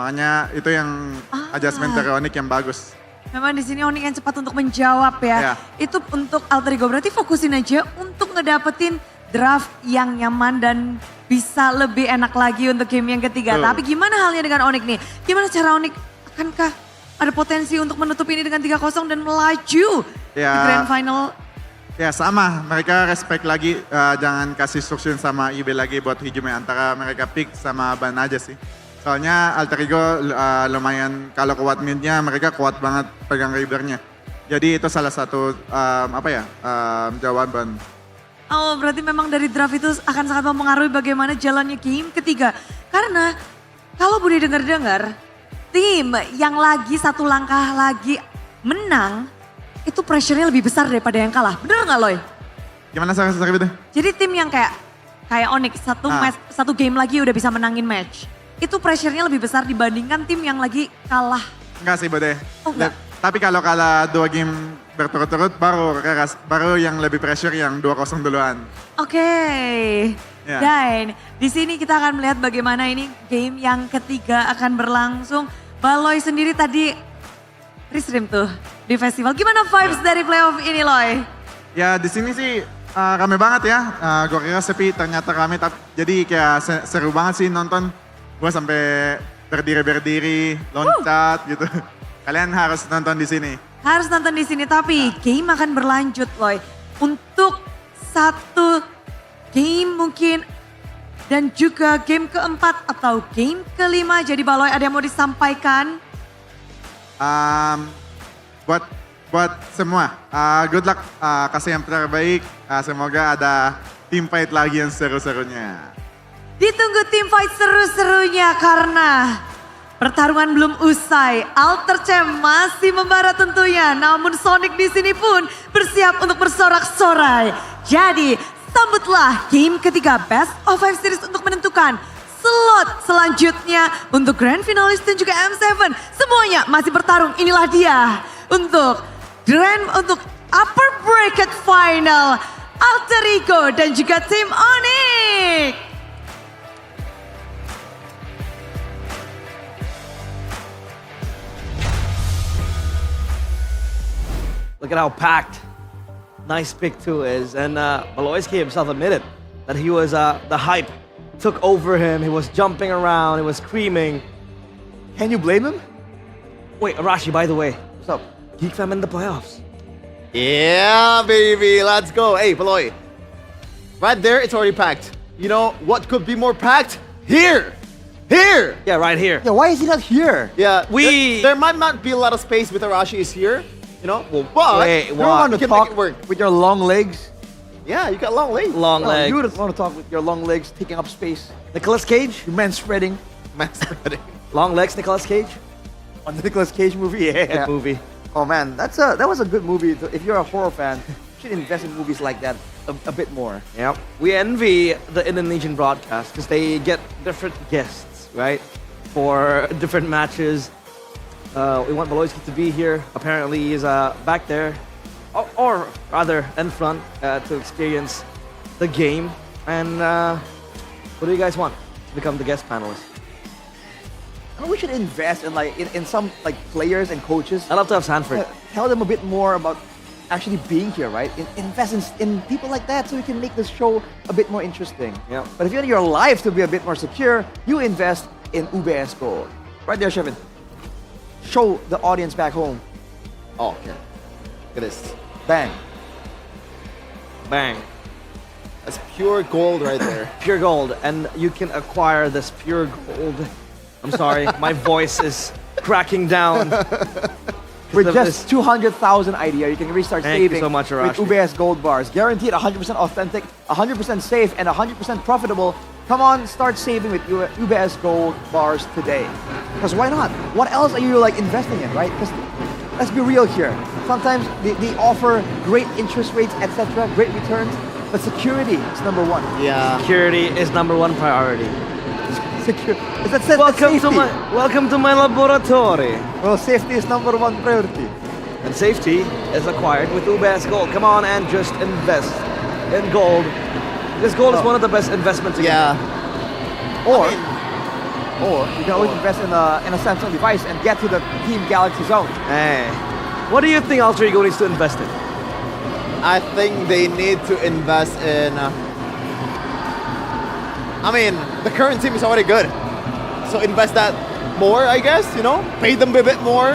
Makanya itu yang adjustment dari Onyx yang bagus. Memang di sini Onyx yang cepat untuk menjawab ya. Itu untuk Alter Ego, berarti fokusin aja untuk ngedapetin draft yang nyaman dan bisa lebih enak lagi untuk game yang ketiga. Tapi gimana halnya dengan Onyx nih? Gimana cara Onyx, akankah ada potensi untuk menutup ini dengan 3-0 dan melaju di Grand Final? Ya sama, mereka respect lagi, jangan kasih instruction sama IB lagi buat Hijume, antara mereka pick sama ban aja sih. Soalnya Alter Ego lumayan kalau kuat mid-nya, mereka kuat banget pegang rivernya. Jadi itu salah satu jawaban. Oh, berarti memang dari draft itu akan sangat mempengaruhi bagaimana jalannya game ketiga. Karena kalau Budi dengar-dengar, tim yang lagi satu langkah lagi menang, itu pressure-nya lebih besar daripada yang kalah. Bener nggak Loy? Gimana Sarah itu? Jadi tim yang kayak Onyx, satu game lagi udah bisa menangin match. Itu pressure-nya lebih besar dibandingkan tim yang lagi kalah. Enggak sih Bude. Oh enggak? Tapi kalau kalah 2 game berturut-turut baru yang lebih pressure yang 2-0 duluan. Oke. Ya. Dan di sini kita akan melihat bagaimana ini game yang ketiga akan berlangsung. Baloy sendiri tadi restream tuh di festival. Gimana vibes dari playoff ini Loy? Ya di sini sih rame banget ya. Gue kira sepi, ternyata rame. Jadi kayak seru banget sih nonton. Gue sampai berdiri, loncat gitu. Kalian harus nonton di sini. Harus nonton di sini, tapi game akan berlanjut Loy. Untuk satu game mungkin dan juga game keempat atau game kelima. Jadi Baloy ada yang mau disampaikan? Buat semua, good luck, kasih yang terbaik. Semoga ada team fight lagi yang seru-serunya. Ditunggu tim fight seru-serunya karena pertarungan belum usai. Alter Champ masih membara tentunya, namun Sonic di sini pun bersiap untuk bersorak-sorai. Jadi sambutlah game ketiga Best of 5 Series untuk menentukan slot selanjutnya untuk Grand Finalis dan juga M7. Semuanya masih bertarung, inilah dia untuk Upper Bracket Final. Alter Ego dan juga tim Onyx. Look at how packed Nice Pick 2 is. And Maloyski himself admitted that he was, the hype took over him. He was jumping around, he was screaming. Can you blame him? Wait, Arashi, by the way. What's up? Geek Fam in the playoffs. Yeah, baby, let's go. Hey, Baloy. Right there, it's already packed. You know what could be more packed? Here! Here! Yeah, right here. Yeah, why is he not here? Yeah, there might not be a lot of space with Arashi is here. You know, well, but wait, you don't want to can talk make it work. with your long legs. Yeah, you got long legs. Long legs. You don't want to talk with your long legs taking up space. Nicolas Cage? You man spreading. Man spreading. Long legs, Nicolas Cage? On the Nicolas Cage movie, yeah. Good movie. Oh man, that was a good movie. If you're a horror fan, you should invest in movies like that a bit more. Yeah, we envy the Indonesian broadcast because they get different guests, right? For different matches. We want Maloyski to be here. Apparently he's back there, or rather in front to experience the game. And what do you guys want to become the guest panelist? We should invest in some players and coaches. I'd love to have Sanford. Tell them a bit more about actually being here, right? Invest in people like that so we can make this show a bit more interesting. Yeah. But if you want your life to be a bit more secure, you invest in UBS Gold. Right there, Shevin. Show the audience back home. Oh, okay. Look at this. Bang. Bang. That's pure gold right there. Pure gold, and you can acquire this pure gold. I'm sorry, my voice is cracking down. With just 200,000 idea, you can restart Thank saving you so much, with Arashi. UBS Gold Bars. Guaranteed 100% authentic, 100% safe, and 100% profitable. Come on, start saving with UBS Gold Bars today. Because why not? What else are you investing in, right? Because let's be real here. Sometimes they offer great interest rates, etc., great returns, but security is number one. Yeah. Security is number one priority. Welcome to my laboratory. Well, safety is number one priority. And safety is acquired with UBS Gold. Come on and just invest in gold. This gold is one of the best investments you can do. Or you can always invest in a Samsung device and get to the Team Galaxy Zone. Hey, what do you think Alter Ego needs to invest in? I think they need to invest in... the current team is already good. So invest that more, I guess, you know? Pay them a bit more.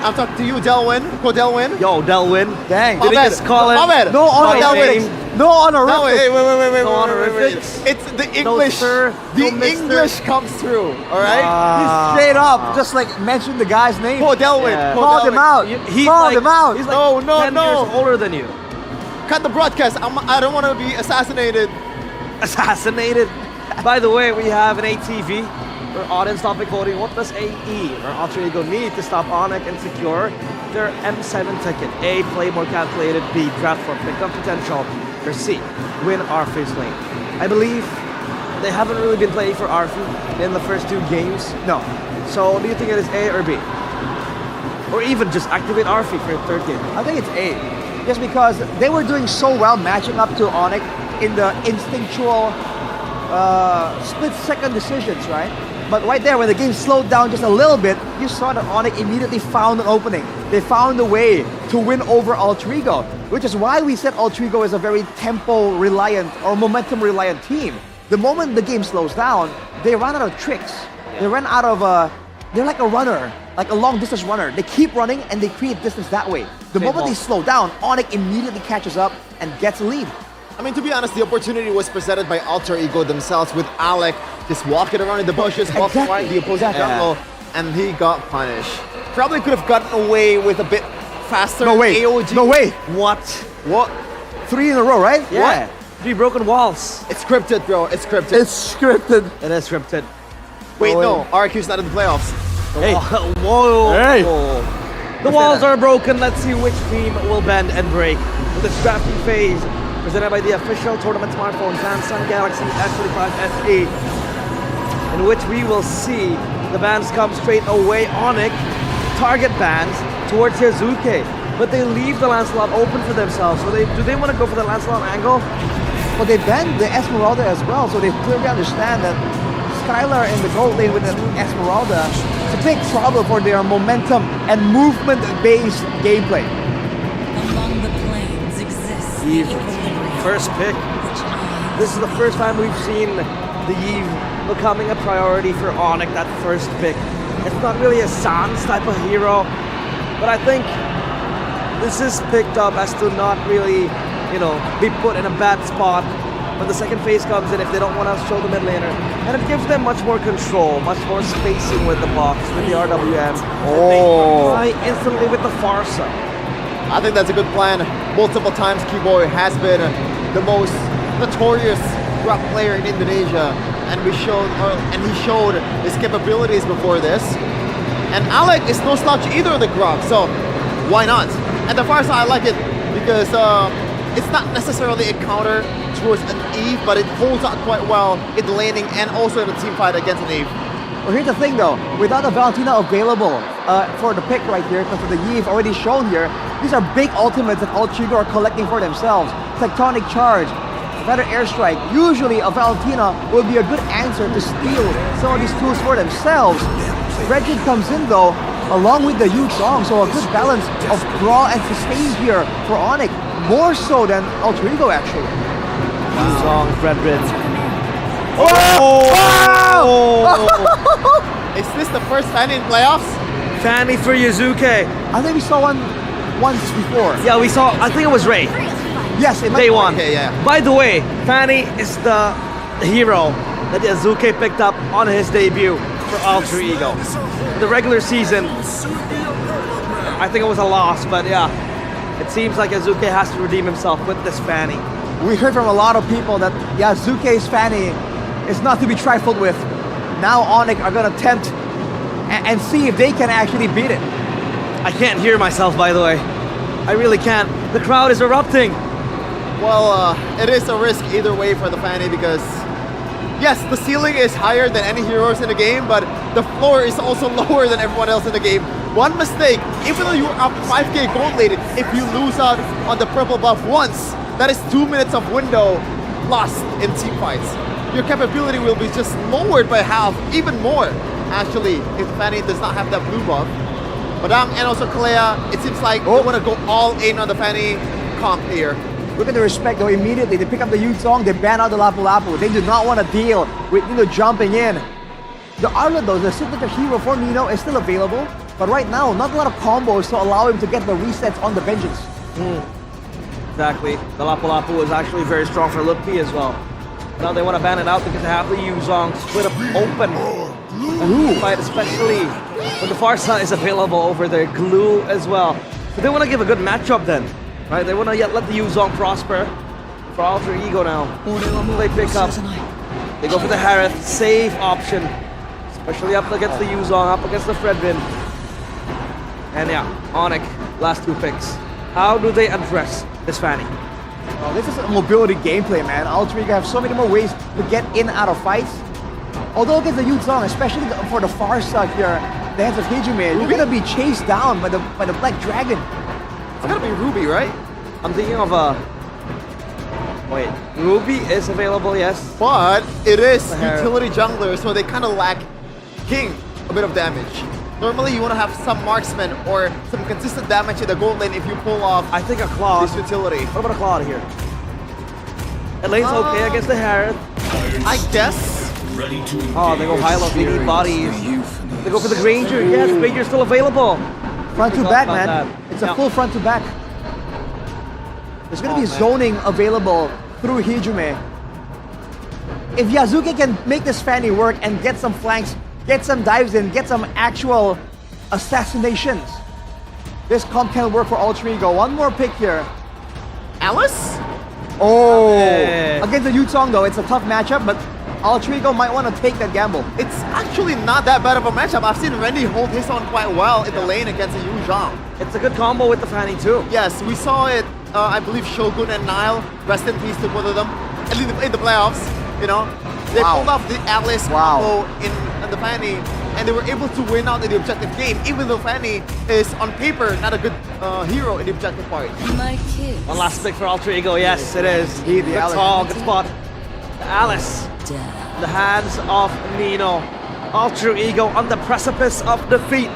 I'm talking to you, Delwyn. Go Delwyn. Yo, Delwyn. Dang. Did he just call him? No honorifics. No honorifics. Hey, wait. No honorifics. It's the English. sir. The No, mister. English comes through, all right? He's straight up, just like mention the guy's name. Go Delwyn. Yeah. Go Called him Delwyn. out. He's Called like, him out. He's like No, 10 years older than you. Cut the broadcast. I don't want to be assassinated. Assassinated. By the way, we have an ATV for audience topic voting. What does AE or Alter Ego need to stop Onyx and secure their M7 ticket? A, play more calculated. B, draft for pickup potential. Or C, win Arfi's lane. I believe they haven't really been playing for Arfi in the first 2 games. No. So do you think it is A or B? Or even just activate Arfi for the 3rd game? I think it's A. Just because they were doing so well matching up to Onyx in the instinctual split-second decisions, right? But right there, when the game slowed down just a little bit, you saw that Onyx immediately found an opening. They found a way to win over Alter Ego, which is why we said Alter Ego is a very tempo-reliant or momentum-reliant team. The moment the game slows down, they run out of tricks. They run out of they're like a runner, like a long-distance runner. They keep running and they create distance that way. The moment they slow down, Onyx immediately catches up and gets a lead. I mean, to be honest, the opportunity was presented by Alter Ego themselves with Alec just walking around in the bushes, walking around the opposing jungle, and he got punished. Probably could have gotten away with a bit faster AOG. No way. What? 3 in a row, right? Yeah. 3 broken walls. It's scripted, bro. It's scripted. It's scripted. It is scripted. Wait, no. RQ's not in the playoffs. Hey. Whoa. Hey. The walls are broken. Let's see which team will bend and break. For this drafting phase, presented by the official tournament smartphone Samsung Galaxy S25 SE, in which we will see the bans come straight away. Onyx target bans towards Yazuke, but they leave the Lancelot open for themselves. So do they want to go for the Lancelot angle? Well, they banned the Esmeralda as well, so they clearly understand that Skylar in the gold lane with the Esmeralda is a big trouble for their momentum and movement-based gameplay. Among the planes exists Eve, first pick. This is the first time we've seen the Eve becoming a priority for Onyx, that first pick. It's not really a Sans type of hero, but I think this is picked up as to not really, be put in a bad spot when the second phase comes in if they don't want to show the mid laner. And it gives them much more control, much more spacing with the box, with the RWM. Oh. And they try instantly with the Farsa. I think that's a good plan. Multiple times Keyboy has been the most notorious drop player in Indonesia, and he showed his capabilities before this. And Alec is no slouch either in the grab, so why not? And the Farsa, I like it because it's not necessarily a counter towards an Eve, but it holds out quite well in the laning and also in the team fight against an Eve. Well, here's the thing though, without a Valentina available for the pick right here, because of the Eve already shown here, these are big ultimates that Alter Ego are collecting for themselves. Tectonic Charge, better airstrike. Usually a Valentina will be a good answer to steal some of these tools for themselves. Regid comes in though, along with the huge song, so a good balance of draw and sustain here for Onyx, more so than Alter Ego actually. Song, Fredrin. Is this the first Fanny in playoffs? Fanny for Yazuke. I think we saw one once before. Yeah, we saw, I think it was Ray. Yes, it Day one. Okay, yeah. By the way, Fanny is the hero that Yazuke picked up on his debut for Alter Ego. The regular season, I think it was a loss, but yeah, it seems like Yazuke has to redeem himself with this Fanny. We heard from a lot of people that Yazuke's Fanny is not to be trifled with. Now Onyx are gonna attempt and see if they can actually beat it. I can't hear myself, by the way. I really can't. The crowd is erupting. Well, it is a risk either way for the Fanny because, yes, the ceiling is higher than any heroes in the game, but the floor is also lower than everyone else in the game. One mistake, even though you're up 5k gold lated, if you lose out on the purple buff once, that is 2 minutes of window lost in team fights. Your capability will be just lowered by half, even more, actually, if Fanny does not have that blue buff. Madame and also Kalea, it seems like they want to go all in on the Fanny comp here. Look at the respect though, immediately they pick up the Yu Song, they ban out the Lapu Lapu. They do not want to deal with jumping in. The Arlet though, the signature hero for Nino is still available, but right now, not a lot of combos to allow him to get the resets on the Vengeance. Exactly. The Lapu Lapu is actually very strong for Lupi as well. Now they want to ban it out because they have the Yuzong split up open. And fight, especially when the Farsa is available over there, Glue as well. So they want to give a good matchup then, right? They want to let the Yuzong prosper for Alter Ego now. They pick up. They go for the Harith, safe option. Especially up against the Yuzong, up against the Fredrin. And yeah, Onyx, last two picks. How do they address this Fanny? Oh, this is a mobility gameplay, man. Alter Ego have so many more ways to get in and out of fights. Although against the Yuzong, especially for the far side here, the hands of Hijime, you're gonna be chased down by the Black Dragon. It's gonna be Ruby, right? I'm thinking of wait, Ruby is available, yes. But it is utility jungler, so they kind of lack King a bit of damage. Normally you want to have some marksman or some consistent damage in the gold lane if you pull off. I think a Claw. This utility. What about a Claw here? Lane's okay against the Harith. I guess. Oh, they go Hylo, they need bodies. They go for the Granger. Yes, Granger's still available. Front to back, man. It's a full front to back. There's gonna be zoning available through Hijime. If Yasuke can make this Fanny work and get some flanks, get some dives in, get some actual assassinations, this comp can work for Alter Ego. One more pick here. Alice? Oh! Against the Yuzong though, it's a tough matchup, but Alter Ego might want to take that gamble. It's actually not that bad of a matchup. I've seen Randy hold his own quite well in the lane against the Yuzong. It's a good combo with the Fanny too. Yes, we saw it. I believe Shogun and Nile, rest in peace to both of them, in the playoffs. You know, they pulled off the Alice combo in the Fanny, and they were able to win out in the objective game, even though Fanny is on paper not a good hero in the objective part. One last pick for Alter Ego. Yes, it is. Good call, good spot. The Alice, the hands of Nino. Alter Ego on the precipice of defeat.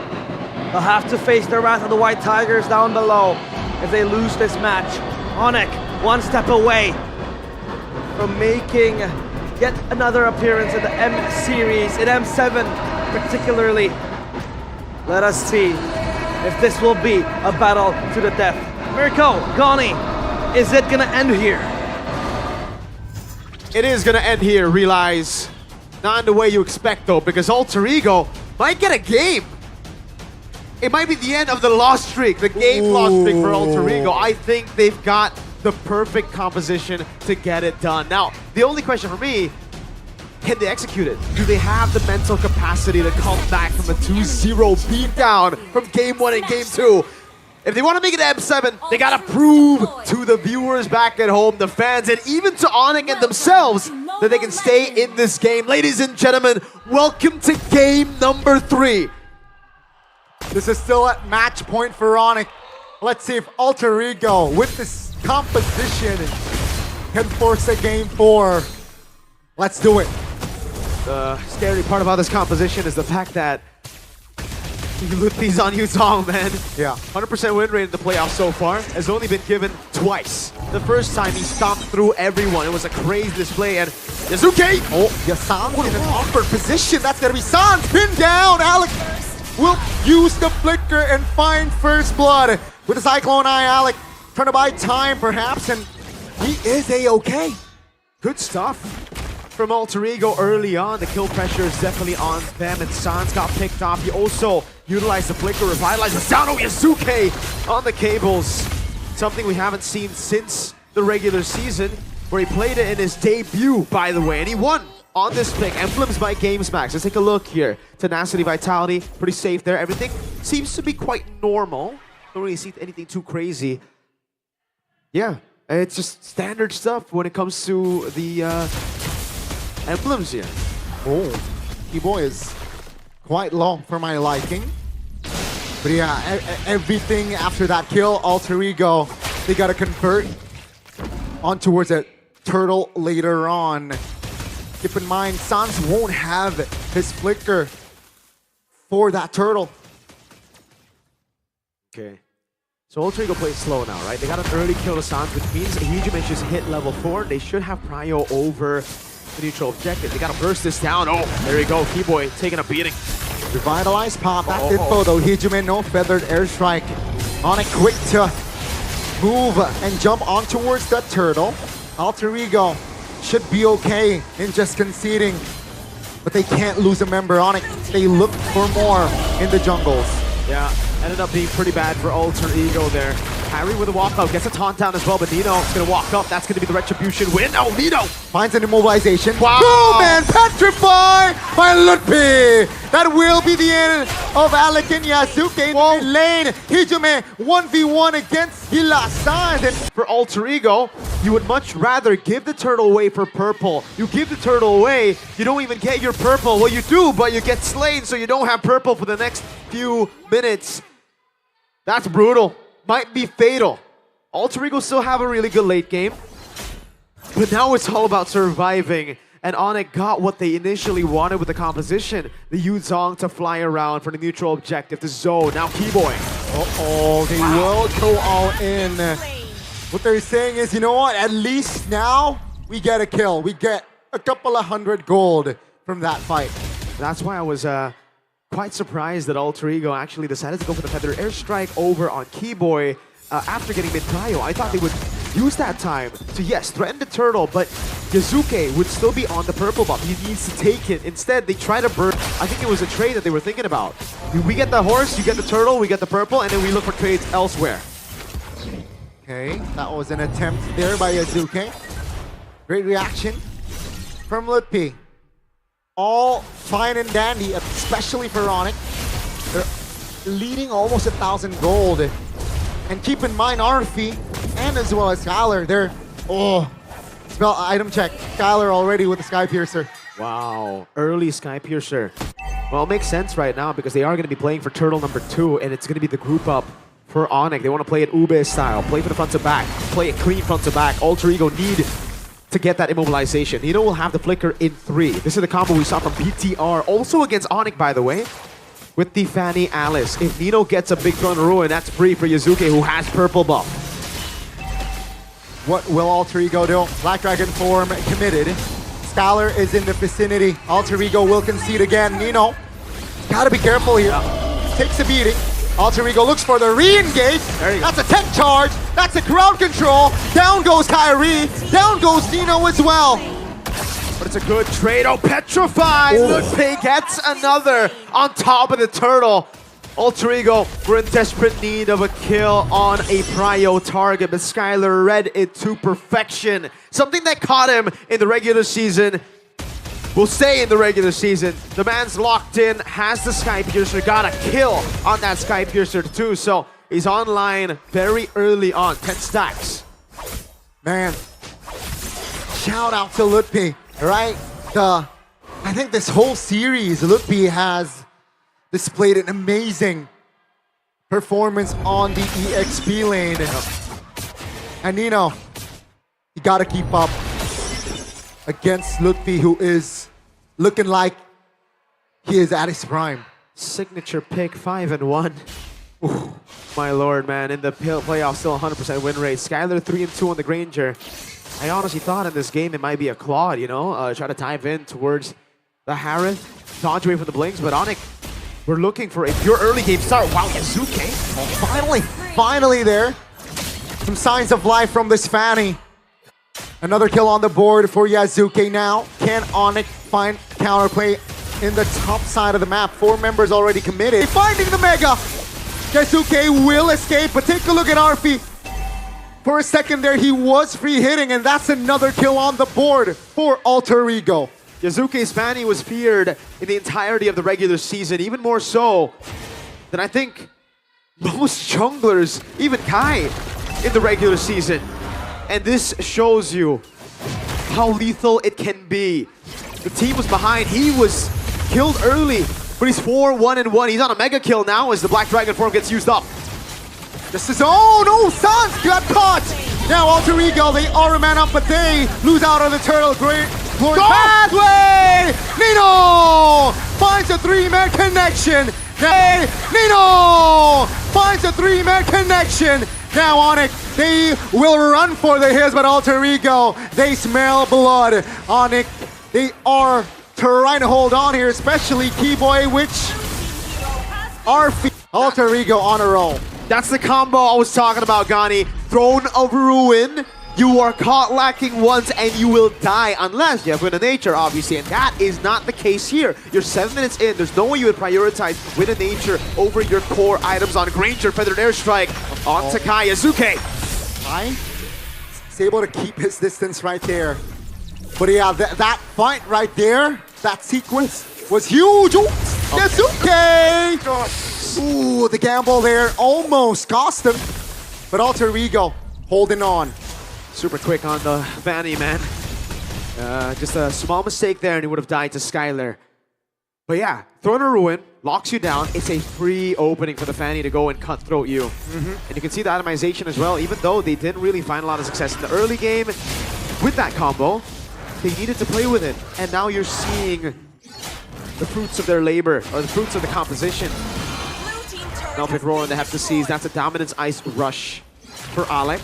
They'll have to face the wrath of the White Tigers down below if they lose this match. Onyx, one step away from making yet another appearance in the M Series, in M7 particularly. Let us see if this will be a battle to the death. Mirko, Goni, is it gonna end here? It is gonna end here, realize. Not in the way you expect though, because Alter Ego might get a game. It might be the end of the loss streak, the game loss streak for Alter Ego. I think they've got the perfect composition to get it done. Now, the only question for me, can they execute it? Do they have the mental capacity to come back from a 2-0 beatdown from game 1 and game 2? If they want to make it to M7, they gotta prove to the viewers back at home, the fans, and even to Onyx and themselves that they can stay in this game. Ladies and gentlemen, welcome to game number 3. This is still at match point for Onyx. Let's see if Alter Ego, with this composition, can force a game 4. Let's do it. The scary part about this composition is the fact that Lupi's on Yuzong, man. Yeah. 100% win rate in the playoffs so far has only been given twice. The first time he stomped through everyone. It was a crazy display, and Yasuke! Oh, Yasan's in an awkward position. That's gonna be Sans pinned down. Alec will use the flicker and find first blood. With the Cyclone Eye, Alec trying to buy time perhaps, and he is A-okay. Good stuff from Alter Ego early on. The kill pressure is definitely on them, and Sans got picked off. He also utilized the flicker, revitalized Asano Yasuke on the cables. Something we haven't seen since the regular season, where he played it in his debut, by the way, and he won on this pick. Emblems by GamesMax. Let's take a look here. Tenacity, Vitality, pretty safe there. Everything seems to be quite normal. Don't really see anything too crazy. Yeah, it's just standard stuff when it comes to the emblems here. Oh, Keyboy is quite long for my liking. But yeah, everything after that kill, Alter Ego, they gotta convert on towards a turtle later on. Keep in mind, Sans won't have his flicker for that turtle. Okay. So Alter Ego plays slow now, right? They got an early kill to Sans, which means Hijime just hit level 4. They should have prio over the neutral objective. They gotta burst this down. Oh, there you go. Keyboy taking a beating. Revitalized pop. That info though. Hijume, no feathered airstrike. Onyx quick to move and jump on towards the turtle. Alter Ego should be okay in just conceding, but they can't lose a member. Onyx, they look for more in the jungles. Yeah, ended up being pretty bad for Alter Ego there. Kyrie with a walkout, gets a taunt down as well, but Nino is going to walk up. That's going to be the Retribution win. Oh, Nino! Finds an immobilization. Wow! Boom, and petrified by Lutpi! That will be the end of Alec and Yasuke in the lane. Hijume 1v1 against Hilasan. For Alter Ego, you would much rather give the turtle away for purple. You give the turtle away, you don't even get your purple. Well, you do, but you get slain, so you don't have purple for the next few minutes. That's brutal. Might be fatal. Alter Ego still have a really good late game, but now it's all about surviving. And Onyx got what they initially wanted with the composition. The Yuzong to fly around for the neutral objective, the zone. Now Keyboy. Uh-oh, they will go all in. What they're saying is, you know what? At least now we get a kill. We get a couple of 100 gold from that fight. That's why I was quite surprised that Alter Ego actually decided to go for the feather airstrike over on Keyboy after getting mid-prio. I thought they would use that time to, yes, threaten the turtle, but Yazuke would still be on the purple buff. He needs to take it. Instead, they try to burn. I think it was a trade that they were thinking about. We get the horse, you get the turtle, we get the purple, and then we look for trades elsewhere. Okay, that was an attempt there by Yazuke. Great reaction from Lutpi. All fine and dandy, especially for Onyx. They're leading almost 1,000 gold. And keep in mind, Arfi and as well as Skylar, they're, spell item check. Skylar already with the Sky Piercer. Wow, early Sky Piercer. Well, it makes sense right now because they are going to be playing for turtle number 2, and it's going to be the group up for Onyx. They want to play it Ube style, play for the front to back, play it clean front to back. Alter Ego need to get that immobilization. Nino will have the flicker in 3. This is the combo we saw from BTR, also against Onyx, by the way, with the Fanny Alice. If Nino gets a big Throne Ruin, that's free for Yazuke, who has purple buff. What will Alter Ego do? Black Dragon form committed. Skylar is in the vicinity. Alter Ego will concede again. Nino, gotta be careful here. Takes a beating. Alter Ego looks for the re-engage. That's a tech charge. That's a crowd control. Down goes Kyrie. Down goes Nino as well. But it's a good trade. Oh, petrified! Lutpi gets another on top of the turtle. Alter Ego, we're in desperate need of a kill on a prio target, but Skylar read it to perfection. Something that caught him in the regular season will stay in the regular season. The man's locked in, has the Sky Piercer, got a kill on that Sky Piercer too, so he's online very early on, 10 stacks. Man, shout out to Lutpi, right? I think this whole series, Lutpi has displayed an amazing performance on the EXP lane. And Nino, you gotta keep up against Lutpi, who is looking like he is at his prime. Signature pick, 5-1. Ooh, my lord, man. In the playoffs, still 100% win rate. Skylar 3-2 on the Granger. I honestly thought in this game it might be a Claude, you know? Try to dive in towards the Harith, dodge away from the Blinks, but Onyx, we're looking for a pure early game start. Wow, Yazuke. Finally there. Some signs of life from this Fanny. Another kill on the board for Yazuke now. Can Onyx find counterplay in the top side of the map? 4 members already committed. Finding the Mega. Yazuke will escape, but take a look at Arfi. For a second there, he was free hitting, and that's another kill on the board for Alter Ego. Yazuke's Fanny was feared in the entirety of the regular season, even more so than I think most junglers, even Kai, in the regular season. And this shows you how lethal it can be. The team was behind. He was killed early, but he's 4-1-1. He's on a mega kill now as the Black Dragon form gets used up. This is, oh no, Sans got caught! Now Alter Ego, they are a man up, but they lose out on the turtle. Great glory pathway! Nino finds a 3-man connection. Hey, Nino finds a 3-man connection. Now Onyx, they will run for the hills, but Alter Ego, they smell blood. Onyx They are trying to hold on here, especially Keyboy, which are Alter Ego on a roll. That's the combo I was talking about, Gani. Throne of Ruin. You are caught lacking once and you will die unless you have Wind of Nature, obviously. And that is not the case here. You're 7 minutes in. There's no way you would prioritize Wind of Nature over your core items on Granger, Feathered Airstrike, on Takai, Yazuke. Kai is able to keep his distance right there. But yeah, that fight right there, that sequence was huge. Ooh, Yazuke! Ooh, the gamble there almost cost him. But Alter Ego holding on. Super quick on the Vanny, man. Just a small mistake there and he would have died to Skylar. But yeah, Throne of Ruin locks you down. It's a free opening for the Fanny to go and cutthroat you. And you can see the atomization as well, even though they didn't really find a lot of success in the early game with that combo. They needed to play with it. And now you're seeing the fruits of their labor, or the fruits of the composition. Now pick roll and they have to seize. That's a Dominance Ice Rush for Alec.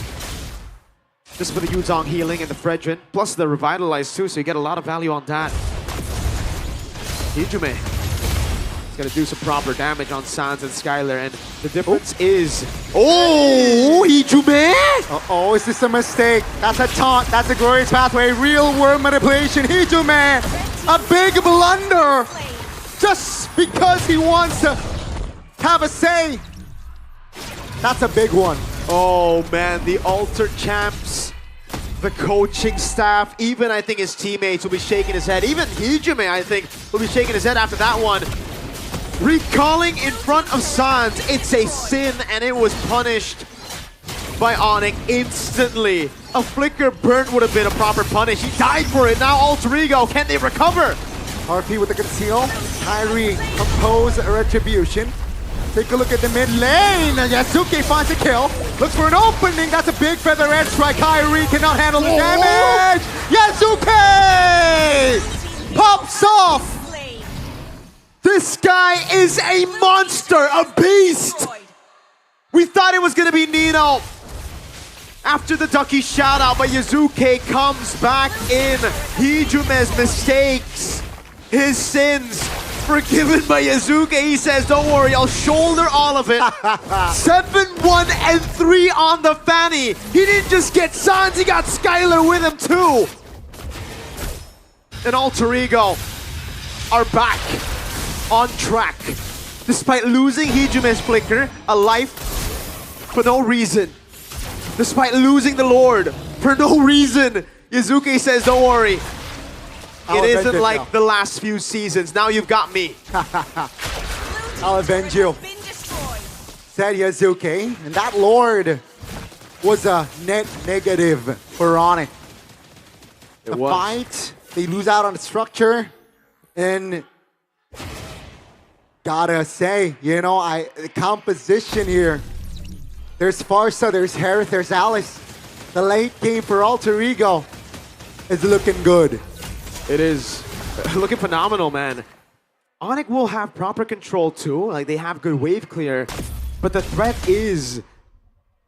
Just for the Yuzong healing and the Fredrin, plus the Revitalize too, so you get a lot of value on that. Hijume is gonna do some proper damage on Sans and Skylar, and the difference is... Oh, Hijume! Uh-oh, is this a mistake? That's a taunt, that's a glorious pathway, real world manipulation. Hijume, a big blunder! Just because he wants to have a say. That's a big one. Oh man, the Altered Champs, the coaching staff, even I think his teammates will be shaking his head. Even Hijume, I think, will be shaking his head after that one. Recalling in front of Sans, it's a sin and it was punished by Onyx instantly. A flicker burnt would have been a proper punish. He died for it. Now Alter Ego, can they recover? RP with the conceal. Kyrie compose a retribution. Take a look at the mid lane. Yazuke finds a kill. Looks for an opening. That's a big feather edge strike. Kyrie cannot handle the damage. Yazuke pops off. This guy is a monster, a beast. We thought it was going to be Nino after the Ducky shout out, but Yazuke comes back in. Hijume's mistakes, his sins, forgiven by Yazuke. He says, don't worry, I'll shoulder all of it. 7-1 and 3 on the Fanny. He didn't just get Sans, he got Skylar with him too. And Alter Ego are back on track. Despite losing Hijume's flicker, a life for no reason. Despite losing the Lord for no reason, Yazuke says, don't worry. It isn't like the last few seasons. Now you've got me. I'll avenge you. Said Yazuke. And that Lord was a net negative for Onyx. The fight, they lose out on the structure. And gotta say, you know, the composition here. There's Farsa, there's Harith, there's Alice. The late game for Alter Ego is looking good. It is looking phenomenal, man. Onyx will have proper control too. Like, they have good wave clear. But the threat is,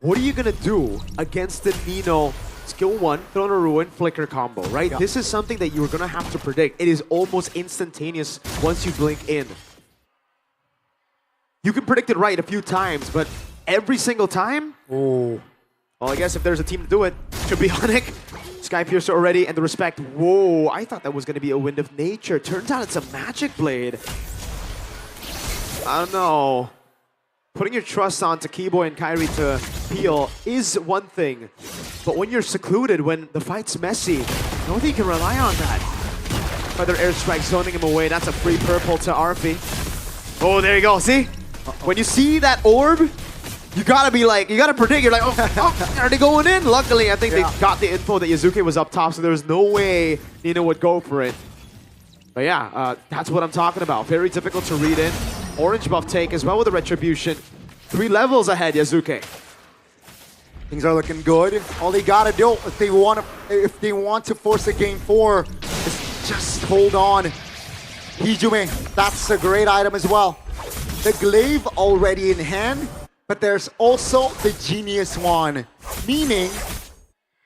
what are you gonna do against the Nino skill 1, Throne of Ruin, flicker combo, right? Yeah. This is something that you're gonna have to predict. It is almost instantaneous once you blink in. You can predict it right a few times, but every single time? Oh. Well, I guess if there's a team to do it, it should be Onyx. Sky Piercer already, and the respect. Whoa, I thought that was going to be a Wind of Nature. Turns out it's a Magic Blade. I don't know. Putting your trust onto Keyboy and Kyrie to peel is one thing. But when you're secluded, when the fight's messy, I don't think you can rely on that. Feather Airstrike zoning him away. That's a free purple to RP. Oh, there you go. See? When you see that orb, you gotta be like, you gotta predict. You're like, oh, are they going in? Luckily, I think they got the info that Yazuke was up top, so there was no way Nino would go for it. But yeah, that's what I'm talking about. Very difficult to read in. Orange buff take as well with the Retribution. 3 levels ahead, Yazuke. Things are looking good. All they gotta do if they want to force a game 4 is just hold on. Hijume, that's a great item as well. The glaive already in hand. But there's also the Genius one, meaning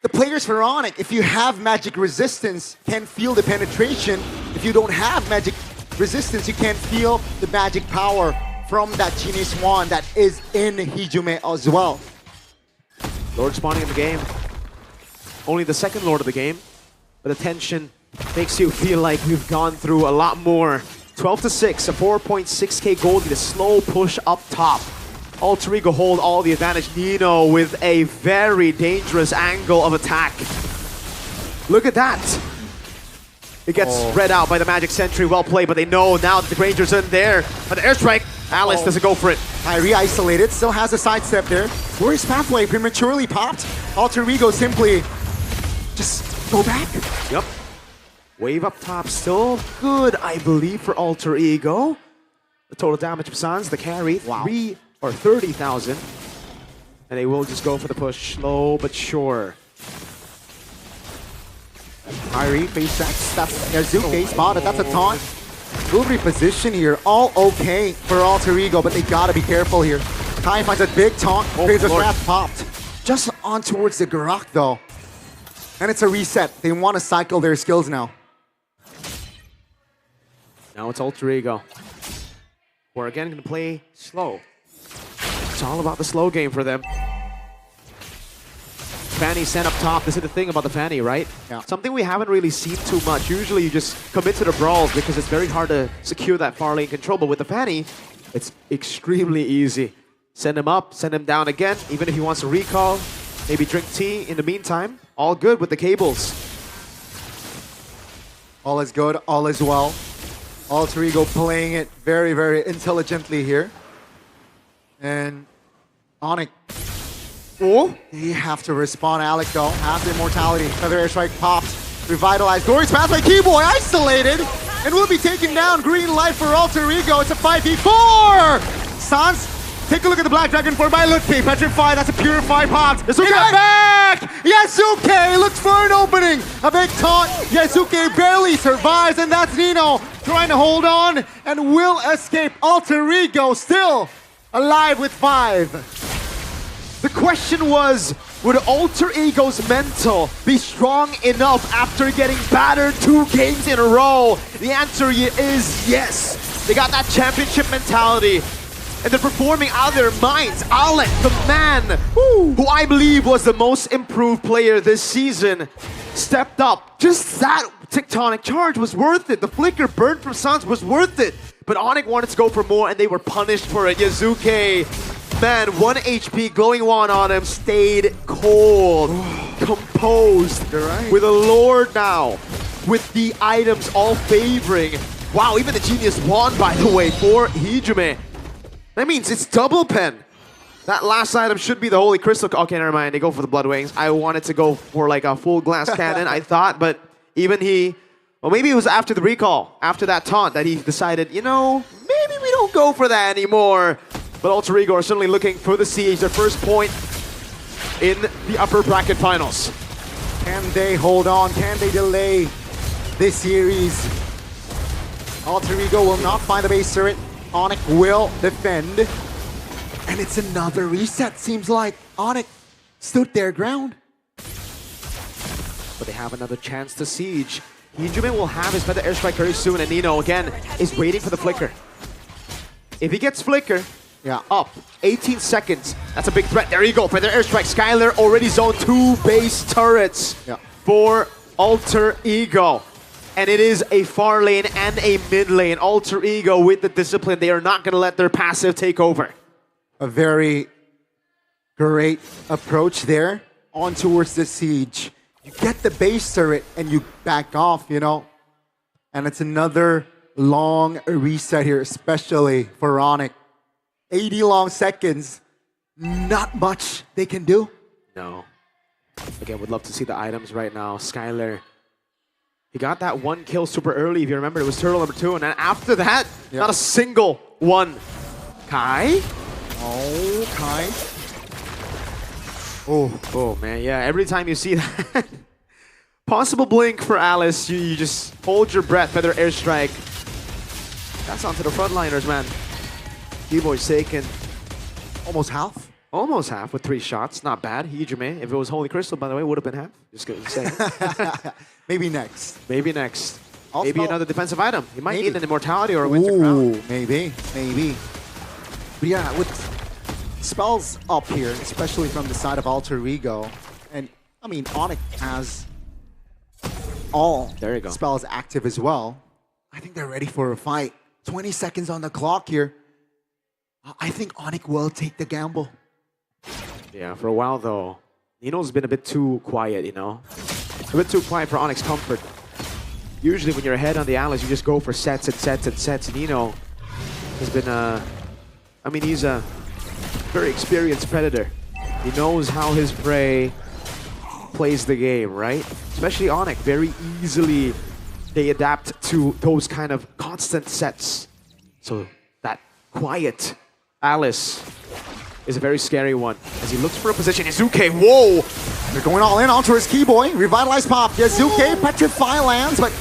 the players for Onyx, if you have magic resistance, can feel the penetration. If you don't have magic resistance, you can feel the magic power from that Genius Wand that is in Hijume as well. Lord spawning in the game. Only the second Lord of the game. But the tension makes you feel like we've gone through a lot more. 12-6, a 4.6k gold lead, a slow push up top. Alter Ego hold all the advantage. Nino with a very dangerous angle of attack. Look at that. It gets spread out by the Magic Sentry. Well played, but they know now that the Granger's in there. But the airstrike, Alice doesn't go for it. Kyrie isolated, still has a sidestep there. Glorious Pathway prematurely popped. Alter Ego simply just go back. Yep. Wave up top, still good, I believe, for Alter Ego. The total damage of Sans, the carry, 30,000. And they will just go for the push, slow but sure. Kyrie face checks. That's Yazuke spotted. That's a taunt. Good reposition here. All okay for Alter Ego, but they gotta be careful here. Kai finds a big taunt. Razor's Wrath popped. Just on towards the Garak though. And it's a reset. They want to cycle their skills now. Now it's Alter Ego. We're again going to play slow. It's all about the slow game for them. Fanny sent up top. This is the thing about the Fanny, right? Yeah. Something we haven't really seen too much. Usually you just commit to the brawls because it's very hard to secure that far lane control. But with the Fanny, it's extremely easy. Send him up, send him down again. Even if he wants to recall, maybe drink tea in the meantime. All good with the cables. All is good, all is well. Alter Ego playing it very, very intelligently here. And Onyx. Oh, they have to respond. Alec though has the immortality. Feather airstrike popped. Revitalized. Glorious Pathway Keyboy isolated. And will be taken down. Green light for Alter Ego. It's a 5v4. Sans, take a look at the Black Dragon for by Lutfi. Petrify, that's a purified pop. Yasuke back! Yasuke looks for an opening. A big taunt. Yasuke barely survives, and that's Nino trying to hold on and will escape. Alter Ego still alive with 5. The question was, would Alter Ego's mental be strong enough after getting battered 2 games in a row? The answer is yes. They got that championship mentality. And they're performing out of their minds. Alec, the man, who I believe was the most improved player this season, stepped up. Just that tectonic charge was worth it. The flicker burn from Sans was worth it. But Onyx wanted to go for more, and they were punished for it. Yazuke, man, 1 HP, glowing wand on him, stayed cold, composed, with a Lord now, with the items all favoring. Wow, even the Genius Wand, by the way, for Hijume. That means it's double pen. That last item should be the Holy Crystal. Okay, never mind. They go for the Blood Wings. I wanted to go for like a full glass cannon, I thought, but even he, well, maybe it was after the recall, after that taunt, that he decided, you know, maybe we don't go for that anymore. But Alter Ego are certainly looking for the siege, their first point in the upper bracket finals. Can they hold on? Can they delay this series? Alter Ego will not find the base turret. Onyx will defend. And it's another reset, seems like. Onyx stood their ground. But they have another chance to siege. Hijume will have his Feather Airstrike very soon, and Nino, again, is waiting for the flicker. If he gets flicker, up, 18 seconds. That's a big threat. There you go, Feather Airstrike. Skylar already zoned 2 base turrets for Alter Ego. And it is a far lane and a mid lane. Alter Ego with the discipline. They are not going to let their passive take over. A very great approach there on towards the siege. You get the base turret and you back off, you know. And it's another long reset here, especially for Onyx. 80 long seconds. Not much they can do. No. Again, would love to see the items right now. Skylar. He got that 1 kill super early, if you remember. It was turtle number 2, and then after that, not a single one. Kai? Oh, Kai. Oh man, yeah, every time you see that possible blink for Alice, you just hold your breath, Feather Airstrike. That's onto the frontliners, man. D-Boy's taken almost half. Almost half with 3 shots. Not bad. Hijime. If it was Holy Crystal, by the way, would have been half. Just gonna say. Maybe next. Maybe next. Also, maybe another defensive item. He might maybe. need an immortality or a winter crown. Maybe. But yeah, with spells up here, especially from the side of Alter Ego, and I mean, Onyx has all spells active as well. I think they're ready for a fight. 20 seconds on the clock here. I think Onyx will take the gamble. Yeah, for a while though, Nino's been a bit too quiet, you know? A bit too quiet for Onyx comfort. Usually when you're ahead on the Atlas, you just go for sets and sets and sets. Nino has been, I mean, he's a very experienced predator. He knows how his prey plays the game, right? Especially Onyx, very easily they adapt to those kind of constant sets. So that quiet Alice is a very scary one. As he looks for a position, Yazuke, whoa! They're going all in onto his Keyboy. Revitalize pop. Yazuke, Petrify lands, but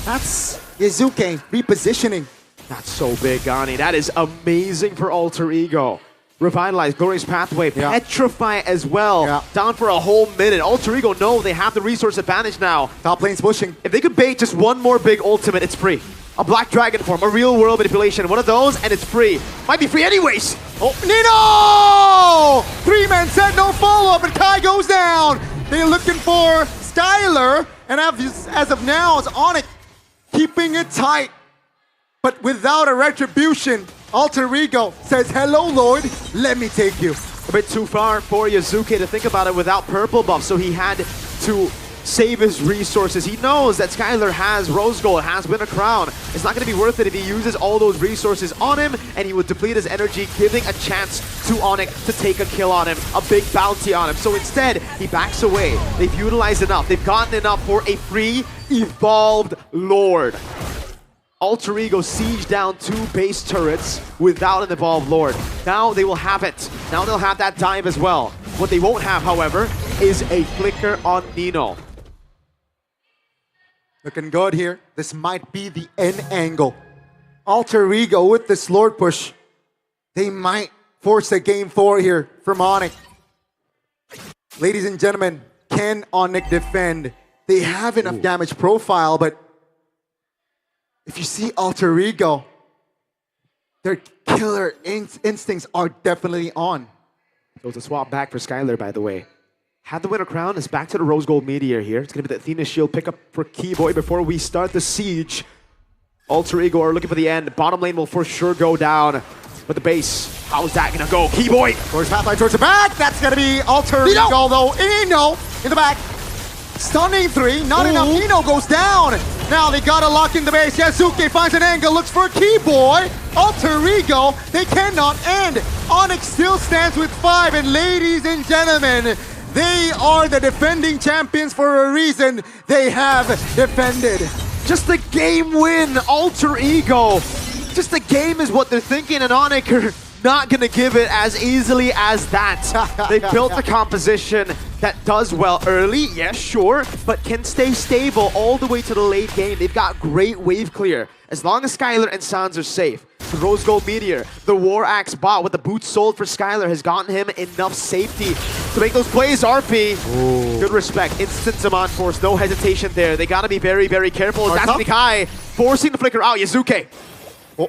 that's Yazuke repositioning. That's so big, Gani. That is amazing for Alter Ego. Revitalize, Glorious Pathway, Petrify as well. Down for a whole minute. Alter Ego know they have the resource advantage now. Top lane's pushing. If they could bait just one more big ultimate, it's free. A Black Dragon form, a real world manipulation. One of those, and it's free. Might be free anyways. Oh, Nino! 3-man set, no follow-up, and Kai goes down. They're looking for Skylar, and as of now, it's Onyx keeping it tight. But without a retribution, Alter Ego says, hello, Lord, let me take you. A bit too far for Yazuke to think about it without purple buff, so he had to save his resources. He knows that Skylar has Rose Gold, has Winter Crown. It's not going to be worth it if he uses all those resources on him, and he would deplete his energy, giving a chance to Onyx to take a kill on him, a big bounty on him. So instead, he backs away. They've utilized enough. They've gotten enough for a free, evolved Lord. Alter Ego siege down 2 base turrets without an evolved Lord. Now they will have it. Now they'll have that dive as well. What they won't have, however, is a flicker on Nino. Looking good here. This might be the end angle. Alter Ego with this Lord push. They might force a game 4 here from Onyx. Ladies and gentlemen, can Onyx defend? They have enough damage profile, but if you see Alter Ego, their killer instincts are definitely on. So it's a swap back for Skylar, by the way. Had the Winter Crown, is back to the Rose Gold Meteor here. It's going to be the Athena Shield pickup for Keyboy before we start the siege. Alter Ego are looking for the end. Bottom lane will for sure go down. But the base, how's that going to go? Keyboy! Towards Pathline, towards the back. That's going to be Alter Ego, though. Nino in the back. Stunning 3, not enough. Nino goes down. Now they gotta lock in the base. Yazuke finds an angle, looks for Keyboy. Alter Ego, they cannot end. Onyx still stands with 5, and ladies and gentlemen, they are the defending champions for a reason. They have defended. Just a game win, Alter Ego. Just a game is what they're thinking, and Onyx are not gonna give it as easily as that. They built a composition that does well early, yes, sure, but can stay stable all the way to the late game. They've got great wave clear. As long as Skylar and Sans are safe. The Rose Gold Meteor, the War Axe bot with the boots sold for Skylar has gotten him enough safety to make those plays. RP, good respect, instant Zaman Force, no hesitation there. They gotta be very, very careful. That's Kai forcing the flicker out. Yazuke. Oh,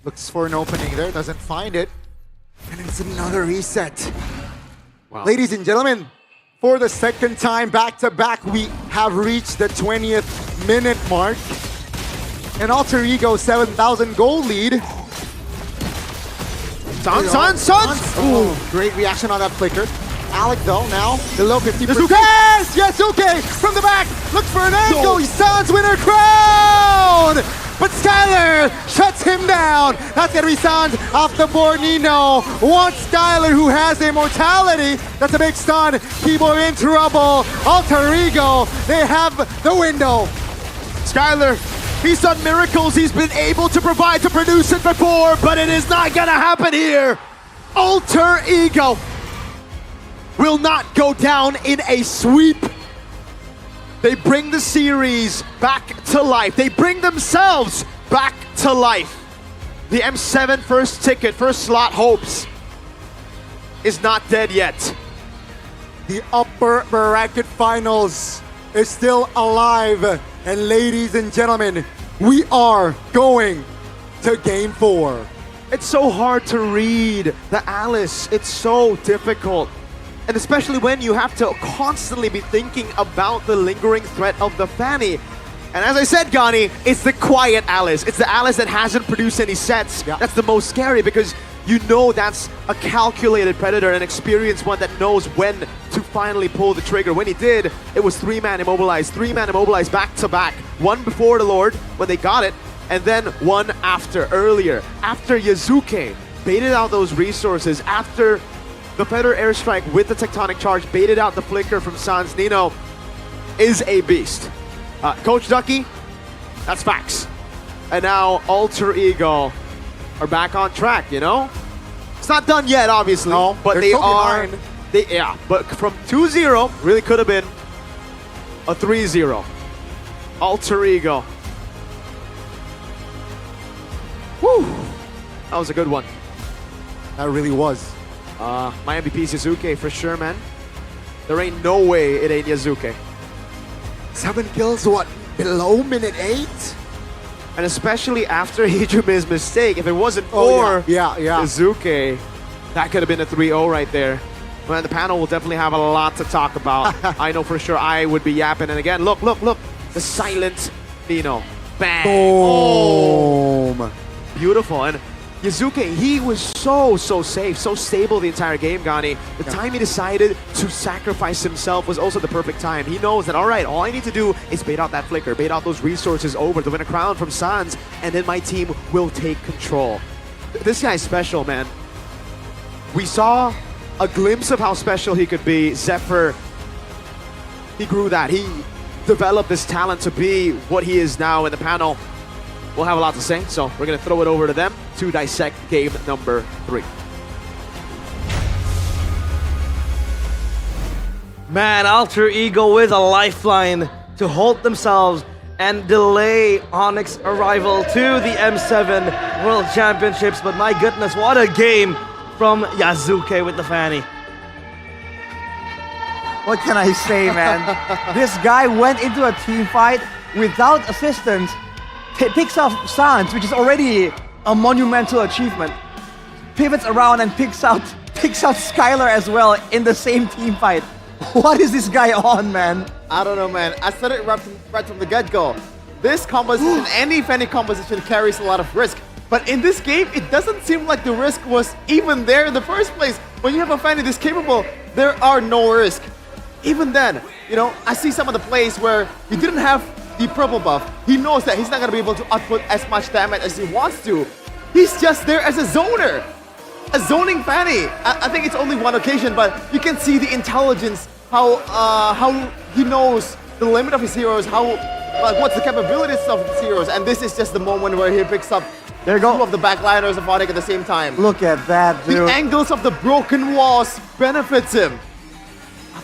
looks for an opening there, doesn't find it. And it's another reset. Wow. Ladies and gentlemen, for the second time back-to-back, we have reached the 20th minute mark. And Alter Ego 7,000 gold lead. Sans! Ooh, great reaction on that flicker. Alec though, now below 50%. Yazuke from the back, looks for an angle. Sans Winter Crown! But Skylar shuts him down. That's gonna be Sans off the board. Nino wants Skylar, who has immortality. That's a big stun. Keyboy in trouble. Alter Ego, they have the window. Skylar, he's done miracles. He's been able to provide, to produce it before, but it is not gonna happen here. Alter Ego will not go down in a sweep. They bring the series back to life. They bring themselves back to life. The M7 first ticket, first slot hopes is not dead yet. The upper bracket finals is still alive. And ladies and gentlemen, we are going to game 4. It's so hard to read the Alice. It's so difficult. And especially when you have to constantly be thinking about the lingering threat of the Fanny. And as I said, Gani, it's the quiet Alice. It's the Alice that hasn't produced any sets. Yeah. That's the most scary because you know that's a calculated predator, an experienced one that knows when to finally pull the trigger. When he did, it was 3-man immobilized. 3-man immobilized back to back. One before the Lord when they got it, and then one after, earlier. After Yazuke baited out those resources, after the Predator airstrike with the tectonic charge baited out the flicker from Sans, Nino is a beast. Coach Ducky, that's facts. And now Alter Ego are back on track, you know? It's not done yet, obviously, no, but they are. Yeah, but from 2-0, really could have been a 3-0. Alter Ego. Whew, that was a good one. That really was. My MVP is Yazuke for sure, man. There ain't no way it ain't Yazuke. 7 kills, what, below minute 8? And especially after Hijume's mistake, if it wasn't for Yazuke, that could have been a 3-0 right there. Well, the panel will definitely have a lot to talk about. I know for sure I would be yapping. And again, look, the silent Nino. Bang! Boom! Beautiful. And Yazuke, he was so safe, so stable the entire game, Gani. The time he decided to sacrifice himself was also the perfect time. He knows that, all right, all I need to do is bait out that flicker, bait out those resources over to win a crown from Sans, and then my team will take control. This guy's special, man. We saw a glimpse of how special he could be. Zephyr, he grew that. He developed this talent to be what he is now in the panel. We'll have a lot to say, so we're going to throw it over to them to dissect game number 3. Man, Alter Ego with a lifeline to hold themselves and delay Onyx arrival to the M7 World Championships. But my goodness, what a game from Yazuke with the Fanny. What can I say, man? This guy went into a team fight without assistance, picks up Sans, which is already a monumental achievement, pivots around and picks out Skylar as well in the same team fight. What is this guy on, man? I don't know, man. I said it right from the get-go. This composition, any Fanny composition carries a lot of risk. But in this game, it doesn't seem like the risk was even there in the first place. When you have a Fanny this capable, there are no risk. Even then, you know, I see some of the plays where he didn't have the purple buff. He knows that he's not going to be able to output as much damage as he wants to. He's just there as a zoner. A zoning Fanny. I think it's only one occasion, but you can see the intelligence, how he knows the limit of his heroes, what's the capabilities of his heroes, and this is just the moment where he picks up two of the backliners of Onyx at the same time. Look at that, dude. The angles of the broken walls benefits him.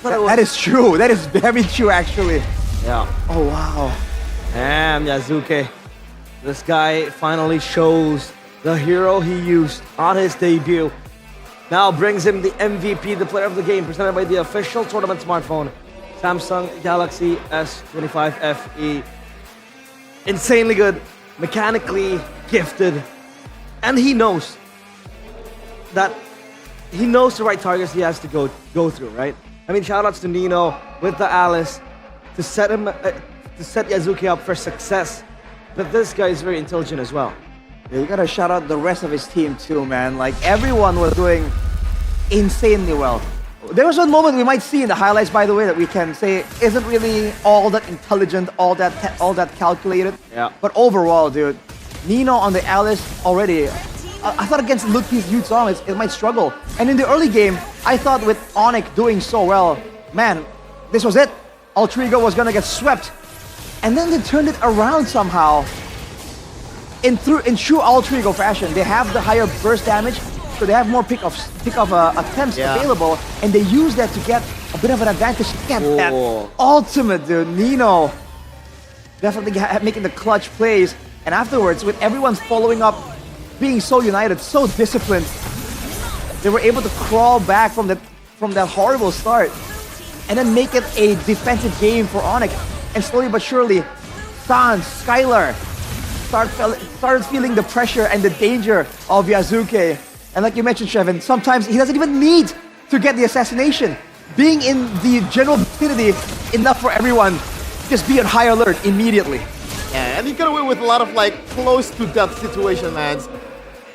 That is true. That is very true, actually. Yeah. Oh, wow. Damn, Yazuke. This guy finally shows the hero he used on his debut. Now brings him the MVP, the player of the game, presented by the official tournament smartphone, Samsung Galaxy S25 FE. Insanely good, mechanically gifted, and he knows the right targets he has to go through, right? I mean, shoutouts to Nino with the Alice to set Yazuki up for success. But this guy is very intelligent as well. Yeah, you gotta shout out the rest of his team too, man. Like, everyone was doing insanely well. There was one moment we might see in the highlights, by the way, that we can say isn't really all that intelligent, all that calculated. Yeah. But overall, dude, Nino on the Alice already. I thought against Ludwig's Yu Zhong it might struggle. And in the early game, I thought with Onyx doing so well, man, this was it. Alter Ego was gonna get swept. And then they turned it around somehow. In true Alter Ego fashion, they have the higher burst damage, so they have more pick of attempts available, and they use that to get a bit of an advantage. Get that ultimate, dude. Nino definitely making the clutch plays, and afterwards, with everyone following up, being so united, so disciplined, they were able to crawl back from that horrible start and then make it a defensive game for Onyx. And slowly but surely, Sans, Skylar started feeling the pressure and the danger of Yazuke. And like you mentioned, Shevin, sometimes he doesn't even need to get the assassination. Being in the general vicinity, enough for everyone. Just be on high alert immediately. Yeah, and he got away with a lot of like close to death situation, man.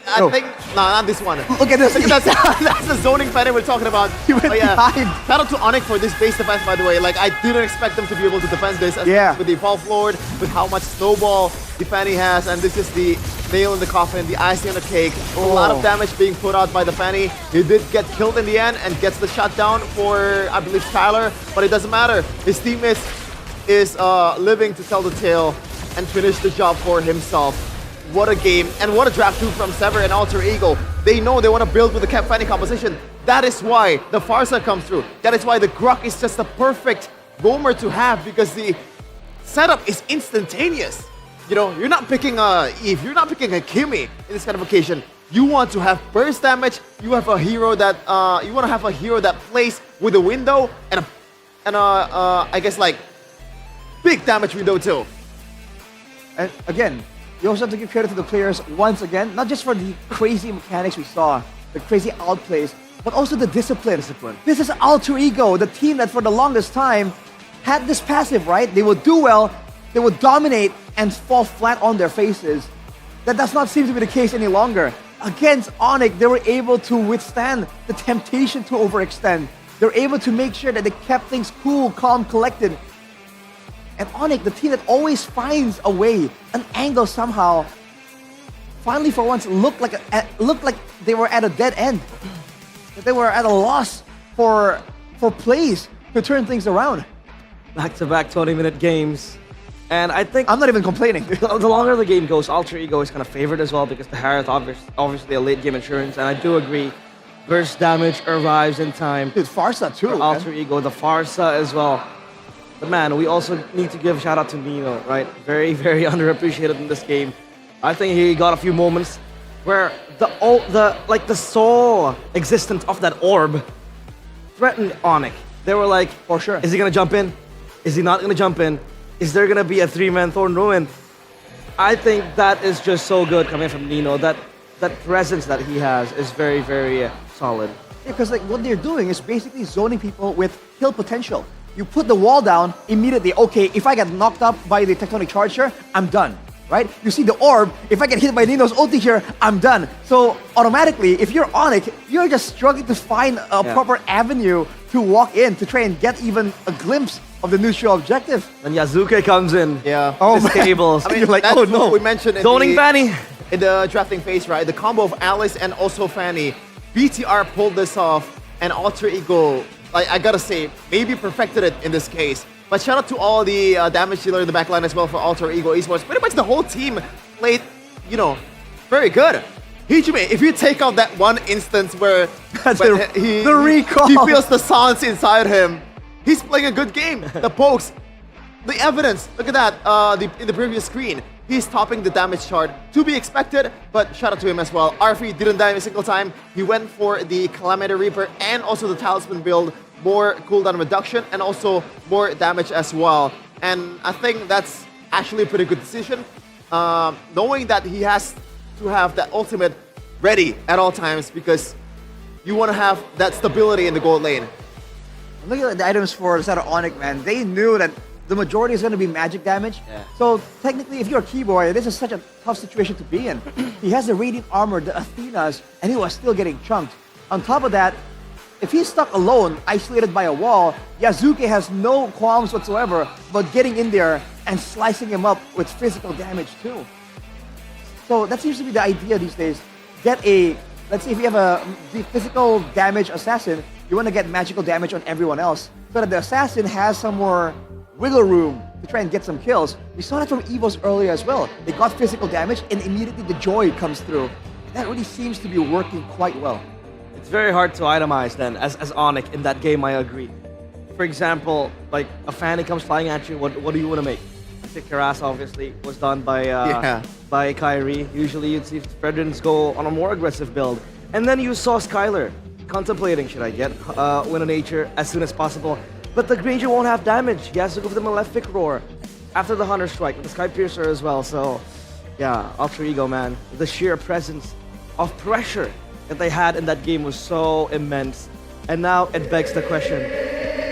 I think, no, not this one. Look at this. That's the zoning pattern we're talking about. He went behind. Shout out to Onyx for this base defense, by the way. Like, I didn't expect them to be able to defend this. With the Evolve Lord, with how much snowball the Fanny has, and this is the nail in the coffin, the icing on the cake. A lot of damage being put out by the Fanny. He did get killed in the end and gets the shutdown for, I believe, Skylar, but it doesn't matter. His teammate is living to tell the tale and finish the job for himself. What a game, and what a draft 2 from Sever and Alter Ego. They know they want to build with the Cap Fanny composition. That is why the Farsa comes through. That is why the Grok is just the perfect roamer to have, because the setup is instantaneous. You know, you're not picking a Eve, you're not picking a Kimi in this kind of occasion. You want to have burst damage, you have a hero that, you want to have a hero that plays with a window and I guess like, big damage window too. And again, you also have to give credit to the players once again, not just for the crazy mechanics we saw, the crazy outplays, but also the discipline. This is Alter Ego, the team that for the longest time had this passive, right? They would do well, they would dominate and fall flat on their faces. That does not seem to be the case any longer. Against Onyx, they were able to withstand the temptation to overextend. They were able to make sure that they kept things cool, calm, collected. And Onyx, the team that always finds a way, an angle somehow, finally for once looked like they were at a dead end. That they were at a loss for plays to turn things around. Back-to-back 20-minute games. And I think... I'm not even complaining. The longer the game goes, Alter Ego is kind of favored as well because the Harith obviously a late-game insurance. And I do agree, burst damage arrives in time. Dude, Farsa too, Alter Ego, the Farsa as well. But man, we also need to give shout out to Nino, right? Very, very underappreciated in this game. I think he got a few moments where the sole existence of that orb threatened Onyx. They were like, for sure, is he gonna jump in? Is he not gonna jump in? Is there gonna be a 3-man Thorn Ruin? I think that is just so good coming from Nino. That presence that he has is very, very solid. Because like what they're doing is basically zoning people with kill potential. You put the wall down immediately. Okay, if I get knocked up by the Tectonic Charge here, I'm done, right? You see the orb, if I get hit by Nino's ulti here, I'm done. So automatically, if you're Onyx, you're just struggling to find a proper avenue to walk in, to try and get even a glimpse of the neutral objective. When Yazuke comes in, Oh, his tables. I mean, You're like, that's oh no. what we mentioned in Zoning Fanny. in the drafting phase, right? The combo of Alice and also Fanny. BTR pulled this off, and Alter Ego, like, I gotta say, maybe perfected it in this case. But shout out to all the damage dealer in the backline as well for Alter Ego Esports. Pretty much the whole team played, you know, very good. Hijime, if you take out that one instance where the recall, he feels the sounds inside him, he's playing a good game. The pokes, the evidence, look at that in the previous screen. He's topping the damage chart. To be expected, but shout out to him as well. Arfi didn't die a single time. He went for the Calamity Reaper and also the Talisman build. More cooldown reduction and also more damage as well. And I think that's actually a pretty good decision. Knowing that he has to have that ultimate ready at all times because you want to have that stability in the gold lane. Look at the items for the side of Onyx, man. They knew that the majority is going to be magic damage. So technically, if you're a Keyboy, this is such a tough situation to be in. He has the Radiant Armor, the Athenas, and he was still getting chunked. On top of that, if he's stuck alone, isolated by a wall, Yazuke has no qualms whatsoever about getting in there and slicing him up with physical damage too. So that seems to be the idea these days. Get a, let's say if you have the physical damage assassin, you want to get magical damage on everyone else so that the assassin has some more wiggle room to try and get some kills. We saw that from Evos earlier as well. They got physical damage and immediately the joy comes through. That really seems to be working quite well. It's very hard to itemize then as Onyx in that game, I agree. For example, like a Fanny comes flying at you, what do you want to make? Kick your ass obviously was done by Kyrie. Usually you'd see Fredrins go on a more aggressive build. And then you saw Skylar contemplating, should I get Winter Nature as soon as possible? But the Granger won't have damage. He has to go for the Malefic Roar after the Hunter Strike with the Sky Piercer as well. So, yeah, Alter Ego, man. The sheer presence of pressure that they had in that game was so immense. And now it begs the question,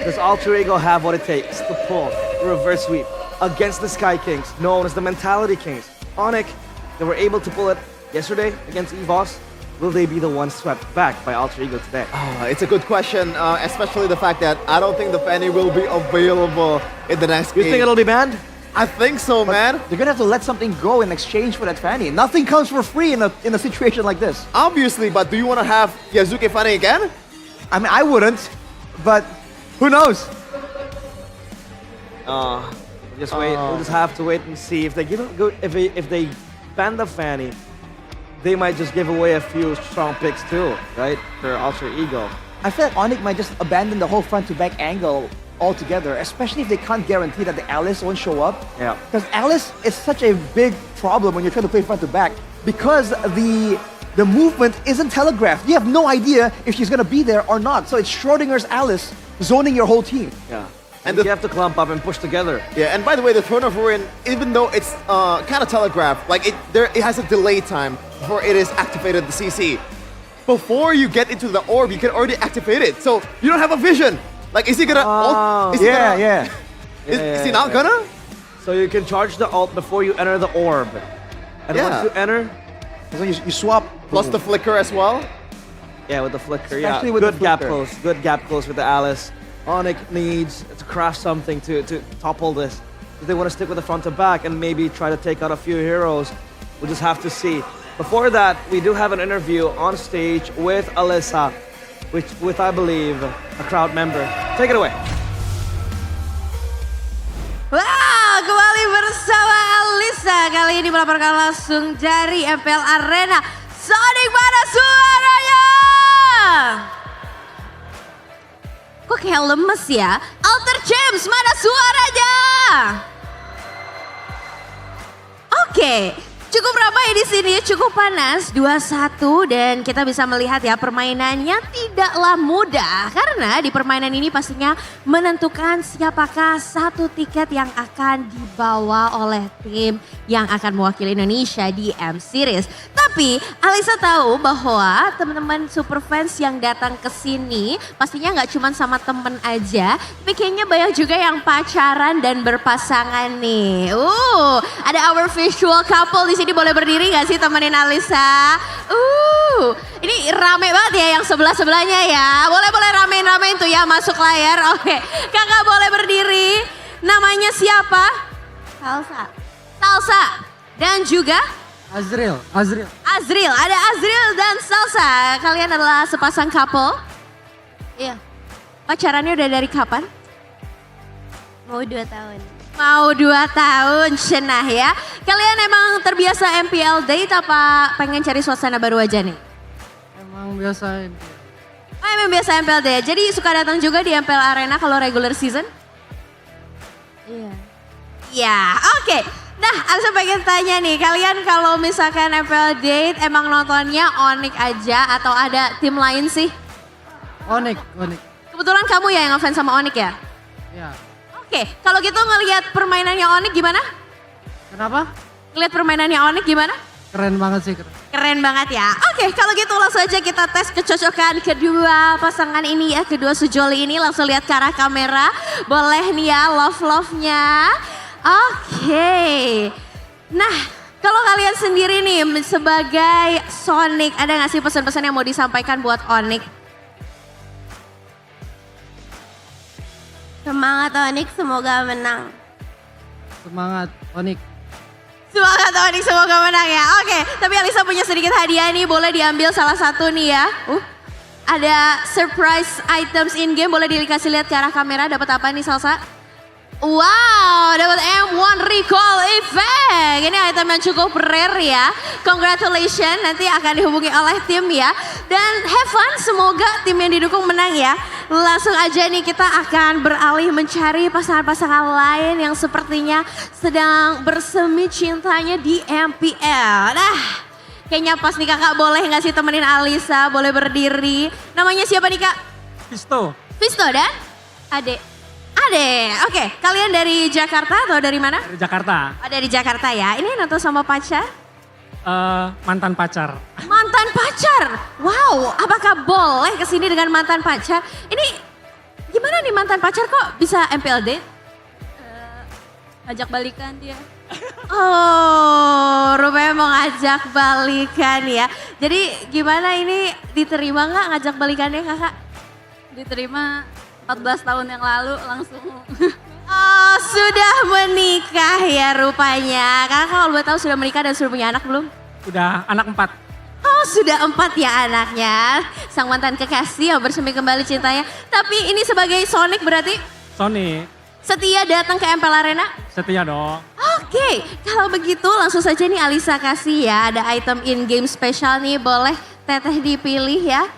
does Alter Ego have what it takes to pull a reverse sweep against the Sky Kings, known as the Mentality Kings? Onyx, they were able to pull it yesterday against EVOS. Will they be the ones swept back by Alter Ego today? It's a good question, especially the fact that I don't think the Fanny will be available in the next game. You think it'll be banned? I think so, man. They're gonna have to let something go in exchange for that Fanny. Nothing comes for free in a situation like this. Obviously, but do you want to have Yazuke Fanny again? I mean, I wouldn't, but who knows? We'll just wait. We'll just have to wait and see if they if they ban the Fanny. They might just give away a few strong picks too, right? For Alter Ego. I feel like Onyx might just abandon the whole front-to-back angle altogether, especially if they can't guarantee that the Alice won't show up. Yeah. Because Alice is such a big problem when you're trying to play front-to-back because the movement isn't telegraphed. You have no idea if she's gonna be there or not. So it's Schrodinger's Alice zoning your whole team. Yeah. And you have to clump up and push together. Yeah, and by the way, the Throne of Ruin, even though it's kind of telegraphed, like it has a delay time before it is activated, the CC. Before you get into the orb, you can already activate it. So you don't have a vision. Like, is he gonna ult? Is he not gonna? So you can charge the ult before you enter the orb. And once you enter, so you swap. Plus the flicker as well? Yeah, with the flicker, Especially yeah. with Good the gap flicker. close. Good gap close with the Alice. Onyx needs to craft something to topple this. If they want to stick with the front to back and maybe try to take out a few heroes, we'll just have to see. Before that, we do have an interview on stage with Alyssa, with I believe, a crowd member. Take it away. Wow, kembali bersama Alyssa. Kali ini melaporkan langsung dari MPL Arena. Sonic, mana suaranya? Kok kayak lemes ya? Alter James, mana suaranya? Oke, cukup ramai di sini, cukup panas 2-1 dan kita bisa melihat ya permainannya tidaklah mudah karena di permainan ini pastinya menentukan siapakah satu tiket yang akan dibawa oleh tim yang akan mewakili Indonesia di M-Series. Tapi Alyssa tahu bahwa teman-teman super fans yang datang ke sini pastinya nggak cuma sama temen aja, tapi kayaknya banyak juga yang pacaran dan berpasangan nih. Ada our visual couple di sini, boleh berdiri nggak sih temenin Alyssa? Ini rame banget ya yang sebelah-sebelahnya ya. Boleh ramein tuh ya masuk layar. Oke, kakak boleh berdiri. Namanya siapa? Salsa. Dan juga Azril. Azril, ada Azril dan Salsa. Kalian adalah sepasang couple? Iya. Pacarannya udah dari kapan? Mau 2 tahun. Mau 2 tahun, cenah ya. Kalian emang terbiasa MPL date apa pengen cari suasana baru aja nih? Emang biasa MPL. Oh emang biasa MPL date, jadi suka datang juga di MPL Arena kalau regular season? Iya. Ya, oke. Nah, Alyssa pengen tanya nih, kalian kalau misalkan MPL date emang nontonnya Onyx aja atau ada tim lain sih? Onyx. Kebetulan kamu ya yang ngefans sama Onyx ya? Ya. Oke, kalau gitu ngelihat permainannya Onyx gimana? Kenapa? Ngelihat permainannya Onyx gimana? Keren banget sih. Keren banget ya. Oke, kalau gitu langsung aja kita tes kecocokan kedua pasangan ini ya, kedua sejoli ini. Langsung lihat ke arah kamera. Boleh nih ya love-love-nya. Oke. Nah, kalau kalian sendiri nih sebagai Sonic, ada gak sih pesan-pesan yang mau disampaikan buat Onyx? Semangat Onyx, semoga menang. Semangat Onyx. Semangat Onyx, semoga menang ya. Oke, tapi Alyssa punya sedikit hadiah nih, boleh diambil salah satu nih ya. Ada surprise items in game, boleh dikasih lihat ke arah kamera. Dapat apa nih Salsa? Wow, dapat M1 Recall Effect. Ini item yang cukup rare ya. Congratulations, nanti akan dihubungi oleh tim ya. Dan have fun, semoga tim yang didukung menang ya. Langsung aja nih kita akan beralih mencari pasangan-pasangan lain yang sepertinya sedang bersemi cintanya di MPL. Nah, Kayaknya pas nih kakak, boleh nggak sih temenin Alisa, boleh berdiri. Namanya siapa nih kak? Visto. Visto dan? Ade. Ade, oke. Kalian dari Jakarta atau dari mana? Dari Jakarta. Oh, dari Jakarta ya. Ini nonton sama pacar? Mantan pacar. Mantan pacar? Wow, apakah boleh kesini dengan mantan pacar? Ini gimana nih mantan pacar kok bisa MPL date? Ajak balikan dia. Oh, rupanya mau ngajak balikan ya. Jadi gimana ini, diterima nggak ngajak balikannya kakak? Diterima 14 tahun yang lalu langsung. Oh, sudah menikah ya rupanya. Kakak kalau boleh tahu sudah menikah dan sudah punya anak belum? Udah anak 4. Oh, sudah 4 ya anaknya. Sang mantan kekasih yang bersemi kembali cintanya. Tapi ini sebagai Sonic berarti? Sony, Setia datang ke MPL Arena? setia dong. Oke, kalau begitu langsung saja nih Alisa kasih ya. Ada item in-game spesial nih, boleh teteh dipilih ya.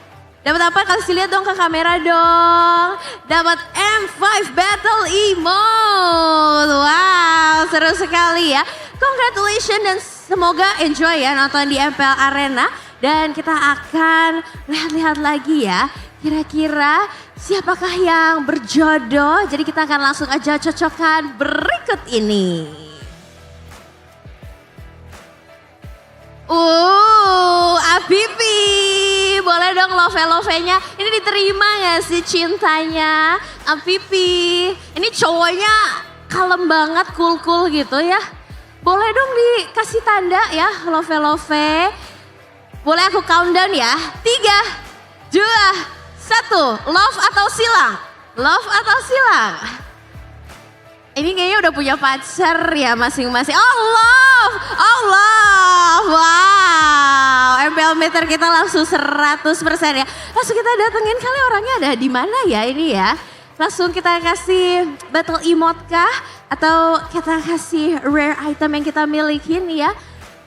Dapat apa? Kasih lihat dong ke kamera dong. Dapat M5 Battle Emote. Wow, seru sekali ya. Congratulations dan semoga enjoy ya nonton di MPL Arena. Dan kita akan lihat-lihat lagi ya. Kira-kira siapakah yang berjodoh? Jadi kita akan langsung aja cocokkan berikut ini. Abibi, boleh dong love-nya. Ini diterima gak sih cintanya? Abibi, ini cowoknya kalem banget, cool gitu ya. Boleh dong dikasih tanda ya, love. Boleh aku countdown ya? 3, 2, 1, love atau silang? Love atau silang? Ini kayaknya udah punya pacar ya masing-masing. Oh love, wow. MPL meter kita langsung 100% ya. Langsung kita datengin kali orangnya ada di mana ya ini ya. Langsung kita kasih battle emote kah? Atau kita kasih rare item yang kita milikin ya.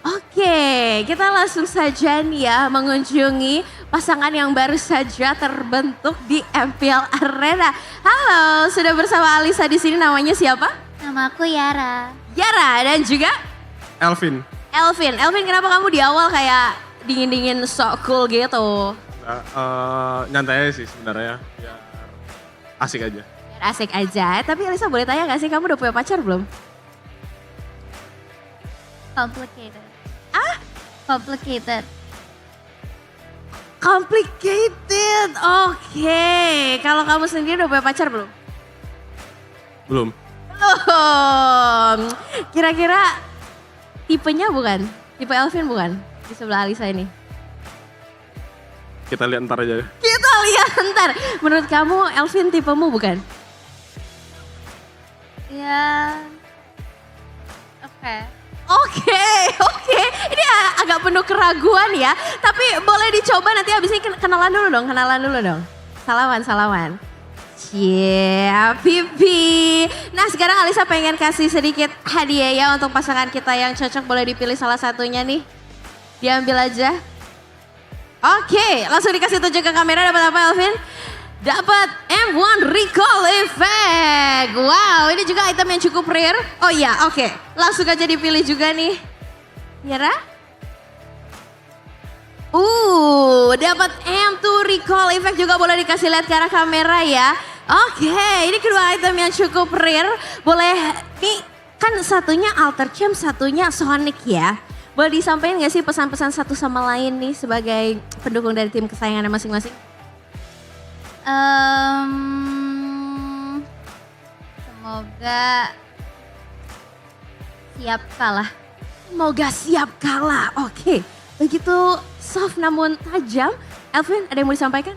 Oke, kita langsung saja nih ya mengunjungi pasangan yang baru saja terbentuk di MPL Arena. Halo, sudah bersama Alisa di sini, namanya siapa? Nama aku Yara. Yara dan juga Elvin. Elvin, kenapa kamu di awal kayak dingin-dingin sok cool gitu? Nyantai aja sih sebenarnya. Ya, asik aja. Biar asik aja, tapi Alisa boleh tanya gak sih kamu udah punya pacar belum? Complicated. Complicated, oke. Kalau kamu sendiri udah punya pacar belum? Belum. Belum. Kira-kira tipenya bukan? Tipe Elvin bukan? Di sebelah Alisa ini. Kita lihat ntar aja. Kita lihat ntar. Menurut kamu Elvin tipemu bukan? Ya. Oke. Ini agak penuh keraguan ya. Tapi boleh dicoba nanti abis ini kenalan dulu dong. Salaman. Pipi. Nah sekarang Alisa pengen kasih sedikit hadiah ya untuk pasangan kita yang cocok. Boleh dipilih salah satunya nih. Diambil aja. Oke, langsung dikasih tunjuk ke kamera. Dapat apa Elvin? Dapat M1 Recall Effect. Wow, ini juga item yang cukup rare. Oh iya, oke. Langsung aja dipilih juga nih. Yara? Dapat M2 Recall Effect juga, boleh dikasih lihat ke arah kamera ya. Oke, ini kedua item yang cukup rare. Boleh, nih kan satunya Alter Champ, satunya Sonic ya. Boleh disampaikan gak sih pesan-pesan satu sama lain nih sebagai pendukung dari tim kesayangannya masing-masing? Semoga siap kalah. Semoga siap kalah, oke. Begitu soft namun tajam. Elvin, ada yang mau disampaikan?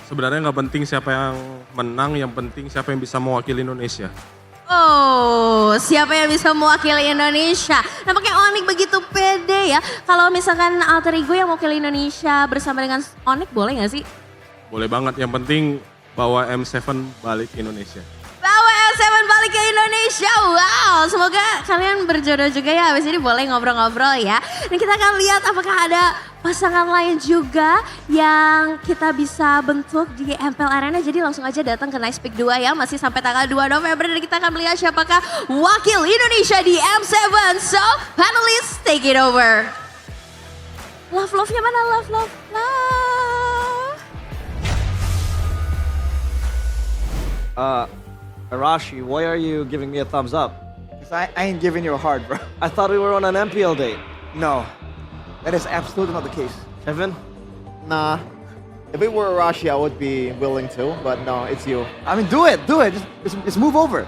Sebenarnya nggak penting siapa yang menang, yang penting siapa yang bisa mewakili Indonesia. Oh, siapa yang bisa mewakili Indonesia? Nampaknya Onyx begitu pede ya. Kalau misalkan alter ego yang mewakili Indonesia bersama dengan Onyx boleh gak sih? Boleh banget, yang penting bawa M7 balik ke Indonesia. Bawa M7 balik ke Indonesia, wow. Semoga kalian berjodoh juga ya, habis ini boleh ngobrol-ngobrol ya. Dan kita akan lihat apakah ada pasangan lain juga yang kita bisa bentuk di MPL Arena. Jadi langsung aja datang ke Nice Pick 2 ya, masih sampai tanggal 2 November. Dan kita akan melihat siapakah wakil Indonesia di M7. So, panelists take it over. Love-nya mana? Love. Arashi, why are you giving me a thumbs up? Because I ain't giving you a heart, bro. I thought we were on an MPL date. No, that is absolutely not the case. Kevin? Nah. If it were Arashi, I would be willing to, but no, it's you. I mean, do it. Just move over.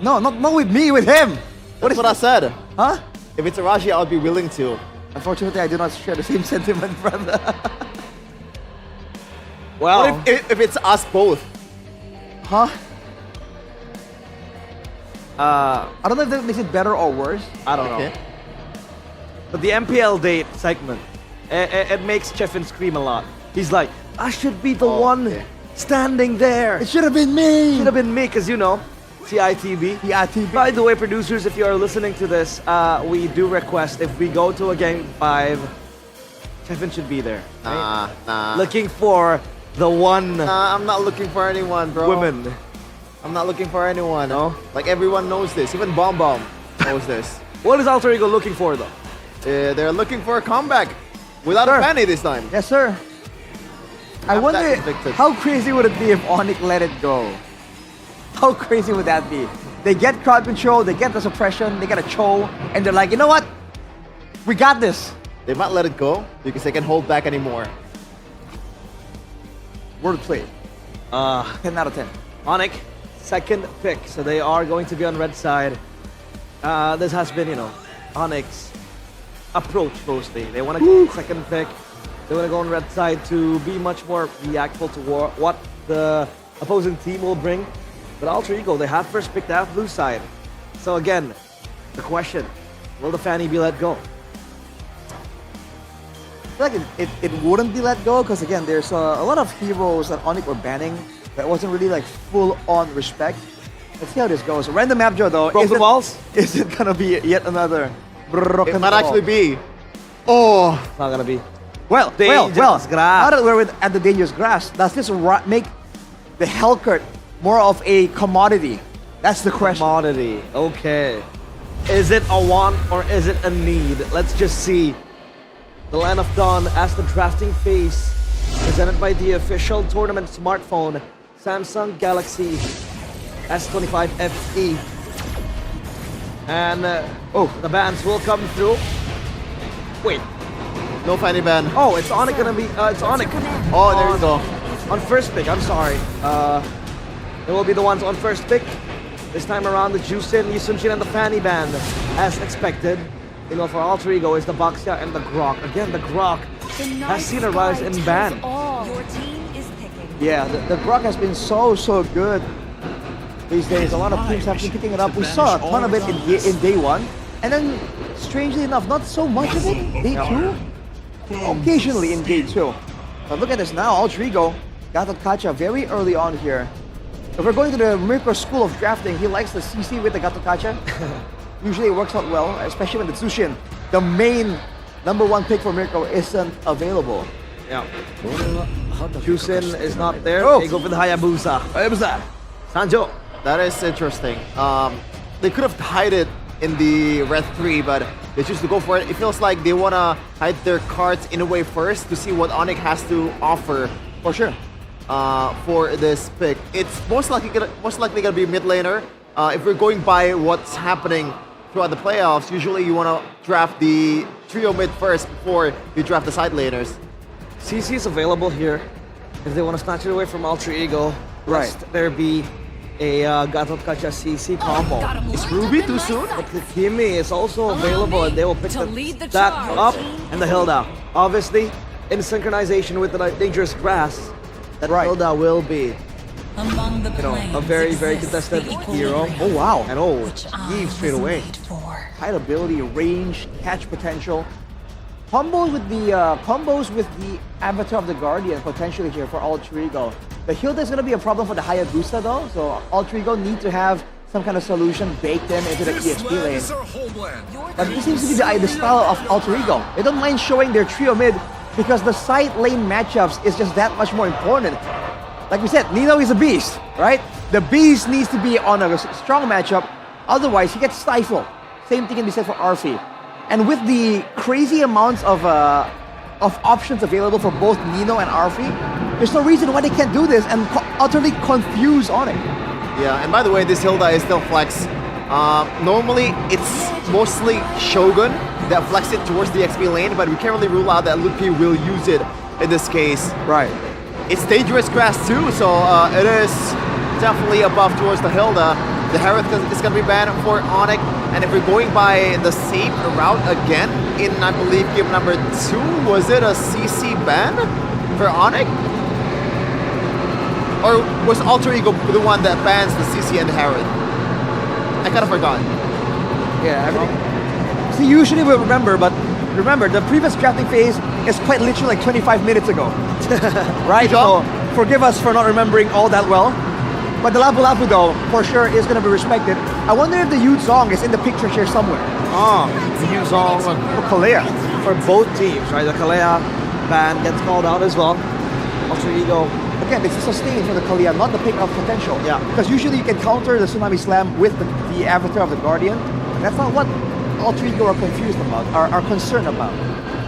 No, not with me, with him. That's what I said. Huh? If it's Arashi, I would be willing to. Unfortunately, I do not share the same sentiment, brother. Well, what if it's us both? Huh? I don't know if that makes it better or worse. I don't know. But the MPL date segment, it makes Chefin scream a lot. He's like, I should be the one standing there. It should have been me. Should have been me, because you know, TITB. By the way, producers, if you are listening to this, we do request if we go to a game 5, Chefin should be there. Right? Nah. Looking for the one. Nah, I'm not looking for anyone, bro. Women. I'm not looking for anyone. No? Like everyone knows this. Even Bomb knows this. What is Alter Ego looking for though? They're looking for a comeback without a Fanny this time. Yes, sir. I wonder how crazy would it be if Onyx let it go? How crazy would that be? They get crowd control, they get the suppression, they get a cho, and they're like, you know what? We got this. They might let it go because they can't hold back anymore. Wordplay. 10 out of 10. Onyx, second pick. So they are going to be on red side. This has been, you know, Onyx approach mostly. They want to go second pick. They want to go on red side to be much more reactful to what the opposing team will bring. But Alter Ego, they have first pick, they have blue side. So again, the question, will the Fanny be let go? I feel like it wouldn't be let go because again, there's a lot of heroes that Onyx were banning that wasn't really like full on respect. Let's see how this goes. Random map draw though. Broken balls? Is it gonna be yet another broken It might ball? actually be. Oh, It's not gonna be. Well, Dangerous grass. now that we're at the dangerous grass, does this make the Hellcurt more of a commodity? That's the question. Commodity, okay. Is it a want or is it a need? Let's just see. The Land of Dawn as the drafting phase, presented by the official tournament smartphone, Samsung Galaxy S25 FE. And the bans will come through. Wait, no Fanny ban. oh, it's Onyx gonna be, it's Onyx. Oh, there you go. On first pick, I'm sorry. They will be the ones on first pick. This time around, the Jusin, Yusunchin, and the Fanny band, as expected. You know, for Alter Ego is the Baxia and the Grok. Again, the Grok has seen a rise in ban. Yeah, the Grok has been so good these days. A lot of teams have been picking it up. We saw a ton of it in day one. And then, strangely enough, not so much of it in day two. Occasionally in day two. But look at this now, Alter Ego got the Kacha very early on here. If we're going to the Mirko school of drafting, he likes the CC with the Gato Kacha. Usually it works out well, especially when the Tsushin, the main #1 pick for Mirko, isn't available. Yeah. Jusin is not there. They go for the Hayabusa. Sanjo. That is interesting. They could have hide it in the red 3, but they choose to go for it. It feels like they want to hide their cards in a way first to see what Onyx has to offer. For sure. For this pick. It's most likely gonna be mid laner. If we're going by what's happening throughout the playoffs, usually you want to draft the trio mid first before you draft the side laners. CC is available here. If they want to snatch it away from Alter Ego, right? There be a Gato Kacha CC combo. Is Ruby too soon? But the Kimi is also available, and they will pick that up and the Hilda. Obviously, in synchronization with the dangerous grass, that Hilda will be, you know, a very contested hero. Oh wow! And Eve straight away. Height ability, range, catch potential. Combos with the Avatar of the Guardian potentially here for Alter Ego. The Hilda is going to be a problem for the Hayabusa though, so Alter Ego need to have some kind of solution baked in into the EXP lane. But this seems to be the style of Alter Ego. They don't mind showing their trio mid because the side lane matchups is just that much more important. Like we said, Nino is a beast, right? The beast needs to be on a strong matchup, otherwise he gets stifled. Same thing can be said for Arfi. And with the crazy amounts of of options available for both Nino and Arfi. There's no reason why they can't do this and utterly confuse Onyx. Yeah, and by the way, this Hilda is still flex. Normally, it's mostly Shogun that flex it towards the XP lane, but we can't really rule out that Lupi will use it in this case. Right. It's dangerous grass too, so it is definitely a buff towards the Hilda. The Herald is going to be banned for Onyx, and if we're going by the same route again, in I believe game number 2, was it a CC ban for Onyx? Or was Alter Ego the one that bans the CC and the Herald? I kind of forgot. Yeah, everything. See, usually we remember, but remember, the previous drafting phase is quite literally like 25 minutes ago. Right? So forgive us for not remembering all that well. But the Lapu Lapu though, for sure, is going to be respected. I wonder if the Yu Zong is in the picture here somewhere. The Yu Zong for Kalea. For both teams, right? The Kalea ban gets called out as well. Alter Ego. Again, it's a sustain for the Kalea, not the pick-up potential. Yeah. Because usually you can counter the Tsunami Slam with the Avatar of the Guardian. And that's not what Alter Ego are confused about, are concerned about.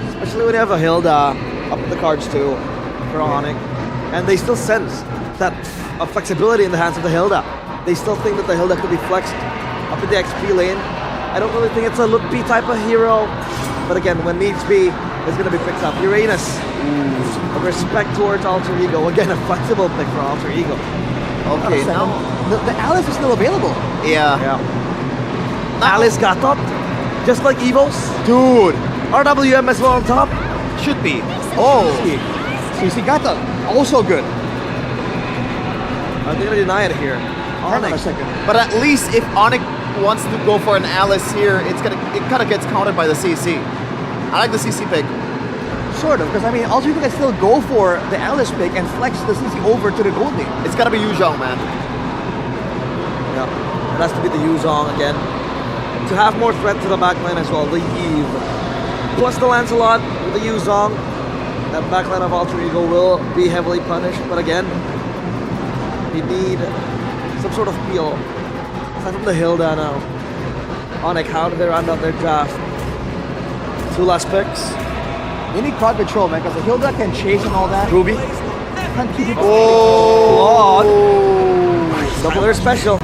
Especially when you have a Hilda up the cards too for Onyx. And they still sense that flexibility in the hands of the Hilda. They still think that the Hilda could be flexed up in the XP lane. I don't really think it's a look B type of hero. But again, when needs be, it's going to be picked up. Uranus. A respect towards Alter Ego. Again, a flexible pick for Alter Ego. Okay, now the Alice is still available. Yeah. Alice got up, just like Evos. Dude. RWM as well on top. Should be. Oh. CC Gata, also good. Are they going to deny it here? Onyx. But at least if Onyx wants to go for an Alice here, it kind of gets countered by the CC. I like the CC pick. Sort of, because I mean, Alter Ego can still go for the Alice pick and flex the CC over to the gold lane. It's gotta be Yu Zhong, man. Yeah, it has to be the Yu Zhong again. To have more threat to the backline as well, the Eve. Plus the Lancelot with the Yu Zhong. That backline of Alter Ego will be heavily punished, but again, we need some sort of peel. Aside from the Hilda now. Onyx, how do they round out their draft? 2 last picks. They need crowd control, man, because the Hilda can chase and all that. Ruby. Can't keep it. Oh! Double air special.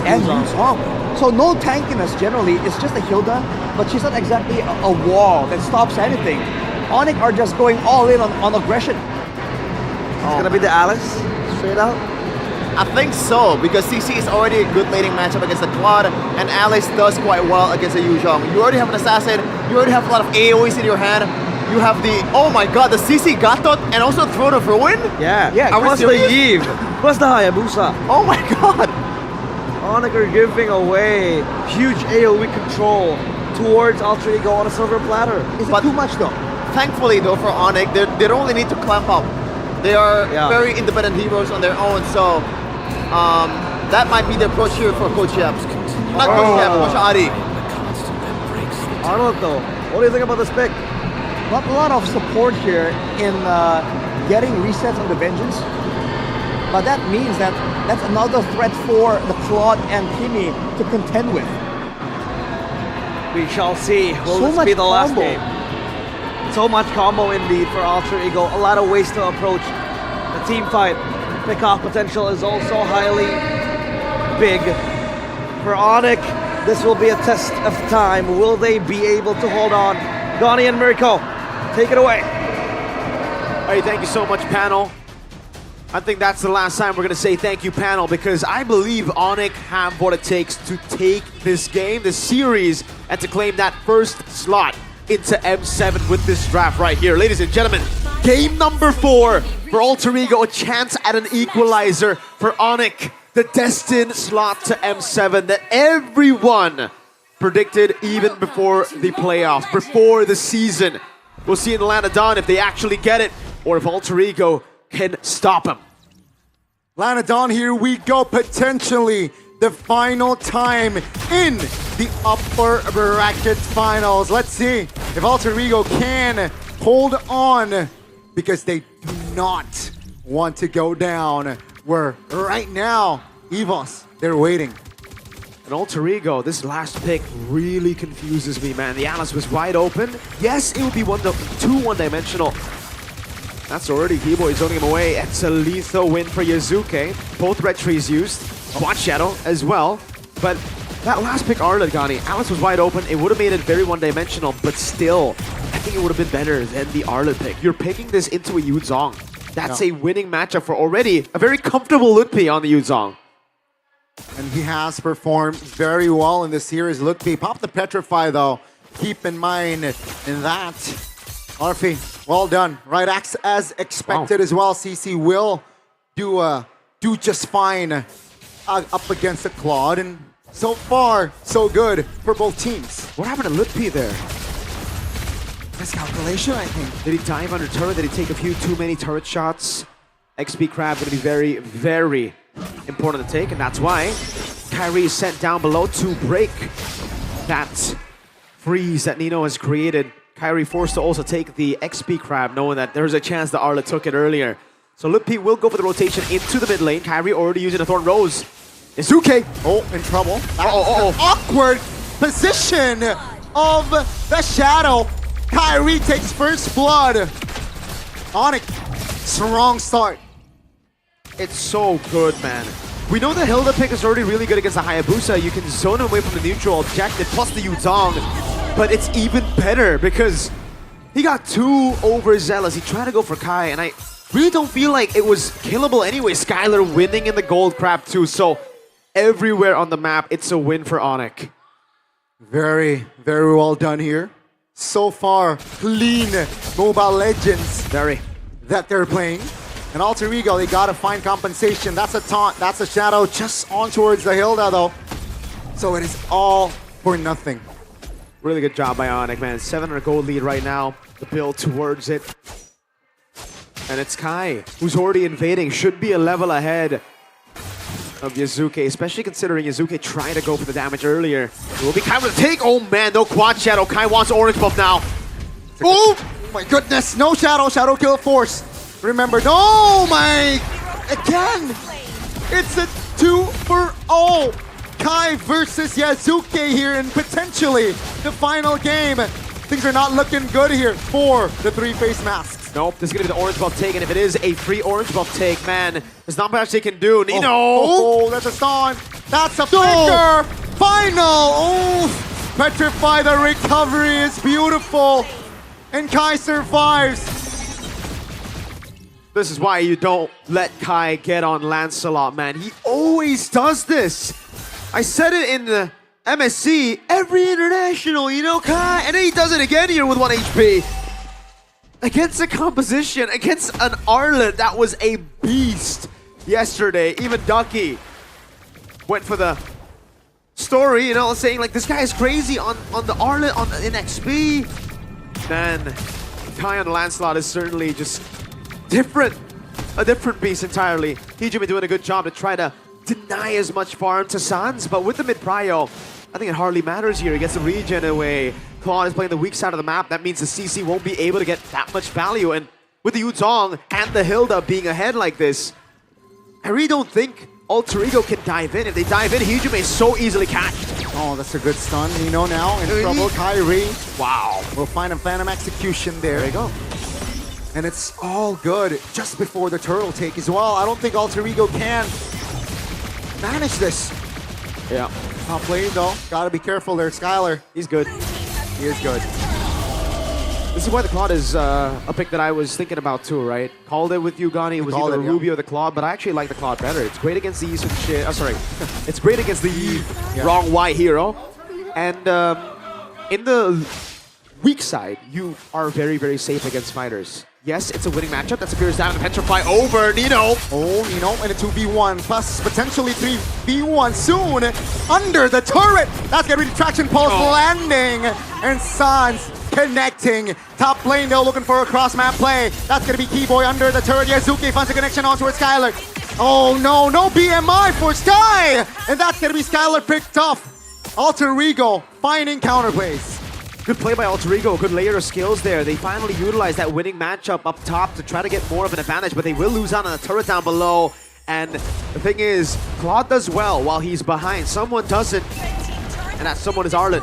And Yu Zhong. So no tankiness generally, it's just a Hilda, but she's not exactly a wall that stops anything. Onyx are just going all in on aggression. It's gonna be the Alice, straight out? I think so, because CC is already a good laning matchup against the Claude, and Alice does quite well against the Yu Zhong. You already have an assassin, you already have a lot of AoEs in your hand. You have the, oh my god, the CC Gatot and also Throne of Ruin? Yeah, Are we plus the serious? Eve, plus the Hayabusa. Oh my god! Onyx are giving away huge AoE control towards Alter Ego on a silver platter. Is it too much though? Thankfully though for Onyx, they don't really need to clamp up. They are very independent heroes on their own, so that might be the approach here for Coach Yap. Not Coach Yap, Coach Ari. Arnold though, what do you think about this pick? Not a lot of support here in getting resets on the Vengeance. But that means that that's another threat for the Claude and Kimi to contend with. We shall see. Will So this much be the last combo. game? So much combo indeed for Alter Ego. A lot of ways to approach the team fight. Pick-off potential is also highly big. For Onyx, this will be a test of time. Will they be able to hold on? Donnie and Mirko, take it away. Hey, thank you so much, panel. I think that's the last time we're going to say thank you, panel, because I believe Onyx have what it takes to take this game, this series, and to claim that first slot into M7 with this draft right here. Ladies and gentlemen, game number 4 for Alter Ego, a chance at an equalizer for Onyx, the destined slot to M7 that everyone predicted even before the playoffs, before the season. We'll see in Atlanta Dawn if they actually get it, or if Alter Ego can stop him. Lana Dawn, here we go, potentially the final time in the upper bracket finals. Let's see if Alter Ego can hold on, because they do not want to go down. Where right now, Evos, they're waiting. And Alter Ego, this last pick really confuses me, man. The Alice was wide open. Yes, it would be too one-dimensional. That's already Keyboy zoning him away. It's a lethal win for Yazuke. Both red trees used. Quad Shadow as well. But that last pick, Arlet, Gani, Alice was wide open. It would have made it very one-dimensional, but still, I think it would have been better than the Arlet pick. You're picking this into a Yuzong. That's a winning matchup for already a very comfortable Lutpi on the Yuzong. And he has performed very well in this series. Lutpi popped the Petrify though. Keep in mind in that. Arfi, well done. Right as expected as well. CC will do just fine up against the Claude. And so far, so good for both teams. What happened to Lutpi there? Miscalculation, I think. Did he dive under turret? Did he take a few too many turret shots? XP Crab going to be very, very important to take, and that's why Kyrie is sent down below to break that freeze that Nino has created. Kyrie forced to also take the XP Crab, knowing that there's a chance that Arla took it earlier. So Lutpi will go for the rotation into the mid lane. Kyrie already using a Thorn Rose. Izuke! Oh, in trouble. An awkward position of the Shadow. Kyrie takes first blood. Onyx, strong start. It's so good, man. We know the Hilda pick is already really good against the Hayabusa. You can zone him away from the neutral objective, plus the Yuzong. But it's even better because he got too overzealous. He tried to go for Kai, and I really don't feel like it was killable anyway. Skylar winning in the gold crab too. So everywhere on the map, it's a win for Onyx. Very, very well done here. So far, clean Mobile Legends that they're playing. And Alter Ego, they gotta find compensation. That's a taunt, that's a Shadow just on towards the Hilda though. So it is all for nothing. Really good job by Onyx, man. 700 gold lead right now. The build towards it. And it's Kai, who's already invading. Should be a level ahead of Yazuke, especially considering Yazuke tried to go for the damage earlier. It will be Kai with a take. Oh man, no quad Shadow. Kai wants orange buff now. Oh my goodness, no Shadow, Shadow kill force. Remember, oh my, again, it's a 2-for-0. Kai versus Yazuke here and potentially the final game. Things are not looking good here for the three-face masks. Nope, this is gonna be the orange buff take, and if it is a free orange buff take, man, there's not much they can do. Nino! Oh, that's a stun. That's a flicker. Final. Oh, Petrify, the recovery is beautiful. And Kai survives. This is why you don't let Kai get on Lancelot, man. He always does this. I said it in the MSC, every international, you know, Kai, and then he does it again here with 1 HP. Against a composition, against an Arlet that was a beast yesterday. Even Ducky went for the story, you know, saying like, this guy is crazy on the Arlet in XP. Man, Kai on Lancelot is certainly just different. A different beast entirely. Hijime doing a good job to try to deny as much farm to Sans, but with the mid-prio, I think it hardly matters here. He gets the regen away. Claude is playing the weak side of the map. That means the CC won't be able to get that much value. And with the Yuzong and the Hilda being ahead like this, I really don't think Alter Ego can dive in. If they dive in, Hijime is so easily catched. Oh, that's a good stun. Nino now in trouble. Kyrie. Wow. We'll find a Phantom Execution there. There you go. And it's all good just before the turtle take as well. I don't think Alter Ego can manage this. Yeah. Top lane though. Gotta be careful there. Skylar. He's good. He is good. This is why the Claude is a pick that I was thinking about too, right? Called it with you, Gani. It was either Ruby or the Claude, but I actually like the Claude better. It's great against the Eve shit. Oh, sorry. It's great against the Eve wrong white hero. And in the weak side, you are very, very safe against fighters. Yes, it's a winning matchup. That's a Pierce down and Petrify over Nino. Oh, Nino and a 2v1 plus potentially 3v1 soon under the turret. That's gonna be the traction pulse landing and Sans connecting. Top lane though looking for a cross map play. That's gonna be Keyboy under the turret. Yazuki finds a connection on towards Skylar. Oh no, no BMI for Sky! And that's gonna be Skylar picked off. Alter Ego finding counterplays. Good play by Alter Ego, good layer of skills there. They finally utilize that winning matchup up top to try to get more of an advantage, but they will lose out on the turret down below. And the thing is, Claude does well while he's behind. Someone doesn't, and that someone is Arlen.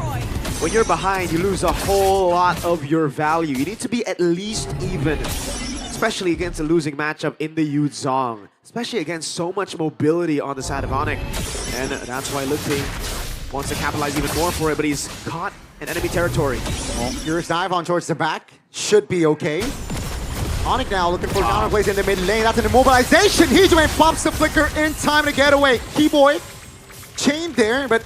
When you're behind, you lose a whole lot of your value. You need to be at least even, especially against a losing matchup in the Yu Zhong, especially against so much mobility on the side of Onyx. And that's why Ludwig wants to capitalize even more for it, but he's caught in enemy territory. Well, here's dive on towards the back. Should be okay. Onyx now looking for counterplays in the mid lane. That's an immobilization. Heejman pops the flicker in time to get away. Keyboy chained there, but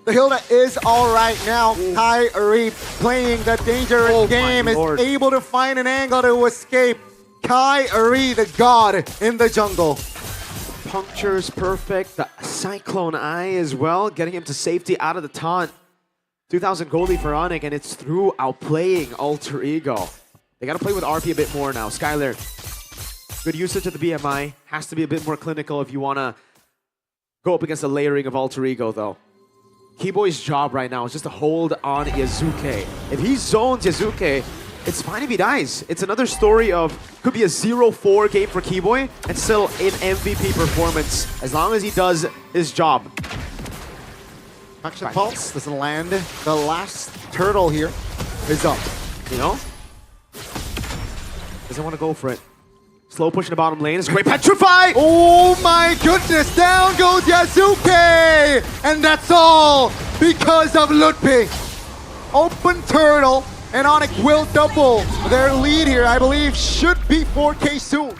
the Hilda is all right now. Kyrie playing the dangerous game is able to find an angle to escape. Kyrie, the god in the jungle. Puncture's perfect. The Cyclone Eye as well, getting him to safety out of the taunt. 2,000 gold lead for Onyx, and it's through outplaying Alter Ego. They gotta play with RP a bit more now. Skylar, good usage of the BMI. Has to be a bit more clinical if you wanna go up against the layering of Alter Ego though. Keyboy's job right now is just to hold on Yazuke. If he zones Yazuke, it's fine if he dies. It's another story of, could be a 0-4 game for Keyboy and still an MVP performance as long as he does his job. Action Pulse doesn't land. The last turtle here is up. You know? Doesn't want to go for it. Slow push in the bottom lane. It's great. Petrify! Oh my goodness, down goes Yazuke! And that's all because of Ludwig. Open turtle, and Onyx will double their lead here. I believe should be 4K soon.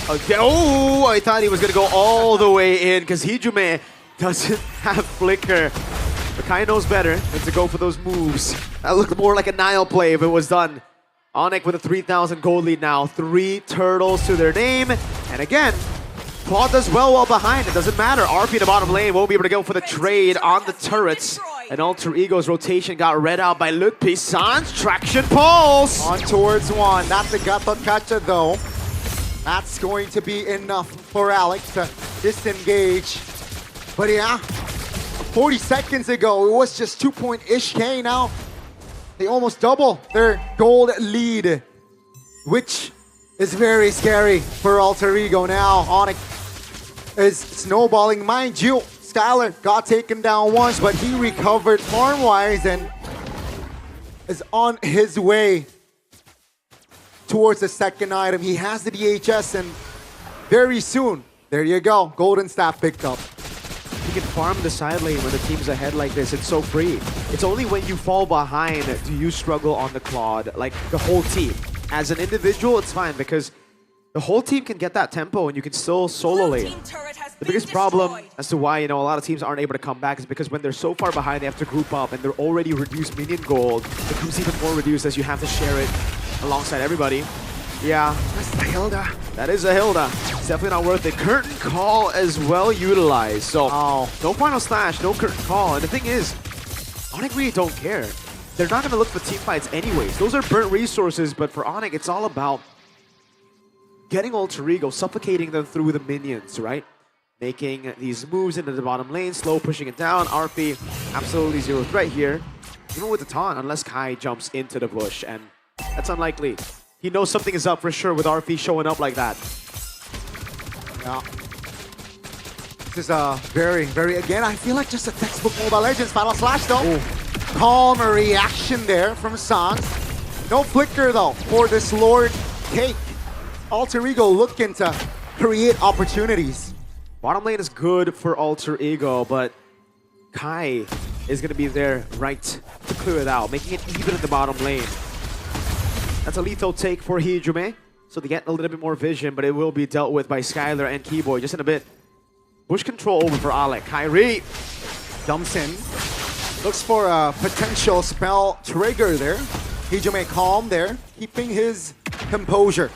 Okay. Oh, I thought he was going to go all the way in because Hijume doesn't have Flicker. But Kai knows better than to go for those moves. That looked more like a Nile play if it was done. Onyx with a 3,000 gold lead now. 3 turtles to their name. And again, Claude does well behind. It doesn't matter. RP in the bottom lane won't be able to go for the trade on the turrets. And Alter Ego's rotation got read out by Ludwig. Sans traction pulse. On towards one. That's a Gato Kacha though. That's going to be enough for Alex to disengage. But yeah, 40 seconds ago, it was just 2-point-ish K. Now they almost double their gold lead, which is very scary for Alter Ego now. Onyx is snowballing. Mind you, Skylar got taken down once, but he recovered farm-wise and is on his way towards the second item. He has the DHS, and very soon, there you go, Golden Staff picked up. You can farm the side lane when the team's ahead like this. It's so free. It's only when you fall behind do you struggle on the Claude, like the whole team. As an individual, it's fine because the whole team can get that tempo and you can still solo lane. The biggest problem as to why, you know, a lot of teams aren't able to come back is because when they're so far behind, they have to group up and they're already reduced minion gold. It becomes even more reduced as you have to share it alongside everybody. Yeah, that's the Hilda. That is a Hilda. It's definitely not worth it. Curtain Call as well utilized. So, no final slash, no curtain call. And the thing is, Onyx really don't care. They're not going to look for team fights anyways. Those are burnt resources, but for Onyx, it's all about getting Alter Ego, suffocating them through the minions, right? Making these moves into the bottom lane, slow pushing it down. RP, absolutely zero threat here. Even with the taunt, unless Kai jumps into the bush, and that's unlikely. He knows something is up for sure with RP showing up like that. Yeah. This is very, again, I feel like just a textbook Mobile Legends Final Slash though. Ooh. Calm reaction there from Sans. No flicker though for this Lord take. Alter Ego looking to create opportunities. Bottom lane is good for Alter Ego, but Kai is going to be there right to clear it out, making it even in the bottom lane. That's a lethal take for Hijume, so they get a little bit more vision, but it will be dealt with by Skylar and Keyboy just in a bit. Bush control over for Alec. Kyrie dumps in, looks for a potential spell trigger there. Hijume calm there, keeping his composure.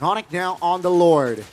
Onyx now on the Lord,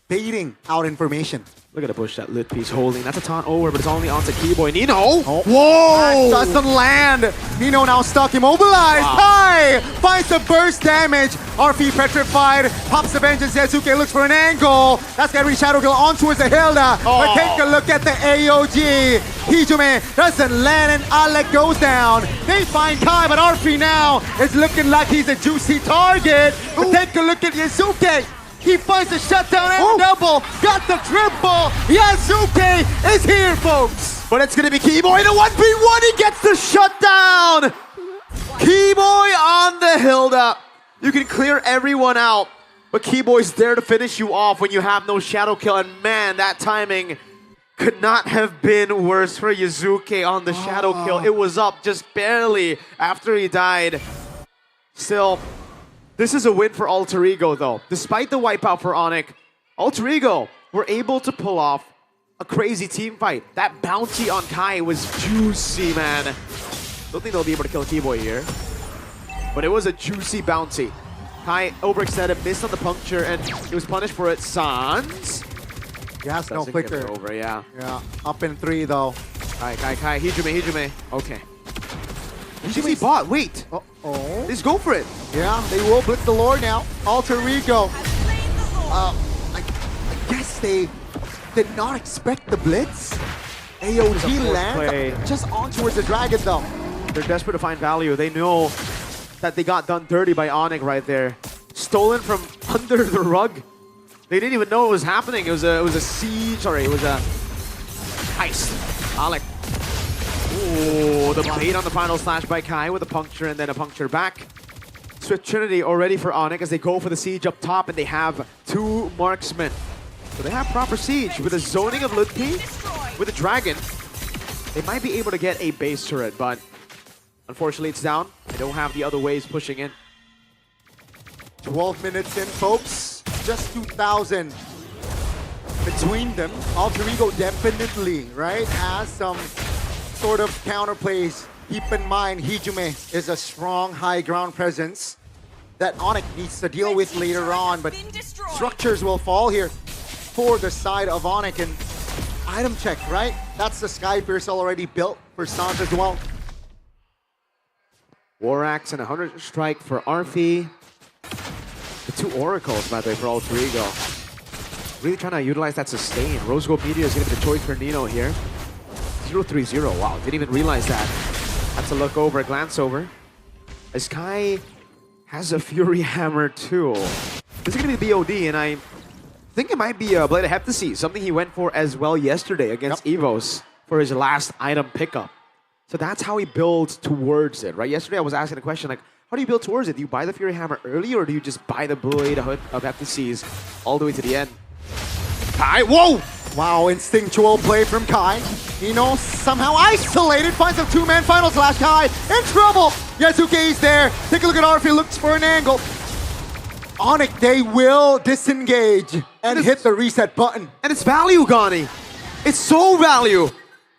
baiting out information. Look at the bush that Ludwig's holding. That's a taunt over, but it's only onto Keyboy. Nino! Oh. Whoa! That doesn't land. Nino now stuck, immobilized. Wow. Kai finds the burst damage. RP petrified, pops the vengeance. Yazuke looks for an angle. That's gonna reach Shadow Girl on towards the Hilda. Oh. But take a look at the AOG. Hijume doesn't land and Alec goes down. They find Kai, but RP now is looking like he's a juicy target. But take a look at Yazuke. He finds the shutdown and double. Got the triple. Yasuke is here, folks. But it's gonna be Keyboy in a 1v1. He gets the shutdown. Keyboy on the Hilda. You can clear everyone out, but Keyboy's there to finish you off when you have no shadow kill. And man, that timing could not have been worse for Yasuke on the shadow kill. It was up just barely after he died. Still, this is a win for Alter Ego though. Despite the wipeout for Onyx, Alter Ego were able to pull off a crazy team fight. That bounty on Kai was juicy, man. Don't think they'll be able to kill Keyboy here. But it was a juicy bounty. Kai overextended, missed on the puncture, and he was punished for it. Sans. He has no Doesn't get it flicker. over, yeah. Yeah, up in 3 though. Kai, Hijume. Okay. Hijume bot, wait. Uh-oh. Let's go for it. Yeah, they will blitz the Lord now. Alter Ego. I guess they did not expect the blitz. AOG lands just on towards the Dragon though. They're desperate to find value. They know that they got done dirty by Onyx right there. Stolen from under the rug. They didn't even know it was happening. It was a siege. Sorry, it was a heist. Alec. Ooh, the bait on the final slash by Kai with a puncture and then a puncture back. Swift Trinity already for Onyx as they go for the siege up top, and they have 2 marksmen. So they have proper siege with a zoning of Ludpi, with a dragon. They might be able to get a base turret, but unfortunately it's down. They don't have the other waves pushing in. 12 minutes in, folks. Just 2,000 between them. Alter Ego definitely, right, has some sort of counterplays. Keep in mind, Hijume is a strong high ground presence that Onyx needs to deal with later on, but structures will fall here for the side of Onyx. And item check, right? That's the Sky Pierce already built for Sans as well. War Axe and 100 strike for Arfi. The 2 oracles, by the way, for Alter Ego. Really trying to utilize that sustain. Rose Gold Meteor is going to be the choice for Nino here. 0-3-0. Wow, didn't even realize that. That's a look over, a glance over. As Kai has a Fury Hammer too. This is going to be the BOD, and I think it might be a Blade of Heptasis, something he went for as well yesterday against Evos for his last item pickup. So that's how he builds towards it, right? Yesterday I was asking a question like, how do you build towards it? Do you buy the Fury Hammer early, or do you just buy the Blade of Heptasis all the way to the end? Kai, whoa! Wow, instinctual play from Kai. Nino somehow isolated, finds a 2-man final slash. Kai in trouble. Yasuke is there. Take a look at Arfi, looks for an angle. Onyx, they will disengage and hit the reset button. And it's value, Gani. It's so value.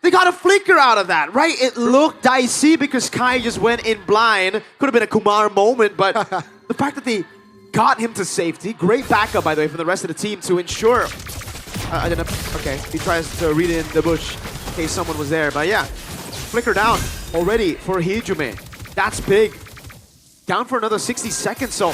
They got a flicker out of that, right? It looked dicey because Kai just went in blind. Could have been a Kumar moment, but the fact that they got him to safety, great backup, by the way, from the rest of the team to ensure. Okay, he tries to read in the bush in case someone was there, but yeah. Flicker down already for Hijume. That's big. Down for another 60 seconds, so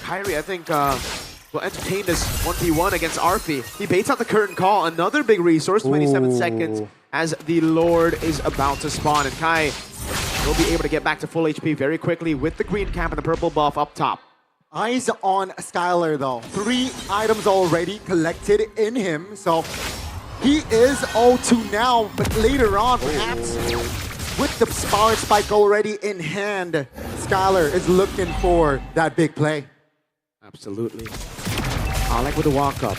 Kyrie, I think, will entertain this 1v1 against Arfi. He baits out the curtain call, another big resource, 27 seconds, as the Lord is about to spawn. And Kai will be able to get back to full HP very quickly with the green cap and the purple buff up top. Eyes on Skylar though. 3 items already collected in him, so he is 0-2 now, but later on, perhaps with the Power Spike already in hand, Skylar is looking for that big play. Absolutely. Alec with the walk-up.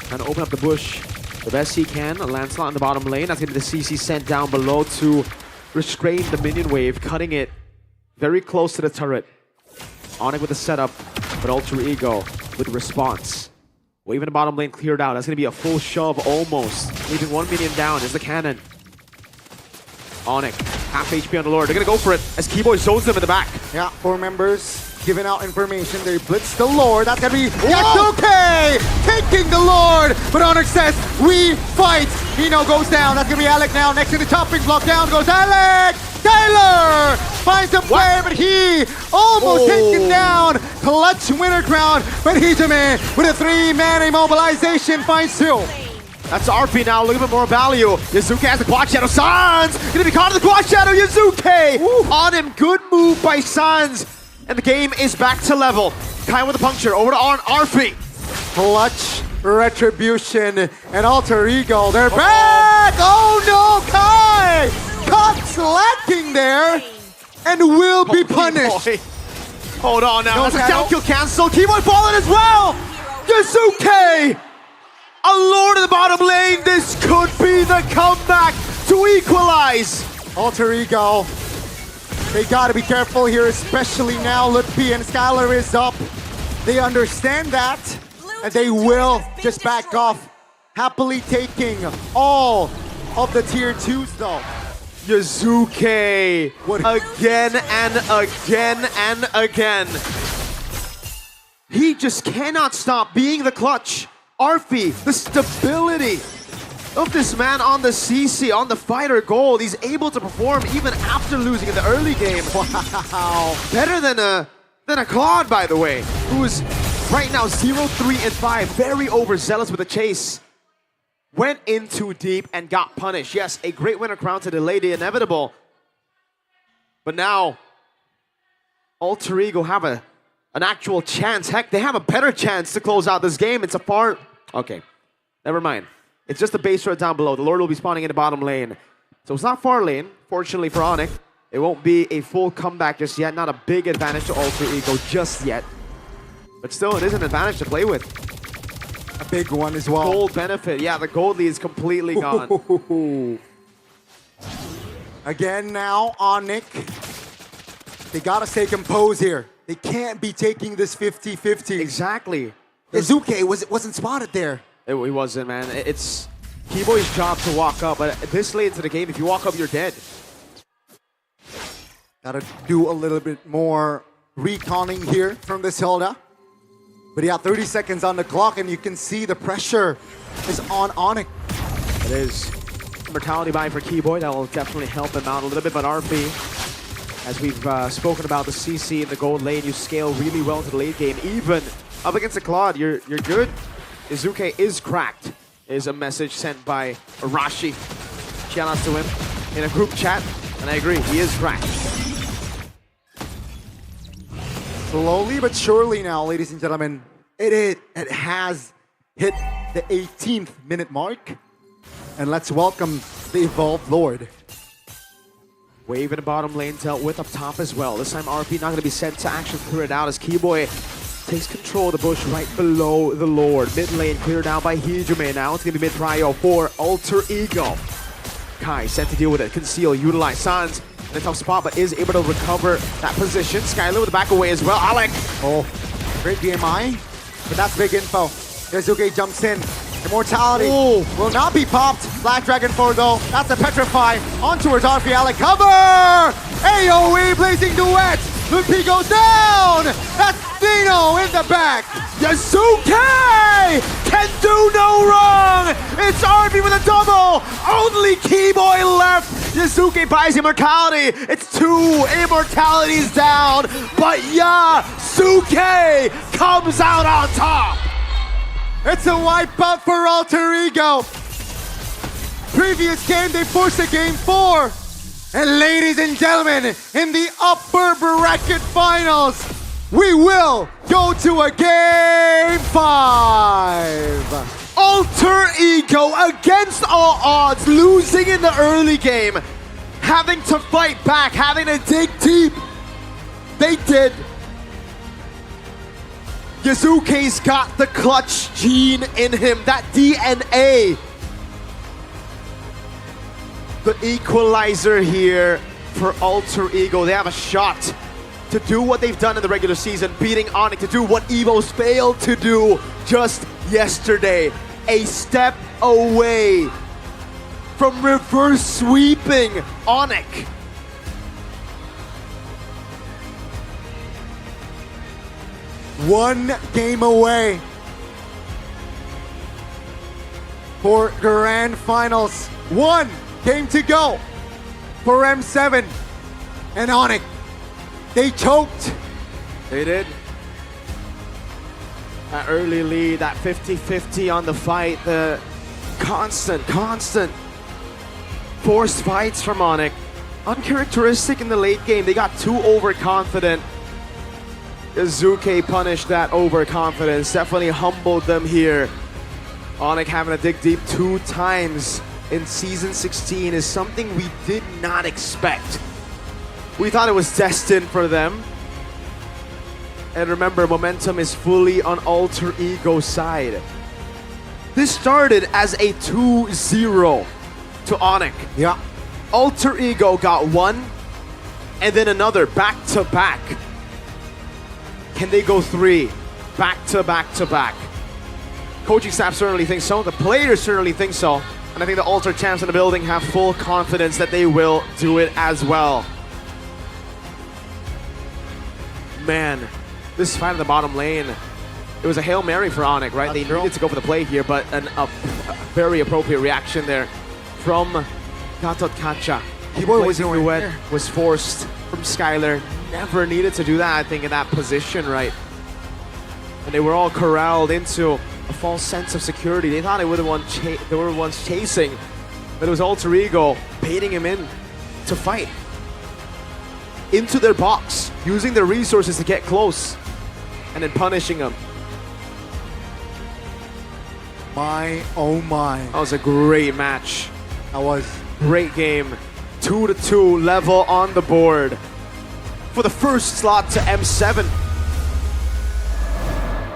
Trying to open up the bush the best he can. A Lancelot in the bottom lane. That's going to be the CC sent down below to restrain the minion wave, cutting it very close to the turret. Onyx with the setup, but Alter Ego with the response. Wave in the bottom lane cleared out. That's going to be a full shove almost. Leaving 1 minion down is the cannon. Onyx, half HP on the Lord. They're going to go for it as Keyboy zones them in the back. Yeah, 4 members giving out information. They blitz the Lord. That's going to be Yasuke taking the Lord. But Onyx says, we fight. Nino goes down. That's going to be Alec now. Next to the chopping block down goes Alec. Tyler finds a play, but he almost taken down. Clutch winner crown, but Hijume with a 3-man immobilization finds 2. That's Arfi now, a little bit more value. Yasuke has the Quad Shadow. Sans gonna be caught in the Quad Shadow. Yasuke on him. Good move by Sans. And the game is back to level. Kai with a puncture. Over to Arfi. Clutch, Retribution, and Alter Ego. They're back! Oh no, Kai! Caught slacking there and will be punished. Boy. Hold on now. No That's a shadow. down kill cancel. Keyboard falling as well. Yasuke! A lord of the bottom lane. This could be the comeback to equalize. Alter Ego. They gotta be careful here, especially now Lutfi and Skylar is up. They understand that, and they will just back off, happily taking all of the tier 2s though. Yasuke again and again and again. He just cannot stop being the clutch. Arfi, the stability of this man on the CC, on the fighter gold. He's able to perform even after losing in the early game. Wow. Better than a Claude, by the way, who's right now 0-3-5, very overzealous with the chase. Went in too deep and got punished. Yes, a great winner crown to delay the inevitable. But now, Alter Ego have an actual chance. Heck, they have a better chance to close out this game. It's a far... Okay, never mind. It's just the base road down below. The Lord will be spawning in the bottom lane. So it's not far lane, fortunately for Onyx. It won't be a full comeback just yet. Not a big advantage to Alter Ego just yet. But still, it is an advantage to play with. A big one as well. Gold benefit. Yeah, the gold lead is completely gone. Again now, Onyx. They gotta stay composed here. They can't be taking this 50-50. Exactly. Izuke wasn't spotted there. He wasn't, man. It's Keyboy's job to walk up, but this late into the game, if you walk up, you're dead. Gotta do a little bit more reconning here from this Hilda. But yeah, 30 seconds on the clock, and you can see the pressure is on Onyx. It is. Mortality buy for Keyboy. That will definitely help him out a little bit, but RP, as we've spoken about the CC in the gold lane, you scale really well into the late game. Even up against the Claude, you're good. Izuke is cracked, is a message sent by Arashi. Shoutouts to him in a group chat, and I agree, he is cracked. Slowly but surely now, ladies and gentlemen, it has hit the 18th minute mark. And let's welcome the Evolved Lord. Wave in the bottom lane dealt with up top as well. This time RP not going to be sent to actually clear it out as Keyboy takes control of the bush right below the Lord. Mid lane cleared out by Hijume. Now it's going to be mid prio for Alter Ego. Kai sent to deal with it. Conceal, utilize Sans in a tough spot, but is able to recover that position. Skylar with the back away as well. Alec. Oh, great BMI, but that's big info. Yasuke jumps in. Immortality will not be popped. Black Dragon 4 though. That's a Petrify. On towards Arfi. Alec. Cover! AoE blazing duet. Lupi goes down. That's Dino in the back. Yasuke can do no wrong. It's Arfi with a double. Only Keyboy left. Yasuke buys immortality. It's 2 immortalities down. But Yasuke comes out on top. It's a wipeout for Alter Ego. Previous game, they forced a game 4. And ladies and gentlemen, in the upper bracket finals, we will go to a game 5. Alter Ego against all odds, losing in the early game, having to fight back, having to dig deep. They did. Yasuke's got the clutch gene in him, that DNA. The equalizer here for Alter Ego. They have a shot to do what they've done in the regular season, beating Onyx, to do what Evo's failed to do just yesterday. A step away from reverse sweeping Onyx. One game away for Grand Finals. One game to go for M7 and Onyx. They choked. They did. That early lead, that 50-50 on the fight, the constant forced fights from Onyx. Uncharacteristic in the late game. They got too overconfident. Yazuke punished that overconfidence. Definitely humbled them here. Onyx having to dig deep 2 times in Season 16 is something we did not expect. We thought it was destined for them. And remember, momentum is fully on Alter Ego's side. This started as a 2-0 to Onyx. Yeah. Alter Ego got 1 and then another back-to-back. Can they go 3 back-to-back-to-back? Coaching staff certainly thinks so. The players certainly think so. And I think the Alter champs in the building have full confidence that they will do it as well. Man, this fight in the bottom lane, it was a Hail Mary for Onyx, right? They needed to go for the play here, but a very appropriate reaction there from Gatot Kacha. Duet was forced from Skylar. Never needed to do that, I think, in that position, right? And they were all corralled into a false sense of security. They thought they were the ones chasing, but it was Alter Ego baiting him in to fight. Into their box, using their resources to get close, and then punishing him. My, oh my. That was a great match. That was. Great game. 2-2 level on the board for the first slot to M7.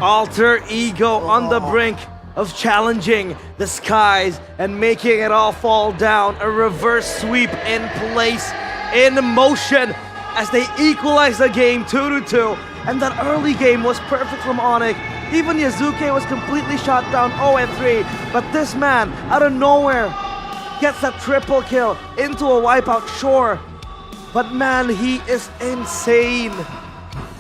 Alter Ego on the brink of challenging the skies and making it all fall down. A reverse sweep in place, in motion, as they equalize the game 2-2. And that early game was perfect from Onyx. Even Yazuke was completely shot down 0-3. But this man, out of nowhere, gets that triple kill into a wipeout, sure. But man, he is insane.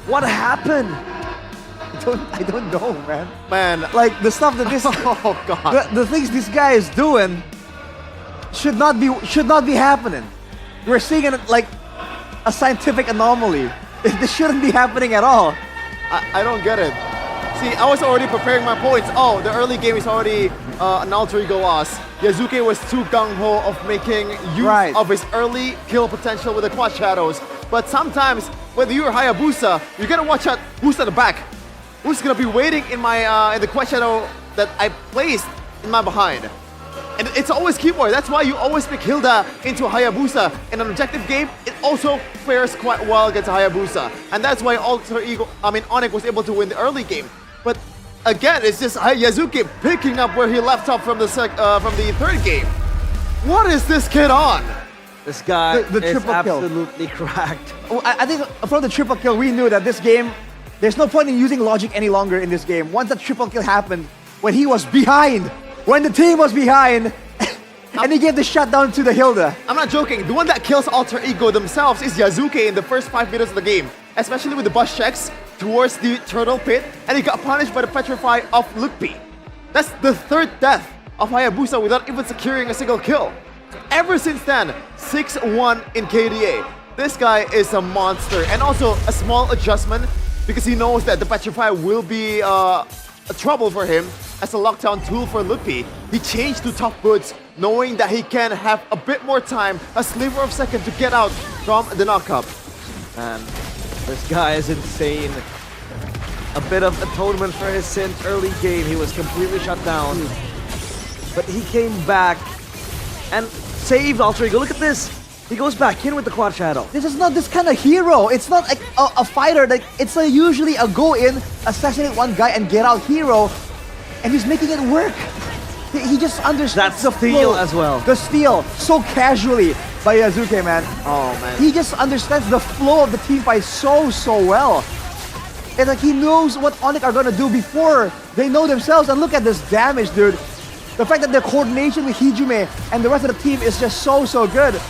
What happened? I don't know, man. Man, like the stuff that this, oh god, the things this guy is doing should not be happening. We're seeing it like a scientific anomaly. This shouldn't be happening at all. I don't get it. See, I was already preparing my points. Oh, the early game is already an Alter Ego loss. Yazuke was too gung-ho of making use of his early kill potential with the quad shadows. But sometimes, whether you're Hayabusa, you gotta watch out who's at the back. Who's gonna be waiting in my in the quad shadow that I placed in my behind. And it's always keyboard. That's why you always pick Hilda into Hayabusa. In an objective game, it also fares quite well against Hayabusa. And that's why Onyx was able to win the early game. But again, it's just Yazuke picking up where he left off from the third game. What is this kid on? This guy the is triple kill. absolutely cracked. I think from the triple kill, we knew that this game, there's no point in using logic any longer in this game. Once that triple kill happened, when he was behind, when the team was behind, and he gave the shutdown to the Hilda. I'm not joking. The one that kills Alter Ego themselves is Yazuke in the first 5 minutes of the game. Especially with the bus checks towards the turtle pit, and he got punished by the Petrify of Lukpi. That's the 3rd death of Hayabusa without even securing a single kill. Ever since then, 6-1 in KDA. This guy is a monster, and also a small adjustment because he knows that the Petrify will be a trouble for him as a lockdown tool for Lukpi. He changed to Tough Boots, knowing that he can have a bit more time, a sliver of second to get out from the knockup. And this guy is insane. A bit of atonement for his sins early game. He was completely shut down. But he came back and saved Alter Ego. Look at this. He goes back in with the quad shadow. This is not this kind of hero. It's not like a fighter. It's usually a go in, assassinate one guy and get out hero. And he's making it work. He just understands the steal flow. as well. The steal so casually by Yazuke, man. Oh man. He just understands the flow of the team fight so well. And like he knows what Onyx are gonna do before they know themselves. And look at this damage, dude. The fact that the coordination with Hijume and the rest of the team is just so good.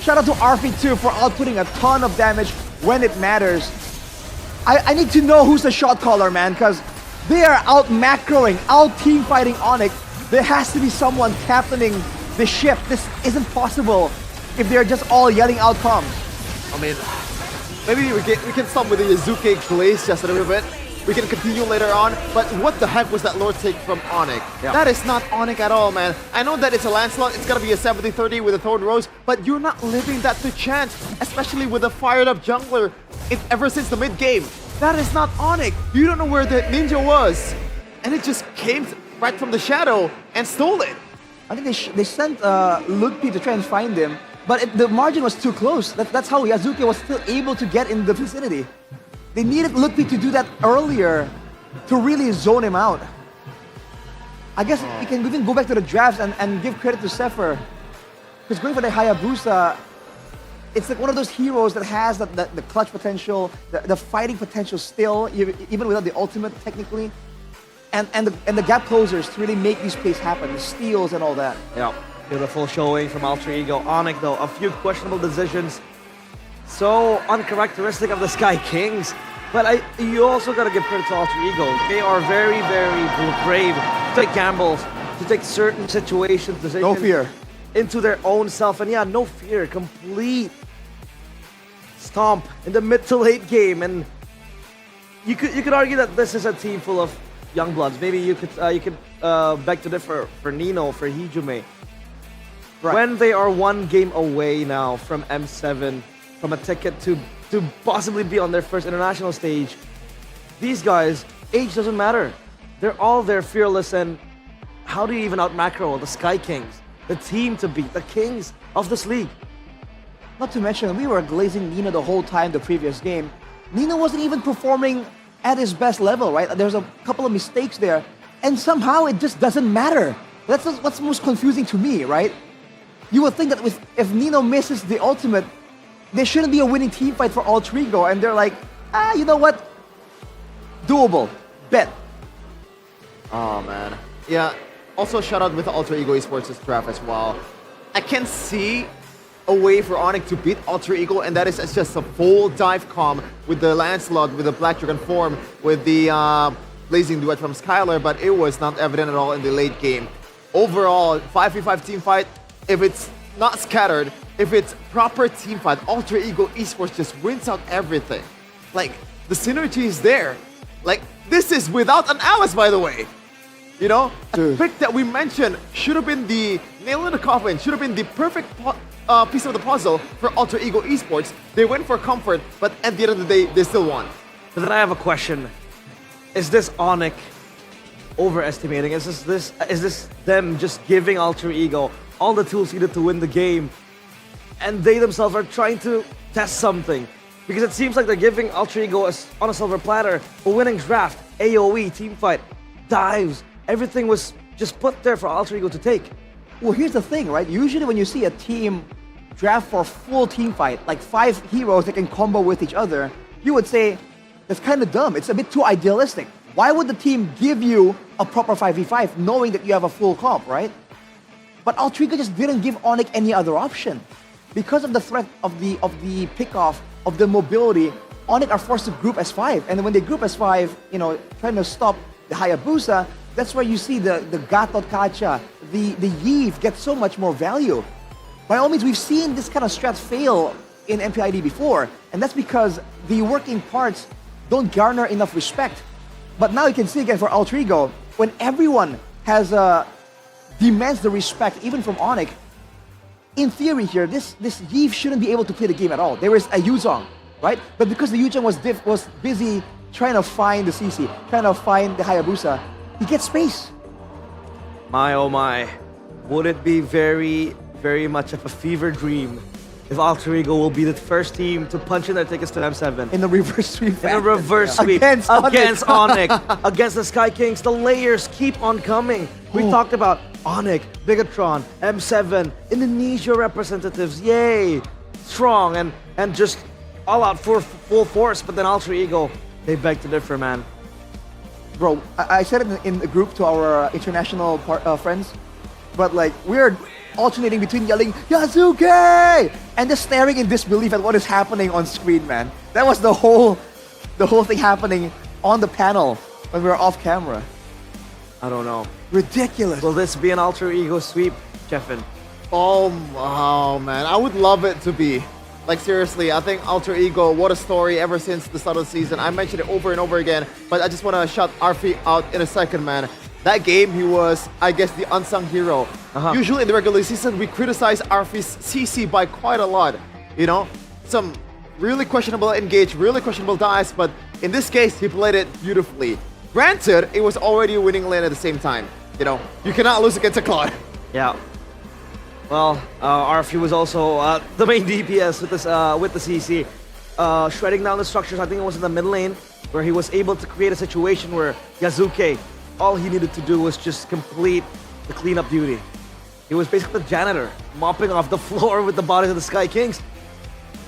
Shout out to Arfi too for outputting a ton of damage when it matters. I need to know who's the shot caller, man, because they are out macroing, out team fighting Onyx. There has to be someone captaining the ship. This isn't possible if they're just all yelling out comms. I mean, maybe we can stop with the Yazuke glaze just a little bit. We can continue later on, but what the heck was that lore take from Onyx? Yeah. That is not Onyx at all, man. I know that it's a Lancelot, it's gonna be a 70-30 with a Thorn Rose, but you're not living that to chance, especially with a fired up jungler ever since the mid-game. that is not Onyx. You don't know where the ninja was. And it just came right from the shadow and stole it. I think they sent Ludpi to try and find him, but the margin was too close. That's how Yazuke was still able to get in the vicinity. They needed Ludpi to do that earlier to really zone him out. I guess we can even go back to the drafts and give credit to Sefer. Because going for the Hayabusa, it's like one of those heroes that has the clutch potential, the fighting potential still, even without the ultimate technically. And the gap closers to really make these plays happen, the steals and all that. Yeah, beautiful showing from Alter Ego. Onyx though, a few questionable decisions. So uncharacteristic of the Sky Kings. But you also gotta give credit to Alter Ego. They are very, very brave to take gambles, to take certain situations, decisions. No fear. Into their own self. And yeah, no fear, complete stomp in the mid to late game. And you could argue that this is a team full of young bloods. Maybe you could beg to differ for Nino, for Hijume. Right. When they are one game away now from M7, from a ticket to possibly be on their first international stage, these guys, age doesn't matter. They're all there fearless, and how do you even out macro the Sky Kings, the team to beat, the kings of this league? Not to mention, we were glazing Nino the whole time the previous game. Nino wasn't even performing at his best level, right? There's a couple of mistakes there, and somehow it just doesn't matter. That's what's most confusing to me, right? You would think that if Nino misses the ultimate, there shouldn't be a winning team fight for Alter Ego, and they're like, you know what? Doable. Bet. Oh, man. Yeah, also shout out with Alter Ego Esports' draft as well. I can see a way for Onyx to beat Alter Ego, and that is just a full dive comp with the Lancelot, with the Black Dragon form, with the Blazing Duet from Skylar, but it was not evident at all in the late game. Overall, 5v5 team fight, if it's not scattered, if it's proper team fight, Alter Ego Esports just wins out everything. Like, the synergy is there. Like, this is without an Alice, by the way. You know, a pick that we mentioned should have been the nail in the coffin, should have been the perfect piece of the puzzle for Alter Ego Esports. They went for comfort, but at the end of the day, they still won. But then I have a question. Is this Onyx overestimating? Is this them just giving Alter Ego all the tools needed to win the game, and they themselves are trying to test something? Because it seems like they're giving Alter Ego on a silver platter a winning draft, AoE, teamfight, dives. Everything was just put there for Alter Ego to take. Well, here's the thing, right? Usually when you see a team draft for a full team fight, like 5 heroes that can combo with each other, you would say, that's kind of dumb. It's a bit too idealistic. Why would the team give you a proper 5v5 knowing that you have a full comp, right? But Alter Ego just didn't give Onyx any other option. Because of the threat of the pickoff, of the mobility, Onyx are forced to group as 5. And when they group as 5, you know, trying to stop the Hayabusa, that's where you see the Gatot Kacha, the Yves get so much more value. By all means, we've seen this kind of strat fail in MPL ID before, and that's because the working parts don't garner enough respect. But now you can see again for Alter Ego, when everyone has demands the respect, even from Onyx, in theory here, this Yves shouldn't be able to play the game at all. There is a Yuzong, right? But because the Yuzong was busy trying to find the CC, trying to find the Hayabusa, he gets space. My oh my, would it be very, very much of a fever dream if Alter Ego will be the first team to punch in their tickets to M7? In a reverse sweep. In a reverse sweep. Against Onyx. Against the Sky Kings. The layers keep on coming. We talked about Onyx, Bigatron, M7, Indonesia representatives. Yay! Strong and just all out for full force. But then Alter Ego, they beg to differ, man. Bro, I said it in the group to our international friends, but like, we're alternating between yelling, Yazuke! And just staring in disbelief at what is happening on screen, man. That was the whole thing happening on the panel when we were off camera. I don't know. Ridiculous. Will this be an Alter Ego sweep, Jeffin? Oh, man, I would love it to be. Like, seriously, I think Alter Ego, what a story ever since the start of the season. I mentioned it over and over again, but I just want to shout Arfi out in a second, man. That game, he was, I guess, the unsung hero. Usually in the regular season, we criticize Arfi's CC by quite a lot. You know, some really questionable engage, really questionable dice, but In this case, he played it beautifully. Granted, it was already a winning lane at the same time. You know, you cannot lose against a Claude. Yeah. Well, RFU was also the main DPS with the CC. Shredding down the structures, I think it was in the mid lane, where he was able to create a situation where Yazuke, all he needed to do was just complete the cleanup duty. He was basically the janitor, mopping off the floor with the bodies of the Sky Kings.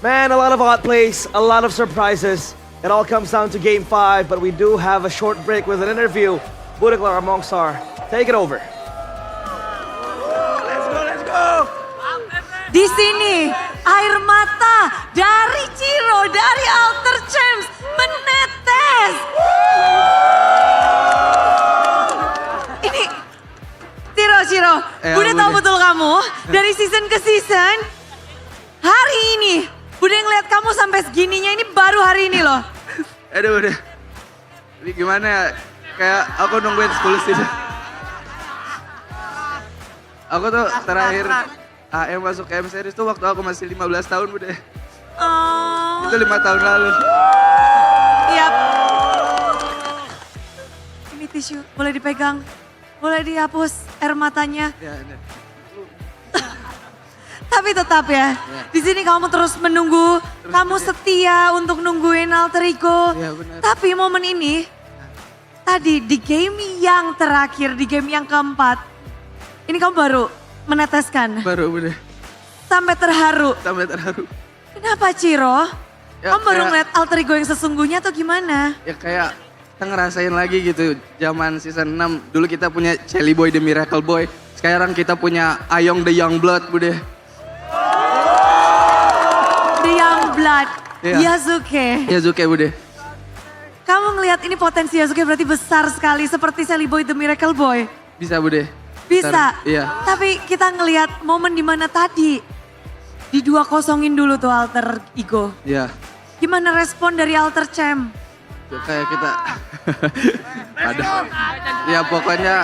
Man, a lot of hot plays, a lot of surprises. It all comes down to Game 5, but we do have a short break with an interview. Budeklar Mongsar, take it over. Let's go. Di sini air mata dari Ciro, dari Alter Champs menetes. Ini Ciro, Bude tahu betul kamu dari season ke season. Hari ini Bude ngeliat kamu sampai segininya ini baru hari ini loh. Aduh udah, ini gimana ya, kayak aku nungguin 10 season. Aku tuh terakhir AM masuk ke M Series tuh waktu aku masih 15 tahun udah. Oh. Itu 5 tahun lalu. Iya. Ini tisu, boleh dipegang, boleh dihapus air matanya. Ya, ini. Tapi tetap ya, di sini kamu terus menunggu, kamu setia untuk nungguin Alter Ego. Ya, benar. Tapi momen ini, tadi di game yang terakhir, di game yang keempat, ini kamu baru meneteskan. Baru udah. Sampai terharu. Sampai terharu. Kenapa Ciro? Ya, kamu baru kayak- ngeliat Alter Ego yang sesungguhnya atau gimana? Ya kayak kita ngerasain lagi gitu, zaman season 6 dulu kita punya Shelly Boy the Miracle Boy. Sekarang kita punya Ayong the Young Blood bude. The Young Blood, Iya. Yazuke. Yazuke bude. Kamu ngelihat ini potensi Yazuke berarti besar sekali seperti Shelly Boy the Miracle Boy. Bisa bude. Bisa. Ntar, iya. Tapi kita ngelihat momen dimana tadi di 2-0-in dulu tuh Alter Ego. Iya. Gimana respon dari Alter Champ? Ya, kayak kita ada. Ya pokoknya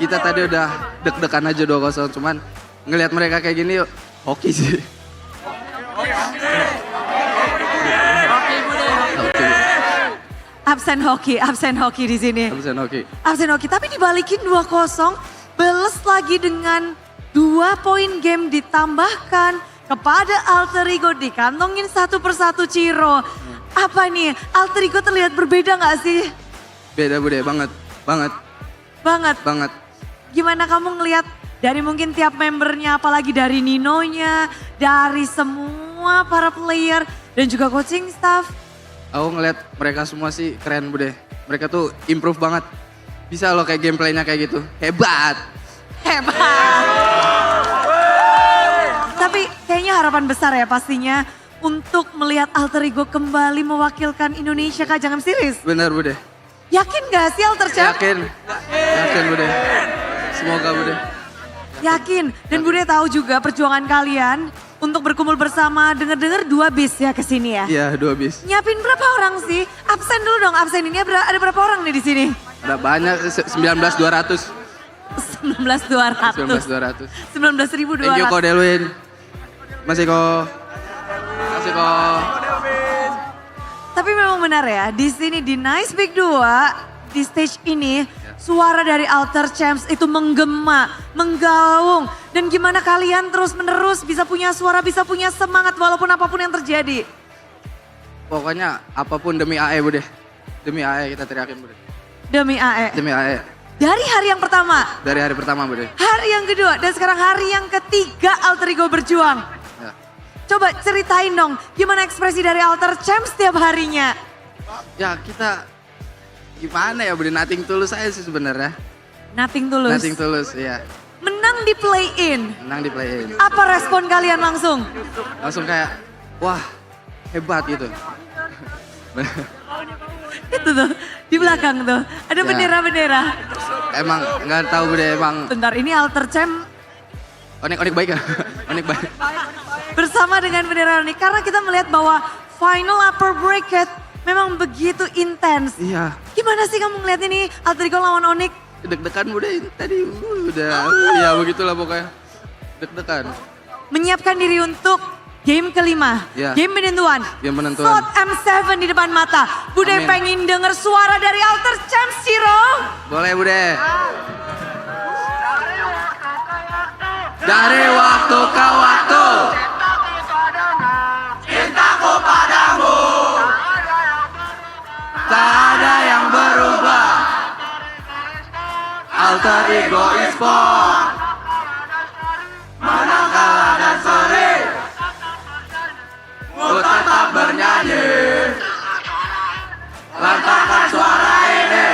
kita tadi udah deg-degan aja 2-0 cuman ngelihat mereka kayak gini hoki sih. Absen hoki di sini. Absen hoki. Absen hoki, tapi dibalikin 2-0, beles lagi dengan 2 poin game ditambahkan kepada Alter Ego, dikantongin satu persatu Ciro. Apa nih, Alter Ego terlihat berbeda gak sih? Beda bude, banget. Banget. Gimana kamu ngelihat dari mungkin tiap membernya, apalagi dari Ninonya, dari semua para player dan juga coaching staff? Aku ngeliat mereka semua sih keren bude. Mereka tuh improve banget. Bisa loh kayak gameplaynya kayak gitu. Hebat. Tapi kayaknya harapan besar ya pastinya untuk melihat Alter Ego kembali mewakilkan Indonesia ke ajang series. Bener bude. Yakin gak sih Alter Champ? Yakin bude. Semoga bude. Yakin. Dan Bude tahu juga perjuangan kalian untuk berkumpul bersama. Dengar-dengar 2 bis ya kesini ya? Iya 2 bis. Nyiapin berapa orang sih? Absen dulu dong, absen ini ada berapa orang nih di sini? Ada banyak, 19.200. 19.200. 19.200. Thank you Ko Delwin. Masih Ko. Tapi memang benar ya, di sini di Nice Big 2, di stage ini, suara dari Alter Champs itu menggema, menggaung. Dan gimana kalian terus menerus bisa punya suara, bisa punya semangat walaupun apapun yang terjadi. Pokoknya apapun demi AE bude. Demi AE kita teriakin bude. Demi AE. Demi AE. Dari hari yang pertama, Dari hari pertama bude. hari yang kedua, dan sekarang hari yang ketiga Alter Ego berjuang. Ya. Coba ceritain dong, gimana ekspresi dari Alter Champs setiap harinya? Ya kita gimana ya bude, nothing tulus aja sih sebenarnya. Nothing tulus. Nothing tulus, iya. Menang di play-in. Menang di play-in. Apa respon kalian langsung? Langsung kayak, wah hebat gitu. Itu tuh, di belakang tuh, ada Ya. bendera-bendera. Emang nggak tahu bude, emang Bentar, ini Alter Champ onik baik ya. Onik baik. bersama dengan bendera ini. Karena kita melihat bahwa final upper bracket memang begitu intens. Iya. Gimana sih kamu ngeliat ini Alter Ego lawan Onyx? Deg-degan bude itu tadi udah. Ya begitulah pokoknya. Deg-degan. Menyiapkan diri untuk Game kelima, Ya. game penentuan. Game penentuan. Slot M7 di depan mata. Bude Amin. pengen denger suara dari Alter Champs, Ciro. Boleh Bude. Dari waktu ke waktu. Cintaku padamu. Tak ada yang berubah. Alter ego e-sport. Menang kalah dan seri. Ku tetap bernyanyi. Lantangkan suara ini.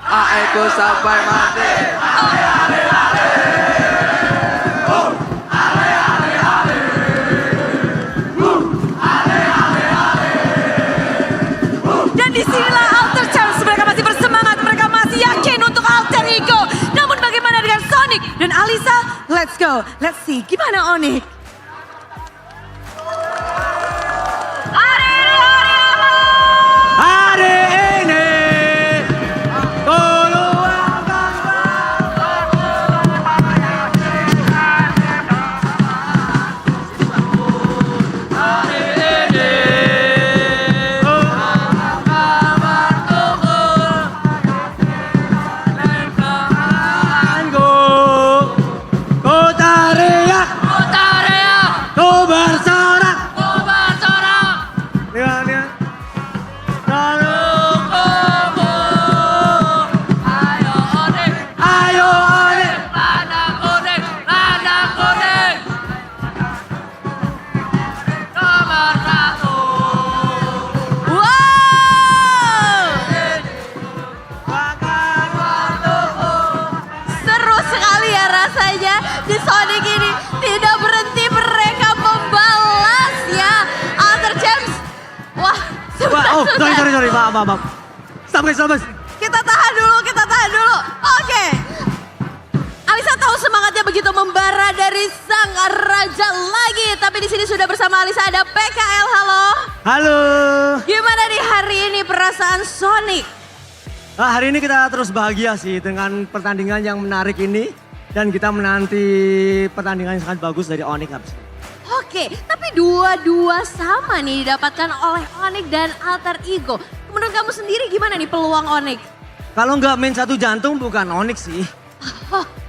Aku sampai mati. Dan disinilah Alter Champs, mereka masih bersemangat, mereka masih yakin untuk Alter Ego. Namun bagaimana dengan Sonic dan Alisa? Let's go, let's see gimana Onyx. Hari ini Seru sekali ya rasanya di Sonic ini. Tidak berhenti mereka membalas ya. Alter Champs. Wah, Sorry, maaf. Stop guys. Kita tahan dulu. Oke. Alisa tahu semangatnya begitu membara dari sang raja lagi. Tapi di sini sudah bersama Alisa ada PKL. Halo. Halo. Gimana nih hari ini perasaan Sonic? Nah, hari ini kita terus bahagia sih dengan pertandingan yang menarik ini. Dan kita menanti pertandingan yang sangat bagus dari Onyx habis ini. Oke, tapi dua-dua sama nih didapatkan oleh Onyx dan Alter Ego. Menurut kamu sendiri gimana nih peluang Onyx? Kalau nggak main satu jantung bukan Onyx sih.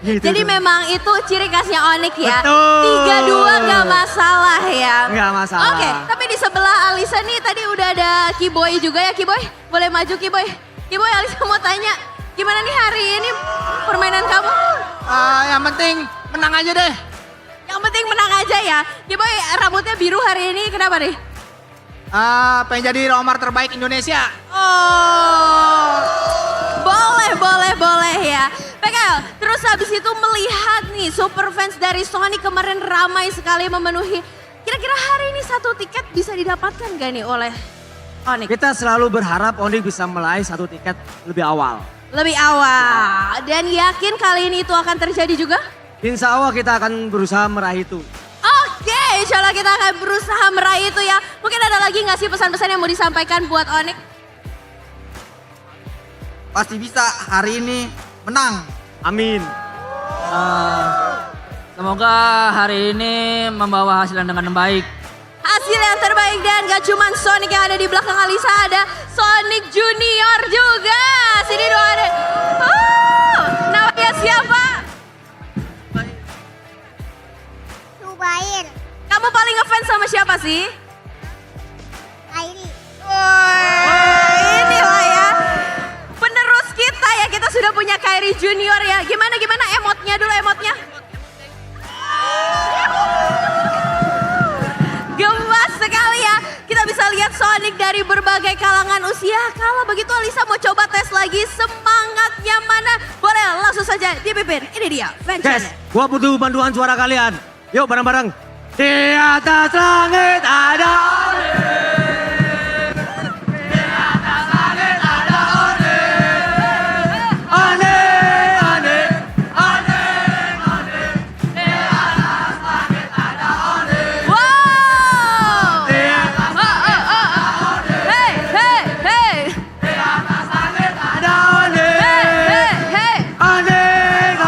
Gitu Jadi tuh. memang itu ciri khasnya Onyx ya. Betul. 3-2 nggak masalah ya. Nggak masalah. Oke, tapi di sebelah Alisa nih tadi udah ada Kiboy juga ya. Kiboy, boleh maju Kiboy. Kiboy, Alisa mau tanya, gimana nih hari ini permainan kamu? Yang penting menang aja deh. Yang penting menang aja ya. Kiboy, rambutnya biru hari ini, kenapa nih? Pengen jadi romer terbaik Indonesia. Oh, boleh ya. PKL, terus habis itu melihat nih super fans dari Sonic kemarin ramai sekali memenuhi. Kira-kira hari ini satu tiket bisa didapatkan gak nih oleh Onyx? Kita selalu berharap Onyx bisa meraih satu tiket lebih awal. Lebih awal. Dan yakin kali ini itu akan terjadi juga? Insya Allah kita akan berusaha meraih itu. Oke, insya Allah kita akan berusaha meraih itu ya. Mungkin ada lagi gak sih pesan-pesan yang mau disampaikan buat Onyx? Pasti bisa hari ini menang. Amin. Semoga hari ini membawa hasil yang dengan baik. Hasil yang terbaik dan gak cuman Sonic yang ada di belakang Alisa, ada Sonic Junior juga. Sini dong ada. Namanya siapa? Subair. Kamu paling ngefans sama siapa sih? Kairi. Inilah ya. Penerus kita ya, kita sudah punya Kairi Junior ya. Gimana emotnya dulu emotnya? Gemas sekali ya. Kita bisa lihat Sonic dari berbagai kalangan usia. Kalau begitu Alisa mau coba tes lagi semangatnya mana? Boleh langsung saja dipimpin. Ini dia. Guys, gua butuh bantuan suara kalian. Yuk bareng-bareng. Di atas langit ada Onyx.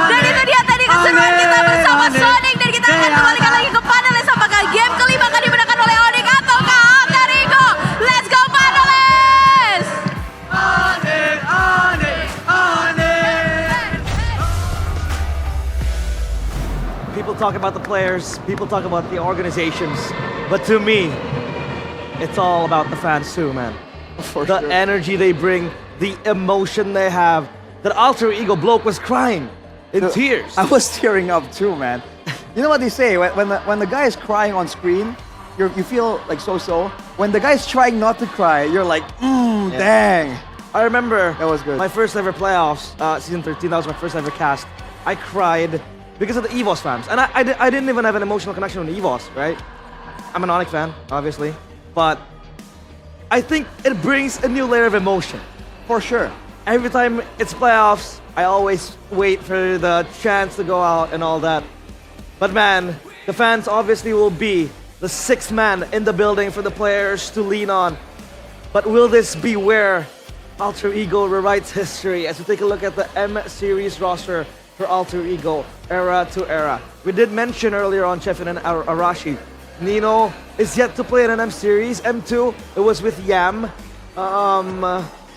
Dan itu dia tadi keseruan kita bersama Sonic dan kita akan kembalikan lagi ke panel yang people talk about the players, people talk about the organizations, but to me, it's all about the fans too, man. The energy they bring, the emotion they have. That alter ego bloke was crying in tears. I was tearing up too, man. You know what they say, when the guy is crying on screen, you feel like so-so. When the guy's trying not to cry, you're like, dang. I remember that was good. My first ever playoffs, season 13, that was my first ever cast. I cried because of the EVOS fans. And I didn't even have an emotional connection with the EVOS, right? I'm an Onyx fan, obviously. But I think it brings a new layer of emotion. For sure. Every time it's playoffs, I always wait for the chance to go out and all that. But man, the fans obviously will be the sixth man in the building for the players to lean on. But will this be where Alter Ego rewrites history as we take a look at the M Series roster for Alter Ego era to era? We did mention earlier on Chefin and Arashi, Nino is yet to play in an M Series. M2, it was with Yam.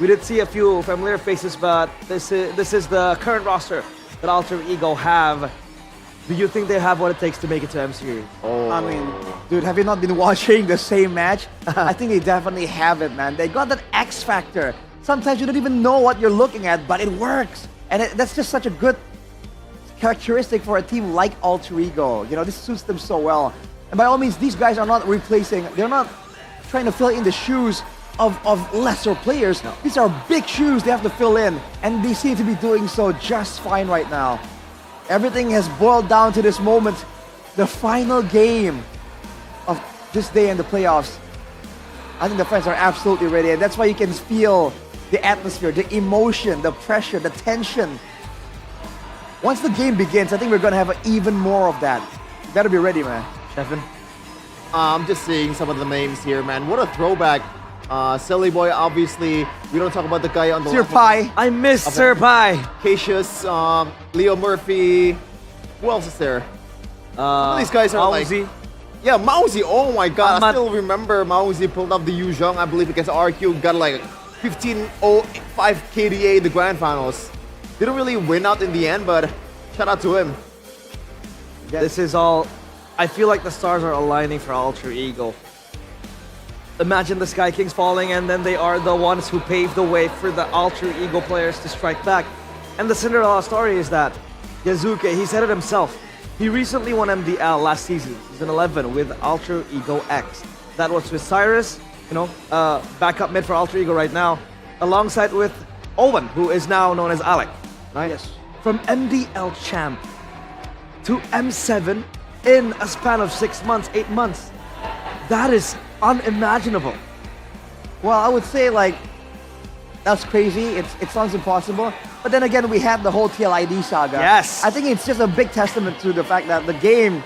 We did see a few familiar faces, but this is the current roster that Alter Ego have. Do you think they have what it takes to make it to M Series? I mean, dude, have you not been watching the same match? I think they definitely have it, man. They got that X factor. Sometimes you don't even know what you're looking at, but it works. And that's just such a good characteristic for a team like Alter Ego. You know, this suits them so well. And by all means, these guys are not replacing, they're not trying to fill in the shoes of lesser players. No. These are big shoes they have to fill in, and they seem to be doing so just fine right now. Everything has boiled down to this moment, the final game of this day in the playoffs. I think the fans are absolutely ready, and that's why you can feel the atmosphere, the emotion, the pressure, the tension. Once the game begins, I think we're going to have even more of that. You better be ready, man. Chefin? I'm just seeing some of the names here, man. What a throwback. Silly Boy, obviously. We don't talk about the guy on the Sir left. Pai. I miss Sir Pai. Cassius, Leo Murphy. Who else is there? Some of these guys are Mauzi. like... Yeah, Mauzi. Oh my god. I still remember Mauzi pulled up the Yuzhong, I believe, against RQ. Got like 15-0-5 KDA the grand finals. Didn't really win out in the end, but shout out to him. This is all... I feel like the stars are aligning for Alter Ego. Imagine the Sky Kings falling, and then they are the ones who paved the way for the Alter Ego players to strike back. And the Cinderella story is that Yazuke, he said it himself. He recently won MDL last season, season 11, with Alter Ego X. That was with Cyrus, you know, backup mid for Alter Ego right now, alongside with Owen, who is now known as Alec. Right? Yes. From MDL champ to M7 in a span of 6 months, 8 months. That is unimaginable. Well, I would say like that's crazy. It sounds impossible. But then again, we had the whole TLID saga. Yes. I think it's just a big testament to the fact that the game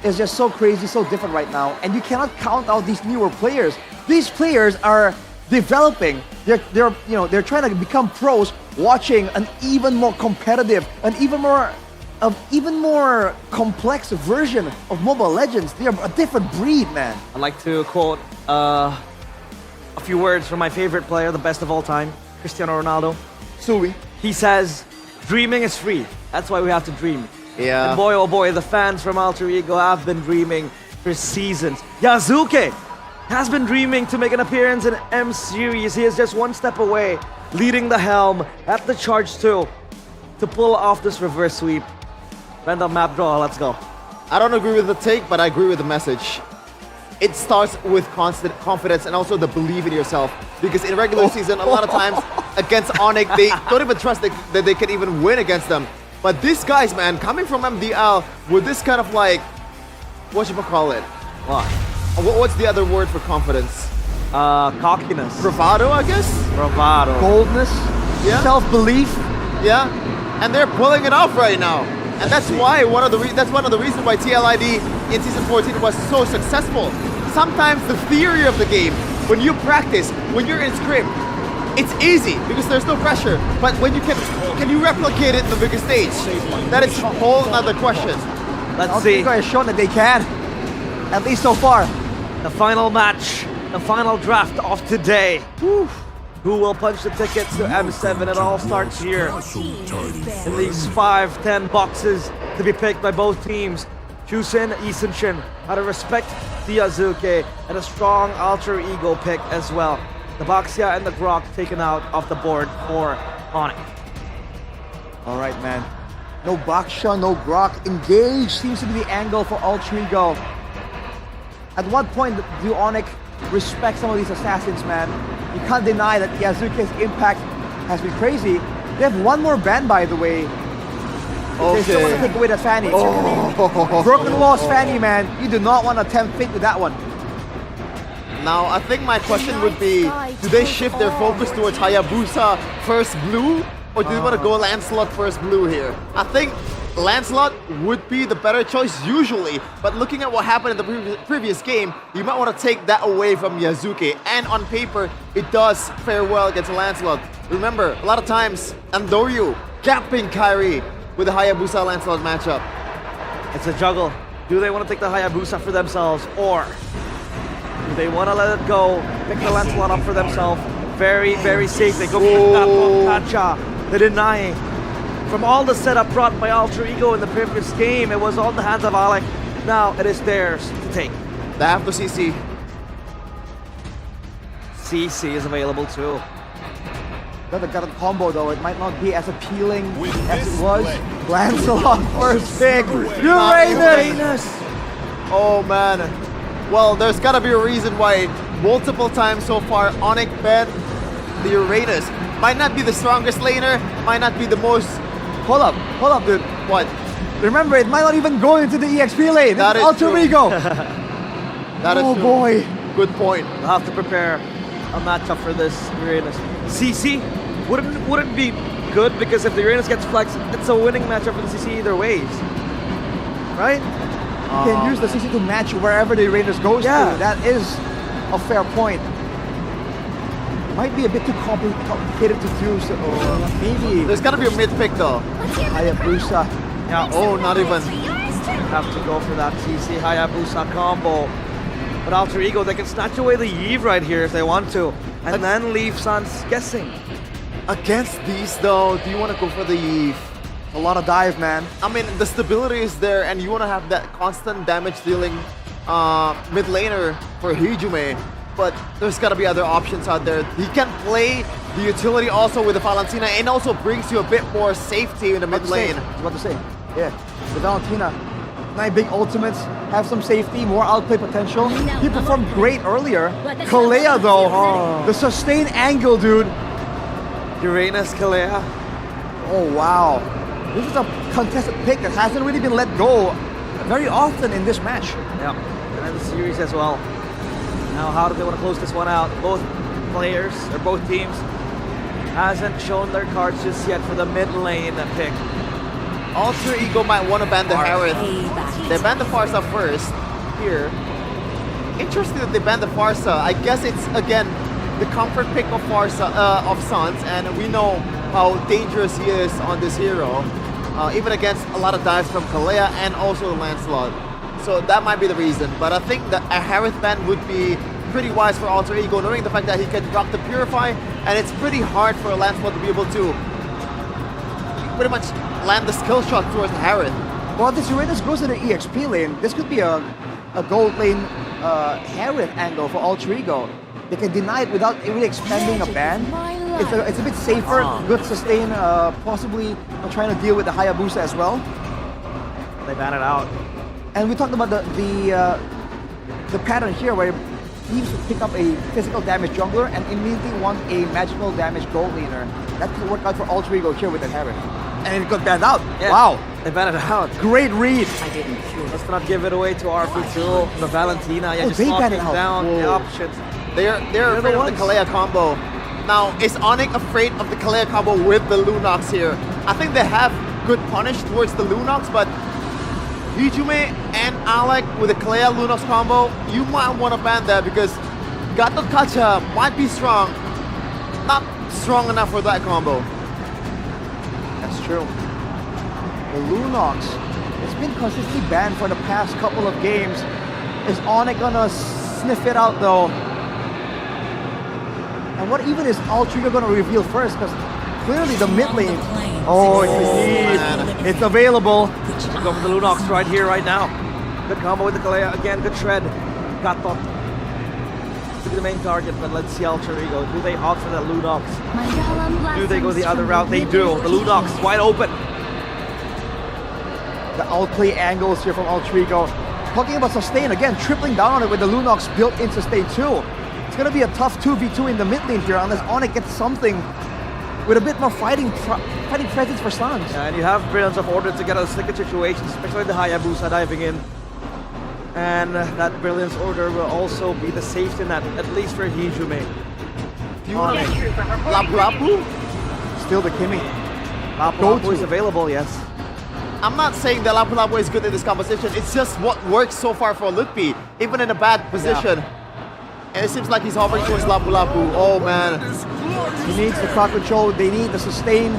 is just so crazy, so different right now, and you cannot count out these newer players. These players are developing. They're trying to become pros, watching an even more competitive, an even more complex version of Mobile Legends. They are a different breed, man. I'd like to quote a few words from my favorite player, the best of all time, Cristiano Ronaldo. Sui. He says, dreaming is free. That's why we have to dream. Yeah. And boy, oh boy, the fans from Alter Ego have been dreaming for seasons. Yazuke has been dreaming to make an appearance in M Series. He is just one step away, leading the helm at the charge 2 to pull off this reverse sweep. Random map draw, let's go. I don't agree with the take, but I agree with the message. It starts with constant confidence and also the belief in yourself. Because in regular season, a lot of times against Onyx, they don't even trust that they can even win against them. But these guys, man, coming from MDL with this kind of like, what should we call it? What's the other word for confidence? Cockiness. Bravado, I guess? Bravado. Boldness. Yeah. Self-belief. Yeah. And they're pulling it off right now. And that's why one of the reasons why TLID in season 14 was so successful. Sometimes the theory of the game, when you practice, when you're in scrim, it's easy because there's no pressure. But when you can you replicate it in the bigger stage? That is a whole other question. Let's see. has shown that they can, at least so far. The final match, the final draft of today. Whew. Who will punch the ticket to M7? It all starts here in these 5-10 boxes to be picked by both teams. Chusen Isenshin out of respect to Yazuke, and a strong alter ego pick as well. The Baxia and the Grok taken out of the board for Onyx. All right, man. No Baksha, no Grok. Engage seems to be the angle for Alter Ego. At what point do Onyx respect some of these assassins, man? You can't deny that Yazuke's impact has been crazy. They have one more ban, by the way. They still want to take away that Fanny. Broken Walls Fanny, man. You do not want to tempt fate with that one. Now, I think my question would be, do they shift their focus towards Hayabusa first blue? Or do they want to go Lancelot first blue here? I think Lancelot would be the better choice usually, but looking at what happened in the previous game, you might want to take that away from Yazuke. And on paper, it does fare well against Lancelot. Remember, a lot of times, Andoryu capping Kairi with the Hayabusa Lancelot matchup. It's a juggle. Do they want to take the Hayabusa for themselves, or do they want to let it go, pick the Lancelot up for themselves? Very, very safe. They go for that Kacha. The denying. From all the setup brought by Alter Ego in the previous game, it was on the hands of Alec. Now it is theirs to take. They have to CC. CC is available too. Got a combo though, it might not be as appealing as it was. Lancelot first pick. Uranus! Oh man. Well, there's gotta be a reason why multiple times so far Onyx banned the Uranus. Might not be the strongest laner, might not be the most... Hold up, dude. What? Remember, it might not even go into the EXP lane. That it's is Alter true. Ego. That is oh true. boy. Good point. We'll have to prepare a matchup for this Uranus. CC wouldn't be good, because if the Uranus gets flexed, it's a winning matchup for the CC either ways. Right? You can use the CC to match wherever the Uranus goes to. That is a fair point. Might be a bit too complicated to do, so maybe. There's gotta be a mid pick though. Hayabusa. Yeah. Oh, not even. Have to go for that CC Hayabusa combo. But Alter Ego, they can snatch away the Eve right here if they want to, and then leave Sans guessing. Against these though, do you want to go for the Eve? A lot of dive, man. I mean, the stability is there, and you want to have that constant damage dealing mid laner for Hijume. But there's got to be other options out there. He can play the utility also with the Valentina, and also brings you a bit more safety in the mid lane. I was about to say, yeah, the Valentina. 9 big ultimates, have some safety, more outplay potential. He performed great earlier. Kalea though, the sustained angle, dude. Uranus, Kalea. Oh wow. This is a contested pick that hasn't really been let go very often in this match. Yeah, and in the series as well. Now, how do they want to close this one out? Both players, or both teams, hasn't shown their cards just yet for the mid lane pick. Alter Ego might want to ban the Harith. They banned the Farsa first here. Interesting that they banned the Farsa. I guess it's, again, the comfort pick of Farsa, of Sans, and we know how dangerous he is on this hero, even against a lot of dives from Kalea and also Lancelot. So that might be the reason, but I think that a Harith ban would be pretty wise for Alter Ego, knowing the fact that he can rock the Purify, and it's pretty hard for Lancelot to be able to pretty much land the skill shot towards the Harith. Well, if this Uranus goes to the EXP lane, this could be a gold lane Harith angle for Alter Ego. They can deny it without really expending a ban. It's a bit safer, good sustain, possibly trying to deal with the Hayabusa as well. They ban it out. And we talked about the pattern here where he needs to pick up a physical damage jungler and immediately want a magical damage gold laner. That could work out for Alter Ego here with the Harith. And it got banned out. Yeah, wow. They banned it out. Great read. Let's not give it away to RP2, the Valentina. Yeah, just they banned locking it out. down Whoa. the options. They're afraid of the Kalea combo. Now, is Onyx afraid of the Kalea combo with the Lunox here? I think they have good punish towards the Lunox, but Hijume and Alec with the Kalea Lunox combo, you might want to ban that because Gato Kacha might be strong. Not strong enough for that combo. That's true. The Lunox, it's been consistently banned for the past couple of games. Is Onyx gonna sniff it out though? And what even is Alter Ego gonna reveal first? Because clearly the mid lane. Oh, it's available. Go for the Lunox right here, right now. Good combo with the Kalea again. Good shred. Gatot to be the main target, but let's see Alter Ego. Do they opt for that Lunox? Do they go the other route? They do. The Lunox is wide open. The outplay angles here from Altrigo. Talking about sustain again, tripling down on it with the Lunox built in sustain too. It's gonna be a tough 2v2 in the mid lane here unless Onyx gets something with a bit more fighting presence for Sans. And you have Brilliance of Order to get out of sticky situations, especially the Hayabusa diving in. And that Brilliance Order will also be the safety net, at least for Hijume. Lapu Lapu? Still the Kimi. Lapu Lapu is available, yes. I'm not saying that Lapu Lapu is good in this composition. It's just what works so far for Lutpi, even in a bad position. And it seems like he's hovering towards Lapu Lapu. Oh man. He needs the crowd control. They need the sustain.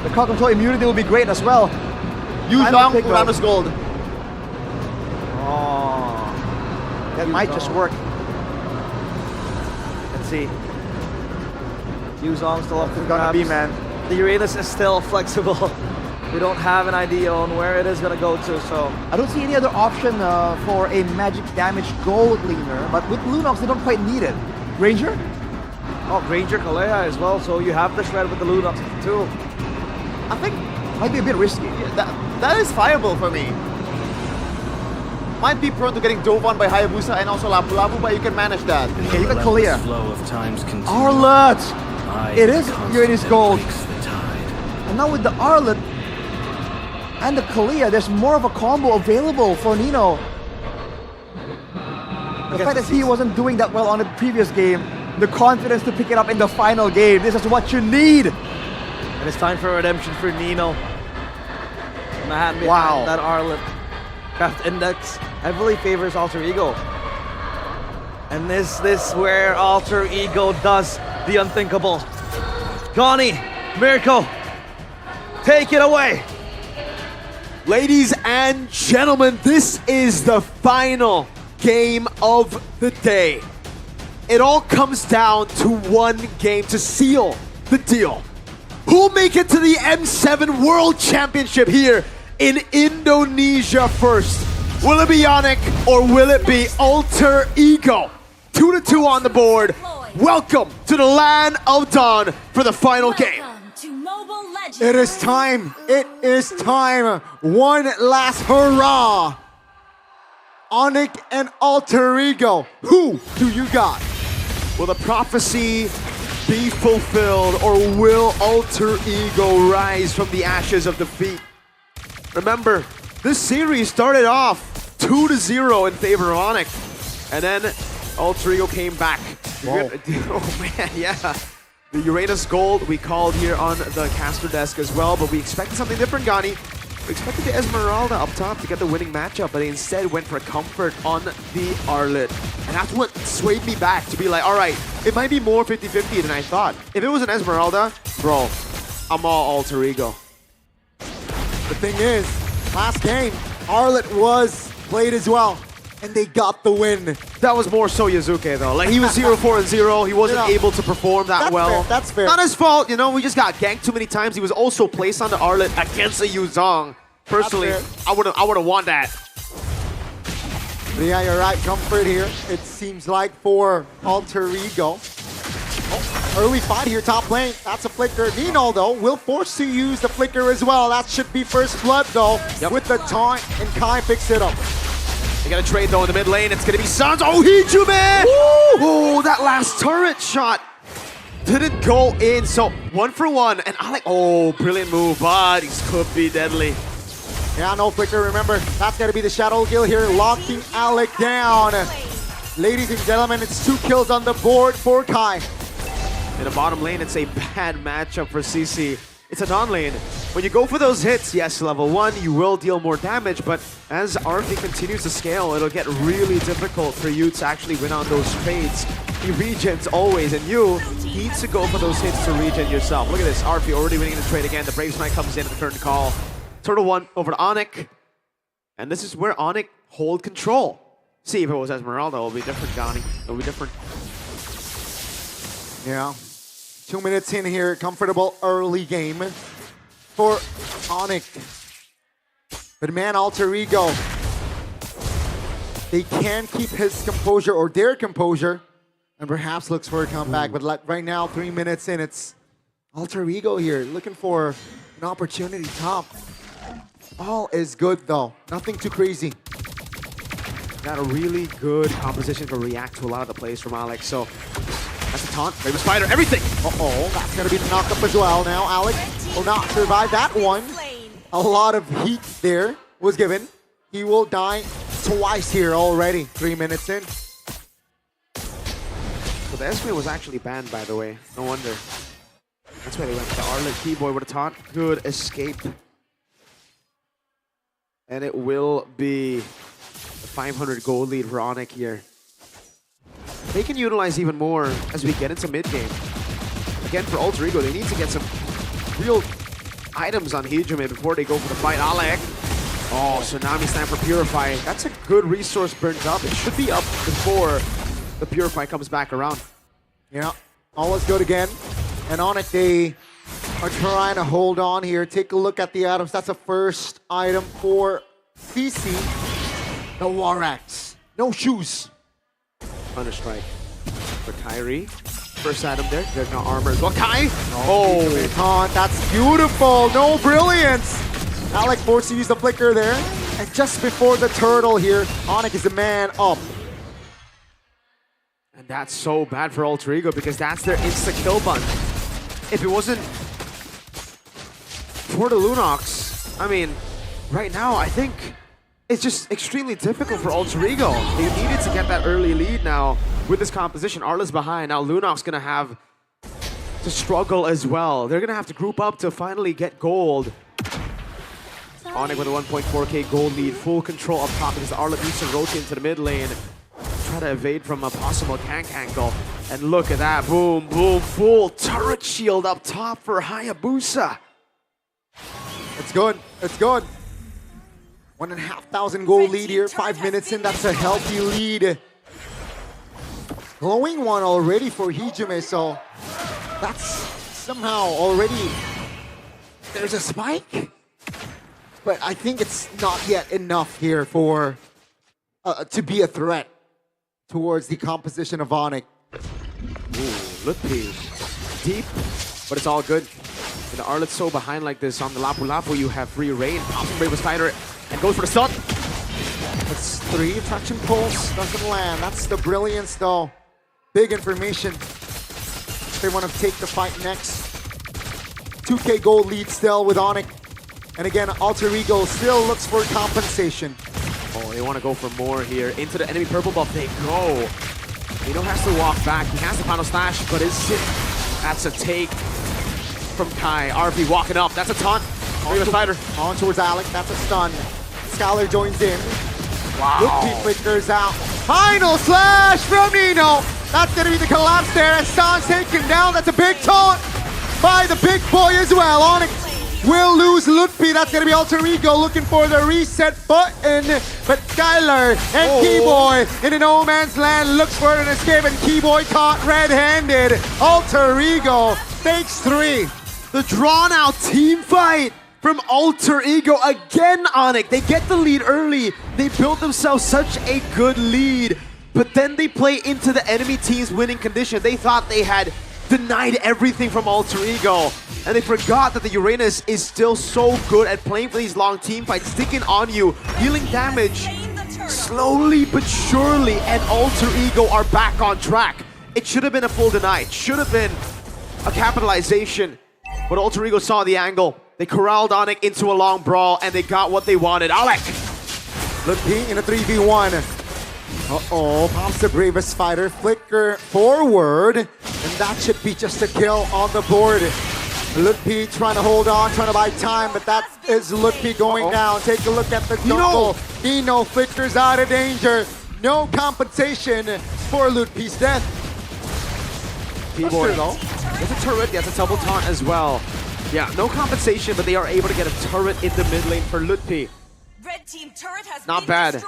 The crowd control immunity will be great as well. Yuzong, Uranus Gold. Oh, that might just work. Let's see. Yuzong still up to gonna be, man. The Uranus is still flexible. We don't have an idea on where it is gonna go to, so. I don't see any other option for a magic damage gold leaner, but with Lunox, they don't quite need it. Ranger? Oh, Ranger Kalea as well, so you have the shred with the Lunox too. I think might be a bit risky. That is viable for me. Might be prone to getting dove on by Hayabusa and also Lapu Lapu, but you can manage that. Okay, you got Kalea. Arlet! It is Uranus Gold. And now with the Arlet and the Kalea, there's more of a combo available for Nino. The fact that he wasn't doing that well on the previous game, the confidence to pick it up in the final game, this is what you need. And it's time for redemption for Nino. Man behind that Arlet. Craft Index heavily favors Alter Ego. And this where Alter Ego does the unthinkable. Gani, Mirko, take it away. Ladies and gentlemen, this is the final game of the day. It all comes down to one game to seal the deal. Who'll make it to the M7 World Championship here in Indonesia first? Will it be Onyx or will it be Alter Ego? 2-2 on the board. Welcome to the land of Dawn for the final game. It is time. It is time. One last hurrah. Onyx and Alter Ego. Who do you got? Will the prophecy be fulfilled or will Alter Ego rise from the ashes of defeat? Remember, this series started off 2-0 in favor of Onyx, and then Alter Ego came back. Oh man, yeah. The Uranus Gold we called here on the caster desk as well, but we expected something different, Gani. We expected the Esmeralda up top to get the winning matchup, but they instead went for comfort on the Arlet. And that's what swayed me back to be like, all right, it might be more 50-50 than I thought. If it was an Esmeralda, bro, I'm all Alter Ego. The thing is, last game, Arlet was played as well, and they got the win. That was more so Yazuke though. Like he was 0-4-0, he wasn't able to perform that well. That's fair. Not his fault, you know, we just got ganked too many times. He was also placed on the Arlet against a Yuzong. Personally, I wouldn't want that. But yeah, you're right, comfort here. It seems like for Alter Ego. Oh, early fight here, top lane. That's a flicker. Nino, though, will force to use the flicker as well. That should be first blood, though, with the taunt, and Kai picks it up. They got a trade, though, in the mid lane. It's going to be Sans. Oh, Hijume! Oh, that last turret shot didn't go in. So, 1 for 1. And Alec, oh, brilliant move, but he could be deadly. Yeah, no flicker. Remember, that's going to be the Shadow Kill here, locking Alec down. Ladies and gentlemen, it's 2 kills on the board for Kai. In the bottom lane, it's a bad matchup for CC. It's a non-lane. When you go for those hits, yes, level 1, you will deal more damage, but as RP continues to scale, it'll get really difficult for you to actually win on those trades. He regens always, and you need to go for those hits to regen yourself. Look at this, RP already winning the trade again. The Brave Knight comes in at the turn call. Turtle 1 over to Onyx, and this is where Onyx hold control. See, if it was Esmeralda, it would be different, Gani. It would be different. Yeah. 2 minutes in here, comfortable early game for Onyx. But man, Alter Ego they can keep his composure or their composure and perhaps looks for a comeback. But like right now, 3 minutes in, it's Alter Ego here looking for an opportunity top. All is good though, nothing too crazy. Got a really good composition to react to a lot of the plays from Alex. So that's a taunt, Raven Spider, everything. Uh-oh, that's gonna be the knock-up as well. Now Alex will not survive that one. A lot of heat there was given. He will die twice here already, 3 minutes in. So the S-Wave was actually banned, by the way. No wonder. That's why they went to the Arlet Keyboy with a taunt. Good escape. And it will be a 500 gold lead for Onyx here. They can utilize even more as we get into mid-game. Again, for Alter Ego, they need to get some real items on Hijime before they go for the fight. Alec. Oh, Tsunami Slam for Purify. That's a good resource burned up. It should be up before the Purify comes back around. Yeah, all is good again. And Onyx, they are trying to hold on here. Take a look at the items. That's the first item for CC. The War Axe. No shoes. Thunderstrike for Kyrie. First item there. There's no armor as well. Kai! Oh, that's beautiful. No brilliance. Alec forced to use the flicker there. And just before the turtle here, Onyx is the man up. And that's so bad for Alter Ego because that's their insta-kill button. If it wasn't for the Lunox, I mean, right now, I think it's just extremely difficult for Alter Ego. They needed to get that early lead now with this composition. Arla's behind. Now Lunox gonna have to struggle as well. They're gonna have to group up to finally get gold. Onyx with a 1.4k gold lead, full control up top because Arla needs to rotate into the mid lane. Try to evade from a possible gank angle. And look at that, boom, boom, full turret shield up top for Hayabusa. It's good, it's good. 1,500 gold lead here, 5 minutes in, that's a healthy lead. Glowing one already for Hijime, so that's somehow already, there's a spike. But I think it's not yet enough here for, to be a threat towards the composition of Onyx. Ooh, Lutpi. Deep, but it's all good. With the Arlet's so behind like this on the Lapu Lapu, you have free reign. Pops from Brave Spider and goes for the stun. That's 3 traction pulse, doesn't land. That's the brilliance though. Big information. They want to take the fight next. 2k gold lead still with Onyx. And again, Alter Ego still looks for compensation. Oh, they want to go for more here. Into the enemy purple buff they go. Nino has to walk back. He has the final slash, but is it? That's a take from Kai. RP walking up. That's a taunt. Spider. On towards Alec. That's a stun. Skylar joins in. Wow. Lutpi flickers out. Final slash from Nino. That's going to be the collapse there. And Stan's taken down. That's a big taunt by the big boy as well. Onyx will lose Lutpi. That's going to be Alter Ego looking for the reset button. But Skylar and Keyboy in a no man's land looks for an escape, and Keyboy caught red-handed. Alter Ego takes 3. The drawn-out team fight from Alter Ego again, Onyx. They get the lead early. They build themselves such a good lead, but then they play into the enemy team's winning condition. They thought they had denied everything from Alter Ego, and they forgot that the Uranus is still so good at playing for these long team fights, sticking on you, dealing damage slowly but surely, and Alter Ego are back on track. It should have been a full deny. It should have been a capitalization, but Alter Ego saw the angle. They corralled Onyx into a long brawl, and they got what they wanted. Alec! Lutpi in a 3v1. Uh-oh, pops the bravest fighter. Flicker forward, and that should be just a kill on the board. Lutpi trying to hold on, trying to buy time, but that is Lutpi going down. Take a look at the jungle. Nino flickers out of danger. No compensation for Lutpi's death. Keyboard. There's a turret, that's a double taunt as well. Yeah, no compensation, but they are able to get a turret in the mid lane for Lutpi. Red team turret has Not bad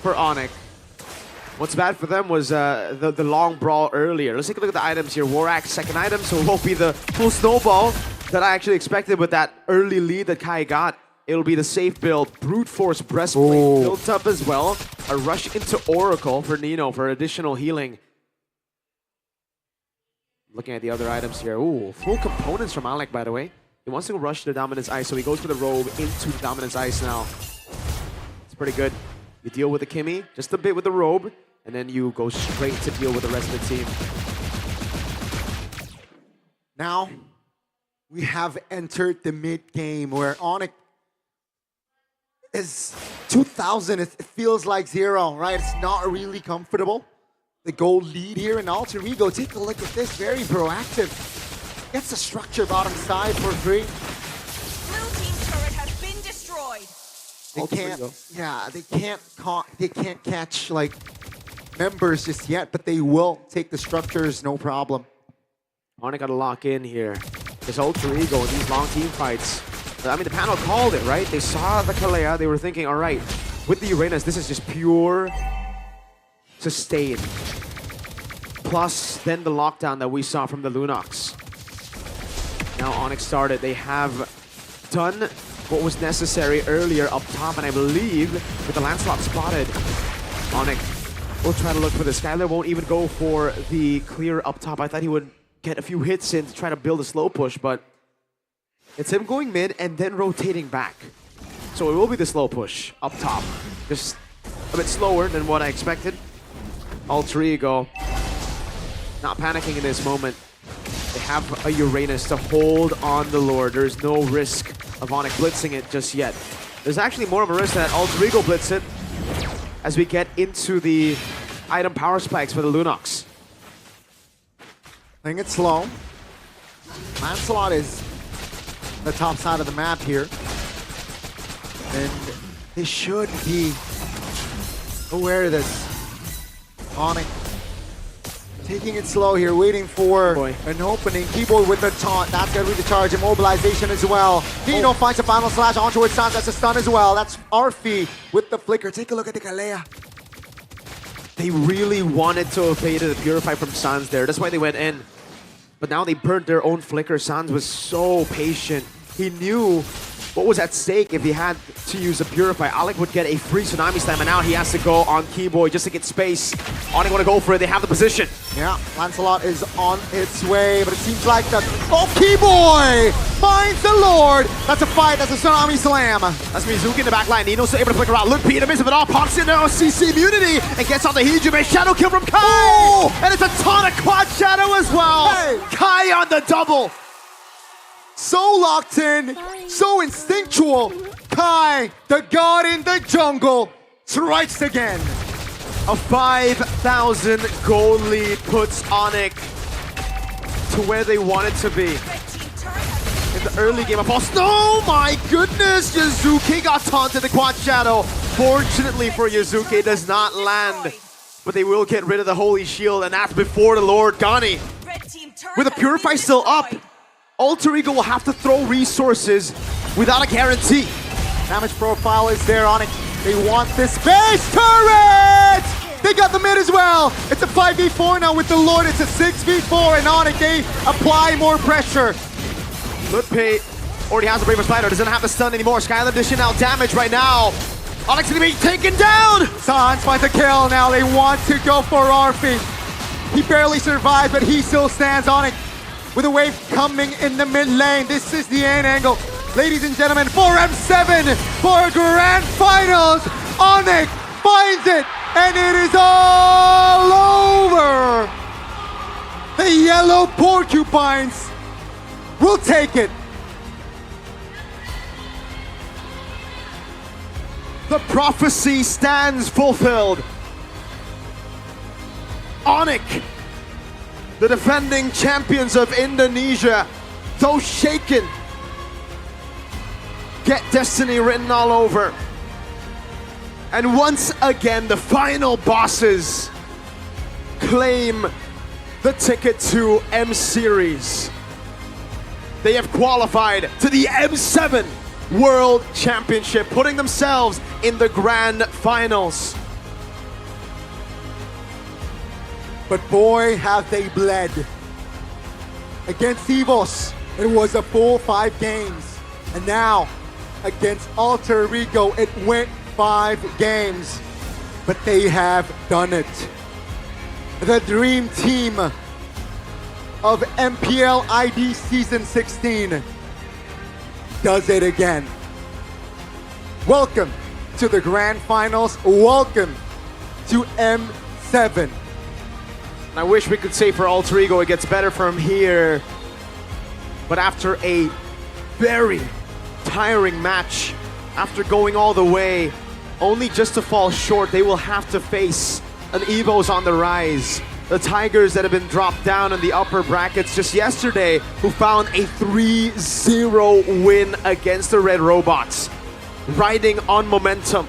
for Onyx. What's bad for them was the long brawl earlier. Let's take a look at the items here. War Axe, second item, so it won't be the full snowball that I actually expected with that early lead that Kai got it'll be the safe build. Brute Force Breastplate built up as well. A rush into Oracle for Nino for additional healing. Looking at the other items here. Ooh, full components from Alec, by the way. He wants to rush the Dominance Ice, so he goes for the robe into the Dominance Ice now. It's pretty good. You deal with the Kimmy, just a bit with the robe, and then you go straight to deal with the rest of the team. Now, we have entered the mid-game where Onyx is 2,000. It feels like 0, right? It's not really comfortable. The gold lead here in Alter Ego. Take a look at this, very proactive. Gets the structure bottom side for free. Blue team turret has been destroyed. They can't catch like members just yet, but they will take the structures, no problem. Onyx gotta lock in here. This Alter Ego in these long team fights. I mean, the panel called it, right? They saw the Kalea, they were thinking, all right, with the Uranus, this is just pure sustain. Plus, then the lockdown that we saw from the Lunox. Now Onyx started. They have done what was necessary earlier up top, and I believe with the Lancelot spotted, Onyx will try to look for the Skylar. Won't even go for the clear up top. I thought he would get a few hits in to try to build a slow push, but it's him going mid and then rotating back. So it will be the slow push up top. Just a bit slower than what I expected. Alter Ego not panicking in this moment. They have a Uranus to hold on the Lord. There's no risk of Onyx blitzing it just yet. There's actually more of a risk that Alter Ego blitz it as we get into the item power spikes for the Lunox. Playing it slow. Lancelot is the top side of the map here. And they should be aware of this. Onyx taking it slow here, waiting for an opening. Keyboard with the taunt. That's going to be the charge. Immobilization as well. Dino finds a final slash onto its stance. That's a stun as well. That's Arfi with the flicker. Take a look at the Kalea. They really wanted to evade the Purify from Sans there. That's why they went in. But now they burnt their own flicker. Sans was so patient. He knew what was at stake if he had to use a Purify. Alec would get a free Tsunami Slam, and now he has to go on Keyboy just to get space. Onyx want to go for it. They have the position. Yeah, Lancelot is on its way, but it seems like the... Oh, Keyboy finds the Lord. That's a fight. That's a Tsunami Slam. That's Mizuki in the back line. Nino's able to flicker out. Look, P in the midst of it all. Pops in there on CC immunity and gets on the Hijime. Shadow kill from Kai. Oh! And it's a ton of quad shadow as well. Hey. Kai on the double. So locked in, so instinctual. Kai, the god in the jungle, strikes again. A 5,000 gold lead puts Onyx to where they wanted to be. In the early game of Pulse. Oh my goodness! Yazuki got taunted, the quad shadow. Fortunately for Yazuki, it does not land. But they will get rid of the Holy Shield, and that's before the Lord Gani. With the Purify still up, Alter Ego will have to throw resources without a guarantee. Damage profile is there on it. They want this base turret! They got the mid as well. It's a 5v4 now with the Lord. It's a 6v4, and Onyx, they apply more pressure. Lutpe already has the Braver Spider. Doesn't have the stun anymore. Skylar dishing out damage right now. Onyx gonna be taken down! Sans finds a kill now. They want to go for Arfi. He barely survived, but he still stands on it. With a wave coming in the mid lane. This is the end angle. Ladies and gentlemen, for M7, for Grand Finals, Onyx finds it, and it is all over. The yellow porcupines will take it. The prophecy stands fulfilled. Onyx, the defending champions of Indonesia, though shaken, get destiny written all over. And once again, the final bosses claim the ticket to M Series. They have qualified to the M7 World Championship, putting themselves in the Grand Finals. But boy, have they bled. Against Evos, it was a full 5 games. And now, against Alter Ego. It went 5 games, but they have done it. The dream team of MPL ID Season 16 does it again. Welcome to the Grand Finals. Welcome to M7. I wish we could say for Alter Ego it gets better from here. But after a very tiring match, after going all the way, only just to fall short, they will have to face an EVOs on the rise. The Tigers that have been dropped down in the upper brackets just yesterday, who found a 3-0 win against the Red Robots. Riding on momentum.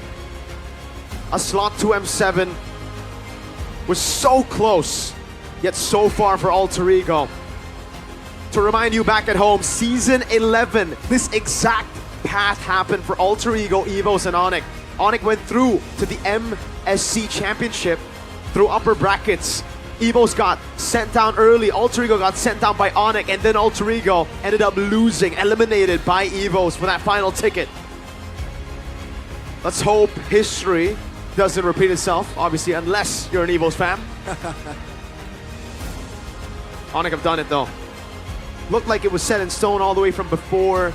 A slot to M7 was so close, yet so far for Alter Ego. To remind you back at home, Season 11, this exact path happened for Alter Ego, EVOS, and Onyx. Onyx went through to the MSC Championship through upper brackets. EVOS got sent down early, Alter Ego got sent down by Onyx, and then Alter Ego ended up losing, eliminated by EVOS for that final ticket. Let's hope history doesn't repeat itself, obviously, unless you're an EVOS fan. Onyx have done it though. Looked like it was set in stone all the way from before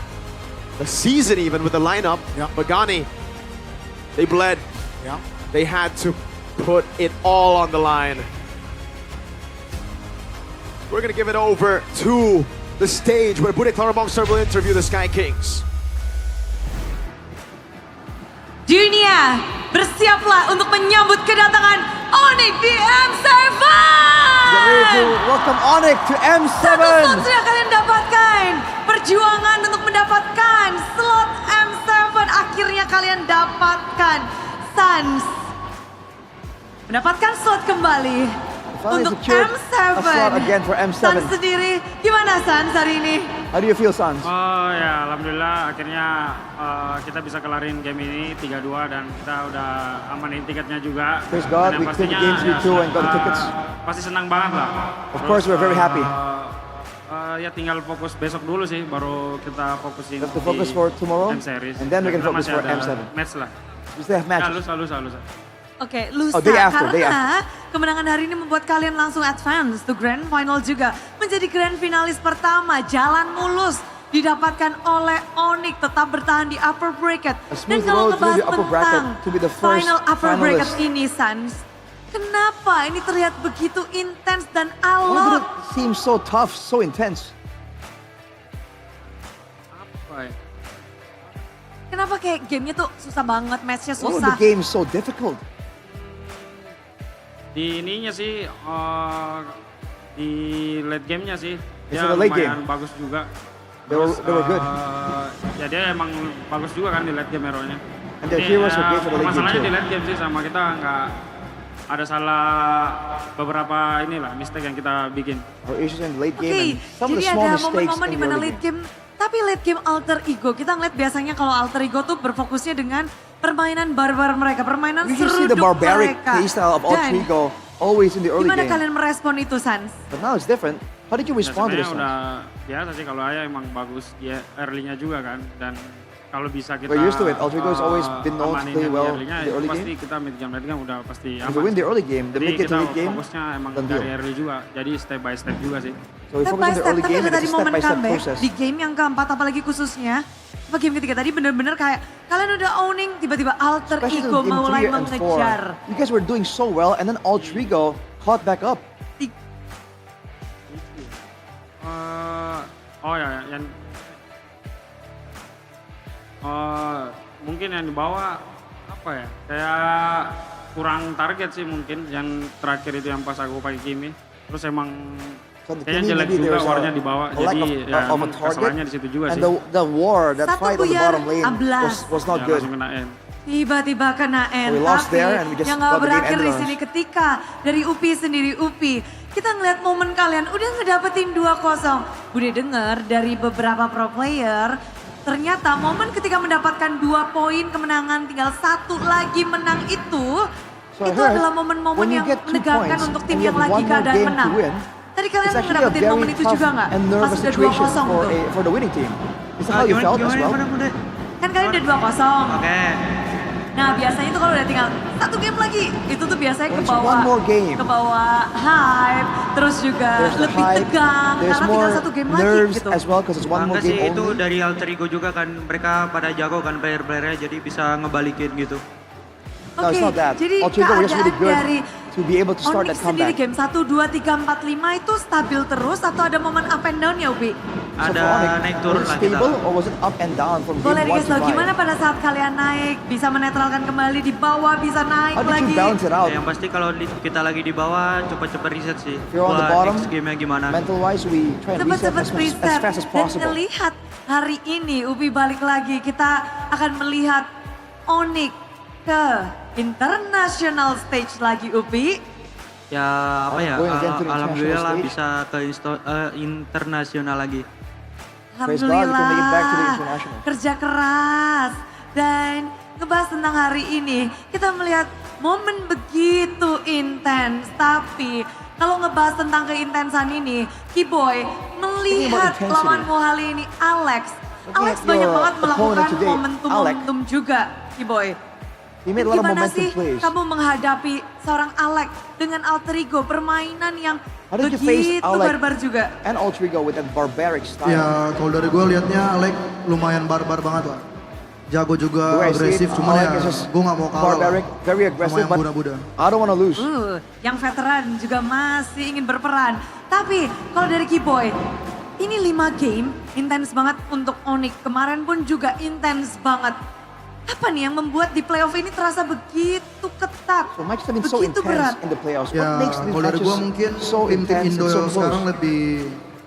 the season even with the lineup. Yeah. But Gani, they bled. Yeah. They had to put it all on the line. We're gonna give it over to the stage where Bude Clarabongster will interview the Sky Kings. Dunia, bersiaplah untuk menyambut kedatangan Onyx di M7! Get ready to welcome Onyx to M7! Satu slot sudah kalian dapatkan. Perjuangan untuk mendapatkan slot M7 akhirnya kalian dapatkan. Suns mendapatkan slot kembali untuk M7. A slot again for M7. Suns sendiri, gimana Suns hari ini? How do you feel, Suns? Oh ya, alhamdulillah akhirnya kita bisa kelarin game ini 3-2 dan kita udah amanin tiketnya juga. Praise God, Dan we played the games 3-2 and got the tickets. Pasti senang banget lah. Of course, we're very happy. Ya tinggal fokus besok dulu sih, baru kita fokusin Let's focus for tomorrow, M-Series. and then we can Karena focus masih for ada M7. Match lah. We still have matches. Ya, lusa. Oke, lusa day after, karena kemenangan hari ini membuat kalian langsung advance to Grand Final juga. Menjadi Grand Finalis pertama, jalan mulus didapatkan oleh Onyx, tetap bertahan di upper bracket. Dan kalau ngebahas tentang final upper bracket ini, Suns, kenapa ini terlihat begitu intens dan alot? Why did it seem so tough, so intense? Kenapa kayak gamenya tuh susah banget, matchnya Why were susah? the games so difficult? Di ininya sih, di late gamenya sih, It's dia the late lumayan game. bagus juga. They were good. Ya dia emang bagus juga kan di late game hero-nya. And their heroes were great for the late game Masalahnya too. di late game sih sama kita nggak ada salah beberapa inilah mistake yang kita bikin. Our issues in the late game Oke, and some of the jadi small ada mistakes momen-momen in di the mana early late game. game, tapi late game Alter Ego, kita ngeliat biasanya kalau Alter Ego tuh berfokusnya dengan permainan barbar mereka, permainan We can see the seruduk barbaric mereka. playstyle of Alter Dan Ego always in the early gimana game. kalian merespon itu, Sans? But now it's different. How did you respond to this? Sebenarnya Suns? udah biasa sih kalau Aya emang bagus dia early-nya juga kan, dan kalau bisa kita We're used to it. Alter Ego has always been known to amanin play yang well early-nya, in the itu early pasti game. kita mid game late game udah pasti If aman. we win the early game, the Jadi mid game to kita late game, fokusnya emang done dari deal. early juga, jadi step by step juga sih. So we Step focus by on the step, early tapi game ada and it's tadi a step momen by step comeback process. di game yang keempat apalagi khususnya apa game ketiga tadi bener-bener kayak kalian udah owning, tiba-tiba Alter Especially Ego in game mulai 3 and 4. mengejar. You guys were doing so well and then Alter Ego caught back up. Oh ya, yang mungkin yang dibawa apa ya? Kayak kurang target sih mungkin yang terakhir itu yang pas aku pakai Kimi. Terus emang kayaknya jelek juga warnya dibawa. Jadi ya emang kesalahannya di situ juga and sih. the war, that Satu fight on the buyar bottom lane 11. was not Ya, good. langsung kena end. Tiba-tiba kena end, We lost tapi there and we just yang got gak the game berakhir di ended on sini us. ketika dari UPI sendiri UPI. Kita ngeliat momen kalian udah ngedapetin 2-0. Udah denger dari beberapa pro player, ternyata momen ketika mendapatkan 2 poin kemenangan, tinggal 1 lagi menang itu So I itu heard adalah momen-momen when you yang get 2 menegangkan points untuk and tim you yang have lagi one more keadaan game menang. to win, Tadi kalian it's actually a ngedapetin momen very itu tough juga nggak? and Pas nervous udah situation 2-0 tuh. for the winning team. Is that how you felt as well? Kan kalian udah 2-0. Oke. Nah biasanya itu kalau udah tinggal 1 game lagi, itu tuh biasanya ke When it's one bawah, more game. ke bawah hype, terus juga There's the lebih hype, tegang there's karena tinggal more 1 game lagi nerves gitu. as well because it's one more Enggak sih, game itu only. dari alter ego juga kan, mereka pada jago kan player-playernya, jadi bisa ngebalikin gitu. No, it's not that. Jadi Alter Ego was really keadaan good dari to be able to start Onyx that sendiri comeback. game 1, 2, 3, 4, 5 itu stabil terus atau ada momen up and down ya Ubi? So Ada for Onyx, naik turun was it lah kita. stable or was it up and down from Boleh game 1 dikasih to tau 5? gimana pada saat kalian naik, bisa menetralkan kembali di bawah, bisa naik How did lagi. you balance it out? Ya, yang pasti kalau kita lagi di bawah, cepet-cepet reset sih. If you're on the Buat bottom, next game-nya gimana. mental wise we try and reset Cepet-cepet as reset fast as dan possible. ngelihat hari ini Ubi balik lagi, kita akan melihat Onyx ke international stage lagi Ubi. Ya apa ya, Going again to the alhamdulillah international bisa ke internasional lagi. Praise God, we can make it back to the Alhamdulillah, international. kerja keras dan ngebahas tentang hari ini. Kita melihat momen begitu intens, tapi kalau ngebahas tentang keintensan ini, Kiboy melihat intensity. lawanmu hari ini Alex. Looking Alex at banyak your banget melakukan opponent today, momentum-momentum juga, Kiboy. He made a lot of Gimana momentum sih plays. kamu menghadapi seorang Alex dengan alter ego, permainan yang How did you face begitu Alex barbar juga? and Alter Ego with that barbaric style? Ya kalau dari gue liatnya Alek lumayan barbar banget lah. Jago juga, The way I see agresif, it, cuman Alec ya is just gue gak mau kalah barbaric, lah. very Sama aggressive, yang but Buddha-Buddha. I don't want to lose. Yang veteran juga masih ingin berperan. Tapi kalau dari Kiboy, ini 5 game intens banget untuk Onyx. Kemarin pun juga intens banget. Apa nih yang membuat di playoff ini terasa begitu ketat, So matches have been so begitu intense berat? in the playoffs. Ya What makes these kalau dari matches gue mungkin so tim-tim intense Indo and so sekarang close? lebih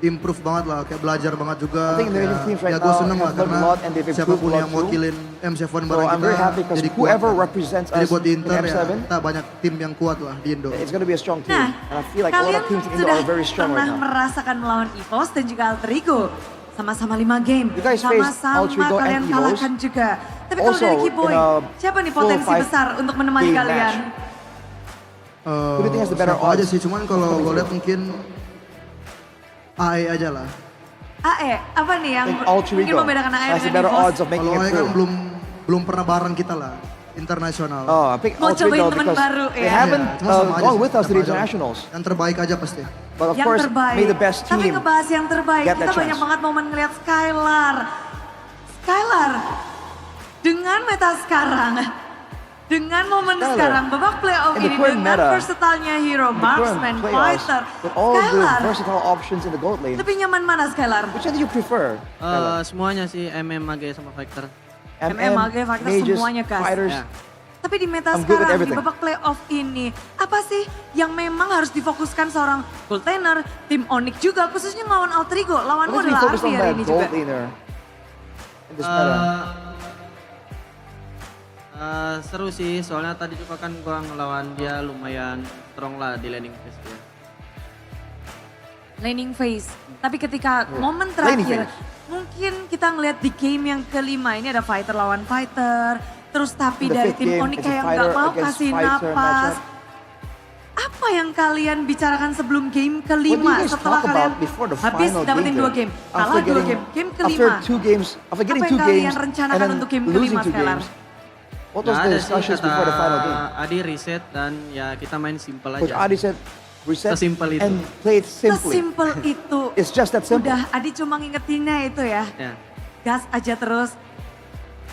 improve banget lah, kayak belajar banget juga. I think Indonesian teams right ya gue now seneng lah have learned karena a lot and they've improved siapapun a lot yang too. mewakilin M7 So bareng I'm kita very happy because jadi kuat. whoever lah. represents Jadi us buat di in Inter ya, M7, kita banyak tim yang kuat lah di Indo. it's going to be a strong team. Nah, And I feel like a lot kalian of teams in Indo sudah are very strong pernah right now. merasakan melawan EVOS dan juga Alter Ego. Sama-sama 5 game, You guys faced sama-sama Alter Ego and kalian EVOS. kalahkan juga. Tapi kalau Also, dari Kiboy, in a siapa nih full potensi 5 besar untuk menemani game kalian? Who do you think has the better siapa aja odds? sih, cuman kalau gue lihat mungkin AE aja lah. AE, apa nih yang I think Alter mungkin Ego membedakan AE has the dengan better EVOS? odds of making Kalau it AE kan through. belum pernah bareng kita lah, internasional. Oh, I pick Mau Alter cobain Ego teman because baru, they ya? haven't Cuma sama aja gone sih, with us to the sama aja. internationals. Yang terbaik aja pasti. But of Yang course, terbaik. may the best Tapi team ngebahas yang terbaik, get kita that banyak chance. banget momen ngeliat Skylar. Skylar, dengan meta sekarang, dengan momen Skylar, sekarang, babak playoff in the ini current dengan meta, versatile-nya hero, in the current marksman, playoffs, fighter, with all the Skylar, versatile options in the gold lane, lebih nyaman mana Skylar? which one do you prefer? Skylar? Semuanya sih MM, AG sama Factor. MM, AG, Factor, mages, semuanya, Kas. fighters. Ya. Tapi di meta I'm good with sekarang, di everything. babak playoff ini, apa sih yang memang harus difokuskan seorang gold laner, tim Onyx juga, khususnya ngelawan Alter Ego, lawanmu What is we adalah focus Arfi on hari that ini gold juga. laner in this meta? Seru sih, soalnya tadi juga kan gua ngelawan dia lumayan strong lah di laning phase dia. Laning phase. Tapi ketika momen Laning terakhir, phase. mungkin kita ngelihat di game yang kelima ini ada fighter lawan fighter, terus tapi In the dari fifth tim game, Onyx it's a kayak fighter nggak mau against kasih fighter napas. matchup. Apa yang kalian bicarakan sebelum game What do you kelima guys setelah talk kalian about before the habis final dapetin game? 2 game, kalah 2 game, game kelima. After 2 games, after getting Apa 2 yang kalian games and rencanakan then untuk game losing kelima, 2 Skylar? games, what was Nggak the ada sih, discussions before the final game? Adi reset dan ya kita main simple Coach aja. Adi said reset Sesimpel itu. and play it simply. Sesimpel itu. It's just that simple. Udah, Adi cuma ngingetinnya itu ya. Ya. Gas aja terus.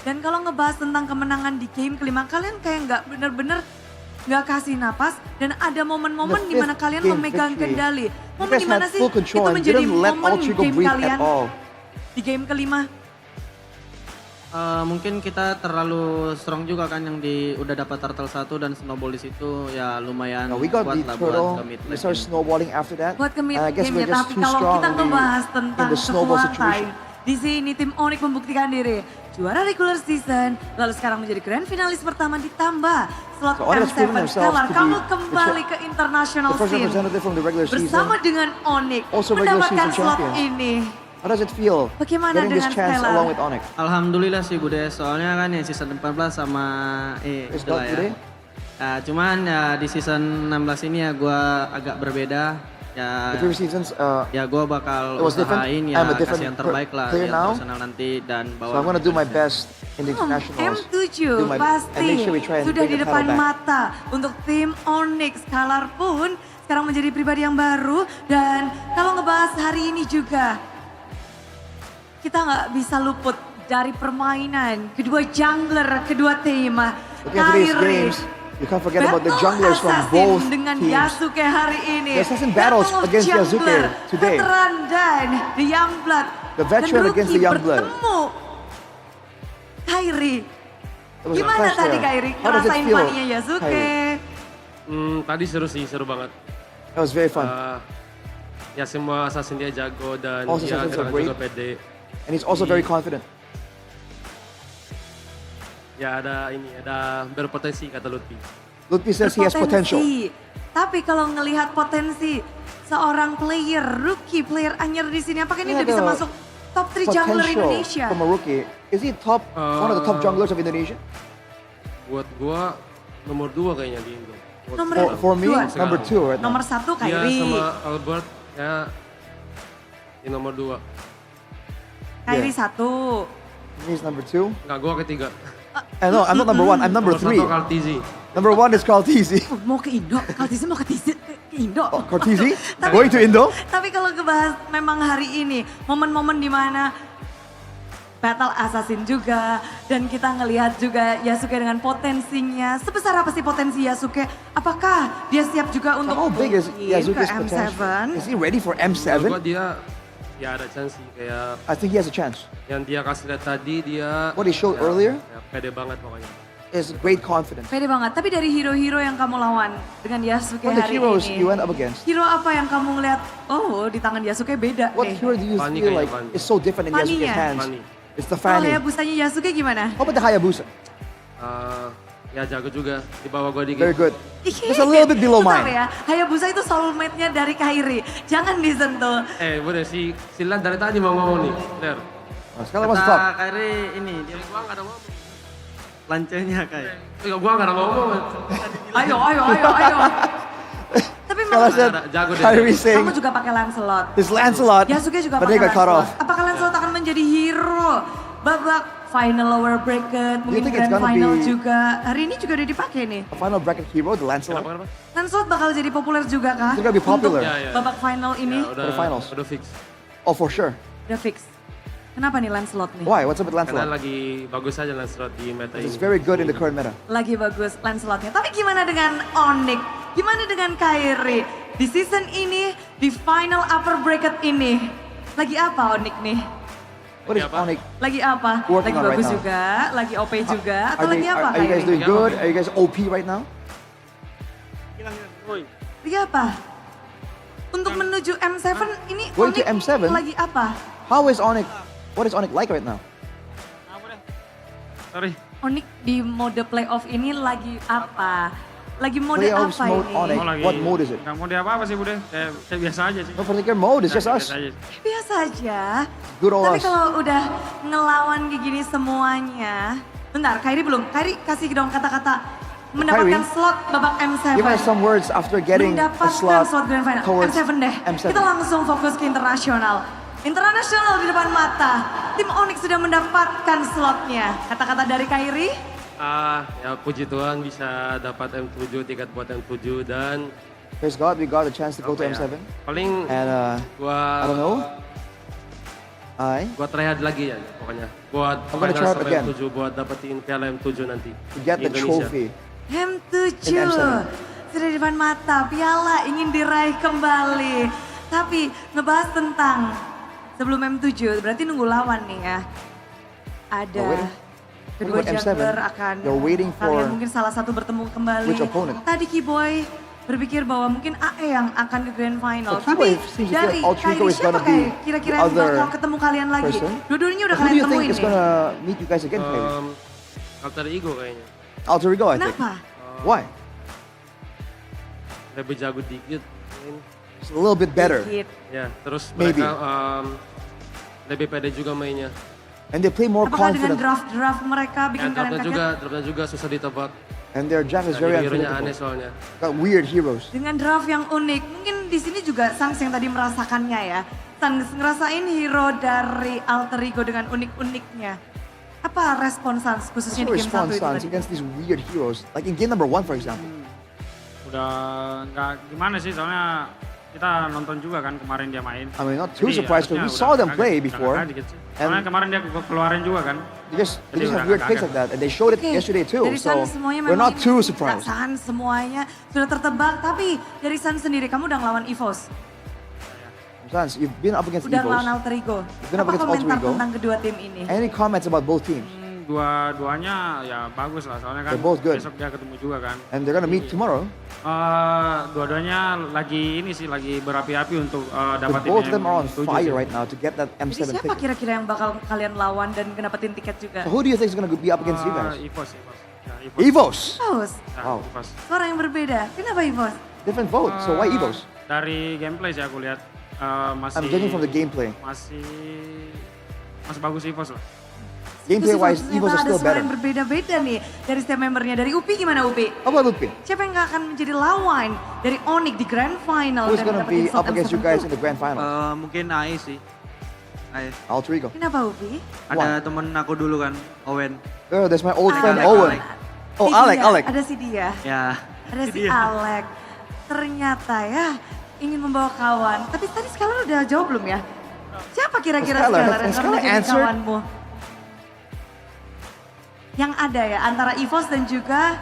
Dan kalau ngebahas tentang kemenangan di game kelima, kalian kayak nggak bener-bener nggak kasih napas dan ada momen-momen The di mana fifth kalian game memegang victory, kendali. you Momen guys di mana had sih full control itu and menjadi didn't let momen Alter Ego game breathe kalian at all. di game kelima. Mungkin kita terlalu strong juga kan yang udah dapat turtle 1 dan snowball di situ ya lumayan No, we got kuat the lah buat turtle, ke mid we lane. started snowballing after that. Buat ke mid And I guess game we're ya, just tapi too kalau strong kita in ngebahas the tentang snowball kekuatan, situation. di sini tim Onyx membuktikan diri. Juara regular season, lalu sekarang menjadi grand finalis pertama ditambah slot So Onyx has proven M7 themselves Skylar. to be Kamu kembali ke international the first scene representative from the regular season. bersama dengan Onyx Also regular mendapatkan season slot champion. ini. How does it feel Bagaimana getting this dengan chance Skylar? along with Onyx? Alhamdulillah sih Bude, soalnya kan ya season 14 sama It's itulah not ya. Bude? Cuman ya di season 16 ini ya gue agak berbeda. Ya, The previous seasons, ya gue bakal it was different. usahain I'm ya a different kasih yang terbaik lah player di now. internasional nanti dan bawa. So I'm gonna do my best in the internationals. M7 Do my- and pasti make sure we try and sudah bring di the depan title back. mata untuk tim Onyx. Kalar pun sekarang menjadi pribadi yang baru. Dan kalau ngebahas hari ini juga, kita nggak bisa luput dari permainan kedua jungler, kedua tim. Looking at today's games, you can't forget about the junglers from both dengan teams. Yasuke hari ini. The assassin battles Battle of against Yasuke jungler, today. Veteran dan The Youngblood. The veteran dan against the rookie Youngblood. bertemu Kairi. It was a Gimana clash tadi there. Kairi? How does it Ngerasain feel, funny-nya Yasuke? Kairi? Tadi seru sih, seru banget. That was very fun. Ya semua assassin dia jago dan All dia assassins are gerakan great. juga pede. And he's also very confident. Ya ada berpotensi kata Lutfi. Lutfi says he has potential. Tapi kalau ngelihat potensi seorang player, rookie player anyar di sini, apakah ini He udah had bisa a masuk top 3 jungler potential Indonesia? from a rookie. Is he one of the top junglers of Indonesia? Buat gua nomor 2 kayaknya di Indo. For me, number 2 right now. Nomor 1 Dia Kairi. sama Albert ya di nomor 2. Kairi Yeah. 1. He's number 2. Enggak, gua ketiga. No, I'm not number 1. I'm number 3. Nomor 1 Kartizi. Number 1 is Kartizi. Mau ke Indo, Kaltizi mau ke Indo. Oh, Kartizi? Going to Indo? Tapi kalau ngebahas memang hari ini, momen-momen di mana battle assassin juga, dan kita ngelihat juga Yasuke dengan potensinya. Sebesar apa sih potensi Yasuke? Apakah dia siap juga untuk How big is mungkin Yasuke's ke potential? M7? Is he ready for M7? Menurut gua dia ya ada chance sih kayak I think he has a chance. yang dia kasih lihat tadi dia What he showed earlier ya, pede banget pokoknya. is great confidence. Pede banget, tapi dari hero-hero yang kamu lawan dengan Yasuke What the hari heroes ini. you went up against? Hero apa yang kamu ngeliat, oh di tangan Yasuke beda What nih. hero do you Fanny feel kayaknya, like Fanny. is so different in Yasuke's Fanny-nya? hands? Fanny. It's the Kalau Fanny. Hayabusanya Yasuke gimana? How about the Hayabusa? Ya jago juga di bawah gua dikit. Very good. Just a little bit below Tetap mine. ya, Hayabusa itu soulmate-nya dari Kairi. Jangan disentuh. Udah si Lan dari tadi mau ngomong nih. Der. Sekarang masuk top. Kata Kairi ini dia Gua enggak ada ngomong. lancenya kayak. Gua enggak ada ngomong. Ayo. Tapi Kalau saya jago deh. Kyrie saying kamu juga pakai Lancelot. his Lancelot, Yasuke juga but pakai they got cut Lancelot. off. Apakah Lancelot akan menjadi hero babak final lower bracket, Do you mungkin think it's grand gonna final be- juga. Hari ini juga udah dipakai nih. A final bracket hero, the Lancelot. Lancelot bakal jadi populer juga kah? It's gonna be popular. Untuk babak final ini For the finals. Udah fix. Oh, for sure. udah fix. Kenapa nih Lancelot nih? Why? What's up with Karena Lancelot? lagi bagus aja Lancelot di meta It's ini. very good in the current meta. Lagi bagus Lancelotnya. Tapi gimana dengan Onyx? Gimana dengan Kairi? Di season ini, di final upper bracket ini, lagi apa Onyx nih? What is Onyx? Lagi apa? Working Lagi on right bagus now. juga, lagi OP juga, atau Are, lagi apa are you guys Kairi? doing good? Are you guys OP right now? Lagi apa? Untuk menuju M7 ini Going to Onyx M7? lagi apa? How is Onyx? What is Onyx like right now? Sorry. Onyx di mode playoff ini lagi apa? Lagi mode Playoffs apa mode ini? Onyx. What mode is it? Gak mau dia apa-apa sih Bude. Kayak biasa aja sih. No particular mode. It's just us. Biasa aja. Biasa aja. Good old Tapi us. kalau udah ngelawan kayak gini semuanya, bentar, Kairi belum. Kairi kasih dong kata-kata mendapatkan Kairi, slot babak M7. Give us some words after getting a Mendapatkan slot grand final. towards M7 deh. M7. Kita langsung fokus ke internasional. Internasional di depan mata. Tim Onyx sudah mendapatkan slotnya. Kata-kata dari Kairi. Ya puji Tuhan bisa dapat M7, tiket buat M7 dan Praise God, we got a chance to go to apa ya, M7. paling And gua I don't know. Gua try hard lagi ya pokoknya. Buat I'm gonna final try hard sampai again. M7 buat dapetin piala M7 nanti. To get di the Indonesia. trophy. M7 In M7. sudah di depan mata, piala ingin diraih kembali. Tapi ngebahas tentang sebelum M7, berarti nunggu lawan nih ya. Ada Oh, wait. kedua What about M7? jungler akan You're waiting for kalian mungkin salah satu bertemu kembali. which opponent? Tadi Kiboy berpikir bahwa mungkin AE yang akan ke grand final. Oh, Kiboy Tapi seems to dari feel Altrigo Kairi is siapa gonna be kayak kira-kira the yang other bakal ketemu kalian lagi? person. Dua-duanya udah Who do kalian you think temuin is nih. gonna meet you guys again, Kairi? Alter Ego kayaknya. Alter Ego, I think. Kenapa? Why? Lebih jago dikit. Just a little bit better. Dikit. Ya, terus Maybe. mereka lebih pede juga mainnya. And they play more Apakah dengan confident. draft-draft mereka bikin kalian Draftnya kaget? juga susah ditebak. And their draft is very Hero-nya aneh unpredictable. soalnya. Got weird heroes. Dengan draft yang unik, mungkin di sini juga Sans yang tadi merasakannya ya. Sans ngerasain hero dari Alter Ego dengan unik-uniknya. Apa respon Sans khususnya di game 1 response itu Sans tadi? against these weird heroes, like in game number 1 for example. Udah nggak gimana sih, soalnya kita nonton juga kan kemarin dia main. I mean, not too Jadi surprised because we harusnya saw udah them play kaget, before. udah kaget sih. Soalnya kemarin dia keluarin juga kan. They just Jadi have udah weird nggak picks kaget. like that, and they showed it Oke, yesterday too. dari So Sans semuanya we're memang not too ini surprised. Sans semuanya sudah tertebak, tapi dari Sans sendiri kamu udah ngelawan EVOS, Sans, you've been up against udah Evos. ngelawan Alter Ego. been up Apa against Alter komentar Ego. tentang kedua tim ini? Any comments about both teams? Dua-duanya ya bagus lah, soalnya kan They're both good. besok dia ketemu juga kan. And they're gonna meet tomorrow. Dua-duanya lagi ini sih, lagi berapi-api untuk dapatin Both of them are on M7 fire sih. right now to get that Jadi M7 siapa ticket. kira-kira yang bakal kalian lawan dan ngedapetin tiket juga? So who do you think is gonna be up against you guys? EVOS. Ya, EVOS. EVOS. Ya, Wow. EVOS. Suara yang berbeda. Kenapa EVOS? Different vote. So why EVOS? Dari gameplay sih aku lihat masih. I'm judging from the gameplay. Masih bagus EVOS lah. Gameplay wise, Ternyata EVOS is ada still suara better. yang berbeda-beda nih dari setiap membernya. Dari Upi gimana Upi? How about Lupi? Siapa yang gak akan menjadi lawan dari Onyx di Grand Final? Who's dan gonna mendapatkan be slot up against you M7? guys in the grand final? Mungkin AE sih. AE. Alter Ego. Kenapa Upi? Ada temen aku dulu kan, Owen. Oh, that's my old Ah, friend Alec, Owen. Oh, Si Alec, dia, Alec. Ada si dia. Ya. Ada si dia. Alec. Ternyata ya ingin membawa kawan. Tapi tadi Skylar udah jawab belum ya? Siapa kira-kira Skylar, Skylar yang has akan Skylar menjadi answered? kawanmu? Yang ada ya antara EVOS dan juga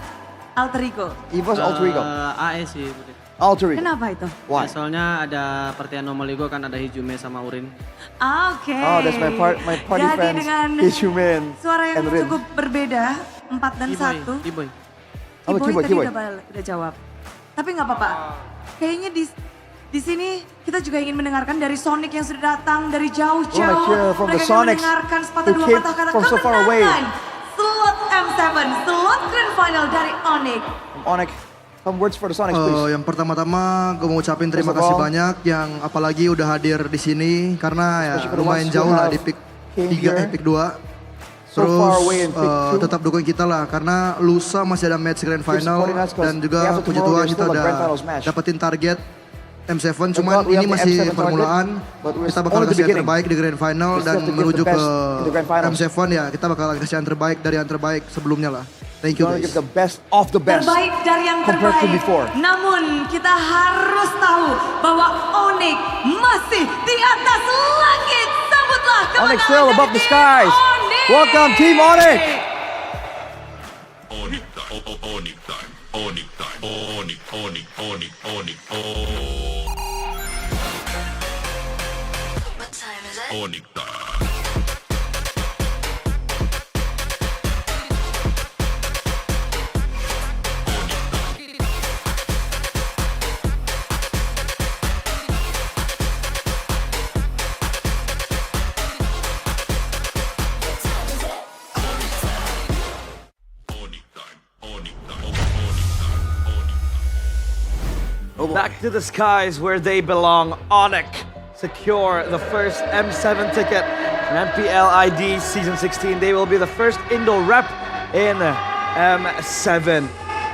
Alter Ego. EVOS, Alter Ego. AE sih. Budi. Alter Ego. Kenapa itu? Why? Ya, soalnya ada party anomaly gue kan, ada Hijume sama Urin. Oke. Oh, that's my party Jadi friends. dengan Hijumen suara yang and Rin. cukup berbeda, 4 dan 1. Kiboy. Oh, Kiboy tadi Kiboy. udah jawab. Tapi nggak apa-apa. Kayaknya di sini kita juga ingin mendengarkan dari Sonic yang sudah datang dari jauh-jauh. hear from the Mereka ingin Sonics mendengarkan sepatah who dua came patah kata from so far away. kemenangan slot M7, slot Grand Final dari Onyx. Onyx, some words for the Sonics, please. Yang pertama gue mau ucapin terima First of kasih all, banyak yang apalagi udah hadir di sini karena ya especially for the lumayan ones who jauh lah have di pick came 3 here pick 2. so Terus far away in pick 2. tetap dukung kita lah karena lusa masih ada match grand final supporting us 'cause dan juga after puji tomorrow Tuhan there's kita still a udah grand finals match. dapetin target M7 Thank cuman God we ini have the masih M7 target, permulaan. but we're Kita bakal only the kasih yang beginning. terbaik di grand final We still dan have to give menuju the ke best in the grand finals. M7 ya kita bakal kasih yang terbaik dari yang terbaik sebelumnya lah. Thank you We're gonna guys. give the best of the best Terbaik dari yang compared to terbaik. before. Namun kita harus tahu bahwa Onyx masih di atas langit. Sambutlah kemenangan Onyx still dari above the tim skies. Onyx. Welcome Team Onyx. Back to the skies where they belong. Onyx secure the first M7 ticket in MPL ID Season 16. They will be the first Indo rep in M7.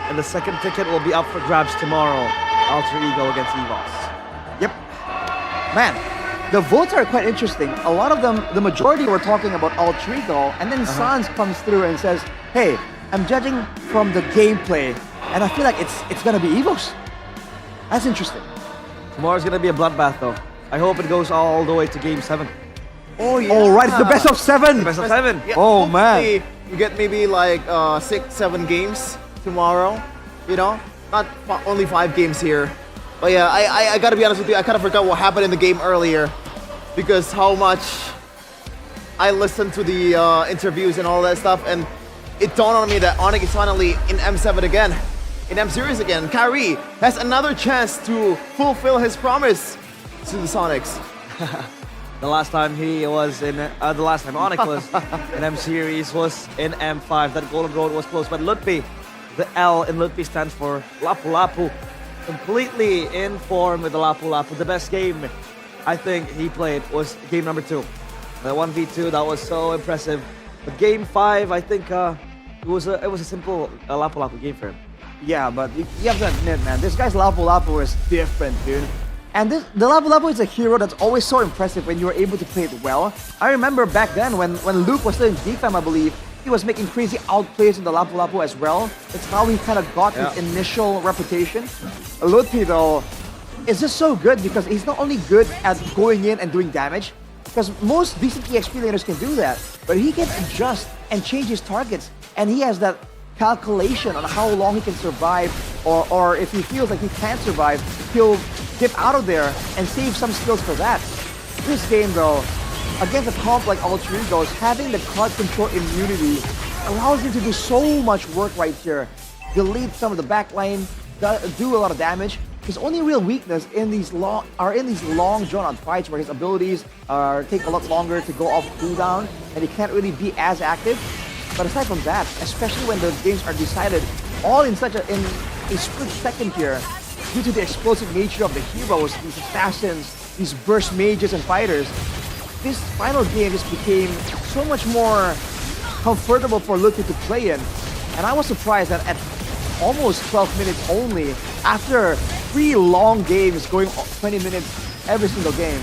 And the second ticket will be up for grabs tomorrow. Alter Ego against EVOS. Yep. Man, the votes are quite interesting. A lot of them, the majority were talking about Alter Ego, and then Sans comes through and says, hey, I'm judging from the gameplay, and I feel like it's gonna be EVOS. That's interesting. Tomorrow's gonna be a bloodbath though. I hope it goes all the way to Game 7. Oh yeah. All right, it's the best of 7. Best of 7. Yeah, Oh, man. hopefully You get maybe like 6-7 games tomorrow. You know, not only 5 games here. But yeah, I gotta be honest with you. I kind of forgot what happened in the game earlier because how much I listened to the interviews and all that stuff, and it dawned on me that Onyx is finally in M7 again, in M Series again. Kyrie has another chance to fulfill his promise to the Sonics. The last time he was in, the last time Onyx was in M Series was in M5. That golden road was close, but Lutfi, the L in Lutfi stands for Lapu Lapu. Completely in form with the Lapu Lapu. The best game I think he played was game number 2. The 1v2, that was so impressive. But game 5, I think It was a simple lapu-lapu game for him. Yeah, but you have to admit, man, this guy's Lapu Lapu is different, dude. And the Lapu Lapu is a hero that's always so impressive when you're able to play it well. I remember back then when Luke was still in DFAM, I believe, he was making crazy outplays in the Lapu Lapu as well. It's how he kind of got his initial reputation. Lutfi, though, is just so good because he's not only good at going in and doing damage, because most decent EXP laners can do that, but he can adjust and change his targets, and he has that calculation on how long he can survive, or if he feels like he can't survive, he'll dip out of there and save some skills for that. This game, though, against a comp like Alter Egos, having the card control immunity allows him to do so much work right here. Delete some of the backline, do a lot of damage. His only real weakness in these long drawn-out fights where his abilities take a lot longer to go off cooldown and he can't really be as active. But aside from that, especially when the games are decided all in a split second here, due to the explosive nature of the heroes, these assassins, these burst mages and fighters, this final game just became so much more comfortable for Lutfi to play in. And I was surprised that at almost 12 minutes only, after 3 long games going 20 minutes every single game,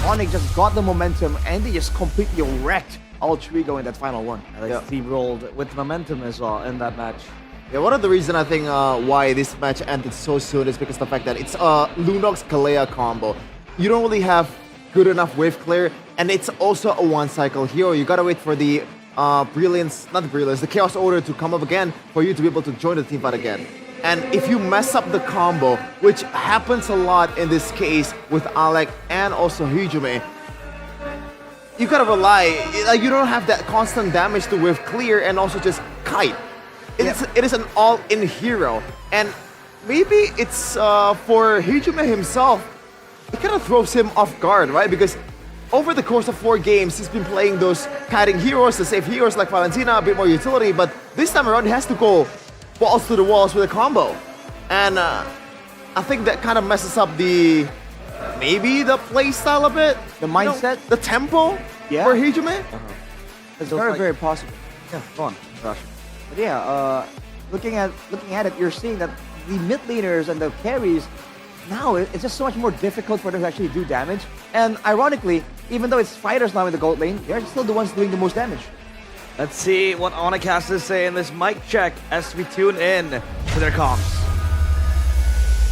Onyx just got the momentum and they just completely wrecked Alter Ego in that final one. They steamrolled with momentum as well in that match. Yeah, one of the reasons I think why this match ended so soon is because of the fact that it's a Lunox Kalea combo. You don't really have good enough wave clear, and it's also a one-cycle hero. You gotta wait for the the Chaos Order to come up again for you to be able to join the teamfight again. And if you mess up the combo, which happens a lot in this case with Alec and also Hijume, you gotta rely, like you don't have that constant damage to wave clear and also just kite. It is an all-in hero, and maybe it's for Hijume himself, it kind of throws him off guard, right? Because over the course of 4 games, he's been playing those kiting heroes, the safe heroes like Valentina, a bit more utility, but this time around he has to go balls to the walls with a combo. And I think that kind of messes up maybe the playstyle a bit. The mindset? The tempo for Hijume? It's very possible. Yeah, go on, Josh. But yeah, looking at it, you're seeing that the mid laners and the carries, now it's just so much more difficult for them to actually do damage. And ironically, even though it's fighters now in the gold lane, they're still the ones doing the most damage. Let's see what Onyx has to say in this mic check as we tune in to their comms.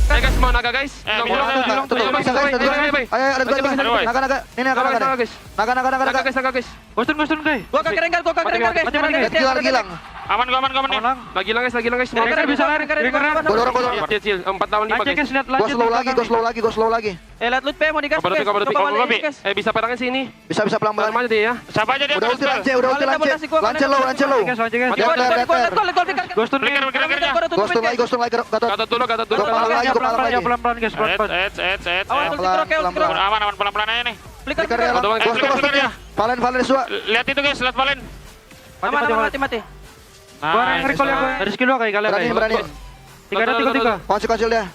Hey guys, mau naga guys. Ayo, Naga guys. Gostun guys. Gua kerengan guys. Aman nih. Lagi lang guys. Mereka bisa lari. Gua kecil 4 tahun 5 guys. Go slow lagi. Lihat loot P mau digas guys. Bisa perangin sini. Bisa pelan-pelan aja dia ya. Siapa aja dia? Udah ulti lance low. Gostun lagi. Gatot dulu. Pelan-pelan guys. Aman pelan-pelan aja nih. Flicker ya. Valen semua. Lihat itu guys, lihat Valen. Mati. Gua yang recall ya, dari skill lu kayak kalian. Berani. 3 Konsil dia.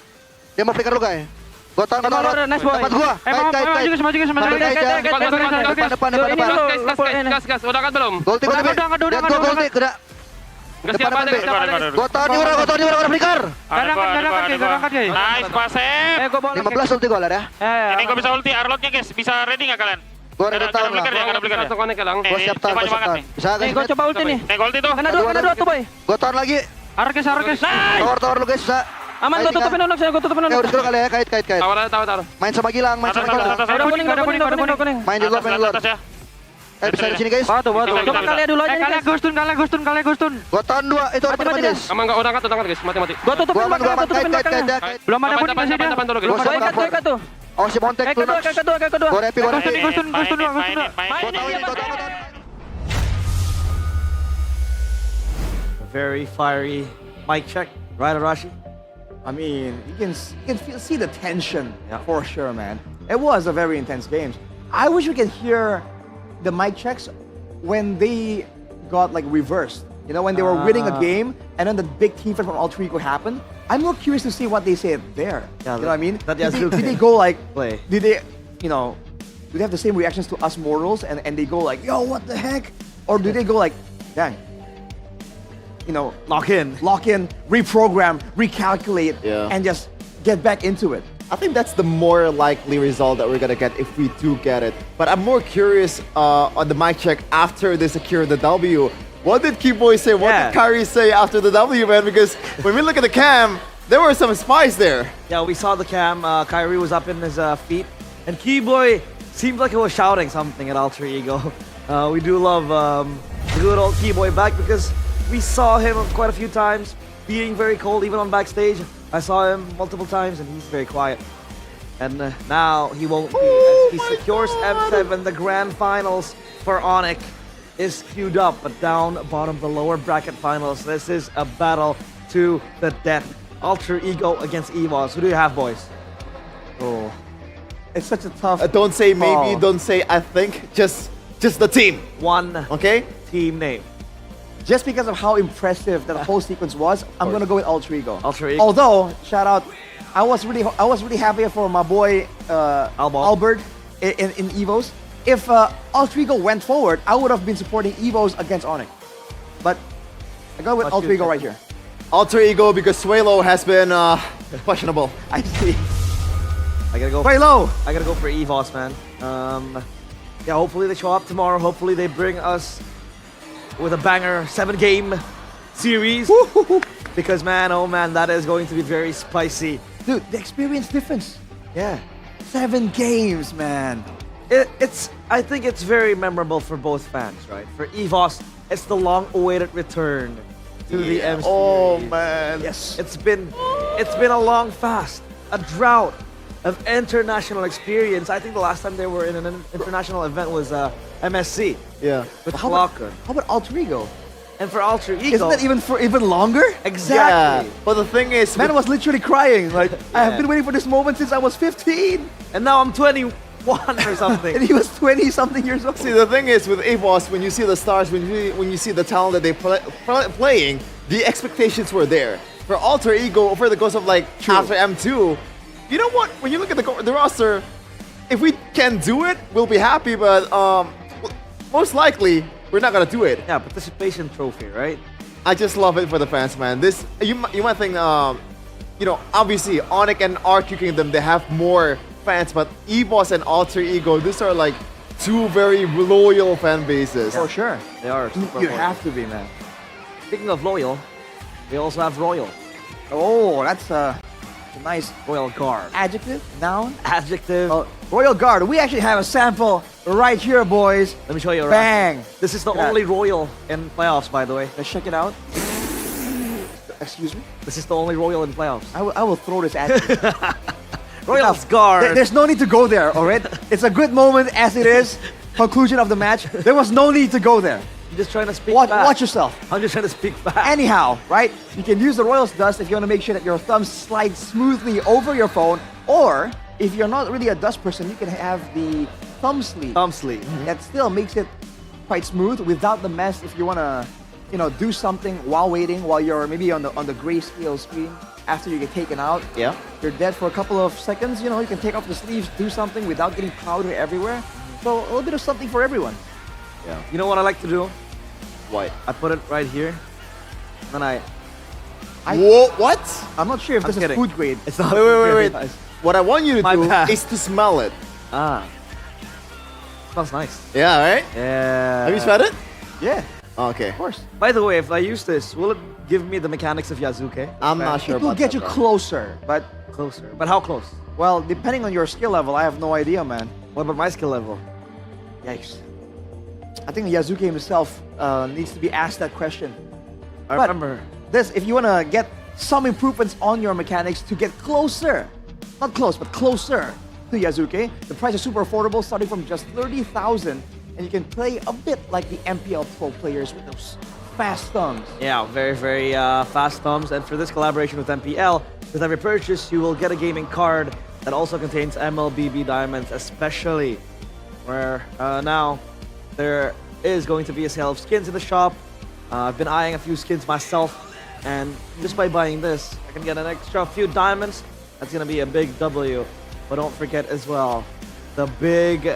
Dia mau flicker lu guys. Gua tahan nice boy. Tempat gua. Maju guys. Depan. Gas. Udah kan belum? Golti. Udah. Depan. Gua tahan di ura flicker. Garangkan guys. Nice pasif. Gua bawa 15 ulti gua lah ya. Ini gua bisa ulti Arlotnya guys. Bisa ready enggak kalian? Gua ready tahan lah. Gua siap tahan. Bisa guys. Gua coba ulti nih. Ulti tuh. Kena dua tuh boy. Gua tahan lagi. Arkes. Tower lu guys bisa. Aman, gua tutupin Onyx. Ya udah kali ya, kait. Taruh. Main sama Gilang. Ada kuning. Main di luar. Bisa di sini guys. Coba kalian dulu aja. Kalian Gustun. Gua tahan 2 itu mati guys. Aman enggak udah angkat guys, mati. Gua tutupin belakangnya. Belum ada kuning masih dia. Gua ikat tuh. Oh si Montek tuh. Kedua. Gua repi. Gustun. Very fiery mic check, right, Arashi? I mean, you can see the tension for sure, man. It was a very intense game. I wish we could hear the mic checks when they got like reversed. You know, when they were winning a game and then the big team fight from Alter Ego happened. I'm more curious to see what they said there. Yeah, you know what I mean? Did they go like, play? Did they, do they have the same reactions to us mortals and they go like, yo, what the heck? Or do they go like, dang, lock in, reprogram, recalculate, and just get back into it. I think that's the more likely result that we're gonna get if we do get it. But I'm more curious on the mic check after they secure the W. What did Keyboy say? What did Kyrie say after the W, man? Because when we look at the cam, there were some spies there. Yeah, we saw the cam. Kyrie was up in his feet. And Keyboy seemed like he was shouting something at Alter Ego. We do love the good old Keyboy back because we saw him quite a few times being very cold, even on backstage. I saw him multiple times and he's very quiet. And now he won't be. As he secures M7, the grand finals for Onyx is queued up, but down bottom the lower bracket finals. This is a battle to the death. Alter Ego against EVOS. Who do you have, boys? Oh, it's such a tough. Don't say maybe, don't say I think. Just the team. One team name. Just because of how impressive that whole sequence was, I'm gonna go with Alter Ego. Alter Ego. Although, shout out, I was really happy for my boy Albert in Evos. If Alter Ego went forward, I would have been supporting Evos against Onyx. But I go with Alter Ego right here. Alter Ego because Suelo has been questionable. I see. I gotta go. Suelo. I gotta go for EVOS, man. Yeah, hopefully they show up tomorrow. Hopefully they bring us with a banger 7-game series. Because man, oh man, that is going to be very spicy. Dude, the experience difference. Yeah. 7 games, man. I think it's very memorable for both fans, right? For EVOS, it's the long-awaited return to the M series. Oh man. Yes. It's been a long fast, a drought of international experience. I think the last time they were in an international event was MSC. Yeah. With how about Alter Ego? And for Alter Ego, isn't that even longer? Exactly. Yeah. But the thing is, man was literally crying. Like I have been waiting for this moment since I was 15, and now I'm 21 or something. And he was 20-something years old. See, the thing is with EVOS, when you see the stars, when you see the talent that they playing, the expectations were there. For Alter Ego, over the course of like after M2, you know what? When you look at the roster, if we can do it, we'll be happy. But most likely, we're not gonna do it. Yeah, participation trophy, right? I just love it for the fans, man. This you might think, obviously Onyx and RQ Kingdom, they have more fans, but EVOS and Alter Ego, these are like 2 very loyal fan bases. For sure, they are. You have to be, man. Speaking of loyal, we also have Royal. Oh, that's a nice Royal Guard. Adjective, noun, adjective. Royal Guard. We actually have a sample right here, boys. Let me show you. Bang! This is the only Royal in playoffs, by the way. Let's check it out. Excuse me? This is the only Royal in playoffs. I will throw this at you. Royal's Guard. There's no need to go there, alright? It's a good moment as it is. Conclusion of the match. There was no need to go there. I'm just trying to speak back. Watch yourself. I'm just trying to speak back. Anyhow, right? You can use the Royal's Dust if you want to make sure that your thumbs slide smoothly over your phone, or if you're not really a dust person, you can have the thumb sleeve. Thumb sleeve. That still makes it quite smooth without the mess if you want to, do something while waiting, while you're maybe on the grayscale screen after you get taken out. Yeah. You're dead for a couple of seconds, you can take off the sleeves, do something without getting powder everywhere. So a little bit of something for everyone. Yeah. You know what I like to do? What? I put it right here. And then what? I'm not sure if this is food grade. It's not. Wait. What I want you to do is to smell it. Ah. Smells nice. Yeah, right? Yeah. Have you smelled it? Yeah. Okay. Of course. By the way, if I use this, will it give me the mechanics of Yasuke? I'm not sure about that. It will get you closer, but closer. But how close? Well, depending on your skill level, I have no idea, man. What about my skill level? Yikes. I think Yasuke himself needs to be asked that question. I remember this. If you want to get some improvements on your mechanics to get closer, not close, but closer to Yasuke, the price is super affordable, starting from just 30,000, and you can play a bit like the MPL Pro players with those fast thumbs. Yeah, very, very fast thumbs. And for this collaboration with MPL, with every purchase, you will get a gaming card that also contains MLBB diamonds, especially where now there is going to be a sale of skins in the shop. I've been eyeing a few skins myself, and just by buying this, I can get an extra few diamonds. That's gonna be a big W. But don't forget as well, the big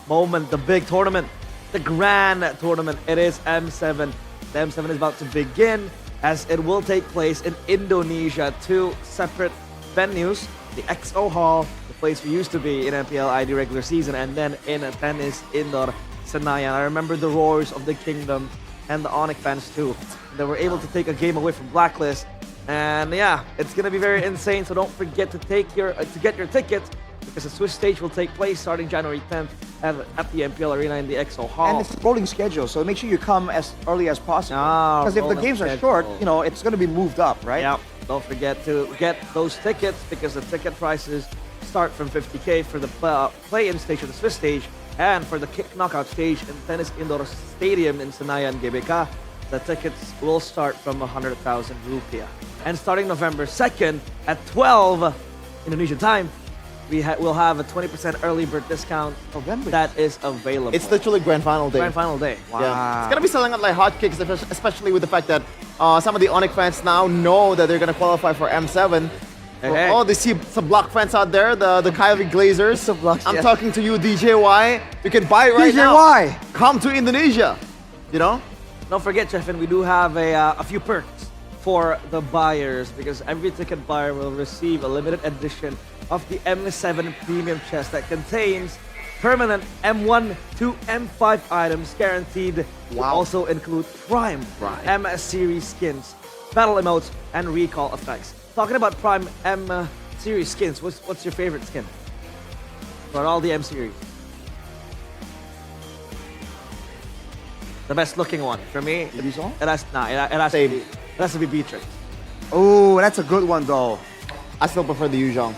moment, the big tournament, the grand tournament. It is M7. The M7 is about to begin. as it will take place in Indonesia. 2 separate venues, the XO Hall, the place we used to be in MPL ID regular season, and then in a tennis indoor Senayan. I remember the roars of the Kingdom and the Onyx fans too. They were able to take a game away from Blacklist, and yeah, it's gonna be very insane. So don't forget to get your tickets, because the Swiss stage will take place starting January 10th at the MPL Arena in the XO Hall. And it's a rolling schedule, so make sure you come as early as possible. Because if the games are short, you know, it's going to be moved up, right? Yeah. Don't forget to get those tickets, because the ticket prices start from 50K for the play-in stage or the Swiss stage, and for the kick knockout stage in Tennis Indoor Stadium in Senayan, GBK, the tickets will start from 100,000 rupiah. And starting November 2nd at 12 Indonesian time, we'll have a 20% early bird discount that is available. It's literally grand final day. Grand final day. Wow. Yeah. It's gonna be selling out like hotcakes, especially with the fact that some of the Onyx fans now know that they're gonna qualify for M7. Oh, they see some block fans out there, the Kyrie Glazers. I'm talking to you, DJY. You can buy it right now. DJY! Come to Indonesia. You know? Don't forget, Chefin, we do have a few perks for the buyers, because every ticket buyer will receive a limited edition of the M7 premium chest that contains permanent M1 to M5 items guaranteed. Will also include Prime M series skins, battle emotes, and recall effects. Talking about Prime M series skins, what's your favorite skin for all the M series? The best looking one for me. It has to be Beatrix. Oh, that's a good one though. I still prefer the Yuzhong.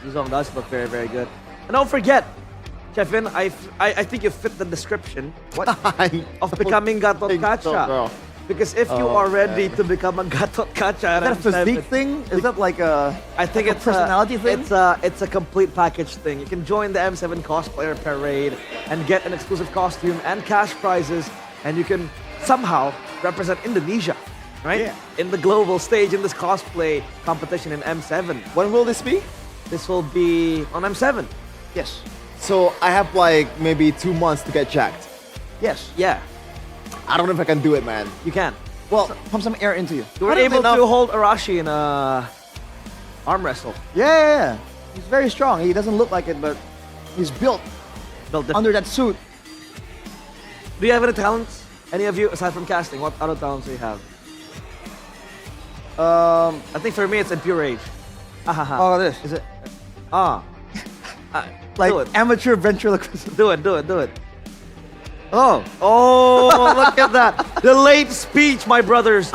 Yuzhong does look very, very good. And don't forget, Kevin, I think you fit the description of becoming Gatot Kaca. Because if you are ready to become a Gatot Kaca, is that a physique thing? Is that like a personality thing? It's a complete package thing. You can join the M7 cosplayer parade and get an exclusive costume and cash prizes, and you can somehow represent Indonesia, right? Yeah. In the global stage in this cosplay competition in M7. When will this be? This will be on M7. Yes. So I have like maybe 2 months to get jacked. Yes. Yeah. I don't know if I can do it, man. You can. Well, pump some air into you. You were able to hold Arashi in a arm wrestle. Yeah. He's very strong. He doesn't look like it, but he's built under that suit. Do you have any talents? Any of you, aside from casting, what other talents do you have? I think for me it's in pure rage. Oh, this. Is it? Like amateur ventriloquism. Do it. Oh, look at that. The late speech, my brothers.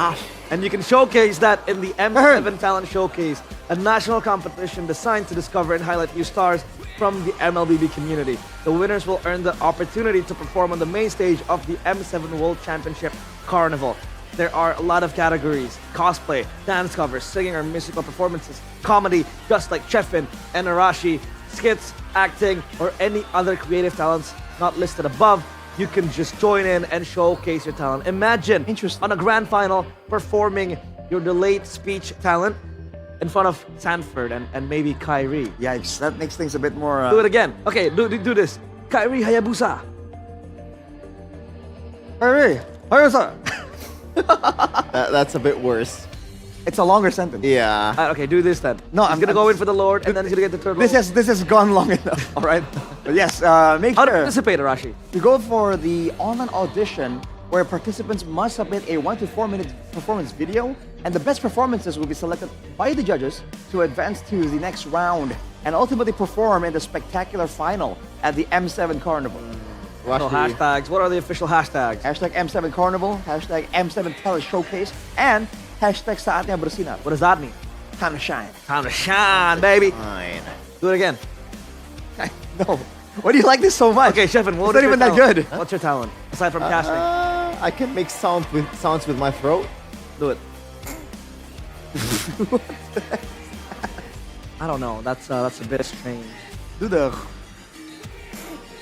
And you can showcase that in the M7 Talent Showcase, a national competition designed to discover and highlight new stars from the MLBB community. The winners will earn the opportunity to perform on the main stage of the M7 World Championship Carnival. There are a lot of categories: cosplay, dance covers, singing or musical performances, comedy, just like Chefin and Arashi, skits, acting, or any other creative talents not listed above. You can just join in and showcase your talent. Imagine on a grand final performing your delayed speech talent in front of Sanford and maybe Kyrie. Yikes, that makes things a bit more... Do it again. Okay, do this. Kyrie Hayabusa. Kyrie Hayabusa. That's a bit worse. It's a longer sentence. Yeah. Okay, do this then. No, I'm gonna go in for the Lord, and then he's gonna get the turtle. This has gone long enough. All right. But yes, make How sure. to participate, Arashi? We go for the online audition where participants must submit a 1 to 4 minute performance video, and the best performances will be selected by the judges to advance to the next round and ultimately perform in the spectacular final at the M7 Carnival. So hashtags. What are the official hashtags? Hashtag M7 Carnival, hashtag M7 Talent Showcase, and hashtag Saatnya Bersinar. What does that mean? Time to shine. Time to shine, baby. Fine. Do it again. No. Why do you like this so much? Okay, Chefin, it's not even that good. What's your talent, aside from casting? I can make sounds with my throat. Do it. I don't know. That's a bit strange. Do the...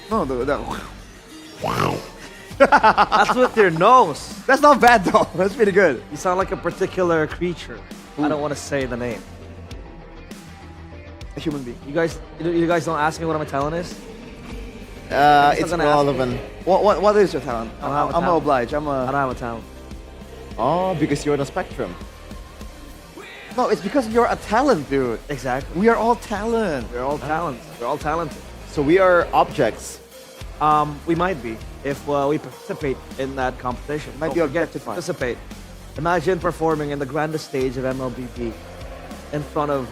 No, the... Wow. That's with your nose. That's not bad though. That's pretty good. You sound like a particular creature. Ooh. I don't want to say the name. A human being. You guys don't ask me what my talent is? It's relevant. What is your talent? I'm gonna oblige. I don't have a talent. Oh, because you're on the spectrum. No, it's because you're a talent, dude. Exactly. We are all talent. We're all talent. We're all talented. So we are objects. We might be if we participate in that competition. Might be Don't forget to objectified. participate. Imagine performing in the grandest stage of MLBB in front of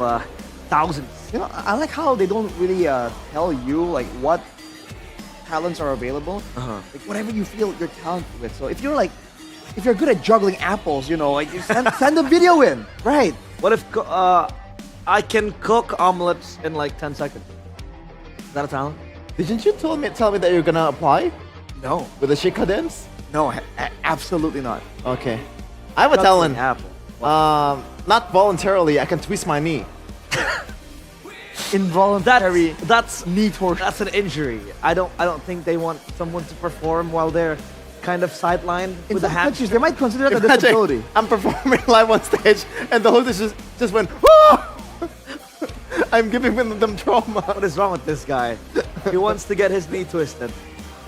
thousands. You know, I like how they don't really tell you like what talents are available. Like whatever you feel you're talented with. So if you're good at juggling apples, you know, like you send a video in, right? What if I can cook omelets in like 10 seconds? Is that a talent? Didn't you tell me that you're gonna apply? No. With the shake dance? No, absolutely not. Okay. I have a Juggling talent. apple. Not voluntarily. I can twist my knee. Involuntary That's knee torsion. That's an injury. I don't think they want someone to perform while they're kind of sidelined In with the some hand. countries, they might consider that a Imagine disability. I'm performing live on stage and the host just went, "Whoa!" I'm giving them trauma. What is wrong with this guy? He wants to get his knee twisted.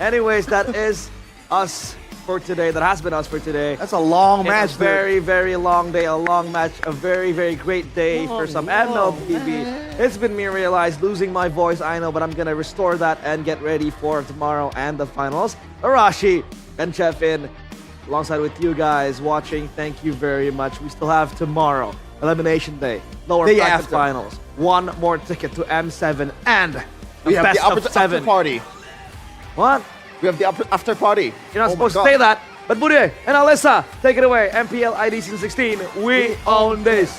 Anyways, that is us for today. That has been us for today. That's a long It's match, a dude. very, very long day, a long match, a very, very great day for some MLBB. It's been me realized losing my voice, I know, but I'm gonna restore that and get ready for tomorrow and the finals. Arashi and Chefin, alongside with you guys watching, thank you very much. We still have tomorrow, Elimination Day, Lower Day Bracket after. Finals, one more ticket to M7, and We have best the of after 7. party. What? We have the after party. You're not Oh my supposed to God. say that. But Bude and Alyssa, take it away. MPL ID Season 16, we own this.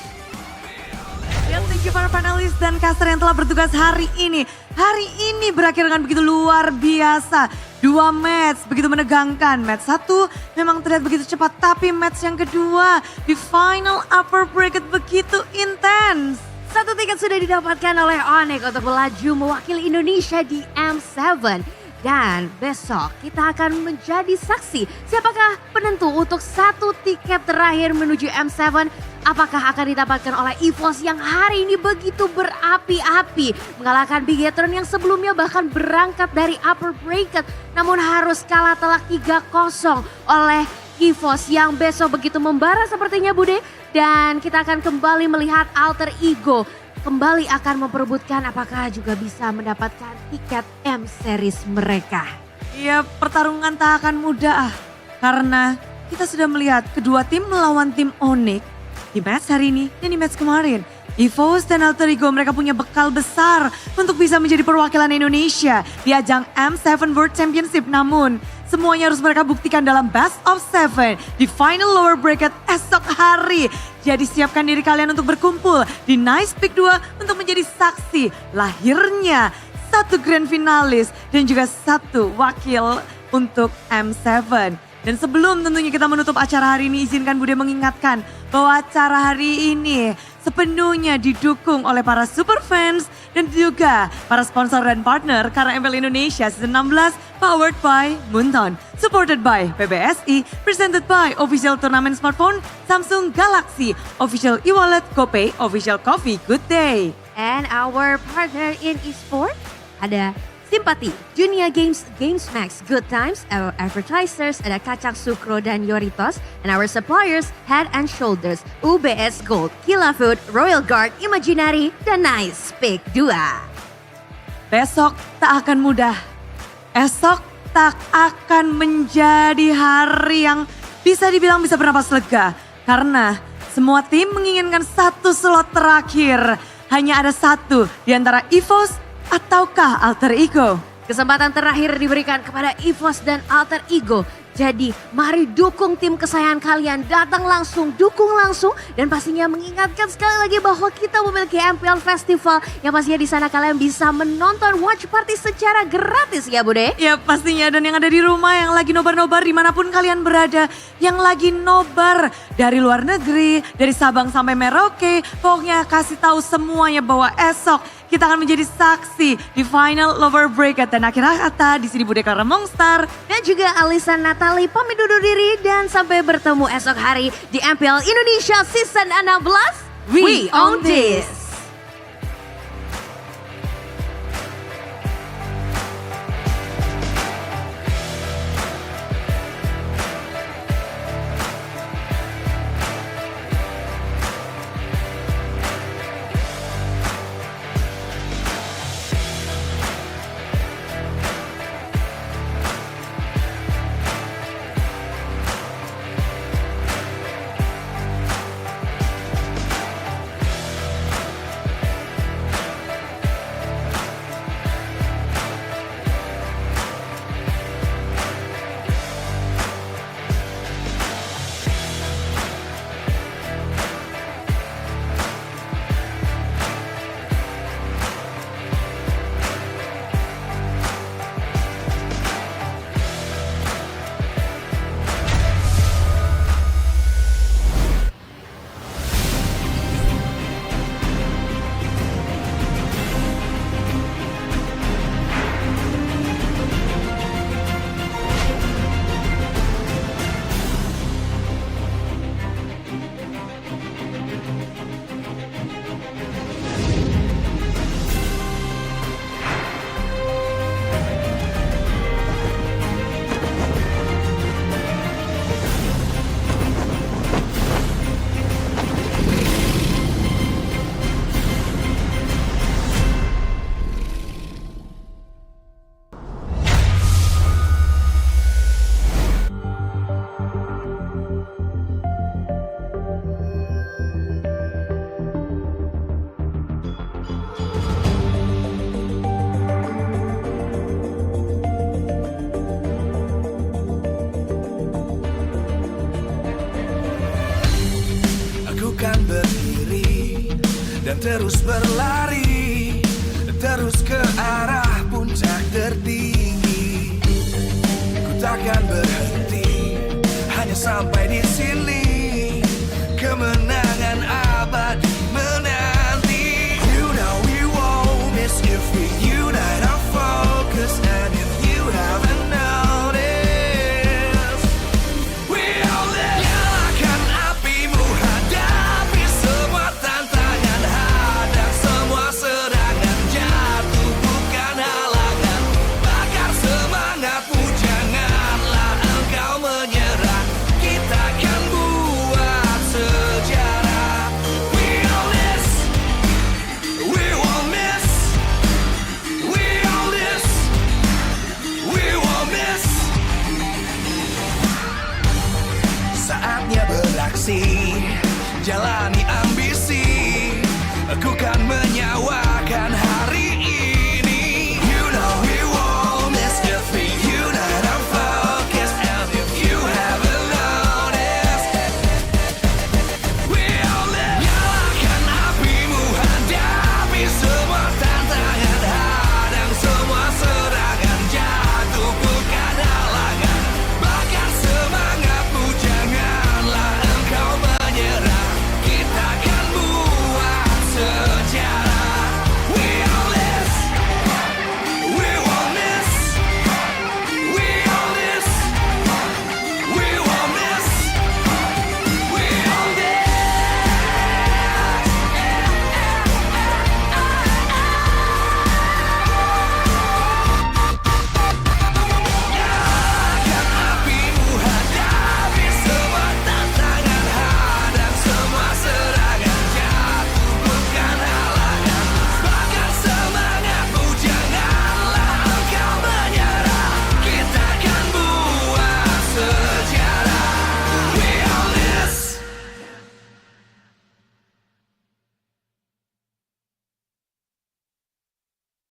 Ya, thank you para panelis dan caster yang telah bertugas hari ini. Hari ini berakhir dengan begitu luar biasa. 2 match begitu menegangkan. Match 1 memang terlihat begitu cepat, tapi match yang kedua di final upper bracket begitu intens. 1 tiket sudah didapatkan oleh Onyx untuk melaju mewakili Indonesia di M7. Dan besok kita akan menjadi saksi siapakah penentu untuk 1 tiket terakhir menuju M7. Apakah akan didapatkan oleh EVOS yang hari ini begitu berapi-api. Mengalahkan Bigetron yang sebelumnya bahkan berangkat dari upper bracket. Namun harus kalah telak 3-0 oleh EVOS yang besok begitu membara sepertinya Bude. Dan kita akan kembali melihat Alter Ego kembali akan memperebutkan apakah juga bisa mendapatkan tiket M Series mereka. Ya, pertarungan tak akan mudah karena kita sudah melihat kedua tim melawan tim Onyx di match hari ini dan di match kemarin. EVOS dan Alter Ego mereka punya bekal besar untuk bisa menjadi perwakilan Indonesia di ajang M7 World Championship. Namun semuanya harus mereka buktikan dalam best of 7 di final lower bracket esok hari. Jadi siapkan diri kalian untuk berkumpul di Nice Pick 2 untuk menjadi saksi lahirnya 1 grand finalis dan juga 1 wakil untuk M7. Dan sebelum tentunya kita menutup acara hari ini, izinkan Bude mengingatkan bahwa acara hari ini sepenuhnya didukung oleh para super fans dan juga para sponsor dan partner karena MPL Indonesia Season 16 powered by Munton, supported by PBSI, presented by official tournament smartphone Samsung Galaxy, official e-wallet GoPay, official coffee Good Day. And our partner in eSport ada Simpati, Junior Games, GamesMax, Good Times, our advertisers ada Kacang Sukro dan Yoritos, and our suppliers Head and Shoulders, UBS Gold, Kila Food, Royal Guard, Imaginary, dan Nice Pick 2. Besok tak akan mudah. Esok tak akan menjadi hari yang bisa dibilang bisa bernapas lega. Karena semua tim menginginkan 1 slot terakhir. Hanya ada 1 di antara EVOS ataukah Alter Ego. Kesempatan terakhir diberikan kepada EVOS dan Alter Ego. Jadi mari dukung tim kesayangan kalian, datang langsung, dukung langsung. Dan pastinya mengingatkan sekali lagi bahwa kita memiliki MPL Festival yang pastinya di sana kalian bisa menonton watch party secara gratis ya Bude? Ya pastinya, dan yang ada di rumah yang lagi nobar-nobar dimanapun kalian berada. Yang lagi nobar dari luar negeri, dari Sabang sampai Merauke. Pokoknya kasih tahu semuanya bahwa esok kita akan menjadi saksi di final lower bracket. Dan akhir kata di sini Bude Karamongstar dan juga Alisa Natali pamit undur diri dan sampai bertemu esok hari di MPL Indonesia Season 16. We own this. dan terus berlari, terus ke arah puncak tertinggi. Ku takkan berhenti, hanya sampai di sini.